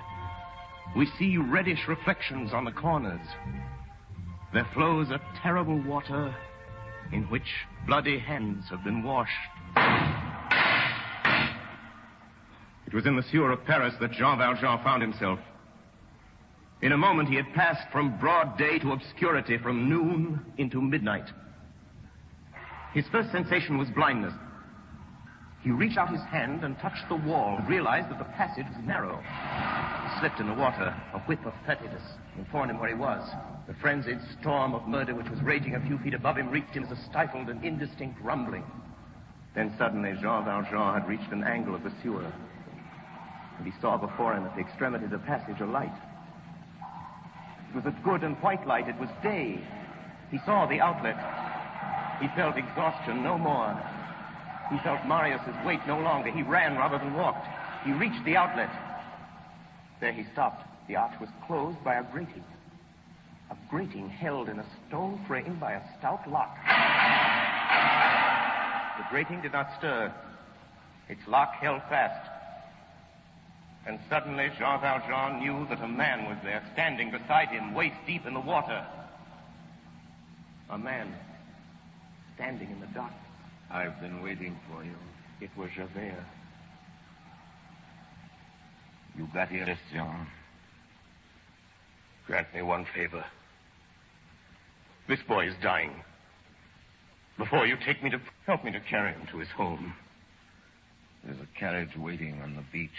We see reddish reflections on the corners. There flows a terrible water in which bloody hands have been washed. It was in the sewer of Paris that Jean Valjean found himself. In a moment, he had passed from broad day to obscurity, from noon into midnight. His first sensation was blindness. He reached out his hand and touched the wall, realized that the passage was narrow. He slipped in the water. A whip of fetidness informed him where he was. The frenzied storm of murder which was raging a few feet above him reached him as a stifled and indistinct rumbling. Then suddenly Jean Valjean had reached an angle of the sewer, and he saw before him at the extremity of the passage a light. It was a good and white light. It was day. He saw the outlet. He felt exhaustion no more. He felt Marius's weight no longer. He ran rather than walked. He reached the outlet. There he stopped. The arch was closed by a grating. A grating held in a stone frame by a stout lock. The grating did not stir. Its lock held fast. And suddenly Jean Valjean knew that a man was there, standing beside him, waist deep in the water. A man standing in the darkness. I've been waiting for you. It was Javert. You got here, Jean. Grant me one favor. This boy is dying. Before you take me to... help me to carry him to his home. There's a carriage waiting on the beach.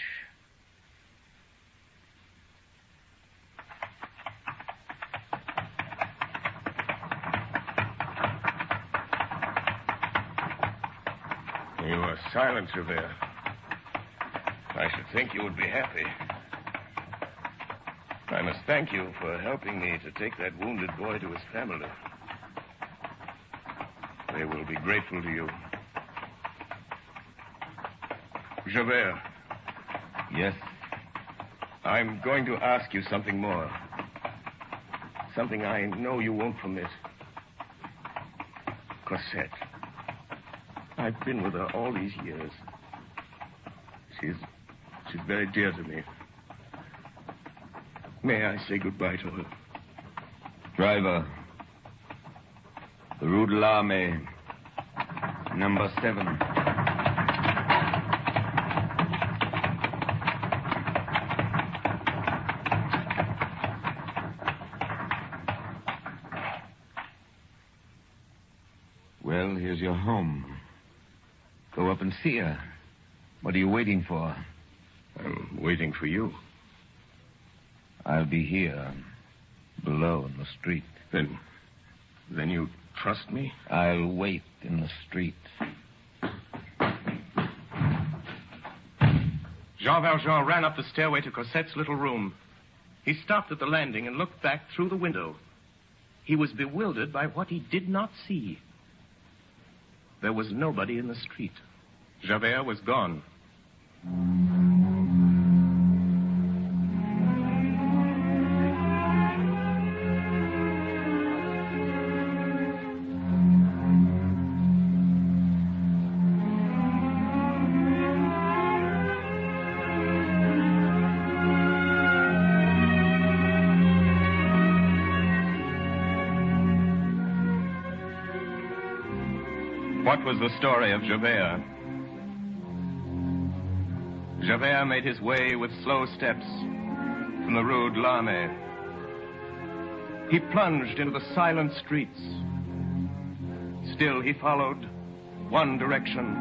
You are silent, Javert. I should think you would be happy. I must thank you for helping me to take that wounded boy to his family. They will be grateful to you. Javert. Yes? I'm going to ask you something more. Something I know you won't permit. Cosette. I've been with her all these years. She's very dear to me. May I say goodbye to her? Driver. The Rue de l'Armée. Number 7. Well, here's your home. Go up and see her. What are you waiting for? I'm waiting for you. I'll be here, below in the street. Then you trust me? I'll wait in the street. Jean Valjean ran up the stairway to Cosette's little room. He stopped at the landing and looked back through the window. He was bewildered by what he did not see. There was nobody in the street. Javert was gone. What was the story of Javert? Javert made his way with slow steps from the Rue de l'Armée. He plunged into the silent streets. Still, he followed one direction.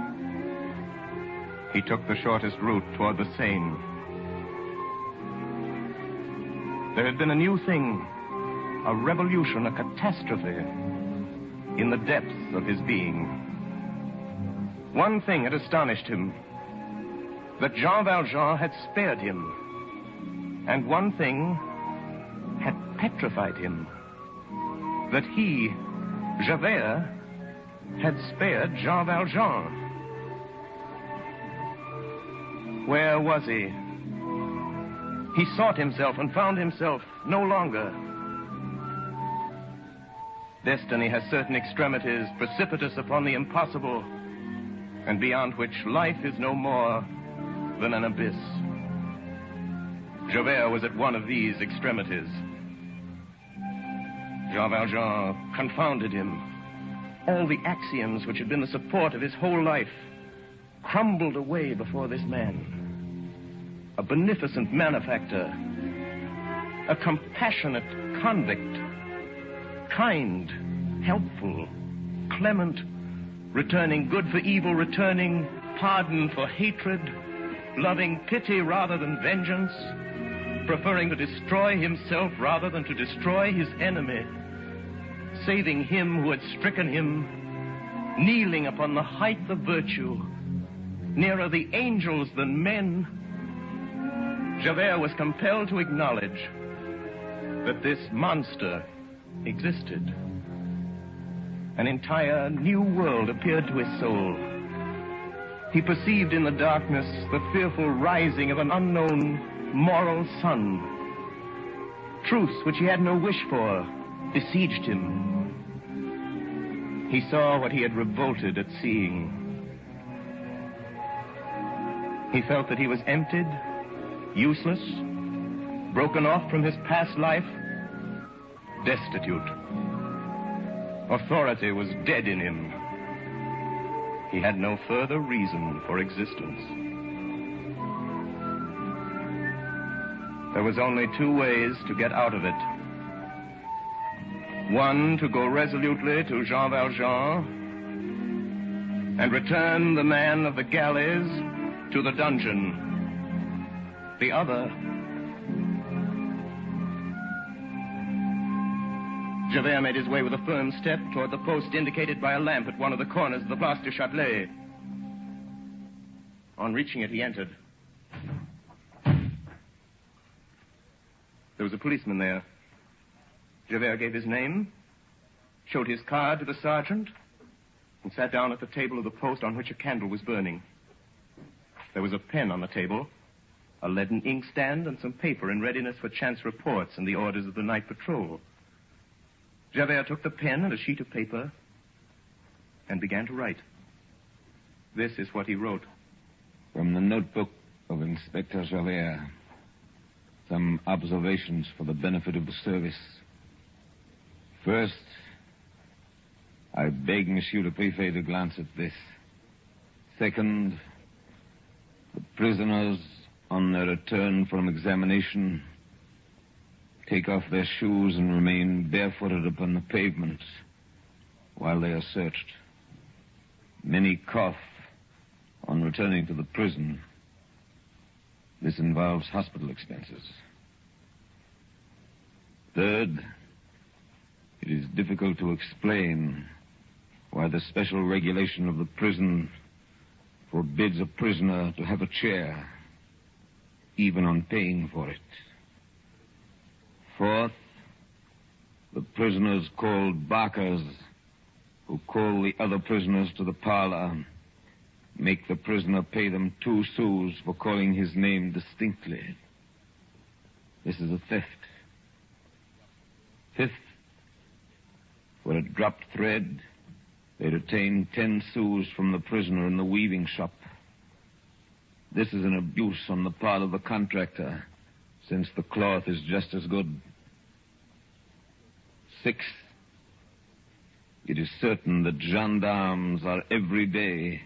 He took the shortest route toward the Seine. There had been a new thing, a revolution, a catastrophe in the depths of his being. One thing had astonished him, that Jean Valjean had spared him. And one thing had petrified him, that he, Javert, had spared Jean Valjean. Where was he? He sought himself and found himself no longer. Destiny has certain extremities precipitous upon the impossible, and beyond which life is no more than an abyss. Javert was at one of these extremities. Jean Valjean confounded him. All the axioms which had been the support of his whole life crumbled away before this man. A beneficent malefactor, a compassionate convict, kind, helpful, clement, returning good for evil, returning pardon for hatred, loving pity rather than vengeance, preferring to destroy himself rather than to destroy his enemy, saving him who had stricken him, kneeling upon the height of virtue, nearer the angels than men. Javert was compelled to acknowledge that this monster existed. An entire new world appeared to his soul. He perceived in the darkness the fearful rising of an unknown moral sun. Truths which he had no wish for besieged him. He saw what he had revolted at seeing. He felt that he was emptied, useless, broken off from his past life, destitute. Authority was dead in him. He had no further reason for existence. There was only two ways to get out of it. One, to go resolutely to Jean Valjean and return the man of the galleys to the dungeon. The other, Javert made his way with a firm step toward the post indicated by a lamp at one of the corners of the Place du Châtelet. On reaching it, he entered. There was a policeman there. Javert gave his name, showed his card to the sergeant, and sat down at the table of the post on which a candle was burning. There was a pen on the table, a leaden inkstand, and some paper in readiness for chance reports and the orders of the night patrol. Javert took the pen and a sheet of paper and began to write. This is what he wrote. From the notebook of Inspector Javert, some observations for the benefit of the service. First, I beg Monsieur le Préfet to glance at this. Second, the prisoners, on their return from examination, take off their shoes and remain barefooted upon the pavement while they are searched. Many cough returning to the prison. This involves hospital expenses. Third, it is difficult to explain why the special regulation of the prison forbids a prisoner to have a chair, even on paying for it. Fourth, the prisoners called barkers, who call the other prisoners to the parlor, make the prisoner pay them 2 sous for calling his name distinctly. This is a theft. Fifth, for a dropped thread, they retain 10 sous from the prisoner in the weaving shop. This is an abuse on the part of the contractor, since the cloth is just as good. Sixth, it is certain that gendarmes are every day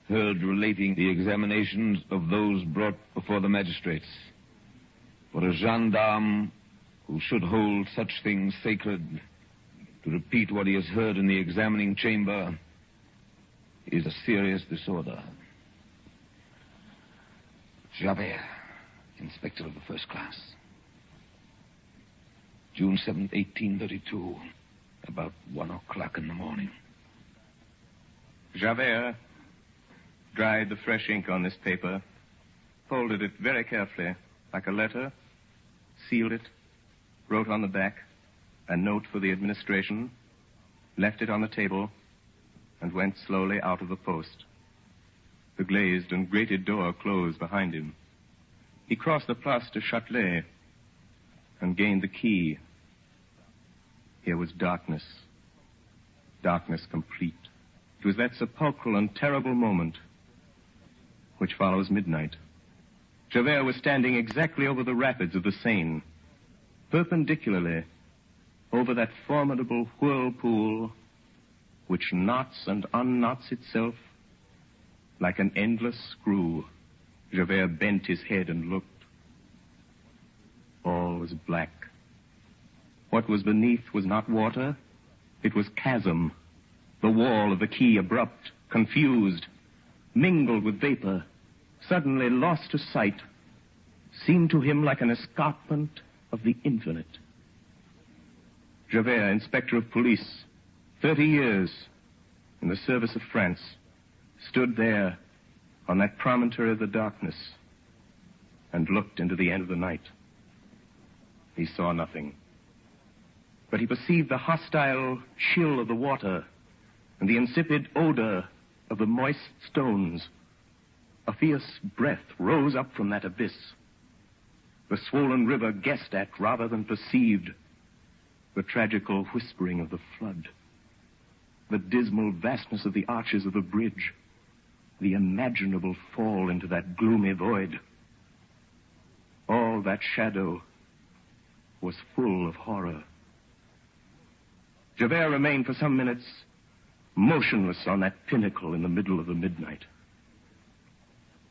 heard relating the examinations of those brought before the magistrates. For a gendarme who should hold such things sacred to repeat what he has heard in the examining chamber is a serious disorder. Javert, inspector of the first class. June 7th, 1832, about 1 o'clock in the morning. Javert dried the fresh ink on this paper, folded it very carefully, like a letter, sealed it, wrote on the back a note for the administration, left it on the table, and went slowly out of the post. The glazed and grated door closed behind him. He crossed the Place du Châtelet and gained the quay. Here was darkness. Darkness complete. It was that sepulchral and terrible moment which follows midnight. Javert was standing exactly over the rapids of the Seine, perpendicularly over that formidable whirlpool which knots and unknots itself like an endless screw. Javert bent his head and looked. All was black. What was beneath was not water. It was chasm. The wall of the quay, abrupt, confused, mingled with vapor, suddenly lost to sight, seemed to him like an escarpment of the infinite. Javert, inspector of police, 30 years in the service of France, stood there on that promontory of the darkness and looked into the end of the night. He saw nothing, but he perceived the hostile chill of the water and the insipid odor of the moist stones. A fierce breath rose up from that abyss. The swollen river guessed at rather than perceived the tragical whispering of the flood, the dismal vastness of the arches of the bridge, the imaginable fall into that gloomy void. All that shadow was full of horror. Javert remained for some minutes motionless on that pinnacle in the middle of the midnight,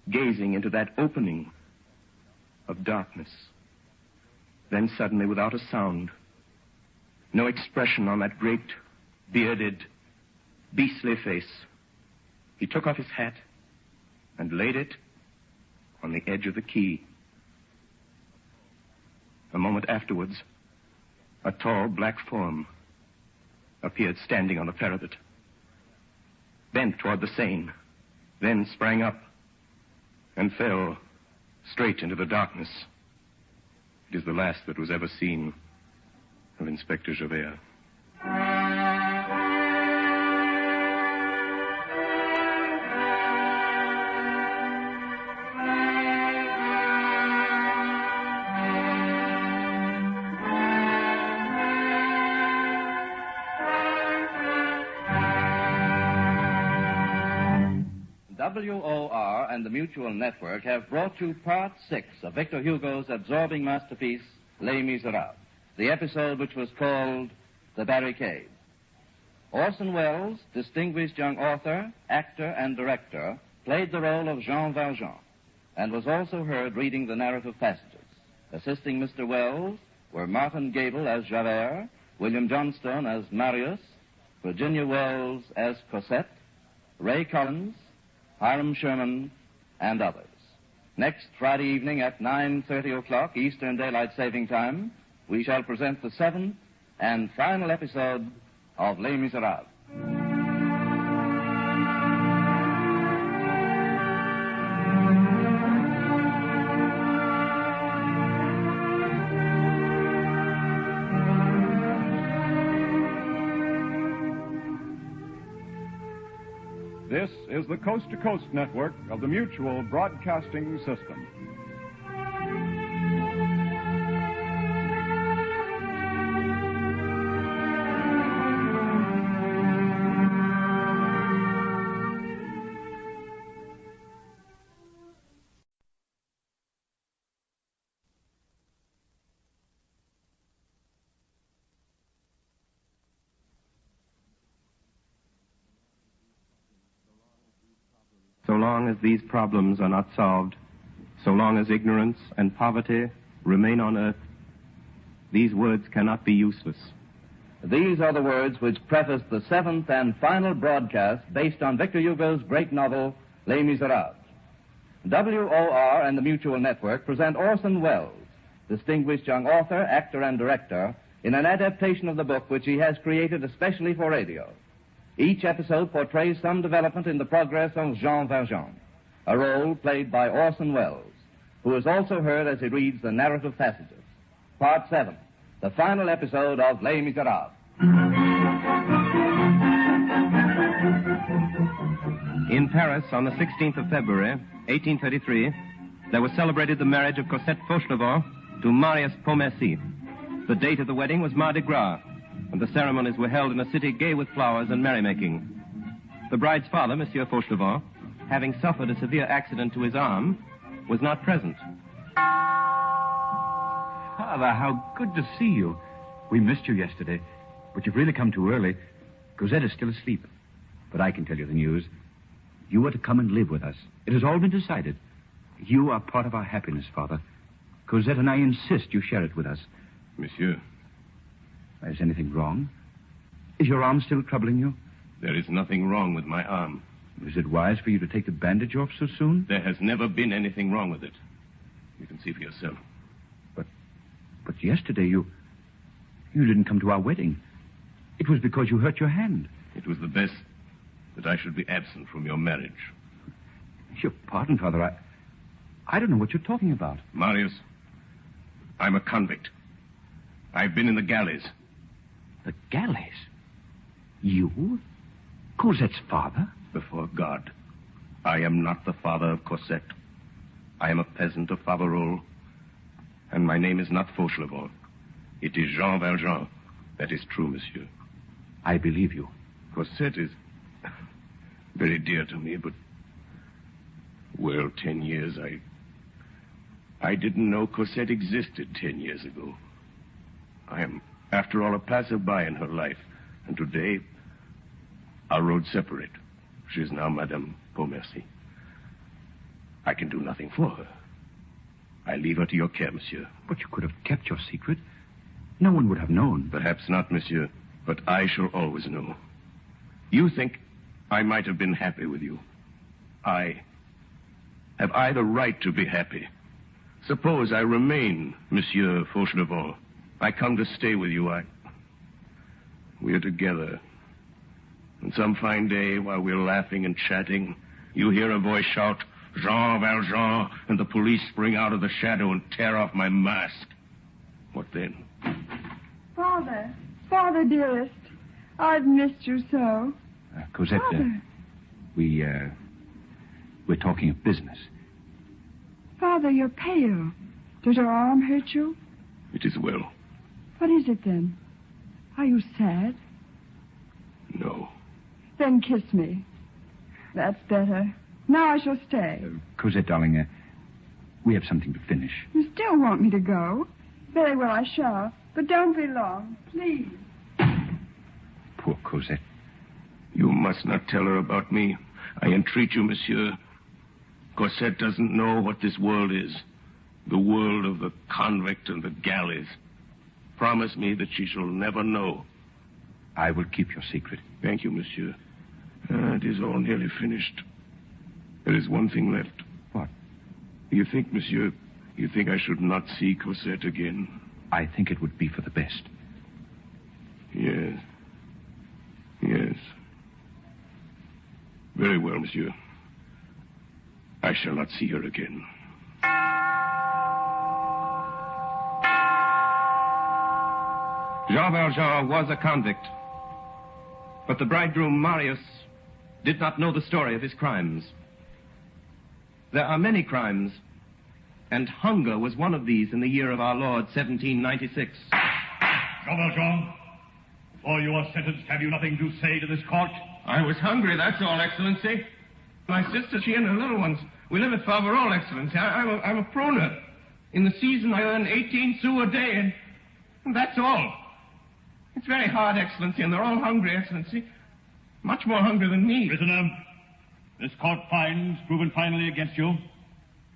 gazing into that opening of darkness. Then suddenly, without a sound, no expression on that great, bearded, beastly face, he took off his hat and laid it on the edge of the quay. A moment afterwards, a tall black form appeared standing on the parapet, bent toward the Seine, then sprang up and fell straight into the darkness. It is the last that was ever seen of Inspector Javert. WOR and the Mutual Network have brought you Part 6 of Victor Hugo's absorbing masterpiece, Les Miserables, the episode which was called The Barricade. Orson Welles, distinguished young author, actor, and director, played the role of Jean Valjean and was also heard reading the narrative passages. Assisting Mr. Welles were Martin Gable as Javert, William Johnstone as Marius, Virginia Wells as Cosette, Ray Collins, Hiram Sherman, and others. Next Friday evening at 9:30 o'clock Eastern Daylight Saving Time, we shall present the 7th and final episode of Les Miserables. This is the Coast to Coast network of the Mutual Broadcasting System. So long as these problems are not solved, so long as ignorance and poverty remain on earth, these words cannot be useless. These are the words which preface the 7th and final broadcast based on Victor Hugo's great novel, Les Miserables. WOR and the Mutual Network present Orson Welles, distinguished young author, actor, and director, in an adaptation of the book which he has created especially for radio. Each episode portrays some development in the progress of Jean Valjean, a role played by Orson Welles, who is also heard as he reads the narrative passages. Part 7, the final episode of Les Miserables. In Paris, on the 16th of February, 1833, there was celebrated the marriage of Cosette Fauchelevent to Marius Pontmercy. The date of the wedding was Mardi Gras, and the ceremonies were held in a city gay with flowers and merrymaking. The bride's father, Monsieur Fauchelevent, having suffered a severe accident to his arm, was not present. Father, how good to see you. We missed you yesterday, but you've really come too early. Cosette is still asleep. But I can tell you the news. You are to come and live with us. It has all been decided. You are part of our happiness, Father. Cosette and I insist you share it with us. Monsieur. Is anything wrong? Is your arm still troubling you? There is nothing wrong with my arm. Is it wise for you to take the bandage off so soon? There has never been anything wrong with it. You can see for yourself. But yesterday you didn't come to our wedding. It was because you hurt your hand. It was the best that I should be absent from your marriage. Your pardon, Father. I don't know what you're talking about. Marius, I'm a convict. I've been in the galleys. The galleys? You? Cosette's father? Before God, I am not the father of Cosette. I am a peasant of Faverolles, and my name is not Fauchelevent. It is Jean Valjean. That is true, monsieur. I believe you. Cosette is very dear to me, but... Well, 10 years, I didn't know Cosette existed 10 years ago. I am, after all, a passerby in her life. And today, our roads separate. She is now Madame Pontmercy. I can do nothing for her. I leave her to your care, monsieur. But you could have kept your secret. No one would have known. Perhaps not, monsieur, but I shall always know. You think I might have been happy with you. Have I the right to be happy? Suppose I remain Monsieur Fauchelevent. I come to stay with you. We're together. And some fine day, while we're laughing and chatting, you hear a voice shout, Jean Valjean, and the police spring out of the shadow and tear off my mask. What then? Father, dearest, I've missed you so. Cosette, Father. We're talking of business. Father, you're pale. Does your arm hurt you? It is well. What is it then? Are you sad? No. Then kiss me. That's better. Now I shall stay. Cosette, darling, we have something to finish. You still want me to go? Very well, I shall. But don't be long, please. Poor Cosette. You must not tell her about me. I entreat you, monsieur. Cosette doesn't know what this world is. The world of the convict and the galleys. Promise me that she shall never know. I will keep your secret. Thank you, monsieur. It is all nearly finished. There is one thing left. What? You think, monsieur, you think I should not see Cosette again? I think it would be for the best. Yes. Yes. Very well, monsieur. I shall not see her again. Jean Valjean was a convict, but the bridegroom Marius did not know the story of his crimes. There are many crimes, and hunger was one of these in the year of our Lord, 1796. Jean Valjean, before you are sentenced, have you nothing to say to this court? I was hungry, that's all, Excellency. My sister, she and her little ones, we live at Faverolles, Excellency. I'm a pruner. In the season, I earn 18 sous a day, and that's all. It's very hard, Excellency, and they're all hungry, Excellency. Much more hungry than me. Prisoner, this court finds, proven finally against you,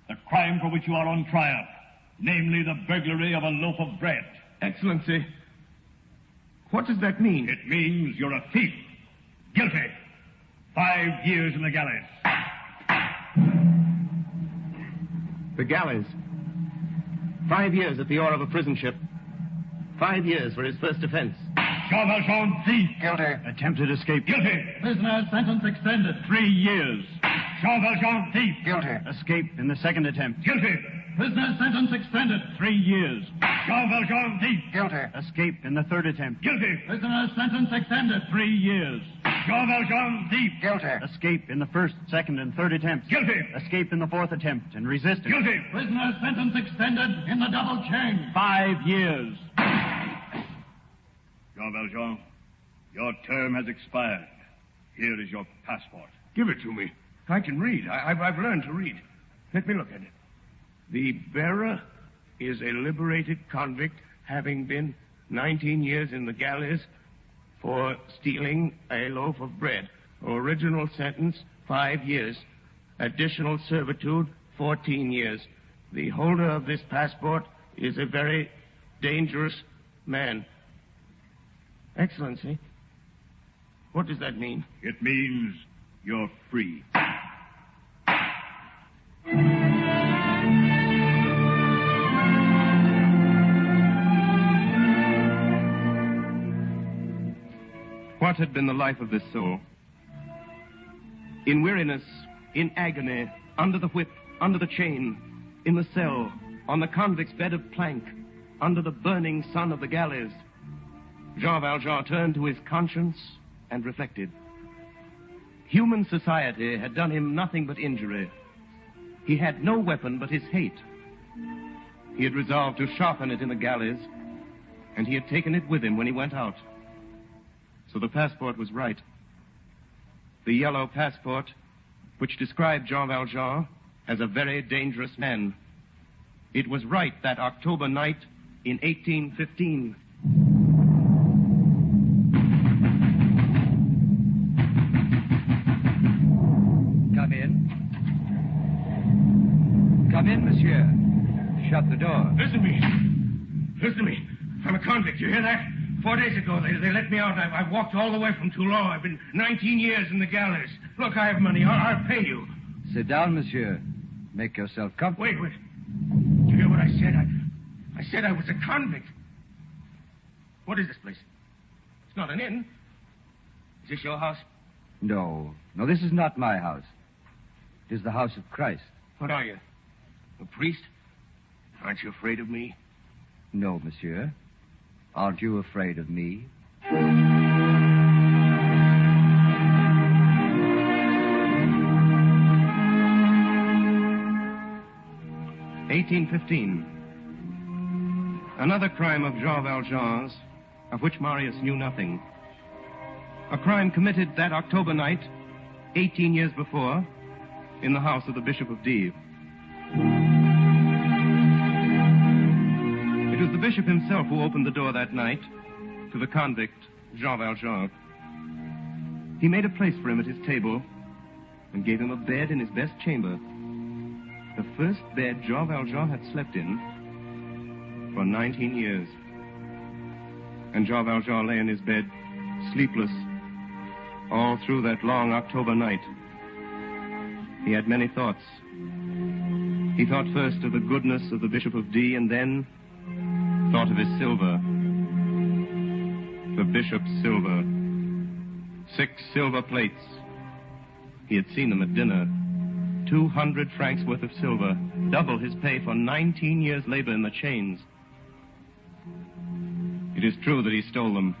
the crime for which you are on trial, namely the burglary of a loaf of bread. Excellency, what does that mean? It means you're a thief. Guilty. 5 years in the galleys. The galleys. 5 years at the oar of a prison ship. 5 years for his first offense. Jean Valjean, thief. Guilty. Attempted escape. Guilty. Prisoner, sentence extended. 3 years. Jean Valjean, thief. Guilty. Escape in the second attempt. Guilty. Prisoner, sentence extended. 3 years. Jean Valjean, thief. Guilty. Escape in the third attempt. Guilty. Prisoner, sentence extended. 3 years. Jean Valjean, thief. Guilty. Escape in the first, second, and third attempts. Guilty. Escape in the fourth attempt and resistance. Guilty. Prisoner, sentence extended in the double chain. 5 years. Jean Valjean, your term has expired. Here is your passport. Give it to me. I can read. I've learned to read. Let me look at it. The bearer is a liberated convict, having been 19 years in the galleys for stealing a loaf of bread. Original sentence, 5 years. Additional servitude, 14 years. The holder of this passport is a very dangerous man. Excellency, what does that mean? It means you're free. What had been the life of this soul? In weariness, in agony, under the whip, under the chain, in the cell, on the convict's bed of plank, under the burning sun of the galleys, Jean Valjean turned to his conscience and reflected. Human society had done him nothing but injury. He had no weapon but his hate. He had resolved to sharpen it in the galleys, and he had taken it with him when he went out. So the passport was right. The yellow passport, which described Jean Valjean as a very dangerous man. It was right that October night in 1815. Come in. Come in, monsieur. Shut the door. Listen to me. Listen to me. I'm a convict. You hear that? 4 days ago, they let me out. I walked all the way from Toulon. I've been 19 years in the galleys. Look, I have money. I'll pay you. Sit down, monsieur. Make yourself comfortable. Wait. Did you hear what I said? I said I was a convict. What is this place? It's not an inn. Is this your house? No, this is not my house. It is the house of Christ. What are you? A priest? Aren't you afraid of me? No, monsieur. Aren't you afraid of me? 1815. Another crime of Jean Valjean's, of which Marius knew nothing. A crime committed that October night, 18 years before, in the house of the Bishop of D. It was the bishop himself who opened the door that night to the convict, Jean Valjean. He made a place for him at his table and gave him a bed in his best chamber. The first bed Jean Valjean had slept in for 19 years. And Jean Valjean lay in his bed, sleepless, all through that long October night. He had many thoughts. He thought first of the goodness of the Bishop of D, and then thought of his silver. The bishop's silver. 6 silver plates. He had seen them at dinner. 200 francs worth of silver, double his pay for 19 years' labor in the chains. It is true that he stole them.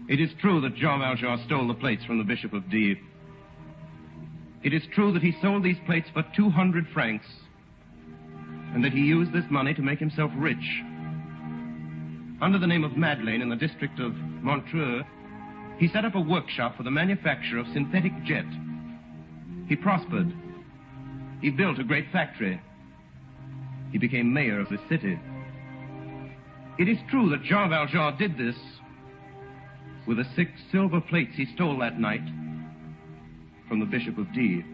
It is true that Jean Valjean stole the plates from the Bishop of D. It is true that he sold these plates for 200 francs, and that he used this money to make himself rich. Under the name of Madeleine in the district of Montreux, he set up a workshop for the manufacture of synthetic jet. He prospered. He built a great factory. He became mayor of the city. It is true that Jean Valjean did this with the 6 silver plates he stole that night from the Bishop of D.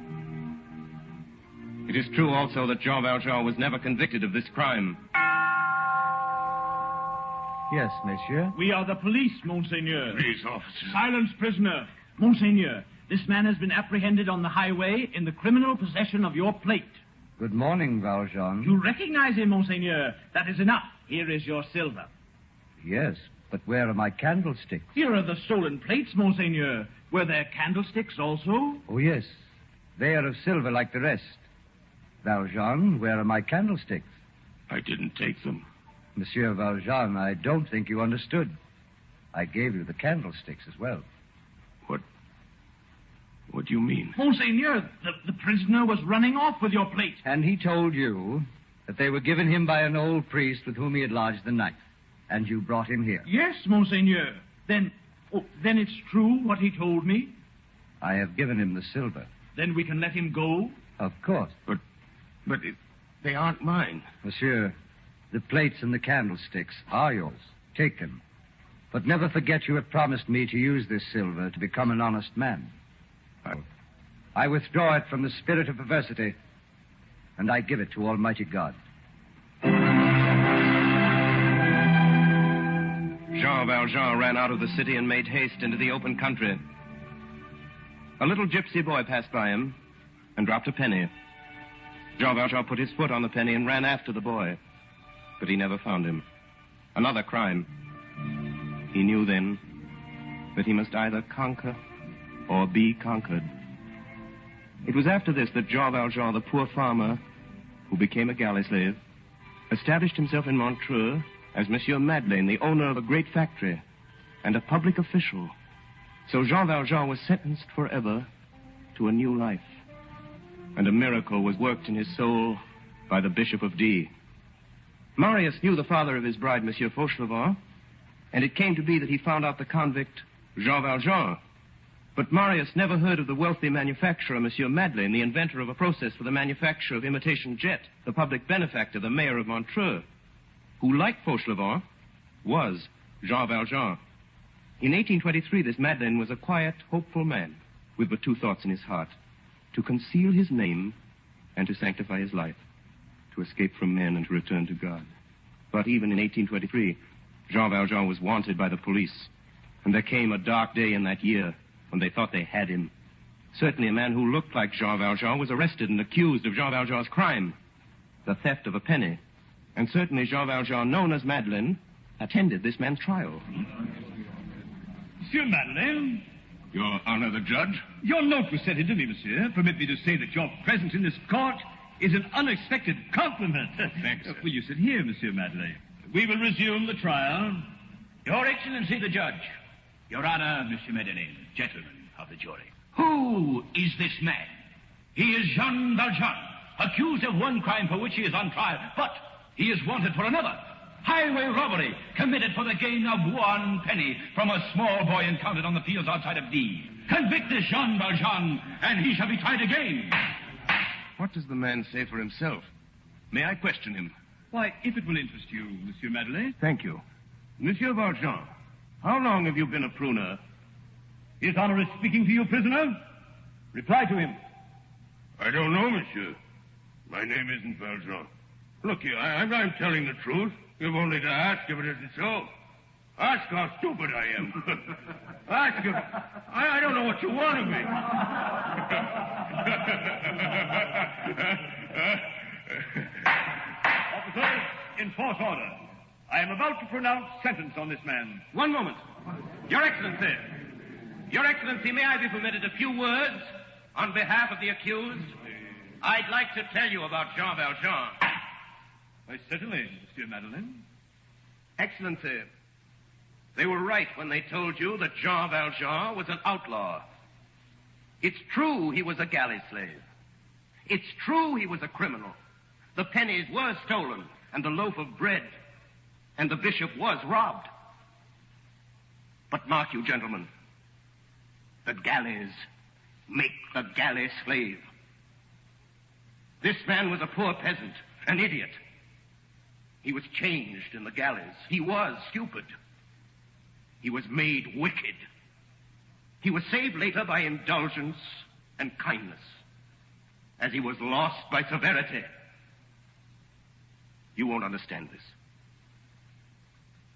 It is true also that Jean Valjean was never convicted of this crime. Yes, monsieur. We are the police, Monseigneur. Please, officer. Silence, prisoner. Monseigneur, this man has been apprehended on the highway in the criminal possession of your plate. Good morning, Valjean. You recognize him, Monseigneur. That is enough. Here is your silver. Yes, but where are my candlesticks? Here are the stolen plates, Monseigneur. Were there candlesticks also? Oh, yes. They are of silver like the rest. Valjean, where are my candlesticks? I didn't take them. Monsieur Valjean, I don't think you understood. I gave you the candlesticks as well. What do you mean? Monseigneur, the prisoner was running off with your plate. And he told you that they were given him by an old priest with whom he had lodged the night. And you brought him here. Yes, Monseigneur. Then it's true what he told me? I have given him the silver. Then we can let him go? Of course. But they aren't mine. Monsieur, the plates and the candlesticks are yours. Take them. But never forget you have promised me to use this silver to become an honest man. I withdraw it from the spirit of perversity, and I give it to Almighty God. Jean Valjean ran out of the city and made haste into the open country. A little gypsy boy passed by him and dropped a penny. Jean Valjean put his foot on the penny and ran after the boy, but he never found him. Another crime. He knew then that he must either conquer or be conquered. It was after this that Jean Valjean, the poor farmer who became a galley slave, established himself in Montreux as Monsieur Madeleine, the owner of a great factory and a public official. So Jean Valjean was sentenced forever to a new life. And a miracle was worked in his soul by the Bishop of D. Marius knew the father of his bride, Monsieur Fauchelevent, and it came to be that he found out the convict, Jean Valjean. But Marius never heard of the wealthy manufacturer, Monsieur Madeleine, the inventor of a process for the manufacture of imitation jet, the public benefactor, the mayor of Montreux, who, like Fauchelevent, was Jean Valjean. In 1823, this Madeleine was a quiet, hopeful man with but 2 thoughts in his heart: to conceal his name and to sanctify his life, to escape from men and to return to God. But even in 1823, Jean Valjean was wanted by the police, and there came a dark day in that year when they thought they had him. Certainly a man who looked like Jean Valjean was arrested and accused of Jean Valjean's crime, the theft of a penny. And certainly Jean Valjean, known as Madeleine, attended this man's trial. Monsieur Madeleine. Your Honor, the judge? Your note was sent in to me, monsieur. Permit me to say that your presence in this court is an unexpected compliment. Thanks, sir. Will you sit here, Monsieur Madeleine? We will resume the trial. Your Excellency, the judge. Your Honor, Monsieur Madeleine, gentlemen of the jury. Who is this man? He is Jean Valjean, accused of one crime for which he is on trial, but he is wanted for another. Highway robbery committed for the gain of 1 penny from a small boy encountered on the fields outside of D. Convict this Jean Valjean, and he shall be tried again. What does the man say for himself? May I question him? Why, if it will interest you, Monsieur Madeleine. Thank you. Monsieur Valjean, how long have you been a pruner? His Honor is speaking to you, prisoner. Reply to him. I don't know, monsieur. My name isn't Valjean. Look here, I'm telling the truth. You've only to ask if it isn't so. Ask how stupid I am. Ask him. I don't know what you want of me. Officers, enforce order. I am about to pronounce sentence on this man. One moment. Your Excellency. Your Excellency, may I be permitted a few words on behalf of the accused? I'd like to tell you about Jean Valjean. Why, certainly, Monsieur Madeleine. Excellency, they were right when they told you that Jean Valjean was an outlaw. It's true he was a galley slave. It's true he was a criminal. The pennies were stolen, and the loaf of bread, and the bishop was robbed. But mark you, gentlemen, the galleys make the galley slave. This man was a poor peasant, an idiot. He was changed in the galleys. He was stupid. He was made wicked. He was saved later by indulgence and kindness, as he was lost by severity. You won't understand this.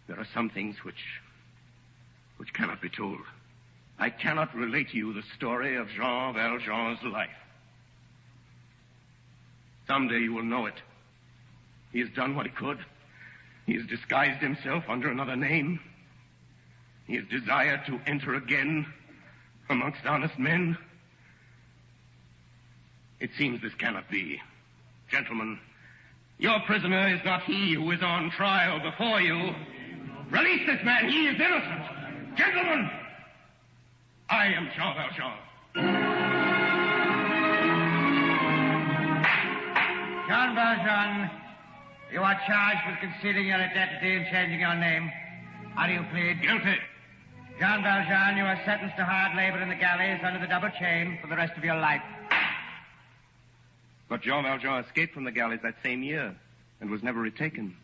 There are some things which cannot be told. I cannot relate to you the story of Jean Valjean's life. Someday you will know it. He has done what he could. He has disguised himself under another name. He has desired to enter again amongst honest men. It seems this cannot be. Gentlemen, your prisoner is not he who is on trial before you. Release this man. He is innocent. Gentlemen, I am Jean Valjean. Jean Valjean, you are charged with concealing your identity and changing your name. How do you plead? Guilty. Jean Valjean, you are sentenced to hard labor in the galleys under the double chain for the rest of your life. But Jean Valjean escaped from the galleys that same year and was never retaken.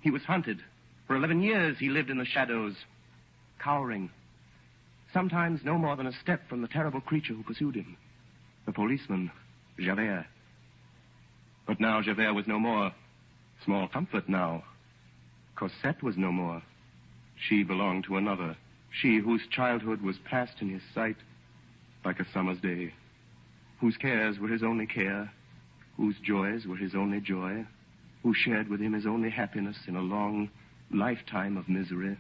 He was hunted. For 11 years he lived in the shadows, cowering, sometimes no more than a step from the terrible creature who pursued him, the policeman, Javert. But now Javert was no more. Small comfort now. Cosette was no more. She belonged to another. She whose childhood was passed in his sight like a summer's day, whose cares were his only care, whose joys were his only joy, who shared with him his only happiness in a long lifetime of misery,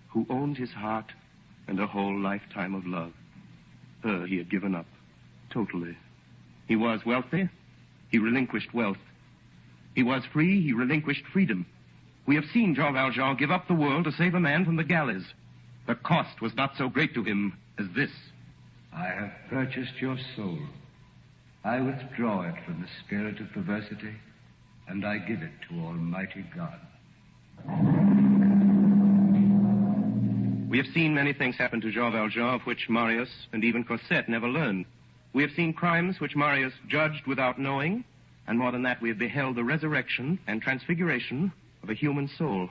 who owned his heart and a whole lifetime of love. Her he had given up, totally. He was wealthy, he relinquished wealth. He was free, he relinquished freedom. We have seen Jean Valjean give up the world to save a man from the galleys. The cost was not so great to him as this. I have purchased your soul. I withdraw it from the spirit of perversity, and I give it to Almighty God. We have seen many things happen to Jean Valjean of which Marius and even Cosette never learned. We have seen crimes which Marius judged without knowing, and more than that, we have beheld the resurrection and transfiguration of a human soul.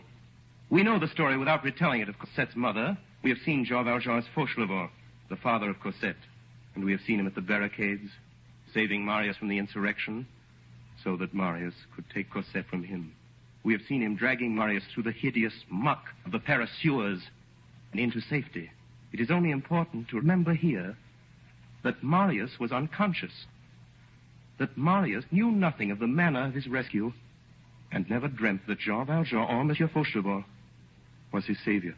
We know the story without retelling it of Cosette's mother. We have seen Jean Valjean's Fauchelevent, the father of Cosette, and we have seen him at the barricades, saving Marius from the insurrection, so that Marius could take Cosette from him. We have seen him dragging Marius through the hideous muck of the Paris sewers and into safety. It is only important to remember here that Marius was unconscious, that Marius knew nothing of the manner of his rescue, and never dreamt that Jean Valjean or Monsieur Fauchelevent was his savior.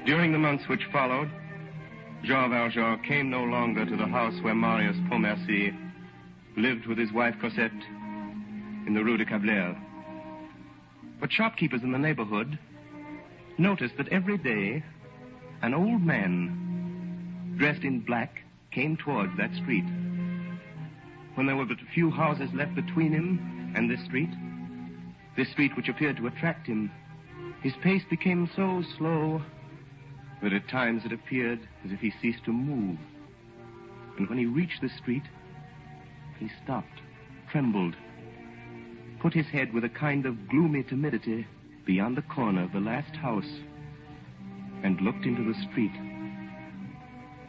During the months which followed, Jean Valjean came no longer to the house where Marius Pontmercy lived with his wife Cosette in the Rue de Cablère. But shopkeepers in the neighborhood noticed that every day an old man dressed in black came towards that street. When there were but a few houses left between him and this street which appeared to attract him, his pace became so slow that at times it appeared as if he ceased to move. And when he reached the street, he stopped, trembled, put his head with a kind of gloomy timidity beyond the corner of the last house, and looked into the street.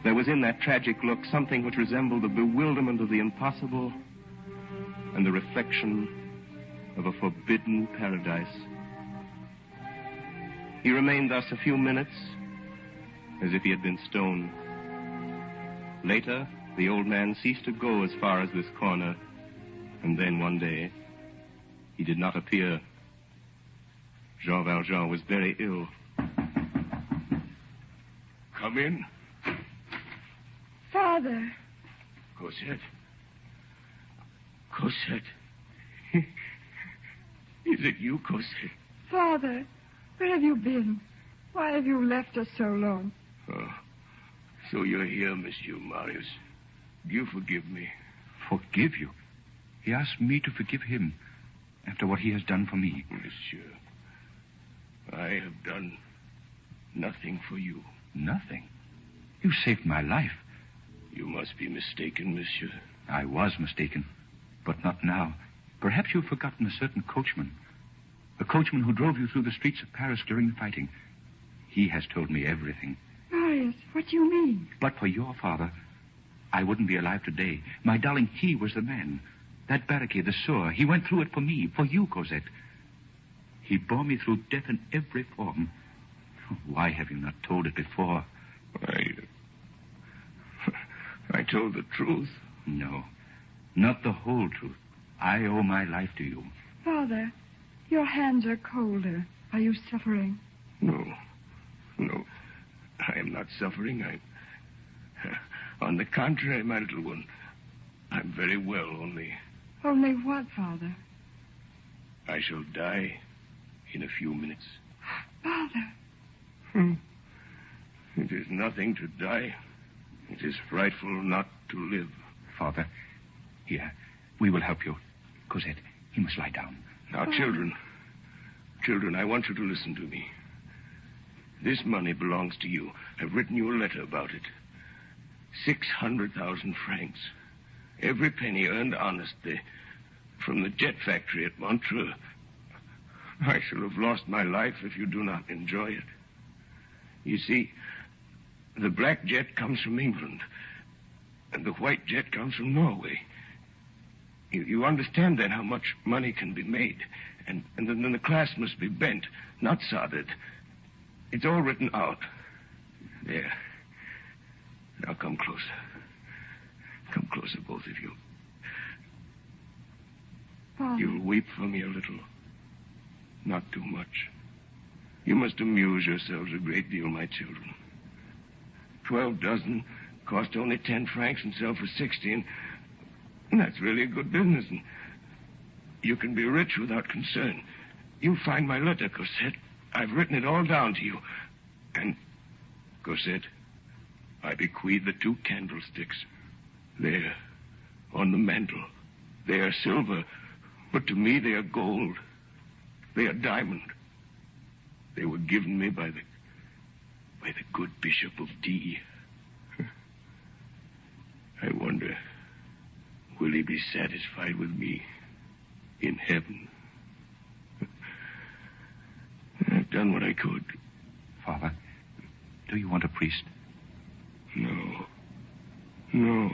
There was in that tragic look something which resembled the bewilderment of the impossible and the reflection of a forbidden paradise. He remained thus a few minutes, as if he had been stoned. Later, the old man ceased to go as far as this corner, and then one day, he did not appear. Jean Valjean was very ill. Come in. Father. Cosette. Cosette. Is it you, Cosette? Father, where have you been? Why have you left us so long? Oh, so you're here, Monsieur Marius. Do you forgive me? Forgive you? He asked me to forgive him after what he has done for me. Monsieur, I have done nothing for you. Nothing? You saved my life. You must be mistaken, Monsieur. I was mistaken, but not now. Perhaps you've forgotten a certain coachman. A coachman who drove you through the streets of Paris during the fighting. He has told me everything. Marius, what do you mean? But for your father, I wouldn't be alive today. My darling, he was the man. That barricade, the sewer, he went through it for me, for you, Cosette. He bore me through death in every form. Why have you not told it before? I told the truth. No, not the whole truth. I owe my life to you. Father, your hands are colder. Are you suffering? No. I am not suffering. On the contrary, my little one, I'm very well, only... Only what, Father? I shall die in a few minutes. Father. It is nothing to die. It is frightful not to live. Father, here, we will help you. Cosette, he must lie down. Now, children, I want you to listen to me. This money belongs to you. I've written you a letter about it. 600,000 francs. Every penny earned honestly from the jet factory at Montreux. I shall have lost my life if you do not enjoy it. You see, the black jet comes from England, and the white jet comes from Norway. You understand then how much money can be made, and then the class must be bent, not soldered. It's all written out. There. Now come closer. Come closer, both of you. Father. You'll weep for me a little. Not too much. You must amuse yourselves a great deal, my children. 12 dozen cost only 10 francs and sell for 16. And that's really a good business. And you can be rich without concern. You'll find my letter, Cosette. I've written it all down to you. And, Cosette, I bequeath the 2 candlesticks. There, on the mantel. They are silver, but to me they are gold. They are diamond. They were given me by the good Bishop of D. I wonder, will he be satisfied with me in heaven? I've done what I could. Father, do you want a priest? No.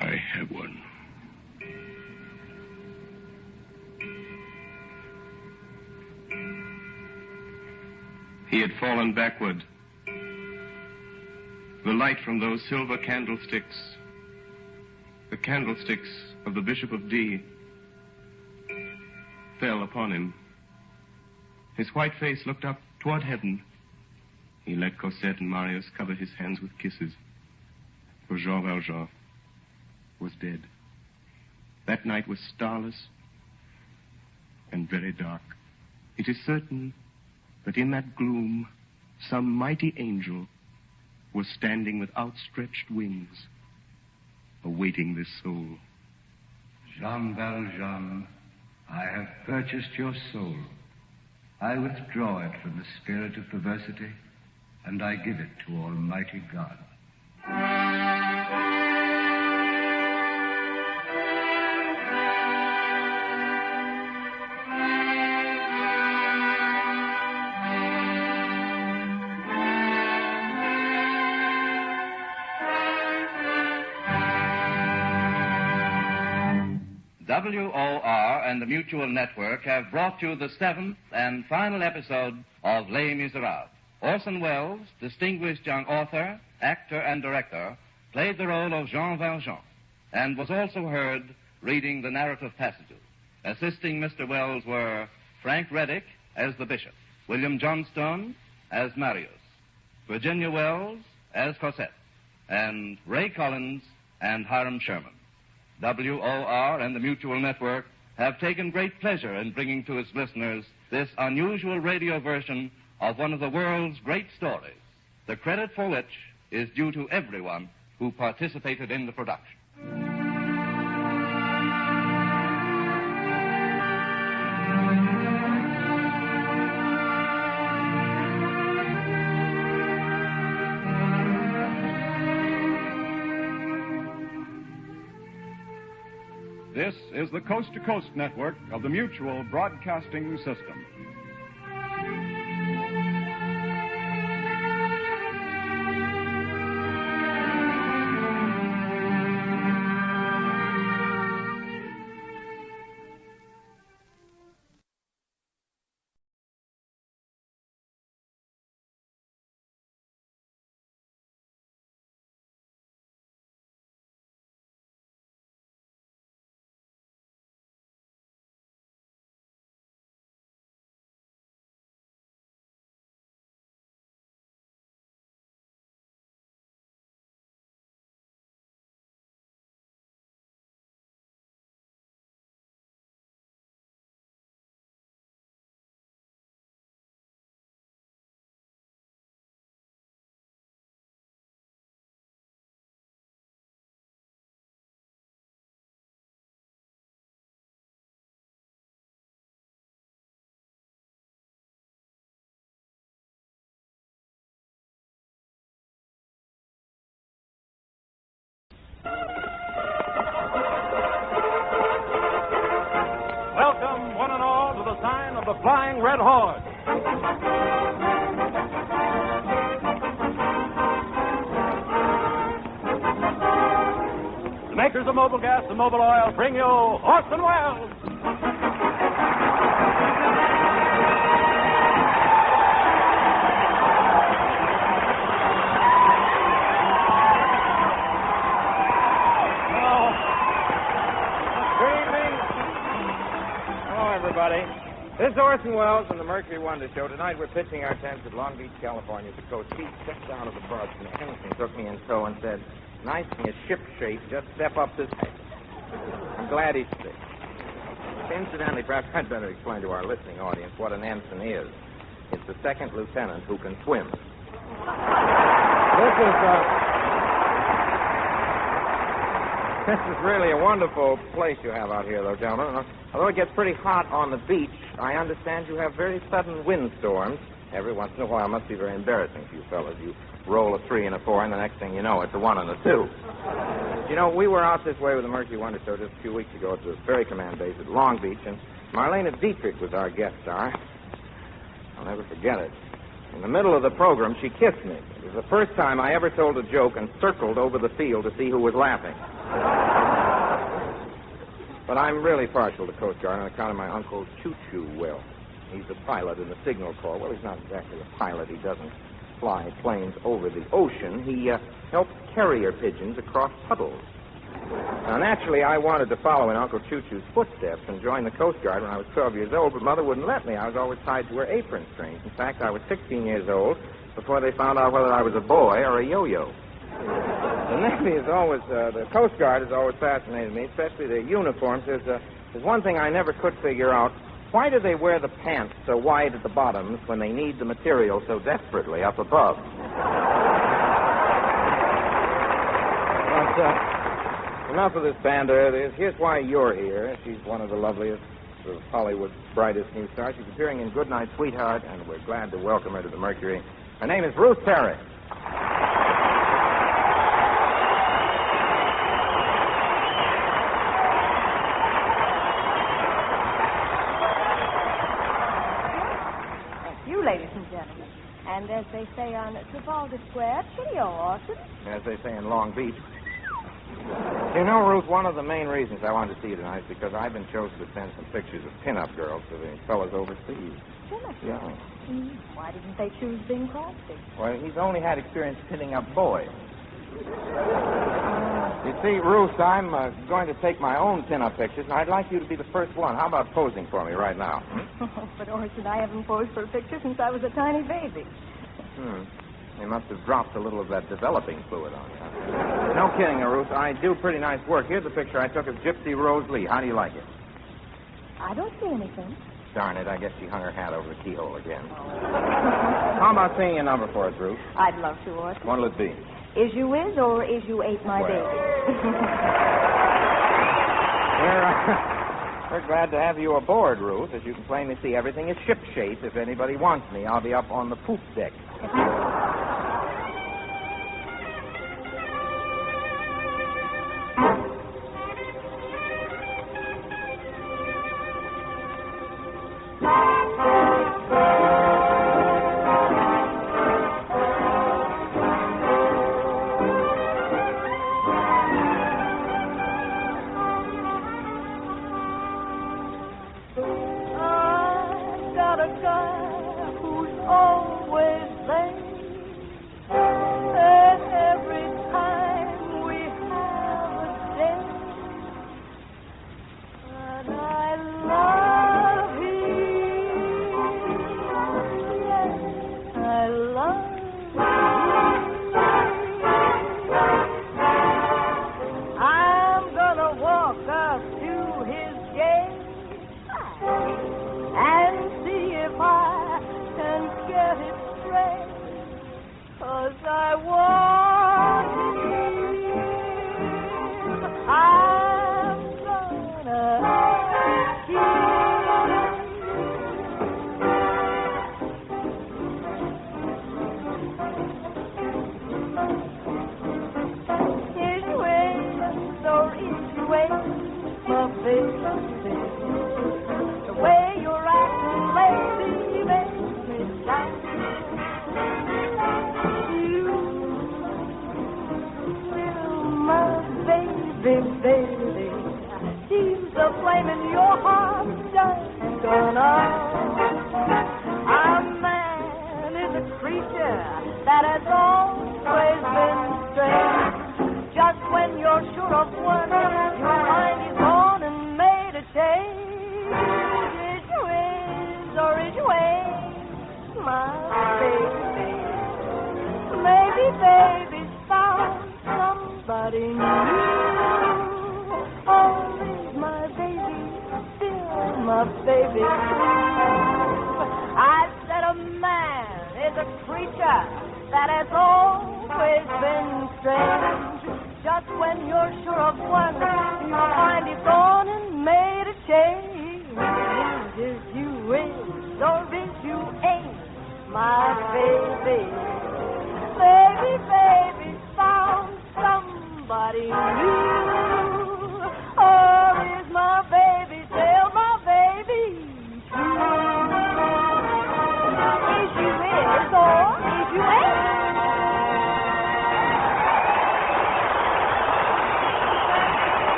I have one. He had fallen backward. The light from those silver candlesticks, the candlesticks of the Bishop of D, fell upon him. His white face looked up toward heaven. He let Cosette and Marius cover his hands with kisses, for Jean Valjean was dead. That night was starless and very dark. It is certain that in that gloom, some mighty angel was standing with outstretched wings, awaiting this soul. Jean Valjean, I have purchased your soul. I withdraw it from the spirit of perversity, and I give it to Almighty God. WOR and the Mutual Network have brought you the 7th and final episode of Les Miserables. Orson Welles, distinguished young author, actor, and director, played the role of Jean Valjean and was also heard reading the narrative passages. Assisting Mr. Welles were Frank Reddick as the bishop, William Johnstone as Marius, Virginia Wells as Cosette, and Ray Collins and Hiram Sherman. WOR and the Mutual Network have taken great pleasure in bringing to its listeners this unusual radio version of one of the world's great stories, the credit for which is due to everyone who participated in the production. This is the Coast to Coast Network of the Mutual Broadcasting System. Welcome, one and all, to the sign of the Flying Red Horse. The makers of Mobil Gas and Mobil Oil bring you Orson Welles. This is Orson Welles and the Mercury Wonder Show. Tonight we're pitching our tents at Long Beach, California. The coach, Pete, stepped out of the bus and Henderson took me in tow and said, "Nice in ship shape, just step up this way." I'm glad he's sick. Incidentally, perhaps I'd better explain to our listening audience what an ensign is. It's the second lieutenant who can swim. This is really a wonderful place you have out here, though, gentlemen. Although it gets pretty hot on the beach, I understand you have very sudden windstorms. Every once in a while, it must be very embarrassing for you fellas. You roll a 3 and a 4, and the next thing you know, it's a 1 and a 2. You know, we were out this way with the Mercury Wonder Show just a few weeks ago at the Ferry Command Base at Long Beach, and Marlena Dietrich was our guest star. I'll never forget it. In the middle of the program, she kissed me. It was the first time I ever told a joke and circled over the field to see who was laughing. But I'm really partial to Coast Guard on account of my Uncle Choo-Choo Will. He's a pilot in the Signal Corps. Well, he's not exactly a pilot. He doesn't fly planes over the ocean. He helps carrier pigeons across puddles. Now, naturally, I wanted to follow in Uncle Choo-Choo's footsteps and join the Coast Guard when I was 12 years old, but Mother wouldn't let me. I was always tied to her apron strings. In fact, I was 16 years old before they found out whether I was a boy or a yo-yo. The Navy is always, the Coast Guard has always fascinated me, especially their uniforms. There's one thing I never could figure out. Why do they wear the pants so wide at the bottoms when they need the material so desperately up above? But enough of this banter. Here's why you're here. She's one of the loveliest of Hollywood's brightest new stars. She's appearing in Goodnight, Sweetheart, and we're glad to welcome her to the Mercury. Her name is Ruth Perry. Ladies and gentlemen, and as they say on Trafalgar Square, cheerio, Orson. As they say in Long Beach. You know, Ruth, one of the main reasons I wanted to see you tonight is because I've been chosen to send some pictures of pin-up girls to the fellas overseas. Pin-up? Yeah. Why didn't they choose Bing Crosby? Well, he's only had experience pinning up boys. You see, Ruth, I'm going to take my own pin-up pictures, and I'd like you to be the first one. How about posing for me right now? But Orson, I haven't posed for a picture since I was a tiny baby. You must have dropped a little of that developing fluid on you. No kidding, Ruth. I do pretty nice work. Here's a picture I took of Gypsy Rose Lee. How do you like it? I don't see anything. Darn it, I guess she hung her hat over the keyhole again. How about saying a number for us, Ruth? I'd love to, Orson. What'll it be? Is you is or is you ate my baby? We're glad to have you aboard, Ruth. As you can plainly see, everything is shipshape. If anybody wants me, I'll be up on the poop deck.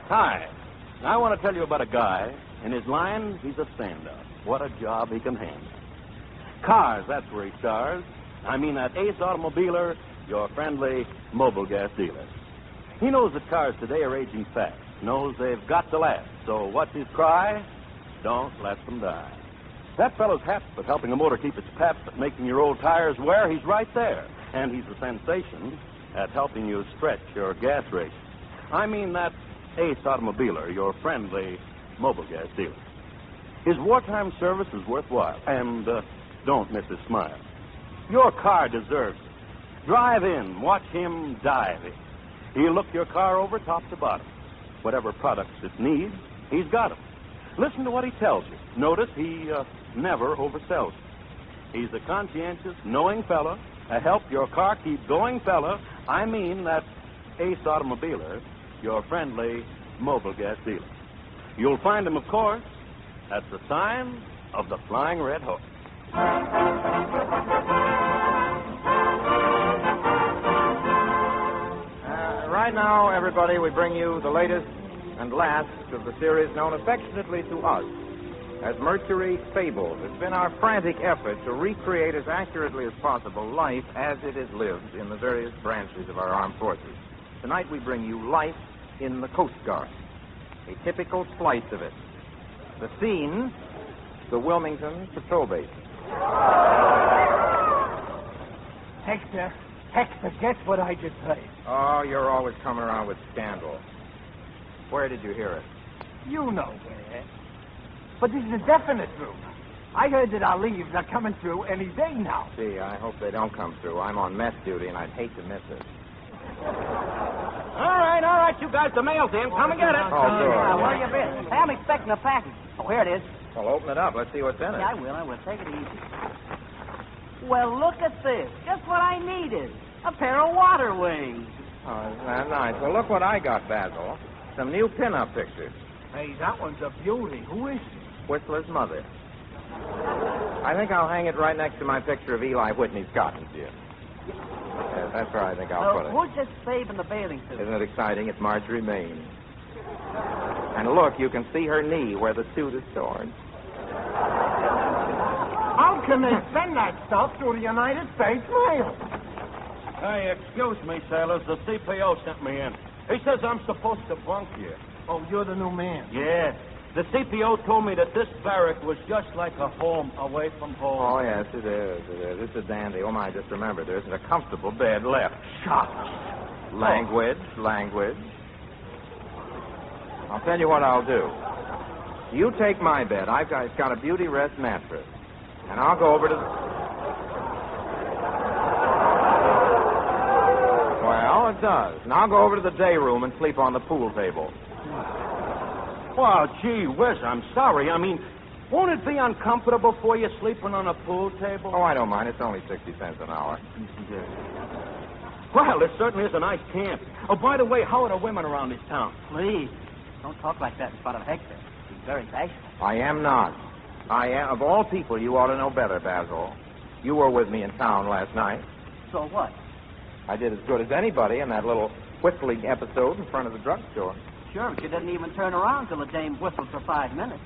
Hi. I want to tell you about a guy. In his line, he's a stand-up. What a job he can handle. Cars, that's where he stars. I mean that Ace Automobiler, your friendly mobile gas dealer. He knows that cars today are aging fast, knows they've got to last. So what's his cry? Don't let them die. That fellow's happy with helping a motor keep its pep, at making your old tires wear. He's right there. And he's a sensation at helping you stretch your gas rate. I mean that Ace Automobiler, your friendly mobile gas dealer. His wartime service is worthwhile. And don't miss his smile. Your car deserves it. Drive in. Watch him dive in. He'll look your car over top to bottom. Whatever products it needs, he's got them. Listen to what he tells you. Notice he never oversells you. He's a conscientious, knowing fella, a help your car keep going fella. I mean that Ace Automobiler, your friendly mobile gas dealer. You'll find him, of course, at the sign of the Flying Red Horse. Right now, everybody, we bring you the latest and last of the series known affectionately to us as Mercury Fables. It's been our frantic effort to recreate as accurately as possible life as it is lived in the various branches of our armed forces. Tonight we bring you life in the Coast Guard, a typical slice of it. The scene, the Wilmington Patrol Base. Hector, guess what I just heard? Oh, you're always coming around with scandal. Where did you hear it? You know where. But this is a definite rumor. I heard that our leaves are coming through any day now. Gee, I hope they don't come through. I'm on mess duty, and I'd hate to miss it. All right, you guys. The mail's in. Come and get it. Oh, good. Where you been? Hey, I'm expecting a package. Oh, here it is. Well, open it up. Let's see what's in it. Yeah, I will. Take it easy. Well, look at this. Just what I needed. A pair of waterways. Oh, isn't that nice? Well, look what I got, Basil. Some new pin-up pictures. Hey, that one's a beauty. Who is she? Whistler's mother. I think I'll hang it right next to my picture of Eli Whitney's cotton gin. Yes, that's where I think I'll put it. Who's this babe in the bathing suit? Isn't it exciting? It's Marjorie Maine. And look, you can see her knee where the suit is torn. How can they send that stuff through the United States mail? Hey, excuse me, sailors. The CPO sent me in. He says I'm supposed to bunk here. Oh, you're the new man. Yeah. The CPO told me that this barrack was just like a home away from home. Oh, yes, it is. It's a dandy. Oh, my, just remember, there isn't a comfortable bed left. Shucks. Language. I'll tell you what I'll do. You take my bed. It's got a beauty rest mattress. And I'll go over to Well, it does. And I'll go over to the day room and sleep on the pool table. Well, gee whiz, I'm sorry. I mean, won't it be uncomfortable for you sleeping on a pool table? Oh, I don't mind. It's only 60 cents an hour. Well, this certainly is a nice camp. Oh, by the way, how are the women around this town? Please, don't talk like that in front of Hector. He's very bashful. I am not. I am. Of all people, you ought to know better, Basil. You were with me in town last night. So what? I did as good as anybody in that little whistling episode in front of the drugstore. Sure, but you didn't even turn around till the dame whistled for 5 minutes.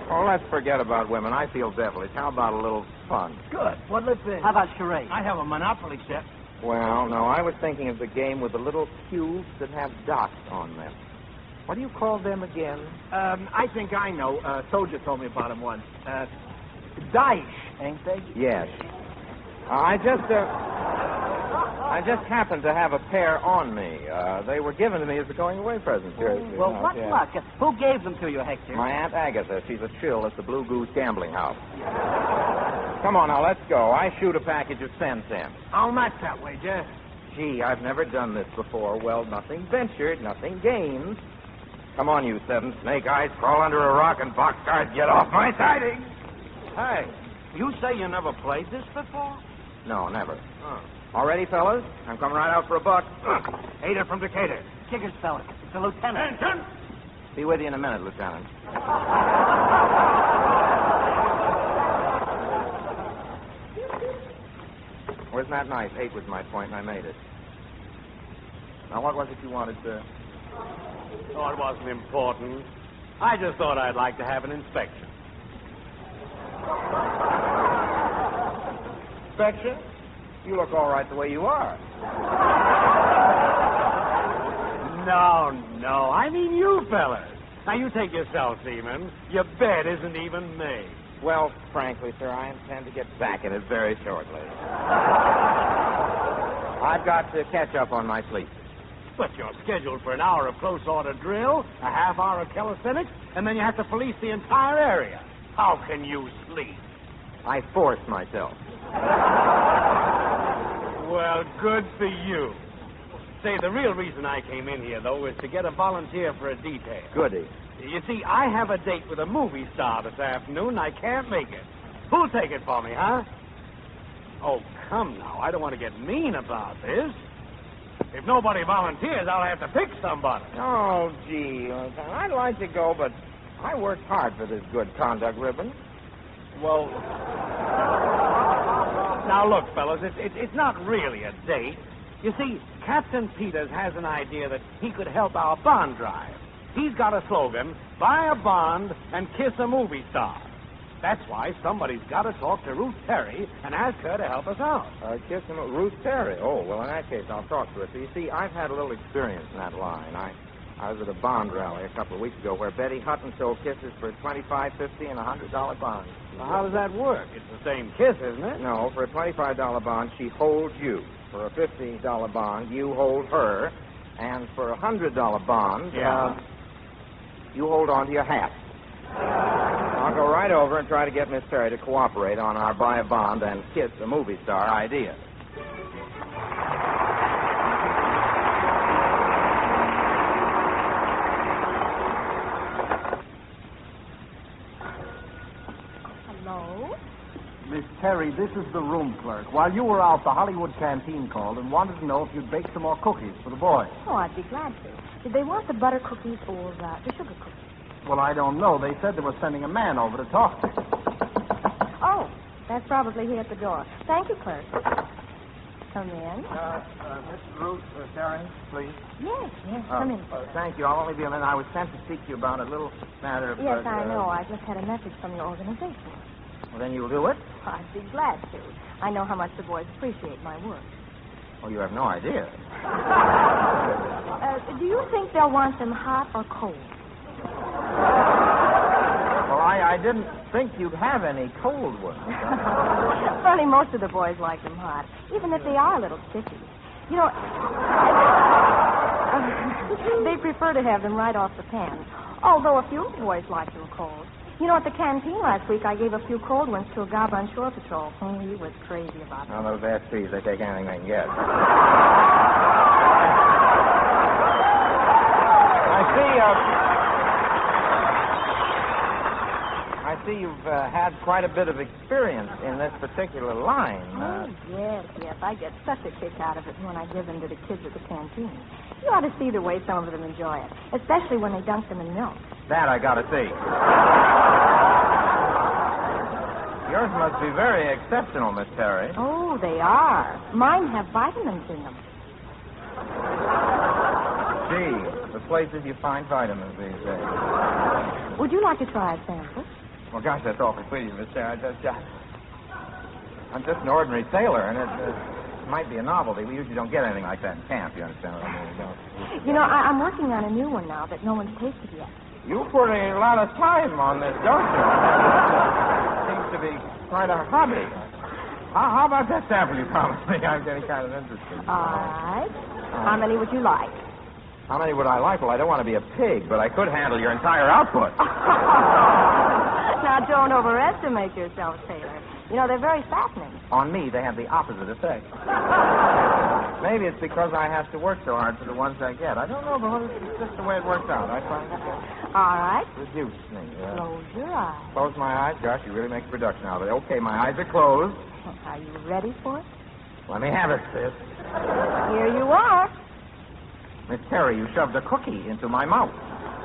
Oh, let's forget about women. I feel devilish. How about a little fun? Good. What'll it be? How about charades? I have a Monopoly set. Well, no, I was thinking of the game with the little cubes that have dots on them. What do you call them again? I think I know. Soldier told me about them once. Dice, ain't they? Yes. I just happened to have a pair on me. They were given to me as a going-away present. Seriously. Well, what luck. Who gave them to you, Hector? My Aunt Agatha. She's a chill at the Blue Goose Gambling House. Come on, now, let's go. I shoot a package of cents in. How much that way, Jeff? Gee, I've never done this before. Well, nothing ventured, nothing gained. Come on, you 7 snake eyes. Crawl under a rock and boxcars. Get off my siding. Hey, you say you never played this before? No, never. All ready, fellas? I'm coming right out for a buck. Ada from Decatur. Kickers, fellas. It's the lieutenant. Attention! Be with you in a minute, Lieutenant. Wasn't that nice? 8 was my point, and I made it. Now, what was it you wanted, sir? Oh, it wasn't important. I just thought I'd like to have an inspection. Inspection? You look all right the way you are. No. I mean you fellas. Now, you take yourself, Seaman. Your bed isn't even made. Well, frankly, sir, I intend to get back in it very shortly. I've got to catch up on my sleep. But you're scheduled for an hour of close-order drill, a half hour of calisthenics, and then you have to police the entire area. How can you sleep? I force myself. Well, good for you. Say, the real reason I came in here, though, is to get a volunteer for a detail. Goody. You see, I have a date with a movie star this afternoon, and I can't make it. Who'll take it for me, huh? Oh, come now. I don't want to get mean about this. If nobody volunteers, I'll have to pick somebody. Oh, gee. I'd like to go, but I worked hard for this good conduct ribbon. Well... Now, look, fellas, it's not really a date. You see, Captain Peters has an idea that he could help our bond drive. He's got a slogan, buy a bond and kiss a movie star. That's why somebody's got to talk to Ruth Terry and ask her to help us out. Ruth Terry? Oh, well, in that case, I'll talk to her. So, you see, I've had a little experience in that line. I was at a bond rally a couple of weeks ago where Betty Hutton sold kisses for $25, $50, and $100 bonds. Well, how does that work? It's the same kiss, isn't it? No, for a $25 bond, she holds you. For a $50 bond, you hold her. And for a $100 bond, you hold on to your hat. I'll go right over and try to get Miss Terry to cooperate on our buy a bond and kiss a movie star idea. Hello? Miss Terry, this is the room clerk. While you were out, the Hollywood canteen called and wanted to know if you'd bake some more cookies for the boys. Oh, I'd be glad to. Did they want the butter cookies or the sugar cookies? Well, I don't know. They said they were sending a man over to talk to you. Oh, that's probably here at the door. Thank you, clerk. Come in. Miss Ruth Terry, please. Yes, come in. Thank you. I'll only be a minute. I was sent to speak to you about a little matter of... Yes, I know. I just had a message from your organization. Well, then you'll do it? I'd be glad to. I know how much the boys appreciate my work. Oh, you have no idea. Do you think they'll want them hot or cold? Well, I didn't think you'd have any cold ones. Funny, most of the boys like them hot, even if they are a little sticky. You know, they prefer to have them right off the pan, although a few of the boys like them cold. You know, at the canteen last week, I gave a few cold ones to a gob on shore patrol. Oh, he was crazy about it. Now, those SPs, they take anything they can get. I see you've had quite a bit of experience in this particular line. Yes. I get such a kick out of it when I give them to the kids at the canteen. You ought to see the way some of them enjoy it, especially when they dunk them in milk. That I gotta see. Yours must be very exceptional, Miss Terry. Oh, they are. Mine have vitamins in them. Gee, the places you find vitamins these days. Would you like to try a sample? Well, gosh, that's awfully sweet of you, Miss Terry. I'm just an ordinary sailor, and it might be a novelty. We usually don't get anything like that in camp, you understand what I mean? You know, I'm working on a new one now that no one's tasted yet. You put a lot of time on this, don't you? Seems to be quite a hobby. How about that sample you promised me? I'm getting kind of interested. All right. How many would you like? How many would I like? Well, I don't want to be a pig, but I could handle your entire output. Now, don't overestimate yourself, Taylor. You know, they're very fattening. On me, they have the opposite effect. Maybe it's because I have to work so hard for the ones I get. I don't know, but it's just the way it works out. I find it all right. reduces me. Close your eyes. Close my eyes? Gosh, you really make a production out of it. Okay, my eyes are closed. Are you ready for it? Let me have it, sis. Here you are. Miss Terry, you shoved a cookie into my mouth.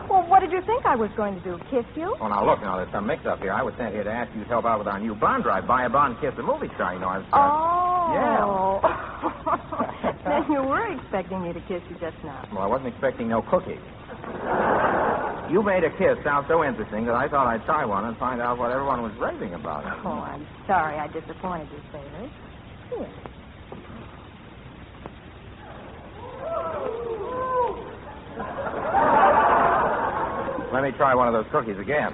Well, what did you think I was going to do, kiss you? Oh, now, look, there's some mix-up here. I was sent here to ask you to help out with our new bond drive. Buy a bond, kiss a movie star, you know. I was... Oh. Yeah. Then you were expecting me to kiss you just now. Well, I wasn't expecting no cookie. You made a kiss sound so interesting that I thought I'd try one and find out what everyone was raving about. Oh, I'm sorry I disappointed you, Sailor. Here. Let me try one of those cookies again.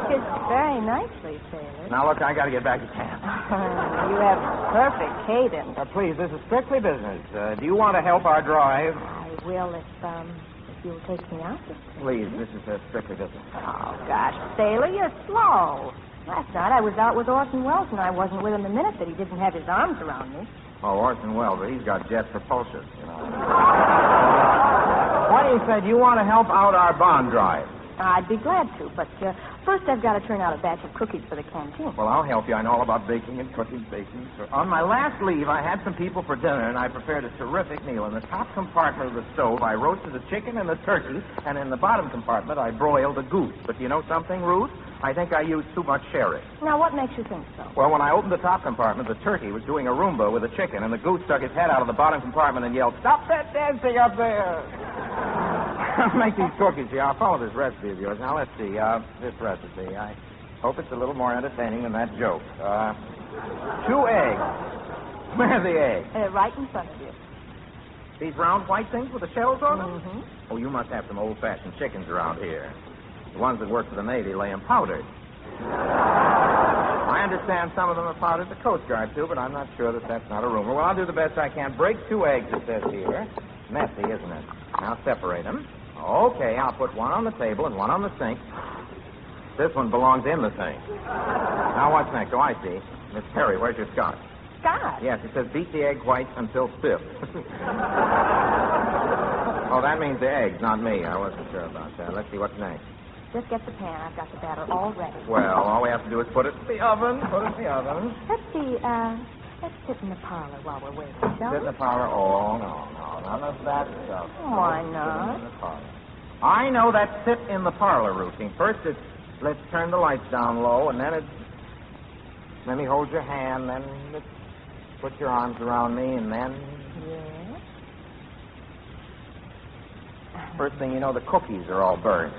Kissed very nicely, Sailor. Now, look, I got to get back to camp. You have perfect cadence. Please, this is strictly business. Do you want to help our drive? I will if you'll take me out. Please, this is strictly business. Oh, gosh, Sailor, you're slow. Last night I was out with Orson Welles, and I wasn't with him the minute that he didn't have his arms around me. Oh, Orson Welles, but he's got jet propulsion, you know. What do you say? Do you want to help out our bond drive? I'd be glad to, but first I've got to turn out a batch of cookies for the canteen. Well, I'll help you. I know all about baking and cooking, baking. So on my last leave, I had some people for dinner, and I prepared a terrific meal. In the top compartment of the stove, I roasted a chicken and a turkey, and in the bottom compartment, I broiled a goose. But you know something, Ruth? I think I used too much sherry. Now, what makes you think so? Well, when I opened the top compartment, the turkey was doing a Roomba with a chicken, and the goose stuck his head out of the bottom compartment and yelled, "Stop that dancing up there!" I'll make these cookies here. I'll follow this recipe of yours. Now, let's see. This recipe. I hope it's a little more entertaining than that joke. 2 eggs. Where's the egg? Right in front of you. These round white things with the shells on them? Mm-hmm. Oh, you must have some old-fashioned chickens around here. The ones that work for the Navy lay them powdered. I understand some of them are powdered the Coast Guard, too, but I'm not sure that that's not a rumor. Well, I'll do the best I can. Break 2 eggs, it says here. Messy, isn't it? Now separate them. Okay, I'll put one on the table and one on the sink. This one belongs in the sink. Now, what's next? Oh, I see. Miss Perry, where's your scotch? Scotch? Yes, it says beat the egg whites until stiff. Oh, that means the eggs, not me. I wasn't sure about that. Let's see what's next. Just get the pan. I've got the batter all ready. Well, all we have to do is put it in the oven. Put it in the oven. Let's see, let's sit in the parlor while we're waiting, shall Sit in we? the parlor? Oh, no. None of that stuff. Why Sit not? in the parlor. I know that sit in the parlor routine. First, it's let's turn the lights down low, and then it's let me hold your hand, then it's put your arms around me, and then... Yes? First thing you know, the cookies are all burned.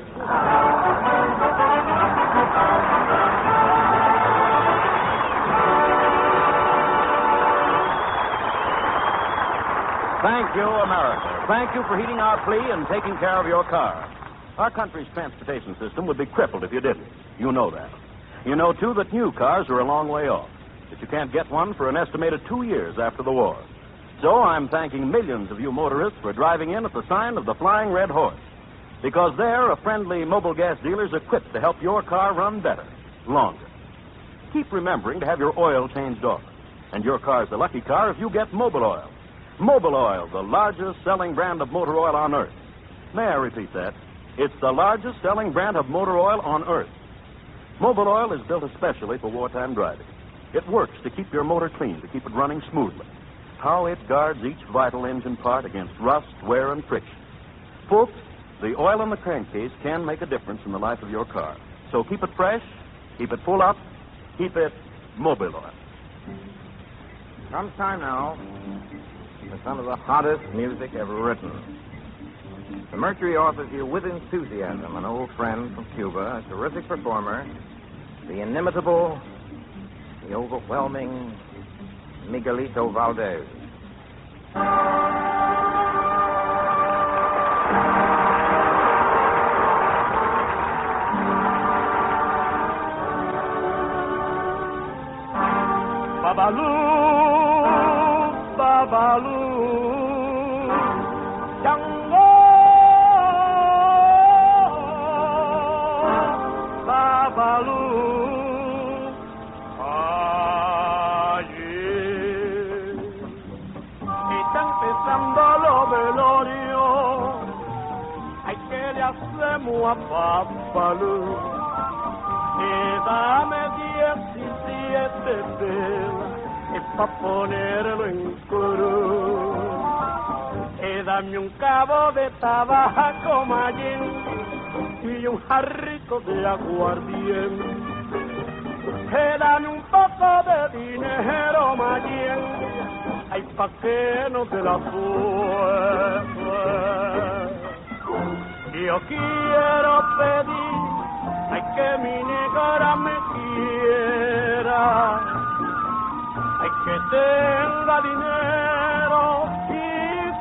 Thank you, America. Thank you for heeding our plea and taking care of your car. Our country's transportation system would be crippled if you didn't. You know that. You know, too, that new cars are a long way off, that you can't get one for an estimated 2 years after the war. So I'm thanking millions of you motorists for driving in at the sign of the Flying Red Horse, because there, a friendly mobile gas dealer's equipped to help your car run better, longer. Keep remembering to have your oil changed often, and your car's a lucky car if you get Mobile Oil. Mobile Oil, the largest selling brand of motor oil on earth. May I repeat that? It's the largest selling brand of motor oil on earth. Mobile Oil is built especially for wartime driving. It works to keep your motor clean, to keep it running smoothly. How it guards each vital engine part against rust, wear, and friction. Folks, the oil in the crankcase can make a difference in the life of your car. So keep it fresh, keep it full up, keep it Mobile Oil. Comes time now for some of the hottest music ever written. The Mercury offers you with enthusiasm an old friend from Cuba, a terrific performer, the inimitable, the overwhelming Miguelito Valdez. Babaloo, Babaloo, Django, Babaloo, ayer está empezando los velorios, hay que le hacemos a Babaloo, dame 17 velas pa' ponerlo en cruz. Dame un cabo de tabaco Mayín y un jarrito de aguardiente. Dame un poco de dinero Mayín, ay pa' que no te la suelte. Yo quiero pedir, ay que mi negra me quiera, ay que tenga dinero y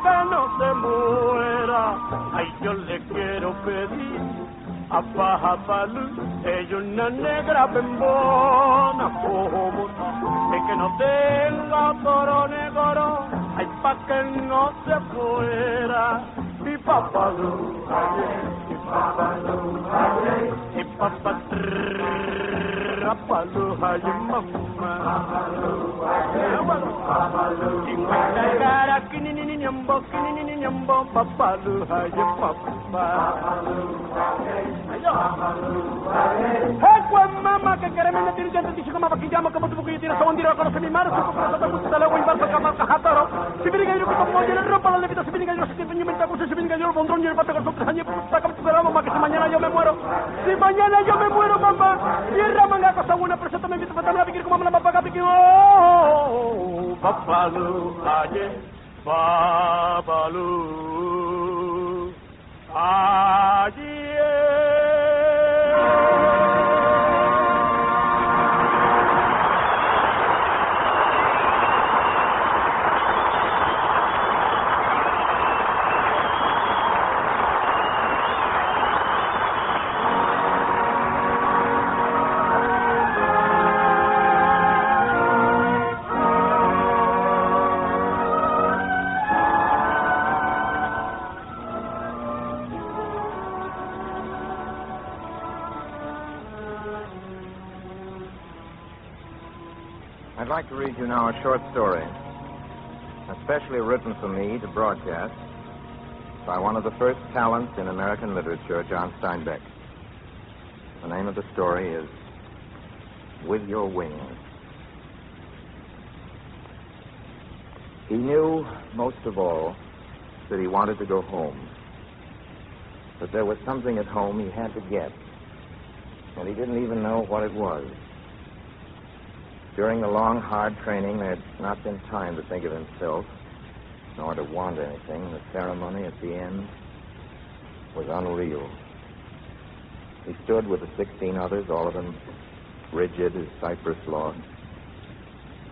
que no se muera. Ay, yo le quiero pedir a Babaloo, ella una negra bembona como de que no tenga toro negro, ay pa' que no se fuera. Mi Babaloo, mi Babaloo, mi Babaloo. Papalu, haye mama. Ingara kinini nyambo, Papalu, haye papa. Ecco mamma che caramente dirigente dice come pacchiamo come tu puoi dire sono dire cosa mi mare su cosa da questa la vuoi barca marca hataro. Si vede che io come moglie la roba la vita si vede che io si viene mentre cosa si vede che io con il fatto che sto años sta capturando ma che se mañana yo me muero. Si mañana yo me muero mamma. Y ramanga cosa buena presenta me invita a vivir como la papá que oh papalu aye babalu aye. I'd like to read you now a short story, especially written for me to broadcast by one of the first talents in American literature, John Steinbeck. The name of the story is With Your Wings. He knew, most of all, that he wanted to go home. But there was something at home he had to get, and he didn't even know what it was. During the long, hard training, there had not been time to think of himself, nor to want anything. The ceremony at the end was unreal. He stood with the 16 others, all of them rigid as cypress logs,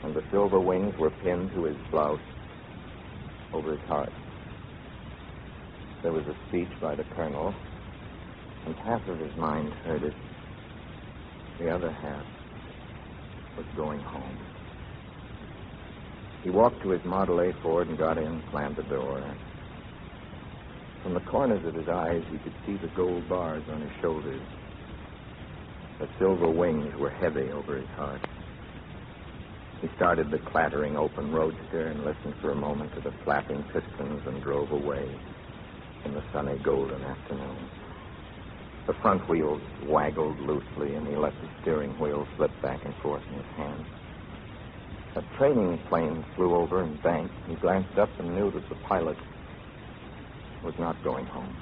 and the silver wings were pinned to his blouse over his heart. There was a speech by the colonel, and half of his mind heard it. The other half was going home. He walked to his Model A Ford and got in, slammed the door. From the corners of his eyes, he could see the gold bars on his shoulders. The silver wings were heavy over his heart. He started the clattering open roadster and listened for a moment to the flapping pistons and drove away in the sunny golden afternoon. The front wheels waggled loosely, and he let the steering wheel slip back and forth in his hand. A training plane flew over and banked. He glanced up and knew that the pilot was not going home.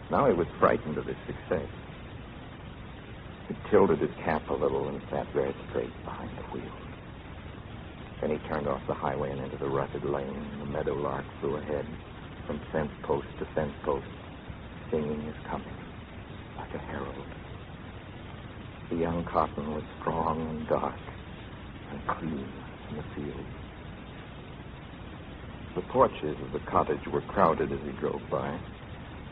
Now he was frightened of his success. He tilted his cap a little and sat very straight behind the wheel. Then he turned off the highway and into the rutted lane. The meadowlark flew ahead from fence post to fence post, singing his coming like a herald. The young cotton was strong and dark and clean in the field. The porches of the cottage were crowded as he drove by.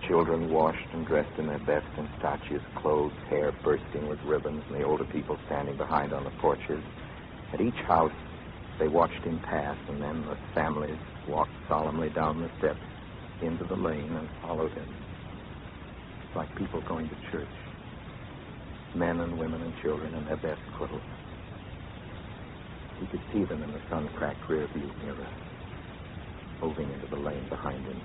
Children washed and dressed in their best and starchiest clothes, hair bursting with ribbons, and the older people standing behind on the porches. At each house, they watched him pass, and then the families walked solemnly down the steps into the lane and followed him, like people going to church, men and women and children in their best clothes. He could see them in the sun-cracked rear-view mirror, moving into the lane behind him.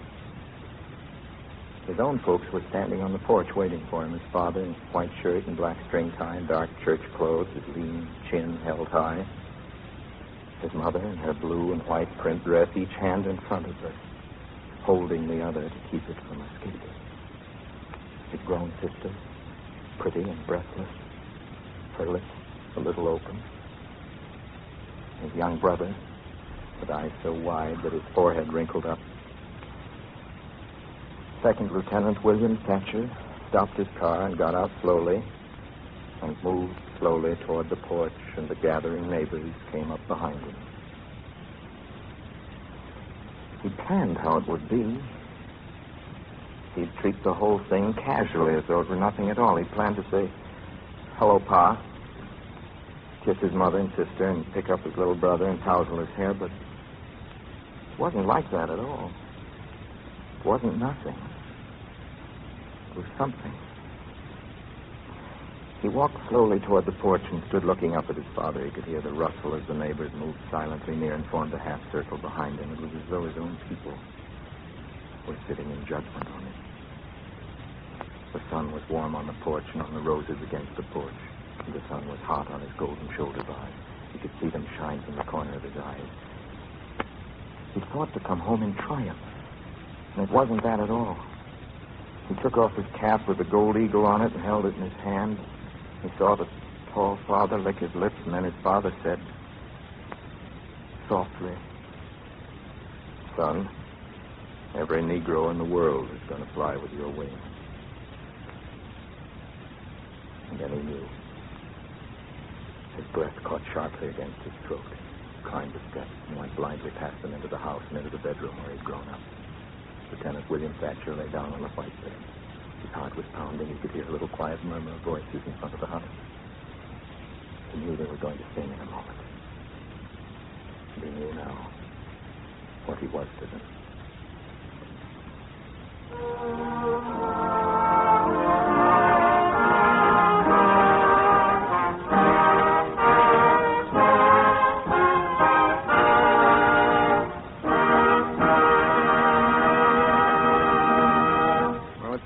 His own folks were standing on the porch waiting for him, his father in white shirt and black string tie and dark church clothes, his lean chin held high. His mother in her blue and white print dress, each hand in front of her, holding the other to keep it from escaping. His grown sister, pretty and breathless, her lips a little open. His young brother, with eyes so wide that his forehead wrinkled up. Second Lieutenant William Thatcher stopped his car and got out slowly and moved slowly toward the porch, and the gathering neighbors came up behind him. He planned how it would be. He'd treat the whole thing casually as though it were nothing at all. He planned to say, "Hello, Pa," kiss his mother and sister and pick up his little brother and tousle his hair, but it wasn't like that at all. It wasn't nothing. It was something. He walked slowly toward the porch and stood looking up at his father. He could hear the rustle as the neighbors moved silently near and formed a half-circle behind him. It was as though his own people were sitting in judgment on him. The sun was warm on the porch and on the roses against the porch. And the sun was hot on his golden shoulder bars. He could see them shine from the corner of his eyes. He thought to come home in triumph. And it wasn't that at all. He took off his cap with the gold eagle on it and held it in his hand. He saw the tall father lick his lips, and then his father said, softly, "Son, every Negro in the world is going to fly with your wings." And then he knew. His breath caught sharply against his throat. He climbed the steps and went blindly past them into the house and into the bedroom where he'd grown up. Lieutenant William Thatcher lay down on the white bed. His heart was pounding. He could hear a little quiet murmur of voices in front of the house. He knew they were going to sing in a moment. And he knew now what he was to them.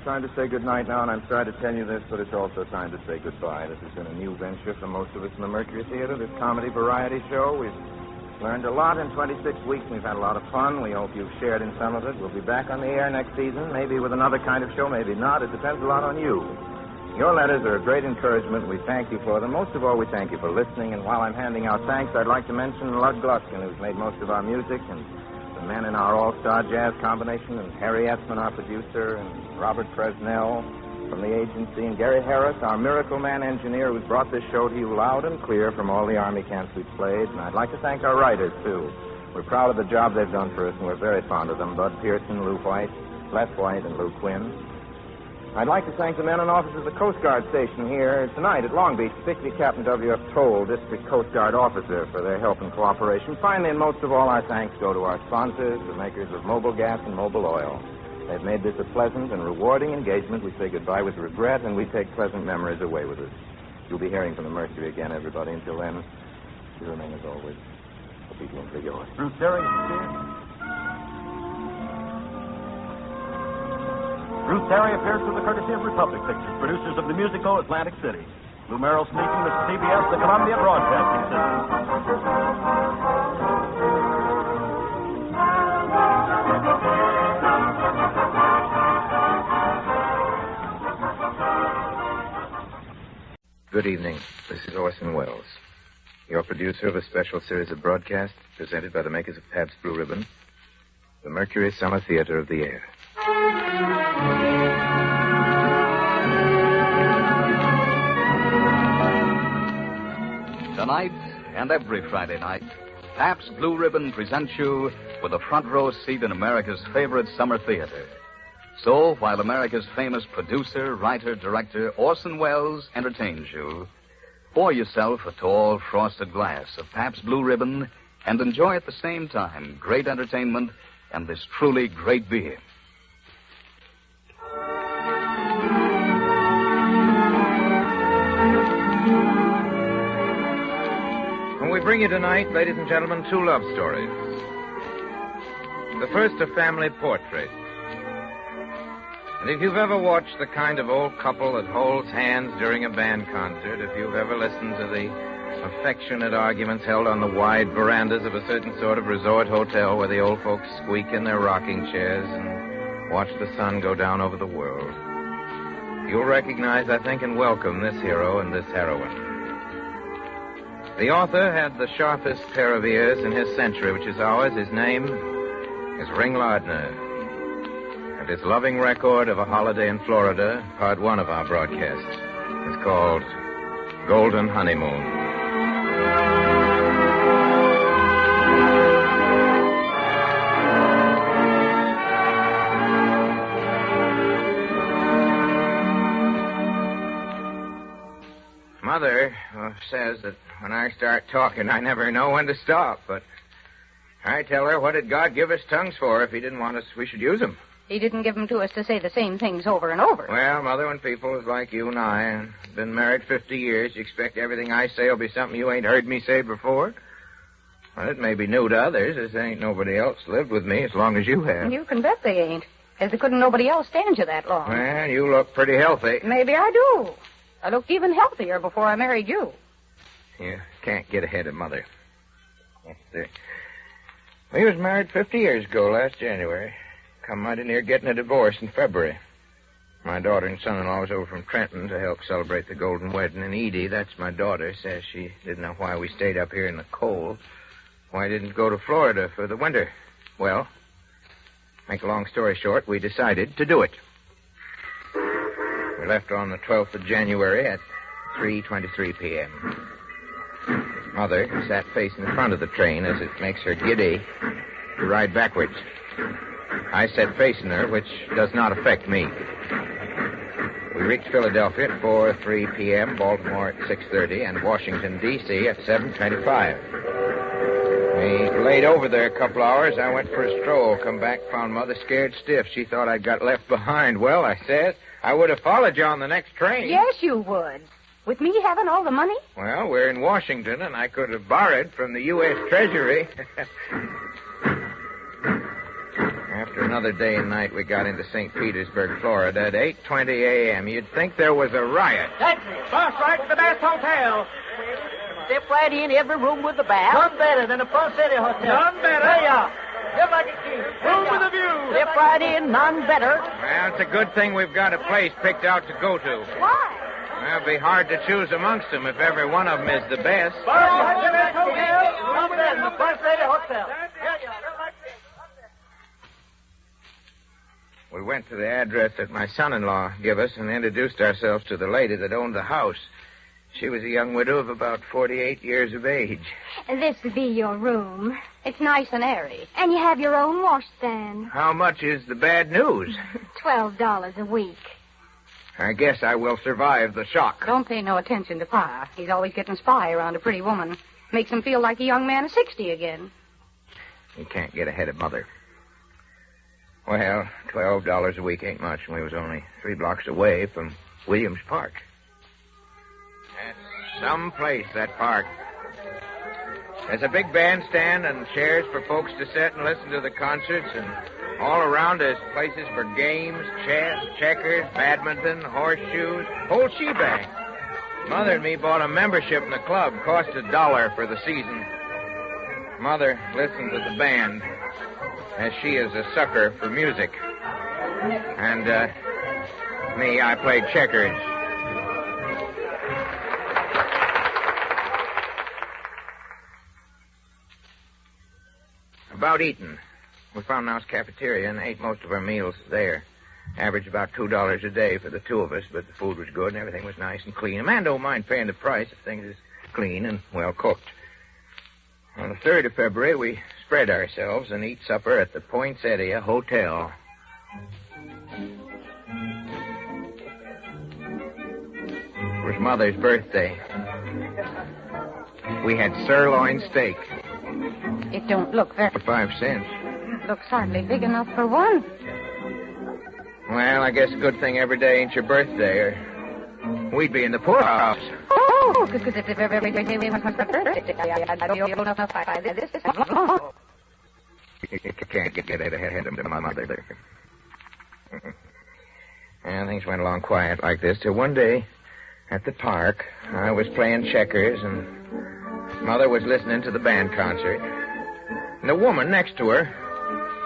Time to say goodnight now, and I'm sorry to tell you this, but it's also time to say goodbye. This has been a new venture for most of us in the Mercury Theatre, this comedy variety show. We've learned a lot in 26 weeks. We've had a lot of fun. We hope you've shared in some of it. We'll be back on the air next season, maybe with another kind of show, maybe not. It depends a lot on you. Your letters are a great encouragement. We thank you for them. Most of all, we thank you for listening. And while I'm handing out thanks, I'd like to mention Lud Gluskin, who's made most of our music, and the men in our all-star jazz combination, and Harry Etzman, our producer, and Robert Fresnel from the agency, and Gary Harris, our Miracle Man engineer, who's brought this show to you loud and clear from all the Army camps we've played. And I'd like to thank our writers, too. We're proud of the job they've done for us, and we're very fond of them. Bud Pearson, Lou White, Les White, and Lou Quinn. I'd like to thank the men and officers of the Coast Guard station here tonight at Long Beach, particularly Captain W.F. Toll, District Coast Guard officer, for their help and cooperation. Finally, and most of all, our thanks go to our sponsors, the makers of Mobil Gas and Mobil Oil. They've made this a pleasant and rewarding engagement. We say goodbye with regret, and we take pleasant memories away with us. You'll be hearing from the Mercury again, everybody. Until then, you remain, as always, obediently yours. Bruce Terry. Bruce Terry appears through the courtesy of Republic Pictures, producers of the musical Atlantic City. Lou Merrill speaking. This is CBS, the Columbia Broadcasting System. Good evening. This is Orson Welles, your producer of a special series of broadcasts presented by the makers of Pabst Blue Ribbon, the Mercury Summer Theatre of the Air. Tonight and every Friday night, Pabst Blue Ribbon presents you with a front row seat in America's favorite summer theater. So, while America's famous producer, writer, director, Orson Welles entertains you, pour yourself a tall, frosted glass of Pabst Blue Ribbon and enjoy at the same time great entertainment and this truly great beer. We bring you tonight, ladies and gentlemen, two love stories. The first, a family portrait. And if you've ever watched the kind of old couple that holds hands during a band concert, if you've ever listened to the affectionate arguments held on the wide verandas of a certain sort of resort hotel where the old folks squeak in their rocking chairs and watch the sun go down over the world, you'll recognize, I think, and welcome this hero and this heroine. The author had the sharpest pair of ears in his century, which is ours. His name is Ring Lardner. And his loving record of a holiday in Florida, part one of our broadcast, is called Golden Honeymoon. Mother says that when I start talking, I never know when to stop, but I tell her, what did God give us tongues for if he didn't want us, we should use them? He didn't give them to us to say the same things over and over. Well, Mother, when people is like you and I and been married 50 years, you expect everything I say will be something you ain't heard me say before? Well, it may be new to others, as there ain't nobody else lived with me as long as you have. You can bet they ain't, as there couldn't nobody else stand you that long. Well, you look pretty healthy. Maybe I do. I looked even healthier before I married you. You can't get ahead of Mother. Yes, sir. We was married 50 years ago last January. Come mighty near getting a divorce in February. My daughter and son-in-law was over from Trenton to help celebrate the golden wedding, and Edie, that's my daughter, says she didn't know why we stayed up here in the cold. Why didn't go to Florida for the winter? Well, make a long story short, we decided to do it. We left on the 12th of January at 3:23 p.m. Mother sat facing the front of the train as it makes her giddy to ride backwards. I sat facing her, which does not affect me. We reached Philadelphia at 4:03 p.m., Baltimore at 6:30, and Washington, D.C. at 7:25. We laid over there a couple hours. I went for a stroll. Come back, found Mother scared stiff. She thought I'd got left behind. Well, I said, I would have followed you on the next train. Yes, you would. With me having all the money? Well, we're in Washington, and I could have borrowed from the U.S. Treasury. After another day and night, we got into St. Petersburg, Florida at 8:20 a.m. You'd think there was a riot. That's it. Bus right to the best hotel. Step right in, every room with the bath. None better than the Front City Hotel. None better. There you are. Just like a key. Room with a view. Step right in, none better. Well, it's a good thing we've got a place picked out to go to. Why? Well, it'll be hard to choose amongst them if every one of them is the best. Bus right to the best hotel. Room better than the Front City Hotel. We went to the address that my son-in-law gave us and introduced ourselves to the lady that owned the house. She was a young widow of about 48 years of age. This would be your room. It's nice and airy. And you have your own washstand. How much is the bad news? $12 a week. I guess I will survive the shock. Don't pay no attention to Pa. He's always getting spry around a pretty woman. Makes him feel like a young man of 60 again. You can't get ahead of Mother. Well, $12 a week ain't much, and we was only 3 blocks away from Williams Park. That's some place, that park. There's a big bandstand and chairs for folks to sit and listen to the concerts, and all around there's places for games, chess, checkers, badminton, horseshoes, whole shebang. Mother and me bought a membership in the club. Cost $1 for the season. Mother listened to the band, as she is a sucker for music. And, me, I played checkers. About eating. We found a nice cafeteria and ate most of our meals there. Averaged about $2 a day for the two of us, but the food was good and everything was nice and clean. A man don't mind paying the price if things is clean and well cooked. On the 3rd of February, we spread ourselves and eat supper at the Poinsettia Hotel. It was Mother's birthday. We had sirloin steak. It don't look very... 5 cents. Looks hardly big enough for one. Well, I guess a good thing every day ain't your birthday, or we'd be in the poorhouse. Oh, because if every day we went for birthday, I don't know enough by this. You can't get ahead of my mother there. And things went along quiet like this till one day at the park, I was playing checkers and Mother was listening to the band concert. And the woman next to her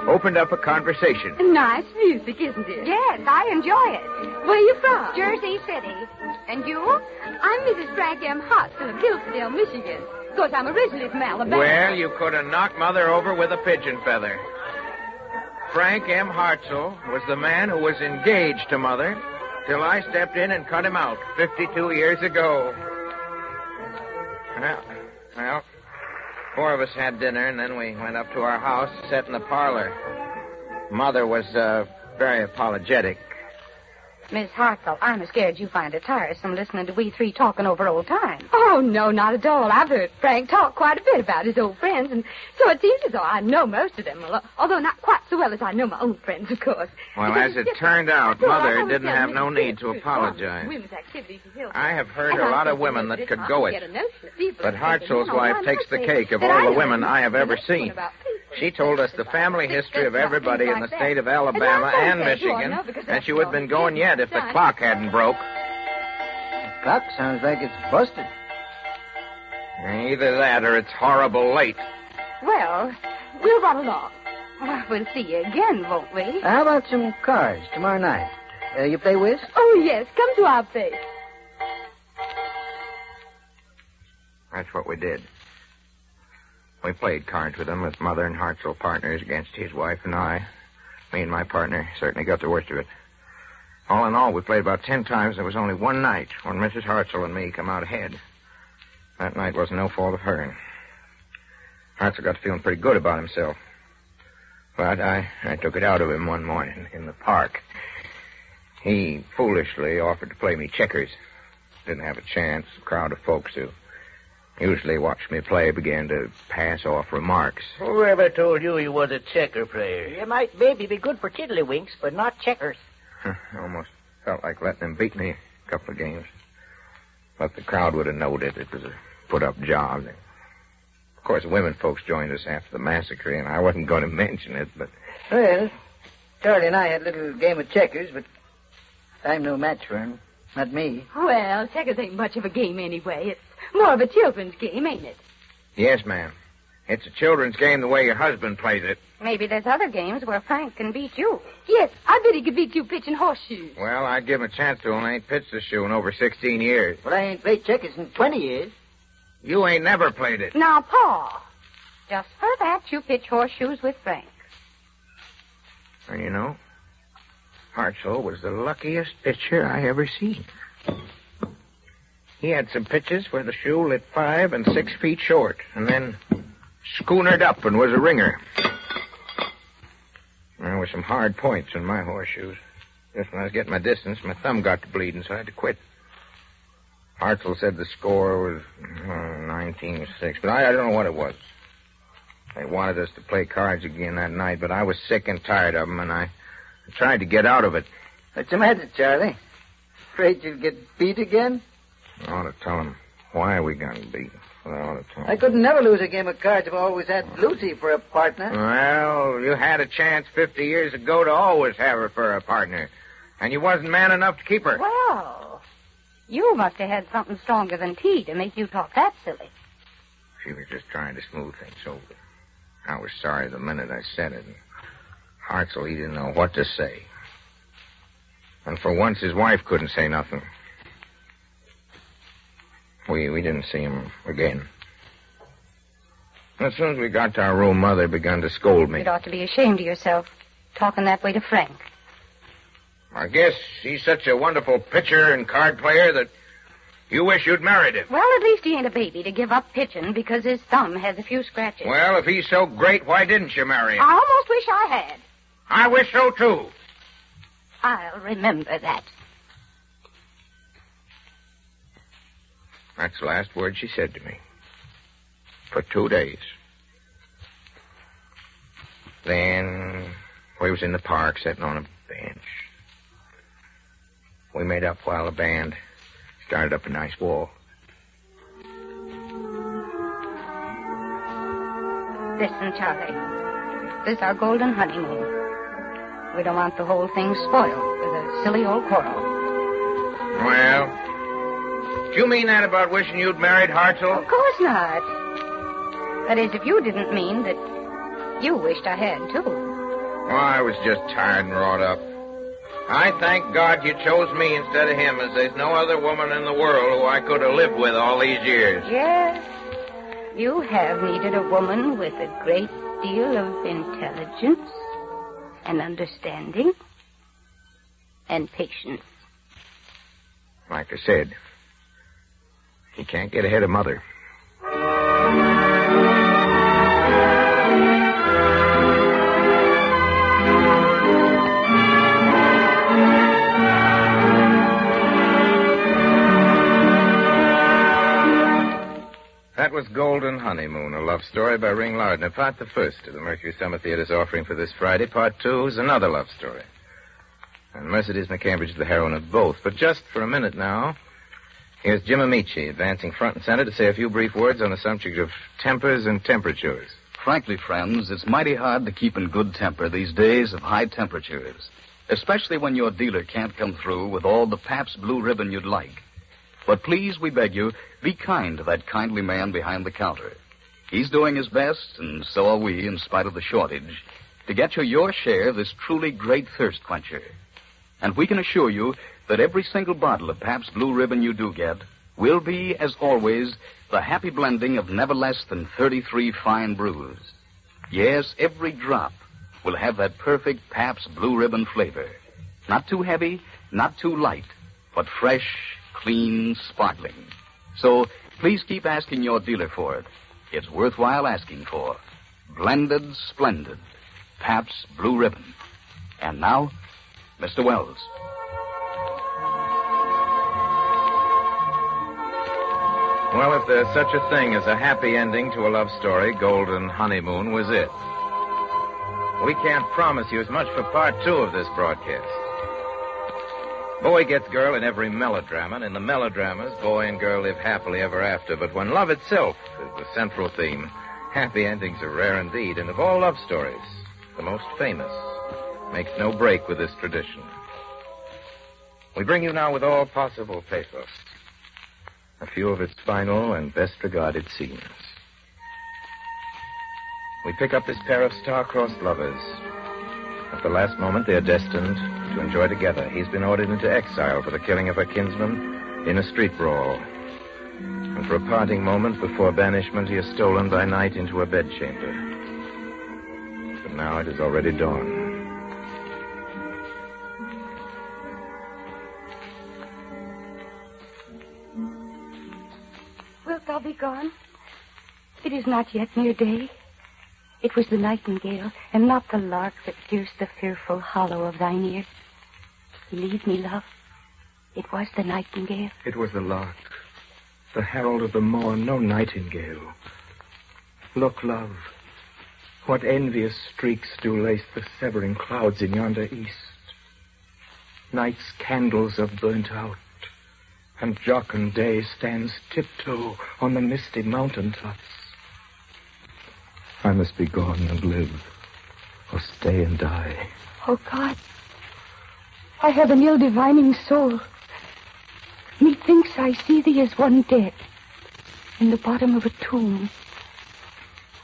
opened up a conversation. Nice music, isn't it? Yes, I enjoy it. Where are you from? Jersey City. And you? I'm Mrs. Frank M. Hartzell of Hillsdale, Michigan. Of course, I'm originally from Alabama. Well, you could have knocked Mother over with a pigeon feather. Frank M. Hartzell was the man who was engaged to Mother till I stepped in and cut him out 52 years ago. Well, 4 of us had dinner, and then we went up to our house, sat in the parlor. Mother was very apologetic. Miss Hartzell, I'm scared you find it tiresome listening to we three talking over old times. Oh, no, not at all. I've heard Frank talk quite a bit about his old friends, and so it seems as though I know most of them, although not quite so well as I know my own friends, of course. Well, as it turned out, Mother didn't have no need to apologize. I have heard a lot of women that could go it. But Hartzell's wife takes the cake of all the women I have ever seen. She told us the family history of everybody in the state of Alabama and Michigan, and she would have been going yet if the clock hadn't broke. The clock sounds like it's busted. Either that or it's horrible late. Well, we'll run along. We'll see you again, won't we? How about some cards tomorrow night? You play whist? Oh, yes. Come to our place. That's what we did. We played cards with him with Mother and Hartzell partners against his wife and I. Me and my partner certainly got the worst of it. All in all, we played about 10 times. There was only one night when Mrs. Hartzell and me come out ahead. That night wasn't no fault of hers. Hartzell got feeling pretty good about himself. But I took it out of him one morning in the park. He foolishly offered to play me checkers. Didn't have a chance. A crowd of folks who usually watched me play began to pass off remarks. Whoever told you he was a checker player? You might maybe be good for tiddlywinks, but not checkers. Almost felt like letting him beat me a couple of games. But the crowd would have noted it was a put-up job. Of course, women folks joined us after the massacre, and I wasn't going to mention it, but... Well, Charlie and I had a little game of checkers, but I'm no match for him. Not me. Well, checkers ain't much of a game anyway. It's more of a children's game, ain't it? Yes, ma'am. It's a children's game the way your husband plays it. Maybe there's other games where Frank can beat you. Yes, I bet he could beat you pitching horseshoes. Well, I'd give him a chance to. I ain't pitched a shoe in over 16 years. Well, I ain't played checkers in 20 years. You ain't never played it. Now, Pa, just for that, you pitch horseshoes with Frank. And you know, Hartzell was the luckiest pitcher I ever seen. He had some pitches where the shoe lit 5 and 6 feet short, and then schoonered up and was a ringer. There were some hard points in my horseshoes. Just when I was getting my distance, my thumb got to bleeding, so I had to quit. Hartzell said the score was 19-6, but I don't know what it was. They wanted us to play cards again that night, but I was sick and tired of them, and I tried to get out of it. What's the matter, Charlie? Afraid you'll get beat again? I ought to tell him why we got beat. I could never lose a game of cards if I always had Lucy for a partner. Well, you had a chance 50 years ago to always have her for a partner, and you wasn't man enough to keep her. Well, you must have had something stronger than tea to make you talk that silly. She was just trying to smooth things over. I was sorry the minute I said it. Hartzell, he didn't know what to say. And for once, his wife couldn't say nothing. We didn't see him again. As soon as we got to our room, Mother began to scold me. You'd ought to be ashamed of yourself, talking that way to Frank. I guess he's such a wonderful pitcher and card player that you wish you'd married him. Well, at least he ain't a baby to give up pitching because his thumb has a few scratches. Well, if he's so great, why didn't you marry him? I almost wish I had. I wish so, too. I'll remember that. That's the last word she said to me. For 2 days. Then we was in the park sitting on a bench. We made up while the band started up a nice walk. Listen, Charlie. This is our golden honeymoon. We don't want the whole thing spoiled with a silly old quarrel. Well, do you mean that about wishing you'd married Hartzell? Of course not. That is, if you didn't mean that you wished I had, too. Oh, I was just tired and wrought up. I thank God you chose me instead of him, as there's no other woman in the world who I could have lived with all these years. Yes, you have needed a woman with a great deal of intelligence and understanding and patience. Like I said, you can't get ahead of Mother. That was Golden Honeymoon, a love story by Ring Lardner. Part the first of the Mercury Summer Theater's offering for this Friday. Part two is another love story. And Mercedes McCambridge is the heroine of both. But just for a minute now, here's Jim Amici advancing front and center to say a few brief words on the subject of tempers and temperatures. Frankly, friends, it's mighty hard to keep in good temper these days of high temperatures, especially when your dealer can't come through with all the Pabst Blue Ribbon you'd like. But please, we beg you, be kind to that kindly man behind the counter. He's doing his best, and so are we, in spite of the shortage, to get you your share of this truly great thirst quencher. And we can assure you that every single bottle of Pabst Blue Ribbon you do get will be, as always, the happy blending of never less than 33 fine brews. Yes, every drop will have that perfect Pabst Blue Ribbon flavor. Not too heavy, not too light, but fresh, clean, sparkling. So please keep asking your dealer for it. It's worthwhile asking for. Blended, splendid Pabst Blue Ribbon. And now, Mr. Wells. Well, if there's such a thing as a happy ending to a love story, Golden Honeymoon was it. We can't promise you as much for part two of this broadcast. Boy gets girl in every melodrama, and in the melodramas, boy and girl live happily ever after. But when love itself is the central theme, happy endings are rare indeed. And of all love stories, the most famous makes no break with this tradition. We bring you now with all possible pathos a few of its final and best-regarded scenes. We pick up this pair of star-crossed lovers. At the last moment, they are destined to enjoy together. He's been ordered into exile for the killing of a kinsman in a street brawl. And for a parting moment before banishment, he is stolen by night into a bedchamber. But now it is already dawn. Wilt thou be gone? It is not yet near day. It was the nightingale, and not the lark, that pierced the fearful hollow of thine ear. Believe me, love, it was the nightingale. It was the lark, the herald of the morn, no nightingale. Look, love, what envious streaks do lace the severing clouds in yonder east. Night's candles are burnt out, and jocund day stands tiptoe on the misty mountain tops. I must be gone and live, or stay and die. Oh, God, I have an ill-divining soul. Methinks I see thee as one dead, in the bottom of a tomb.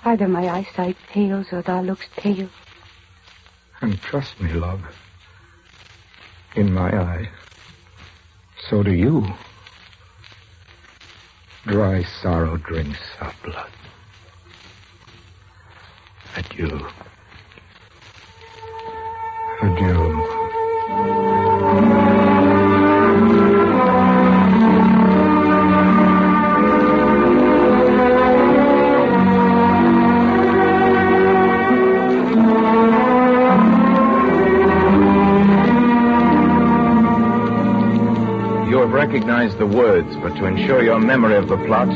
Either my eyesight fails, or thou look'st pale. And trust me, love, in my eye, so do you. Dry sorrow drinks our blood. Adieu. Adieu. You have recognized the words, but to ensure your memory of the plot,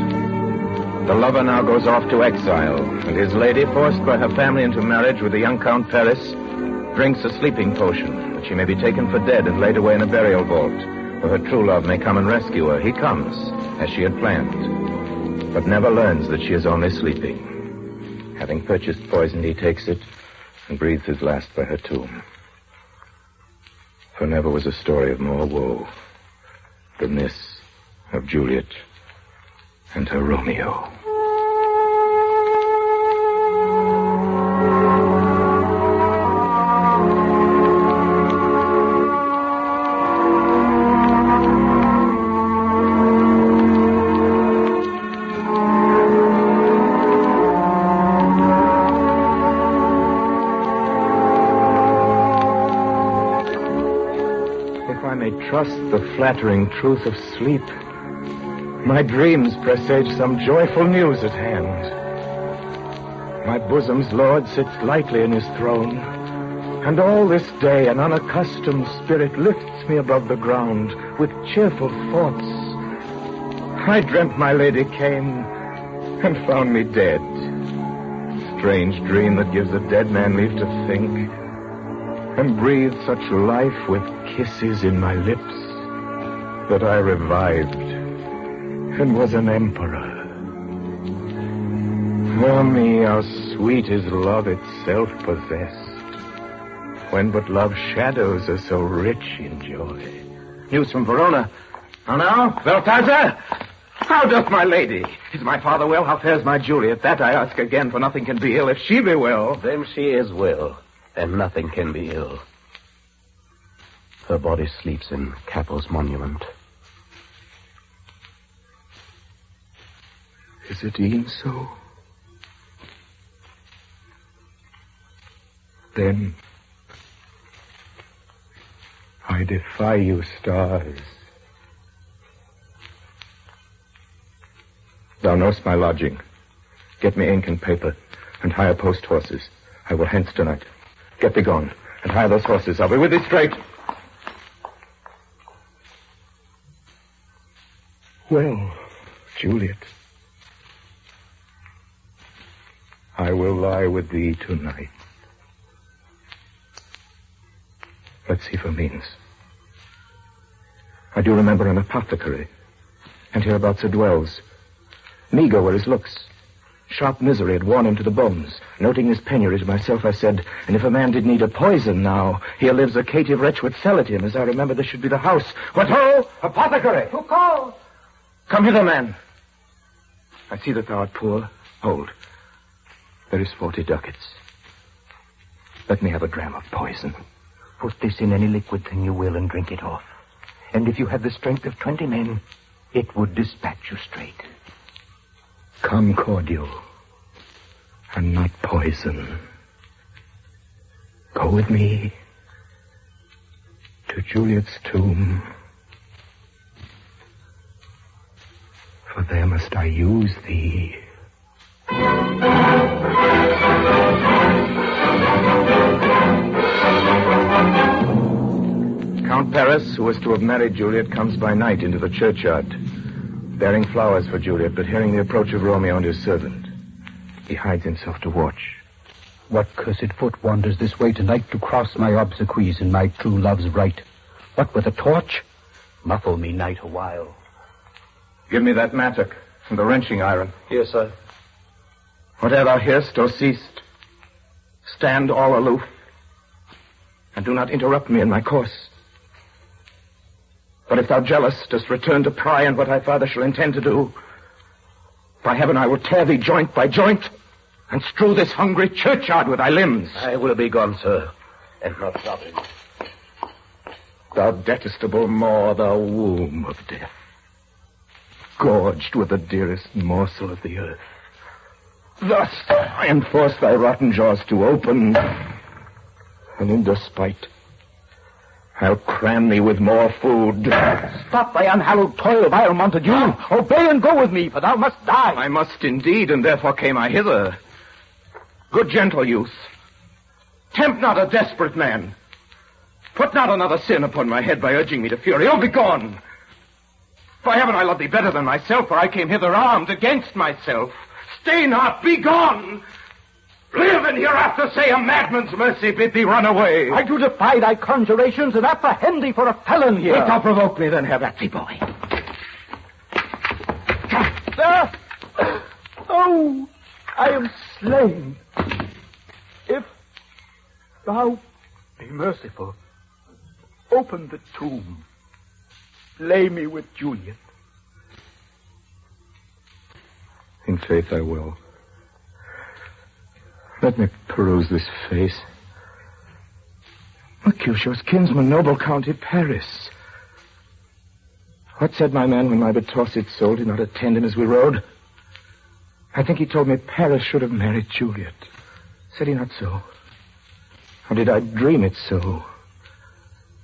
the lover now goes off to exile, and his lady, forced by her family into marriage with the young Count Paris, drinks a sleeping potion, that she may be taken for dead and laid away in a burial vault, where her true love may come and rescue her. He comes, as she had planned, but never learns that she is only sleeping. Having purchased poison, he takes it and breathes his last by her tomb. For never was a story of more woe than this of Juliet and her Romeo. If I may trust the flattering truth of sleep, my dreams presage some joyful news at hand. My bosom's lord sits lightly in his throne, and all this day an unaccustomed spirit lifts me above the ground with cheerful thoughts. I dreamt my lady came, and found me dead. Strange dream that gives a dead man leave to think, and breathed such life with kisses in my lips that I revived and was an emperor. Oh me, how sweet is love itself possessed, when but love's shadows are so rich in joy. News from Verona. How now, Balthazar? How doth my lady? Is my father well? How fares my Juliet? That I ask again, for nothing can be ill if she be well. Then she is well, and nothing can be ill. Her body sleeps in Capo's monument. Is it e'en so? Then I defy you, stars. Thou know'st my lodging. Get me ink and paper, and hire post horses. I will hence tonight. Get thee gone, and hire those horses. I'll be with thee straight. Well, Juliet, I will lie with thee tonight. Let's see for means. I do remember an apothecary, and hereabouts it dwells. Meager were his looks. Sharp misery had worn him to the bones. Noting his penury to myself, I said, and if a man did need a poison now, here lives a caitiff wretch would sell it him, as I remember this should be the house. What ho! Apothecary! Who calls? Come hither, man. I see that thou art poor. Hold. There is 40 ducats. Let me have a dram of poison. Put this in any liquid thing you will and drink it off. And if you had the strength of 20 men, it would dispatch you straight. Come cordial, and not poison. Go with me to Juliet's tomb, for there must I use thee. Count Paris, who was to have married Juliet, comes by night into the churchyard, bearing flowers for Juliet, but hearing the approach of Romeo and his servant. He hides himself to watch. What cursed foot wanders this way tonight to cross my obsequies and my true love's right? What with a torch? Muffle me night a while. Give me that mattock and the wrenching iron. Here, sir. Whatever thou hearst or seest, stand all aloof, and do not interrupt me in my course. But if thou jealous dost return to pry on what thy father shall intend to do, by heaven I will tear thee joint by joint, and strew this hungry churchyard with thy limbs. I will be gone, sir, and not stopping. Thou detestable maw, thou womb of death, gorged with the dearest morsel of the earth. Thus I enforce thy rotten jaws to open, and in despite I'll cram thee with more food. Stop thy unhallowed toil, vile Montague. Obey and go with me, for thou must die. I must indeed, and therefore came I hither. Good gentle youth, tempt not a desperate man. Put not another sin upon my head by urging me to fury. Oh, begone! By heaven, I love thee better than myself, for I came hither armed against myself. Stay not, begone! Live and hereafter say a madman's mercy bid thee run away. I do defy thy conjurations and apprehend thee for a felon here. If thou provoke me, then have at thee, boy. Sir! Oh, I am slain. If thou be merciful, open the tomb. Lay me with Juliet. In faith I will. Let me peruse this face. Mercutio's kinsman, noble County Paris. What said my man when my betrothed soul did not attend him as we rode? I think he told me Paris should have married Juliet. Said he not so? Or did I dream it so?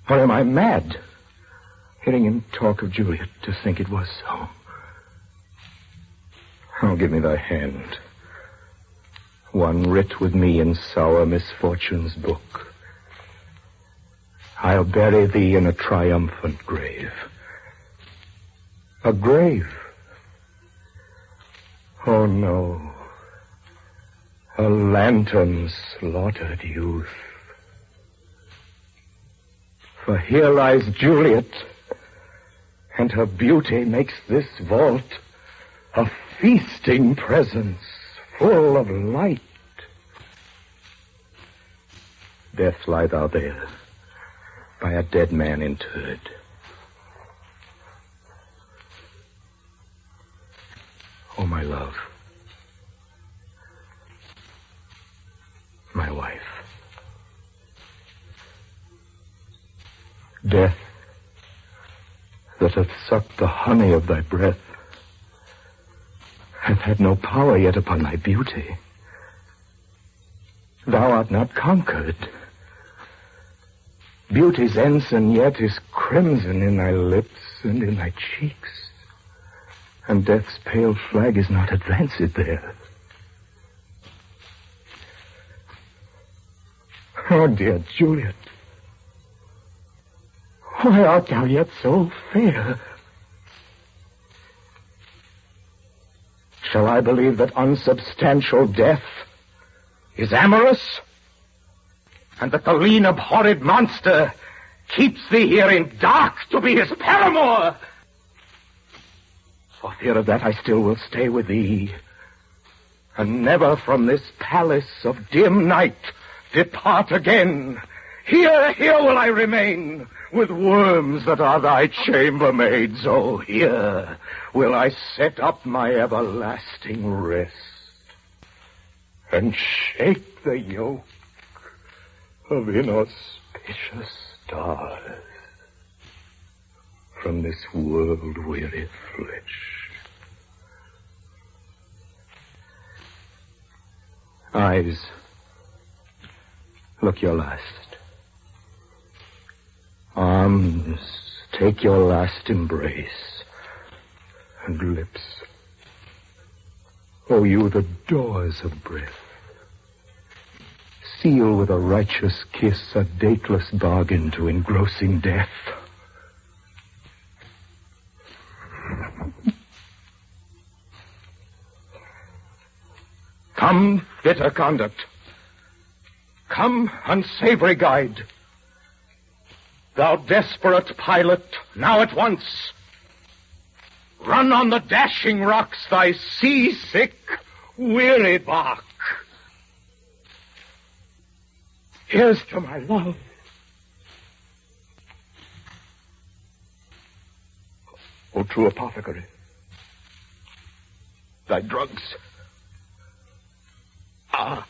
Or am I mad, hearing him talk of Juliet, to think it was so? Oh, give me thy hand. One writ with me in sour misfortune's book. I'll bury thee in a triumphant grave. A grave? Oh, no. A lantern slaughtered youth. For here lies Juliet, and her beauty makes this vault a feasting presence full of light. Death, lie thou there, by a dead man interred. Oh, my love. My wife. Death, that hath sucked the honey of thy breath, hath had no power yet upon thy beauty. Thou art not conquered. Beauty's ensign yet is crimson in thy lips and in thy cheeks, and death's pale flag is not advanced there. Oh, dear Juliet, why art thou yet so fair? Shall I believe that unsubstantial death is amorous, and that the lean, abhorred monster keeps thee here in dark to be his paramour? For fear of that, I still will stay with thee, and never from this palace of dim night depart again. Here will I remain, with worms that are thy chambermaids. Oh, here will I set up my everlasting rest, and shake the yoke of inauspicious stars from this world-weary flesh. Eyes, look your last. Arms, take your last embrace. And lips, oh, you the doors of breath, seal with a righteous kiss a dateless bargain to engrossing death. Come, bitter conduct. Come, unsavory guide. Thou desperate pilot, now at once run on the dashing rocks thy seasick, weary bark. Here's to my love. O true apothecary, thy drugs. Ah,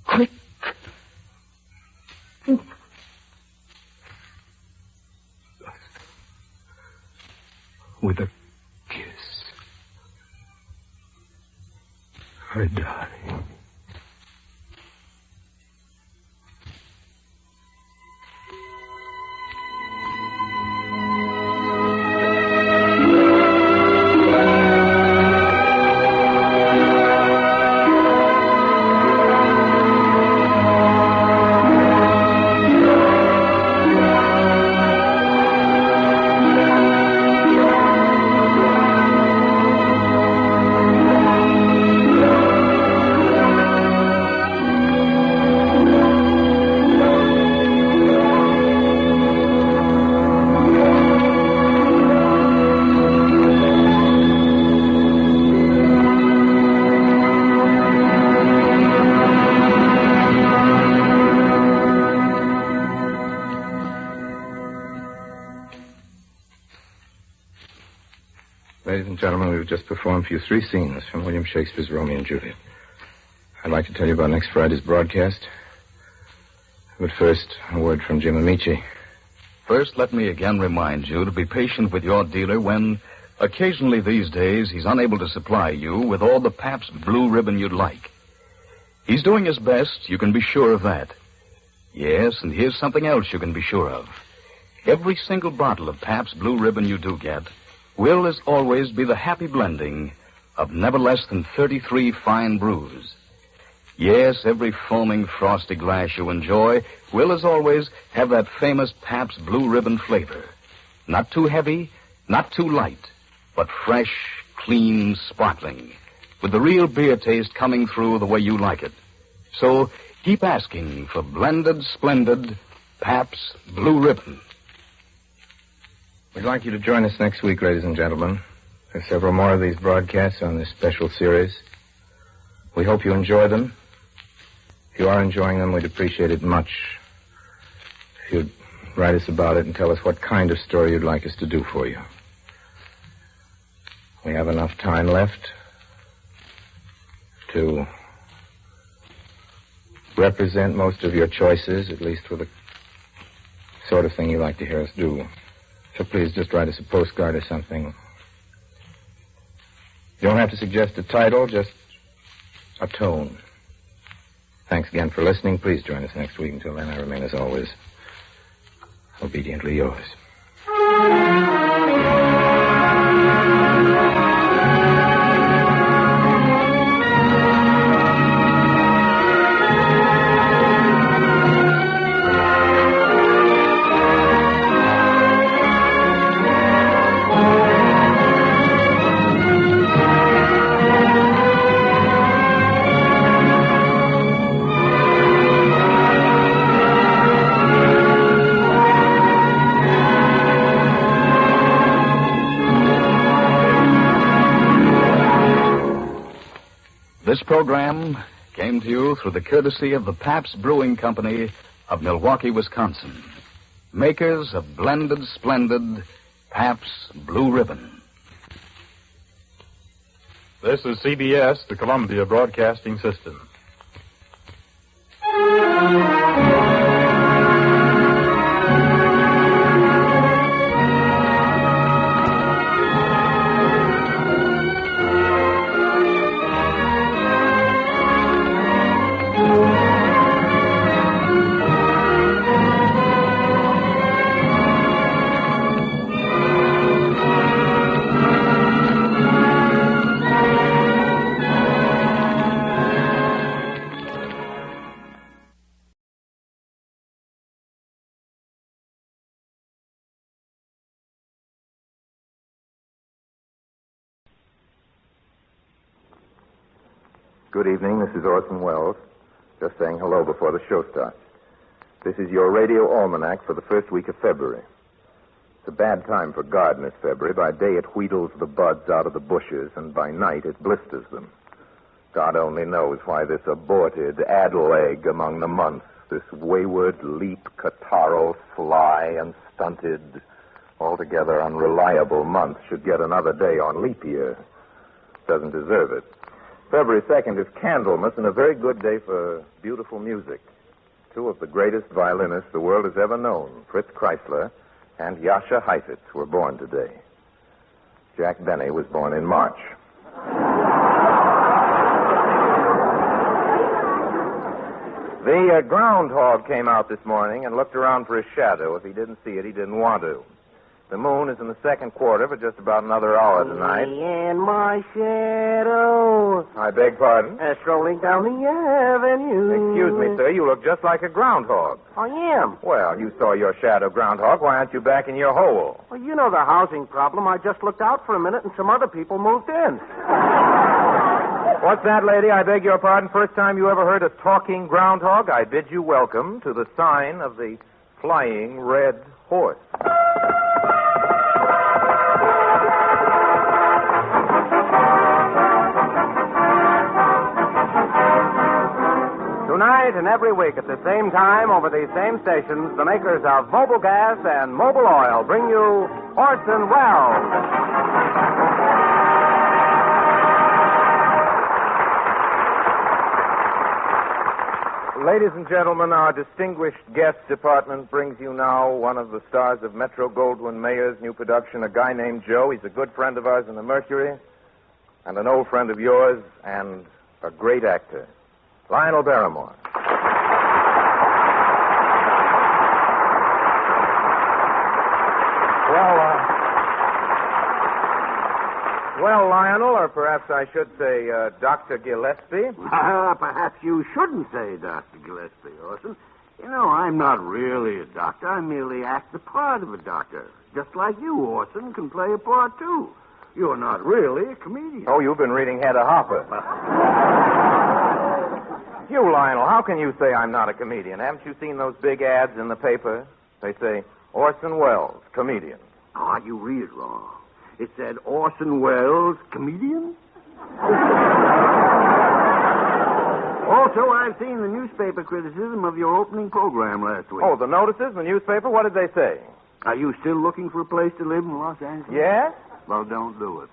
quick. With a kiss, I die. Gentlemen, we've just performed for you 3 scenes from William Shakespeare's Romeo and Juliet. I'd like to tell you about next Friday's broadcast. But first, a word from Jim Amici. First, let me again remind you to be patient with your dealer when, occasionally these days, he's unable to supply you with all the Pabst Blue Ribbon you'd like. He's doing his best, you can be sure of that. Yes, and here's something else you can be sure of. Every single bottle of Pabst Blue Ribbon you do get will, as always, be the happy blending of never less than 33 fine brews. Yes, every foaming, frosty glass you enjoy will, as always, have that famous Pabst Blue Ribbon flavor. Not too heavy, not too light, but fresh, clean, sparkling, with the real beer taste coming through the way you like it. So keep asking for blended, splendid Pabst Blue Ribbon. We'd like you to join us next week, ladies and gentlemen. There's several more of these broadcasts on this special series. We hope you enjoy them. If you are enjoying them, we'd appreciate it much if you'd write us about it and tell us what kind of story you'd like us to do for you. We have enough time left to represent most of your choices, at least for the sort of thing you like to hear us do. So please just write us a postcard or something. You don't have to suggest a title, just a tone. Thanks again for listening. Please join us next week. Until then, I remain, as always, obediently yours. This program came to you through the courtesy of the Pabst Brewing Company of Milwaukee, Wisconsin, makers of blended, splendid Pabst Blue Ribbon. This is CBS, the Columbia Broadcasting System. Good evening. This is Orson Welles. Just saying hello before the show starts. This is your radio almanac for the first week of February. It's a bad time for gardeners, February. By day, it wheedles the buds out of the bushes, and by night, it blisters them. God only knows why this aborted addle egg among the months, this wayward, leap, catarrhal, sly, and stunted, altogether unreliable month should get another day on leap year. Doesn't deserve it. February 2nd is Candlemas, and a very good day for beautiful music. Two of the greatest violinists the world has ever known, Fritz Kreisler and Jascha Heifetz, were born today. Jack Benny was born in March. The groundhog came out this morning and looked around for his shadow. If he didn't see it, he didn't want to. The moon is in the second quarter for just about another hour tonight. And my shadow. I beg pardon? Strolling down the avenue. Excuse me, sir. You look just like a groundhog. I am. Well, you saw your shadow, groundhog. Why aren't you back in your hole? Well, you know the housing problem. I just looked out for a minute and some other people moved in. What's that, lady? I beg your pardon. First time you ever heard a talking groundhog? I bid you welcome to the sign of the Flying Red Horse. Tonight and every week at the same time over these same stations, the makers of Mobile Gas and Mobile Oil bring you Orson Welles. Ladies and gentlemen, our distinguished guest department brings you now one of the stars of Metro-Goldwyn-Mayer's new production, A Guy Named Joe. He's a good friend of ours in the Mercury, and an old friend of yours, and a great actor. Lionel Barrymore. Well, Lionel, or perhaps I should say Dr. Gillespie. Perhaps you shouldn't say Dr. Gillespie, Orson. You know, I'm not really a doctor. I merely act the part of a doctor. Just like you, Orson, can play a part, too. You're not really a comedian. Oh, you've been reading Hedda Hopper. You, Lionel, how can you say I'm not a comedian? Haven't you seen those big ads in the paper? They say, Orson Welles, comedian. Ah, you read it wrong. It said Orson Welles, comedian? Also, I've seen the newspaper criticism of your opening program last week. Oh, the notices in the newspaper? What did they say? Are you still looking for a place to live in Los Angeles? Yes? Well, don't do it.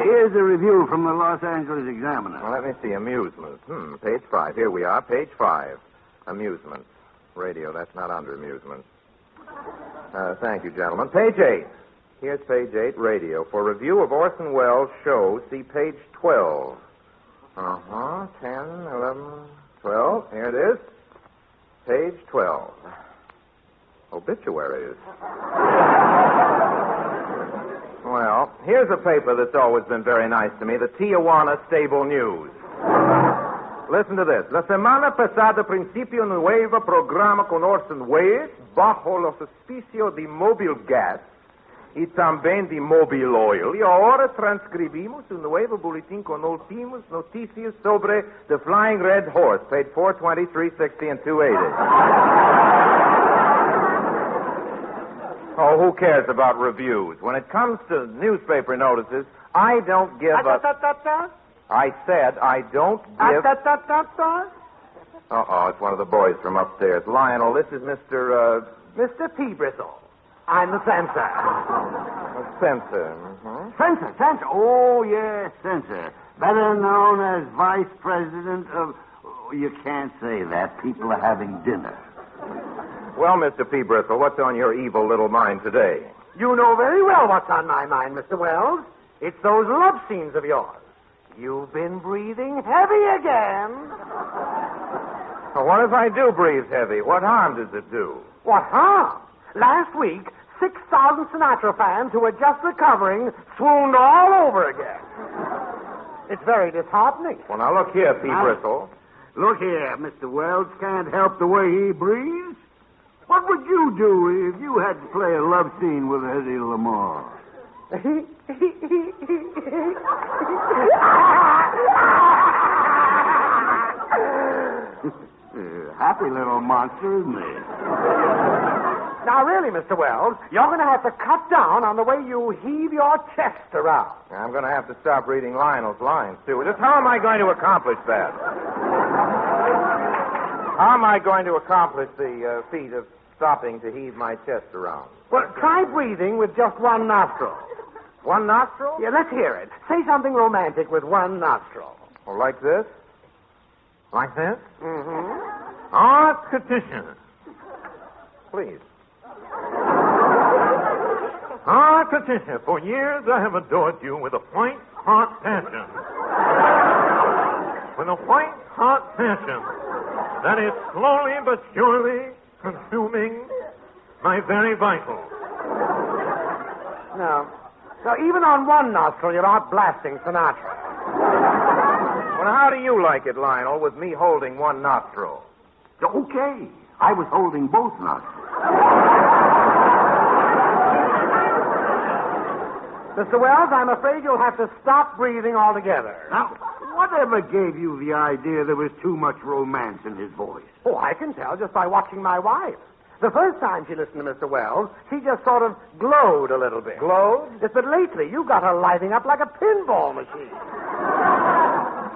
Here's a review from the Los Angeles Examiner. Well, let me see. Amusement. Page 5. Here we are. Page 5. Amusement. Radio. That's not under amusement. Thank you, gentlemen. Page 8. Here's page 8, radio. For review of Orson Welles' show, see page 12. 10, 11, 12. Here it is. Page 12. Obituaries. Well, here's a paper that's always been very nice to me, the Tijuana Stable News. Listen to this. La semana pasada principio nuevo programa con Orson Welles bajo los auspicios de Mobil Gas y también de Mobil Oil. Y ahora transcribimos un nuevo boletín con últimas noticias sobre The Flying Red Horse, page 420, 360, and 280. Oh, who cares about reviews? When it comes to newspaper notices, I don't give a... I said I don't give... Uh-oh, it's one of the boys from upstairs. Lionel, this is Mr. P. Bristle. I'm the censor. Censor. Censor. Oh, yes, censor. Better known as vice president of... Oh, you can't say that. People are having dinner. Well, Mr. P. Bristle, what's on your evil little mind today? You know very well what's on my mind, Mr. Wells. It's those love scenes of yours. You've been breathing heavy again. Well, what if I do breathe heavy? What harm does it do? What harm? Last week, 6,000 Sinatra fans who were just recovering swooned all over again. It's very disheartening. Well, now, look here, P. Bristle. Look here, Mr. Wells can't help the way he breathes. What would you do if you had to play a love scene with Eddie Lamar? Happy little monster, isn't he? Now, really, Mr. Wells, you're going to have to cut down on the way you heave your chest around. I'm going to have to stop reading Lionel's lines, too. Just how am I going to accomplish that? How am I going to accomplish the feat of stopping to heave my chest around? Well, try breathing with just one nostril. One nostril? Yeah, let's hear it. Say something romantic with one nostril. Or like this? Like this? Mm-hmm. Petition. Please. Petition. For years I have adored you with a white, hot passion. With a white, hot passion that is slowly but surely consuming my very vitals. No, even on one nostril, you're out blasting Sinatra. Well, how do you like it, Lionel, with me holding one nostril? Okay. I was holding both nostrils. Mr. Wells, I'm afraid you'll have to stop breathing altogether. Now, whatever gave you the idea there was too much romance in his voice? Oh, I can tell just by watching my wife. The first time she listened to Mr. Wells, she just sort of glowed a little bit. Glowed? Yes, but lately you got her lighting up like a pinball machine.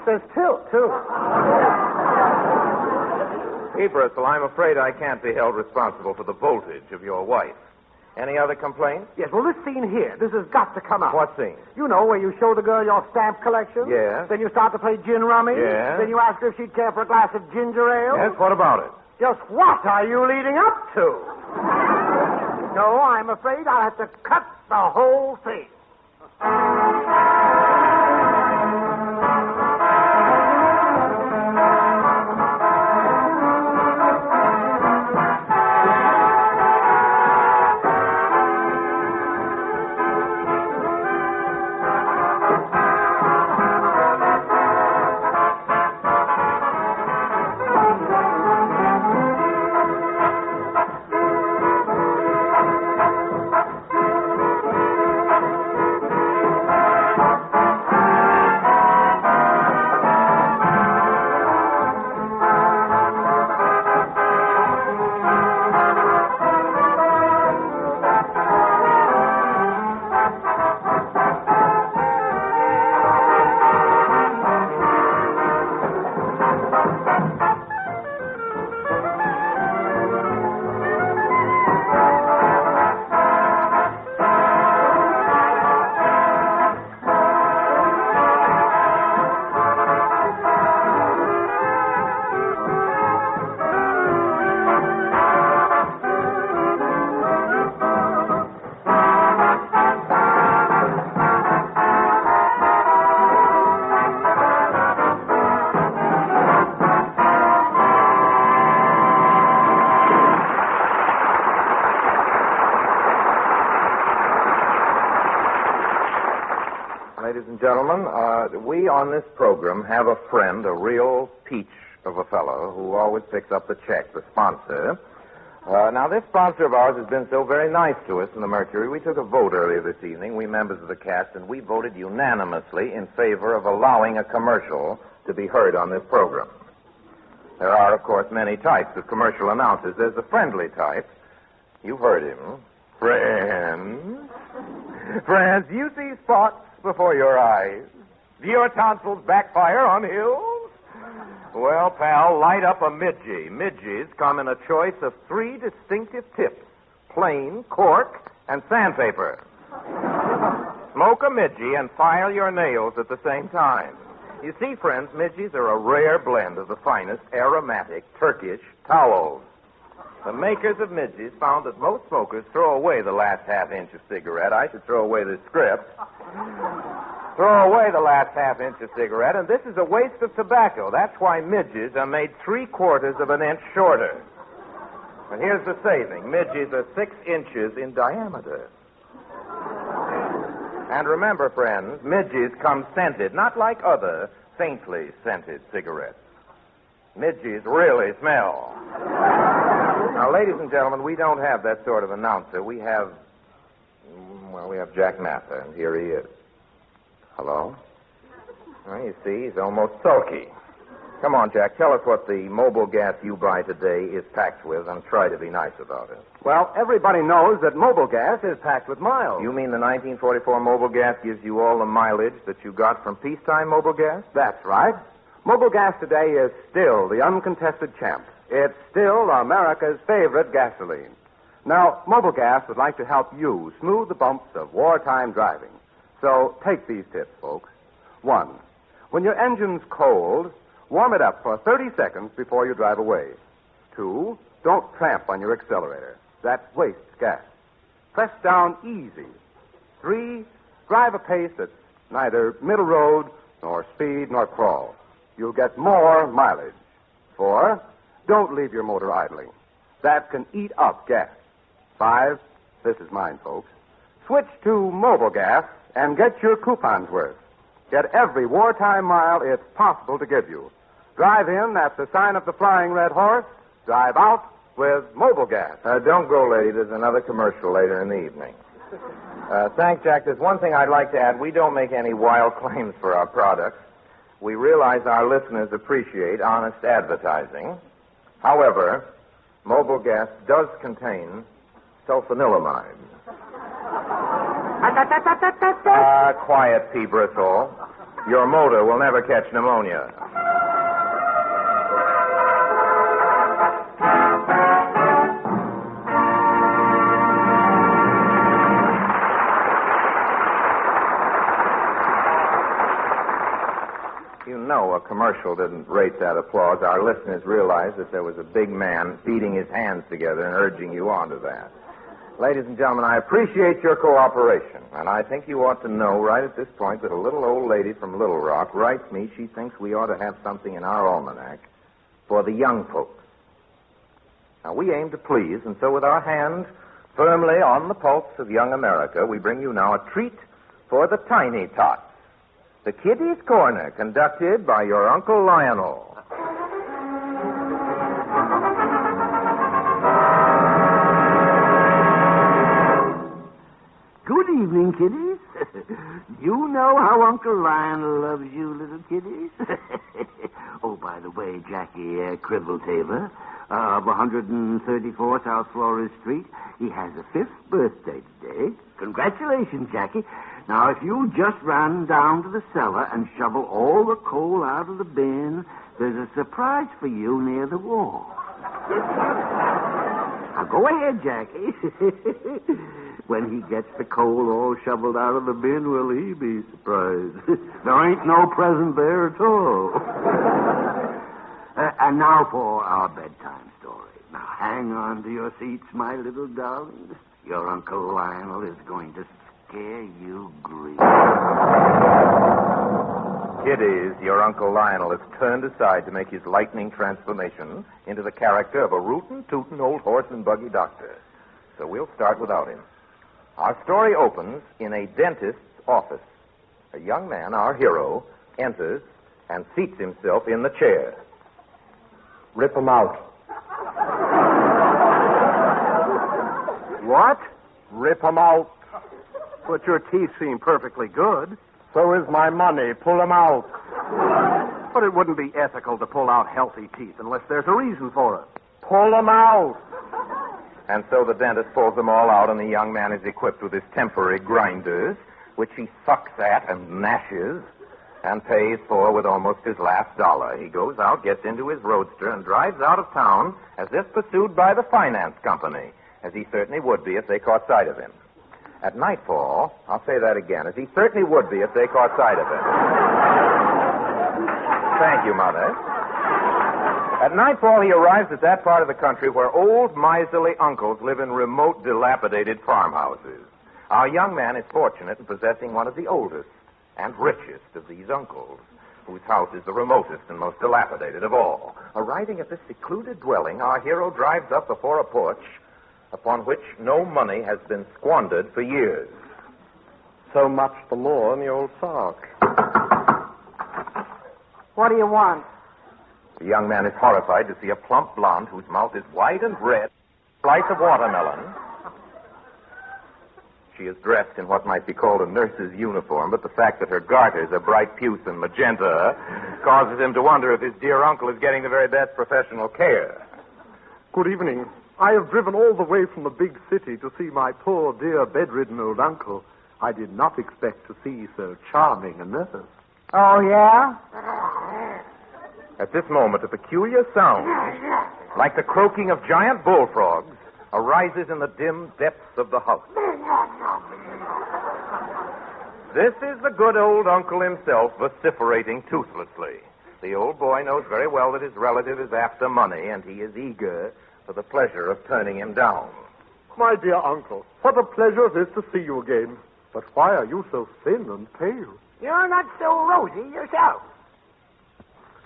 There's tilt, too. P. Bristle, I'm afraid I can't be held responsible for the voltage of your wife. Any other complaints? Yes, well, this scene here, this has got to come up. What scene? You know, where you show the girl your stamp collection? Yes. Then you start to play gin rummy? Yes. Then you ask her if she'd care for a glass of ginger ale? Yes, what about it? Just what are you leading up to? No, I'm afraid I'll have to cut the whole thing. we on this program have a friend, a real peach of a fellow, who always picks up the check, the sponsor. Now, this sponsor of ours has been so very nice to us in the Mercury. We took a vote earlier this evening, we members of the cast, and we voted unanimously in favor of allowing a commercial to be heard on this program. There are, of course, many types of commercial announcers. There's the friendly type. You've heard him. Friends. Friends, you see spots before your eyes. Do your tonsils backfire on hills? Well, pal, light up a Midgie. Midgies come in a choice of 3 distinctive tips: plain, cork, and sandpaper. Smoke a Midgie and file your nails at the same time. You see, friends, Midgies are a rare blend of the finest aromatic Turkish towels. The makers of Midgies found that most smokers throw away the last half-inch of cigarette. I should throw away this script. Throw away the last half-inch of cigarette, and this is a waste of tobacco. That's why Midgies are made 3/4 of an inch shorter. And here's the saving. Midgies are 6 inches in diameter. And remember, friends, Midgies come scented, not like other faintly scented cigarettes. Midgies really smell. Now, ladies and gentlemen, we don't have that sort of announcer. We have Jack Mather, and here he is. Hello? Well, you see, he's almost sulky. Come on, Jack, tell us what the mobile gas you buy today is packed with, and try to be nice about it. Well, everybody knows that mobile gas is packed with miles. You mean the 1944 mobile gas gives you all the mileage that you got from peacetime mobile gas? That's right. Mobile gas today is still the uncontested champ. It's still America's favorite gasoline. Now, mobile gas would like to help you smooth the bumps of wartime driving. So take these tips, folks. 1, when your engine's cold, warm it up for 30 seconds before you drive away. 2, don't tramp on your accelerator. That wastes gas. Press down easy. 3, drive a pace that's neither middle road nor speed nor crawl. You'll get more mileage. 4, don't leave your motor idling. That can eat up gas. 5, this is mine, folks. Switch to mobile gas and get your coupons worth. Get every wartime mile it's possible to give you. Drive in, that's the sign of the Flying Red Horse. Drive out with mobile gas. Don't go, lady. There's another commercial later in the evening. Thanks, Jack. There's one thing I'd like to add. We don't make any wild claims for our products. We realize our listeners appreciate honest advertising. However, mobile gas does contain sulfanilamide. Quiet, P. Bristle. Your motor will never catch pneumonia. You know a commercial didn't rate that applause. Our listeners realized that there was a big man beating his hands together and urging you on to that. Ladies and gentlemen, I appreciate your cooperation, and I think you ought to know right at this point that a little old lady from Little Rock writes me she thinks we ought to have something in our almanac for the young folks. Now, we aim to please, and so with our hand firmly on the pulse of young America, we bring you now a treat for the tiny tots. The Kiddies' Corner, conducted by your Uncle Lionel. Good evening, kiddies. You know how Uncle Lionel loves you, little kiddies. Oh, by the way, Jackie Cribbletaver of 134 South Flores Street, he has a 5th birthday today. Congratulations, Jackie. Now, if you just run down to the cellar and shovel all the coal out of the bin, there's a surprise for you near the wall. Now, go ahead, Jackie. When he gets the coal all shoveled out of the bin, will he be surprised? There ain't no present there at all. And now for our bedtime story. Now, hang on to your seats, my little darlings. Your Uncle Lionel is going to scare you green. Kiddies, your Uncle Lionel has turned aside to make his lightning transformation into the character of a rootin'-tootin' old horse and buggy doctor. So we'll start without him. Our story opens in a dentist's office. A young man, our hero, enters and seats himself in the chair. Rip 'em out. What? Rip 'em out? But your teeth seem perfectly good. So is my money. Pull 'em out. But it wouldn't be ethical to pull out healthy teeth unless there's a reason for it. Pull 'em out. And so the dentist pulls them all out, and the young man is equipped with his temporary grinders, which he sucks at and gnashes and pays for with almost his last dollar. He goes out, gets into his roadster, and drives out of town as if pursued by the finance company, as he certainly would be if they caught sight of him. At nightfall, I'll say that again, as he certainly would be if they caught sight of him. Thank you, Mother. At nightfall, he arrives at that part of the country where old, miserly uncles live in remote, dilapidated farmhouses. Our young man is fortunate in possessing one of the oldest and richest of these uncles, whose house is the remotest and most dilapidated of all. Arriving at this secluded dwelling, our hero drives up before a porch upon which no money has been squandered for years. So much the more in the old sock. What do you want? The young man is horrified to see a plump blonde whose mouth is wide and red, slice of watermelon. She is dressed in what might be called a nurse's uniform, but the fact that her garters are bright puce and magenta causes him to wonder if his dear uncle is getting the very best professional care. Good evening. I have driven all the way from the big city to see my poor, dear, bedridden old uncle. I did not expect to see so charming a nurse. Oh, yeah? At this moment, a peculiar sound, like the croaking of giant bullfrogs, arises in the dim depths of the house. This is the good old uncle himself vociferating toothlessly. The old boy knows very well that his relative is after money, and he is eager for the pleasure of turning him down. My dear uncle, what a pleasure it is to see you again. But why are you so thin and pale? You're not so rosy yourself.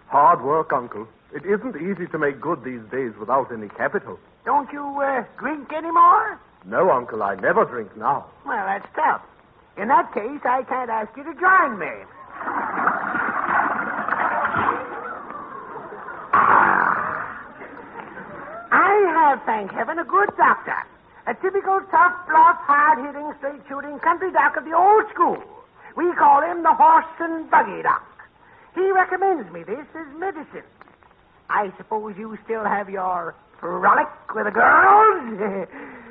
Hard work, Uncle. It isn't easy to make good these days without any capital. Don't you drink anymore? No, Uncle, I never drink now. Well, that's tough. In that case, I can't ask you to join me. I have, thank heaven, a good doctor. A typical tough, bluff, hard-hitting, straight-shooting country doc of the old school. We call him the horse and buggy doc. He recommends me this as medicine. I suppose you still have your frolic with the girls?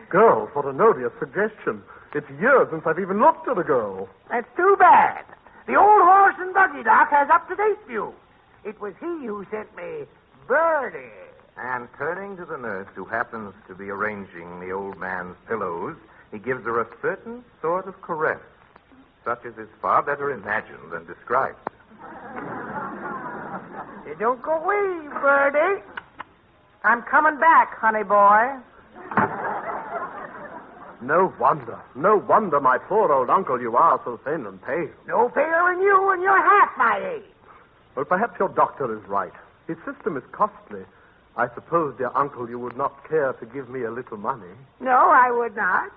Girls? What an odious suggestion. It's years since I've even looked at a girl. That's too bad. The old horse and buggy doc has up-to-date view. It was he who sent me Birdie. And turning to the nurse, who happens to be arranging the old man's pillows, he gives her a certain sort of caress, such as is far better imagined than described. You don't go away, Birdie. I'm coming back, honey boy. No wonder, my poor old uncle, you are so thin and pale. No paler than you, and you're half my age. Well, perhaps your doctor is right. His system is costly. I suppose, dear uncle, you would not care to give me a little money. No, I would not.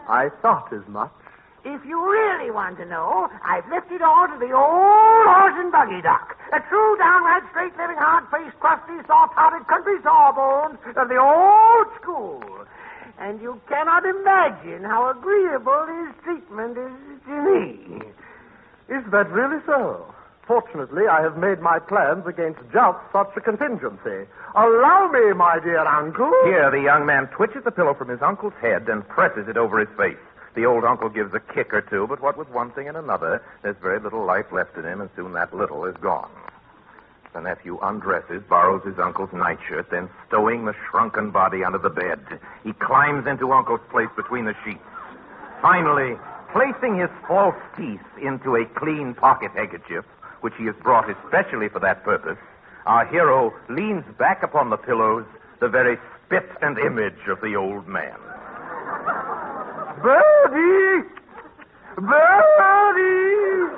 I thought as much. If you really want to know, I've left it all to the old horse and buggy doc. A true, downright, straight-living, hard-faced, crusty, soft-hearted country sawbones of the old school. And you cannot imagine how agreeable his treatment is to me. Is that really so? Fortunately, I have made my plans against just such a contingency. Allow me, my dear uncle. Here, the young man twitches the pillow from his uncle's head and presses it over his face. The old uncle gives a kick or two, but what with one thing and another, there's very little life left in him, and soon that little is gone. The nephew undresses, borrows his uncle's nightshirt, then stowing the shrunken body under the bed, he climbs into Uncle's place between the sheets. Finally, placing his false teeth into a clean pocket handkerchief, which he has brought especially for that purpose, our hero leans back upon the pillows, the very spit and image of the old man. Birdie! Birdie!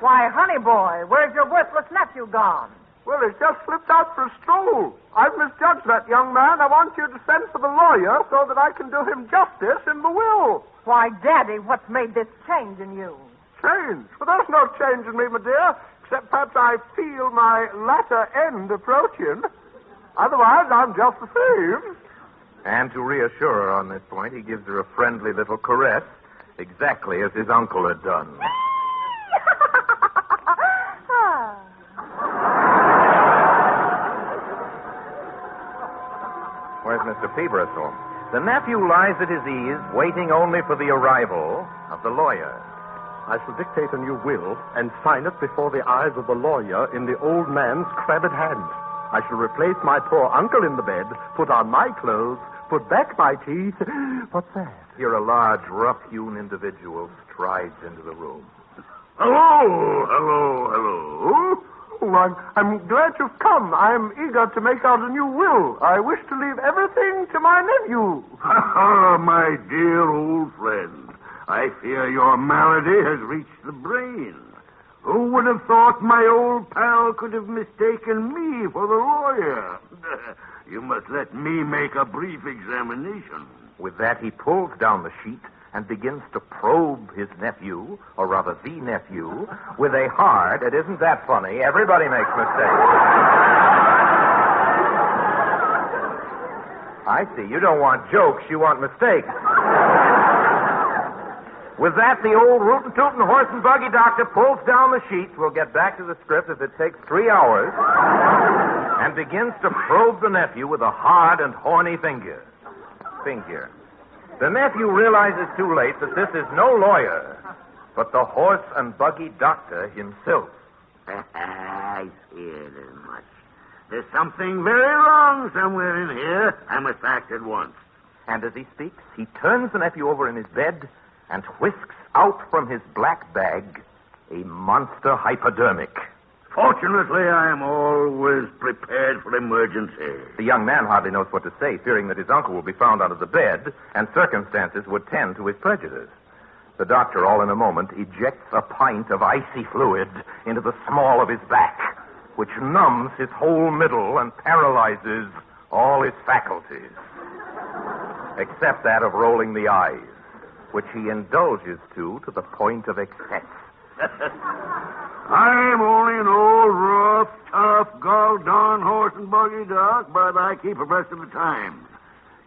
Why, honey boy, where's your worthless nephew gone? Well, he's just slipped out for a stroll. I've misjudged that young man. I want you to send for the lawyer so that I can do him justice in the will. Why, Daddy, what's made this change in you? Change? Well, there's no change in me, my dear, except perhaps I feel my latter end approaching. Otherwise, I'm just the same. And to reassure her on this point, he gives her a friendly little caress, exactly as his uncle had done. Where's Mr. Feversel? The nephew lies at his ease, waiting only for the arrival of the lawyer. I shall dictate a new will and sign it before the eyes of the lawyer in the old man's crabbed hand. I shall replace my poor uncle in the bed, put on my clothes, put back my teeth. What's that? Here a large, rough-hewn individual strides into the room. Hello, hello, hello. Oh, I'm glad you've come. I'm eager to make out a new will. I wish to leave everything to my nephew. Ah, my dear old friend. I fear your malady has reached the brain. Who would have thought my old pal could have mistaken me for the lawyer? You must let me make a brief examination. With that, he pulls down the sheet and begins to probe his nephew, or rather the nephew, with a hard... It isn't that funny. Everybody makes mistakes. I see. You don't want jokes. You want mistakes. With that, the old rootin'-tootin' horse and buggy doctor pulls down the sheets. We'll get back to the script if it takes 3 hours. And begins to probe the nephew with a hard and horny finger. The nephew realizes too late that this is no lawyer, but the horse and buggy doctor himself. I fear as much. There's something very wrong somewhere in here. I must act at once. And as he speaks, he turns the nephew over in his bed and whisks out from his black bag a monster hypodermic. Fortunately, I am always prepared for emergencies. The young man hardly knows what to say, fearing that his uncle will be found under the bed, and circumstances would tend to his prejudice. The doctor, all in a moment, ejects a pint of icy fluid into the small of his back, which numbs his whole middle and paralyzes all his faculties, except that of rolling the eyes, which he indulges to the point of excess. I'm only an old, rough, tough, gall-darn horse and buggy doc, but I keep abreast of the times.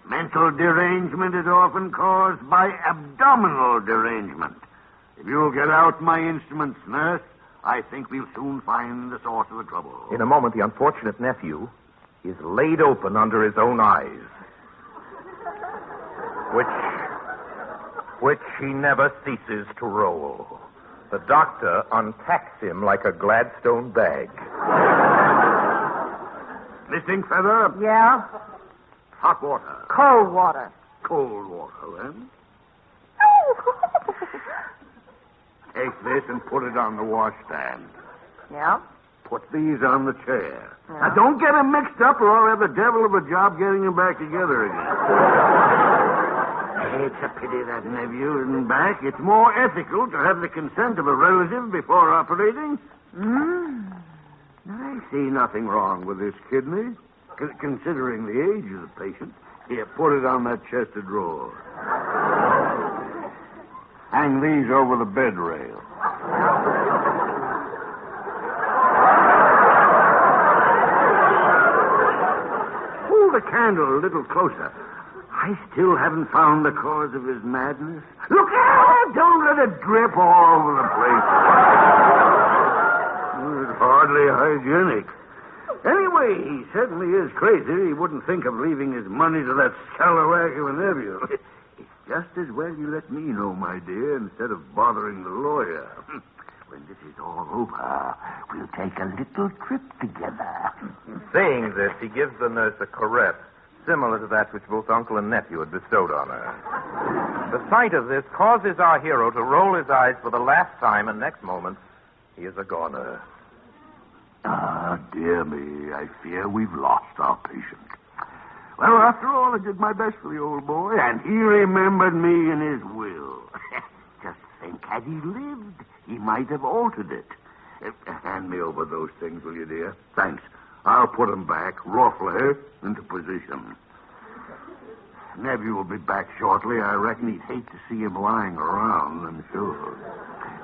Mental derangement is often caused by abdominal derangement. If you'll get out my instruments, nurse, I think we'll soon find the source of the trouble. In a moment, the unfortunate nephew is laid open under his own eyes, which he never ceases to roll. The doctor unpacks him like a Gladstone bag. Miss Inkfeather? Yeah? Hot water. Cold water. Cold water, then. Take this and put it on the washstand. Yeah? Put these on the chair. Yeah. Now, don't get them mixed up or I'll have the devil of a job getting them back together again. It's a pity that nephew isn't back. It's more ethical to have the consent of a relative before operating. I see nothing wrong with this kidney, considering the age of the patient. Here, put it on that chest of drawers. Hang these over the bed rail. Hold the candle a little closer. I still haven't found the cause of his madness. Look out! Don't let it drip all over the place. It's hardly hygienic. Anyway, he certainly is crazy. He wouldn't think of leaving his money to that scalawag of a nephew. It's just as well you let me know, my dear, instead of bothering the lawyer. When this is all over, we'll take a little trip together. Saying this, he gives the nurse a caress similar to that which both uncle and nephew had bestowed on her. The sight of this causes our hero to roll his eyes for the last time, and next moment, he is a goner. Ah, dear me, I fear we've lost our patient. Well, after all, I did my best for the old boy, and he remembered me in his will. Just think, had he lived, he might have altered it. Hand me over those things, will you, dear? Thanks. I'll put them back, roughly, into position. Nephew will be back shortly. I reckon he'd hate to see him lying around, I'm sure.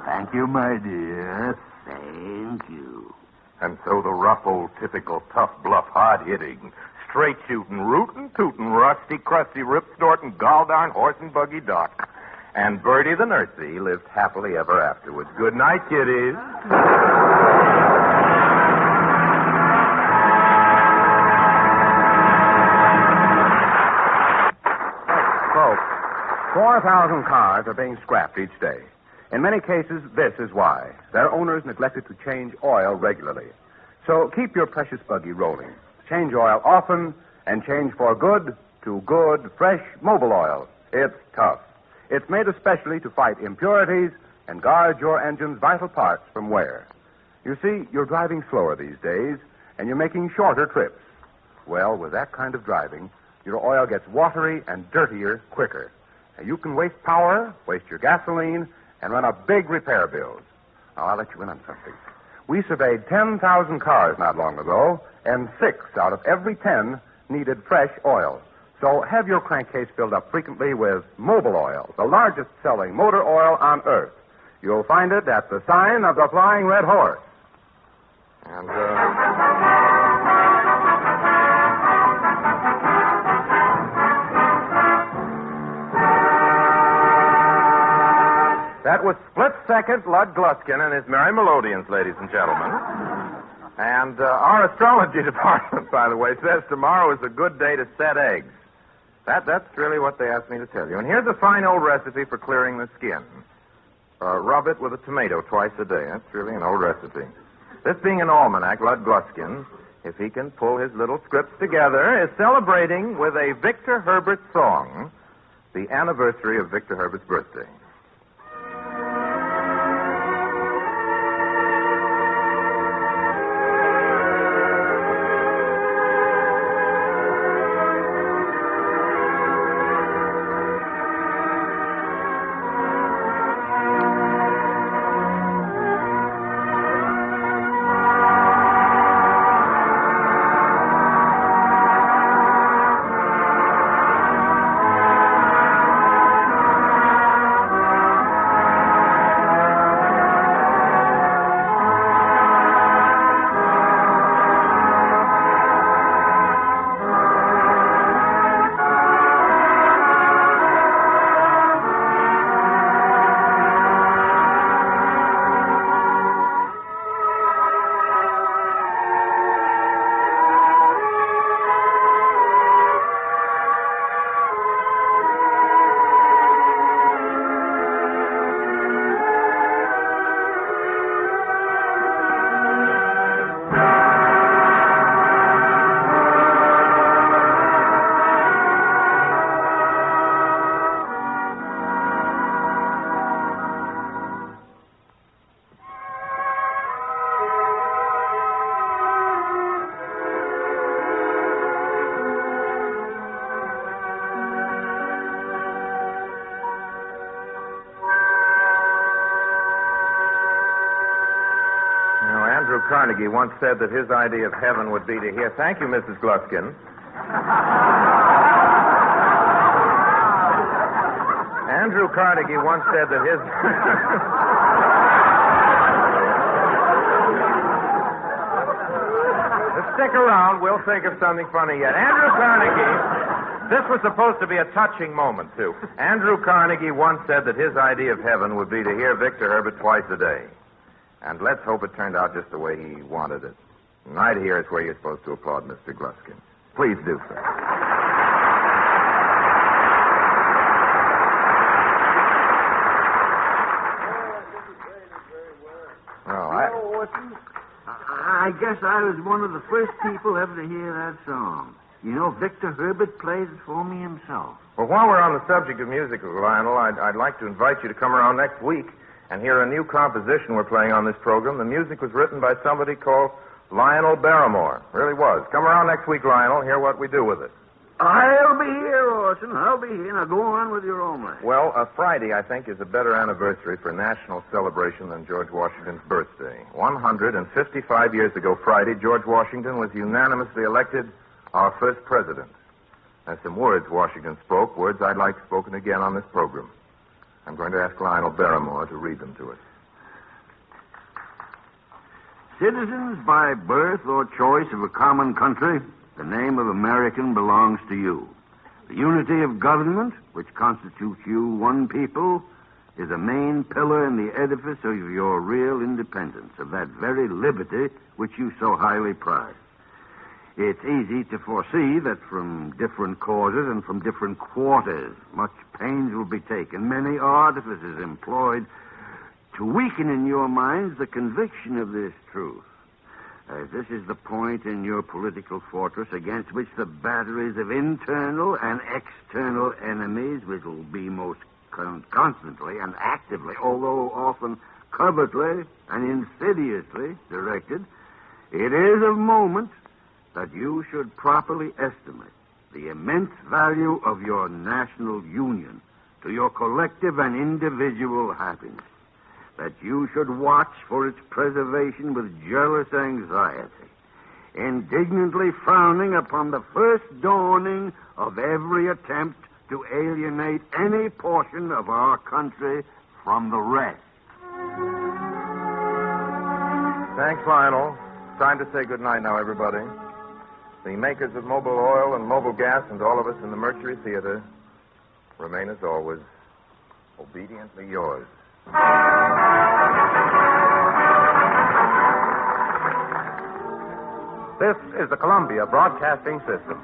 Thank you, my dear. Thank you. And so the rough, old, typical, tough, bluff, hard-hitting, straight-shooting, rootin', tootin', rusty, crusty, rip-snorting, gall-darn horse and buggy Doc and Bertie the nursie lived happily ever afterwards. Good night, kiddies. Folks, 4,000 cars are being scrapped each day. In many cases, this is why. Their owners neglected to change oil regularly. So keep your precious buggy rolling. Change oil often and change for good to good, fresh Mobil oil. It's tough. It's made especially to fight impurities and guard your engine's vital parts from wear. You see, you're driving slower these days, and you're making shorter trips. Well, with that kind of driving, your oil gets watery and dirtier quicker. Now, you can waste power, waste your gasoline, and run up big repair bills. Now, I'll let you in on something. We surveyed 10,000 cars not long ago, and 6 out of every 10 needed fresh oil. So have your crankcase filled up frequently with Mobil oil, the largest selling motor oil on earth. You'll find it at the sign of the Flying Red Horse. And, That was Split Second Lud Gluskin and his Merry Melodians, ladies and gentlemen. And our astrology department, by the way, says tomorrow is a good day to set eggs. That's really what they asked me to tell you. And here's a fine old recipe for clearing the skin. Rub it with a tomato twice a day. That's really an old recipe. This being an almanac, Lud Gluskin, if he can pull his little scripts together, is celebrating with a Victor Herbert song the anniversary of Victor Herbert's birthday. Carnegie once said that his idea of heaven would be to hear... Thank you, Mrs. Gluskin. Andrew Carnegie once said that his... Stick around. We'll think of something funny yet. Andrew Carnegie... This was supposed to be a touching moment, too. Andrew Carnegie once said that his idea of heaven would be to hear Victor Herbert twice a day. And let's hope it turned out just the way he wanted it. And right here is where you're supposed to applaud Mr. Gluskin. Please do so. I guess I was one of the first people ever to hear that song. You know, Victor Herbert plays it for me himself. Well, while we're on the subject of music, Lionel, I'd like to invite you to come around next week and hear a new composition we're playing on this program. The music was written by somebody called Lionel Barrymore. Really was. Come around next week, Lionel, hear what we do with it. I'll be here, Orson. I'll be here. Now go on with your omelet. Well, Friday, I think, is a better anniversary for national celebration than George Washington's birthday. 155 years ago Friday, George Washington was unanimously elected our first president. There's some words Washington spoke, words I'd like spoken again on this program. I'm going to ask Lionel Barrymore to read them to us. Citizens by birth or choice of a common country, the name of American belongs to you. The unity of government, which constitutes you one people, is a main pillar in the edifice of your real independence, of that very liberty which you so highly prize. It's easy to foresee that from different causes and from different quarters, much pains will be taken, many artifices employed to weaken in your minds the conviction of this truth. As this is the point in your political fortress against which the batteries of internal and external enemies, which will be most constantly and actively, although often covertly and insidiously directed, it is of moment that you should properly estimate the immense value of your national union to your collective and individual happiness, that you should watch for its preservation with jealous anxiety, indignantly frowning upon the first dawning of every attempt to alienate any portion of our country from the rest. Thanks, Lionel. Time to say goodnight now, everybody. The makers of Mobil Oil and Mobil Gas and all of us in the Mercury Theatre remain, as always, obediently yours. This is the Columbia Broadcasting System.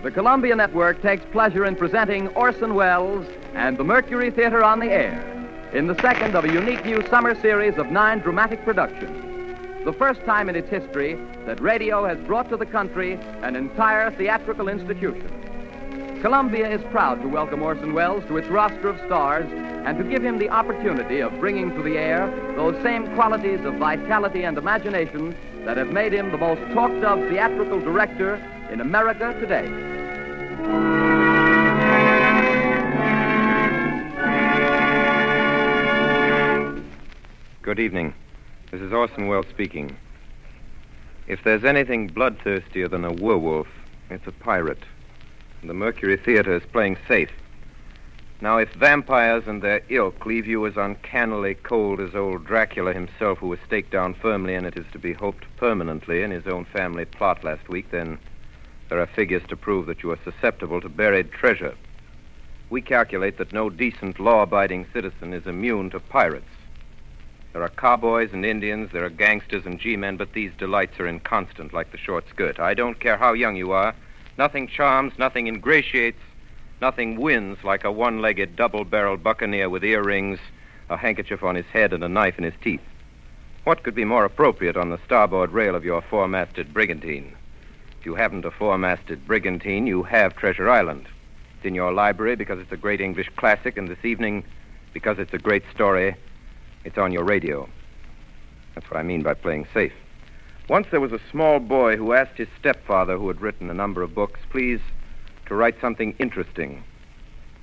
The Columbia Network takes pleasure in presenting Orson Welles and the Mercury Theatre on the air in the second of a unique new summer series of 9 dramatic productions. The first time in its history that radio has brought to the country an entire theatrical institution. Columbia is proud to welcome Orson Welles to its roster of stars and to give him the opportunity of bringing to the air those same qualities of vitality and imagination that have made him the most talked of theatrical director in America today. Good evening. This is Orson Welles speaking. If there's anything bloodthirstier than a werewolf, it's a pirate. The Mercury Theatre is playing safe. Now, if vampires and their ilk leave you as uncannily cold as old Dracula himself, who was staked down firmly, and it is to be hoped permanently, in his own family plot last week, then there are figures to prove that you are susceptible to buried treasure. We calculate that no decent, law-abiding citizen is immune to pirates. There are cowboys and Indians, there are gangsters and G-men, but these delights are inconstant, like the short skirt. I don't care how young you are. Nothing charms, nothing ingratiates, nothing wins like a one-legged, double-barreled buccaneer with earrings, a handkerchief on his head, and a knife in his teeth. What could be more appropriate on the starboard rail of your four-masted brigantine? If you haven't a four-masted brigantine, you have Treasure Island. It's in your library because it's a great English classic, and this evening, because it's a great story, it's on your radio. That's what I mean by playing safe. Once there was a small boy who asked his stepfather, who had written a number of books, please, to write something interesting.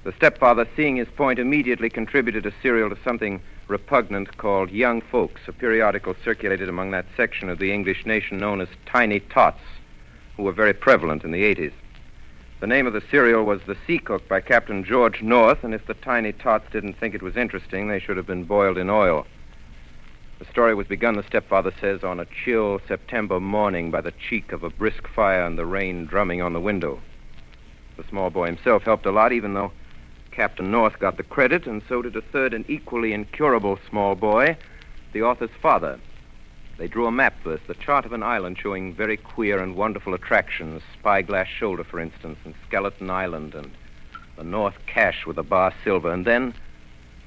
The stepfather, seeing his point, immediately contributed a serial to something repugnant called Young Folks, a periodical circulated among that section of the English nation known as Tiny Tots, who were very prevalent in the 80s. The name of the serial was The Sea Cook by Captain George North, and if the Tiny Tots didn't think it was interesting, they should have been boiled in oil. The story was begun, the stepfather says, on a chill September morning by the cheek of a brisk fire and the rain drumming on the window. The small boy himself helped a lot, even though Captain North got the credit, and so did a third and equally incurable small boy, the author's father. They drew a map first, the chart of an island showing very queer and wonderful attractions, Spyglass Shoulder, for instance, and Skeleton Island, and the North Cache with the bar silver. And then,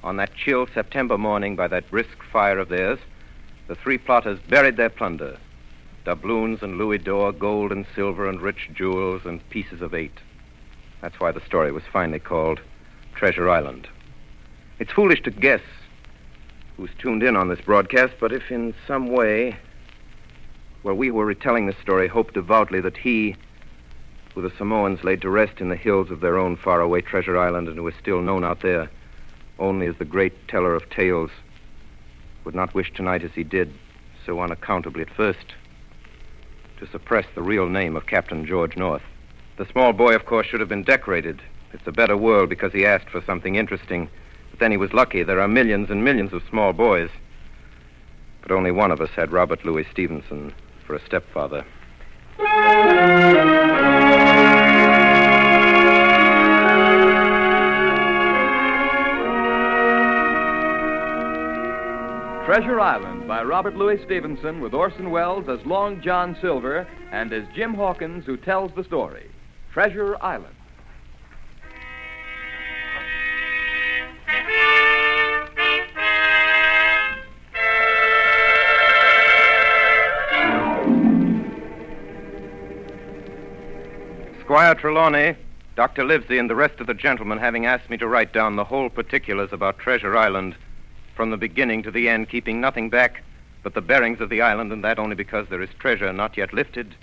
on that chill September morning by that brisk fire of theirs, the three plotters buried their plunder. Doubloons and louis d'or, gold and silver and rich jewels and pieces of 8. That's why the story was finally called Treasure Island. It's foolish to guess who's tuned in on this broadcast, but if in some way, well, we who were retelling this story hoped devoutly that he, who the Samoans laid to rest in the hills of their own faraway Treasure Island and who is still known out there only as the great teller of tales, would not wish tonight as he did, so unaccountably at first, to suppress the real name of Captain George North. The small boy, of course, should have been decorated. It's a better world because he asked for something interesting. But then he was lucky. There are millions and millions of small boys. But only one of us had Robert Louis Stevenson for a stepfather. Treasure Island by Robert Louis Stevenson with Orson Welles as Long John Silver and as Jim Hawkins who tells the story. Treasure Island. Squire Trelawney, Dr. Livesey, and the rest of the gentlemen having asked me to write down the whole particulars about Treasure Island from the beginning to the end, keeping nothing back but the bearings of the island, and that only because there is treasure not yet lifted,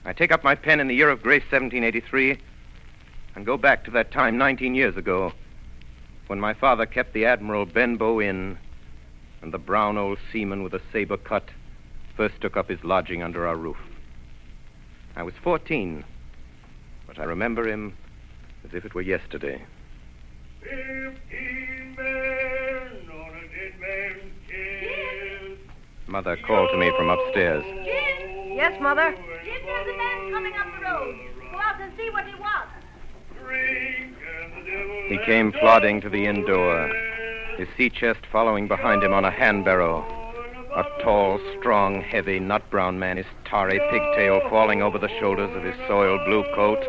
I take up my pen in the year of grace 1783 and go back to that time 19 years ago when my father kept the Admiral Benbow Inn and the brown old seaman with a saber cut first took up his lodging under our roof. I was 14, but I remember him as if it were yesterday. 15 men on a dead man's chest. Mother called to me from upstairs. Jim? Yes, Mother? Jim, there's a man coming up the road. Go out and see what he wants. He came plodding to the inn door, his sea chest following behind him on a hand barrow. A tall, strong, heavy, nut-brown man, his tarry pigtail falling over the shoulders of his soiled blue coat,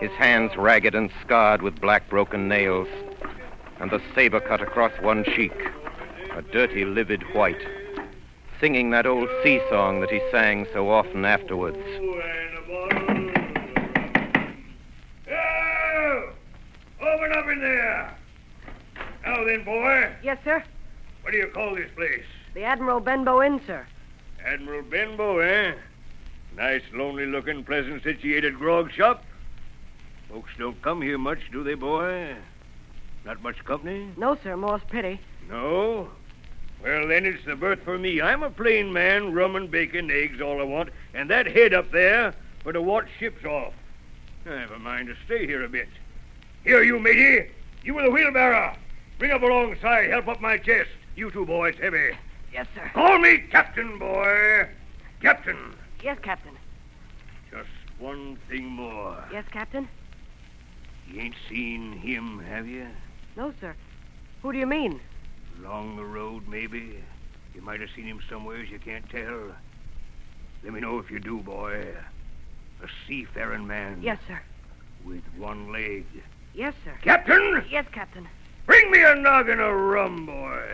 his hands ragged and scarred with black broken nails, and the saber cut across one cheek, a dirty, livid white, singing that old sea song that he sang so often afterwards. Oh! Open up in there! Now then, boy. Yes, sir? What do you call this place? The Admiral Benbow Inn, sir. Admiral Benbow, eh? Nice, lonely-looking, pleasant-situated grog shop. Folks don't come here much, do they, boy? Not much company? No, sir, more's pity. No? Well, then it's the berth for me. I'm a plain man, rum and bacon, eggs, all I want, and that head up there for to watch ships off. I have a mind to stay here a bit. Here, you matey, you with the wheelbarrow. Bring up alongside, help up my chest. You two boys, heavy. Yes, sir. Call me Captain, boy. Captain. Yes, Captain. Just one thing more. Yes, Captain? You ain't seen him, have you? No, sir. Who do you mean? Along the road, maybe. You might have seen him somewheres you can't tell. Let me know if you do, boy. A seafaring man. Yes, sir. With one leg. Yes, sir. Captain! Yes, Captain. Bring me a noggin of rum, boy.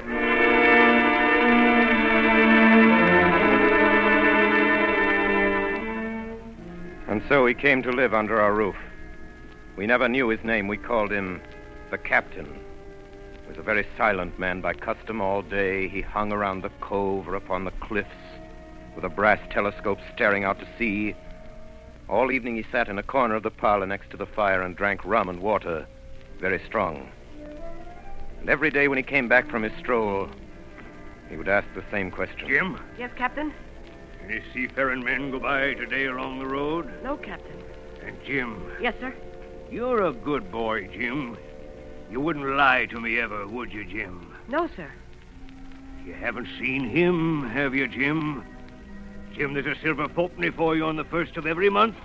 And so he came to live under our roof. We never knew his name. We called him the Captain. He was a very silent man by custom all day. He hung around the cove or upon the cliffs with a brass telescope staring out to sea. All evening he sat in a corner of the parlor next to the fire and drank rum and water, very strong. And every day when he came back from his stroll, he would ask the same question. Jim? Yes, Captain? Any seafaring men go by today along the road? No, Captain. And Jim? Yes, sir? You're a good boy, Jim. You wouldn't lie to me ever, would you, Jim? No, sir. You haven't seen him, have you, Jim? Jim, there's a silver fourpenny for you on the first of every month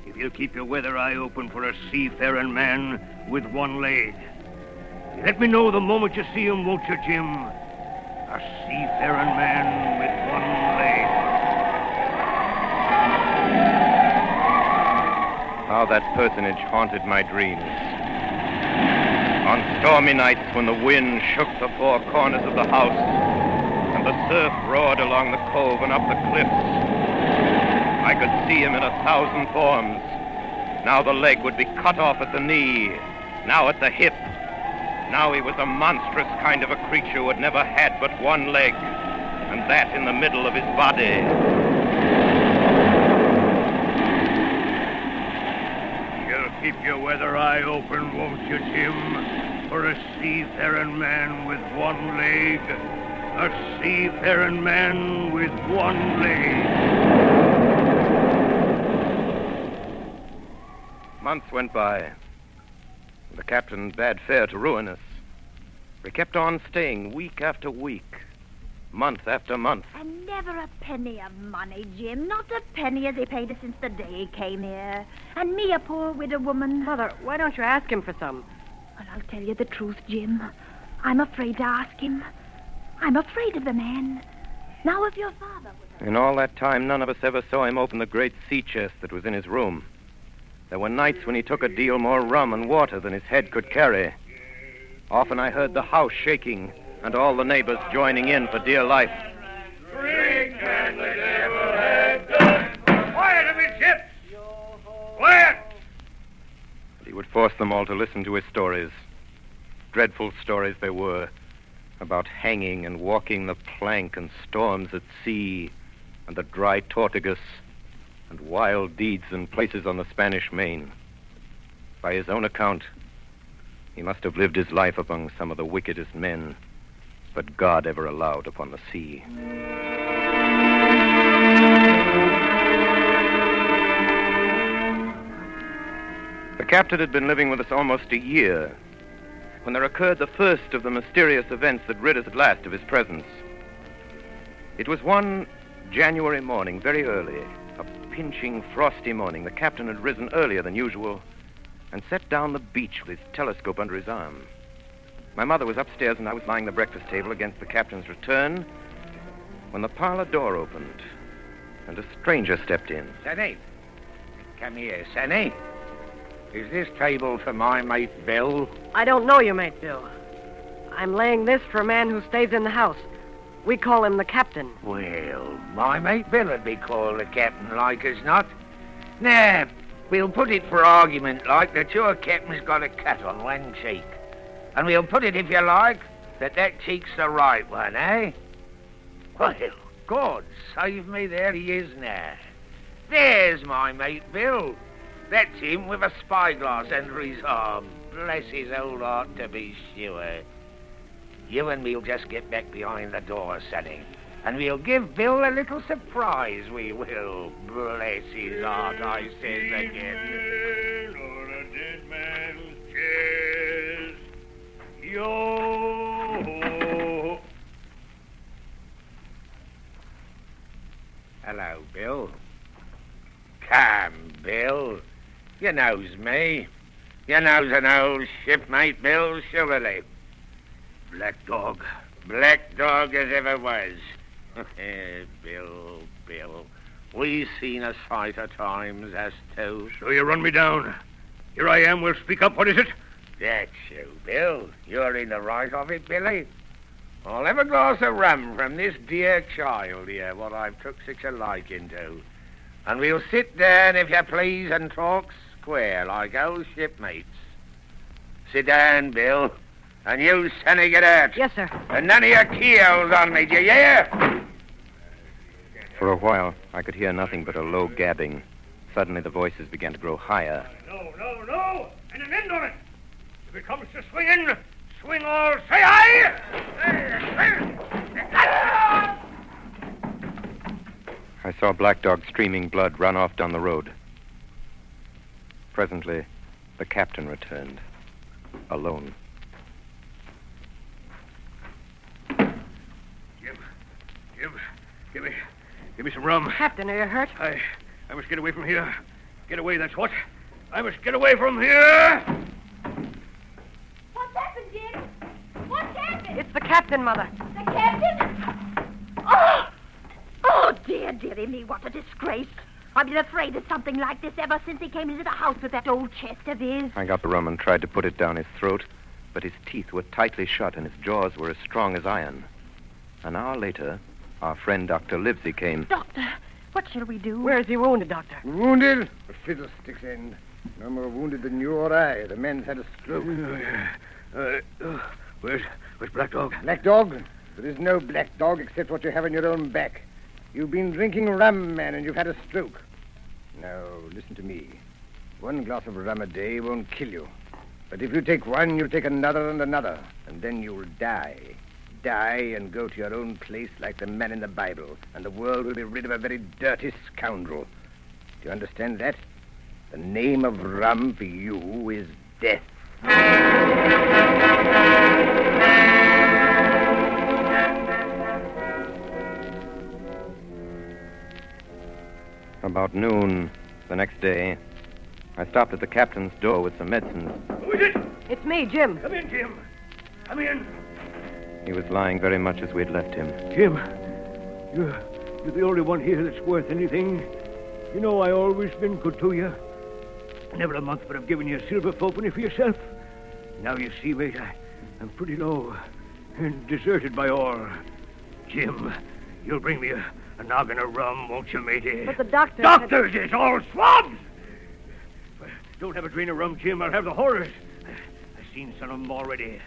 if you'll keep your weather eye open for a seafaring man with one leg. Let me know the moment you see him, won't you, Jim? A seafaring man with one leg. How that personage haunted my dreams. On stormy nights when the wind shook the four corners of the house and the surf roared along the cove and up the cliffs. I could see him in 1,000 forms. Now the leg would be cut off at the knee, now at the hip. Now he was a monstrous kind of a creature who had never had but one leg, and that in the middle of his body. You'll keep your weather eye open, won't you, Jim? For a seafaring man with one leg. A seafaring man with one leg. Months went by. The captain bade fair to ruin us. We kept on staying week after week, month after month. And never a penny of money, Jim. Not a penny has he paid us since the day he came here. And me, a poor widow woman. Mother, why don't you ask him for some? Well, I'll tell you the truth, Jim. I'm afraid to ask him. I'm afraid of the man. Now, if your father was... In all that time, none of us ever saw him open the great sea chest that was in his room. There were nights when he took a deal more rum and water than his head could carry. Often I heard the house shaking and all the neighbors joining in for dear life. Drink and the devil has done. Quiet, amidships! Quiet! And he would force them all to listen to his stories. Dreadful stories they were, about hanging and walking the plank and storms at sea and the dry Tortugas and wild deeds in places on the Spanish Main. By his own account, he must have lived his life among some of the wickedest men that God ever allowed upon the sea. The captain had been living with us almost a year when there occurred the first of the mysterious events that rid us at last of his presence. It was one January morning, very early, a pinching, frosty morning. The captain had risen earlier than usual and set down the beach with his telescope under his arm. My mother was upstairs and I was lying at the breakfast table against the captain's return when the parlor door opened and a stranger stepped in. Sonny, come here, Sonny. Is this table for my mate Bill? I don't know you, mate Bill. I'm laying this for a man who stays in the house. We call him the captain. Well, my mate Bill would be called the captain like as not. Now, we'll put it for argument like that your captain's got a cut on one cheek. And we'll put it, if you like, that cheek's the right one, eh? Well, God save me, there he is now. There's my mate Bill. That's him with a spyglass under his arm. Bless his old heart, to be sure. You and me'll just get back behind the door, Sonny, and we'll give Bill a little surprise, we will. Bless his heart, I says again. Or a dead man's chest. Yo. Hello, Bill. Come, Bill. You knows me. You knows an old shipmate, Bill, surely. Black dog as ever was. Bill. We seen a sight of times, us two. So you run me down. Here I am, we'll speak up. What is it? That's you, Bill. You're in the right of it, Billy. I'll have a glass of rum from this dear child here, what I've took such a liking to. And we'll sit down, if you please, and talk square like old shipmates. Sit down, Bill. And you, Sonny, get out. Yes, sir. And none of your keyholes on me, do you hear? For a while, I could hear nothing but a low gabbing. Suddenly, the voices began to grow higher. No. And an end on it. If it comes to swinging, swing all. Say aye! I saw Black Dog streaming blood run off down the road. Presently, the captain returned, alone. Jim, give me some rum. Captain, are you hurt? I must get away from here. Get away, that's what. I must get away from here. What's happened, Jim? What's happened? It's the captain, Mother. The captain? Oh, dearie me, what a disgrace. I've been afraid of something like this ever since he came into the house with that old chest of his. I got the rum and tried to put it down his throat, but his teeth were tightly shut and his jaws were as strong as iron. An hour later, Our friend Dr. Livesey came. Doctor, what shall we do? Where is he wounded, Doctor? Wounded? A fiddlestick's end. No more wounded than you or I. The man's had a stroke. Where's Black Dog? Black Dog? There is no black dog except what you have in your own back. You've been drinking rum, man, and you've had a stroke. Now, listen to me. 1 glass of rum a day won't kill you. But if you take one, you'll take another and another, and then you'll die. Die and go to your own place like the man in the Bible, and the world will be rid of a very dirty scoundrel. Do you understand that? The name of rum for you is death. About noon the next day, I stopped at the captain's door with some medicines. Who is it? It's me, Jim. Come in, Jim. Come in. He was lying very much as we had left him. Jim, you're the only one here that's worth anything. You know I always been good to you. Never a month but I've given you a silver fourpenny for yourself. Now you see, mate, I'm pretty low and deserted by all. Jim, you'll bring me a noggin of rum, won't you, matey? But the doctor... Doctors is all swabs! If I don't have a drain of rum, Jim, I'll have the horrors. I've seen some of them already.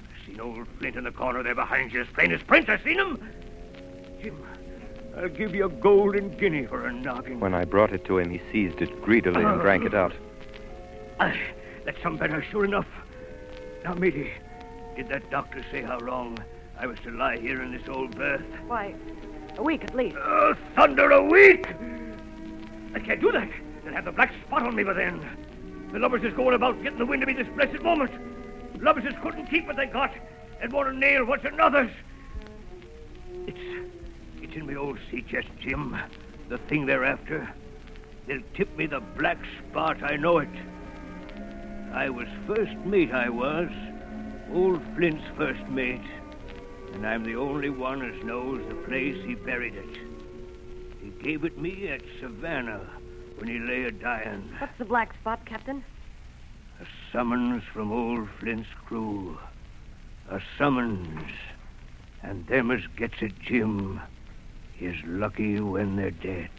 I've seen old Flint in the corner there behind you, as plain as print. I've seen him. Jim, I'll give you a golden guinea for a noggin. When I brought it to him, he seized it greedily and drank it out. That's some better, sure enough. Now, matey, did that doctor say how long I was to lie here in this old berth? Why, a week at least. Oh, thunder, a week! I can't do that. They'll have the black spot on me by then. The lovers is going about getting the wind of me this blessed moment. Lovers is couldn't keep what they got and want to nail what's another's. It's in my old sea chest, Jim. The thing they're after. They'll tip me the black spot, I know it. I was first mate, I was. Old Flint's first mate. And I'm the only one as knows the place he buried it. He gave it me at Savannah when he lay a-dying. What's the black spot, Captain? A summons from old Flint's crew. A summons. And them as gets it, Jim, is lucky when they're dead.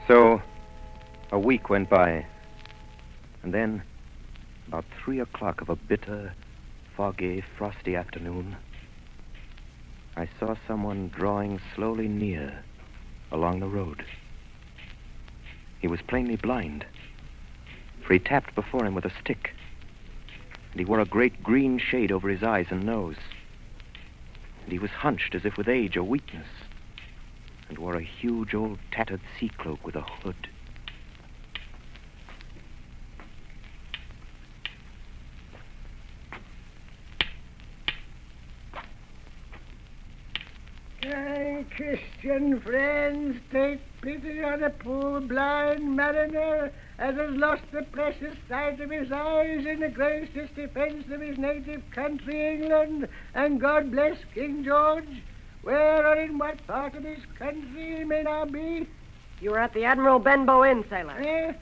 So, a week went by. And then, about 3 o'clock of a bitter, foggy, frosty afternoon, I saw someone drawing slowly near along the road. He was plainly blind, for he tapped before him with a stick, and he wore a great green shade over his eyes and nose, and he was hunched as if with age or weakness, and wore a huge old tattered sea cloak with a hood. Christian friends, take pity on a poor blind mariner as has lost the precious sight of his eyes in the gracious defense of his native country, England, and God bless King George. Where or in what part of his country he may now be? You were at the Admiral Benbow Inn, sailor. Eh?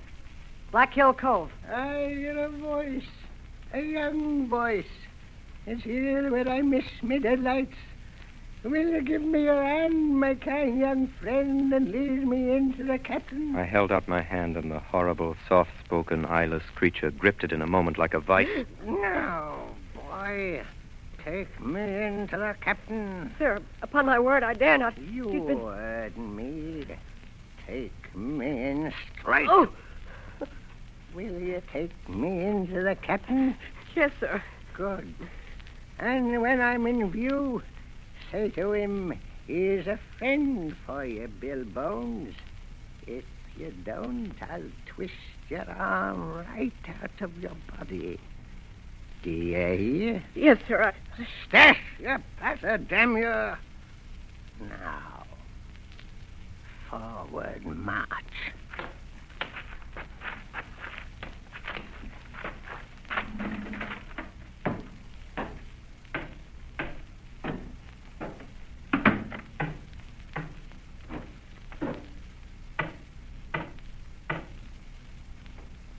Black Hill Cove. I hear a voice, a young voice. It's here where I miss me delights. Will you give me your hand, my kind young friend, and lead me into the captain? I held out my hand, and the horrible, soft-spoken, eyeless creature gripped it in a moment like a vice. No, boy. Take me into the captain. Sir, upon my word, I dare not. You heard me. Take me in straight. Oh! Will you take me into the captain? Yes, sir. Good. And when I'm in view, say to him, he's a friend for you, Bill Bones. If you don't, I'll twist your arm right out of your body. Do you hear? Yes, sir. Stash your patter, damn you. Now, forward march.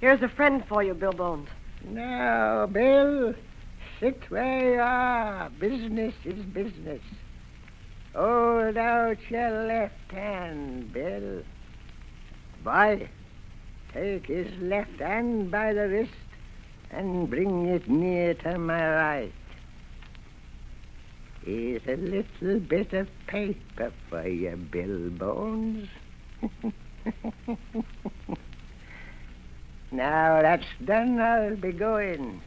Here's a friend for you, Bill Bones. Now, Bill, sit where you are. Business is business. Hold out your left hand, Bill. Boy, take his left hand by the wrist and bring it near to my right. Here's a little bit of paper for you, Bill Bones. Now that's done, I'll be going.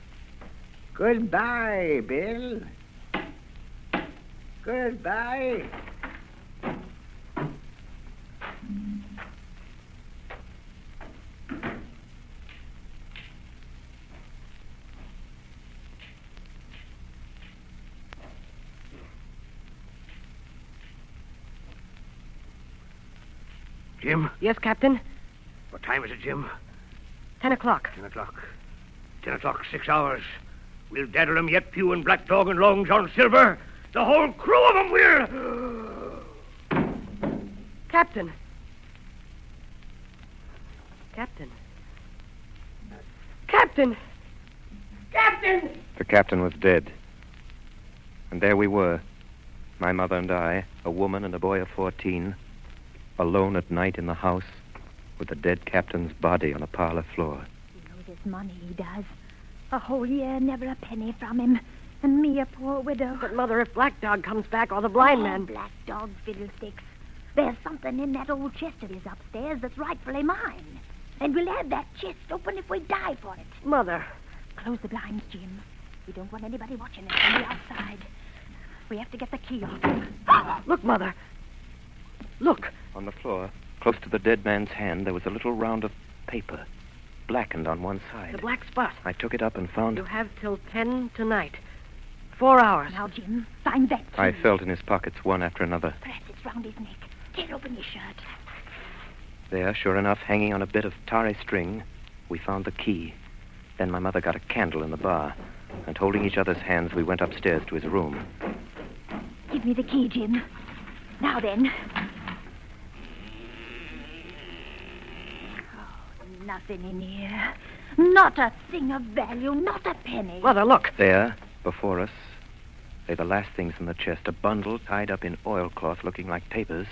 Goodbye, Bill. Goodbye. Jim? Yes, Captain? What time is it, Jim? 10 o'clock. 10 o'clock. 10 o'clock, 6 hours. We'll daddle 'em yet, Pew and Black Dog and Long John Silver. The whole crew of 'em will. Captain. Captain. Captain! Captain! The captain was dead. And there we were, my mother and I, a woman and a boy of 14, alone at night in the house with the dead captain's body on a parlor floor. He knows his money, he does. A whole year, never a penny from him. And me, a poor widow. But, Mother, if Black Dog comes back or the blind man... Black Dog fiddlesticks. There's something in that old chest of his upstairs that's rightfully mine. And we'll have that chest open if we die for it. Mother. Close the blinds, Jim. We don't want anybody watching us from the outside. We have to get the key off him. Look, Mother. Look. On the floor, close to the dead man's hand, there was a little round of paper, blackened on one side. The black spot. I took it up and found... You have till 10 tonight. 4 hours. Now, Jim, find that key. I felt in his pockets one after another. Perhaps it's round his neck. Tear open his shirt. There, sure enough, hanging on a bit of tarry string, we found the key. Then my mother got a candle in the bar, and holding each other's hands, we went upstairs to his room. Give me the key, Jim. Now then. Oh, nothing in here. Not a thing of value, not a penny. Mother, look. There, before us, lay the last things in the chest. A bundle tied up in oilcloth looking like papers,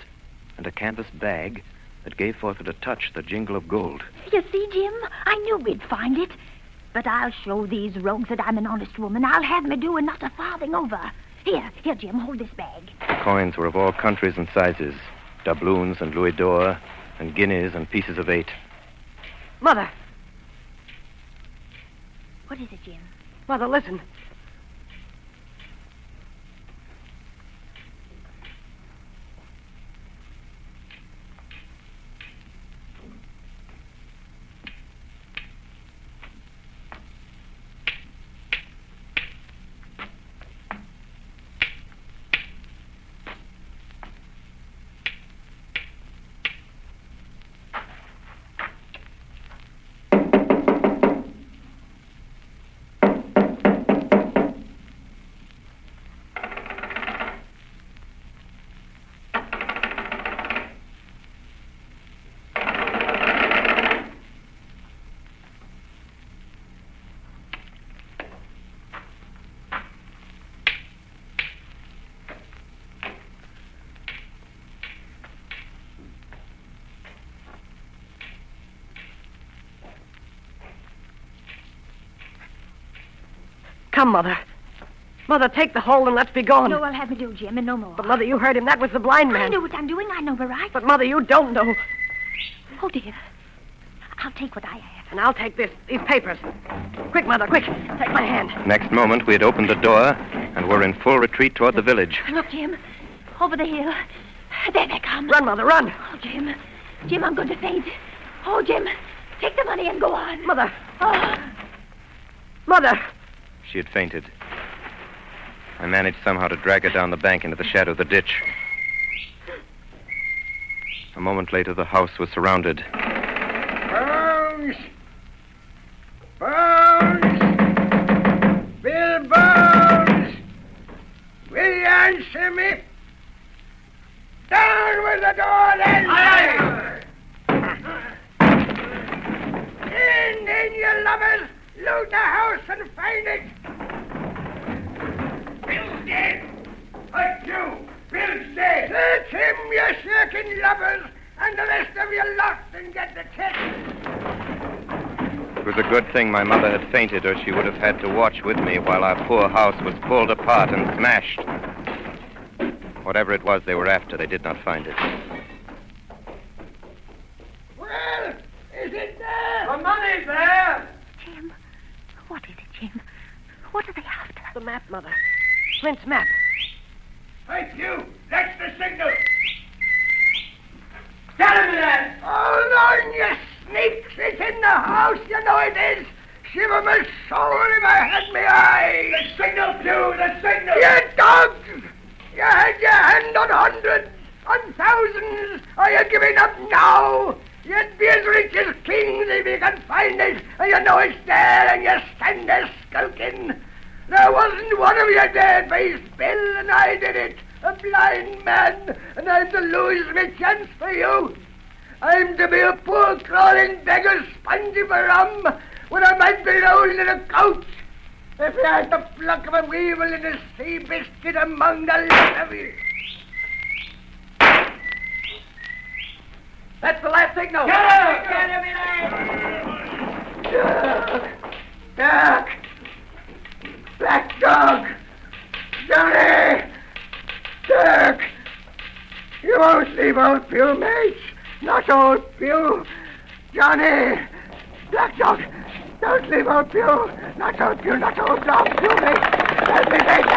and a canvas bag that gave forth at a touch the jingle of gold. You see, Jim, I knew we'd find it. But I'll show these rogues that I'm an honest woman. I'll have me do and not a farthing over. Here, Jim, hold this bag. The coins were of all countries and sizes. Doubloons and louis d'or and guineas and pieces of 8. Mother. What is it, Jim? Mother, listen. Come, Mother. Mother, take the hold and let's be gone. No, I'll have me do, Jim, and no more. But, Mother, you heard him. That was the blind man. I know what I'm doing. I know we're right. But, Mother, you don't know. Oh, dear. I'll take what I have. And I'll take these papers. Quick, Mother, quick. Take my hand. Next moment, we had opened the door and were in full retreat toward the village. Look, Jim. Over the hill. There they come. Run, Mother, run. Oh, Jim. Jim, I'm going to faint. Oh, Jim. Take the money and go on. Mother. Oh. Mother. She had fainted. I managed somehow to drag her down the bank into the shadow of the ditch. A moment later, the house was surrounded. Bones! Bones! Bill Bones! Will you answer me? Down with the door, then! Aye. In the Loot the house and find it. Bill's dead. But you, Bill's dead. Search him, you shirking lovers, and the rest of you lost and get the check. It was a good thing my mother had fainted, or she would have had to watch with me while our poor house was pulled apart and smashed. Whatever it was they were after, they did not find it. Well, is it there? The money's there. Jim, what is it, Jim? What are they after? The map, Mother. Flint's map. Hey, you! That's the signal! Tell him that! Hold on, you sneaks! It's in the house, you know it is! Shiver my soul if I had my eye! The signal, Pew! The signal! You dogs! You had your hand on hundreds, on thousands! Are you giving up now? You'd be as rich as kings if you can find it, and you know it's there, and you stand there skulking. There wasn't one of you there faced Bill, and I did it. A blind man, and I'm to lose my chance for you. I'm to be a poor crawling beggar spongy for rum when I might be rolling in a couch. If you had the pluck of a weevil in a sea biscuit among the lot of you. That's the last signal. Get him! Duck! Black dog! Johnny! Dirk! You won't leave old Pew, mates. Not old Pew. Johnny! Black dog! Don't leave old Pew. Not old Pew, not old dog. Pew, mates. Help me, mates.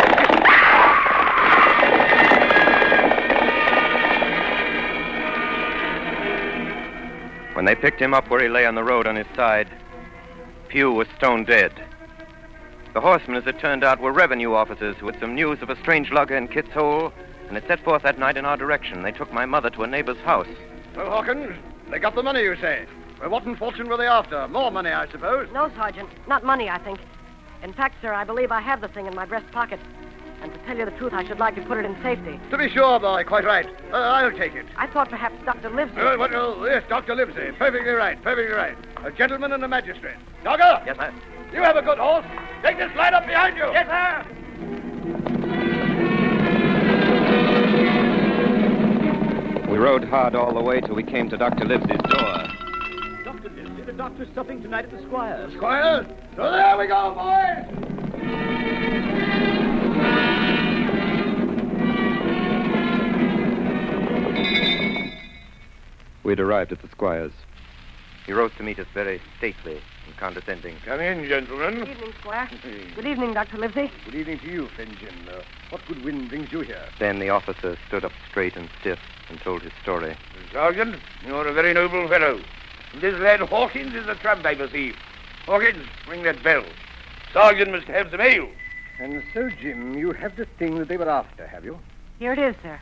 When they picked him up where he lay on the road on his side, Pew was stone dead. The horsemen, as it turned out, were revenue officers who had some news of a strange lugger in Kit's Hole, and had set forth that night in our direction. They took my mother to a neighbor's house. Well, Hawkins, they got the money, you say? Well, what in fortune were they after? More money, I suppose. No, Sergeant. Not money, I think. In fact, sir, I believe I have the thing in my breast pocket. And to tell you the truth, I should like to put it in safety. To be sure, boy, quite right. I'll take it. I thought perhaps Dr. Livesey... Yes, Dr. Livesey. Perfectly right, perfectly right. A gentleman and a magistrate. Dogger! Yes, sir. You have a good horse. Take this line up behind you. Yes, sir. We rode hard all the way till we came to Dr. Livesey's door. Dr. Livesey, the doctor's supping tonight at the Squire's. Squire? So there we go, boys. We'd arrived at the Squire's. He rose to meet us very stately and condescending. Come in, gentlemen. Good evening, Squire. Good evening, Dr. Livesey. Good evening to you, friend Jim. What good wind brings you here? Then the officer stood up straight and stiff and told his story. Sergeant, you're a very noble fellow. And this lad Hawkins is the tramp I perceive. Hawkins, ring that bell. Sergeant must have some ale. And so, Jim, you have the thing that they were after, have you? Here it is, sir.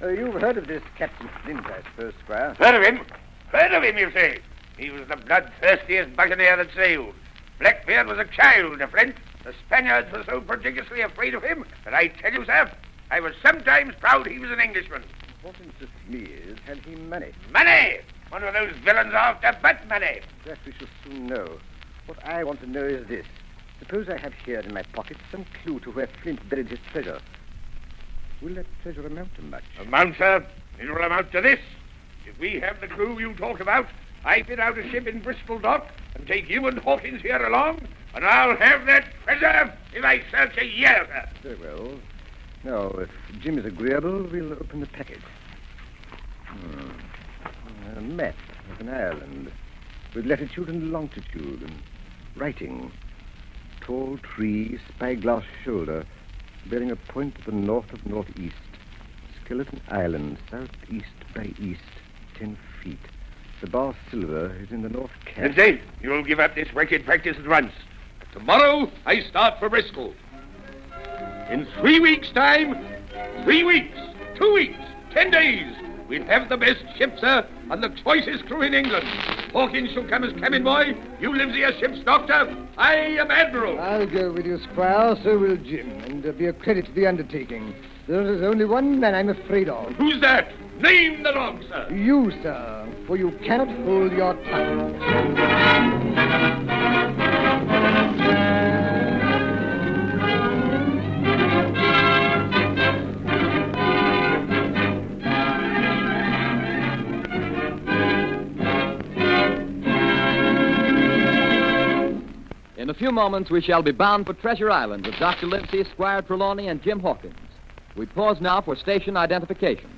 You've heard of this Captain Flint, I suppose, Squire? Heard of him? Heard of him, you say? He was the bloodthirstiest buccaneer that sailed. Blackbeard was a child to Flint. The Spaniards were so prodigiously afraid of him that I tell you, sir, I was sometimes proud he was an Englishman. What interests me is, had he money? Money! One of those villains after but money. That we shall soon know. What I want to know is this. Suppose I have here in my pocket some clue to where Flint buried his treasure. Will that treasure amount to much? Amount, sir? It will amount to this. If we have the clue you talk about, I fit out a ship in Bristol Dock and take you and Hawkins here along, and I'll have that treasure if I search a year, sir. Very well. Now, if Jim is agreeable, we'll open the packet. A map of an island with latitude and longitude and writing. Tall tree, spyglass shoulder, bearing a point to the north of northeast. Skeleton Island, southeast by east, 10 feet. The bar silver is in the north cap. Lindsay, you'll give up this wicked practice at once. Tomorrow, I start for Bristol. In 3 weeks' time, 3 weeks, 2 weeks, 10 days, we'll have the best ship, sir, and the choicest crew in England. Hawkins shall come as cabin boy. You Livesey as ship's doctor. I am admiral. I'll go with you, Squire. So will Jim, and be a credit to the undertaking. There is only one man I'm afraid of. Who's that? Name the dog, sir. You, sir, for you cannot hold your tongue. In a few moments, we shall be bound for Treasure Island with Dr. Livesey, Squire Trelawney, and Jim Hawkins. We pause now for station identification.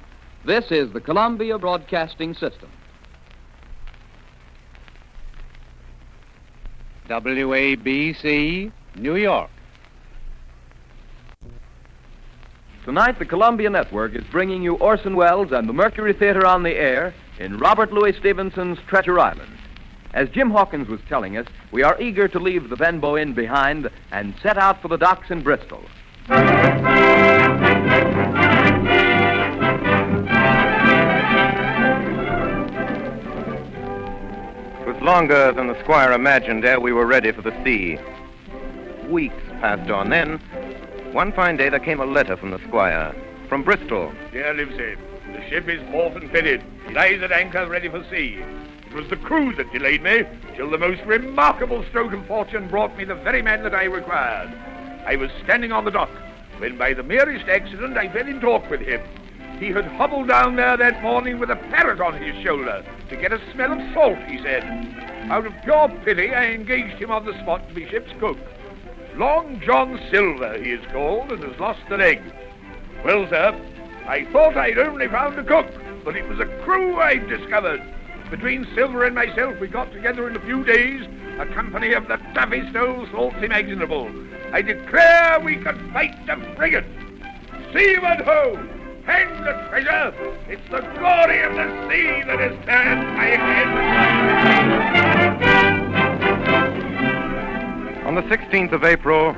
This is the Columbia Broadcasting System. WABC, New York. Tonight, the Columbia Network is bringing you Orson Welles and the Mercury Theatre on the air in Robert Louis Stevenson's Treasure Island. As Jim Hawkins was telling us, we are eager to leave the Benbow Inn behind and set out for the docks in Bristol. It was longer than the squire imagined ere we were ready for the sea. Weeks passed on. Then, one fine day, there came a letter from the squire, from Bristol. Dear Livesey, the ship is bought and fitted. She lies at anchor ready for sea. It was the crew that delayed me, till the most remarkable stroke of fortune brought me the very man that I required. I was standing on the dock, when by the merest accident I fell in talk with him. He had hobbled down there that morning with a parrot on his shoulder to get a smell of salt, he said. Out of pure pity, I engaged him on the spot to be ship's cook. Long John Silver, he is called, and has lost a leg. Well, sir, I thought I'd only found a cook, but it was a crew I'd discovered. Between Silver and myself, we got together in a few days a company of the toughest old salts imaginable. I declare we could fight a frigate. Seaman ho! Hang the treasure! It's the glory of the sea that has turned my head. On the 16th of April,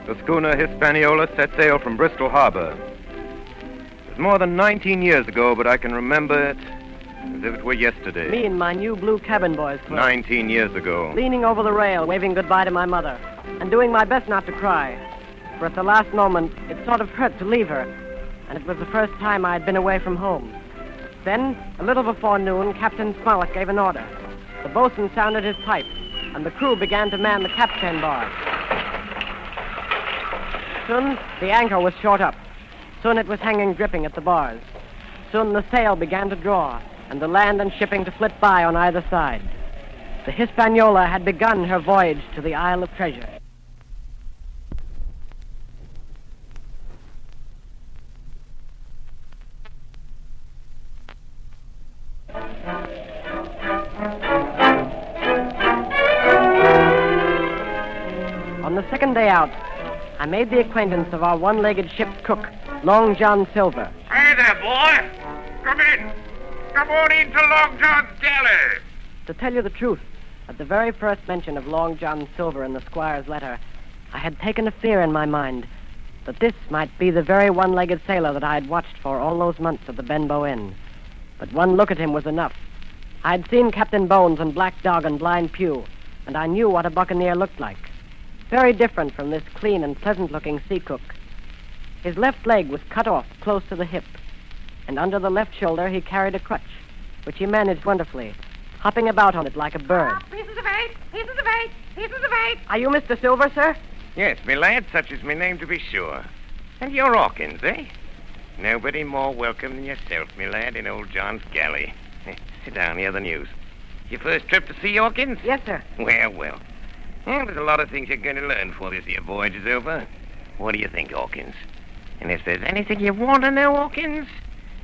the schooner Hispaniola set sail from Bristol Harbor. It was more than 19 years ago, but I can remember it as if it were yesterday. Me in my new blue cabin boys' clothes. 19 years ago. Leaning over the rail, waving goodbye to my mother, and doing my best not to cry. For at the last moment, it sort of hurt to leave her, and it was the first time I had been away from home. Then, a little before noon, Captain Smollett gave an order. The boatswain sounded his pipe, and the crew began to man the capstan bars. Soon, the anchor was short up. Soon it was hanging dripping at the bars. Soon the sail began to draw, and the land and shipping to flit by on either side. The Hispaniola had begun her voyage to the Isle of Treasure. On the second day out, I made the acquaintance of our one-legged ship's cook, Long John Silver. Hey there, boy. Come in. Come on into Long John's galley. To tell you the truth, at the very first mention of Long John Silver in the squire's letter, I had taken a fear in my mind that this might be the very one-legged sailor that I had watched for all those months at the Benbow Inn. But one look at him was enough. I had seen Captain Bones and Black Dog and Blind Pew, and I knew what a buccaneer looked like. Very different from this clean and pleasant-looking sea cook. His left leg was cut off close to the hip, and under the left shoulder he carried a crutch, which he managed wonderfully, hopping about on it like a bird. Pieces of eight! Pieces of eight! Pieces of eight! Are you Mr. Silver, sir? Yes, me lad, such is my name to be sure. And you're Hawkins, eh? Nobody more welcome than yourself, me lad, in old John's galley. Sit down, hear the news. Your first trip to sea, Hawkins? Yes, sir. Well, there's a lot of things you're going to learn before this here voyage is over. What do you think, Hawkins? And if there's anything you want to know, Hawkins,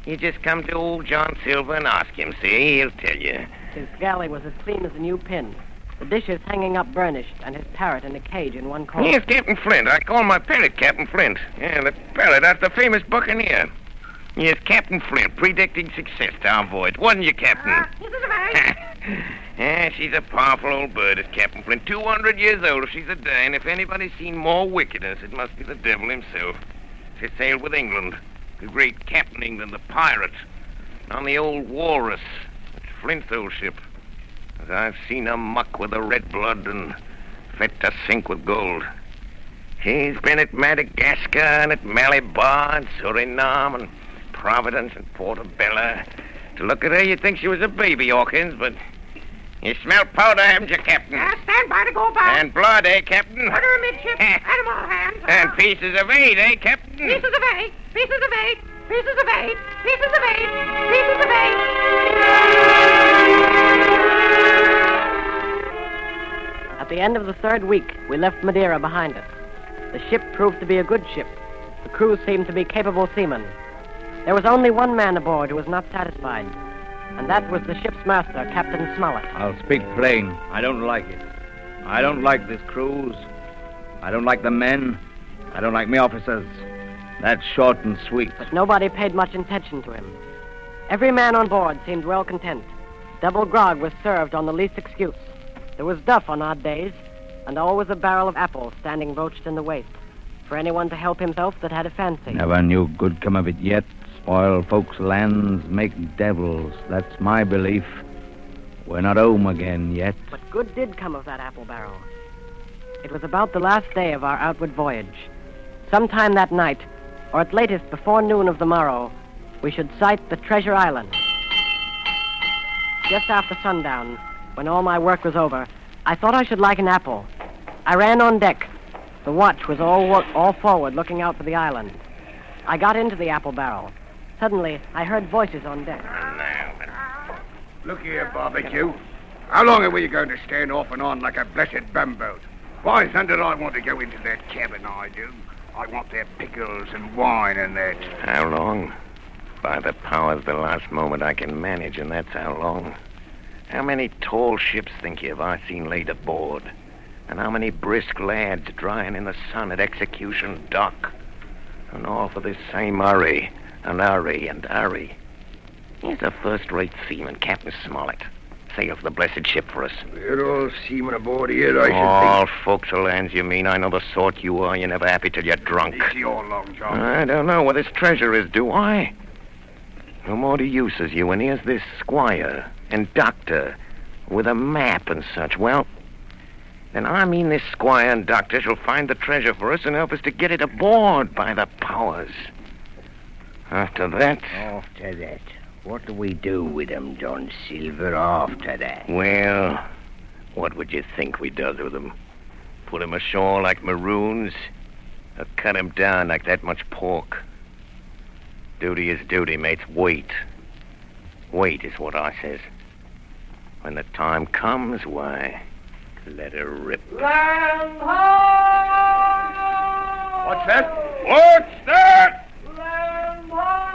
you just come to old John Silver and ask him, see? He'll tell you. His galley was as clean as a new pin. The dishes hanging up burnished, and his parrot in a cage in one corner. Yes, Captain Flint. I call my parrot Captain Flint. Yeah, the parrot, that's the famous buccaneer. Yes, Captain Flint, predicting success to our voyage. Wasn't you, Captain? Yeah, she's a powerful old bird, is Captain Flint. 200 years old if she's a day, and if anybody's seen more wickedness, it must be the devil himself. She sailed with England, the great Captain England, the pirate, on the old Walrus. It's Flint's old ship. As I've seen her muck with the red blood and fit to sink with gold. She's been at Madagascar and at Malabar and Suriname and Providence and Portobello. To look at her, you'd think she was a baby, Hawkins, but you smell powder, haven't you, Captain? Stand by to go about. And blood, eh, Captain? Order amidship. Animal hands. And pieces of eight, eh, Captain? Pieces of eight. Pieces of eight. Pieces of eight. Pieces of eight. Pieces of eight. 2 At the end of the 3rd week, we left Madeira behind us. The ship proved to be a good ship. The crew seemed to be capable seamen. There was only one man aboard who was not satisfied, and that was the ship's master, Captain Smollett. I'll speak plain. I don't like it. I don't like this cruise. I don't like the men. I don't like me officers. That's short and sweet. But nobody paid much attention to him. Every man on board seemed well content. Double grog was served on the least excuse. There was duff on odd days, and always a barrel of apples standing broached in the waist, for anyone to help himself that had a fancy. Never knew good come of it yet. Spoil folks' lands, make devils. That's my belief. We're not home again yet. But good did come of that apple barrel. It was about the last day of our outward voyage. Sometime that night, or at latest before noon of the morrow, we should sight the Treasure Island. Just after sundown, when all my work was over, I thought I should like an apple. I ran on deck. The watch was all forward, looking out for the island. I got into the apple barrel. Suddenly, I heard voices on deck. Look here, Barbecue. How long are we going to stand off and on like a blessed bumboat? Why thunder I want to go into that cabin, I do. I want their pickles and wine and that. How long? By the powers, the last moment I can manage, and that's how long. How many tall ships, think you, have I seen laid aboard? And how many brisk lads drying in the sun at Execution Dock? And all for this same hurry, and hurry, and hurry. Here's a first-rate seaman, Captain Smollett. Sails the blessed ship for us. We're all seamen aboard here, I should All think. forecastle hands, you mean? I know the sort you are. You're never happy till you're drunk. It's your long, John. I don't know where this treasure is, do I? No more to use as you, and here's this squire and doctor with a map and such. Well, then I mean this squire and doctor shall find the treasure for us and help us to get it aboard, by the powers. After that... After that, what do we do with them, John Silver, after that? Well, what would you think we does with them? Put 'em ashore like maroons? Or cut 'em down like that much pork? Duty is duty, mates. Wait. Wait is what I says. When the time comes, why, let her rip. Land ho! What's that? What's that? Land ho!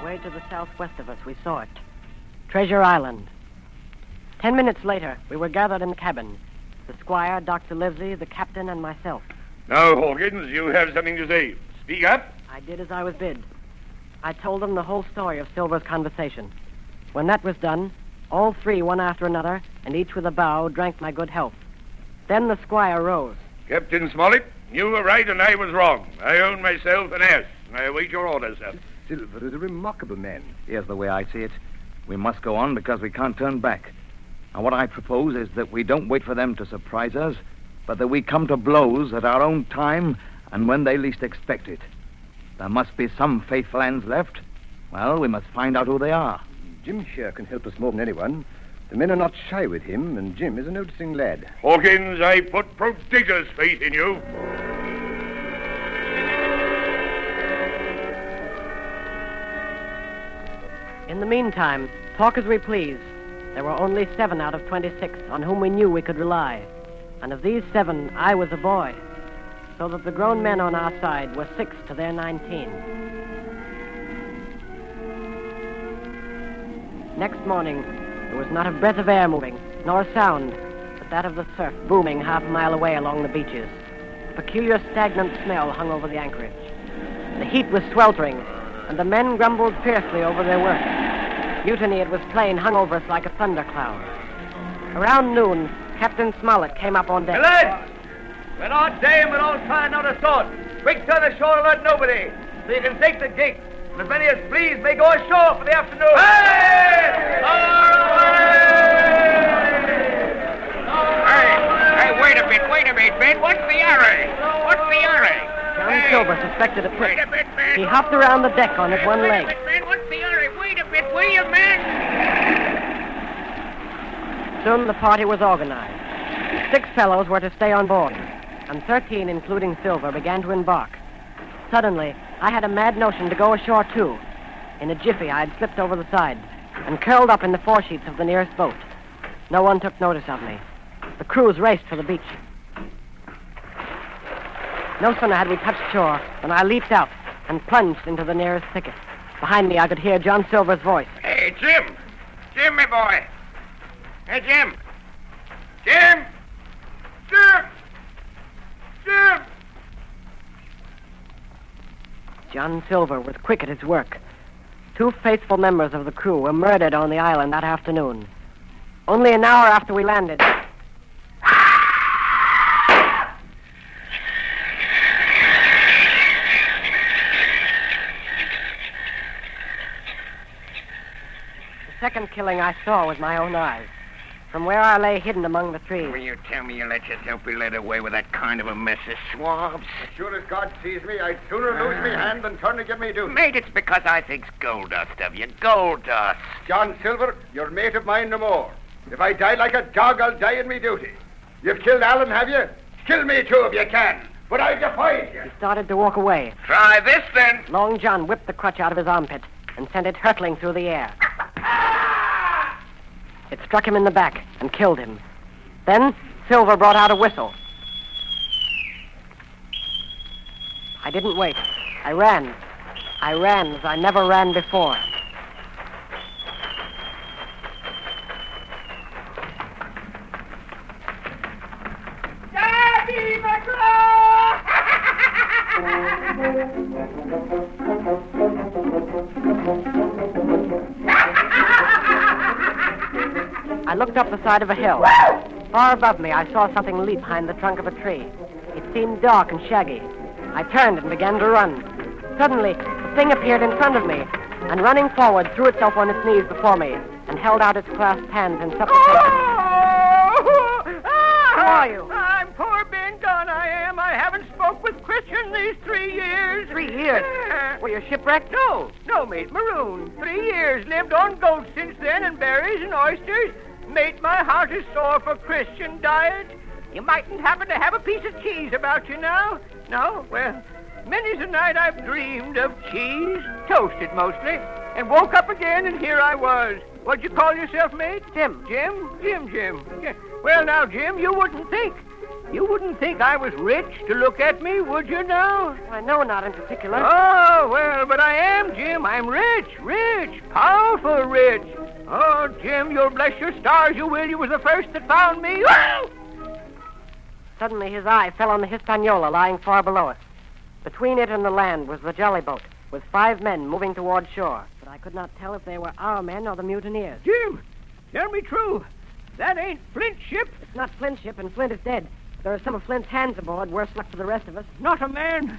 Away to the southwest of us, we saw it. Treasure Island. 10 minutes later, we were gathered in the cabin. The squire, Dr. Livesey, the captain, and myself. Now, Hawkins, you have something to say. Speak up. I did as I was bid. I told them the whole story of Silver's conversation. When that was done, all three, one after another, and each with a bow, drank my good health. Then the squire rose. Captain Smollett, you were right and I was wrong. I own myself an ass, and I await your orders, sir. Silver is a remarkable man. Here's the way I see it. We must go on because we can't turn back. And what I propose is that we don't wait for them to surprise us, but that we come to blows at our own time and when they least expect it. There must be some faithful hands left. Well, we must find out who they are. Jim here can help us more than anyone. The men are not shy with him, and Jim is a noticing lad. Hawkins, I put prodigious faith in you. In the meantime, talk as we please, there were only 7 out of 26 on whom we knew we could rely. And of these 7, I was a boy, so that the grown men on our side were 6 to their 19. Next morning, there was not a breath of air moving, nor a sound, but that of the surf booming half a mile away along the beaches. A peculiar stagnant smell hung over the anchorage. The heat was sweltering, and the men grumbled fiercely over their work. Mutiny, it was plain, hung over us like a thundercloud. Around noon, Captain Smollett came up on deck. Lads, we're not dame, we're all trying not a sort. Quick to the shore and let nobody, so you can take the gig. And as many as please may go ashore for the afternoon. Hey! Hey, wait a bit, Ben. What's the hurry? John Silver suspected a trick. He hopped around the deck on his one leg. Ben, what's the hurry? Wait a bit, will you, man? Soon the party was organized. 6 fellows were to stay on board, and 13, including Silver, began to embark. Suddenly, I had a mad notion to go ashore, too. In a jiffy, I had slipped over the side and curled up in the foresheets of the nearest boat. No one took notice of me. The crews raced for the beach. No sooner had we touched shore than I leaped out and plunged into the nearest thicket. Behind me, I could hear John Silver's voice. Hey, Jim! Jim, my boy! Hey, Jim! Jim! Jim! Jim! John Silver was quick at his work. 2 faithful members of the crew were murdered on the island that afternoon. Only an hour after we landed. The second killing I saw with my own eyes. From where I lay hidden among the trees. Will you tell me you let yourself be led away with that kind of a mess of swabs? As sure as God sees me, I'd sooner lose me hand than turn to get me duty. Mate, it's because I think's gold dust of you. Gold dust. John Silver, you're mate of mine no more. If I die like a dog, I'll die in me duty. You've killed Alan, have you? Kill me too if you can. But I defy you. He started to walk away. Try this, then. Long John whipped the crutch out of his armpit and sent it hurtling through the air. It struck him in the back and killed him. Then Silver brought out a whistle. I didn't wait. I ran. I ran as I never ran before. Daddy McGraw! I looked up the side of a hill. Far above me, I saw something leap behind the trunk of a tree. It seemed dark and shaggy. I turned and began to run. Suddenly, the thing appeared in front of me, and running forward, threw itself on its knees before me, and held out its clasped hands in supplication. Who are you? I'm poor Ben Gunn, I am. I haven't spoke with Christian these 3 years. 3 years? Were you shipwrecked? No, mate, maroon. 3 years. Lived on goats since then, and berries and oysters. Mate, my heart is sore for Christian diet. You mightn't happen to have a piece of cheese about you now? No? Well, many's a night I've dreamed of cheese, toasted mostly, and woke up again, and here I was. What'd you call yourself, mate? Jim. Jim? Jim. Well, now, Jim, you wouldn't think I was rich to look at me, would you now? Why, no, not in particular. Oh, well, but I am, Jim. I'm rich, powerful rich. Oh, Jim, you'll bless your stars, you will. You was the first that found me. Oh! Suddenly his eye fell on the Hispaniola lying far below us. Between it and the land was the jolly boat, with 5 men moving toward shore. But I could not tell if they were our men or the mutineers. Jim, tell me true. That ain't Flint's ship? It's not Flint's ship, and Flint is dead. There are some of Flint's hands aboard, worse luck for the rest of us. Not a man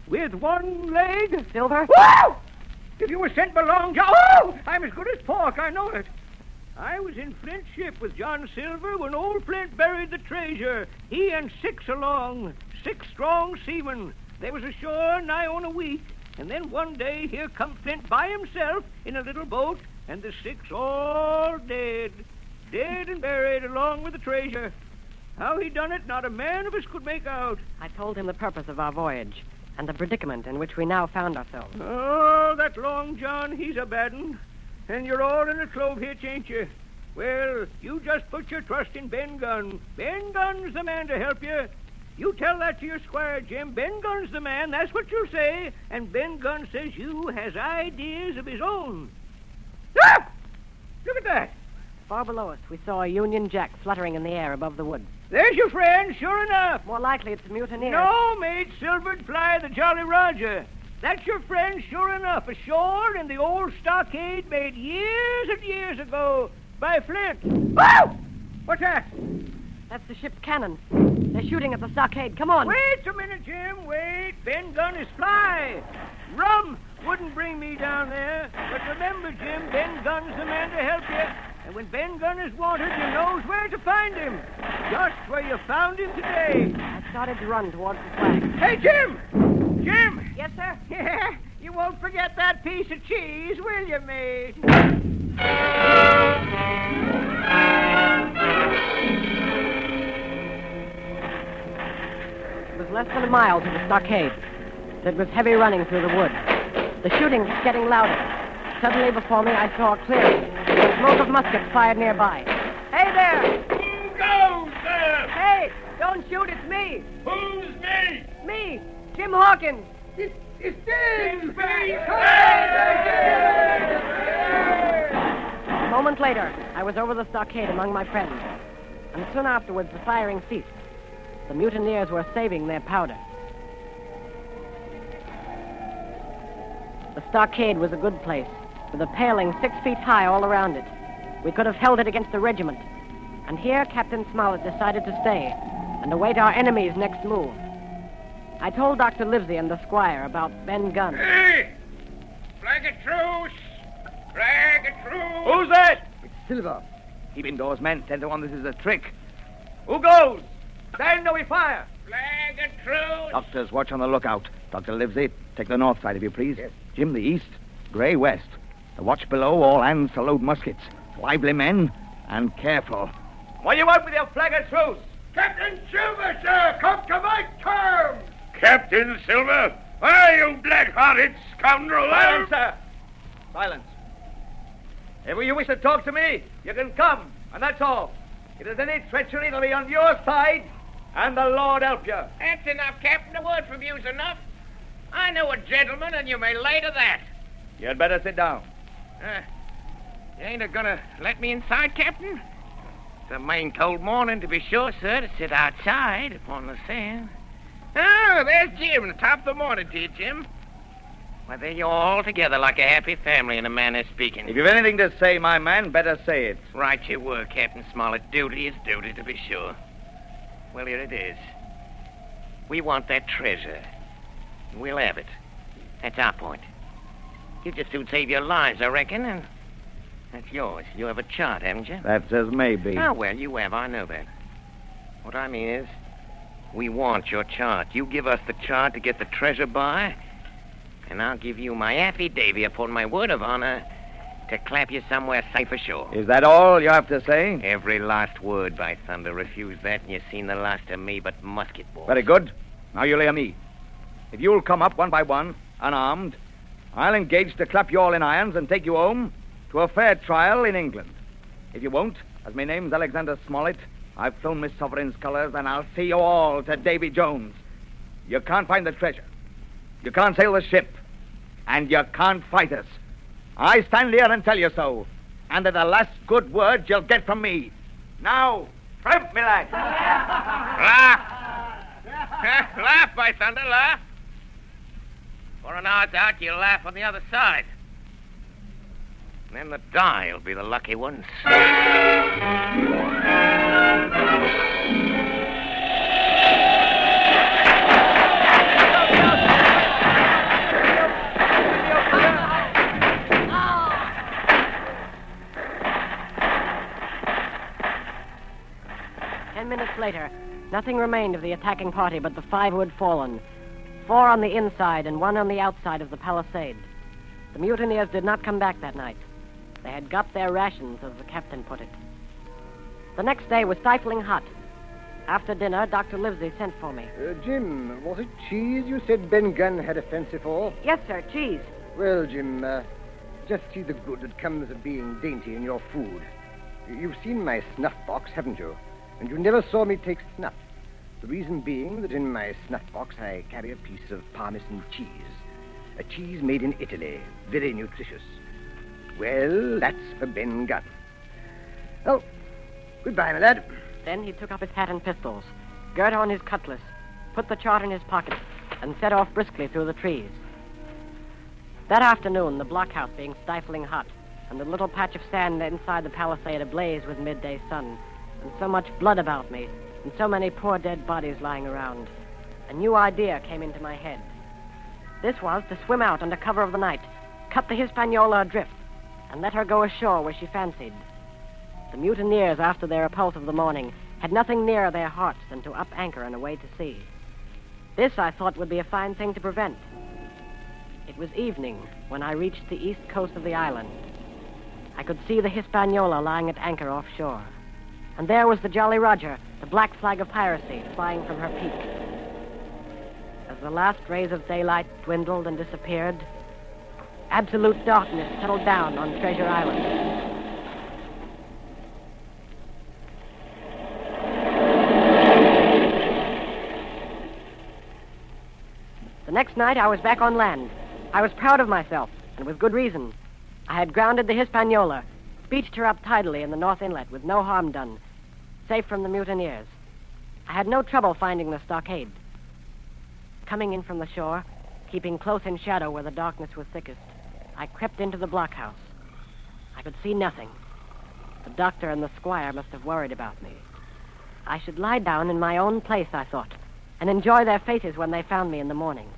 with 1 leg? Silver? Whoa! If you were sent by Long John... Oh! I'm as good as pork, I know it. I was in Flint's ship with John Silver when old Flint buried the treasure. He and 6 along, 6 strong seamen. They was ashore nigh on a week. And then one day, here come Flint by himself in a little boat, and the 6 all dead. Dead and buried along with the treasure. How he done it, not a man of us could make out. I told him the purpose of our voyage and the predicament in which we now found ourselves. Oh, that Long John, he's a bad 'un. And you're all in a clove hitch, ain't you? Well, you just put your trust in Ben Gunn. Ben Gunn's the man to help you. You tell that to your squire, Jim. Ben Gunn's the man, that's what you'll say. And Ben Gunn says you has ideas of his own. Ah! Look at that. Far below us, we saw a Union Jack fluttering in the air above the woods. There's your friend, sure enough. More likely it's a mutineer. No, mate, Silver'd fly the Jolly Roger. That's your friend, sure enough, ashore in the old stockade made years and years ago by Flint. Whoa! What's that? That's the ship's cannon. They're shooting at the stockade. Come on. Wait a minute, Jim. Wait. Ben Gunn is fly. Rum wouldn't bring me down there. But remember, Jim, Ben Gunn's the man to help you. And when Ben Gunn is wanted, you knows where to find him. Just where you found him today. I started to run towards the flag. Hey, Jim! Jim! Yes, sir? Yeah, you won't forget that piece of cheese, will you, mate? less than a mile to the stockade. It was heavy running through the wood. The shooting was getting louder. Suddenly before me, I saw a clearing. The smoke of muskets fired nearby. Hey there! Who goes there? Hey! Don't shoot, it's me! Who's me? Me! Jim Hawkins! It's Jim! A moment later, I was over the stockade among my friends. And soon afterwards, the firing ceased. The mutineers were saving their powder. The stockade was a good place, with a paling 6 feet high all around it. We could have held it against the regiment. And here Captain Smollett decided to stay and await our enemy's next move. I told Dr. Livesey and the squire about Ben Gunn. Hey! Flag a truce! Flag a truce! Who's that? It's Silver. Keep indoors, men. 10 to 1, this is a trick. Who goes? Stand or we fire. Flag a truce! Doctors, watch on the lookout. Dr. Livesey, take the north side, if you please. Yes. Jim, the east. Gray, west. The watch below, all hands to load muskets. Lively men, and careful. What do you want with your flag of truce? Captain Silver, sir, come to my terms. Captain Silver? Why, you black-hearted scoundrel! Silence, sir. Silence. If you wish to talk to me, you can come, and that's all. If there's any treachery, it'll be on your side, and the Lord help you. That's enough, Captain. A word from you's enough. I know a gentleman, and you may lay to that. You'd better sit down. You ain't a-gonna let me inside, Captain? It's a main cold morning, to be sure, sir, to sit outside upon the sand. Oh, there's Jim. Top of the morning to you, Jim. Why, there you're all together like a happy family in a manner speaking. If you've anything to say, my man, better say it. Right you were, Captain Smollett. Duty is duty, to be sure. Well, here it is. We want that treasure. We'll have it. That's our point. You just soon save your lives, I reckon, and that's yours. You have a chart, haven't you? That's as may be. Oh, well, you have. I know that. What I mean is, we want your chart. You give us the chart to get the treasure by, and I'll give you my affidavit upon my word of honor to clap you somewhere safe ashore. Is that all you have to say? Every last word, by thunder. Refuse that, and you've seen the last of me but musket balls. Very good. Now you'll hear me. If you'll come up one by one, unarmed, I'll engage to clap you all in irons and take you home to a fair trial in England. If you won't, as my name's Alexander Smollett, I've flown Miss Sovereign's colors, and I'll see you all to Davy Jones. You can't find the treasure. You can't sail the ship. And you can't fight us. I stand here and tell you so. And they're the last good words you'll get from me. Now, tramp, me lad. Laugh. Laugh, by thunder, laugh. For an hour's out, you'll laugh on the other side. And then the die will be the lucky ones. 10 minutes later, nothing remained of the attacking party but the 5 who had fallen. 4 on the inside and 1 on the outside of the palisade. The mutineers did not come back that night. They had got their rations, as the captain put it. The next day was stifling hot. After dinner, Dr. Livesey sent for me. Jim, was it cheese you said Ben Gunn had a fancy for? Yes, sir, cheese. Well, Jim, just see the good that comes of being dainty in your food. You've seen my snuff box, haven't you? And you never saw me take snuff. The reason being that in my snuff box I carry a piece of Parmesan cheese. A cheese made in Italy, very nutritious. Well, that's for Ben Gunn. Oh, goodbye, my lad. Then he took up his hat and pistols, girt on his cutlass, put the chart in his pocket, and set off briskly through the trees. That afternoon, the blockhouse being stifling hot, and the little patch of sand inside the palisade ablaze with midday sun, and so much blood about me, and so many poor dead bodies lying around, a new idea came into my head. This was to swim out under cover of the night, cut the Hispaniola adrift, and let her go ashore where she fancied. The mutineers, after their repulse of the morning, had nothing nearer their hearts than to up anchor and away to sea. This, I thought, would be a fine thing to prevent. It was evening when I reached the east coast of the island. I could see the Hispaniola lying at anchor offshore. And there was the Jolly Roger, the black flag of piracy, flying from her peak. The last rays of daylight dwindled and disappeared. Absolute darkness settled down on Treasure Island. The next night, I was back on land. I was proud of myself, and with good reason. I had grounded the Hispaniola, beached her up tidily in the North Inlet with no harm done, safe from the mutineers. I had no trouble finding the stockade. Coming in from the shore, keeping close in shadow where the darkness was thickest, I crept into the blockhouse. I could see nothing. The doctor and the squire must have worried about me. I should lie down in my own place, I thought, and enjoy their faces when they found me in the morning.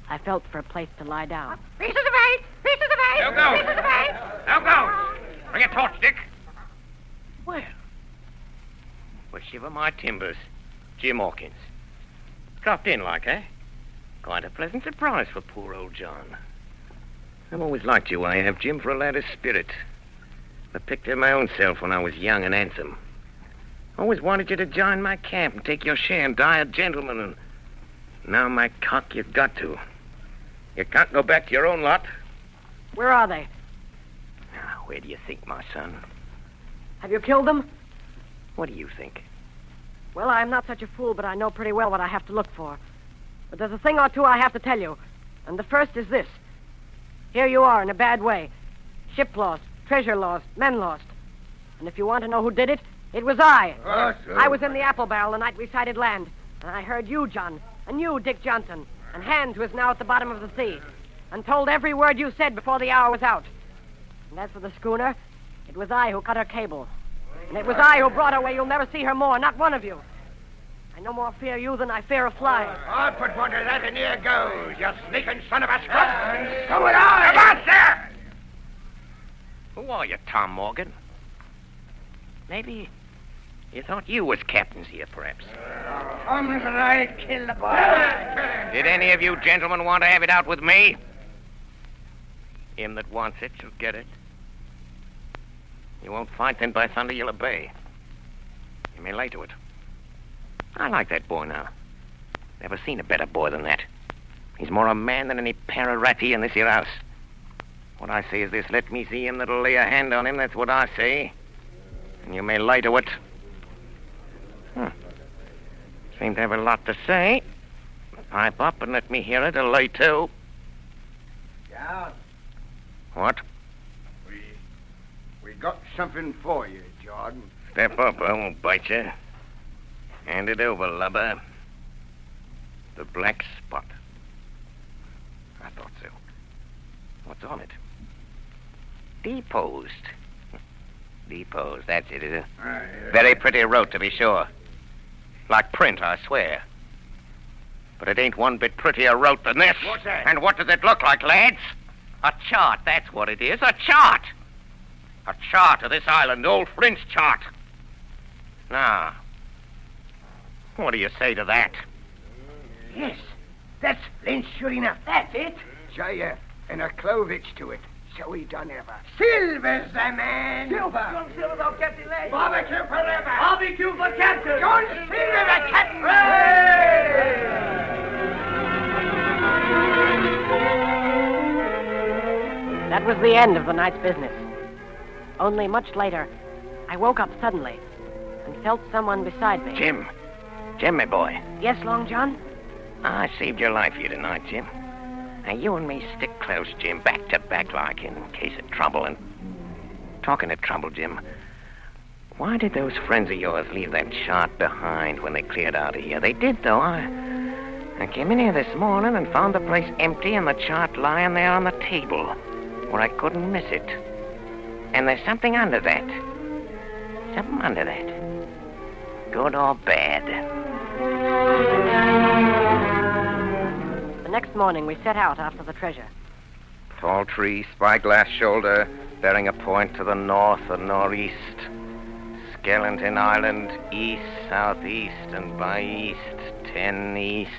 I felt for a place to lie down. Pieces of eight! Pieces of eight! Now go! Pieces of eight! Now go! Bring a torch, Dick. Well, shiver my timbers. Jim Hawkins. Dropped in like, eh? Quite a pleasant surprise for poor old John. I've always liked you, I have, Jim, for a lad of spirit. I picked her my own self when I was young and handsome. Always wanted you to join my camp and take your share and die a gentleman, and now, my cock, you've got to. You can't go back to your own lot. Where are they? Now, where do you think, my son? Have you killed them? What do you think? Well, I'm not such a fool, but I know pretty well what I have to look for. But there's a thing or two I have to tell you. And the first is this. Here you are in a bad way. Ship lost, treasure lost, men lost. And if you want to know who did it, it was I. I was in the apple barrel the night we sighted land. And I heard you, John, and you, Dick Johnson, and Hans, who is now at the bottom of the sea, and told every word you said before the hour was out. And as for the schooner, it was I who cut her cable. And it was I who brought her where you'll never see her more, not one of you. I no more fear you than I fear a fly. I'll put one to that, and here goes, you sneaking son of a scrub. So will I. Come on, sir! Who are you, Tom Morgan? Maybe you thought you was captains here, perhaps. I'm gonna kill the boy. Did any of you gentlemen want to have it out with me? Him that wants it shall get it. You won't fight, then by thunder you'll obey. You may lay to it. I like that boy now. Never seen a better boy than that. He's more a man than any pararati in this here house. What I say is this, let me see him that'll lay a hand on him, that's what I say. And you may lay to it. Seem to have a lot to say. Pipe up and let me hear it, or lay to. John. What? We got something for you, Jordan. Step up, I won't bite you. Hand it over, lubber. The black spot. I thought so. What's on it? Deposed. Deposed, that's it, is it? Very pretty wrote, to be sure. Like print, I swear. But it ain't one bit prettier wrote than this. What's that? And what does it look like, lads? A chart, that's what it is, a chart. A chart of this island, old Flint's chart. Now, what do you say to that? Yes, that's Flint, sure enough. That's it. Jaya, and a clovage to it. So we done ever. Silver's the man. Silver. John Silver, our captain, lad. Barbecue forever. Barbecue for captain. John Silver, the captain. That was the end of the night's business. Only much later, I woke up suddenly and felt someone beside me. Jim, my boy. Yes, Long John? I saved your life here tonight, Jim. Now, you and me stick close, Jim, back to back like, in case of trouble. And talking of trouble, Jim, why did those friends of yours leave that chart behind when they cleared out of here? They did, though. I came in here this morning and found the place empty and the chart lying there on the table where I couldn't miss it. And there's something under that. Something under that. Good or bad. The next morning, we set out after the treasure. Tall tree, spyglass shoulder, bearing a point to the north and northeast. Skeleton Island, east, southeast, and by east, 10 east.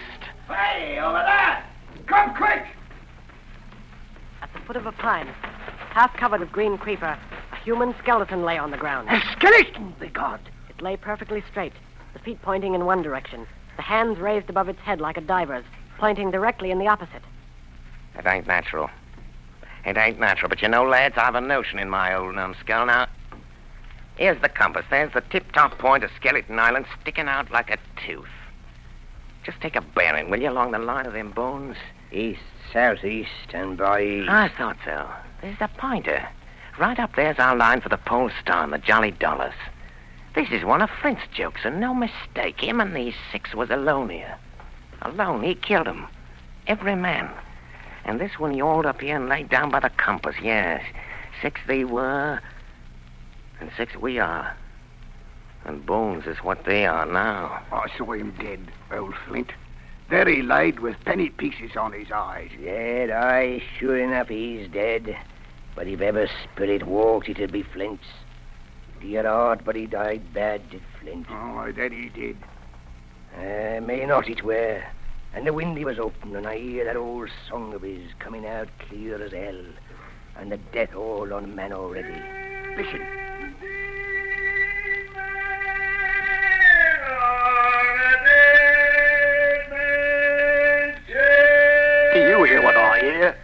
Hey, over there! Come quick! At the foot of a pine, half covered with green creeper, a human skeleton lay on the ground. A skeleton, by God! It lay perfectly straight, the feet pointing in one direction, the hands raised above its head like a diver's, pointing directly in the opposite. It ain't natural. It ain't natural, but you know, lads, I've a notion in my old numbskull. Now, here's the compass. There's the tip-top point of Skeleton Island sticking out like a tooth. Just take a bearing, will you, along the line of them bones? East, southeast, and by east. I thought so. There's the pointer. Right up there's our line for the Pole Star and the Jolly Dollars. This is one of Flint's jokes, and no mistake. Him and these 6 was alone here. Alone. He killed 'em. Every man. And this one he hauled up here and laid down by the compass, yes. 6 they were, and 6 we are. And Bones is what they are now. I saw him dead, old Flint. There he laid with penny pieces on his eyes. Dead, aye, sure enough he's dead. But if ever spirit walked, it'd be Flint's. Dear heart, but he died bad, did Flint. Oh, that he did. May not it were. And the windy was open, and I hear that old song of his coming out clear as hell. And the death all on man already. Listen. Do you hear what I hear?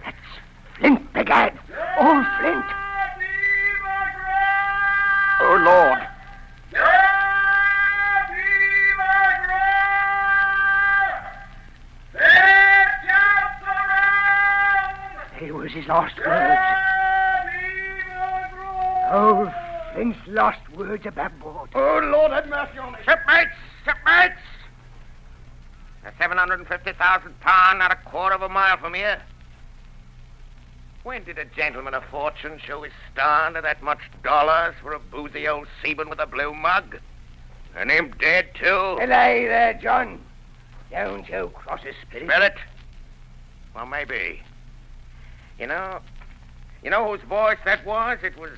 That's Flint, begad. Old Flint. Oh, Lord. It was his last words. Old Flint's last words about. Oh, Lord, have mercy on us. Shipmates! Shipmates! They're 750,000 pound, not a quarter of a mile from here. When did a gentleman of fortune show his star under that much dollars for a boozy old seaman with a blue mug? And him dead, too? Hello there, John. Don't you cross a spirit. Spirit? Well, maybe. You know whose voice that was? It was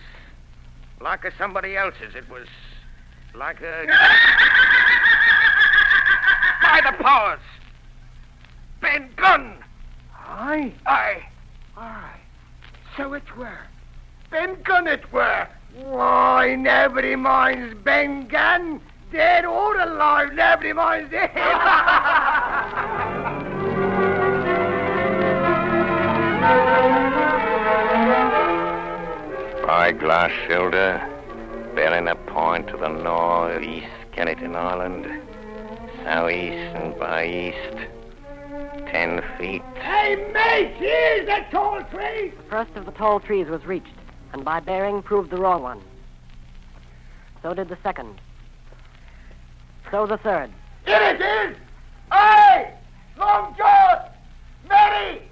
like somebody else's. It was like a... By the powers! Ben Gunn! Aye? Aye. Aye. So it were. Ben Gunn it were. Why, nobody minds Ben Gunn. Dead or alive, nobody minds it. Spyglass shoulder, bearing a point to the north-east Skeleton Island, southeast and by east, 10 feet. Hey, mate, here's the tall tree. The first of the tall trees was reached, and by bearing proved the wrong one. So did the second. So the third. Here it is. Aye, Long John, Mary,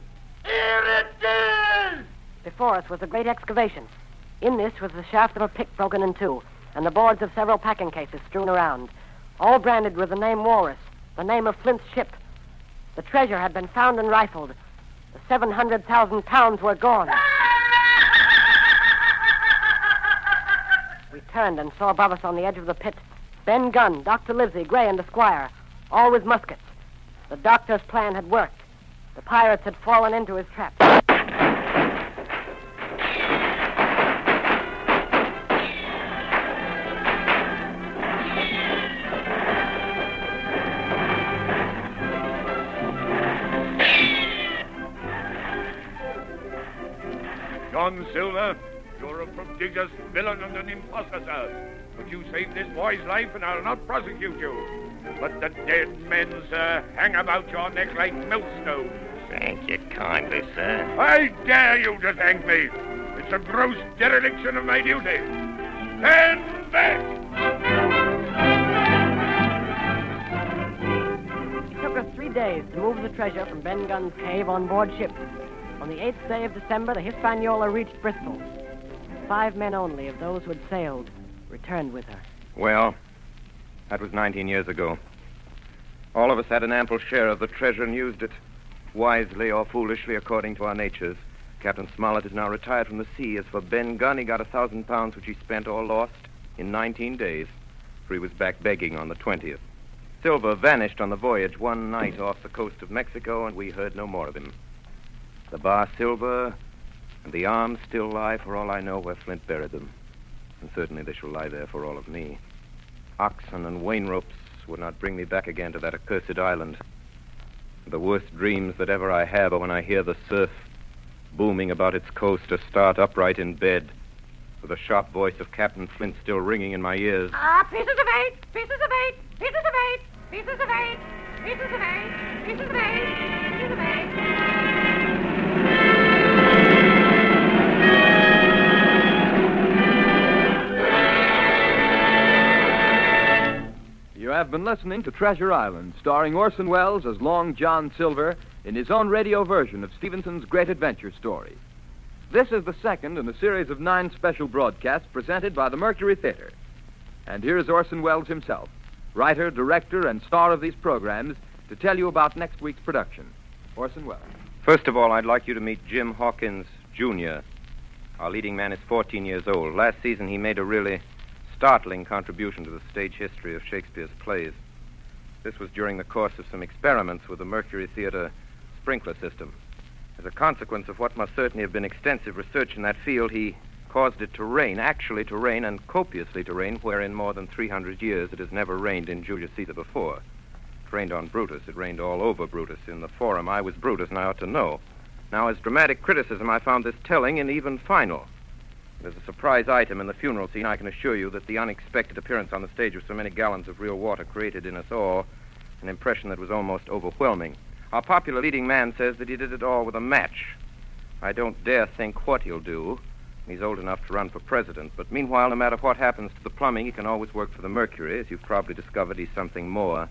here it is. Before us was a great excavation. In this was the shaft of a pick broken in two, and the boards of several packing cases strewn around, all branded with the name Walrus, the name of Flint's ship. The treasure had been found and rifled. The 700,000 pounds were gone. We turned and saw above us on the edge of the pit Ben Gunn, Dr. Livesey, Gray, and the squire, all with muskets. The doctor's plan had worked. The pirates had fallen into his trap. John Silver, you're a prodigious villain and an impostor, sir. But you saved this boy's life, and I'll not prosecute you. But the dead men, sir, hang about your neck like millstones. Thank you kindly, sir. I dare you to thank me. It's a gross dereliction of my duty. Stand back! It took us 3 days to move the treasure from Ben Gunn's cave on board ship. On the 8th day of December, the Hispaniola reached Bristol. 5 men only of those who had sailed returned with her. Well, that was 19 years ago. All of us had an ample share of the treasure and used it, wisely or foolishly according to our natures. Captain Smollett is now retired from the sea. As for Ben Gunn, he got 1,000 pounds, which he spent or lost in 19 days, for he was back begging on the 20th. Silver vanished on the voyage one night off the coast of Mexico, and we heard no more of him. The bar Silver and the arms still lie, for all I know, where Flint buried them. And certainly they shall lie there for all of me. oxen and wain ropes would not bring me back again to that accursed island. The worst dreams that ever I have are when I hear the surf booming about its coast or start upright in bed, with the sharp voice of Captain Flint still ringing in my ears. Pieces of 8, pieces of 8, pieces of 8, pieces of 8, pieces of 8, pieces of 8, pieces of 8. You have been listening to Treasure Island, starring Orson Welles as Long John Silver in his own radio version of Stevenson's great adventure story. This is the second in a series of 9 special broadcasts presented by the Mercury Theatre. And here is Orson Welles himself, writer, director, and star of these programs, to tell you about next week's production. Orson Welles. First of all, I'd like you to meet Jim Hawkins, Jr. Our leading man is 14 years old. Last season, he made a really startling contribution to the stage history of Shakespeare's plays. This was during the course of some experiments with the Mercury Theatre sprinkler system. As a consequence of what must certainly have been extensive research in that field, he caused it to rain, actually to rain, and copiously to rain, where in more than 300 years it has never rained in Julius Caesar before. It rained on Brutus. It rained all over Brutus. In the Forum, I was Brutus, and I ought to know. Now, as dramatic criticism, I found this telling and even final. There's a surprise item in the funeral scene. I can assure you that the unexpected appearance on the stage of so many gallons of real water created in us all an impression that was almost overwhelming. Our popular leading man says that he did it all with a match. I don't dare think what he'll do. He's old enough to run for president. But meanwhile, no matter what happens to the plumbing, he can always work for the Mercury. As you've probably discovered, he's something more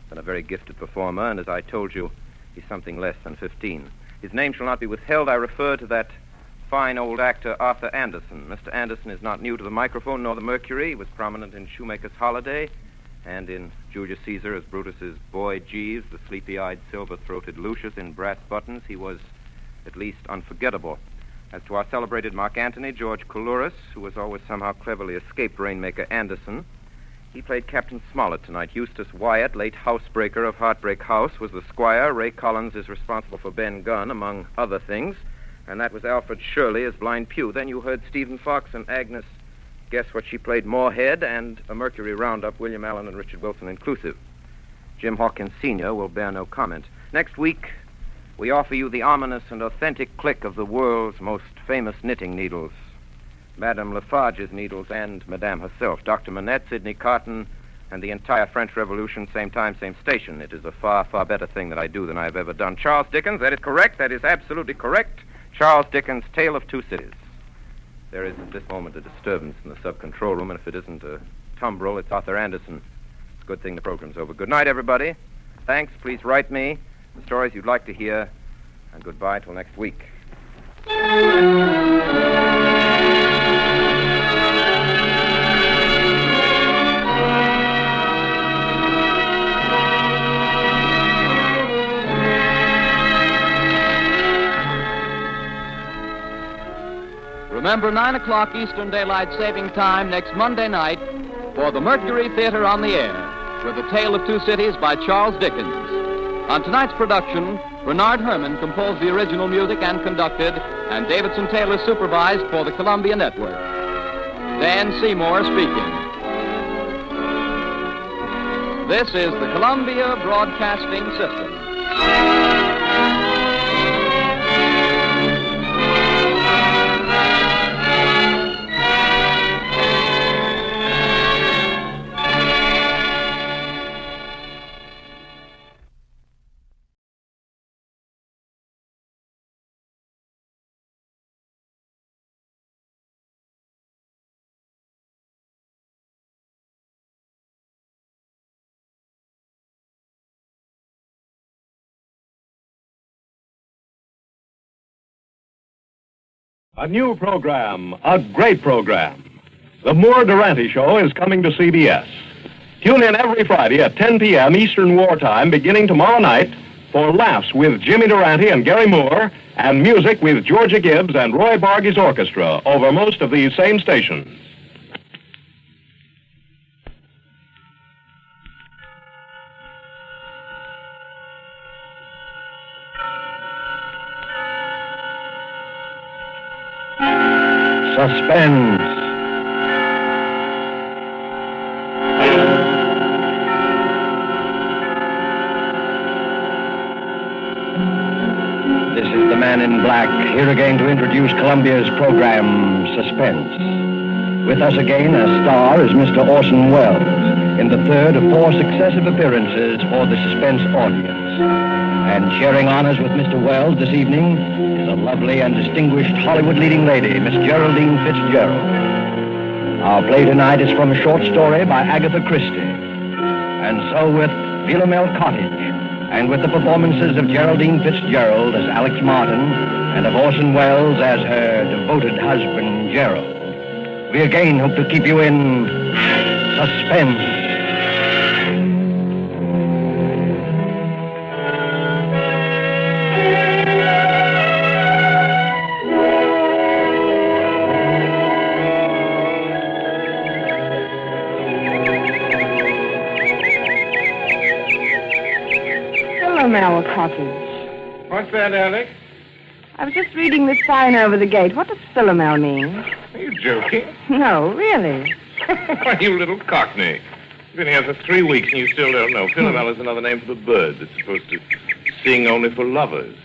than a very gifted performer. And as I told you, he's something less than 15. His name shall not be withheld. I refer to that fine old actor, Arthur Anderson. Mr. Anderson is not new to the microphone nor the Mercury. He was prominent in Shoemaker's Holiday and in Julius Caesar as Brutus's boy Jeeves, the sleepy-eyed, silver-throated Lucius in brass buttons. He was at least unforgettable. As to our celebrated Mark Antony, George Coulouris, who has always somehow cleverly escaped Rainmaker Anderson, he played Captain Smollett tonight. Eustace Wyatt, late housebreaker of Heartbreak House, was the squire. Ray Collins is responsible for Ben Gunn, among other things. And that was Alfred Shirley as Blind Pew. Then you heard Stephen Fox and Agnes, guess what she played, Moorhead, and a Mercury roundup, William Allen and Richard Wilson inclusive. Jim Hawkins Sr. will bear no comment. Next week, we offer you the ominous and authentic click of the world's most famous knitting needles. Madame Lafarge's needles and Madame herself. Dr. Manette, Sidney Carton, and the entire French Revolution, same time, same station. It is a far, far better thing that I do than I've ever done. Charles Dickens, that is correct. That is absolutely correct. Charles Dickens' Tale of Two Cities. There is at this moment a disturbance in the sub-control room, and if it isn't a tumbril, it's Arthur Anderson. It's a good thing the program's over. Good night, everybody. Thanks. Please write me the stories you'd like to hear, and goodbye till next week. Remember, 9 o'clock Eastern Daylight Saving Time next Monday night for the Mercury Theatre on the Air with A Tale of Two Cities by Charles Dickens. On tonight's production, Bernard Herrmann composed the original music and conducted, and Davidson Taylor supervised for the Columbia Network. Dan Seymour speaking. This is the Columbia Broadcasting System. A new program, a great program. The Moore Durante Show is coming to CBS. Tune in every Friday at 10 p.m. Eastern Wartime, beginning tomorrow night, for laughs with Jimmy Durante and Gary Moore, and music with Georgia Gibbs and Roy Bargy's orchestra over most of these same stations. Suspense. here again to introduce Columbia's program, Suspense. With us again as star is Mr. Orson Welles in the third of 4 successive appearances for the Suspense audience. And sharing honors with Mr. Welles this evening is a lovely and distinguished Hollywood leading lady, Miss Geraldine Fitzgerald. Our play tonight is from a short story by Agatha Christie. And so with Philomel Cottage, and with the performances of Geraldine Fitzgerald as Alex Martin, and of Orson Welles as her devoted husband, Gerald, we again hope to keep you in suspense. Philomel Cottage. What's that, Alex? I was just reading this sign over the gate. What does Philomel mean? Are you joking? No, really. Why, you little cockney. You've been here for 3 weeks and you still don't know. Philomel is another name for the bird that's supposed to sing only for lovers.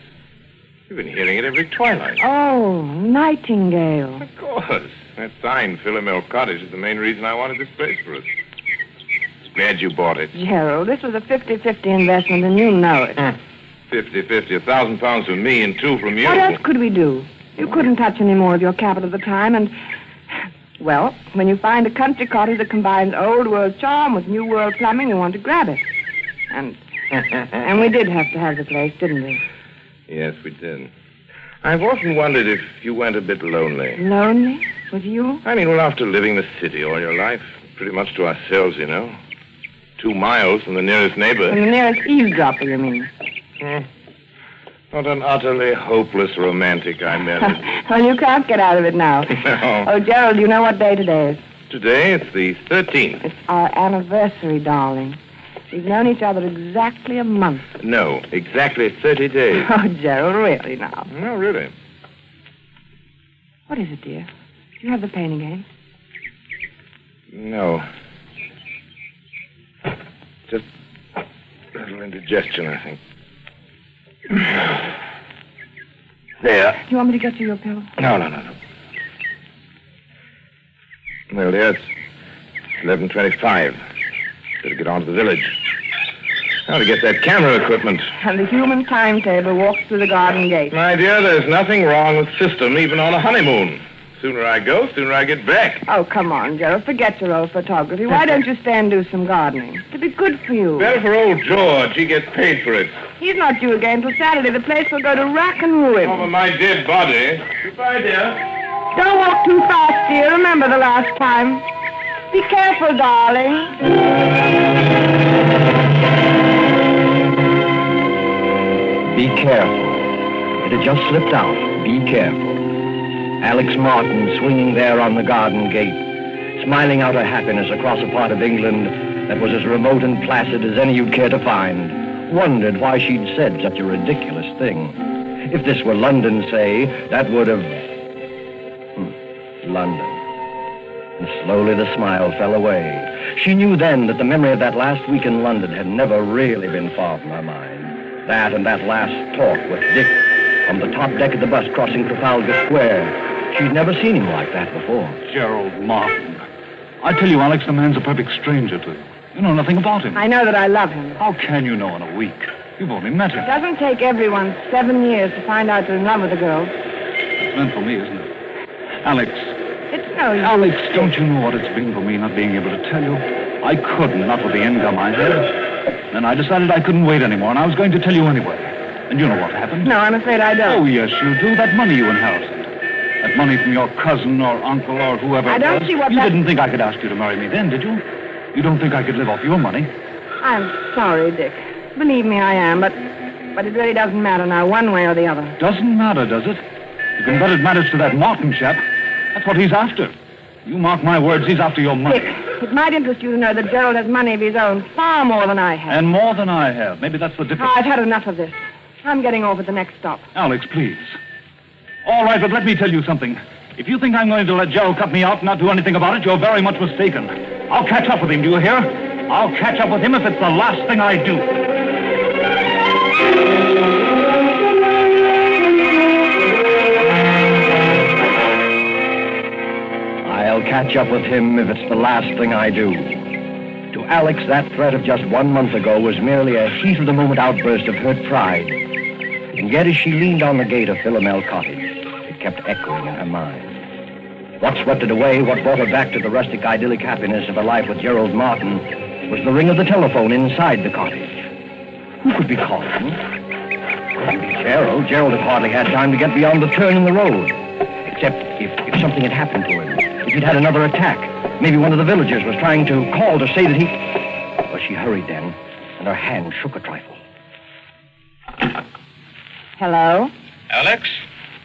You've been hearing it every twilight. Oh, nightingale. Of course. That sign, Philomel Cottage, is the main reason I wanted this place for us. Glad you bought it. Gerald, this was a 50-50 investment, and you know it. 50-50, £1,000 from me and 2 from you. What else could we do? You couldn't touch any more of your capital at the time, and... Well, when you find a country cottage that combines old world charm with new world plumbing, you want to grab it. And we did have to have the place, didn't we? Yes, we did. I've often wondered if you went a bit lonely. Lonely? With you? I mean, well, after living the city all your life, pretty much to ourselves, you know. 2 miles from the nearest neighbor. From the nearest eavesdropper, you mean? What an utterly hopeless romantic I met. Well, you can't get out of it now. No. Oh, Gerald, you know what day today is? Today, it's the 13th. It's our anniversary, darling. We've known each other exactly a month. No, exactly 30 days. Oh, Gerald, really now? No, really. What is it, dear? Do you have the pain again? No. Just a little indigestion, I think. There. Do you want me to get you your pill? No. Well, dear, it's 11:25. Better get on to the village. How to get that camera equipment. And the human timetable walks through the garden gate. My dear, there's nothing wrong with system, even on a honeymoon. Sooner I go, sooner I get back. Oh, come on, Gerald. Forget your old photography. Why don't you stay and do some gardening? It'd be good for you. Better for old George. He gets paid for it. He's not due again till Saturday. The place will go to rack and ruin. Over my dead body. Goodbye, dear. Don't walk too fast, dear. Remember the last time. Be careful, darling. Be careful. It had just slipped out. Be careful. Alex Martin swinging there on the garden gate, smiling out her happiness across a part of England that was as remote and placid as any you'd care to find, wondered why she'd said such a ridiculous thing. If this were London, say, that would have... London. And slowly the smile fell away. She knew then that the memory of that last week in London had never really been far from her mind. That and that last talk with Dick on the top deck of the bus crossing Trafalgar Square. She'd never seen him like that before. Gerald Martin. I tell you, Alex, the man's a perfect stranger to you. You know nothing about him. I know that I love him. How can you know in a week? You've only met him. It doesn't take everyone 7 years to find out you're in love with a girl. It's meant for me, isn't it? Alex. It's no use. Alex, don't you know what it's been for me not being able to tell you? I couldn't, not with the income I had. Then I decided I couldn't wait anymore, and I was going to tell you anyway. And you know what happened? No, I'm afraid I don't. Oh, yes, you do. That money you inherited. That money from your cousin or uncle or whoever I don't see what You that... didn't think I could ask you to marry me then, did you? You don't think I could live off your money? I'm sorry, Dick. Believe me, I am, but it really doesn't matter now, one way or the other. Doesn't matter, does it? You can bet it matters to that Martin chap. That's what he's after. You mark my words, he's after your money. Dick, it might interest you to know that Gerald has money of his own, far more than I have. And more than I have. Maybe that's the difference. Oh, I've had enough of this. I'm getting off at the next stop. Alex, please. All right, but let me tell you something. If you think I'm going to let Gerald cut me out and not do anything about it, you're very much mistaken. I'll catch up with him, do you hear? I'll catch up with him if it's the last thing I do. catch up with him if it's the last thing I do. To Alex, that threat of just 1 month ago was merely a heat-of-the-moment outburst of hurt pride. And yet as she leaned on the gate of Philomel Cottage, it kept echoing in her mind. What swept it away, what brought her back to the rustic idyllic happiness of her life with Gerald Martin, was the ring of the telephone inside the cottage. Who could be calling? Couldn't be Gerald. Gerald had hardly had time to get beyond the turn in the road. Except if something had happened to him. If he'd had another attack. Maybe one of the villagers was trying to call to say that he... Well, she hurried then, and her hand shook a trifle. Hello? Alex,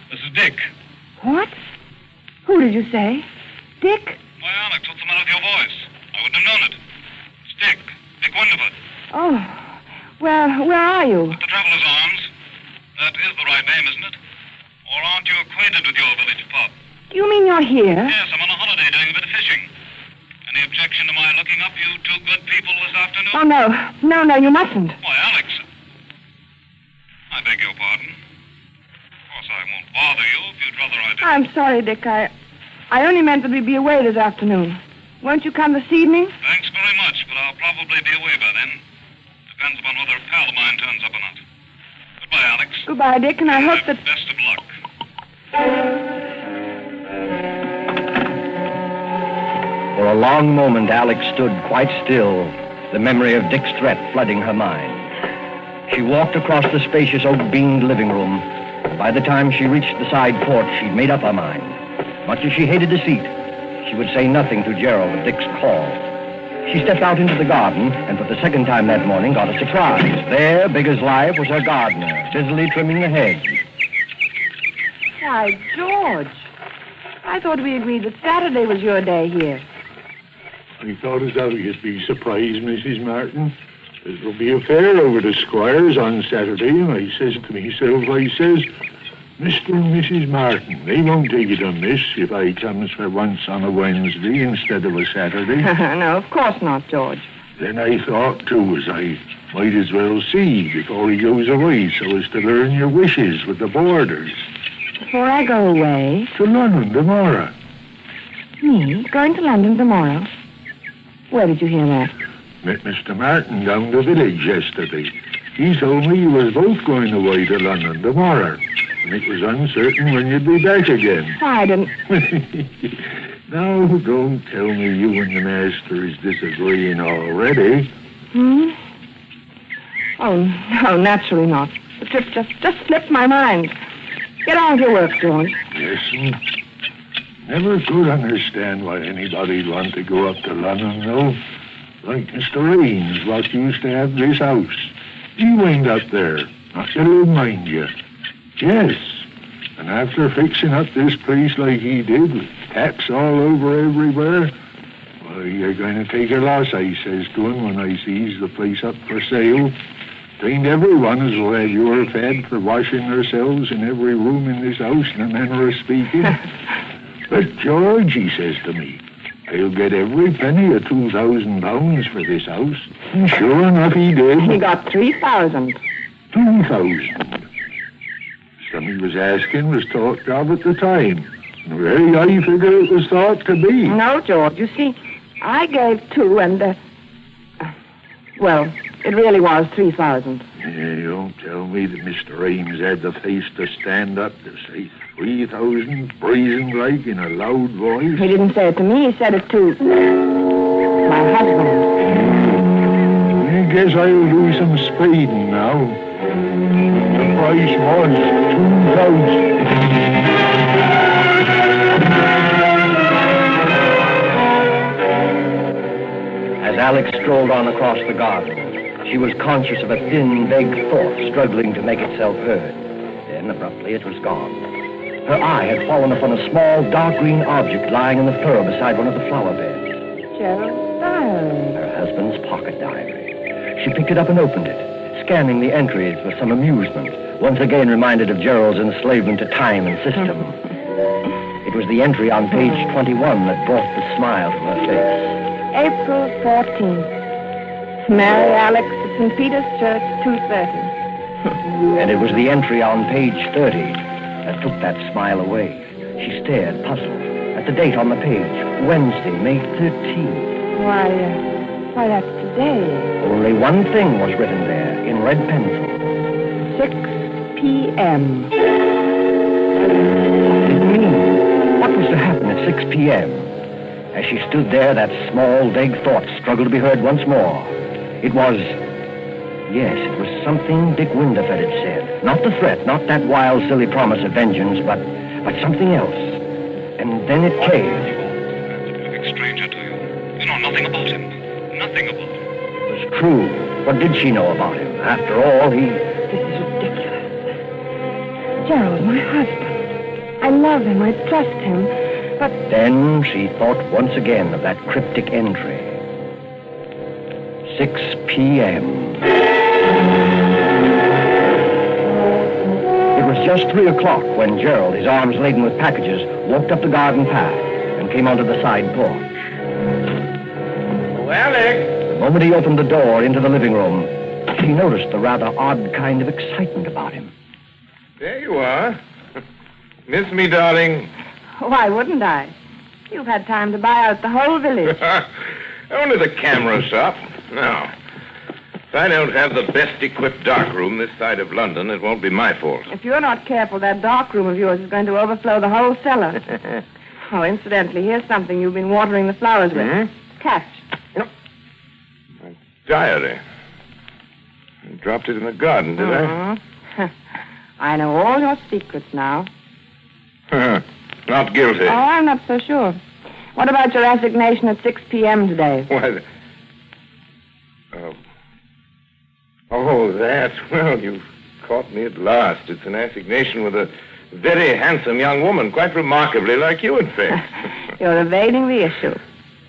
this is Dick. What? Who did you say? Dick? Why, Alex, what's the matter with your voice? I wouldn't have known it. It's Dick. Dick Wonderford. Oh, well, where are you? At the Traveller's Arms. That is the right name, isn't it? Or aren't you acquainted with your village pub? Do you mean you're here? Yes, I'm on a holiday doing a bit of fishing. Any objection to my looking up you two good people this afternoon? Oh, no. No, you mustn't. Why, Alex. I beg your pardon. Of course, I won't bother you if you'd rather I didn't. I'm sorry, Dick. I only meant that we'd be away this afternoon. Won't you come this evening? Thanks very much, but I'll probably be away by then. Depends upon whether a pal of mine turns up or not. Goodbye, Alex. Goodbye, Dick, and I hope that... Best of luck. For a long moment, Alex stood quite still, the memory of Dick's threat flooding her mind. She walked across the spacious oak-beamed living room. By the time she reached the side porch, she'd made up her mind. Much as she hated deceit, she would say nothing to Gerald of Dick's call. She stepped out into the garden, and for the second time that morning got a surprise. There, big as life, was her gardener, busily trimming the hedge. Why, George. I thought we agreed that Saturday was your day here. I thought as how you'd be surprised, Mrs. Martin. There'll be a fair over the Squires on Saturday, and I says to myself, Mr. and Mrs. Martin, they won't take it amiss if I comes for once on a Wednesday instead of a Saturday. No, of course not, George. Then I thought, too, as I might as well see before he goes away, so as to learn your wishes with the boarders. Before I go away? To London tomorrow. Me? Going to London tomorrow? Where did you hear that? Met Mr. Martin down the village yesterday. He told me you was both going away to London tomorrow, and it was uncertain when you'd be back again. I didn't... Now, don't tell me you and the master is disagreeing already. Oh, no, naturally not. The trip just slipped my mind. Get on with your work, George. Listen, never could understand why anybody'd want to go up to London, though. Like Mr. Ames, what used to have this house. He went up there, not to live, mind you. Yes, and after fixing up this place like he did, with taps all over everywhere, well, you're going to take a loss, I says to him when I sees the place up for sale. Ain't everyone as will have your fed for washing themselves in every room in this house, in a manner of speaking. But George, he says to me, I'll get every penny of £2,000 for this house. And sure enough, he did. He got 3,000. 2,000. Some he was asking was talked of at the time. Very high figure it was thought to be. No, George, you see, I gave 2 and, well, it really was 3,000. Yeah, don't tell me that Mr. Ames had the face to stand up to say 3,000, brazen like, in a loud voice. He didn't say it to me, he said it to my husband. I guess I'll do some spading now. The price was 2,000. As Alex strolled on across the garden, she was conscious of a thin, vague thought struggling to make itself heard. Then, abruptly, it was gone. Her eye had fallen upon a small, dark green object lying in the furrow beside one of the flower beds. Gerald's diary. Her husband's pocket diary. She picked it up and opened it, scanning the entries with some amusement, once again reminded of Gerald's enslavement to time and system. It was the entry on page 21 that brought the smile to her face. April 14th. Marry Alex at St. Peter's Church, 2:30. And it was the entry on page 30 that took that smile away. She stared, puzzled, at the date on the page. Wednesday, May 13th. Why, that's today. Only one thing was written there, in red pencil. 6 p.m. What did it mean? What was to happen at 6 p.m.? As she stood there, that small, vague thought struggled to be heard once more. It was something Dick Winterfeld had said. Not the threat, not that wild, silly promise of vengeance, but something else. And then it came. That's a perfect stranger to you. You know nothing about him. Nothing about him. It was true. What did she know about him? After all, This is ridiculous. Gerald, my husband. I love him. I trust him. But Then she thought once again of that cryptic entry. 6 p.m. It was just 3 o'clock when Gerald, his arms laden with packages, walked up the garden path and came onto the side porch. Oh, Alex! The moment he opened the door into the living room, he noticed the rather odd kind of excitement about him. There you are. Miss me, darling? why wouldn't I? You've had time to buy out the whole village. Only the camera shop. No. If I don't have the best equipped darkroom this side of London, it won't be my fault. If you're not careful, that darkroom of yours is going to overflow the whole cellar. Oh, incidentally, here's something you've been watering the flowers with. Catch. My diary. I dropped it in the garden, did I? I know all your secrets now. Not guilty. Oh, I'm not so sure. What about your assignation at 6 p.m. today? Why, Oh, that. Well, you've caught me at last. It's an assignation with a very handsome young woman, quite remarkably like you, in fact. You're evading the issue.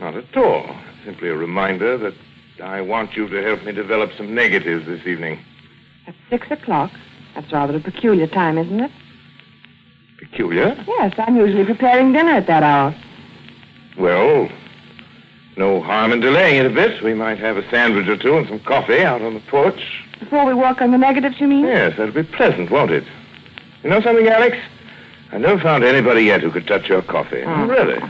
Not at all. Simply a reminder that I want you to help me develop some negatives this evening. At 6 o'clock? That's rather a peculiar time, isn't it? Peculiar? Yes, I'm usually preparing dinner at that hour. Well, no harm in delaying it a bit. We might have a sandwich or two and some coffee out on the porch. Before we work on the negatives, you mean? Yes, that'll be pleasant, won't it? You know something, Alex? I've never found anybody yet who could touch your coffee. Oh. Really?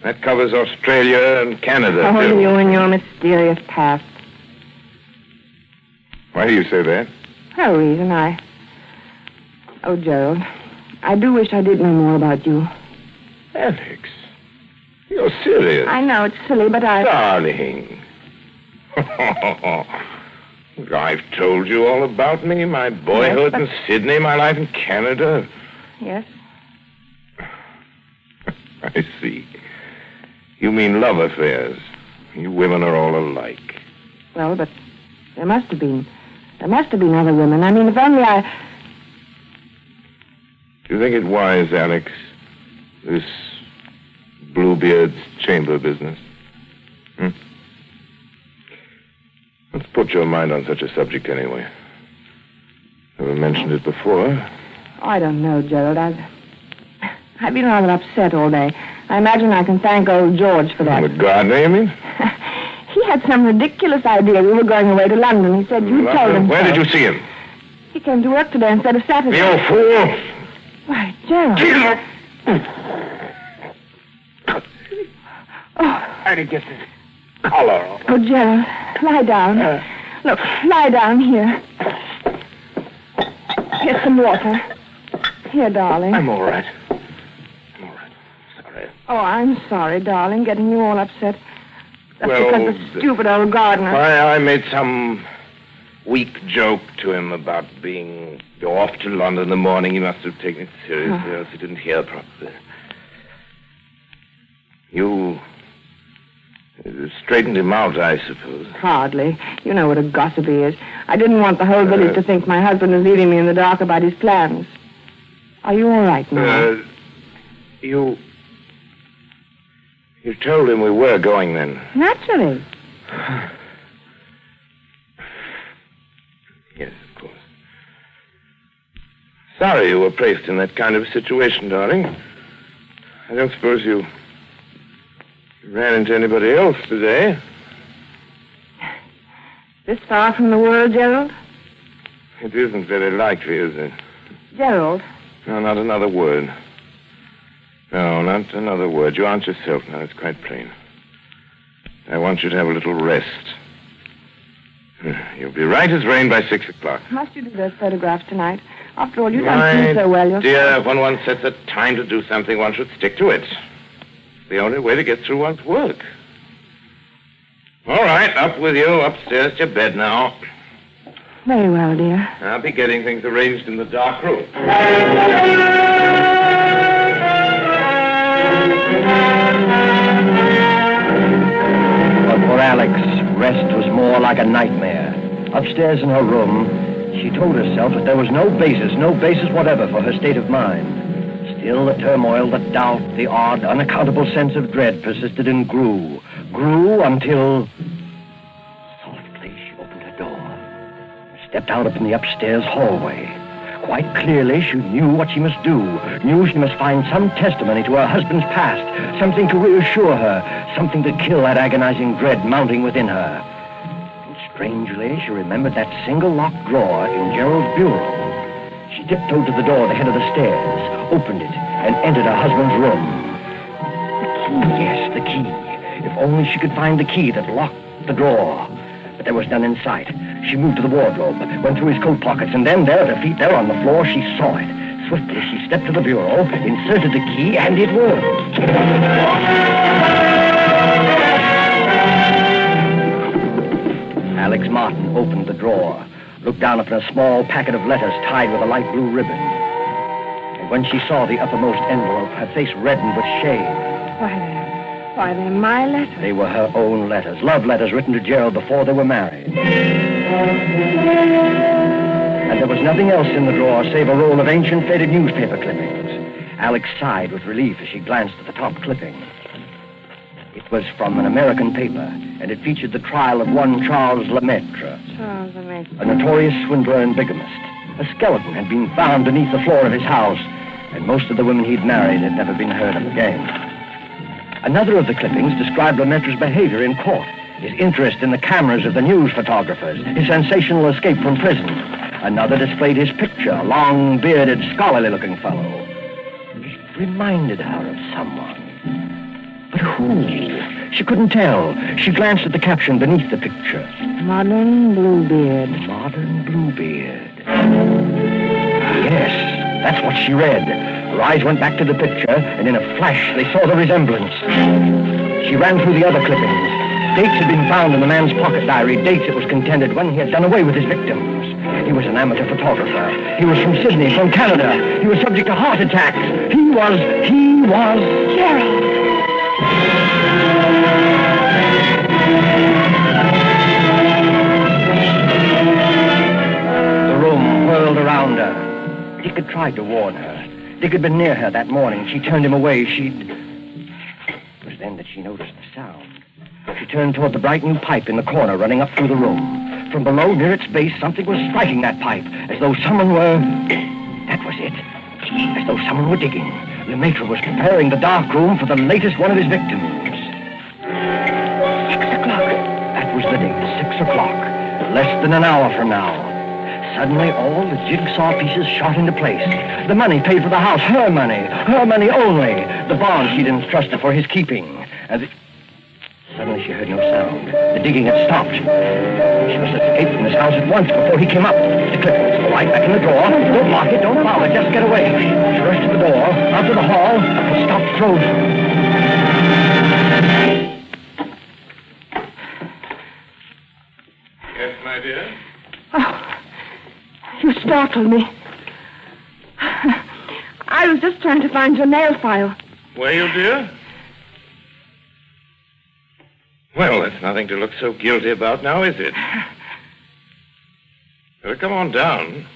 That covers Australia and Canada, Oh, too. you and your mysterious past. Why do you say that? No reason. Oh, Gerald, I do wish I did know more about you. Alex, you're serious. I know it's silly, but Darling. I've told you all about me, my boyhood Yes, in Sydney, my life in Canada. Yes. I see. You mean love affairs. You women are all alike. Well, but there must have been. There must have been other women. I mean, if only I... Do you think it wise, Alex, this Bluebeard's chamber business? Let's put your mind on such a subject anyway. Never mentioned it before. I don't know, Gerald. I've been rather upset all day. I imagine I can thank old George for that. The gardener, you mean? He had some ridiculous idea we were going away to London. He said you told him Where so. did you see him? He came to work today instead of Saturday. You fool! Why, Gerald. I didn't get this collar off. Oh, Gerald, lie down. Look, lie down here. Here's some water. Here, darling. I'm all right. Oh, I'm sorry, darling, getting you all upset. That's Well, because the stupid old gardener. I made some weak joke to him about go off to London in the morning. He must have taken it seriously, else he didn't hear properly. You straightened him out, I suppose. Hardly. You know what a gossip he is. I didn't want the whole village to think my husband was leaving me in the dark about his plans. Are you all right now? You told him we were going then. Naturally. Yes, of course. Sorry you were placed in that kind of a situation, darling. I don't suppose you ran into anybody else today. This far from the world, Gerald? It isn't very likely, is it? Gerald. No, not another word. No, not another word. You aren't yourself now. It's quite plain. I want you to have a little rest. You'll be right as rain by 6 o'clock. Must you do those photographs tonight? After all, you don't seem so well yourself. Dear, when one sets a time to do something, one should stick to it. It's the only way to get through one's work. All right, up with you. Upstairs to your bed now. Very well, dear. I'll be getting things arranged in the dark room. But for Alex, rest was more like a nightmare. Upstairs in her room, she told herself that there was no basis whatever for her state of mind. Still, the turmoil, the doubt, the odd, unaccountable sense of dread persisted and grew until... Softly, she opened her door and stepped out up in the upstairs hallway. Quite clearly, she knew what she must do, knew she must find some testimony to her husband's past, something to reassure her, something to kill that agonizing dread mounting within her. And strangely, she remembered that single locked drawer in Gerald's bureau. She tiptoed to the door at the head of the stairs, opened it, and entered her husband's room. The key, yes, the key. If only she could find the key that locked the drawer. But there was none in sight. She moved to the wardrobe, went through his coat pockets, and then there at her feet, there on the floor, she saw it. Swiftly, she stepped to the bureau, inserted the key, and it worked. Alex Martin opened the drawer, looked down upon a small packet of letters tied with a light blue ribbon. And when she saw the uppermost envelope, her face reddened with shame. Why, they're my letters. They were her own letters, love letters written to Gerald before they were married. And there was nothing else in the drawer save a roll of ancient faded newspaper clippings. Alex sighed with relief as she glanced at the top clipping. It was from an American paper, and it featured the trial of one Charles Lemaitre. Charles Lemaitre. A notorious swindler and bigamist. A skeleton had been found beneath the floor of his house, and most of the women he'd married had never been heard of again. Another of the clippings described Lemaitre's behavior in court, his interest in the cameras of the news photographers, his sensational escape from prison. Another displayed his picture, a long, bearded, scholarly-looking fellow. It reminded her of someone. But who? She couldn't tell. She glanced at the caption beneath the picture. Modern Bluebeard. Modern Bluebeard. Yes, that's what she read. Her eyes went back to the picture, and in a flash, they saw the resemblance. She ran through the other clippings. Dates had been found in the man's pocket diary, dates it was contended when he had done away with his victims. He was an amateur photographer. He was from Sydney, from Canada. He was subject to heart attacks. He was... Gerald! The room whirled around her. Dick had tried to warn her. Dick had been near her that morning. She turned him away. It was then that she noticed the sound. She turned toward the bright new pipe in the corner running up through the room. From below, near its base, something was striking that pipe, as though someone were... That was it. As though someone were digging. Lemaitre was preparing the dark room for the latest one of his victims. 6 o'clock. That was the date, 6 o'clock. Less than an hour from now. Suddenly, all the jigsaw pieces shot into place. The money paid for the house, her money only. The bond she'd entrusted for his keeping. Suddenly, she heard no sound. The digging had stopped. She must escape from this house at once before he came up. The clippings, the light back in the drawer. Don't lock it, don't bother, just get away. She rushed to the door, out to the hall, and stopped frozen. Yes, my dear? Oh. You startled me. I was just trying to find your nail file. Were you, dear? Well, that's nothing to look so guilty about now, is it? Better come on down.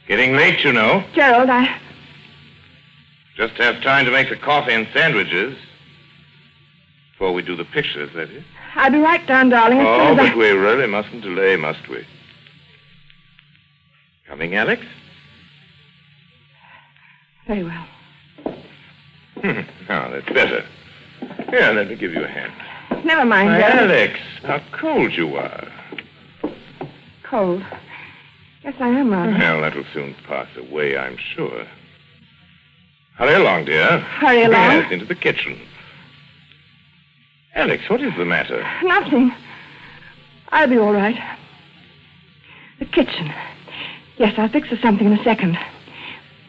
Getting late, you know. Gerald, I... Just have time to make the coffee and sandwiches. Before we do the pictures, that is. I'll be right down, darling. Oh, but we really mustn't delay, must we? Coming, Alex? Very well. Now, that's better. Here, let me give you a hand. Never mind, Why, Gerald. Alex, how cold you are. Cold. Yes, I am rather. Well, that'll soon pass away, I'm sure. Hurry along, dear. Hurry along? Yes, into the kitchen. Alex, what is the matter? Nothing. I'll be all right. The kitchen. Yes, I'll fix us something in a second.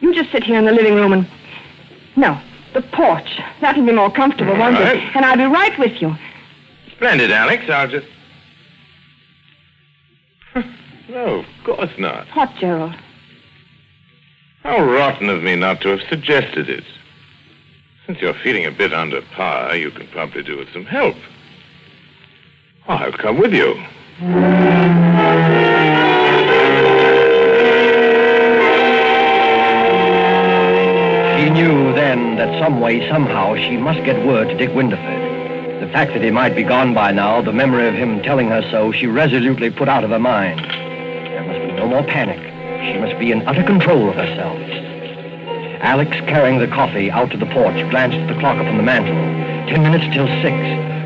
You just sit here in the living room and... No, the porch. That'll be more comfortable, won't it? And I'll be right with you. Splendid, Alex. I'll just... No, of course not. What, Gerald? How rotten of me not to have suggested it. Since you're feeling a bit under par, you can probably do with some help. I'll come with you. She knew then that some way, somehow, she must get word to Dick Winterford. The fact that he might be gone by now, the memory of him telling her so, she resolutely put out of her mind. There must be no more panic. She must be in utter control of herself. Alex, carrying the coffee out to the porch, glanced at the clock upon the mantel. 10 minutes till 6.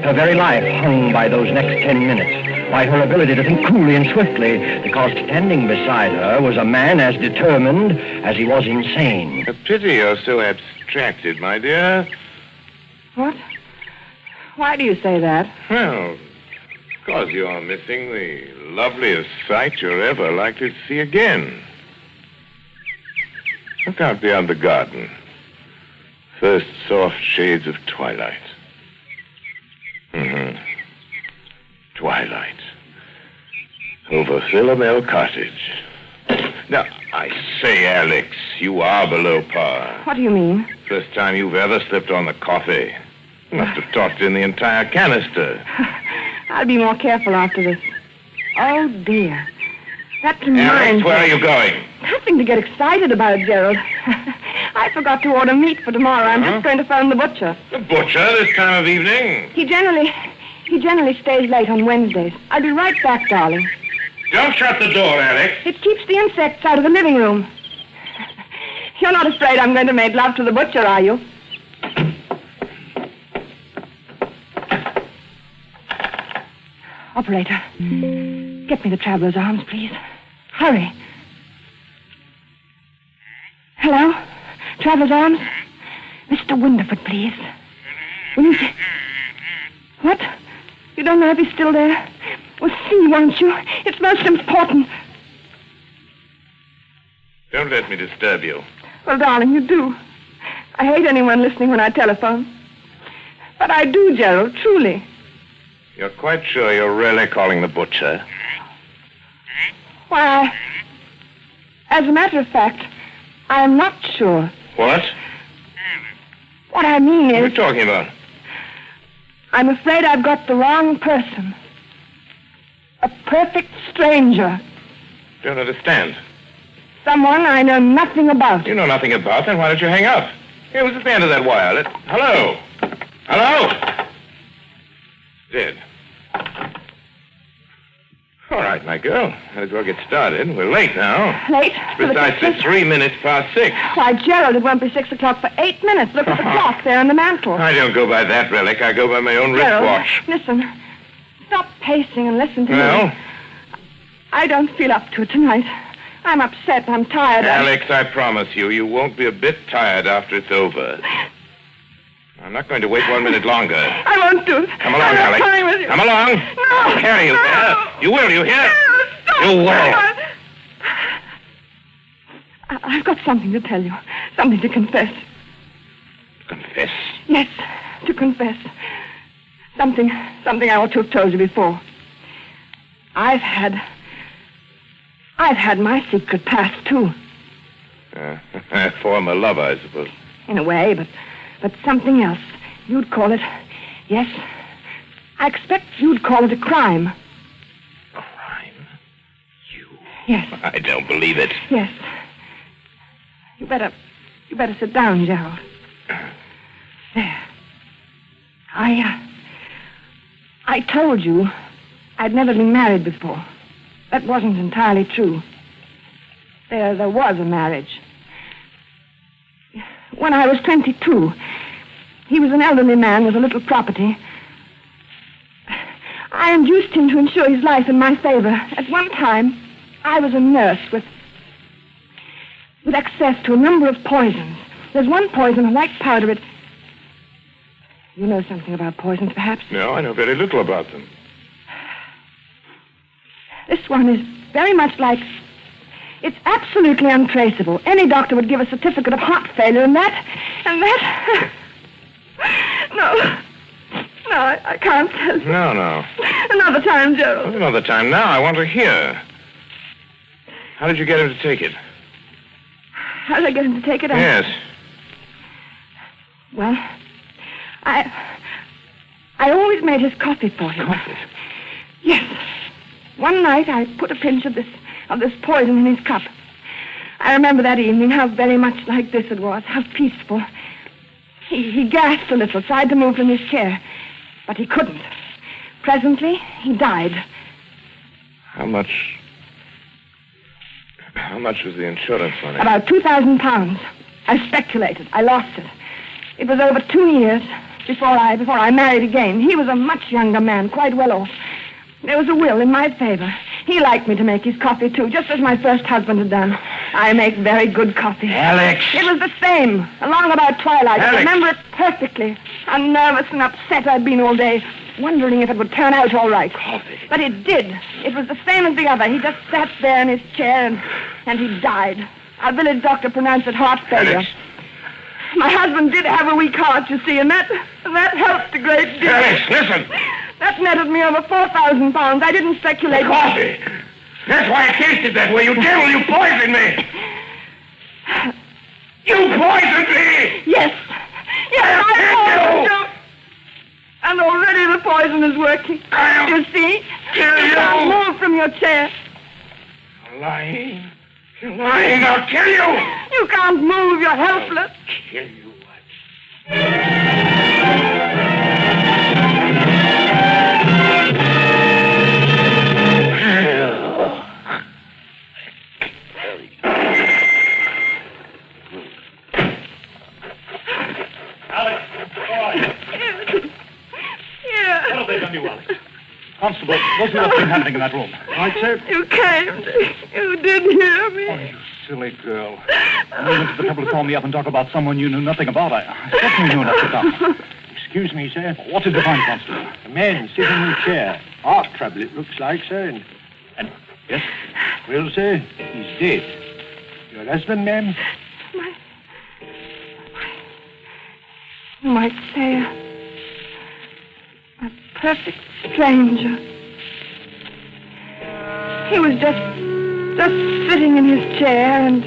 Her very life hung by those next 10 minutes, by her ability to think coolly and swiftly, because standing beside her was a man as determined as he was insane. A pity you're so abstracted, my dear. What? Why do you say that? Well, because you're missing the loveliest sight you're ever likely to see again. Look out beyond the garden. First soft shades of twilight. Twilight. Over Philomel Cottage. Now, I say, Alex, you are below par. What do you mean? First time you've ever slipped on the coffee. You must have tossed in the entire canister. I'll be more careful after this. Oh, dear. That reminds Alex, where are you going? Nothing to get excited about, Gerald. I forgot to order meat for tomorrow. I'm just going to phone the butcher. The butcher this time of evening? He generally stays late on Wednesdays. I'll be right back, darling. Don't shut the door, Alex. It keeps the insects out of the living room. You're not afraid I'm going to make love to the butcher, are you? Operator, get me the traveler's arms, please. Hurry. Hello? Traveler's arms? Mr. Winterford, please. Will you see... What? You don't know if he's still there? Well, see, won't you? It's most important. Don't let me disturb you. Well, darling, you do. I hate anyone listening when I telephone. But I do, Gerald, truly. You're quite sure you're really calling the butcher? Why, as a matter of fact, I'm not sure. What? What I mean is... What are you talking about? I'm afraid I've got the wrong person. A perfect stranger. Don't understand. Someone I know nothing about. You know nothing about, then why don't you hang up? Here, what's at the end of that wire? Hello? Hello? Dead. All right, my girl. Might as well get started. We're late now. Late? It's precisely 3 minutes past 6. Why, Gerald, it won't be 6 o'clock for 8 minutes. Look at the clock there on the mantel. I don't go by that relic. I go by my own Gerald, wristwatch. Listen. Stop pacing and listen to Well? me. I don't feel up to it tonight. I'm upset. I'm tired. Alex, I promise you, you won't be a bit tired after it's over. I'm not going to wait 1 minute longer. I won't do it. Come along, Alex. I'm with you. Come along. No. I'll carry you there. You will, you hear? Stop. You will. I've got something to tell you. Something to confess. Confess? Yes, to confess. Something I ought to have told you before. I've had my secret past, too. Former lover, I suppose. In a way, but something else. You'd call it... Yes, I expect you'd call it a crime. Crime? You? Yes. I don't believe it. Yes. You better sit down, Gerald. There. I told you I'd never been married before. That wasn't entirely true. There was a marriage. When I was 22, he was an elderly man with a little property. I induced him to insure his life in my favor. At one time, I was a nurse with access to a number of poisons. There's one poison, a white powder. You know something about poisons, perhaps? No, I know very little about them. This one is very much like... It's absolutely untraceable. Any doctor would give a certificate of heart failure, and that... No, I can't tell you. No. Another time, Gerald. Another time. Now I want to hear. How did you get him to take it? How did I get him to take it? Yes. Well, I always made his coffee for him. Coffee? Yes. One night I put a pinch of this poison in his cup. I remember that evening how very much like this it was, how peaceful. He gasped a little, tried to move from his chair, but he couldn't. Presently, he died. How much was the insurance money? About £2,000. I speculated. I lost it. It was over 2 years before I married again. He was a much younger man, quite well off. There was a will in my favor. He liked me to make his coffee, too, just as my first husband had done. I make very good coffee. Alex! It was the same, along about twilight. Alex! I remember it perfectly. How nervous and upset I'd been all day, wondering if it would turn out all right. Coffee. But it did. It was the same as the other. He just sat there in his chair, and he died. Our village doctor pronounced it heart failure. Alex! My husband did have a weak heart, you see, and that helped a great deal. Alex, listen! That netted me over £4,000. I didn't speculate. Coffee! That's why it tasted that way. You devil, you poisoned me! You poisoned me! Yes, I poisoned you! And already the poison is working. You see? You can't move from your chair. You're lying. You're lying. I'll kill you! You can't move. You're helpless. I'll kill you. What have they done to you, Alex? Constable, go see what's been happening in that room. Right, sir? You came. You did hear me. Oh, you silly girl. You went to the trouble to call me up and talk about someone you knew nothing about. I certainly knew enough to come. Excuse me, sir. What did you find, Constable? A man sitting in a chair. Heart trouble, it looks like, sir. And yes? Well, sir, he's dead. Your husband, ma'am? You might say a perfect stranger. He was just sitting in his chair, and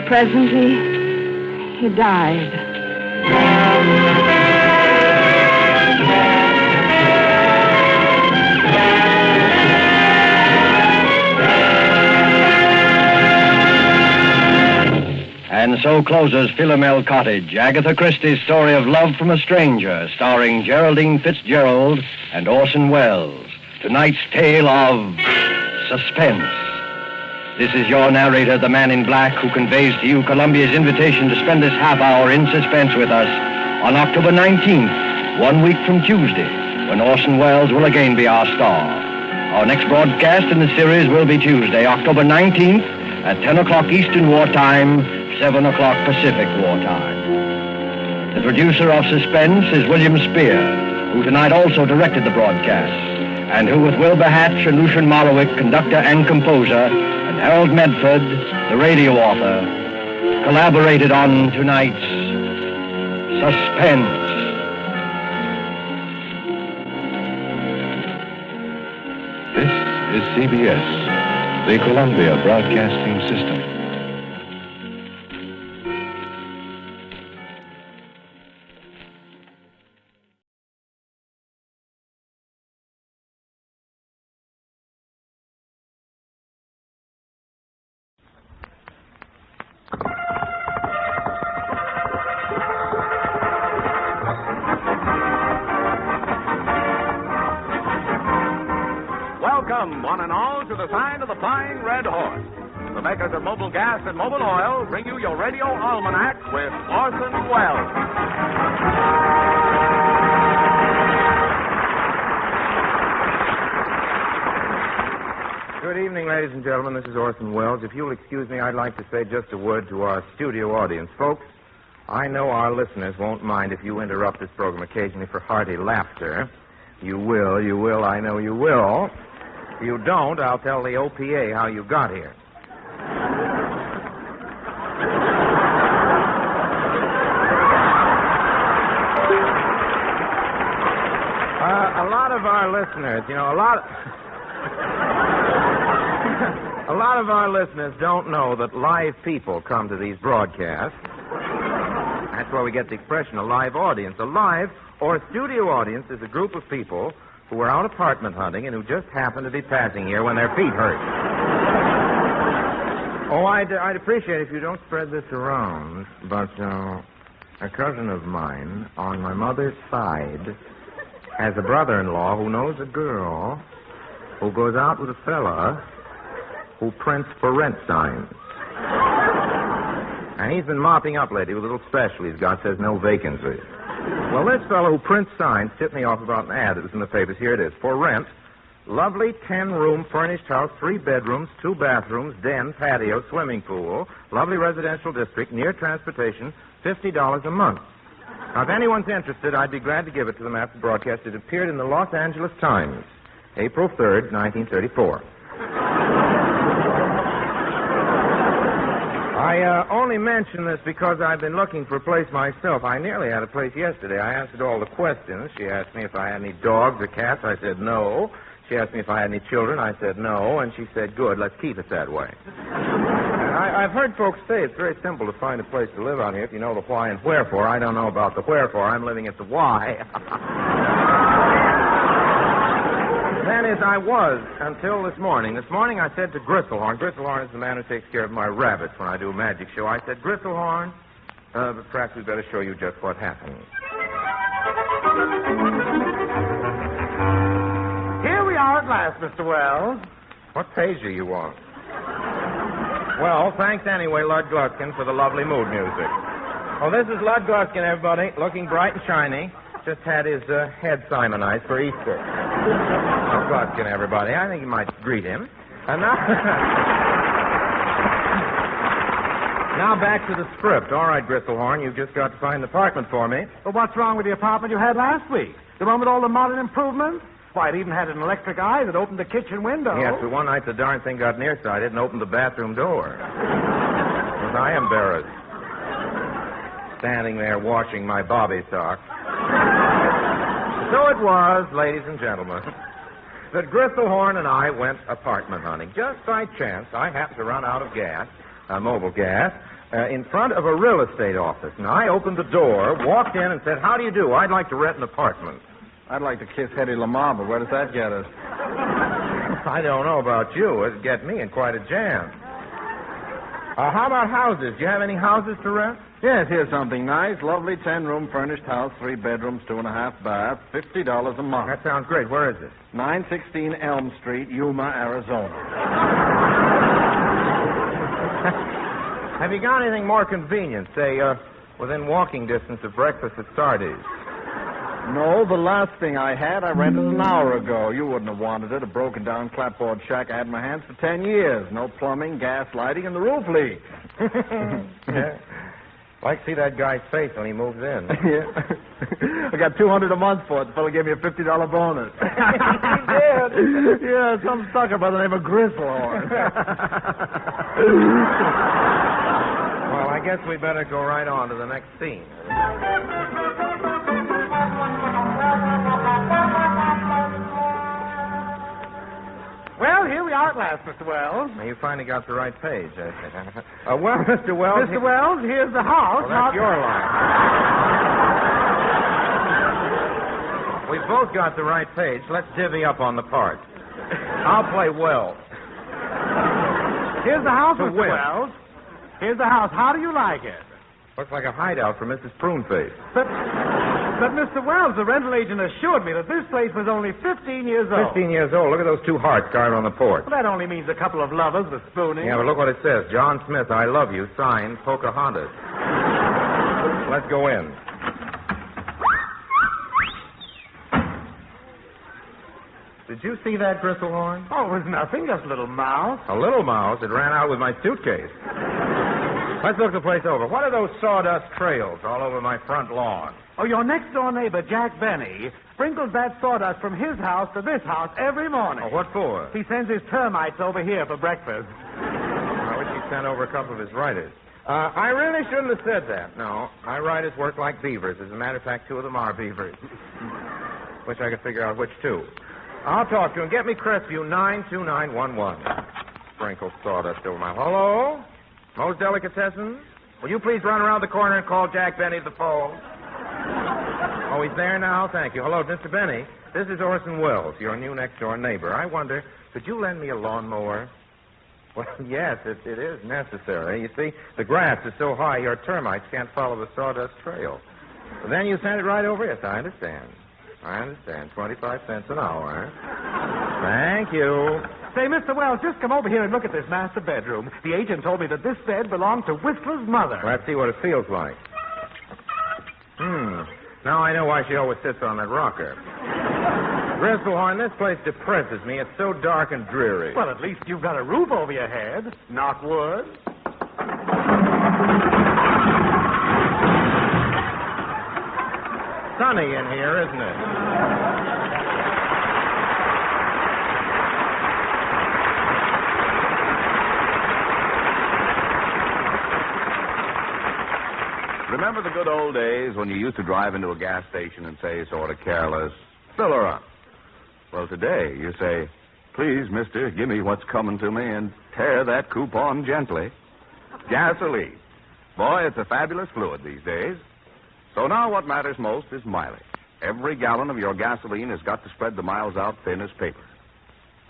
presently he died. And so closes Philomel Cottage, Agatha Christie's story of love from a stranger, starring Geraldine Fitzgerald and Orson Welles. Tonight's tale of suspense. This is your narrator, the man in black, who conveys to you Columbia's invitation to spend this half hour in suspense with us on October 19th, 1 week from Tuesday, when Orson Welles will again be our star. Our next broadcast in the series will be Tuesday, October 19th, at 10 o'clock Eastern Wartime, 7 o'clock Pacific Wartime. The producer of Suspense is William Spear, who tonight also directed the broadcast, and who, with Wilbur Hatch and Lucian Morowick, conductor and composer, and Harold Medford, the radio author, collaborated on tonight's Suspense. This is CBS, the Columbia Broadcasting System. Welcome, one and all, to the sign of the Flying Red Horse. The makers of Mobil Gas and Mobil Oil bring you your radio almanac with Orson Welles. Good evening, ladies and gentlemen, this is Orson Welles. If you'll excuse me, I'd like to say just a word to our studio audience. Folks, I know our listeners won't mind if you interrupt this program occasionally for hearty laughter. You will, I know you will. If you don't, I'll tell the OPA how you got here. A lot of our listeners, a lot of our listeners don't know that live people come to these broadcasts. That's where we get the expression, a live audience. A live or studio audience is a group of people who are out apartment hunting and who just happen to be passing here when their feet hurt. Oh, I'd appreciate it if you don't spread this around, but a cousin of mine on my mother's side has a brother-in-law who knows a girl who goes out with a fella who prints for rent signs. And he's been mopping up lately with a little special he's got, says no vacancies. Well, this fellow who prints signs tipped me off about an ad that was in the papers. Here it is. For rent, lovely 10-room furnished house, 3 bedrooms, 2 bathrooms, den, patio, swimming pool, lovely residential district, near transportation, $50 a month. Now, if anyone's interested, I'd be glad to give it to them after the broadcast. It appeared in the Los Angeles Times, April 3rd, 1934. I only mention this because I've been looking for a place myself. I nearly had a place yesterday. I answered all the questions. She asked me if I had any dogs or cats. I said no. She asked me if I had any children. I said no. And she said, good, let's keep it that way. I've heard folks say it's very simple to find a place to live out here if you know the why and wherefore. I don't know about the wherefore. I'm living at the why. That is, I was until this morning. This morning I said to Gristlehorn. Gristlehorn is the man who takes care of my rabbits when I do a magic show. I said, Gristlehorn, perhaps we'd better show you just what happened. Here we are at last, Mr. Wells. What page are you on? Well, thanks anyway, Lud Gluskin, for the lovely mood music. Oh, this is Lud Gluskin, everybody, looking bright and shiny. Just had his head Simonized for Easter. Lud Gluskin, everybody. I think you might greet him. And now back to the script. All right, Gristlehorn, you've just got to find an apartment for me. Well, what's wrong with the apartment you had last week? The one with all the modern improvements? Why, it even had an electric eye that opened the kitchen window. Yes, but one night the darn thing got nearsighted and opened the bathroom door. Was I embarrassed? Standing there washing my bobby sock. So it was, ladies and gentlemen, that Gristlehorn and I went apartment hunting. Just by chance, I happened to run out of gas, mobile gas, in front of a real estate office. And I opened the door, walked in, and said, how do you do? I'd like to rent an apartment. I'd like to kiss Hedy Lamarr, but where does that get us? I don't know about you. It'd get me in quite a jam. How about houses? Do you have any houses to rent? Yes, here's something nice. Lovely 10-room furnished house, 3 bedrooms, 2.5 baths, $50 a month. That sounds great. Where is it? 916 Elm Street, Yuma, Arizona. Have you got anything more convenient? Say, within walking distance of breakfast at Sardi's. No, the last thing I had, I rented an hour ago. You wouldn't have wanted it. A broken-down clapboard shack I had in my hands for 10 years. No plumbing, gas, lighting, and the roof leaks. Yeah. Like to see that guy's face when he moves in. Yeah. I got $200 a month for it. The fellow gave me a $50 bonus. He did? Yeah, some sucker by the name of Gristlehorn. Well, I guess we better go right on to the next scene. Well, here we are at last, Mr. Wells. You finally got the right page, I think. Well, Mr. Wells... Mr. Wells, here's the house. Well, that's your line. We've both got the right page. Let's divvy up on the parts. I'll play Wells. Here's the house, To Mr. win. Wells. Here's the house. How do you like it? Looks like a hideout for Mrs. Pruneface. But, Mr. Wells, the rental agent assured me that this place was only 15 years old. 15 years old. Look at those 2 hearts carved on the porch. Well, that only means a couple of lovers with spooning. Yeah, but look what it says. John Smith, I love you. Signed, Pocahontas. Let's go in. Did you see that, Gristlehorn? Oh, it was nothing, just a little mouse. A little mouse. It ran out with my suitcase. Let's look the place over. What are those sawdust trails all over my front lawn? Oh, your next-door neighbor, Jack Benny, sprinkles that sawdust from his house to this house every morning. Oh, what for? He sends his termites over here for breakfast. I wish he sent over a couple of his writers. I really shouldn't have said that. No, my writers work like beavers. As a matter of fact, 2 of them are beavers. Wish I could figure out which 2. I'll talk to him. Get me Crestview 92911. Sprinkle sawdust over my... Hello? Most Delicatessens? Will you please run around the corner and call Jack Benny to the phone? Oh, he's there now? Thank you. Hello, Mr. Benny. This is Orson Welles, your new next-door neighbor. I wonder, could you lend me a lawnmower? Well, yes, it is necessary. You see, the grass is so high your termites can't follow the sawdust trail. But then you send it right over? Yes, I understand. 25 cents an hour. Thank you. Say, Mr. Wells, just come over here and look at this master bedroom. The agent told me that this bed belonged to Whistler's mother. Let's see what it feels like. Now I know why she always sits on that rocker. Gristlehorn, this place depresses me. It's so dark and dreary. Well, at least you've got a roof over your head. Knock wood. Sunny in here, isn't it? Remember the good old days when you used to drive into a gas station and say, sort of careless, fill her up? Well, today you say, please, mister, give me what's coming to me and tear that coupon gently. Gasoline. Boy, it's a fabulous fluid these days. So now what matters most is mileage. Every gallon of your gasoline has got to spread the miles out thin as paper.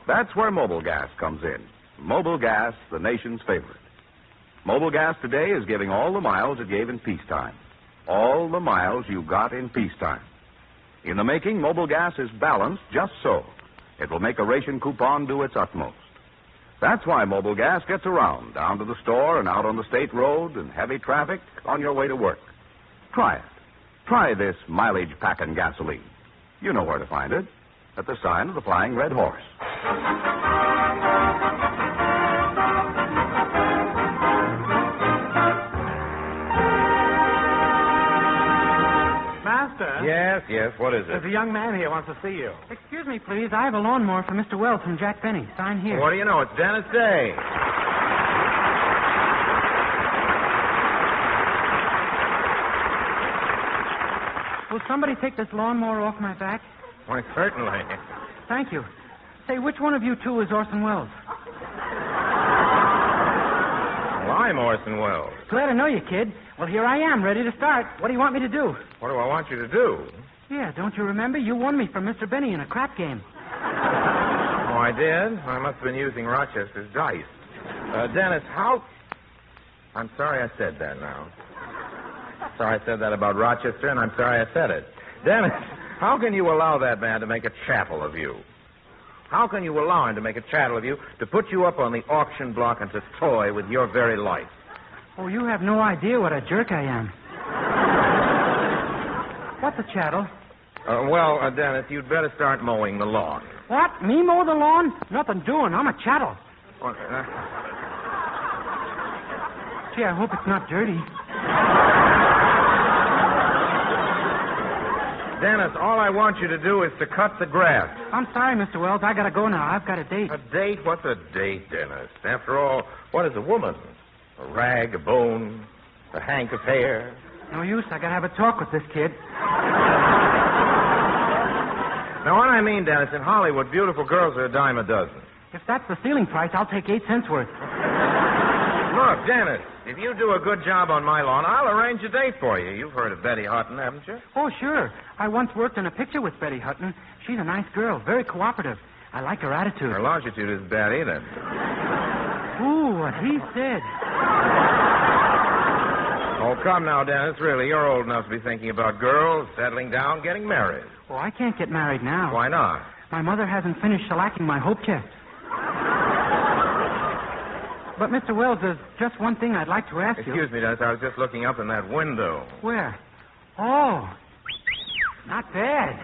That's where Mobil Gas comes in. Mobil Gas, the nation's favorite. Mobil Gas today is giving all the miles it gave in peacetime. All the miles you got in peacetime. In the making, Mobil Gas is balanced just so. It will make a ration coupon do its utmost. That's why Mobil Gas gets around, down to the store and out on the state road and heavy traffic on your way to work. Try it. Try this mileage-packing gasoline. You know where to find it. At the sign of the Flying Red Horse. Master? Yes, what is it? There's a young man here wants to see you. Excuse me, please. I have a lawnmower for Mr. Wells from Jack Benny. Sign here. What do you know? It's Dennis Day. Will somebody take this lawnmower off my back? Why, certainly. Thank you. Say, which one of you two is Orson Welles? Well, I'm Orson Welles. Glad to know you, kid. Well, here I am, ready to start. What do you want me to do? What do I want you to do? Yeah, don't you remember? You won me from Mr. Benny in a crap game. Oh, I did? I must have been using Rochester's dice. Dennis, how... I'm sorry I said that now. Sorry I said that about Rochester, and I'm sorry I said it. Dennis, how can you allow that man to make a chattel of you? How can you allow him to make a chattel of you, to put you up on the auction block and to toy with your very life? Oh, you have no idea what a jerk I am. What's a chattel? Well, Dennis, you'd better start mowing the lawn. What? Me mow the lawn? Nothing doing. I'm a chattel. Gee, I hope it's not dirty. Dennis, all I want you to do is to cut the grass. I'm sorry, Mr. Wells. I gotta go now. I've got a date. A date? What's a date, Dennis? After all, what is a woman? A rag, a bone, a hank of hair? No use. I gotta have a talk with this kid. Now, what I mean, Dennis, in Hollywood, beautiful girls are a dime a dozen. If that's the ceiling price, I'll take 8 cents worth. Look, Dennis, if you do a good job on my lawn, I'll arrange a date for you. You've heard of Betty Hutton, haven't you? Oh, sure. I once worked in a picture with Betty Hutton. She's a nice girl, very cooperative. I like her attitude. Her longitude isn't bad either. Ooh, what he said. Oh, come now, Dennis. Really, you're old enough to be thinking about girls, settling down, getting married. Oh, I can't get married now. Why not? My mother hasn't finished shellacking my hope chest. But, Mr. Wells, there's just one thing I'd like to ask you. Excuse me, Dennis. I was just looking up in that window. Where? Oh, not bad.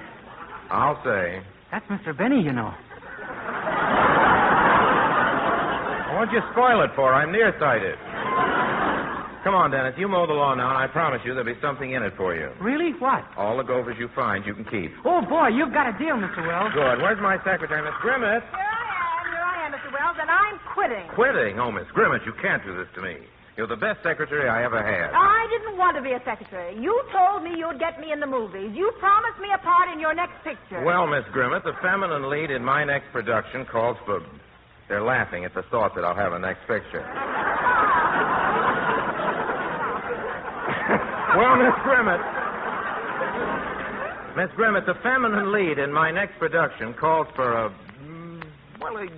I'll say. That's Mr. Benny, you know. What'd you spoil it for? I'm nearsighted. Come on, Dennis. You mow the lawn now, and I promise you there'll be something in it for you. Really? What? All the gophers you find, you can keep. Oh, boy, you've got a deal, Mr. Wells. Good. Where's my secretary, Miss Grimmett? Here I am, Mr. Wells, and I'm quitting. Quitting? Oh, Miss Grimmett, you can't do this to me. You're the best secretary I ever had. I didn't want to be a secretary. You told me you'd get me in the movies. You promised me a part in your next picture. Well, Miss Grimmett, the feminine lead in my next production calls for... They're laughing at the thought that I'll have a next picture. Well, Miss Grimmett, the feminine lead in my next production calls for a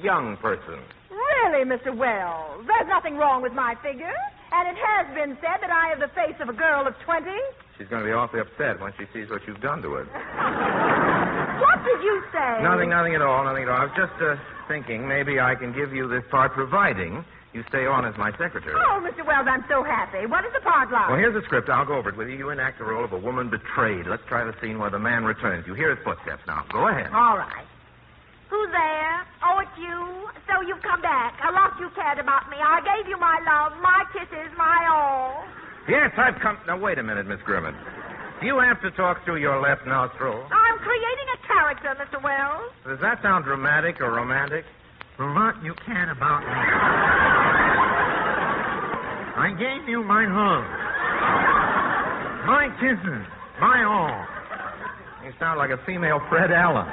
young person. Really, Mr. Wells? There's nothing wrong with my figure. And it has been said that I have the face of a girl of 20. She's going to be awfully upset when she sees what you've done to her. What did you say? Nothing at all. I was just thinking maybe I can give you this part, providing you stay on as my secretary. Oh, Mr. Wells, I'm so happy. What is the part like? Well, here's the script. I'll go over it with you. You enact the role of a woman betrayed. Let's try the scene where the man returns. You hear his footsteps now. Go ahead. All right. Who's there? Oh, it's you. So you've come back. A lot you cared about me. I gave you my love, my kisses, my all. Yes, I've come... Now, wait a minute, Miss Grimmett. Do you have to talk through your left nostril? I'm creating a character, Mr. Wells. Does that sound dramatic or romantic? A lot you can about me. I gave you my love, my kisses, my all. You sound like a female Fred Allen.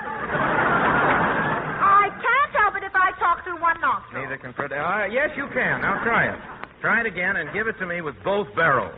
I can't help it if I talk through one nostril. Neither can Fred Allen. Yes, you can. Now try it. Try it again and give it to me with both barrels.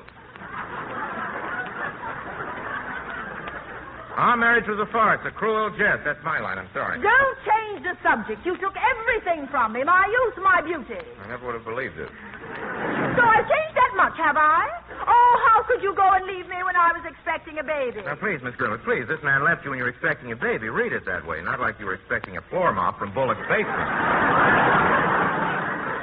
Our marriage was a farce, a cruel jest. That's my line. I'm sorry. Don't change the subject. You took everything from me, my youth, my beauty. I never would have believed it. So I've changed that much, have I? Oh, how could you go and leave me when I was expecting a baby? Now, please, Miss Grimmett, please. This man left you when you were expecting a baby. Read it that way, not like you were expecting a floor mop from Bullock's basement.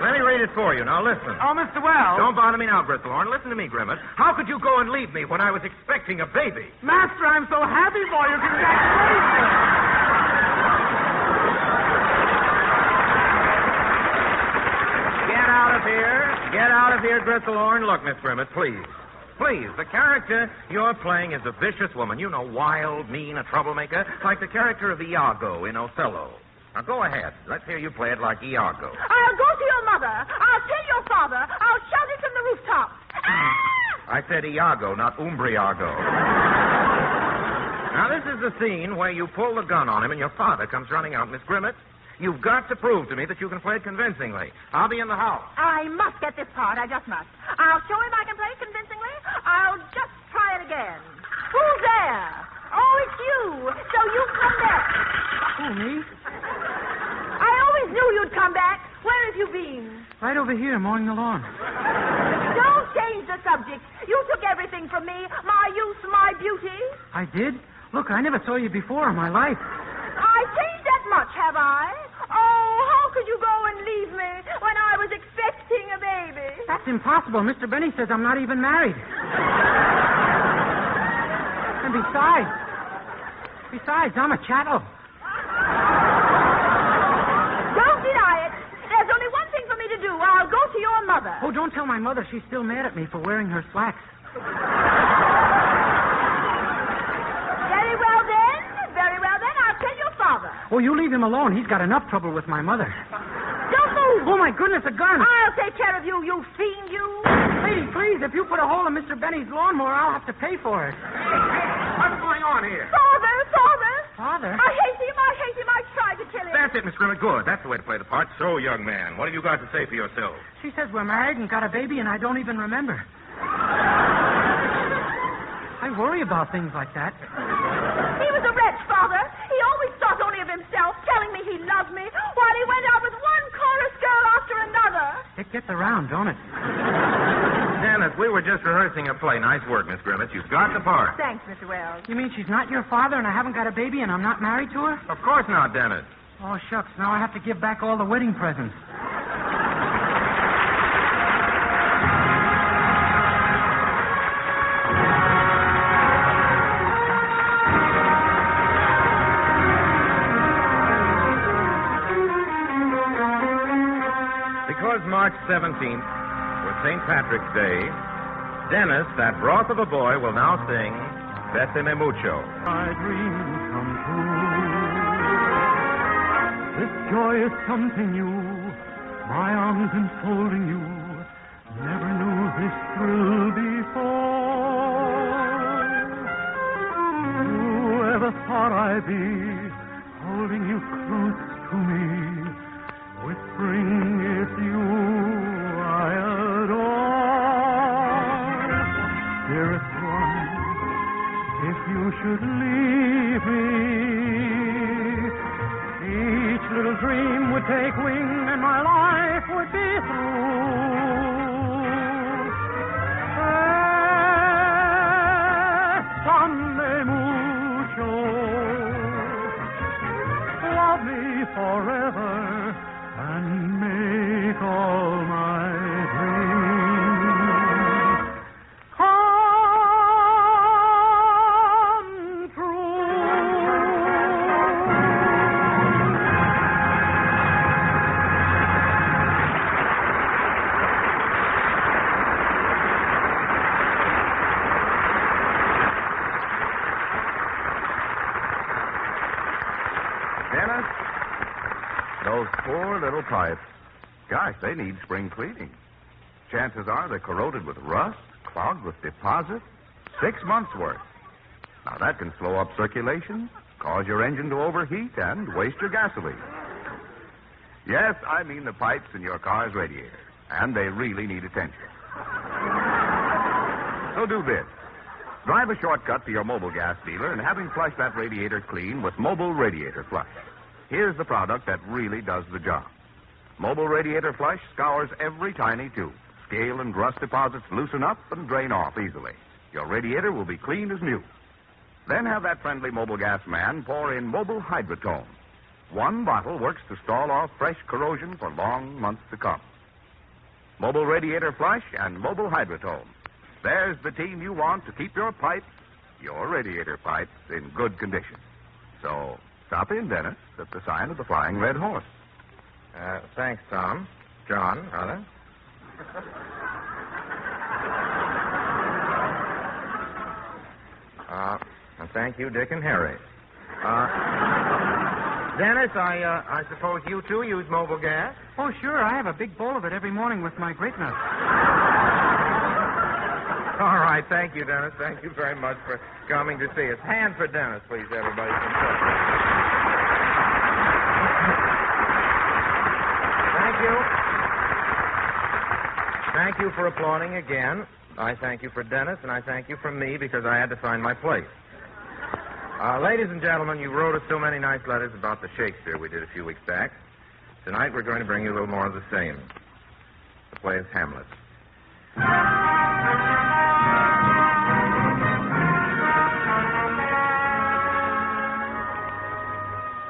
Let me read it for you. Now, listen. Oh, Mr. Wells. Don't bother me now, Bristlehorn. Listen to me, Grimmett. How could you go and leave me when I was expecting a baby? Master, I'm so happy for you. Congratulations. Get out of here. Get out of here, Bristlehorn. Look, Miss Grimmett, please. Please, the character you're playing is a vicious woman. You know, wild, mean, a troublemaker, like the character of Iago in Othello. Now, go ahead. Let's hear you play it like Iago. I'll go to your mother. I'll tell your father. I'll shout it from the rooftop. I said Iago, not Umbriago. Now, this is the scene where you pull the gun on him and your father comes running out. Miss Grimmett, you've got to prove to me that you can play it convincingly. I'll be in the house. I must get this part. I just must. I'll show him I can play it convincingly. I'll just try it again. Who's there? Oh, it's you. So you've come back. Who, me? I always knew you'd come back. Where have you been? Right over here, mowing the lawn. Don't change the subject. You took everything from me. My youth, my beauty. I did? Look, I never saw you before in my life. I changed that much, have I? Oh, how could you go and leave me when I was expecting a baby? That's impossible. Mr. Benny says I'm not even married. And besides, I'm a chattel. Don't deny it. There's only one thing for me to do. I'll go to your mother. Oh, don't tell my mother. She's still mad at me for wearing her slacks. Very well, then. I'll tell your father. Oh, you leave him alone. He's got enough trouble with my mother. Don't move. Oh, my goodness, a gun. I'll take care of you, you fiend, you. Lady, please, if you put a hole in Mr. Benny's lawnmower, I'll have to pay for it. What's going on here? Father. Father? I hate him. I tried to kill him. That's it, Miss Grimmett. Good. That's the way to play the part. So, young man, what have you got to say for yourself? She says we're married and got a baby, and I don't even remember. I worry about things like that. He was a wretch, Father. He always thought only of himself, telling me he loved me, while he went out with one chorus girl after another. It gets around, don't it? Dennis, we were just rehearsing a play. Nice work, Miss Grimmett. You've got the part. Thanks, Mr. Wells. You mean she's not your father and I haven't got a baby and I'm not married to her? Of course not, Dennis. Oh, shucks. Now I have to give back all the wedding presents. Because March 17th, with St. Patrick's Day, Dennis, that broth of a boy, will now sing Bésame Mucho. My dreams come true. This joy is something new. My arms enfolding you. Never knew this thrill before. Whoever thought I'd be holding you close to me, whispering it's you I adore. Dearest one, if you should leave me, each little dream would take wing and my life would be through. Bésame mucho, love me forever and make all my dreams come true. Dennis, those poor little pipes. Gosh, they need spring cleaning. Chances are they're corroded with rust, clogged with deposits. 6 months' worth. Now, that can slow up circulation, cause your engine to overheat, and waste your gasoline. Yes, I mean the pipes in your car's radiator, and they really need attention. So do this. Drive a shortcut to your mobile gas dealer and have him flush that radiator clean with Mobile Radiator Flush. Here's the product that really does the job. Mobile Radiator Flush scours every tiny tube. Scale and rust deposits loosen up and drain off easily. Your radiator will be clean as new. Then have that friendly mobile gas man pour in Mobile Hydrotone. 1 bottle works to stall off fresh corrosion for long months to come. Mobile Radiator Flush and Mobile Hydrotone. There's the team you want to keep your pipes, your radiator pipes, in good condition. So, stop in, Dennis, at the sign of the Flying Red Horse. Thanks, Tom. John, rather. And thank you, Dick and Harry. Dennis, I suppose you, too, use mobile gas? Oh, sure. I have a big bowl of it every morning with my grape nuts. All right. Thank you, Dennis. Thank you very much for coming to see us. Hand for Dennis, please, everybody. Thank you. Thank you for applauding again. I thank you for Dennis, and I thank you for me because I had to find my place. Ladies and gentlemen, you wrote us so many nice letters about the Shakespeare we did a few weeks back. Tonight we're going to bring you a little more of the same. The play is Hamlet.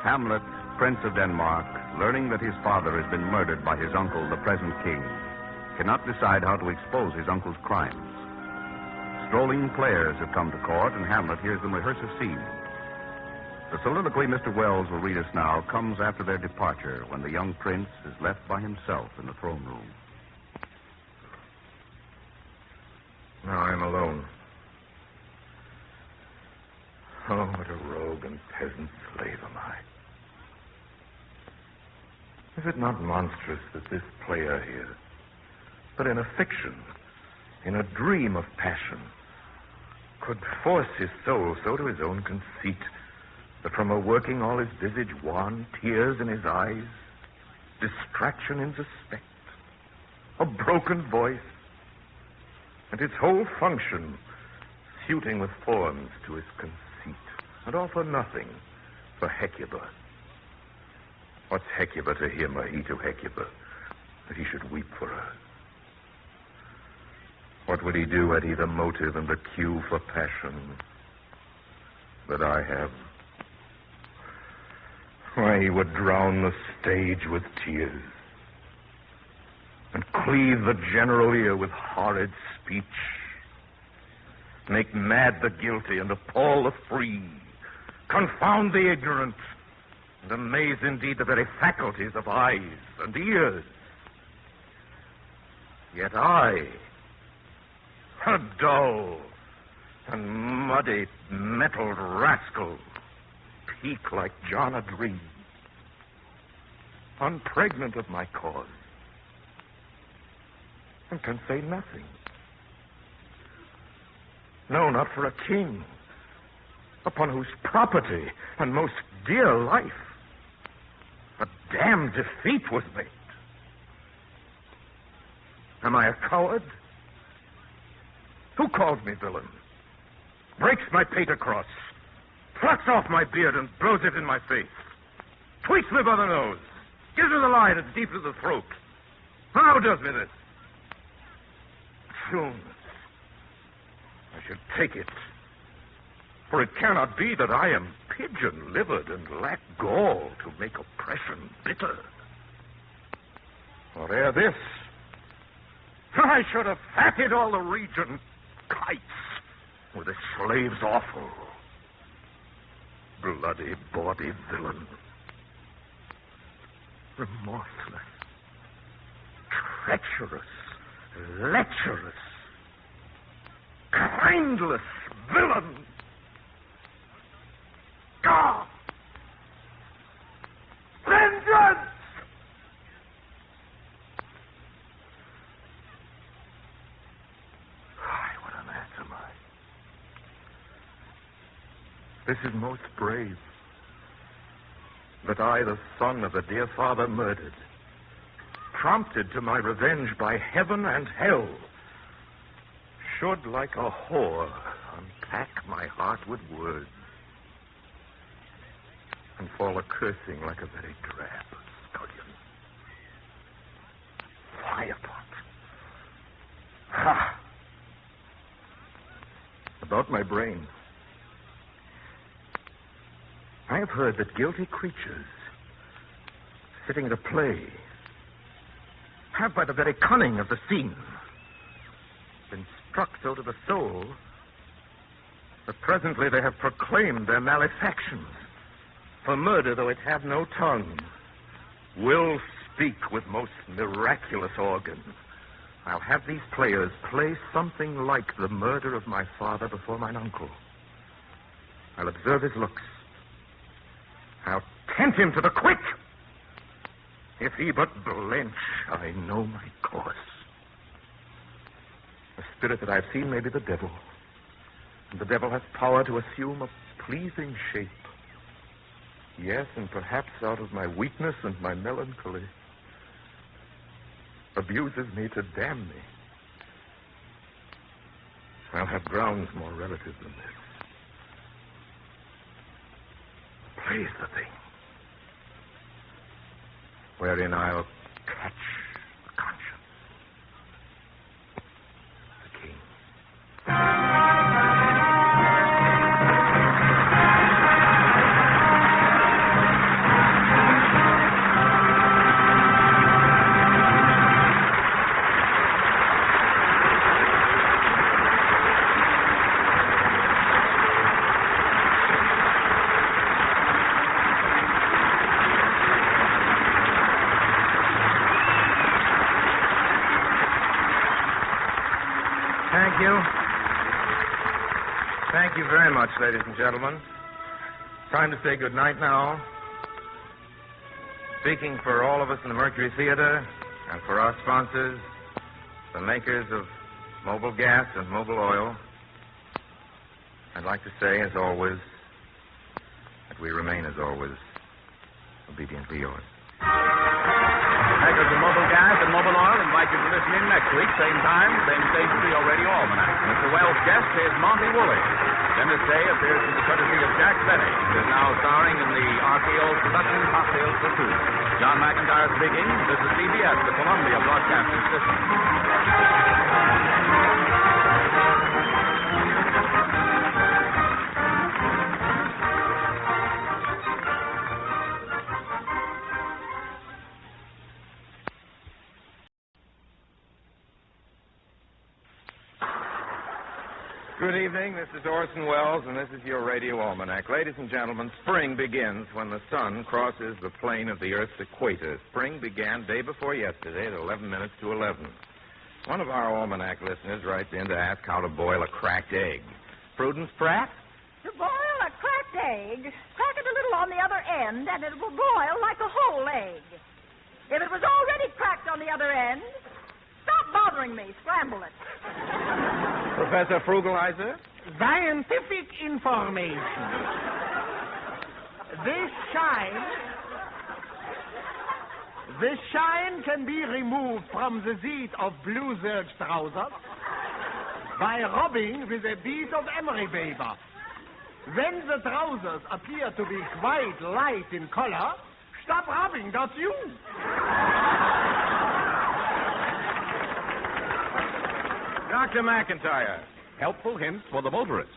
Hamlet, Prince of Denmark, learning that his father has been murdered by his uncle, the present king, cannot decide how to expose his uncle's crimes. Strolling players have come to court, and Hamlet hears them rehearse a scene. The soliloquy Mr. Welles will read us now comes after their departure, when the young prince is left by himself in the throne room. Now I'm alone. Oh, what a rogue and peasant slave am I. Is it not monstrous that this player here, but in a fiction, in a dream of passion, could force his soul so to his own conceit that from a working all his visage wan, tears in his eyes, distraction in suspect, a broken voice, and his whole function suiting with forms to his conceit, and offer nothing for Hecuba. What's Hecuba to him, or he to Hecuba, that he should weep for her? What would he do had he the motive and the cue for passion that I have? Why, he would drown the stage with tears and cleave the general ear with horrid speech, make mad the guilty and appall the free, confound the ignorant, and amaze indeed the very faculties of eyes and ears. Yet I, a dull and muddy, metalled rascal, peak like John a Dream, unpregnant of my cause, and can say nothing. No, not for a king, upon whose property and most dear life a damned defeat was made. Am I a coward? Who calls me villain? Breaks my pater cross, plucks off my beard and blows it in my face, tweaks me by the nose, gives me the line as deep as the throat. How does me this? Soon I should take it, for it cannot be that I am pigeon-livered and lack gall to make oppression bitter. For ere this, I should have fatted all the region kites with a slave's offal. Bloody, bawdy villain. Remorseless, treacherous, lecherous, kindless villain. God! Vengeance! What an ass am I. This is most brave. That I, the son of a dear father murdered, prompted to my revenge by heaven and hell, should, like a whore, unpack my heart with words and fall a-cursing like a very drab scullion. Firepot. Ha! About my brain. I have heard that guilty creatures, sitting at a play, have, by the very cunning of the scene, been struck so to the soul that presently they have proclaimed their malefactions. For murder, though it have no tongue, will speak with most miraculous organ. I'll have these players play something like the murder of my father before mine uncle. I'll observe his looks. I'll tempt him to the quick. If he but blench, I know my course. The spirit that I've seen may be the devil, and the devil has power to assume a pleasing shape. Yes, and perhaps out of my weakness and my melancholy, abuses me to damn me. I'll have grounds more relative than this. Plays the thing, wherein I'll catch the conscience. The king. Thank you very much, ladies and gentlemen. Time to say good night now. Speaking for all of us in the Mercury Theatre and for our sponsors, the makers of mobile gas and mobile oil, I'd like to say, as always, that we remain, as always, obediently yours. Makers of mobile gas and mobile oil invite you to listen in next week, same time, same station for your Radio Almanac. Mr. Wells' guest is Monty Woolley. Dennis Day appears to the courtesy of Jack Benny. It is now starring in the RKO production Cocktails for Two. John McIntyre speaking. This is CBS, the Columbia Broadcasting System. Good evening. This is Orson Welles, and this is your Radio Almanac. Ladies and gentlemen, spring begins when the sun crosses the plane of the Earth's equator. Spring began day before yesterday at 11 minutes to 11. One of our almanac listeners writes in to ask how to boil a cracked egg. Prudence Pratt? To boil a cracked egg, crack it a little on the other end, and it will boil like a whole egg. If it was already cracked on the other end, stop bothering me. Scramble it. Professor Frugalizer? Scientific information. This shine can be removed from the seat of blue serge trousers by rubbing with a piece of emery paper. When the trousers appear to be quite light in color, stop rubbing, that's you. Dr. McIntyre. Helpful hints for the motorist.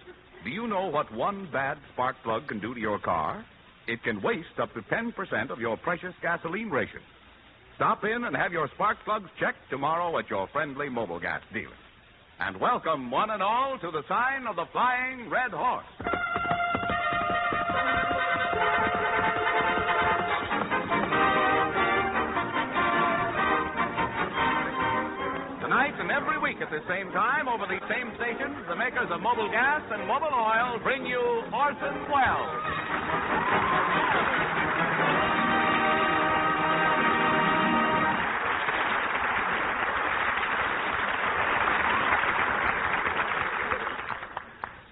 Do you know what one bad spark plug can do to your car? It can waste up to 10% of your precious gasoline ration. Stop in and have your spark plugs checked tomorrow at your friendly mobile gas dealer. And welcome one and all to the sign of the Flying Red Horse. Tonight and every week at the same time, over these same stations, the makers of mobile gas and mobile oil bring you Orson Welles.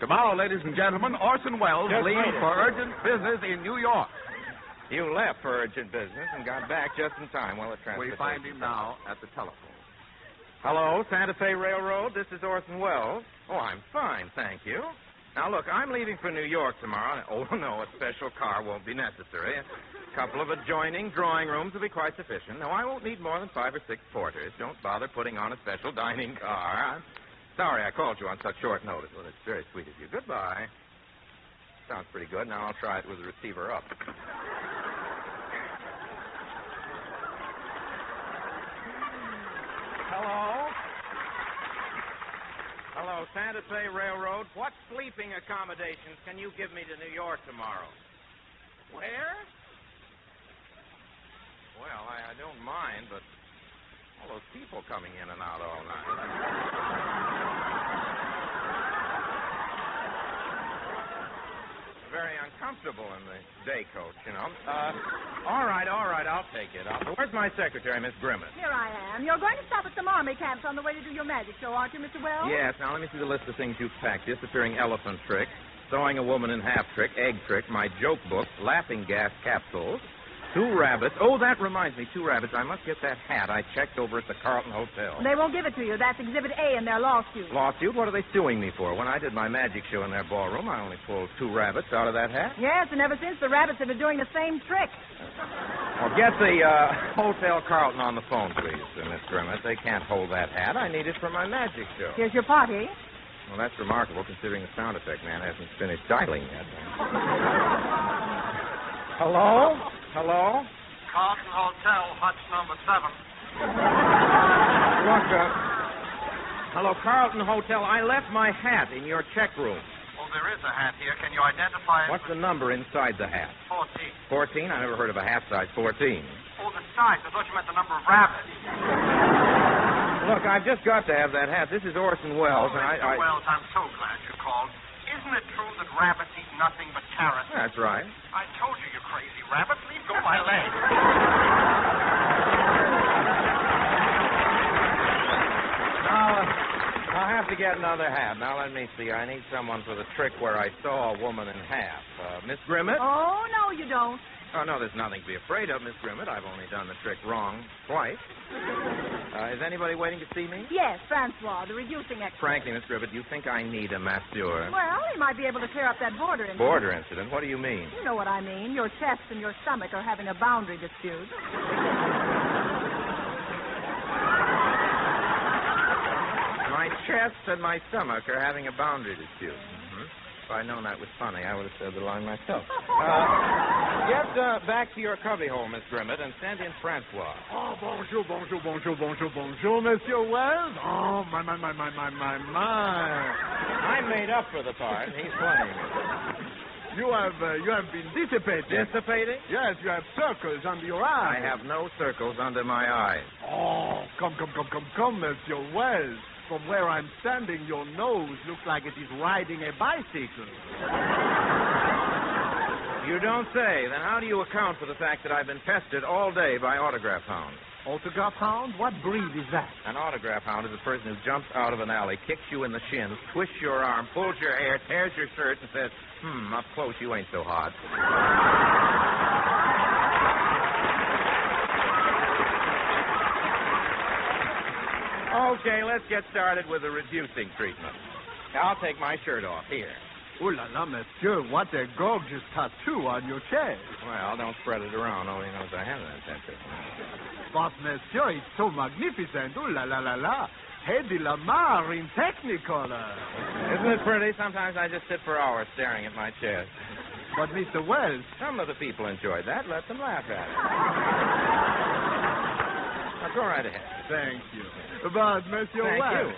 Tomorrow, ladies and gentlemen, Orson Welles leaves for urgent business in New York. You left for urgent business and got back just in time. Well, the We find him now at the telephone. Hello, Santa Fe Railroad. This is Orson Welles. Oh, I'm fine, thank you. Now, look, I'm leaving for New York tomorrow. Oh, no, a special car won't be necessary. A couple of adjoining drawing rooms will be quite sufficient. No, I won't need more than 5 or 6 porters. Don't bother putting on a special dining car. I'm sorry I called you on such short notice. Well, it's very sweet of you. Goodbye. Sounds pretty good. Now I'll try it with the receiver up. Hello? Hello, Santa Fe Railroad. What sleeping accommodations can you give me to New York tomorrow? Where? Well, I don't mind, but all those people coming in and out all night. Very uncomfortable in the day coach, you know. All right, I'll take it. Where's my secretary, Miss Grimmett? Here I am. You're going to stop at some army camps on the way to do your magic show, aren't you, Mr. Wells? Yes, now let me see the list of things you've packed. Disappearing elephant trick, throwing a woman in half trick, egg trick, my joke book, laughing gas capsules, 2 rabbits. Oh, that reminds me, 2 rabbits. I must get that hat I checked over at the Carlton Hotel. They won't give it to you. That's Exhibit A in their lawsuit. Lawsuit? What are they suing me for? When I did my magic show in their ballroom, I only pulled 2 rabbits out of that hat. Yes, and ever since, the rabbits have been doing the same trick. Well, get the Hotel Carlton on the phone, please, Miss Grimmett. They can't hold that hat. I need it for my magic show. Here's your party. Well, that's remarkable, considering the sound effect man hasn't finished dialing yet. Hello? Hello? Carlton Hotel, hutch number 7. Look, hello, Carlton Hotel. I left my hat in your check room. Oh, there is a hat here. Can you identify it? What's the number inside the hat? 14. 14? I never heard of a hat size 14. Oh, the size. I thought you meant the number of rabbits. Look, I've just got to have that hat. This is Orson Welles, and I... Wells, I'm so glad you called. Isn't it true that rabbits eat nothing but carrots? That's right. I told you, you crazy rabbit. Leave go my leg. Now, I'll have to get another hat. Now, let me see. I need someone for the trick where I saw a woman in half. Miss Grimmett? Oh, no, you don't. Oh, no, there's nothing to be afraid of, Miss Grimmett. I've only done the trick wrong twice. Is anybody waiting to see me? Yes, Francois, the reducing expert. Frankly, Miss Grimmett, you think I need a masseur? Well, he might be able to clear up that border incident. Border incident? What do you mean? You know what I mean. Your chest and your stomach are having a boundary dispute. My chest and my stomach are having a boundary dispute. If I'd known that was funny, I would have said the line myself. Get back to your cubbyhole, Miss Grimmett, and send in Francois. Oh, bonjour, Monsieur Wells. Oh, my. I'm made up for the part. He's playing it. You have been dissipating. Dissipating? Yes, you have circles under your eyes. I have no circles under my eyes. Oh, come, Monsieur Wells. From where I'm standing, your nose looks like it is riding a bicycle. You don't say. Then how do you account for the fact that I've been pestered all day by autograph hounds? Autograph hound? What breed is that? An autograph hound is a person who jumps out of an alley, kicks you in the shins, twists your arm, pulls your hair, tears your shirt, and says, up close you ain't so hot. Okay, let's get started with the reducing treatment. I'll take my shirt off. Here. Oh, la la, monsieur, what a gorgeous tattoo on your chest. Well, don't spread it around. Nobody knows I have that tattoo. But, monsieur, it's so magnificent. Oh, la la la la. Hedy Lamarr in Technicolor. Isn't it pretty? Sometimes I just sit for hours staring at my chest. But, Mr. Wells... Some of the people enjoyed that. Let them laugh at it. Now, go right ahead. Thank you. But, Monsieur Wells...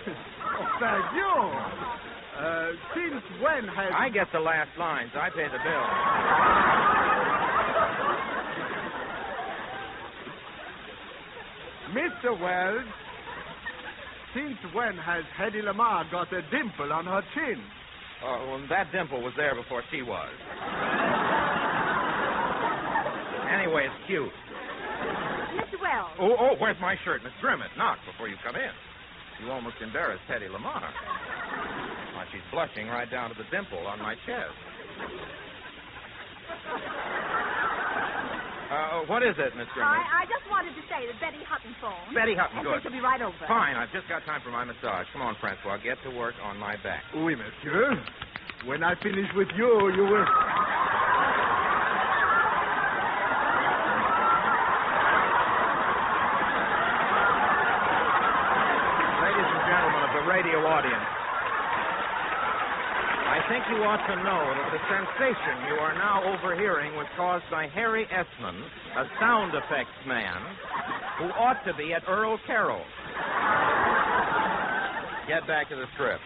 Thank you. Since when has... I get the last lines. I pay the bill. Mr. Wells, since when has Hedy Lamarr got a dimple on her chin? Oh, well, that dimple was there before she was. Anyway, it's cute. Mr. Wells. Oh, where's my shirt? Miss Grimmett, knock before you come in. You almost embarrassed Hedy Lamarr. Why, she's blushing right down to the dimple on my chest. What is it, Miss Grimmett? I just wanted to say that Betty Hutton phoned. Betty Hutton, good. She'll be right over. Fine, I've just got time for my massage. Come on, Francois, get to work on my back. Oui, monsieur. When I finish with you, you will... Ladies and gentlemen of the radio audience, I think you ought to know that the sensation you are now overhearing was caused by Harry Essman, a sound effects man, who ought to be at Earl Carroll. Get back to the script.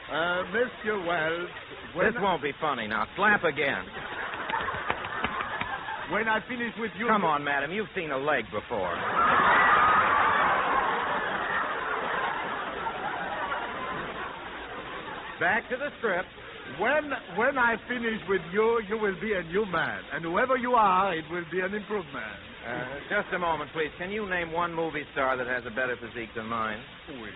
Mr. Wells... This won't be funny now. Slap again. When I finish with you... Come on, madam. You've seen a leg before. Back to the script. When I finish with you, you will be a new man. And whoever you are, it will be an improvement. Just a moment, please. Can you name one movie star that has a better physique than mine? Oui,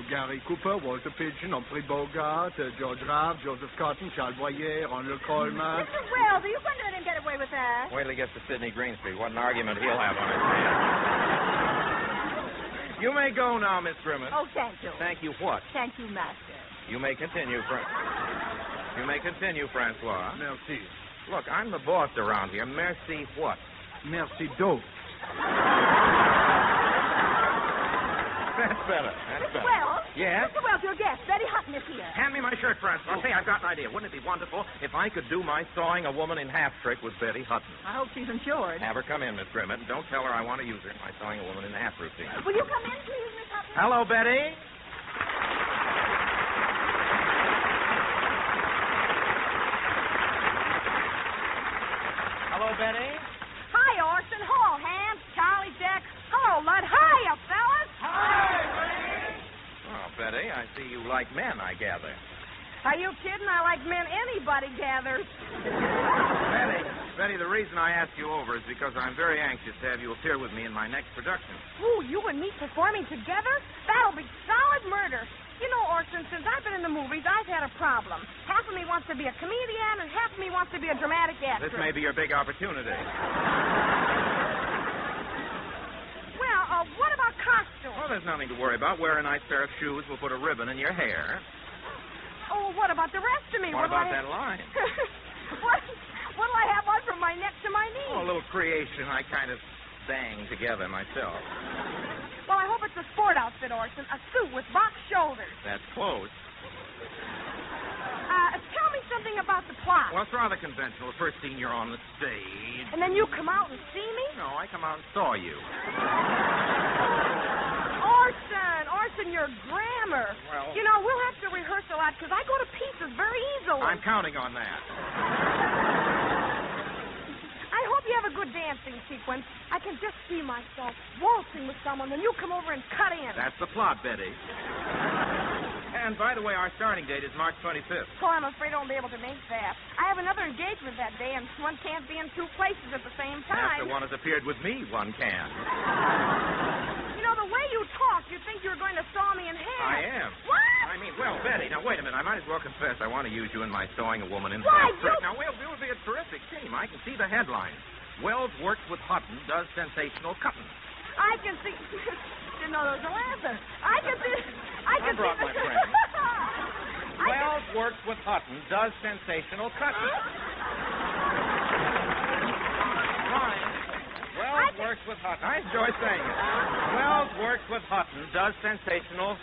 Gary Cooper, Walter Pidgeon, Humphrey Bogart, George Raff, Joseph Cotton, Charles Boyer, Ronald Colman. Mr. Wells, are you going to let him get away with that? Wait till he gets to Sidney Greenstreet. What an argument he'll have on his hands. You may go now, Miss Grimmett. Oh, thank you. Thank you what? Thank you, Master. You may continue, Francois. Merci. Look, I'm the boss around here. Merci what? Merci donc. That's better. Mr. Wells? Yes? Mr. Wells, your guest, Betty Hutton, is here. Hand me my shirt, Francois. Say, I've got an idea. Wouldn't it be wonderful if I could do my sawing a woman in half trick with Betty Hutton? I hope she's insured. Have her come in, Miss Grimmett. Don't tell her I want to use her in my sawing a woman in half routine. Will you come in, please, Miss Hutton? Hello, Betty. Hello, Betty. Hi, Orson. Hello, Hans, Charlie, Jack. Hello, Lud. Hiya, fellas. Hi, Betty. Oh, Betty, I see you like men, I gather. Are you kidding? I like men anybody gathers. Betty, the reason I asked you over is because I'm very anxious to have you appear with me in my next production. Ooh, you and me performing together? That'll be solid murder. You know, Orson, since I've been in the movies, I've had a problem. Half of me wants to be a comedian, and half of me wants to be a dramatic actress. This may be your big opportunity. Well, what about costumes? Well, there's nothing to worry about. Wear a nice pair of shoes. We'll put a ribbon in your hair. Oh, what about the rest of me? What about that line? What'll I have on from my neck to my knees? Oh, a little creation I kind of bang together myself. Well, I hope it's a sport outfit, Orson. A suit with box shoulders. That's close. Tell me something about the plot. Well, it's rather conventional. The first scene, you're on the stage. And then you come out and see me? No, I come out and saw you. Orson, your grammar. Well... You know, we'll have to rehearse a lot because I go to pieces very easily. I'm counting on that. waltzing sequence, I can just see myself waltzing with someone when you come over and cut in. That's the plot, Betty. And, by the way, our starting date is March 25th. Oh, I'm afraid I won't be able to make that. I have another engagement that day, and one can't be in two places at the same time. After one has appeared with me, one can. You know, the way you talk, you'd think you were going to saw me in half. I am. What? I mean, well, Betty, now, wait a minute. I might as well confess I want to use you in my sawing a woman in Why, half. Now, well, it would be a terrific team. I can see the headline. Wells works with Hutton, does sensational cutting. I can see... Didn't know there was a answer. I can see... I brought my friend. Wells works with Hutton, does sensational cutting. Ronnie, Wells works with Hutton. I enjoy saying it. Wells works with Hutton, does sensational...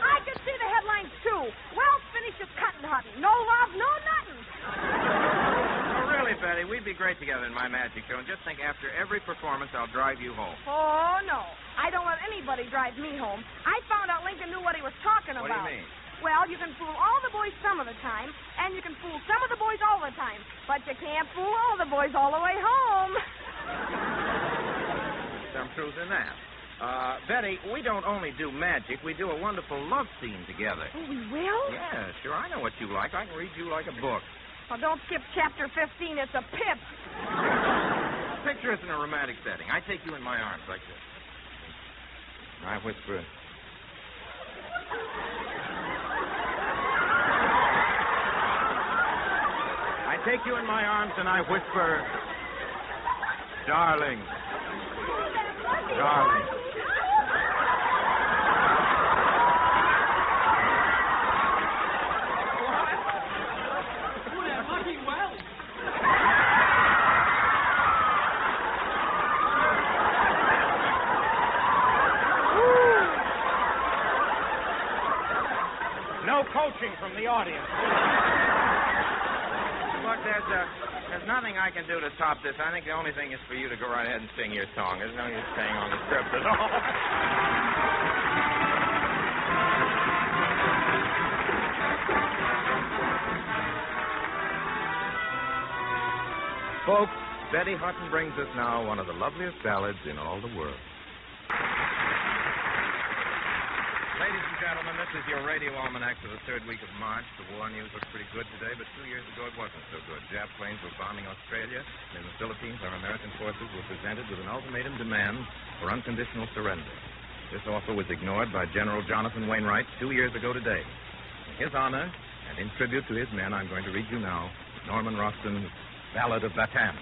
I can see the headline, too. Wells finishes cutting Hutton. No love, no nothing. Oh, really, Betty, we'd be great together in my magic show. And just think, after every performance, I'll drive you home. Oh, no. I don't let anybody drive me home. I found out Lincoln knew what he was talking about. What do you mean? Well, you can fool all the boys some of the time, and you can fool some of the boys all the time. But you can't fool all the boys all the way home. Some truth in that. Betty, we don't only do magic, we do a wonderful love scene together. Oh, we will? Yeah, sure. I know what you like. I can read you like a book. Well, don't skip chapter 15. It's a pip. Picture us in a romantic setting. I take you in my arms like this. I whisper... I take you in my arms and I whisper... Darling. Darling. No coaching from the audience. Look, there's nothing I can do to top this. I think the only thing is for you to go right ahead and sing your song. There's no use staying on the script at all. Folks, Betty Hutton brings us now one of the loveliest ballads in all the world. Ladies and gentlemen, this is your radio almanac for the third week of March. The war news looks pretty good today, but 2 years ago it wasn't so good. Jap planes were bombing Australia, and in the Philippines, our American forces were presented with an ultimatum demand for unconditional surrender. This offer was ignored by General Jonathan Wainwright 2 years ago today. In his honor, and in tribute to his men, I'm going to read you now Norman Roston's Ballad of Bataan.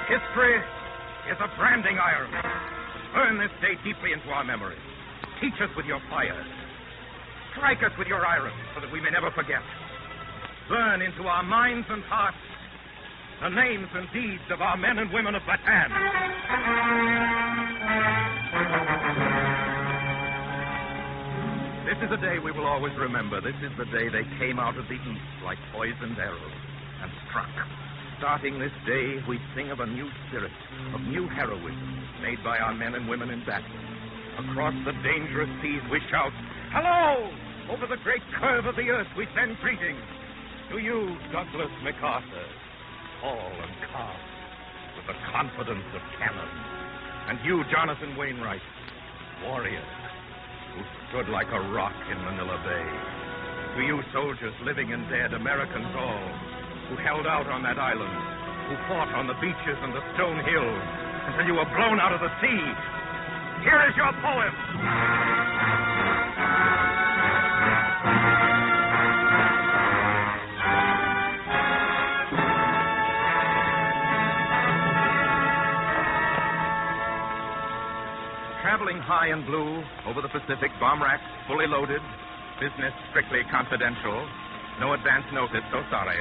History is a branding iron. Burn this day deeply into our memories. Teach us with your fire. Strike us with your iron so that we may never forget. Burn into our minds and hearts the names and deeds of our men and women of Bataan. This is a day we will always remember. This is the day they came out of the east like poisoned arrows and struck. Starting this day, we sing of a new spirit, of new heroism made by our men and women in battle. Across the dangerous seas we shout, hello! Over the great curve of the earth we send greetings. To you, Douglas MacArthur, tall and calm, with the confidence of cannon. And you, Jonathan Wainwright, warrior, who stood like a rock in Manila Bay. To you, soldiers, living and dead, Americans all, who held out on that island, who fought on the beaches and the stone hills until you were blown out of the sea. Here is your poem. Traveling high and blue over the Pacific, bomb racks fully loaded, business strictly confidential, no advance notice, so sorry.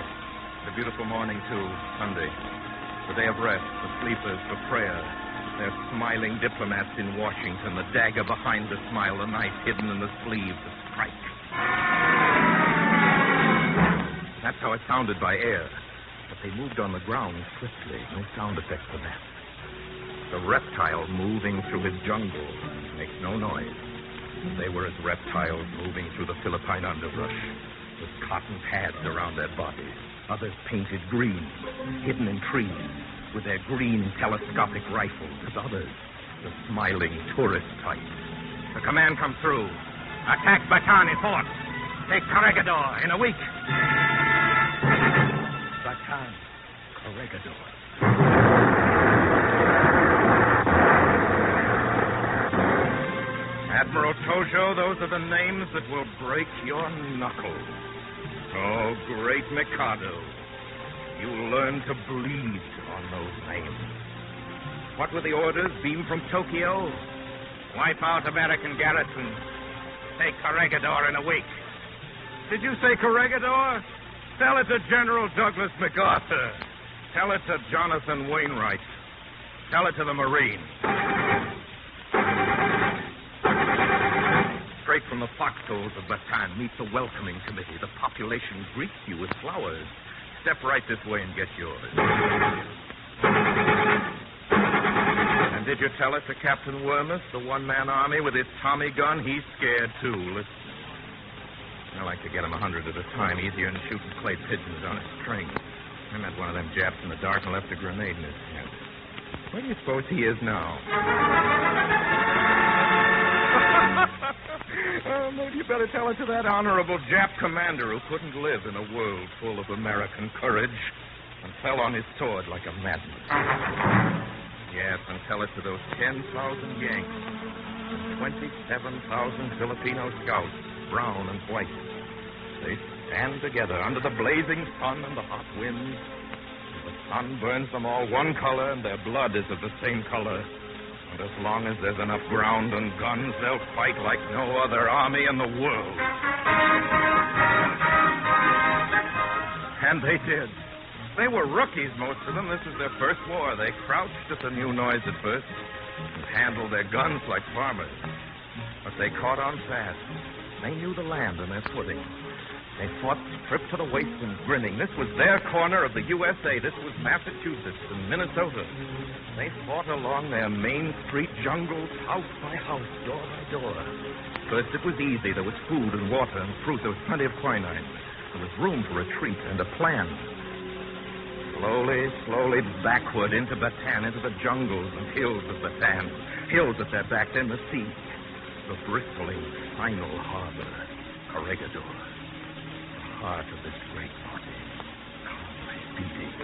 A beautiful morning, too, Sunday. The day of rest, the sleepers for prayer. They're smiling diplomats in Washington, the dagger behind the smile, the knife hidden in the sleeve, the strike. That's how it sounded by air. But they moved on the ground swiftly. No sound effects for that. The reptile moving through his jungle makes no noise. They were as reptiles moving through the Philippine underbrush, with cotton pads around their bodies. Others painted green, hidden in trees, with their green telescopic rifles. As others, the smiling tourist type. The command comes through. Attack Bataan in force. Take Corregidor in a week. Bataan, Corregidor. Admiral Tojo, those are the names that will break your knuckles. Oh, great Mikado, you'll learn to bleed on those names. What were the orders beamed from Tokyo? Wipe out American garrisons. Take Corregidor in a week. Did you say Corregidor? Tell it to General Douglas MacArthur. Tell it to Jonathan Wainwright. Tell it to the Marines. Straight from the foxholes of Bataan, meet the welcoming committee. The population greets you with flowers. Step right this way and get yours. And did you tell it to Captain Wormus, the one-man army with his Tommy gun? He's scared, too. Listen. I like to get him 100 at a time, easier than shooting clay pigeons on a string. I met one of them Japs in the dark and left a grenade in his hand. Where do you suppose he is now? Oh, maybe you better tell it to that honorable Jap commander who couldn't live in a world full of American courage and fell on his sword like a madman. Yes, and tell it to those 10,000 Yanks and 27,000 Filipino scouts, brown and white. They stand together under the blazing sun and the hot winds. The sun burns them all one color, and their blood is of the same color. And as long as there's enough ground and guns, they'll fight like no other army in the world. And they did. They were rookies, most of them. This was their first war. They crouched at the new noise at first and handled their guns like farmers. But they caught on fast. They knew the land and their footing. They fought stripped to the waist and grinning. This was their corner of the USA. This was Massachusetts and Minnesota. They fought along their main street jungles, house by house, door by door. First, it was easy. There was food and water and fruit. There was plenty of quinine. There was room for retreat and a plan. Slowly backward into Bataan, into the jungles and hills of Bataan. Hills at their back, then the sea. The bristling, final harbor, Corregidor. The heart of this great body, calmly beating.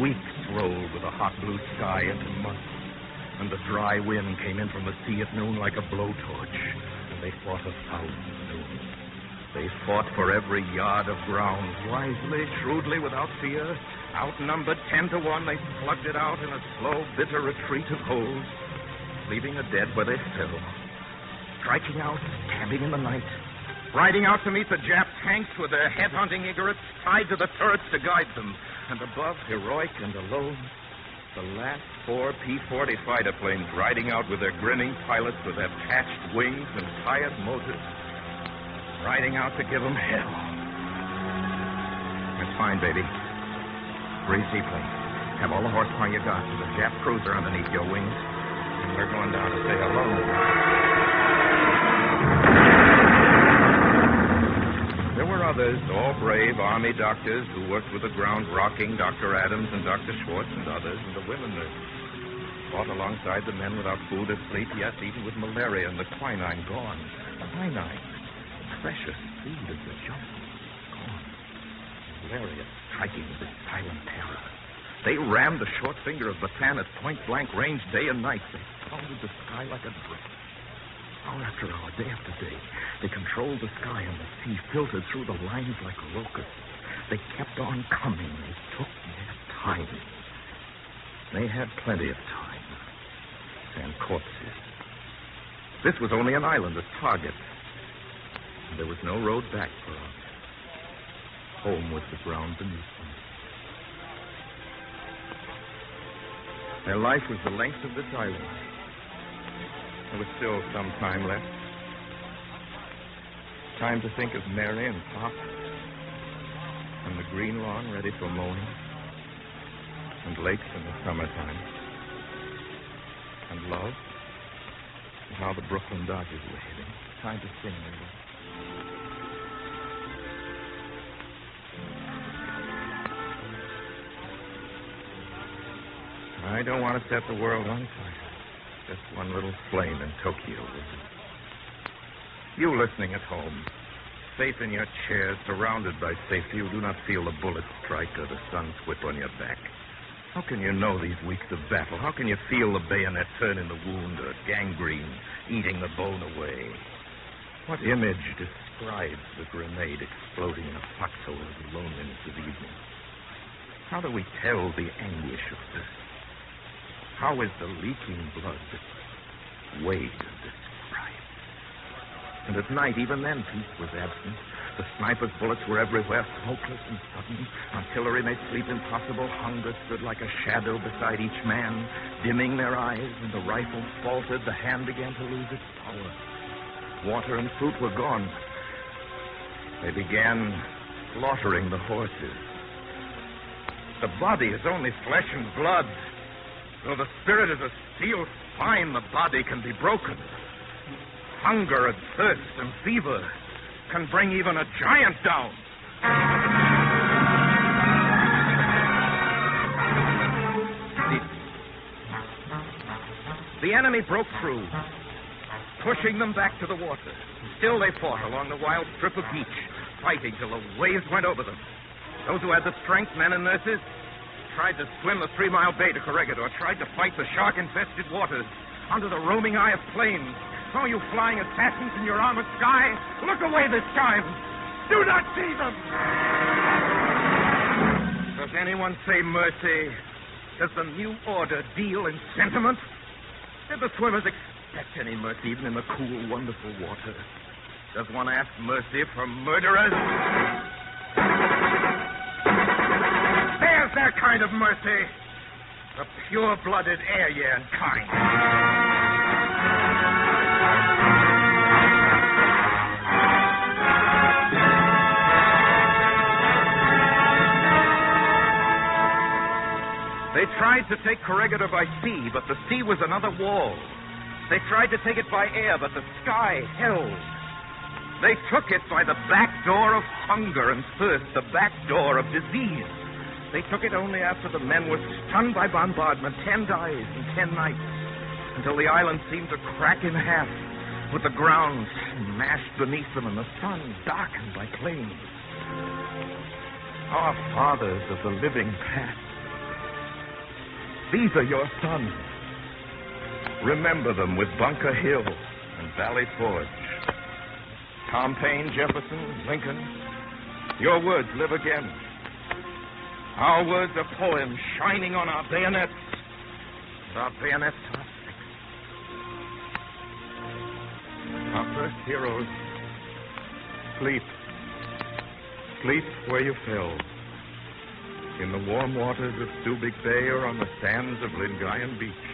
Weeks rolled with a hot blue sky into months, and the dry wind came in from the sea at noon like a blowtorch, and they fought 1,000 noons. They fought for every yard of ground, wisely, shrewdly, without fear. Outnumbered 10 to 1, they slugged it out in a slow, bitter retreat of holes, leaving the dead where they fell. Striking out, camping in the night, riding out to meet the Jap tanks with their head-hunting egrets tied to the turrets to guide them. And above, heroic and alone, the last 4 P-40 fighter planes riding out with their grinning pilots with their patched wings and tired motors, riding out to give them hell. That's fine, baby. Breathe deeply. Have all the horsepower you got. There's a Jap cruiser underneath your wings. And we're going down to say hello. There were others, all brave Army doctors who worked with the ground rocking, Dr. Adams and Dr. Schwartz and others, and the women nurses. Fought alongside the men without food or sleep, yes, even with malaria and the quinine gone. Quinine, precious food of the jungle, gone. Malaria striking with its silent terror. They rammed the short finger of Bataan at point-blank range day and night. They pounded the sky like a brick. Hour after hour, day after day, they controlled the sky and the sea filtered through the lines like locusts. They kept on coming. They took their time. They had plenty of time. And corpses. This was only an island, a target. And there was no road back for us. Home was the ground beneath them. Their life was the length of this island. There was still some time left. Time to think of Mary and Pop and the green lawn ready for mowing, and lakes in the summertime, and love, and how the Brooklyn Dodgers were hitting. Time to sing a little. I don't want to set the world on fire. Just one little flame in Tokyo will do. You listening at home, safe in your chairs, surrounded by safety, you do not feel the bullet strike or the sun's whip on your back. How can you know these weeks of battle? How can you feel the bayonet turn in the wound or gangrene eating the bone away? What image describes the grenade exploding in a foxhole of the loneliness of evening? How do we tell the anguish of this? How is the leaking blood weighed and described? And at night, even then, peace was absent. The sniper's bullets were everywhere, smokeless and sudden. Artillery made sleep impossible. Hunger stood like a shadow beside each man, dimming their eyes, and the rifle faltered. The hand began to lose its power. Water and fruit were gone. They began slaughtering the horses. The body is only flesh and blood. Though the spirit is a steel spine, the body can be broken. Hunger and thirst and fever can bring even a giant down. The enemy broke through, pushing them back to the water. Still they fought along the wild strip of beach, fighting till the waves went over them. Those who had the strength, men and nurses, tried to swim the 3-mile bay to Corregidor, tried to fight the shark-infested waters under the roaming eye of flames. Oh, you flying assassins in your armored sky, look away this time. Do not see them. Does anyone say mercy? Does the new order deal in sentiment? Did the swimmers expect any mercy, even in the cool, wonderful water? Does one ask mercy from murderers? There's their kind of mercy. The pure-blooded Aryan kind. They tried to take Corregidor by sea, but the sea was another wall. They tried to take it by air, but the sky held. They took it by the back door of hunger and thirst, the back door of disease. They took it only after the men were stunned by bombardment, 10 days and 10 nights, until the island seemed to crack in half, with the ground smashed beneath them and the sun darkened by flames. Our fathers of the living past, these are your sons. Remember them with Bunker Hill and Valley Forge. Tom Paine, Jefferson, Lincoln, your words live again. Our words are poems shining on our bayonets. And our bayonets are fixed. Our first heroes, sleep. Sleep where you fell. In the warm waters of Subic Bay or on the sands of Lingayen Beach.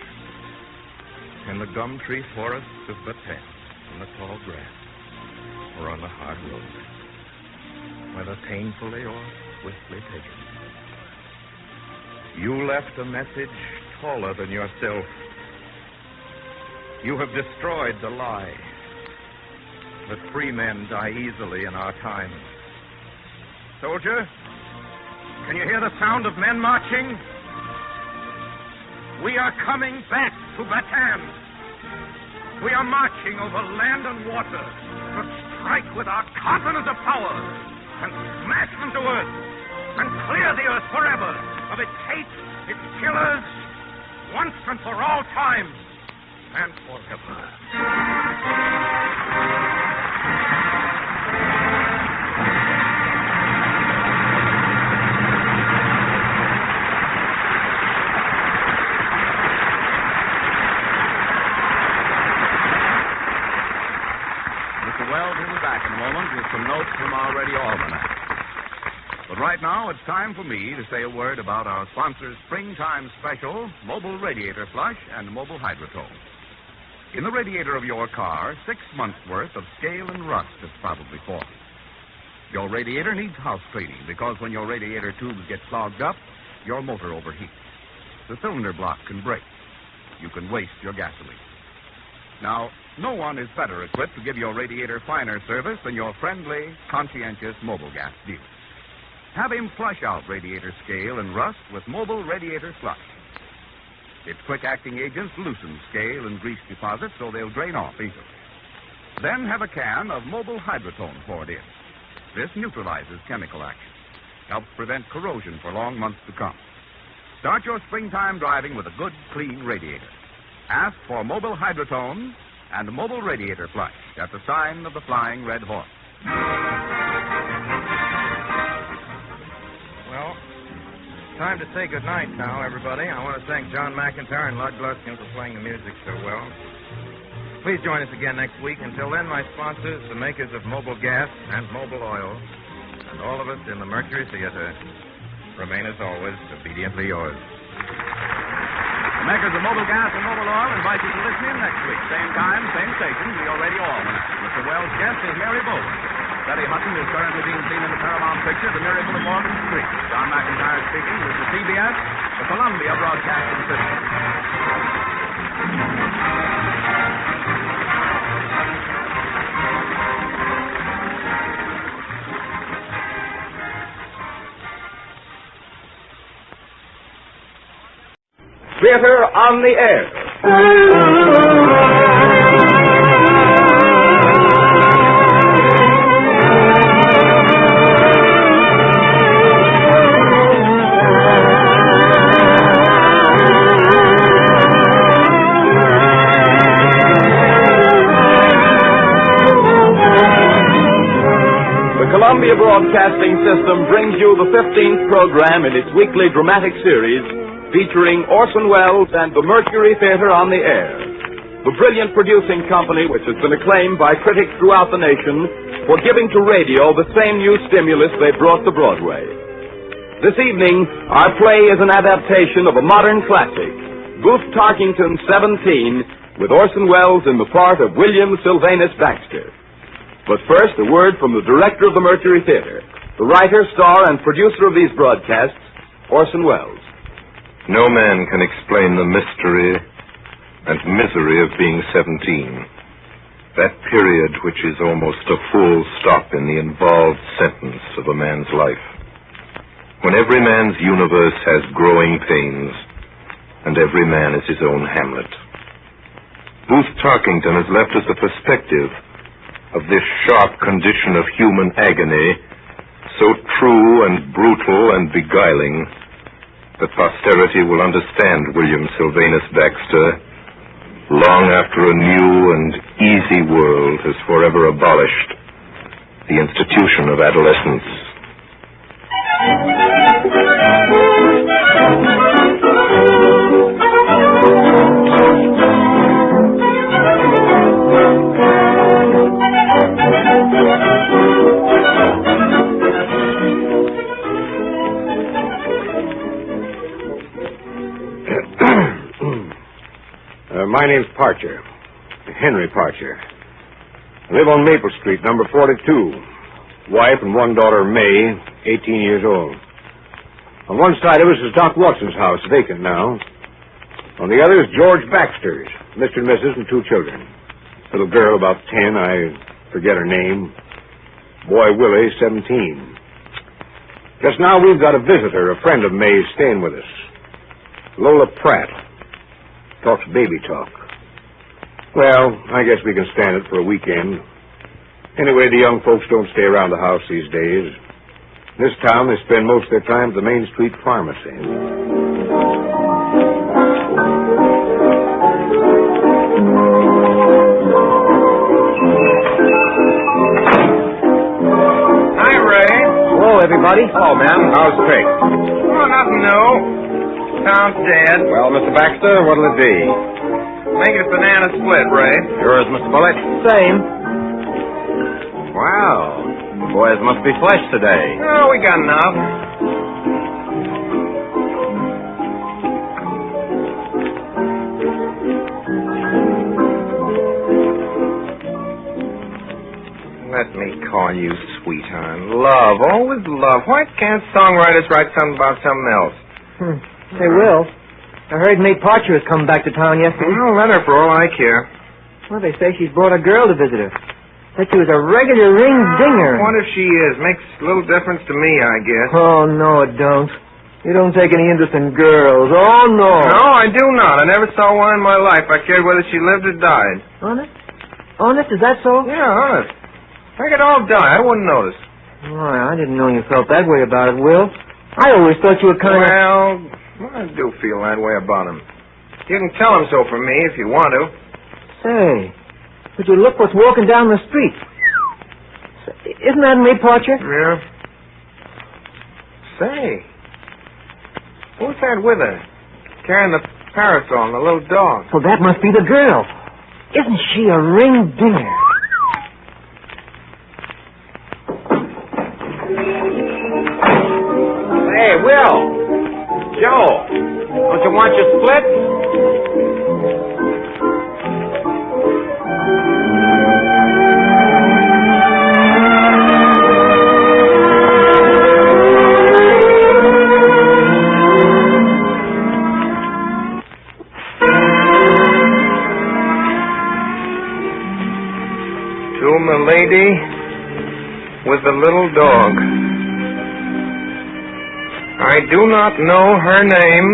In the gum tree forests of Bataan, in the tall grass, or on the hard road, whether painfully or swiftly taken. You left a message taller than yourself. You have destroyed the lie that free men die easily in our time. Soldier, can you hear the sound of men marching? We are coming back to Bataan. We are marching over land and water to strike with our continent of power and smash them to earth and clear the earth forever of its hate, its killers, once and for all time and forever. Wells will be back in a moment with some notes from our radio almanac. But right now, it's time for me to say a word about our sponsor's springtime special, Mobile Radiator Flush and Mobile Hydrotone. In the radiator of your car, 6 months' worth of scale and rust has probably formed. Your radiator needs house cleaning because when your radiator tubes get clogged up, your motor overheats. The cylinder block can break. You can waste your gasoline. Now, no one is better equipped to give your radiator finer service than your friendly, conscientious Mobile Gas dealer. Have him flush out radiator scale and rust with Mobile Radiator Flush. Its quick-acting agents loosen scale and grease deposits so they'll drain off easily. Then have a can of Mobile Hydrotone poured in. This neutralizes chemical action, helps prevent corrosion for long months to come. Start your springtime driving with a good, clean radiator. Ask for Mobile Hydrotone and Mobile Radiator Flush at the sign of the Flying Red Horse. Well, time to say goodnight now, everybody. I want to thank John McIntyre and Lud Gluskin for playing the music so well. Please join us again next week. Until then, my sponsors, the makers of Mobile Gas and Mobile Oil, and all of us in the Mercury Theatre, remain as always obediently yours. The makers of Mobile Gas and Mobile Oil invite you to listen in next week. Same time, same station, to your Radio Almanac. Mr. Wells' guest is Mary Bowler. Betty Hutton is currently being seen in the Paramount picture, The Miracle of Morgan Street. John McIntyre speaking. This is CBS, the Columbia Broadcasting System. Theater on the Air. The Columbia Broadcasting System brings you the 15th program in its weekly dramatic series featuring Orson Welles and the Mercury Theatre on the Air, the brilliant producing company which has been acclaimed by critics throughout the nation for giving to radio the same new stimulus they brought to Broadway. This evening, our play is an adaptation of a modern classic, Booth Tarkington's 17, with Orson Welles in the part of William Sylvanus Baxter. But first, a word from the director of the Mercury Theatre, the writer, star, and producer of these broadcasts, Orson Welles. No man can explain the mystery and misery of being 17. That period which is almost a full stop in the involved sentence of a man's life. When every man's universe has growing pains, and every man is his own Hamlet. Booth Tarkington has left us the perspective of this sharp condition of human agony, so true and brutal and beguiling, that posterity will understand William Sylvanus Baxter long after a new and easy world has forever abolished the institution of adolescence. My name's Parcher, Henry Parcher. I live on Maple Street, number 42. Wife and one daughter, May, 18 years old. On one side of us is Doc Watson's house, vacant now. On the other is George Baxter's, Mr. and Mrs. and two children. Little girl, about 10, I forget her name. Boy, Willie, 17. Just now we've got a visitor, a friend of May's, staying with us. Lola Pratt. Talks baby talk. Well, I guess we can stand it for a weekend. Anyway, the young folks don't stay around the house these days. In this town, they spend most of their time at the Main Street Pharmacy. Hi, Ray. Hello, everybody. Hello, man. How's Pig? Oh, nothing new. Town's dead. Well, Mr. Baxter, what'll it be? Make it a banana split, Ray. Yours, Mr. Bullitt? Same. Wow. The boys must be flesh today. Oh, we got enough. Let me call you sweetheart. Love, always love. Why can't songwriters write something about something else? Say, Will, I heard May Parcher has come back to town yesterday. Well, let her for all I care. Well, they say she's brought a girl to visit her. Said she was a regular ring-dinger. What if she is? Makes little difference to me, I guess. Oh, no, it don't. You don't take any interest in girls. Oh, no. No, I do not. I never saw one in my life. I cared whether she lived or died. Honest? Honest? Is that so? Yeah, honest. I could all die. I wouldn't notice. Why, I didn't know you felt that way about it, Will. I always thought you were kind of... Well, I do feel that way about him. You can tell him so for me if you want to. Say, would you look what's walking down the street? Isn't that May Parcher? Yeah. Say, who's that with her? Carrying the parasol and the little dog. Well, that must be the girl. Isn't she a ring-dinger? Hey, Will. Joe, don't you want your split? To Milady with the little dog. I do not know her name,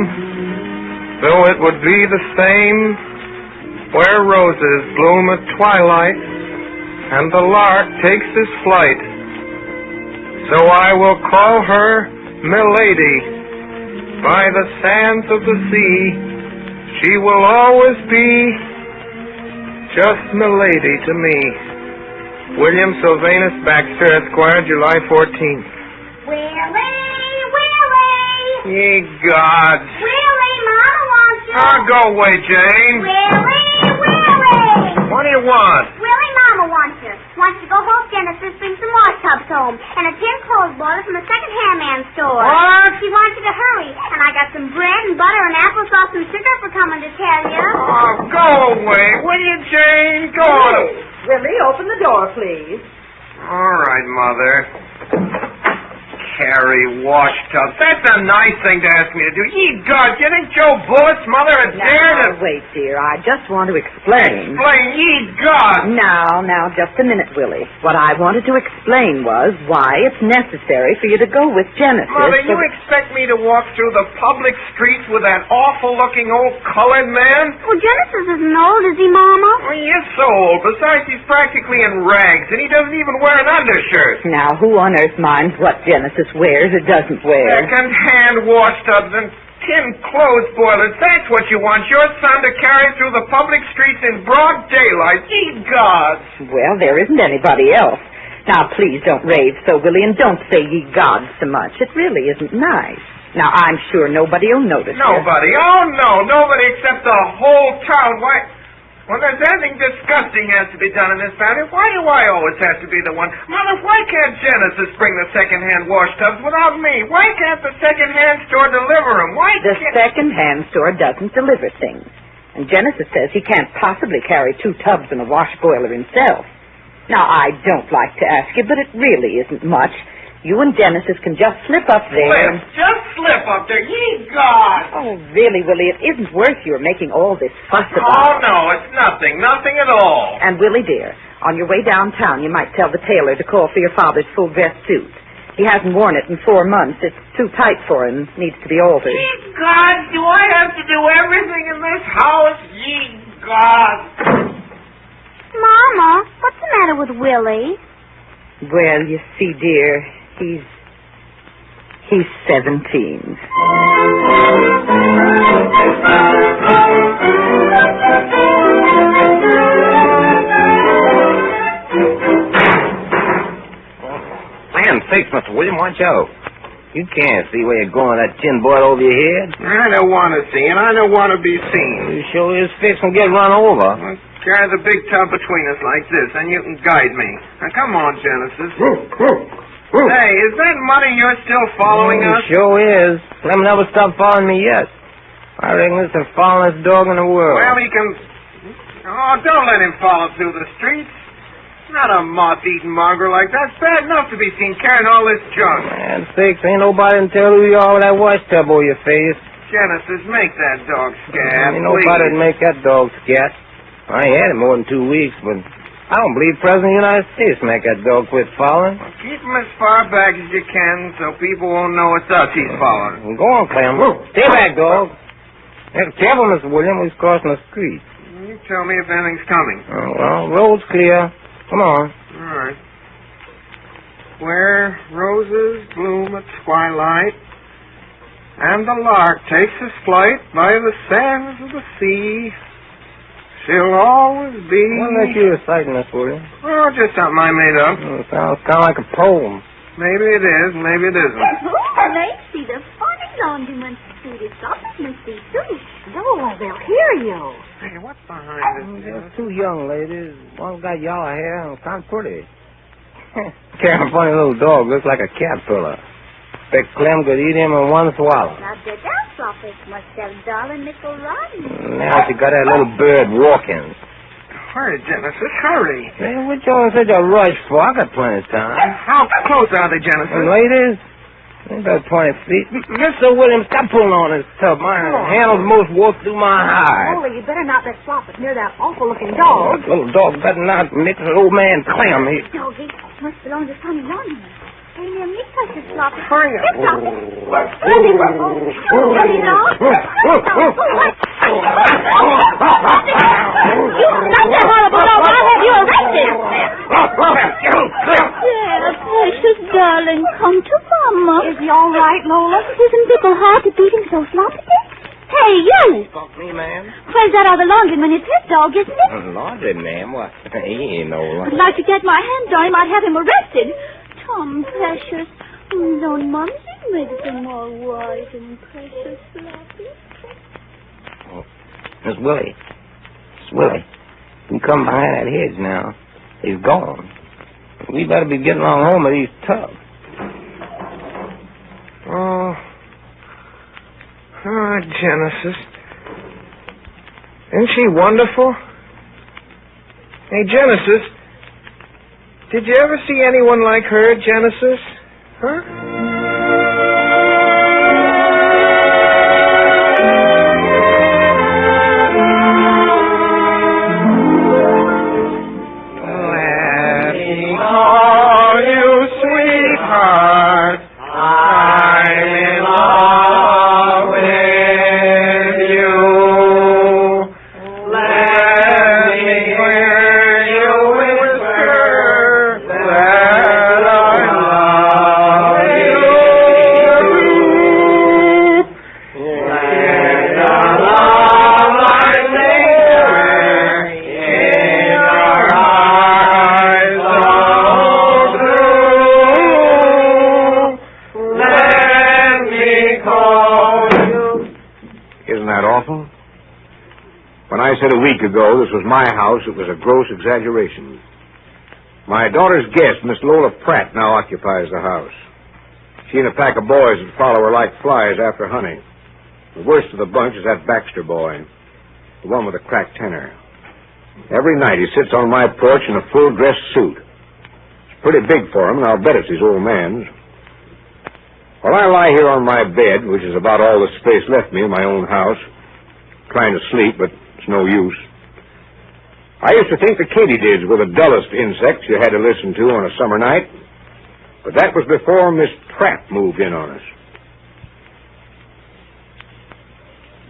though it would be the same where roses bloom at twilight and the lark takes his flight. So I will call her Milady. By the sands of the sea, she will always be just Milady to me. William Sylvanus Baxter, Esquire, July 14th. Ye gods. Willie, Mama wants you. Oh, go away, Jane. Willie. What do you want? Willie, Mama wants you. Wants to go home, Genesis, bring some wash tubs home, and a tin clothes boiler from a second-hand man's store. What? She wants you to hurry, and I got some bread and butter and applesauce and sugar for coming to tell you. Oh, go away, will you, Jane? Go on. Willie, open the door, please. All right, Mother. Carry wash tubs. That's a nice thing to ask me to do. Ye God, you think Joe Bullitt's mother had dared to... Wait, dear. I just want to explain. Explain, ye God! Now, just a minute, Willie. What I wanted to explain was why it's necessary for you to go with Genesis. Mother, you expect me to walk through the public streets with that awful-looking old colored man? Well, Genesis isn't old, is he, Mama? Well, he is so old. Besides, he's practically in rags, and he doesn't even wear an undershirt. Now, who on earth minds what Genesis wears or doesn't wear? Second-hand wash tubs and tin clothes boilers. That's what you want your son to carry through the public streets in broad daylight. Ye gods! Well, there isn't anybody else. Now, please don't rave so, Willie, and don't say ye gods so much. It really isn't nice. Now, I'm sure nobody will notice it. Nobody? Oh, no. Nobody except the whole town. Why... When there's anything disgusting has to be done in this family, why do I always have to be the one? Mother, why can't Genesis bring the second-hand wash tubs without me? Why can't the second-hand store deliver them? Why The can't... second-hand store doesn't deliver things. And Genesis says he can't possibly carry 2 tubs and a wash boiler himself. Now, I don't like to ask you, but it really isn't much. You and Genesis can just slip up there. Just slip up there. Ye God! Oh, really, Willie, it isn't worth your making all this fuss Oh, about. no, it's nothing. Nothing at all. And, Willie, dear, on your way downtown, you might tell the tailor to call for your father's full-dress suit. He hasn't worn it in 4 months. It's too tight for him. Needs to be altered. Ye God, do I have to do everything in this house? Ye God! Mama, what's the matter with Willie? Well, you see, dear, he's 17. Land sakes, Mr. William, watch out. You can't see where you're going with that tin boil over your head. I don't want to see, and I don't want to be seen. You sure is fixing to get run over. Well, carry the big tub between us like this, and you can guide me. Now, come on, Genesis. Hey, is that Muddy you're still following us? Sure is. Let him never stop following me yet. I reckon this is the followingest dog in the world. Well, he can... Oh, don't let him follow through the streets. Not a moth-eating mongrel like that. It's bad enough to be seen carrying all this junk. Man, sakes, ain't nobody can tell who you are with that wash tub over your face. Genesis, make that dog scat, Ain't nobody to make that dog scat. I ain't had it more than 2 weeks, but I don't believe President of the United States make that dog quit following. Well, keep him as far back as you can so people won't know it's us he's following. Go on, Clem. Stay back, dog. Careful, Mr. William. He's crossing the street. You tell me if anything's coming. Well, road's clear. Come on. All right. Where roses bloom at twilight, and the lark takes his flight by the sands of the sea, she'll always be... What makes you reciting this, William? Oh, just something I made up. It sounds kind of like a poem. Maybe it is, maybe it isn't. Oh, Macy, the funny laundryman's suit is up, Missy. Oh, they'll hear you. Hey, what's behind this? There's 2 young ladies. One's got yellow hair and kind of pretty. Carrying a funny little dog. Looks like a caterpillar. Bet Clem could eat him in one swallow. Now, the dance office must have $1 nickel rotten. Now she got that little bird walking. Hurry, Genesis, hurry. Man, what you in such a rush for? I got plenty of time. How close are they, Genesis? Ladies? About 20 feet. Mr. Williams, stop pulling on this tub. My handle's most worked through my hide. Molly, you better not let Floppet near that awful-looking dog. Little dog better not mix with old man Clem. Doggy must belong to Sonny Laundryman. Hey, near me, precious Floppet. Hurry up. Get Floppet. Let me go. Let me know. Such a horrible dog. I'll have you arrested. There, precious darling, come to Mama. Is he all right, Lola? Isn't Bickle hard to beat him so sloppy? Hey, you! Fuck me, ma'am. Where's that other laundryman? It's his dog, isn't it? Laundry, ma'am? What? He ain't no... I'd like to get my hands on him. I'd have him arrested. Tom, precious. Don't Mumsy make them all white and precious floppy? Oh, Miss Willie. Miss Willie. You come behind that hedge now. He's gone. We better be getting on home with these tubs. Oh, Genesis. Isn't she wonderful? Hey, Genesis. Did you ever see anyone like her, Genesis? Huh? Ago, this was my house, it was a gross exaggeration. My daughter's guest, Miss Lola Pratt, now occupies the house. She and a pack of boys that follow her like flies after honey. The worst of the bunch is that Baxter boy, the one with the cracked tenor. Every night he sits on my porch in a full-dress suit. It's pretty big for him, and I'll bet it's his old man's. While I lie here on my bed, which is about all the space left me in my own house, trying to sleep, but it's no use. I used to think the katydids were the dullest insects you had to listen to on a summer night, but that was before Miss Pratt moved in on us.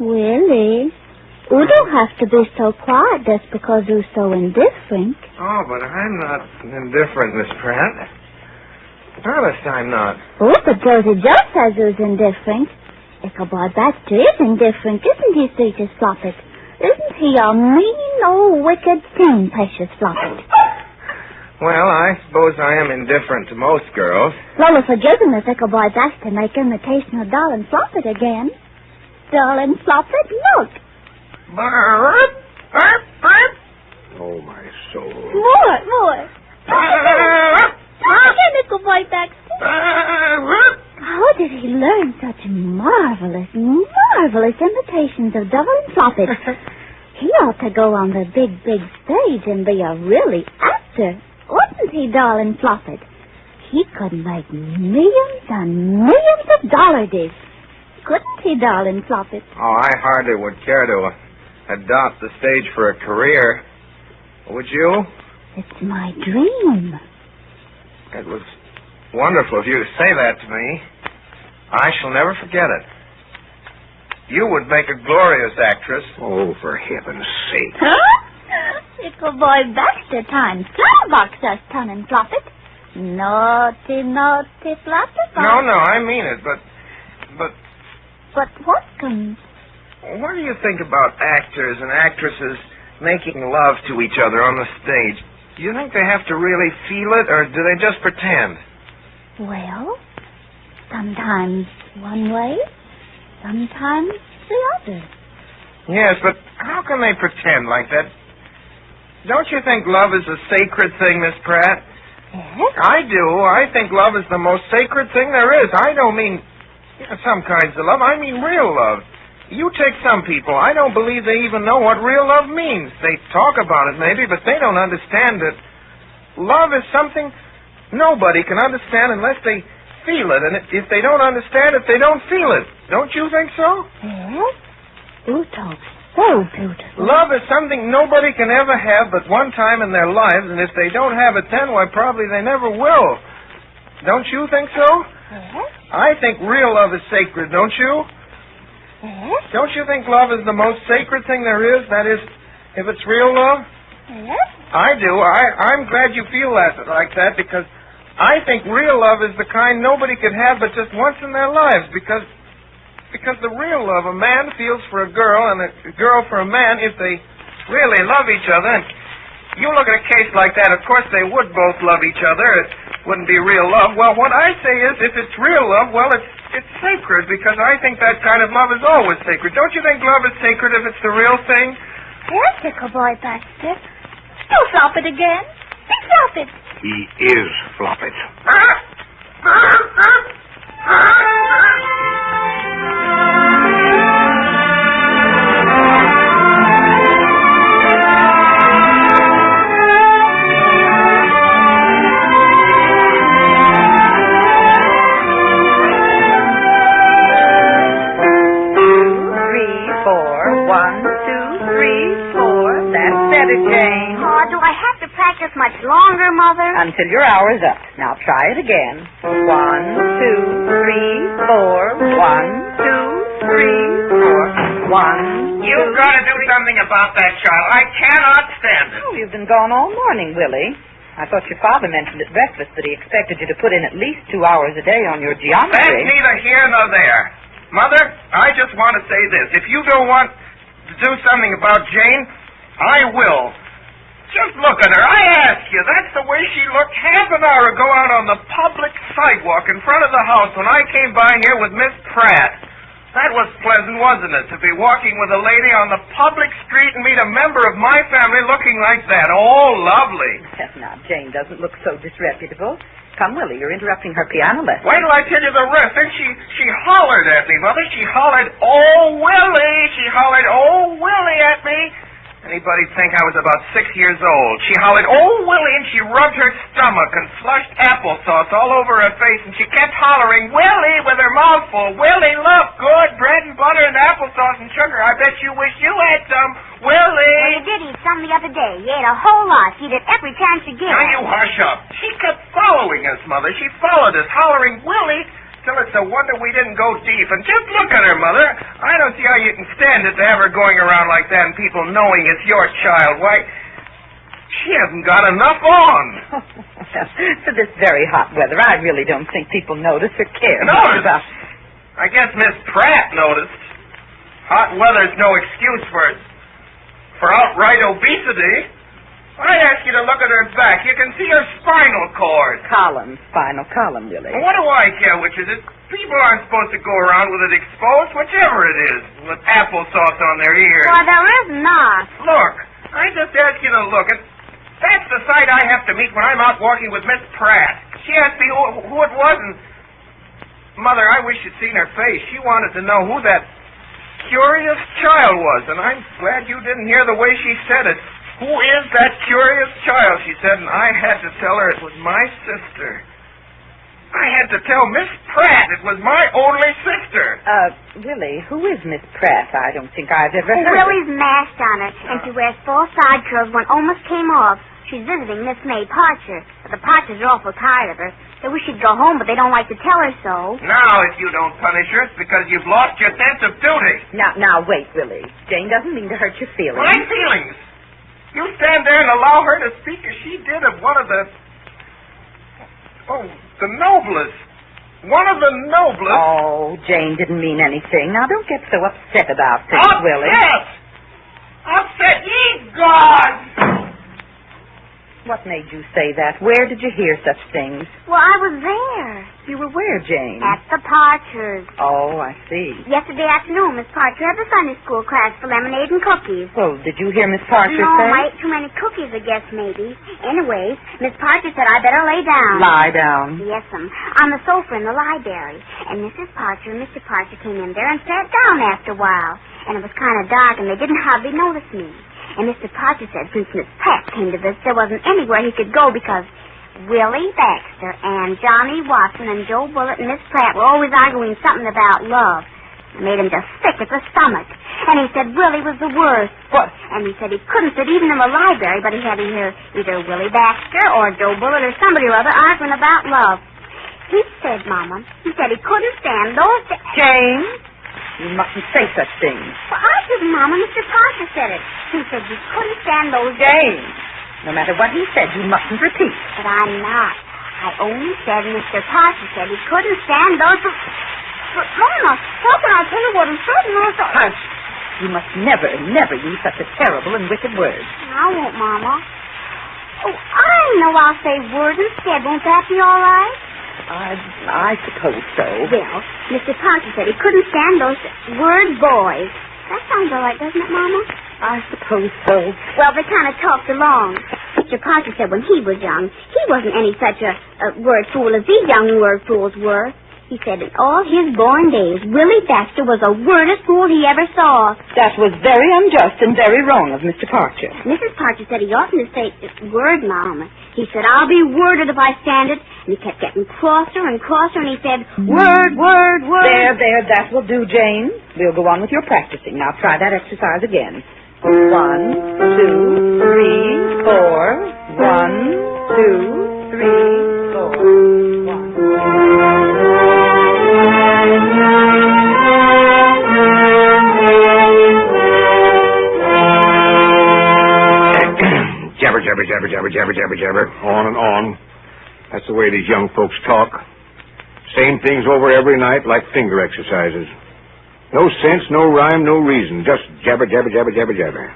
Willie, you don't have to be so quiet just because you're so indifferent. Oh, but I'm not indifferent, Miss Pratt. Honest, I'm not. Oh, but Josie just says you're indifferent. Ichabod Baxter is indifferent, isn't he, sweetest Floppet? Isn't he a mean old wicked thing, precious Floppet? Well, I suppose I am indifferent to most girls. Lola forgives him if Ichabod Baxter make imitation of Darling Floppet again. Darling Floppet, look. Oh, my soul. More. Again, Ichabod Baxter. How did he learn such marvelous imitations of Darling Floppet? He ought to go on the big stage and be a really actor. Wouldn't he, darling Floppet? He could make millions and millions of dollars. Couldn't he, darling Floppet? Oh, I hardly would care to adopt the stage for a career. Would you? It's my dream. It was wonderful of you to say that to me. I shall never forget it. You would make a glorious actress. Oh, for heaven's sake. Huh? Little boy Baxter times box us, Ton Floppet. Naughty, naughty Floppet. No, I mean it, but... But what can... What do you think about actors and actresses making love to each other on the stage? Do you think they have to really feel it, or do they just pretend? Well, sometimes one way, sometimes the other. Yes, but how can they pretend like that? Don't you think love is a sacred thing, Miss Pratt? Yes? I do. I think love is the most sacred thing there is. I don't mean some kinds of love. I mean real love. You take some people, I don't believe they even know what real love means. They talk about it maybe, but they don't understand it. Love is something nobody can understand unless they feel it. And if they don't understand it, they don't feel it. Don't you think so? Yes. You talk so beautiful. Love is something nobody can ever have but one time in their lives, and if they don't have it then, why, probably they never will. Don't you think so? Yes. I think real love is sacred, don't you? Yes. Don't you think love is the most sacred thing there is? That is, if it's real love? Yes. I do. I'm glad you feel like that, because I think real love is the kind nobody could have but just once in their lives, because the real love a man feels for a girl and a girl for a man, if they really love each other. And you look at a case like that, of course they would both love each other. It wouldn't be real love. Well, what I say is, if it's real love, well, it's sacred, because I think that kind of love is always sacred. Don't you think love is sacred if it's the real thing? Yes, Little boy Baxter. Do Floppet again. Say Floppet. He is Floppet. Much longer, Mother? Until your hour's up. Now try it again. 1, 2, 3, 4. 1, 2, 3, 4. 1. You've got to do something about that child. I cannot stand it. Oh, you've been gone all morning, Willie. I thought your father mentioned at breakfast that he expected you to put in at least 2 hours a day on your geometry. That's neither here nor there. Mother, I just want to say this. If you don't want to do something about Jane, I will. Just look at her. I ask you, that's the way she looked half an hour ago out on the public sidewalk in front of the house when I came by here with Miss Pratt. That was pleasant, wasn't it, to be walking with a lady on the public street and meet a member of my family looking like that? Oh, lovely. Now, Jane doesn't look so disreputable. Come, Willie, you're interrupting her piano lesson. Wait till I tell you the rest. Then she hollered at me, Mother. She hollered, "Oh, Willie!" She hollered, "Oh, Willie!" at me. Anybody'd think I was about 6 years old. She hollered, "Oh, Willie," and she rubbed her stomach and flushed applesauce all over her face, and she kept hollering, "Willie," with her mouth full. "Willie, look, good bread and butter and applesauce and sugar. I bet you wish you had some. Willie!" Well, you did eat some the other day. You ate a whole lot. You did every chance you get. Now, you hush up. She kept following us, Mother. She followed us, hollering, "Willie," till it's a wonder we didn't go deep. And just look at her, Mother. I don't see how you can stand it to have her going around like that and people knowing it's your child. Why, she hasn't got enough on. For this very hot weather, I really don't think people notice or care. Notice? I guess Miss Pratt noticed. Hot weather's no excuse for outright obesity. I ask you to look at her back. You can see her spinal cord. Spinal column, Willie. What do I care which is it? People aren't supposed to go around with it exposed, whichever it is, with applesauce on their ears. Well, there is not. Look, I just ask you to look. That's the sight I have to meet when I'm out walking with Miss Pratt. She asked me who it was, and Mother, I wish you'd seen her face. She wanted to know who that curious child was, and I'm glad you didn't hear the way she said it. Who is that curious child, she said, and I had to tell her it was my sister. I had to tell Miss Pratt it was my only sister. Willie, who is Miss Pratt? I don't think I've ever heard Willie's masked on her, and she wears 4 side curls. One almost came off. She's visiting Miss May Parcher. But the Parchers are awful tired of her. They wish she'd go home, but they don't like to tell her so. Now, if you don't punish her, it's because you've lost your sense of duty. Now, wait, Willie. Jane doesn't mean to hurt your feelings. My feelings? You stand there and allow her to speak as she did of one of the... the noblest. One of the noblest... Oh, Jane didn't mean anything. Now, don't get so upset about things, Willie. Upset! Upset, ye gods! What made you say that? Where did you hear such things? Well, I was there. You were where, Jane? At the Parchers. Oh, I see. Yesterday afternoon, Miss Parcher had the Sunday school class for lemonade and cookies. Well, did you hear Miss Parcher no, say? No, I ate too many cookies, I guess, maybe. Anyways, Miss Parcher said I better lay down. Lie down? Yes'm. On the sofa in the library. And Mrs. Parcher and Mr. Parcher came in there and sat down after a while. And it was kind of dark, and they didn't hardly notice me. And Mr. Parcher said since Miss Pratt came to visit, there wasn't anywhere he could go because Willie Baxter and Johnny Watson and Joe Bullitt and Miss Pratt were always arguing something about love. It made him just sick at the stomach. And he said Willie was the worst. What? And he said he couldn't sit even in the library, but he had to hear either Willie Baxter or Joe Bullitt or somebody or other arguing about love. He said, Mama, he said he couldn't stand those... Jane? You mustn't say such things. Well, I didn't, Mama. Mr. Parcher said it. He said you couldn't stand those... Jane, no matter what he said, you mustn't repeat. But I'm not. I only said Mr. Parcher said he couldn't stand those... But, Mama, how can I tell you what he said? Hush. You must never, never use such a terrible and wicked word. I won't, Mama. Oh, I know I'll say words instead. Won't that be all right? I suppose so. Well, Mr. Parker said he couldn't stand those word boys. That sounds all right, doesn't it, Mama? I suppose so. Well, they kind of talked along. Mr. Parker said when he was young, he wasn't any such a word fool as these young word fools were. He said in all his born days, Willie Baxter was the wordest fool he ever saw. That was very unjust and very wrong of Mr. Parcher. Mrs. Parcher said he oughtn't to say word, Mama. He said, I'll be worded if I stand it. And he kept getting crosser and crosser, and he said, word, word, word. There, that will do, Jane. We'll go on with your practicing. Now try that exercise again. 1, 2, 3, 4. 1, 2, 3, 4. 1. Jabber, jabber, jabber, jabber, jabber, jabber, jabber. On and on. That's the way these young folks talk. Same things over every night like finger exercises. No sense, no rhyme, no reason. Just jabber, jabber, jabber, jabber, jabber.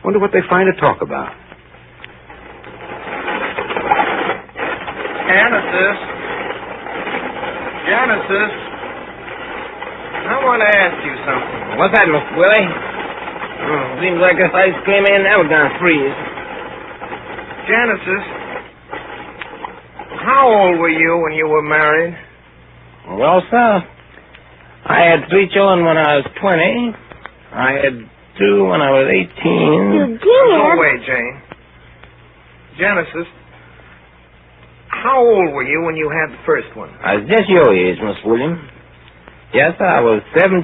Wonder what they find to talk about. Genesis, I want to ask you something. What's that, Mr. Willie? Seems like this ice came in, that was going to freeze. Genesis, how old were you when you were married? Well, sir, I had 3 children when I was 20. I had 2 when I was 18. You did? No way, Jane. Genesis, how old were you when you had the first one? I was just your age, Miss William. Yes, sir, I was 17.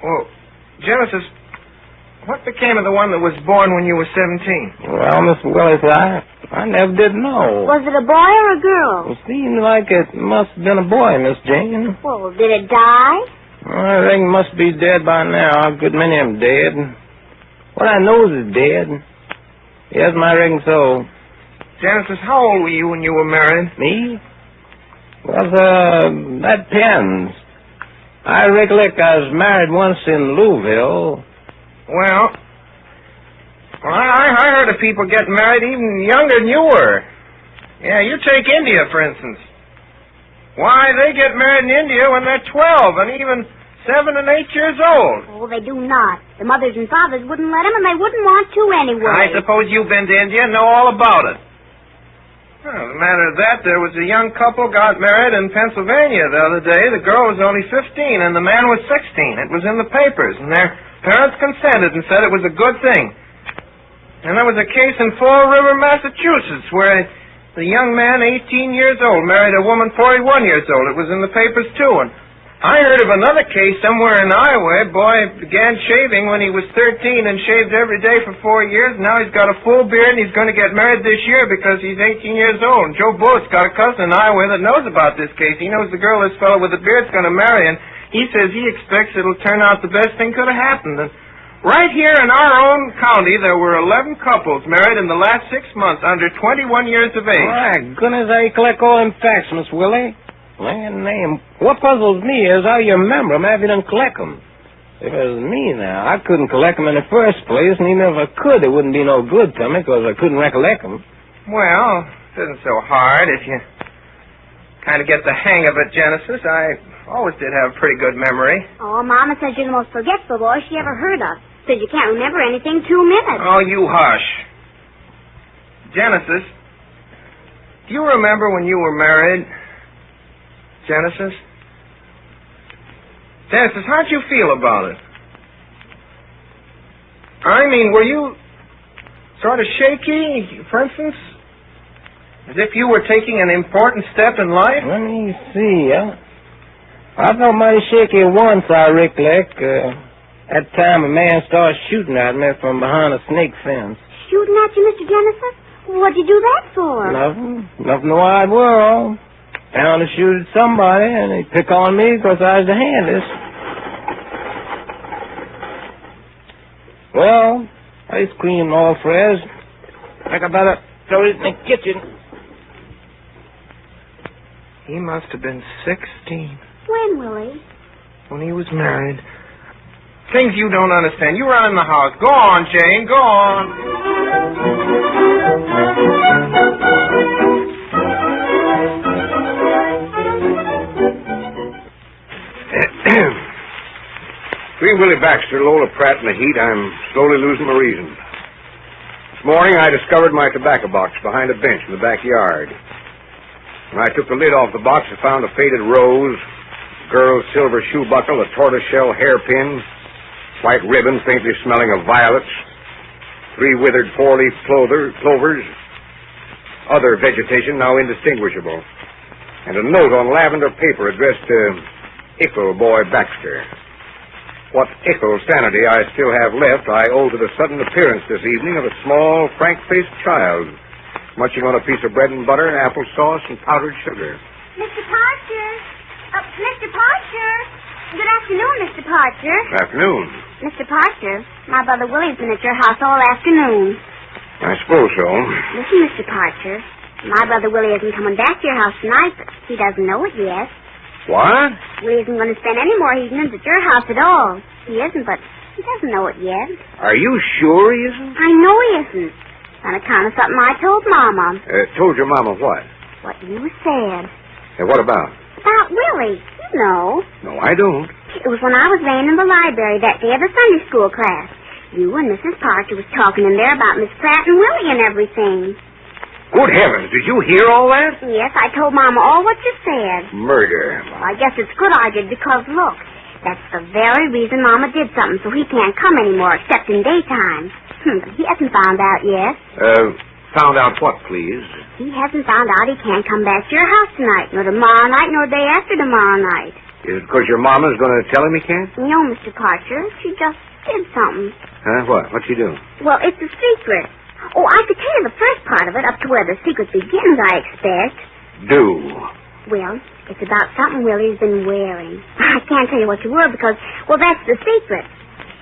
Well, Genesis, what became of the one that was born when you were 17? Well, Miss Willis, I never did know. Was it a boy or a girl? It seemed like it must have been a boy, Miss Jane. Well, did it die? I think it must be dead by now. A good many of them dead. What I know is dead. Yes, I reckon so. Genesis, how old were you when you were married? Me? Well, that depends. I recollect I was married once in Louisville. Well, I heard of people getting married even younger than you were. Yeah, you take India, for instance. Why, they get married in India when they're 12 and even 7 and 8 years old. Oh, they do not. The mothers and fathers wouldn't let them, and they wouldn't want to anyway. I suppose you've been to India and know all about it. Well, as a matter of that, there was a young couple got married in Pennsylvania the other day. The girl was only 15 and the man was 16. It was in the papers, and their parents consented and said it was a good thing. And there was a case in Fall River, Massachusetts, where the young man, 18 years old, married a woman 41 years old. It was in the papers, too. And I heard of another case somewhere in Iowa. A boy began shaving when he was 13 and shaved every day for 4 years. Now he's got a full beard, and he's going to get married this year because he's 18 years old. And Joe Bullock's got a cousin in Iowa that knows about this case. He knows the girl this fellow with the beard's going to marry, and he says he expects it'll turn out the best thing could have happened. And right here in our own county, there were 11 couples married in the last 6 months under 21 years of age. My goodness, how you collect all them facts, Miss Willie? Land name. What puzzles me is how you remember them after you didn't collect them. If it was me now, I couldn't collect them in the first place, and even if I could, it wouldn't be no good to me because I couldn't recollect them. Well, it isn't so hard if you kind of get the hang of it, Genesis. I always did have a pretty good memory. Oh, Mama says you're the most forgetful boy she ever heard of. Says you can't remember anything 2 minutes. Oh, you hush. Genesis, do you remember when you were married? Genesis? Genesis, how'd you feel about it? I mean, were you sort of shaky, for instance? As if you were taking an important step in life? Let me see, I felt mighty shaky once, I recollect. That time a man started shooting at me from behind a snake fence. Shooting at you, Mr. Genesis? What'd you do that for? Nothing in the wide world. Bound to shoot at somebody, and they pick on me because I was the handiest. Well, ice cream, all fresh. I think I better throw it in the kitchen. He must have been 16. When, Willie? When he was married. Things you don't understand. You run in the house. Go on, Jane, go on. Between Willie Baxter, Lola Pratt, and the heat, I'm slowly losing my reason. This morning, I discovered my tobacco box behind a bench in the backyard. When I took the lid off the box, I found a faded rose, girl's silver shoe buckle, a tortoiseshell hairpin, white ribbon faintly smelling of violets, 3 withered 4-leaf clovers, other vegetation now indistinguishable, and a note on lavender paper addressed to Ickle Boy Baxter. What ickle sanity I still have left I owe to the sudden appearance this evening of a small, frank-faced child, munching on a piece of bread and butter, applesauce, and powdered sugar. Mr. Parcher! Mr. Parcher! Good afternoon, Mr. Parcher. Good afternoon. Mr. Parcher, my brother Willie's been at your house all afternoon. I suppose so. Listen, Mr. Parcher, my brother Willie isn't coming back to your house tonight, but he doesn't know it yet. What? Willie isn't going to spend any more evenings at your house at all. He isn't, but he doesn't know it yet. Are you sure he isn't? I know he isn't. On account of something I told Mama. Told your mama what? What you said. What about? About Willie. You know. No, I don't. It was when I was laying in the library that day of the Sunday school class. You and Mrs. Parker was talking in there about Miss Pratt and Willie and everything. Good heavens, did you hear all that? Yes, I told Mama all what you said. Murder. Well, I guess it's good I did because, look, that's the very reason Mama did something so he can't come anymore except in daytime. He hasn't found out yet. Found out what, please? He hasn't found out he can't come back to your house tonight, nor tomorrow night, nor day after tomorrow night. Is it because your mama's going to tell him he can't? No, Mr. Parcher. She just did something. Huh? What? What'd she do? Well, it's a secret. Oh, I could tell you the first part of it, up to where the secret begins, I expect. Do. Well, it's about something Willie's been wearing. I can't tell you what you were because, well, that's the secret.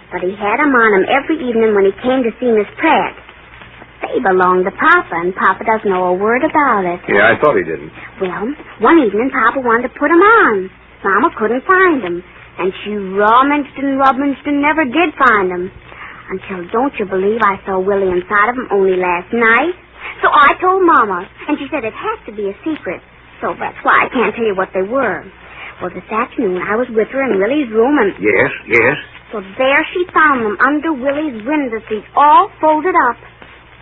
But he had them on him every evening when he came to see Miss Pratt. But they belong to Papa, and Papa doesn't know a word about it. Yeah, I thought he didn't. Well, one evening Papa wanted to put them on. Mama couldn't find them, and she rummaged and never did find them. Until, don't you believe, I saw Willie inside of them only last night. So I told Mama, and she said it has to be a secret. So that's why I can't tell you what they were. Well, this afternoon I was with her in Willie's room, and... Yes. So there she found them under Willie's window seat, all folded up.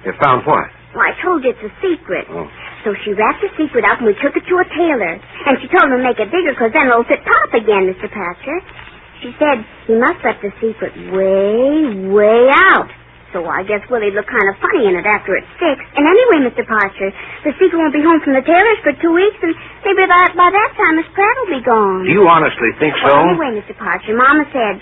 You found what? Well, I told you it's a secret. Oh. So she wrapped the secret up, and we took it to a tailor. And she told him to make it bigger, because then it'll fit Pop again, Mr. Patcher. She said he must let the secret way out. So I guess Willie'd look kind of funny in it after it's fixed. And anyway, Mr. Parcher, the secret won't be home from the tailor's for 2 weeks, and maybe by that time Miss Pratt will be gone. Do you honestly think so? Well, anyway, Mr. Parcher, Mama said,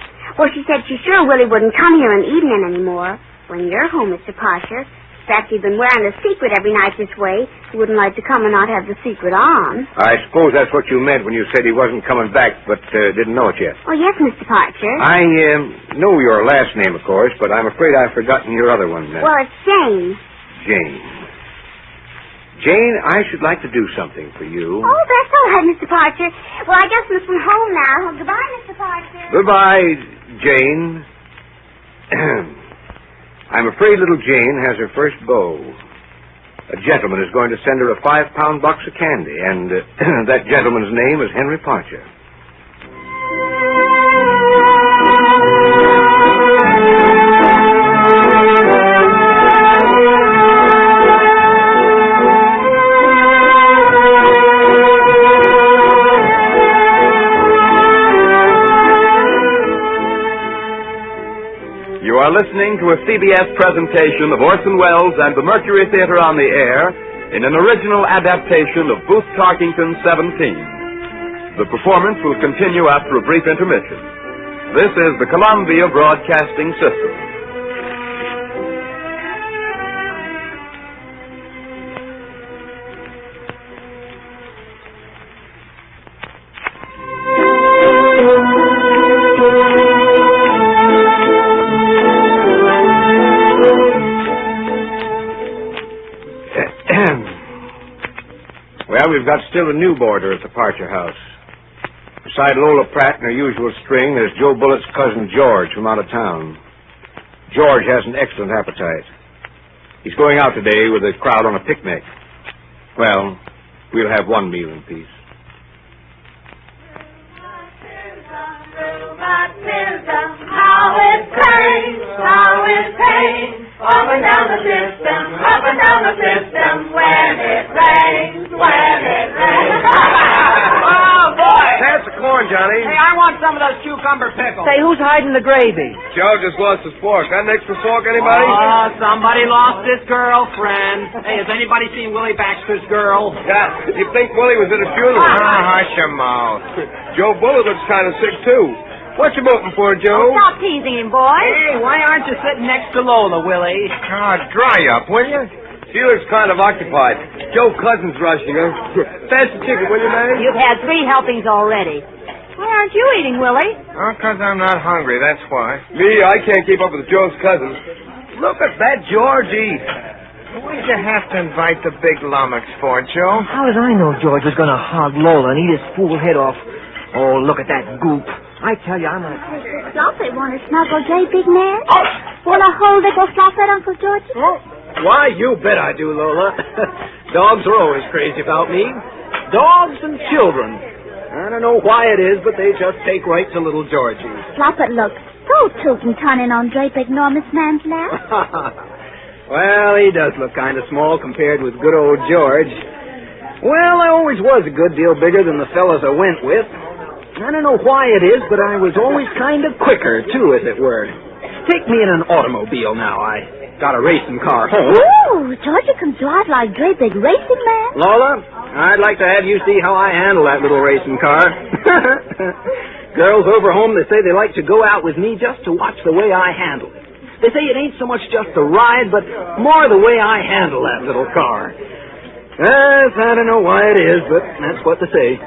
she said she's sure Willie wouldn't come here in the evening anymore. When you're home, Mr. Parcher, perhaps you've been wearing a secret every night this way. You wouldn't like to come and not have the secret on. I suppose that's what you meant when you said he wasn't coming back, but didn't know it yet. Oh, yes, Mr. Parcher. I know your last name, of course, but I'm afraid I've forgotten your other one. Well, it's Jane. Jane. Jane, I should like to do something for you. Oh, that's all right, Mr. Parcher. Well, I guess Miss from home now. Well, goodbye, Mr. Parcher. Goodbye, Jane. I'm afraid little Jane has her first beau. A gentleman is going to send her a 5-pound box of candy, and that gentleman's name is Henry Parcher. You are listening to a CBS presentation of Orson Welles and the Mercury Theatre on the air in an original adaptation of Booth Tarkington's 17. The performance will continue after a brief intermission. This is the Columbia Broadcasting System. Well, we've got still a new boarder at the Parcher House. Beside Lola Pratt and her usual string, there's Joe Bullett's cousin George from out of town. George has an excellent appetite. He's going out today with a crowd on a picnic. Well, we'll have one meal in peace. How it pains, up and down the system, when it rains. Oh, boy! Pass the corn, Johnny. Hey, I want some of those cucumber pickles. Say, who's hiding the gravy? Joe just lost his fork. Got an extra fork, anybody? Oh, somebody lost his girlfriend. Hey, has anybody seen Willie Baxter's girl? Yeah, you think Willie was at a funeral? Ah, hush your mouth. Joe Bullitt looks kind of sick, too. What you voting for, Joe? Oh, stop teasing him, boy. Hey, why aren't you sitting next to Lola, Willie? Dry up, will you? She looks kind of occupied. Joe Cousin's rushing her. Pass the chicken, will you, man? You've had 3 helpings already. Why aren't you eating, Willie? Oh, 'cause I'm not hungry, that's why. Me, I can't keep up with Joe's cousins. Look at that George eat. What did you have to invite the big lummox for, Joe? How did I know George was going to hog Lola and eat his fool head off? Oh, look at that goop. I tell you, I'm a... Floppet, want to snuggle J, big man? Want to hold little Floppet, Uncle George? Why, you bet I do, Lola. Dogs are always crazy about me. Dogs and children. I don't know why it is, but they just take right to little Georgie. Floppet looks so tootin' tunnin' on J, big enormous man's lap. Well, he does look kind of small compared with good old George. Well, I always was a good deal bigger than the fellas I went with. I don't know why it is, but I was always kind of quicker, too, as it were. Take me in an automobile now. I got a racing car home. Ooh, Georgie can drive like J, big racing man. Lola, I'd like to have you see how I handle that little racing car. Girls over home, they say they like to go out with me just to watch the way I handle it. They say it ain't so much just the ride, but more the way I handle that little car. Yes, I don't know why it is, but that's what they say.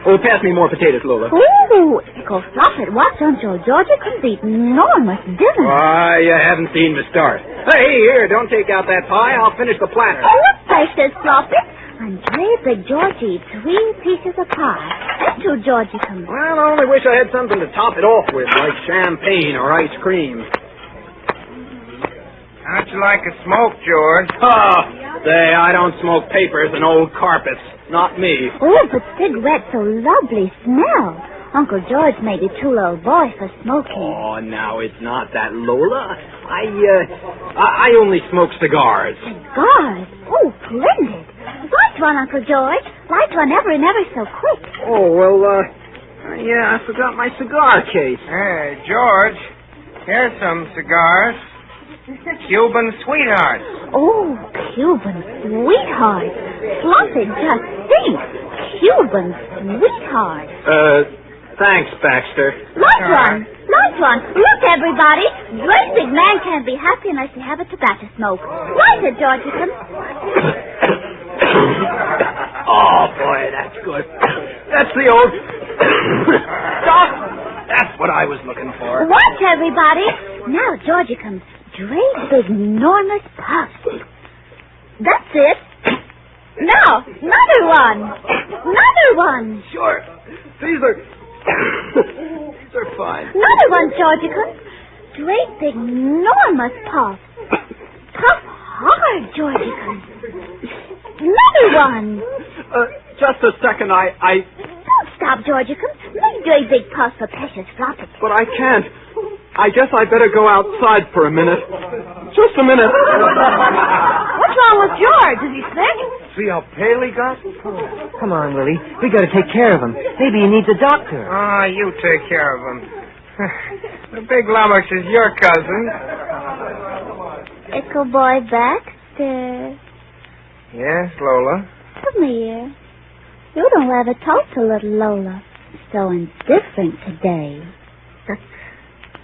Oh, pass me more potatoes, Lola. Ooh, Uncle Floppet, watch Uncle Georgie can beat enormous dinner. Why, you haven't seen me start. Hey, here, don't take out that pie. I'll finish the platter. Oh, precious Floppet. And J, big Georgie, 3 pieces of pie. That's too Georgie can... Well, I only wish I had something to top it off with, like champagne or ice cream. How'd you like a smoke, George? Oh, say, I don't smoke papers and old carpets. Not me. Oh, but cigarettes so lovely smell. Uncle George made it too little boy for smoking. Oh, now it's not that, Lola. I only smoke cigars. Cigars? Oh, splendid. Light one, Uncle George. Light one ever and ever so quick. Oh, well, yeah, I forgot my cigar case. Hey, George, here's some cigars. Cuban sweethearts. Oh, Cuban sweetheart. Floppy, just think. Cuban sweetheart. Thanks, Baxter. Light one. Light one. Look, everybody. Great big man can't be happy unless he have a tobacco smoke. Light it, Georgicum. Oh, boy, that's good. That's the old... Stop! That's what I was looking for. Watch, everybody. Now, Georgicum, great big enormous puffs. That's it. Now, another one. Another one. Sure. These are... These are fine. Another one, Georgicum. Great big enormous puffs. Puff hard, Georgicum. Another one. Just a second, Don't stop, Georgicum. Make great big puffs for precious Floppy. But I can't. I guess I'd better go outside for a minute. Just a minute. What's wrong with George? Is he sick? See how pale he got? Come on, Willie. We got to take care of him. Maybe he needs a doctor. Ah, you take care of him. The big lummox is your cousin. Ickle boy Baxter. Yes, Lola? Come here. You don't ever talk to little Lola. So indifferent today.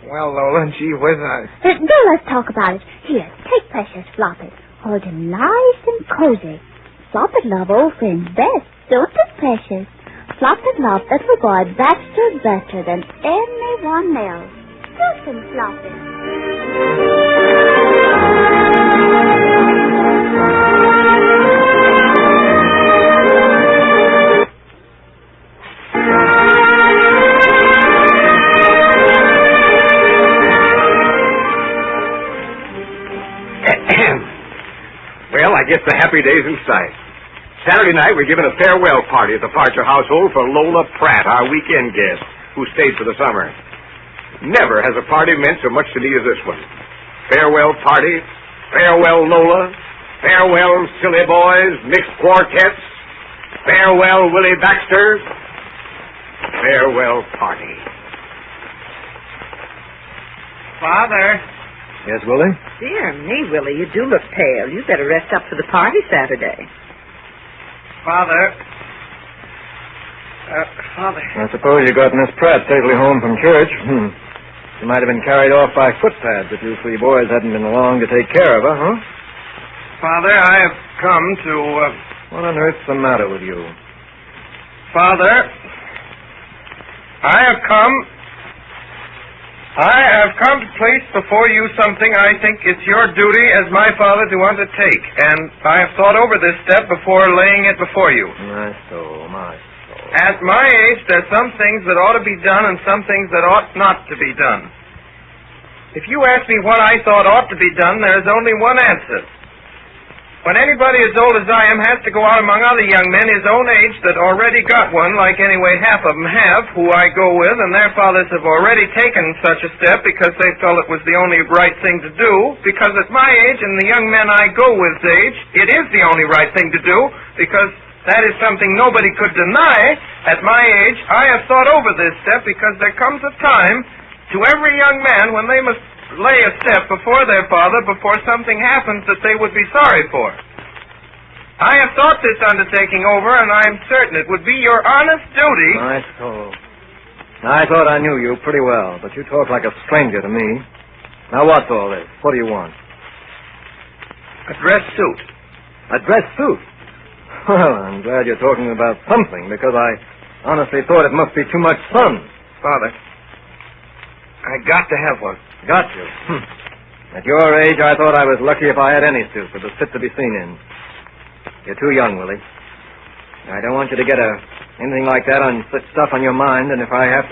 Well, Lola, gee whiz, Now let's talk about it. Here, take precious Floppy. Hold him nice and cozy. Floppy love old friend best, don't it, precious? Floppy love little boy Baxter better than anyone else. Don't him, Floppy. Well, I guess the happy day's in sight. Saturday night, we're giving a farewell party at the Parcher household for Lola Pratt, our weekend guest, who stayed for the summer. Never has a party meant so much to me as this one. Farewell party, farewell Lola, farewell silly boys, mixed quartets, farewell Willie Baxter, farewell party. Father. Yes, Willie? Dear me, Willie, you do look pale. You better rest up for the party Saturday. Father. Father. I suppose you got Miss Pratt safely home from church. She might have been carried off by footpads if you three boys hadn't been along to take care of her, huh? Father, I have come to... What on earth's the matter with you? Father, I have come to place before you something I think it's your duty as my father to undertake, and I have thought over this step before laying it before you. My soul. At my age, there's some things that ought to be done and some things that ought not to be done. If you ask me what I thought ought to be done, there's only one answer. When anybody as old as I am has to go out among other young men his own age that already got one, like anyway half of them have, who I go with, and their fathers have already taken such a step because they felt it was the only right thing to do, because at my age and the young men I go with's age, it is the only right thing to do, because that is something nobody could deny. At my age, I have thought over this step because there comes a time to every young man when they must lay a step before their father before something happens that they would be sorry for. I have thought this undertaking over, and I am certain it would be your honest duty... My soul. I thought I knew you pretty well, but you talk like a stranger to me. Now, what's all this? What do you want? A dress suit. A dress suit? Well, I'm glad you're talking about something, because I honestly thought it must be too much sun. Father, I got to have one. Got you? At your age, I thought I was lucky if I had any suit that was fit to be seen in. You're too young, Willie. I don't want you to get anything like that on such stuff on your mind, and if I have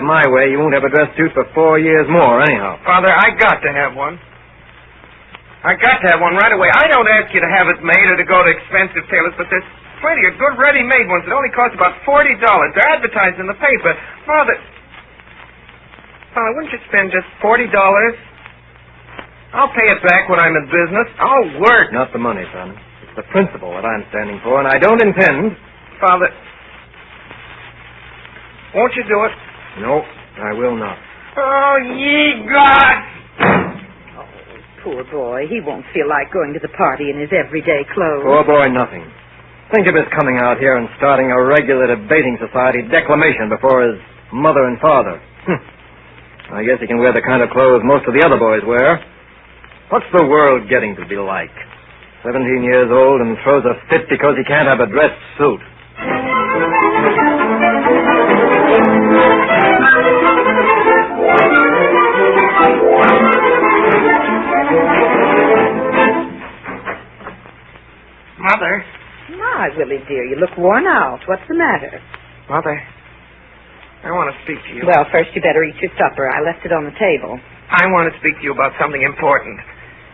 my way, you won't have a dress suit for 4 years more, anyhow. Father, I got to have one. I got to have one right away. I don't ask you to have it made or to go to expensive tailors, but there's plenty of good ready-made ones that only cost about $40. They're advertised in the paper. Father, wouldn't you spend just $40? I'll pay it back when I'm in business. I'll work. Not the money, son. It's the principle that I'm standing for, and I don't intend... Father, won't you do it? No, I will not. Oh, ye gods! Poor boy. He won't feel like going to the party in his everyday clothes. Poor boy, nothing. Think of his coming out here and starting a regular debating society declamation before his mother and father. I guess he can wear the kind of clothes most of the other boys wear. What's the world getting to be like? 17 years old and throws a fit because he can't have a dress suit. Mother. My, Willie, dear, you look worn out. What's the matter? Mother, I want to speak to you. Well, first you better eat your supper. I left it on the table. I want to speak to you about something important.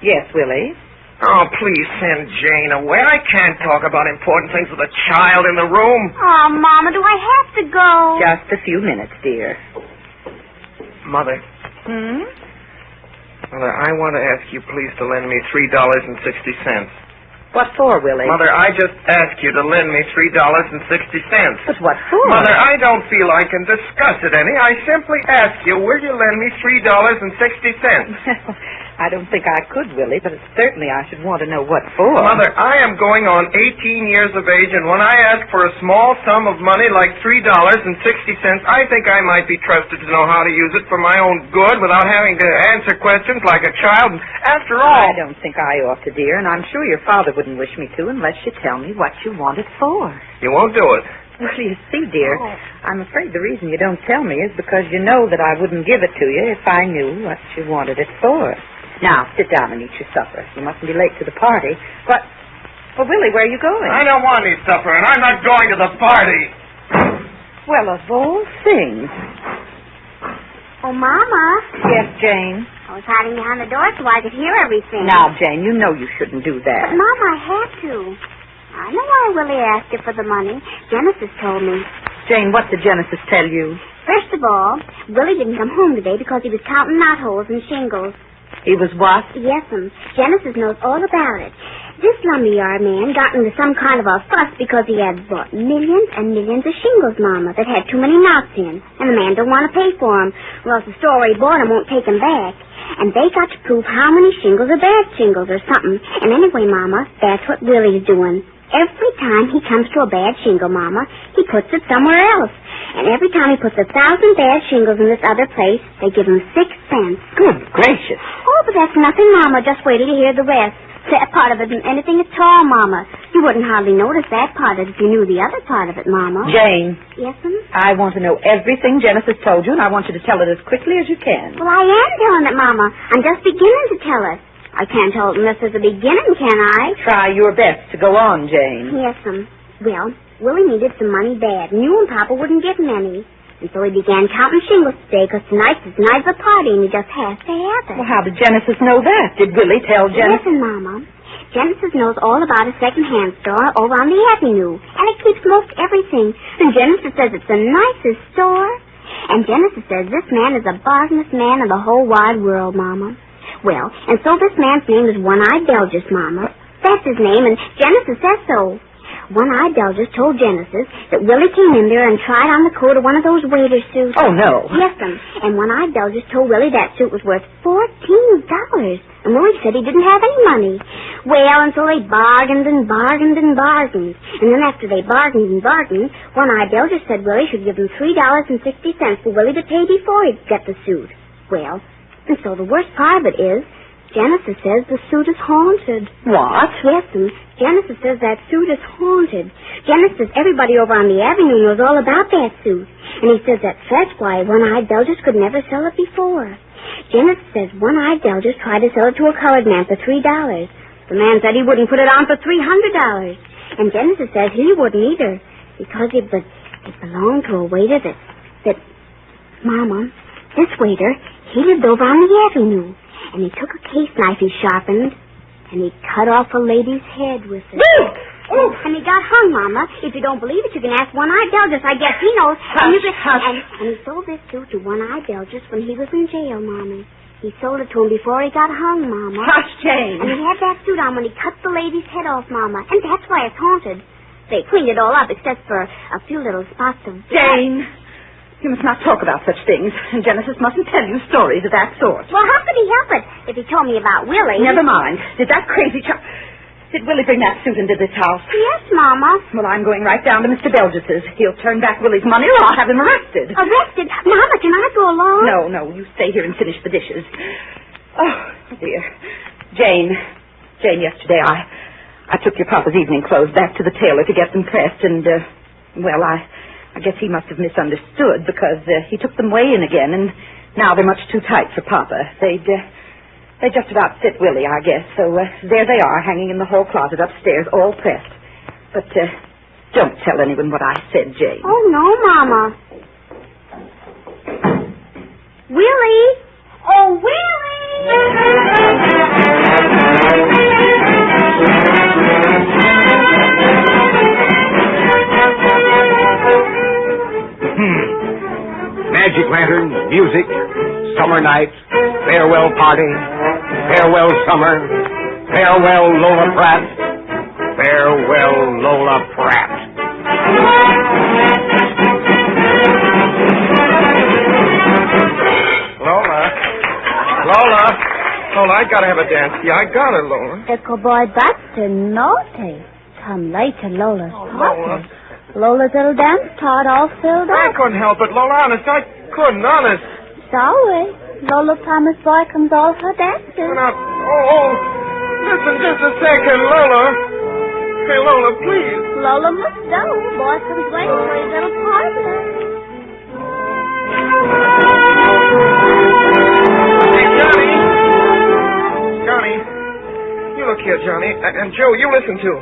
Yes, Willie? Oh, please send Jane away. I can't talk about important things with a child in the room. Oh, Mama, do I have to go? Just a few minutes, dear. Mother. Mother, I want to ask you please to lend me $3.60. What for, Willie? Mother, I just asked you to lend me $3.60. But what for? Mother, I don't feel I can discuss it any. I simply ask you, will you lend me $3.60? I don't think I could, Willie, but certainly I should want to know what for. Mother, I am going on 18 years of age, and when I ask for a small sum of money like $3.60, I think I might be trusted to know how to use it for my own good without having to answer questions like a child. After all... I don't think I ought to, dear, and I'm sure your father wouldn't wish me to unless you tell me what you want it for. You won't do it. Well, you see, dear, I'm afraid the reason you don't tell me is because you know that I wouldn't give it to you if I knew what you wanted it for. Now, sit down and eat your supper. You mustn't be late to the party. But, well, Willie, where are you going? I don't want any supper, and I'm not going to the party. Well, of all things. Oh, Mama. Yes, Jane? I was hiding behind the door so I could hear everything. Now, Jane, you know you shouldn't do that. But, Mama, I had to. I know why Willie asked you for the money. Genesis told me. Jane, what did Genesis tell you? First of all, Willie didn't come home today because he was counting knotholes and shingles. He was what? Yes'm. Genesis knows all about it. This lumberyard man got into some kind of a fuss because he had bought millions and millions of shingles, Mama, that had too many knots in. And the man don't want to pay for them, or else the store where he bought them won't take them back. And they got to prove how many shingles are bad shingles or something. And anyway, Mama, that's what Willie's doing. Every time he comes to a bad shingle, Mama, he puts it somewhere else. And every time he puts 1,000 bad shingles in this other place, they give him 6 cents. Good gracious. Oh, but that's nothing, Mama. Just wait till you hear the rest. That part of it isn't anything at all, Mama. You wouldn't hardly notice that part of it if you knew the other part of it, Mama. Jane. Yes'm? I want to know everything Genesis told you, and I want you to tell it as quickly as you can. Well, I am telling it, Mama. I'm just beginning to tell it. I can't tell it unless there's a beginning, can I? Try your best to go on, Jane. Yes'm. Well, Willie needed some money bad, and you and Papa wouldn't give him any. And so he began counting shingles today, because tonight's his night of the party, and he just has to have it. Well, how did Genesis know that? Did Willie tell Genesis? Listen, Mama. Genesis knows all about a second-hand store over on the avenue, and it keeps most everything. And Genesis says it's the nicest store. And Genesis says this man is the bossest man in the whole wide world, Mama. Well, and so this man's name is One-Eyed Belgis, Mama. That's his name, and Genesis says so. One-Eyed Belgis told Genesis that Willie came in there and tried on the coat of one of those waiter suits. Oh, no. Yes'm. And One-Eyed Belgis told Willie that suit was worth $14. And Willie said he didn't have any money. Well, and so they bargained and bargained and bargained. And then after they bargained and bargained, One-Eyed Belgis said Willie should give him $3.60 for Willie to pay before he'd get the suit. Well, and so the worst part of it is, Genesis says the suit is haunted. What? Yes'm. Genesis says that suit is haunted. Genesis says everybody over on the avenue knows all about that suit. And he says that's why One-Eyed Belgis could never sell it before. Genesis says One-Eyed Belgis tried to sell it to a colored man for $3. The man said he wouldn't put it on for $300. And Genesis says he wouldn't either, because it belonged to a waiter that... Mama, this waiter, he lived over on the avenue. And he took a case knife he sharpened, and he cut off a lady's head with it. Oh, and he got hung, Mama. If you don't believe it, you can ask One-Eyed Belgis. I guess he knows. Hush. And he sold this suit to One-Eyed Belgis when he was in jail, Mama. He sold it to him before he got hung, Mama. Hush, Jane. And he had that suit on when he cut the lady's head off, Mama. And that's why it's haunted. They cleaned it all up except for a few little spots of... Jane, You must not talk about such things. And Genesis mustn't tell you stories of that sort. Well, how could he help it if he told me about Willie? Never mind. Did that crazy child... Did Willie bring that suit into this house? Yes, Mama. Well, I'm going right down to Mr. Belgis's. He'll turn back Willie's money or I'll have him arrested. Arrested? Mama, can I go along? No. You stay here and finish the dishes. Oh, dear. Jane, yesterday I took your papa's evening clothes back to the tailor to get them pressed and, well, I guess he must have misunderstood because he took them way in again and now they're much too tight for Papa. They just about fit Willie, I guess. So there they are, hanging in the hall closet upstairs, all pressed. But don't tell anyone what I said, Jane. Oh, no, Mama. Willie! Oh, Willie! Magic lanterns, music, summer night, farewell party, farewell summer, farewell Lola Pratt, farewell Lola Pratt. Lola, I gotta have a dance. Yeah, I got it, Lola. Echo boy Baxter, naughty. Come late to Lola's party. Lola. Lola's little dance card all filled I up. couldn't help it, Lola. Honest, I couldn't. Honest. Sorry. Lola promised boy comes all her dances. Listen just a second, Lola. Hey, Lola, please. Lola must go. Boy comes waiting for his little party. Johnny, you look here, Johnny. And Joe, you listen too.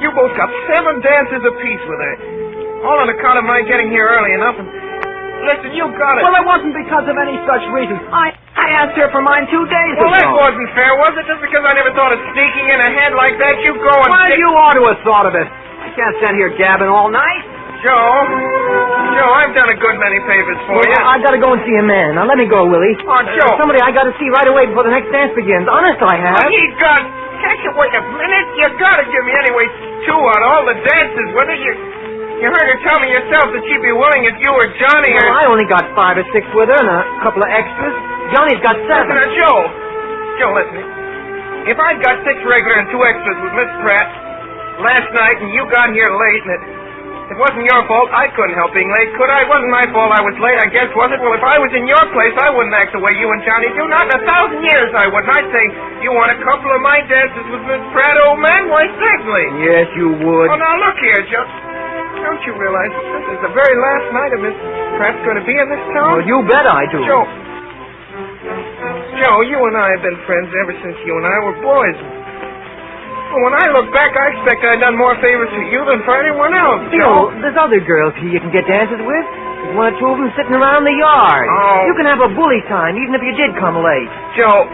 You both got 7 dances apiece with her. All on account of my getting here early enough. And listen, you got it. Well, it wasn't because of any such reason. I asked her for mine 2 days ago. Well, that wasn't fair, was it? Just because I never thought of sneaking in ahead like that, you go and... Well, you ought to have thought of it. I can't stand here gabbing all night. Joe, I've done a good many favors for you. I gotta go and see a man. Now, let me go, Willie. Oh, Joe. Somebody I gotta see right away before the next dance begins. Honest, I have. Can't you wait a minute? You gotta give me anyway 2 on all the dances with her. You heard her tell me yourself that she'd be willing if you or Johnny or... Well, I only got 5 or 6 with her and a couple of extras. Johnny's got 7. Listen, Joe, listen. If I'd got 6 regular and 2 extras with Miss Pratt last night and you got here late and it wasn't your fault, I couldn't help being late, could I? It wasn't my fault I was late, I guess, was it? Well, if I was in your place, I wouldn't act the way you and Johnny do. Not in 1,000 years I wouldn't. I'd say, you want a couple of my dances with Miss Pratt, old man? Why, certainly. Yes, you would. Oh, now, look here, Joe. Don't you realize this is the very last night of Miss Pratt's going to be in this town? Well, you bet I do. Joe, you and I have been friends ever since you and I were boys. Well, when I look back, I expect I've done more favors for you than for anyone else, Joe. There's other girls here you can get dances with. There's 1 or 2 of them sitting around the yard. Oh. You can have a bully time, even if you did come late. Joe,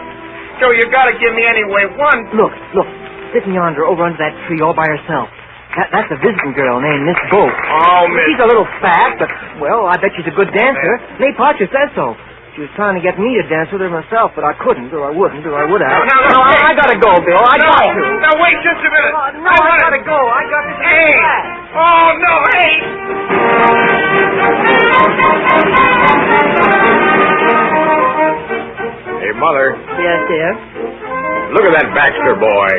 you gotta give me anyway 1. Look, sitting yonder over under that tree all by herself. That's a visiting girl named Miss Bolt. Oh, Miss... She's a little fat, but, well, I bet she's a good dancer. Nate Parcher says so. She was trying to get me to dance with her myself, but I couldn't, or I wouldn't, or I would have. No, I gotta go, Bill. I got to. Now, wait just a minute. I gotta go. I got to get back. Oh, no, hey! Hey, Mother. Yes, dear? Look at that Baxter boy.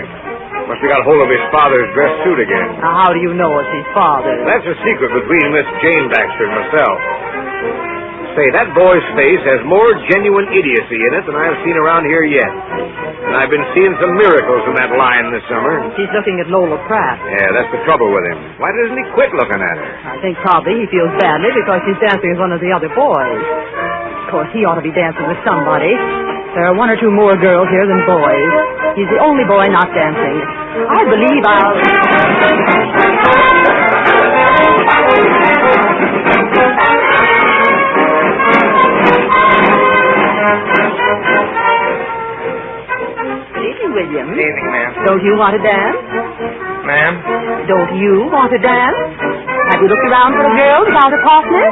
Must have got hold of his father's dress suit again. Now, how do you know it's his father? That's a secret between Miss Jane Baxter and myself. Say, that boy's face has more genuine idiocy in it than I've seen around here yet. And I've been seeing some miracles in that line this summer. He's looking at Lola Pratt. Yeah, that's the trouble with him. Why doesn't he quit looking at her? I think probably he feels badly because she's dancing with one of the other boys. Of course, he ought to be dancing with somebody. There are 1 or 2 more girls here than boys. He's the only boy not dancing. I believe William. Evening, ma'am. Don't you want to dance? Ma'am? Don't you want to dance? Have you looked around for a girl without a partner?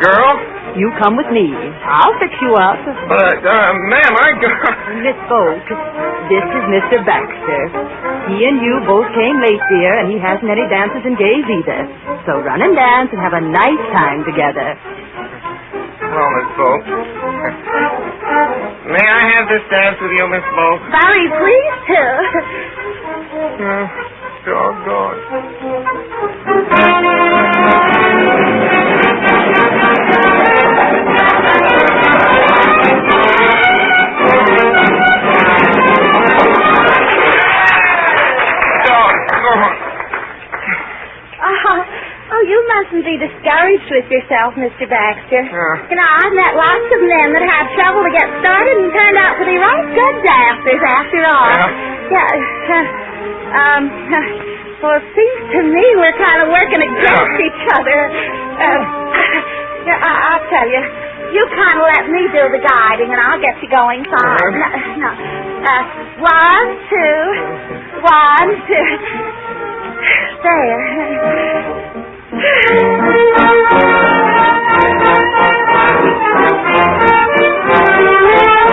Girl? You come with me. I'll fix you up. But, ma'am, Miss Bolt, this is Mr. Baxter. He and you both came late, dear, and he hasn't any dances and gays either. So run and dance and have a nice time together. Well, Miss Bo. May I have this dance with you, Miss Bo? Very pleased to. Doggone. Oh, you mustn't be discouraged with yourself, Mr. Baxter. You know, I've met lots of men that had trouble to get started and turned out to be right good dancers after all. Well, it seems to me we're kind of working against each other. I'll tell you. You kind of let me do the guiding, and I'll get you going fine. No. 1, 2. 1, 2. There.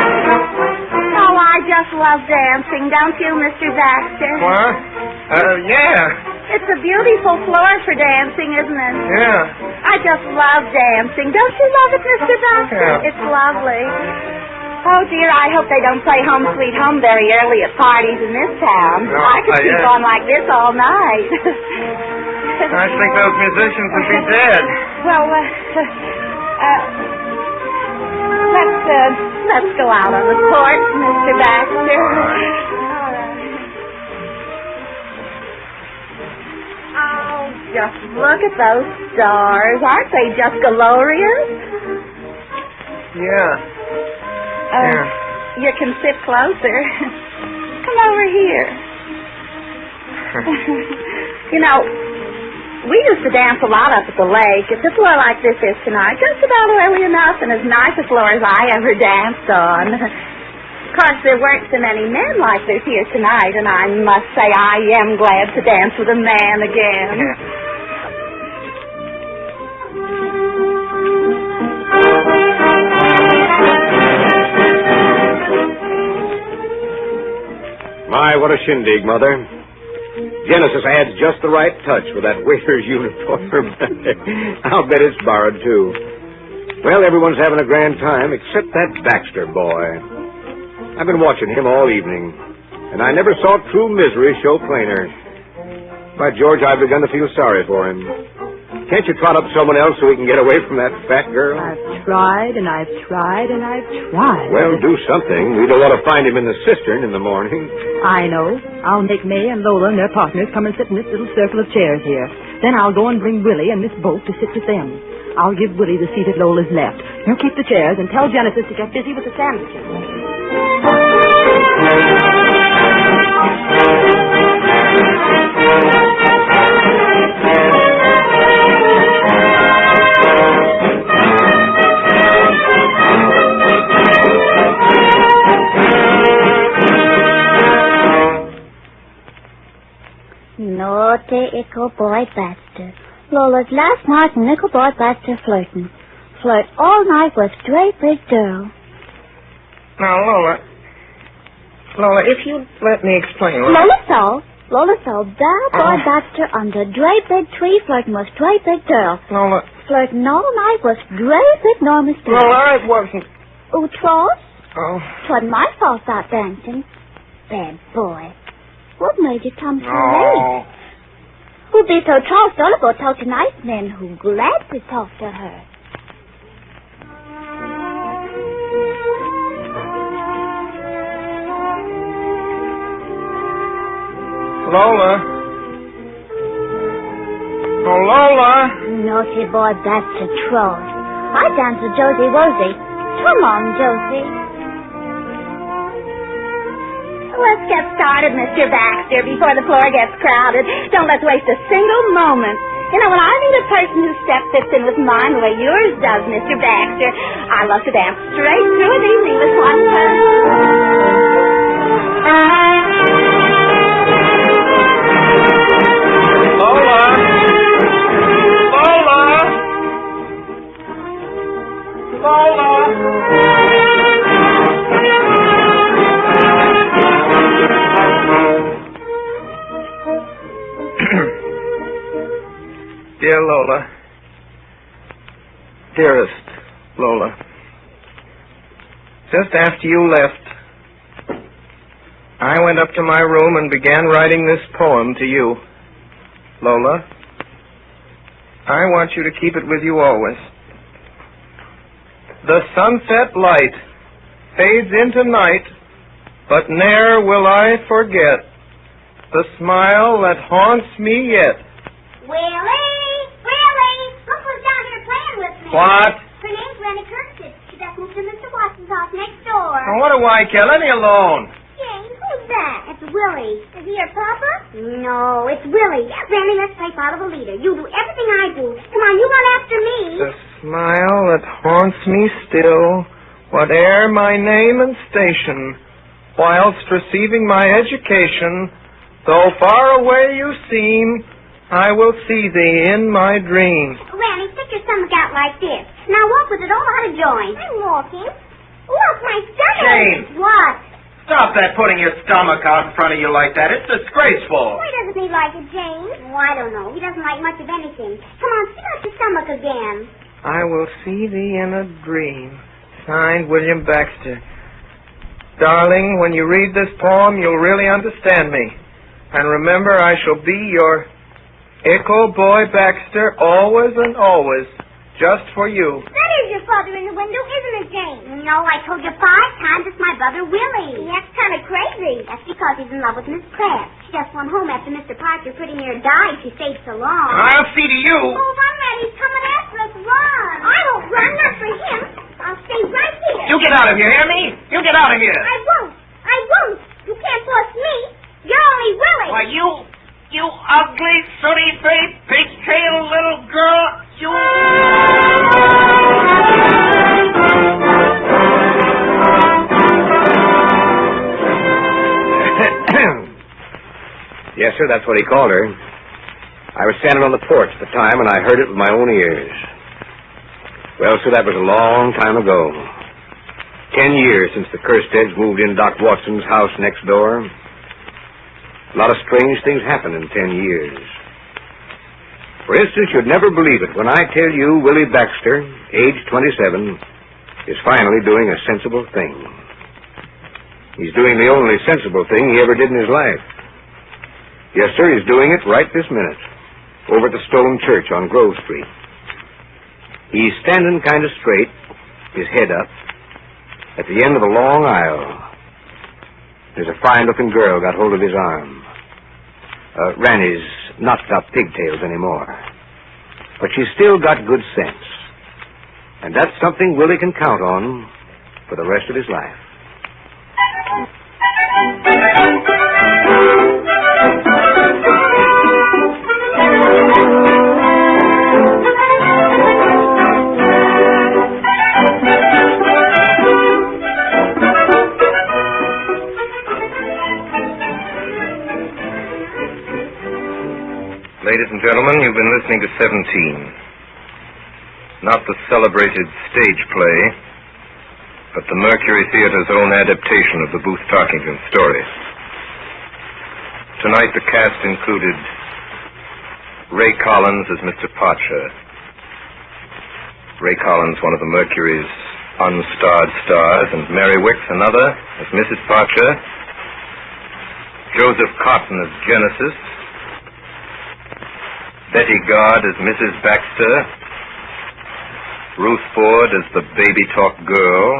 Oh, I just love dancing, don't you, Mr. Baxter? What? Yeah. It's a beautiful floor for dancing, isn't it? Yeah. I just love dancing. Don't you love it, Mr. Baxter? Yeah. It's lovely. Oh, dear, I hope they don't play Home Sweet Home very early at parties in this town. No, I could keep on like this all night. I think those musicians would be dead. Well, let's go out on the porch, Mr. Baxter. All right. Oh, just look at those stars. Aren't they just glorious? Yeah. You can sit closer. Come over here. You know, we used to dance a lot up at the lake. It's a floor like this is tonight, just about early enough and as nice a floor as I ever danced on. Of course, there weren't so many men like this here tonight, and I must say I am glad to dance with a man again. My, what a shindig, Mother. Genesis adds just the right touch with that waiter's uniform. I'll bet it's borrowed, too. Well, everyone's having a grand time except that Baxter boy. I've been watching him all evening, and I never saw true misery show plainer. By George, I've begun to feel sorry for him. Can't you trot up someone else so he can get away from that fat girl? I've tried, and I've tried, and I've tried. Well, do something. We don't want to find him in the cistern in the morning. I know. I'll make May and Lola and their partners come and sit in this little circle of chairs here. Then I'll go and bring Willie and Miss Boat to sit with them. I'll give Willie the seat at Lola's left. You keep the chairs and tell Genesis to get busy with the sandwiches. Naughty Ickle Boy Baxter. Lola's last night and Ickle Boy Baxter flirting. Flirt all night with great big girl. Now, Lola, if you let me explain. Lola saw that boy Baxter under great big tree flirting with great big girl. Lola. Flirting all night with great big enormous girl. Lola, it wasn't. Oh, 'twas? Oh. 'Twasn't my fault that dancing. Bad boy. What made you come so Oh. late? Who'd be so tossed all about talk to nice men who glad to talk to her? Lola. Oh, Lola. Naughty boy, that's a troll. I dance with Josie Wosie. Come on, Josie. Let's get started, Mr. Baxter, before the floor gets crowded. Don't let's waste a single moment. You know, when I meet a person whose step fits in with mine the way yours does, Mr. Baxter, I love to dance straight through an evening with one Lola. dear Lola. Dearest Lola. Just after you left, I went up to my room and began writing this poem to you. Lola, I want you to keep it with you always. The sunset light fades into night, but ne'er will I forget the smile that haunts me yet. Willie! Willie! Look who's down here playing with me. What? Her name's Rennie Kirkwood. She just moved to Mr. Watson's house next door. Now, what do I care? Let me alone. Jane, who's that? It's Willie. Is he your papa? No, it's Willie. Rennie, let's play follow the leader. You do everything I do. Come on, you run after me. The smile that haunts me still, whate'er my name and station, whilst receiving my education, though far away you seem, I will see thee in my dreams. Rennie, stick your stomach out like this. Now walk with it all out of joint. I'm walking. Look, my stomach. Jane. What? Stop that putting your stomach out in front of you like that. It's disgraceful. Why doesn't he like it, Jane? Oh, I don't know. He doesn't like much of anything. Come on, stick out your stomach again. I will see thee in a dream. Signed, William Baxter. Darling, when you read this poem, you'll really understand me. And remember, I shall be your Echo Boy Baxter, always and always, just for you. That is your father in the window, isn't it, Jane? No, I told you 5 times it's my brother, Willie. That's kind of crazy. That's because he's in love with Miss Pratt. She just went home after Mr. Parker pretty near died. She stayed so long. I'll see to you. Oh, run, Red. He's coming after us. Run. I won't run, not for him. I'll stay right here. You get out of here, hear me? You get out of here. I won't. I won't. You can't force me. You're only Willie. Why, you ugly, sooty-faced, pig-tailed little girl, you... Yes, sir, that's what he called her. I was standing on the porch at the time, and I heard it with my own ears. Well, sir, that was a long time ago. 10 years since the Kirsteads moved in Doc Watson's house next door. A lot of strange things happened in 10 years. For instance, you'd never believe it when I tell you Willie Baxter, age 27, is finally doing a sensible thing. He's doing the only sensible thing he ever did in his life. Yes, sir, he's doing it right this minute, over at the Stone Church on Grove Street. He's standing kind of straight, his head up, at the end of a long aisle. There's a fine-looking girl got hold of his arm. Ranny's not got pigtails anymore. But she's still got good sense. And that's something Willie can count on for the rest of his life. Ladies and gentlemen, you've been listening to 17. Not the celebrated stage play, but the Mercury Theatre's own adaptation of the Booth Tarkington story. Tonight the cast included Ray Collins as Mr. Potcher. Ray Collins, one of the Mercury's unstarred stars, and Mary Wicks, another, as Mrs. Potcher. Joseph Cotton as Genesis. Betty Gard as Mrs. Baxter, Ruth Ford as the baby talk girl,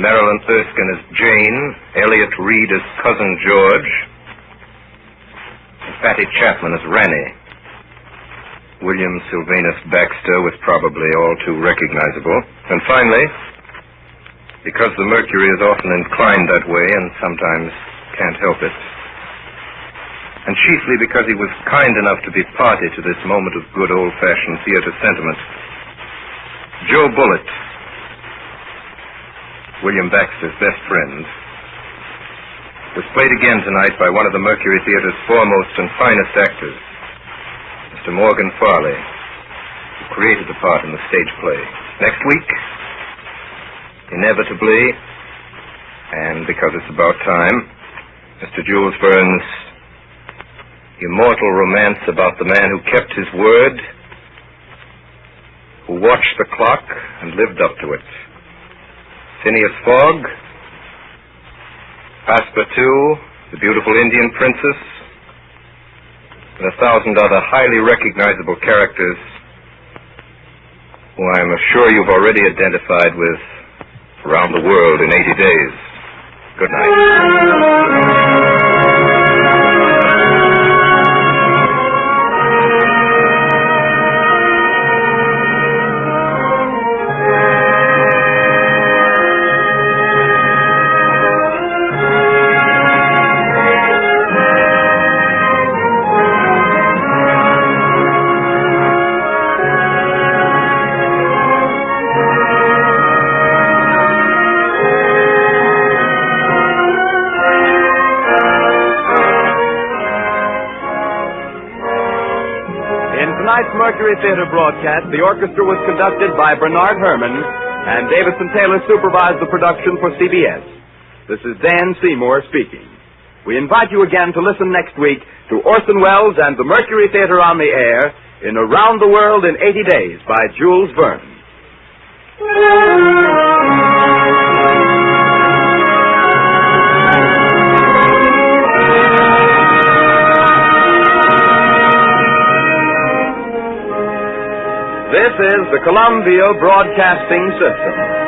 Marilyn Erskine as Jane, Elliot Reed as Cousin George, and Fatty Chapman as Ranny. William Sylvanus Baxter was probably all too recognizable. And finally, because the Mercury is often inclined that way and sometimes can't help it, and chiefly because he was kind enough to be party to this moment of good old-fashioned theater sentiment, Joe Bullitt, William Baxter's best friend, was played again tonight by one of the Mercury Theatre's foremost and finest actors, Mr. Morgan Farley, who created the part in the stage play. Next week, inevitably, and because it's about time, Mr. Jules Verne's immortal romance about the man who kept his word, who watched the clock and lived up to it. Phineas Fogg, Passepartout, the beautiful Indian princess, and 1,000 other highly recognizable characters who I'm sure you've already identified with around the world in 80 days. Good night. Mercury Theatre broadcast, the orchestra was conducted by Bernard Herrmann, and Davison Taylor supervised the production for CBS. This is Dan Seymour speaking. We invite you again to listen next week to Orson Welles and the Mercury Theatre on the Air in Around the World in 80 Days by Jules Verne. This is the Columbia Broadcasting System.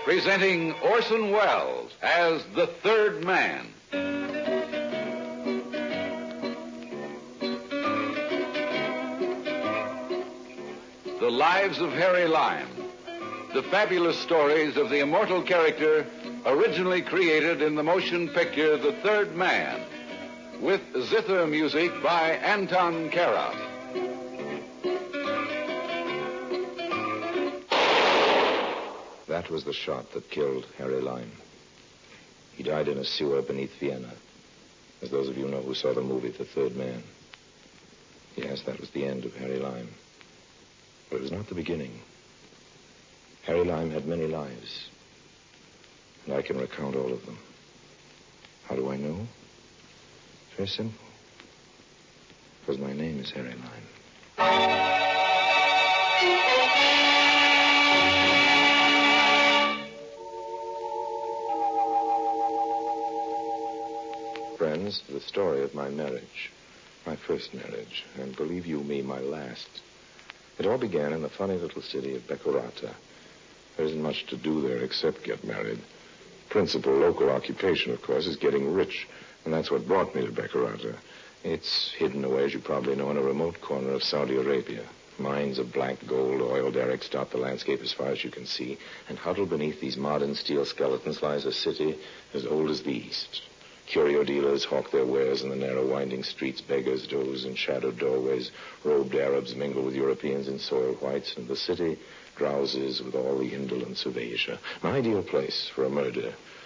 Presenting Orson Welles as the Third Man. The Lives of Harry Lime. The fabulous stories of the immortal character originally created in the motion picture The Third Man, with zither music by Anton Karas. That was the shot that killed Harry Lime. He died in a sewer beneath Vienna, as those of you know who saw the movie The Third Man. Yes, that was the end of Harry Lime. But it was not the beginning. Harry Lime had many lives, and I can recount all of them. How do I know? It's very simple. Because my name is Harry Lime. Friends, the story of my marriage, my first marriage, and believe you me, my last. It all began in the funny little city of Beccarata. There isn't much to do there except get married. Principal local occupation, of course, is getting rich, and that's what brought me to Beccarata. It's hidden away, as you probably know, in a remote corner of Saudi Arabia. Mines of black gold, oil derricks dot the landscape as far as you can see, and huddled beneath these modern steel skeletons lies a city as old as the East. Curio dealers hawk their wares in the narrow, winding streets. Beggars doze in shadowed doorways. Robed Arabs mingle with Europeans in soiled whites. And the city drowses with all the indolence of Asia. An ideal place for a murder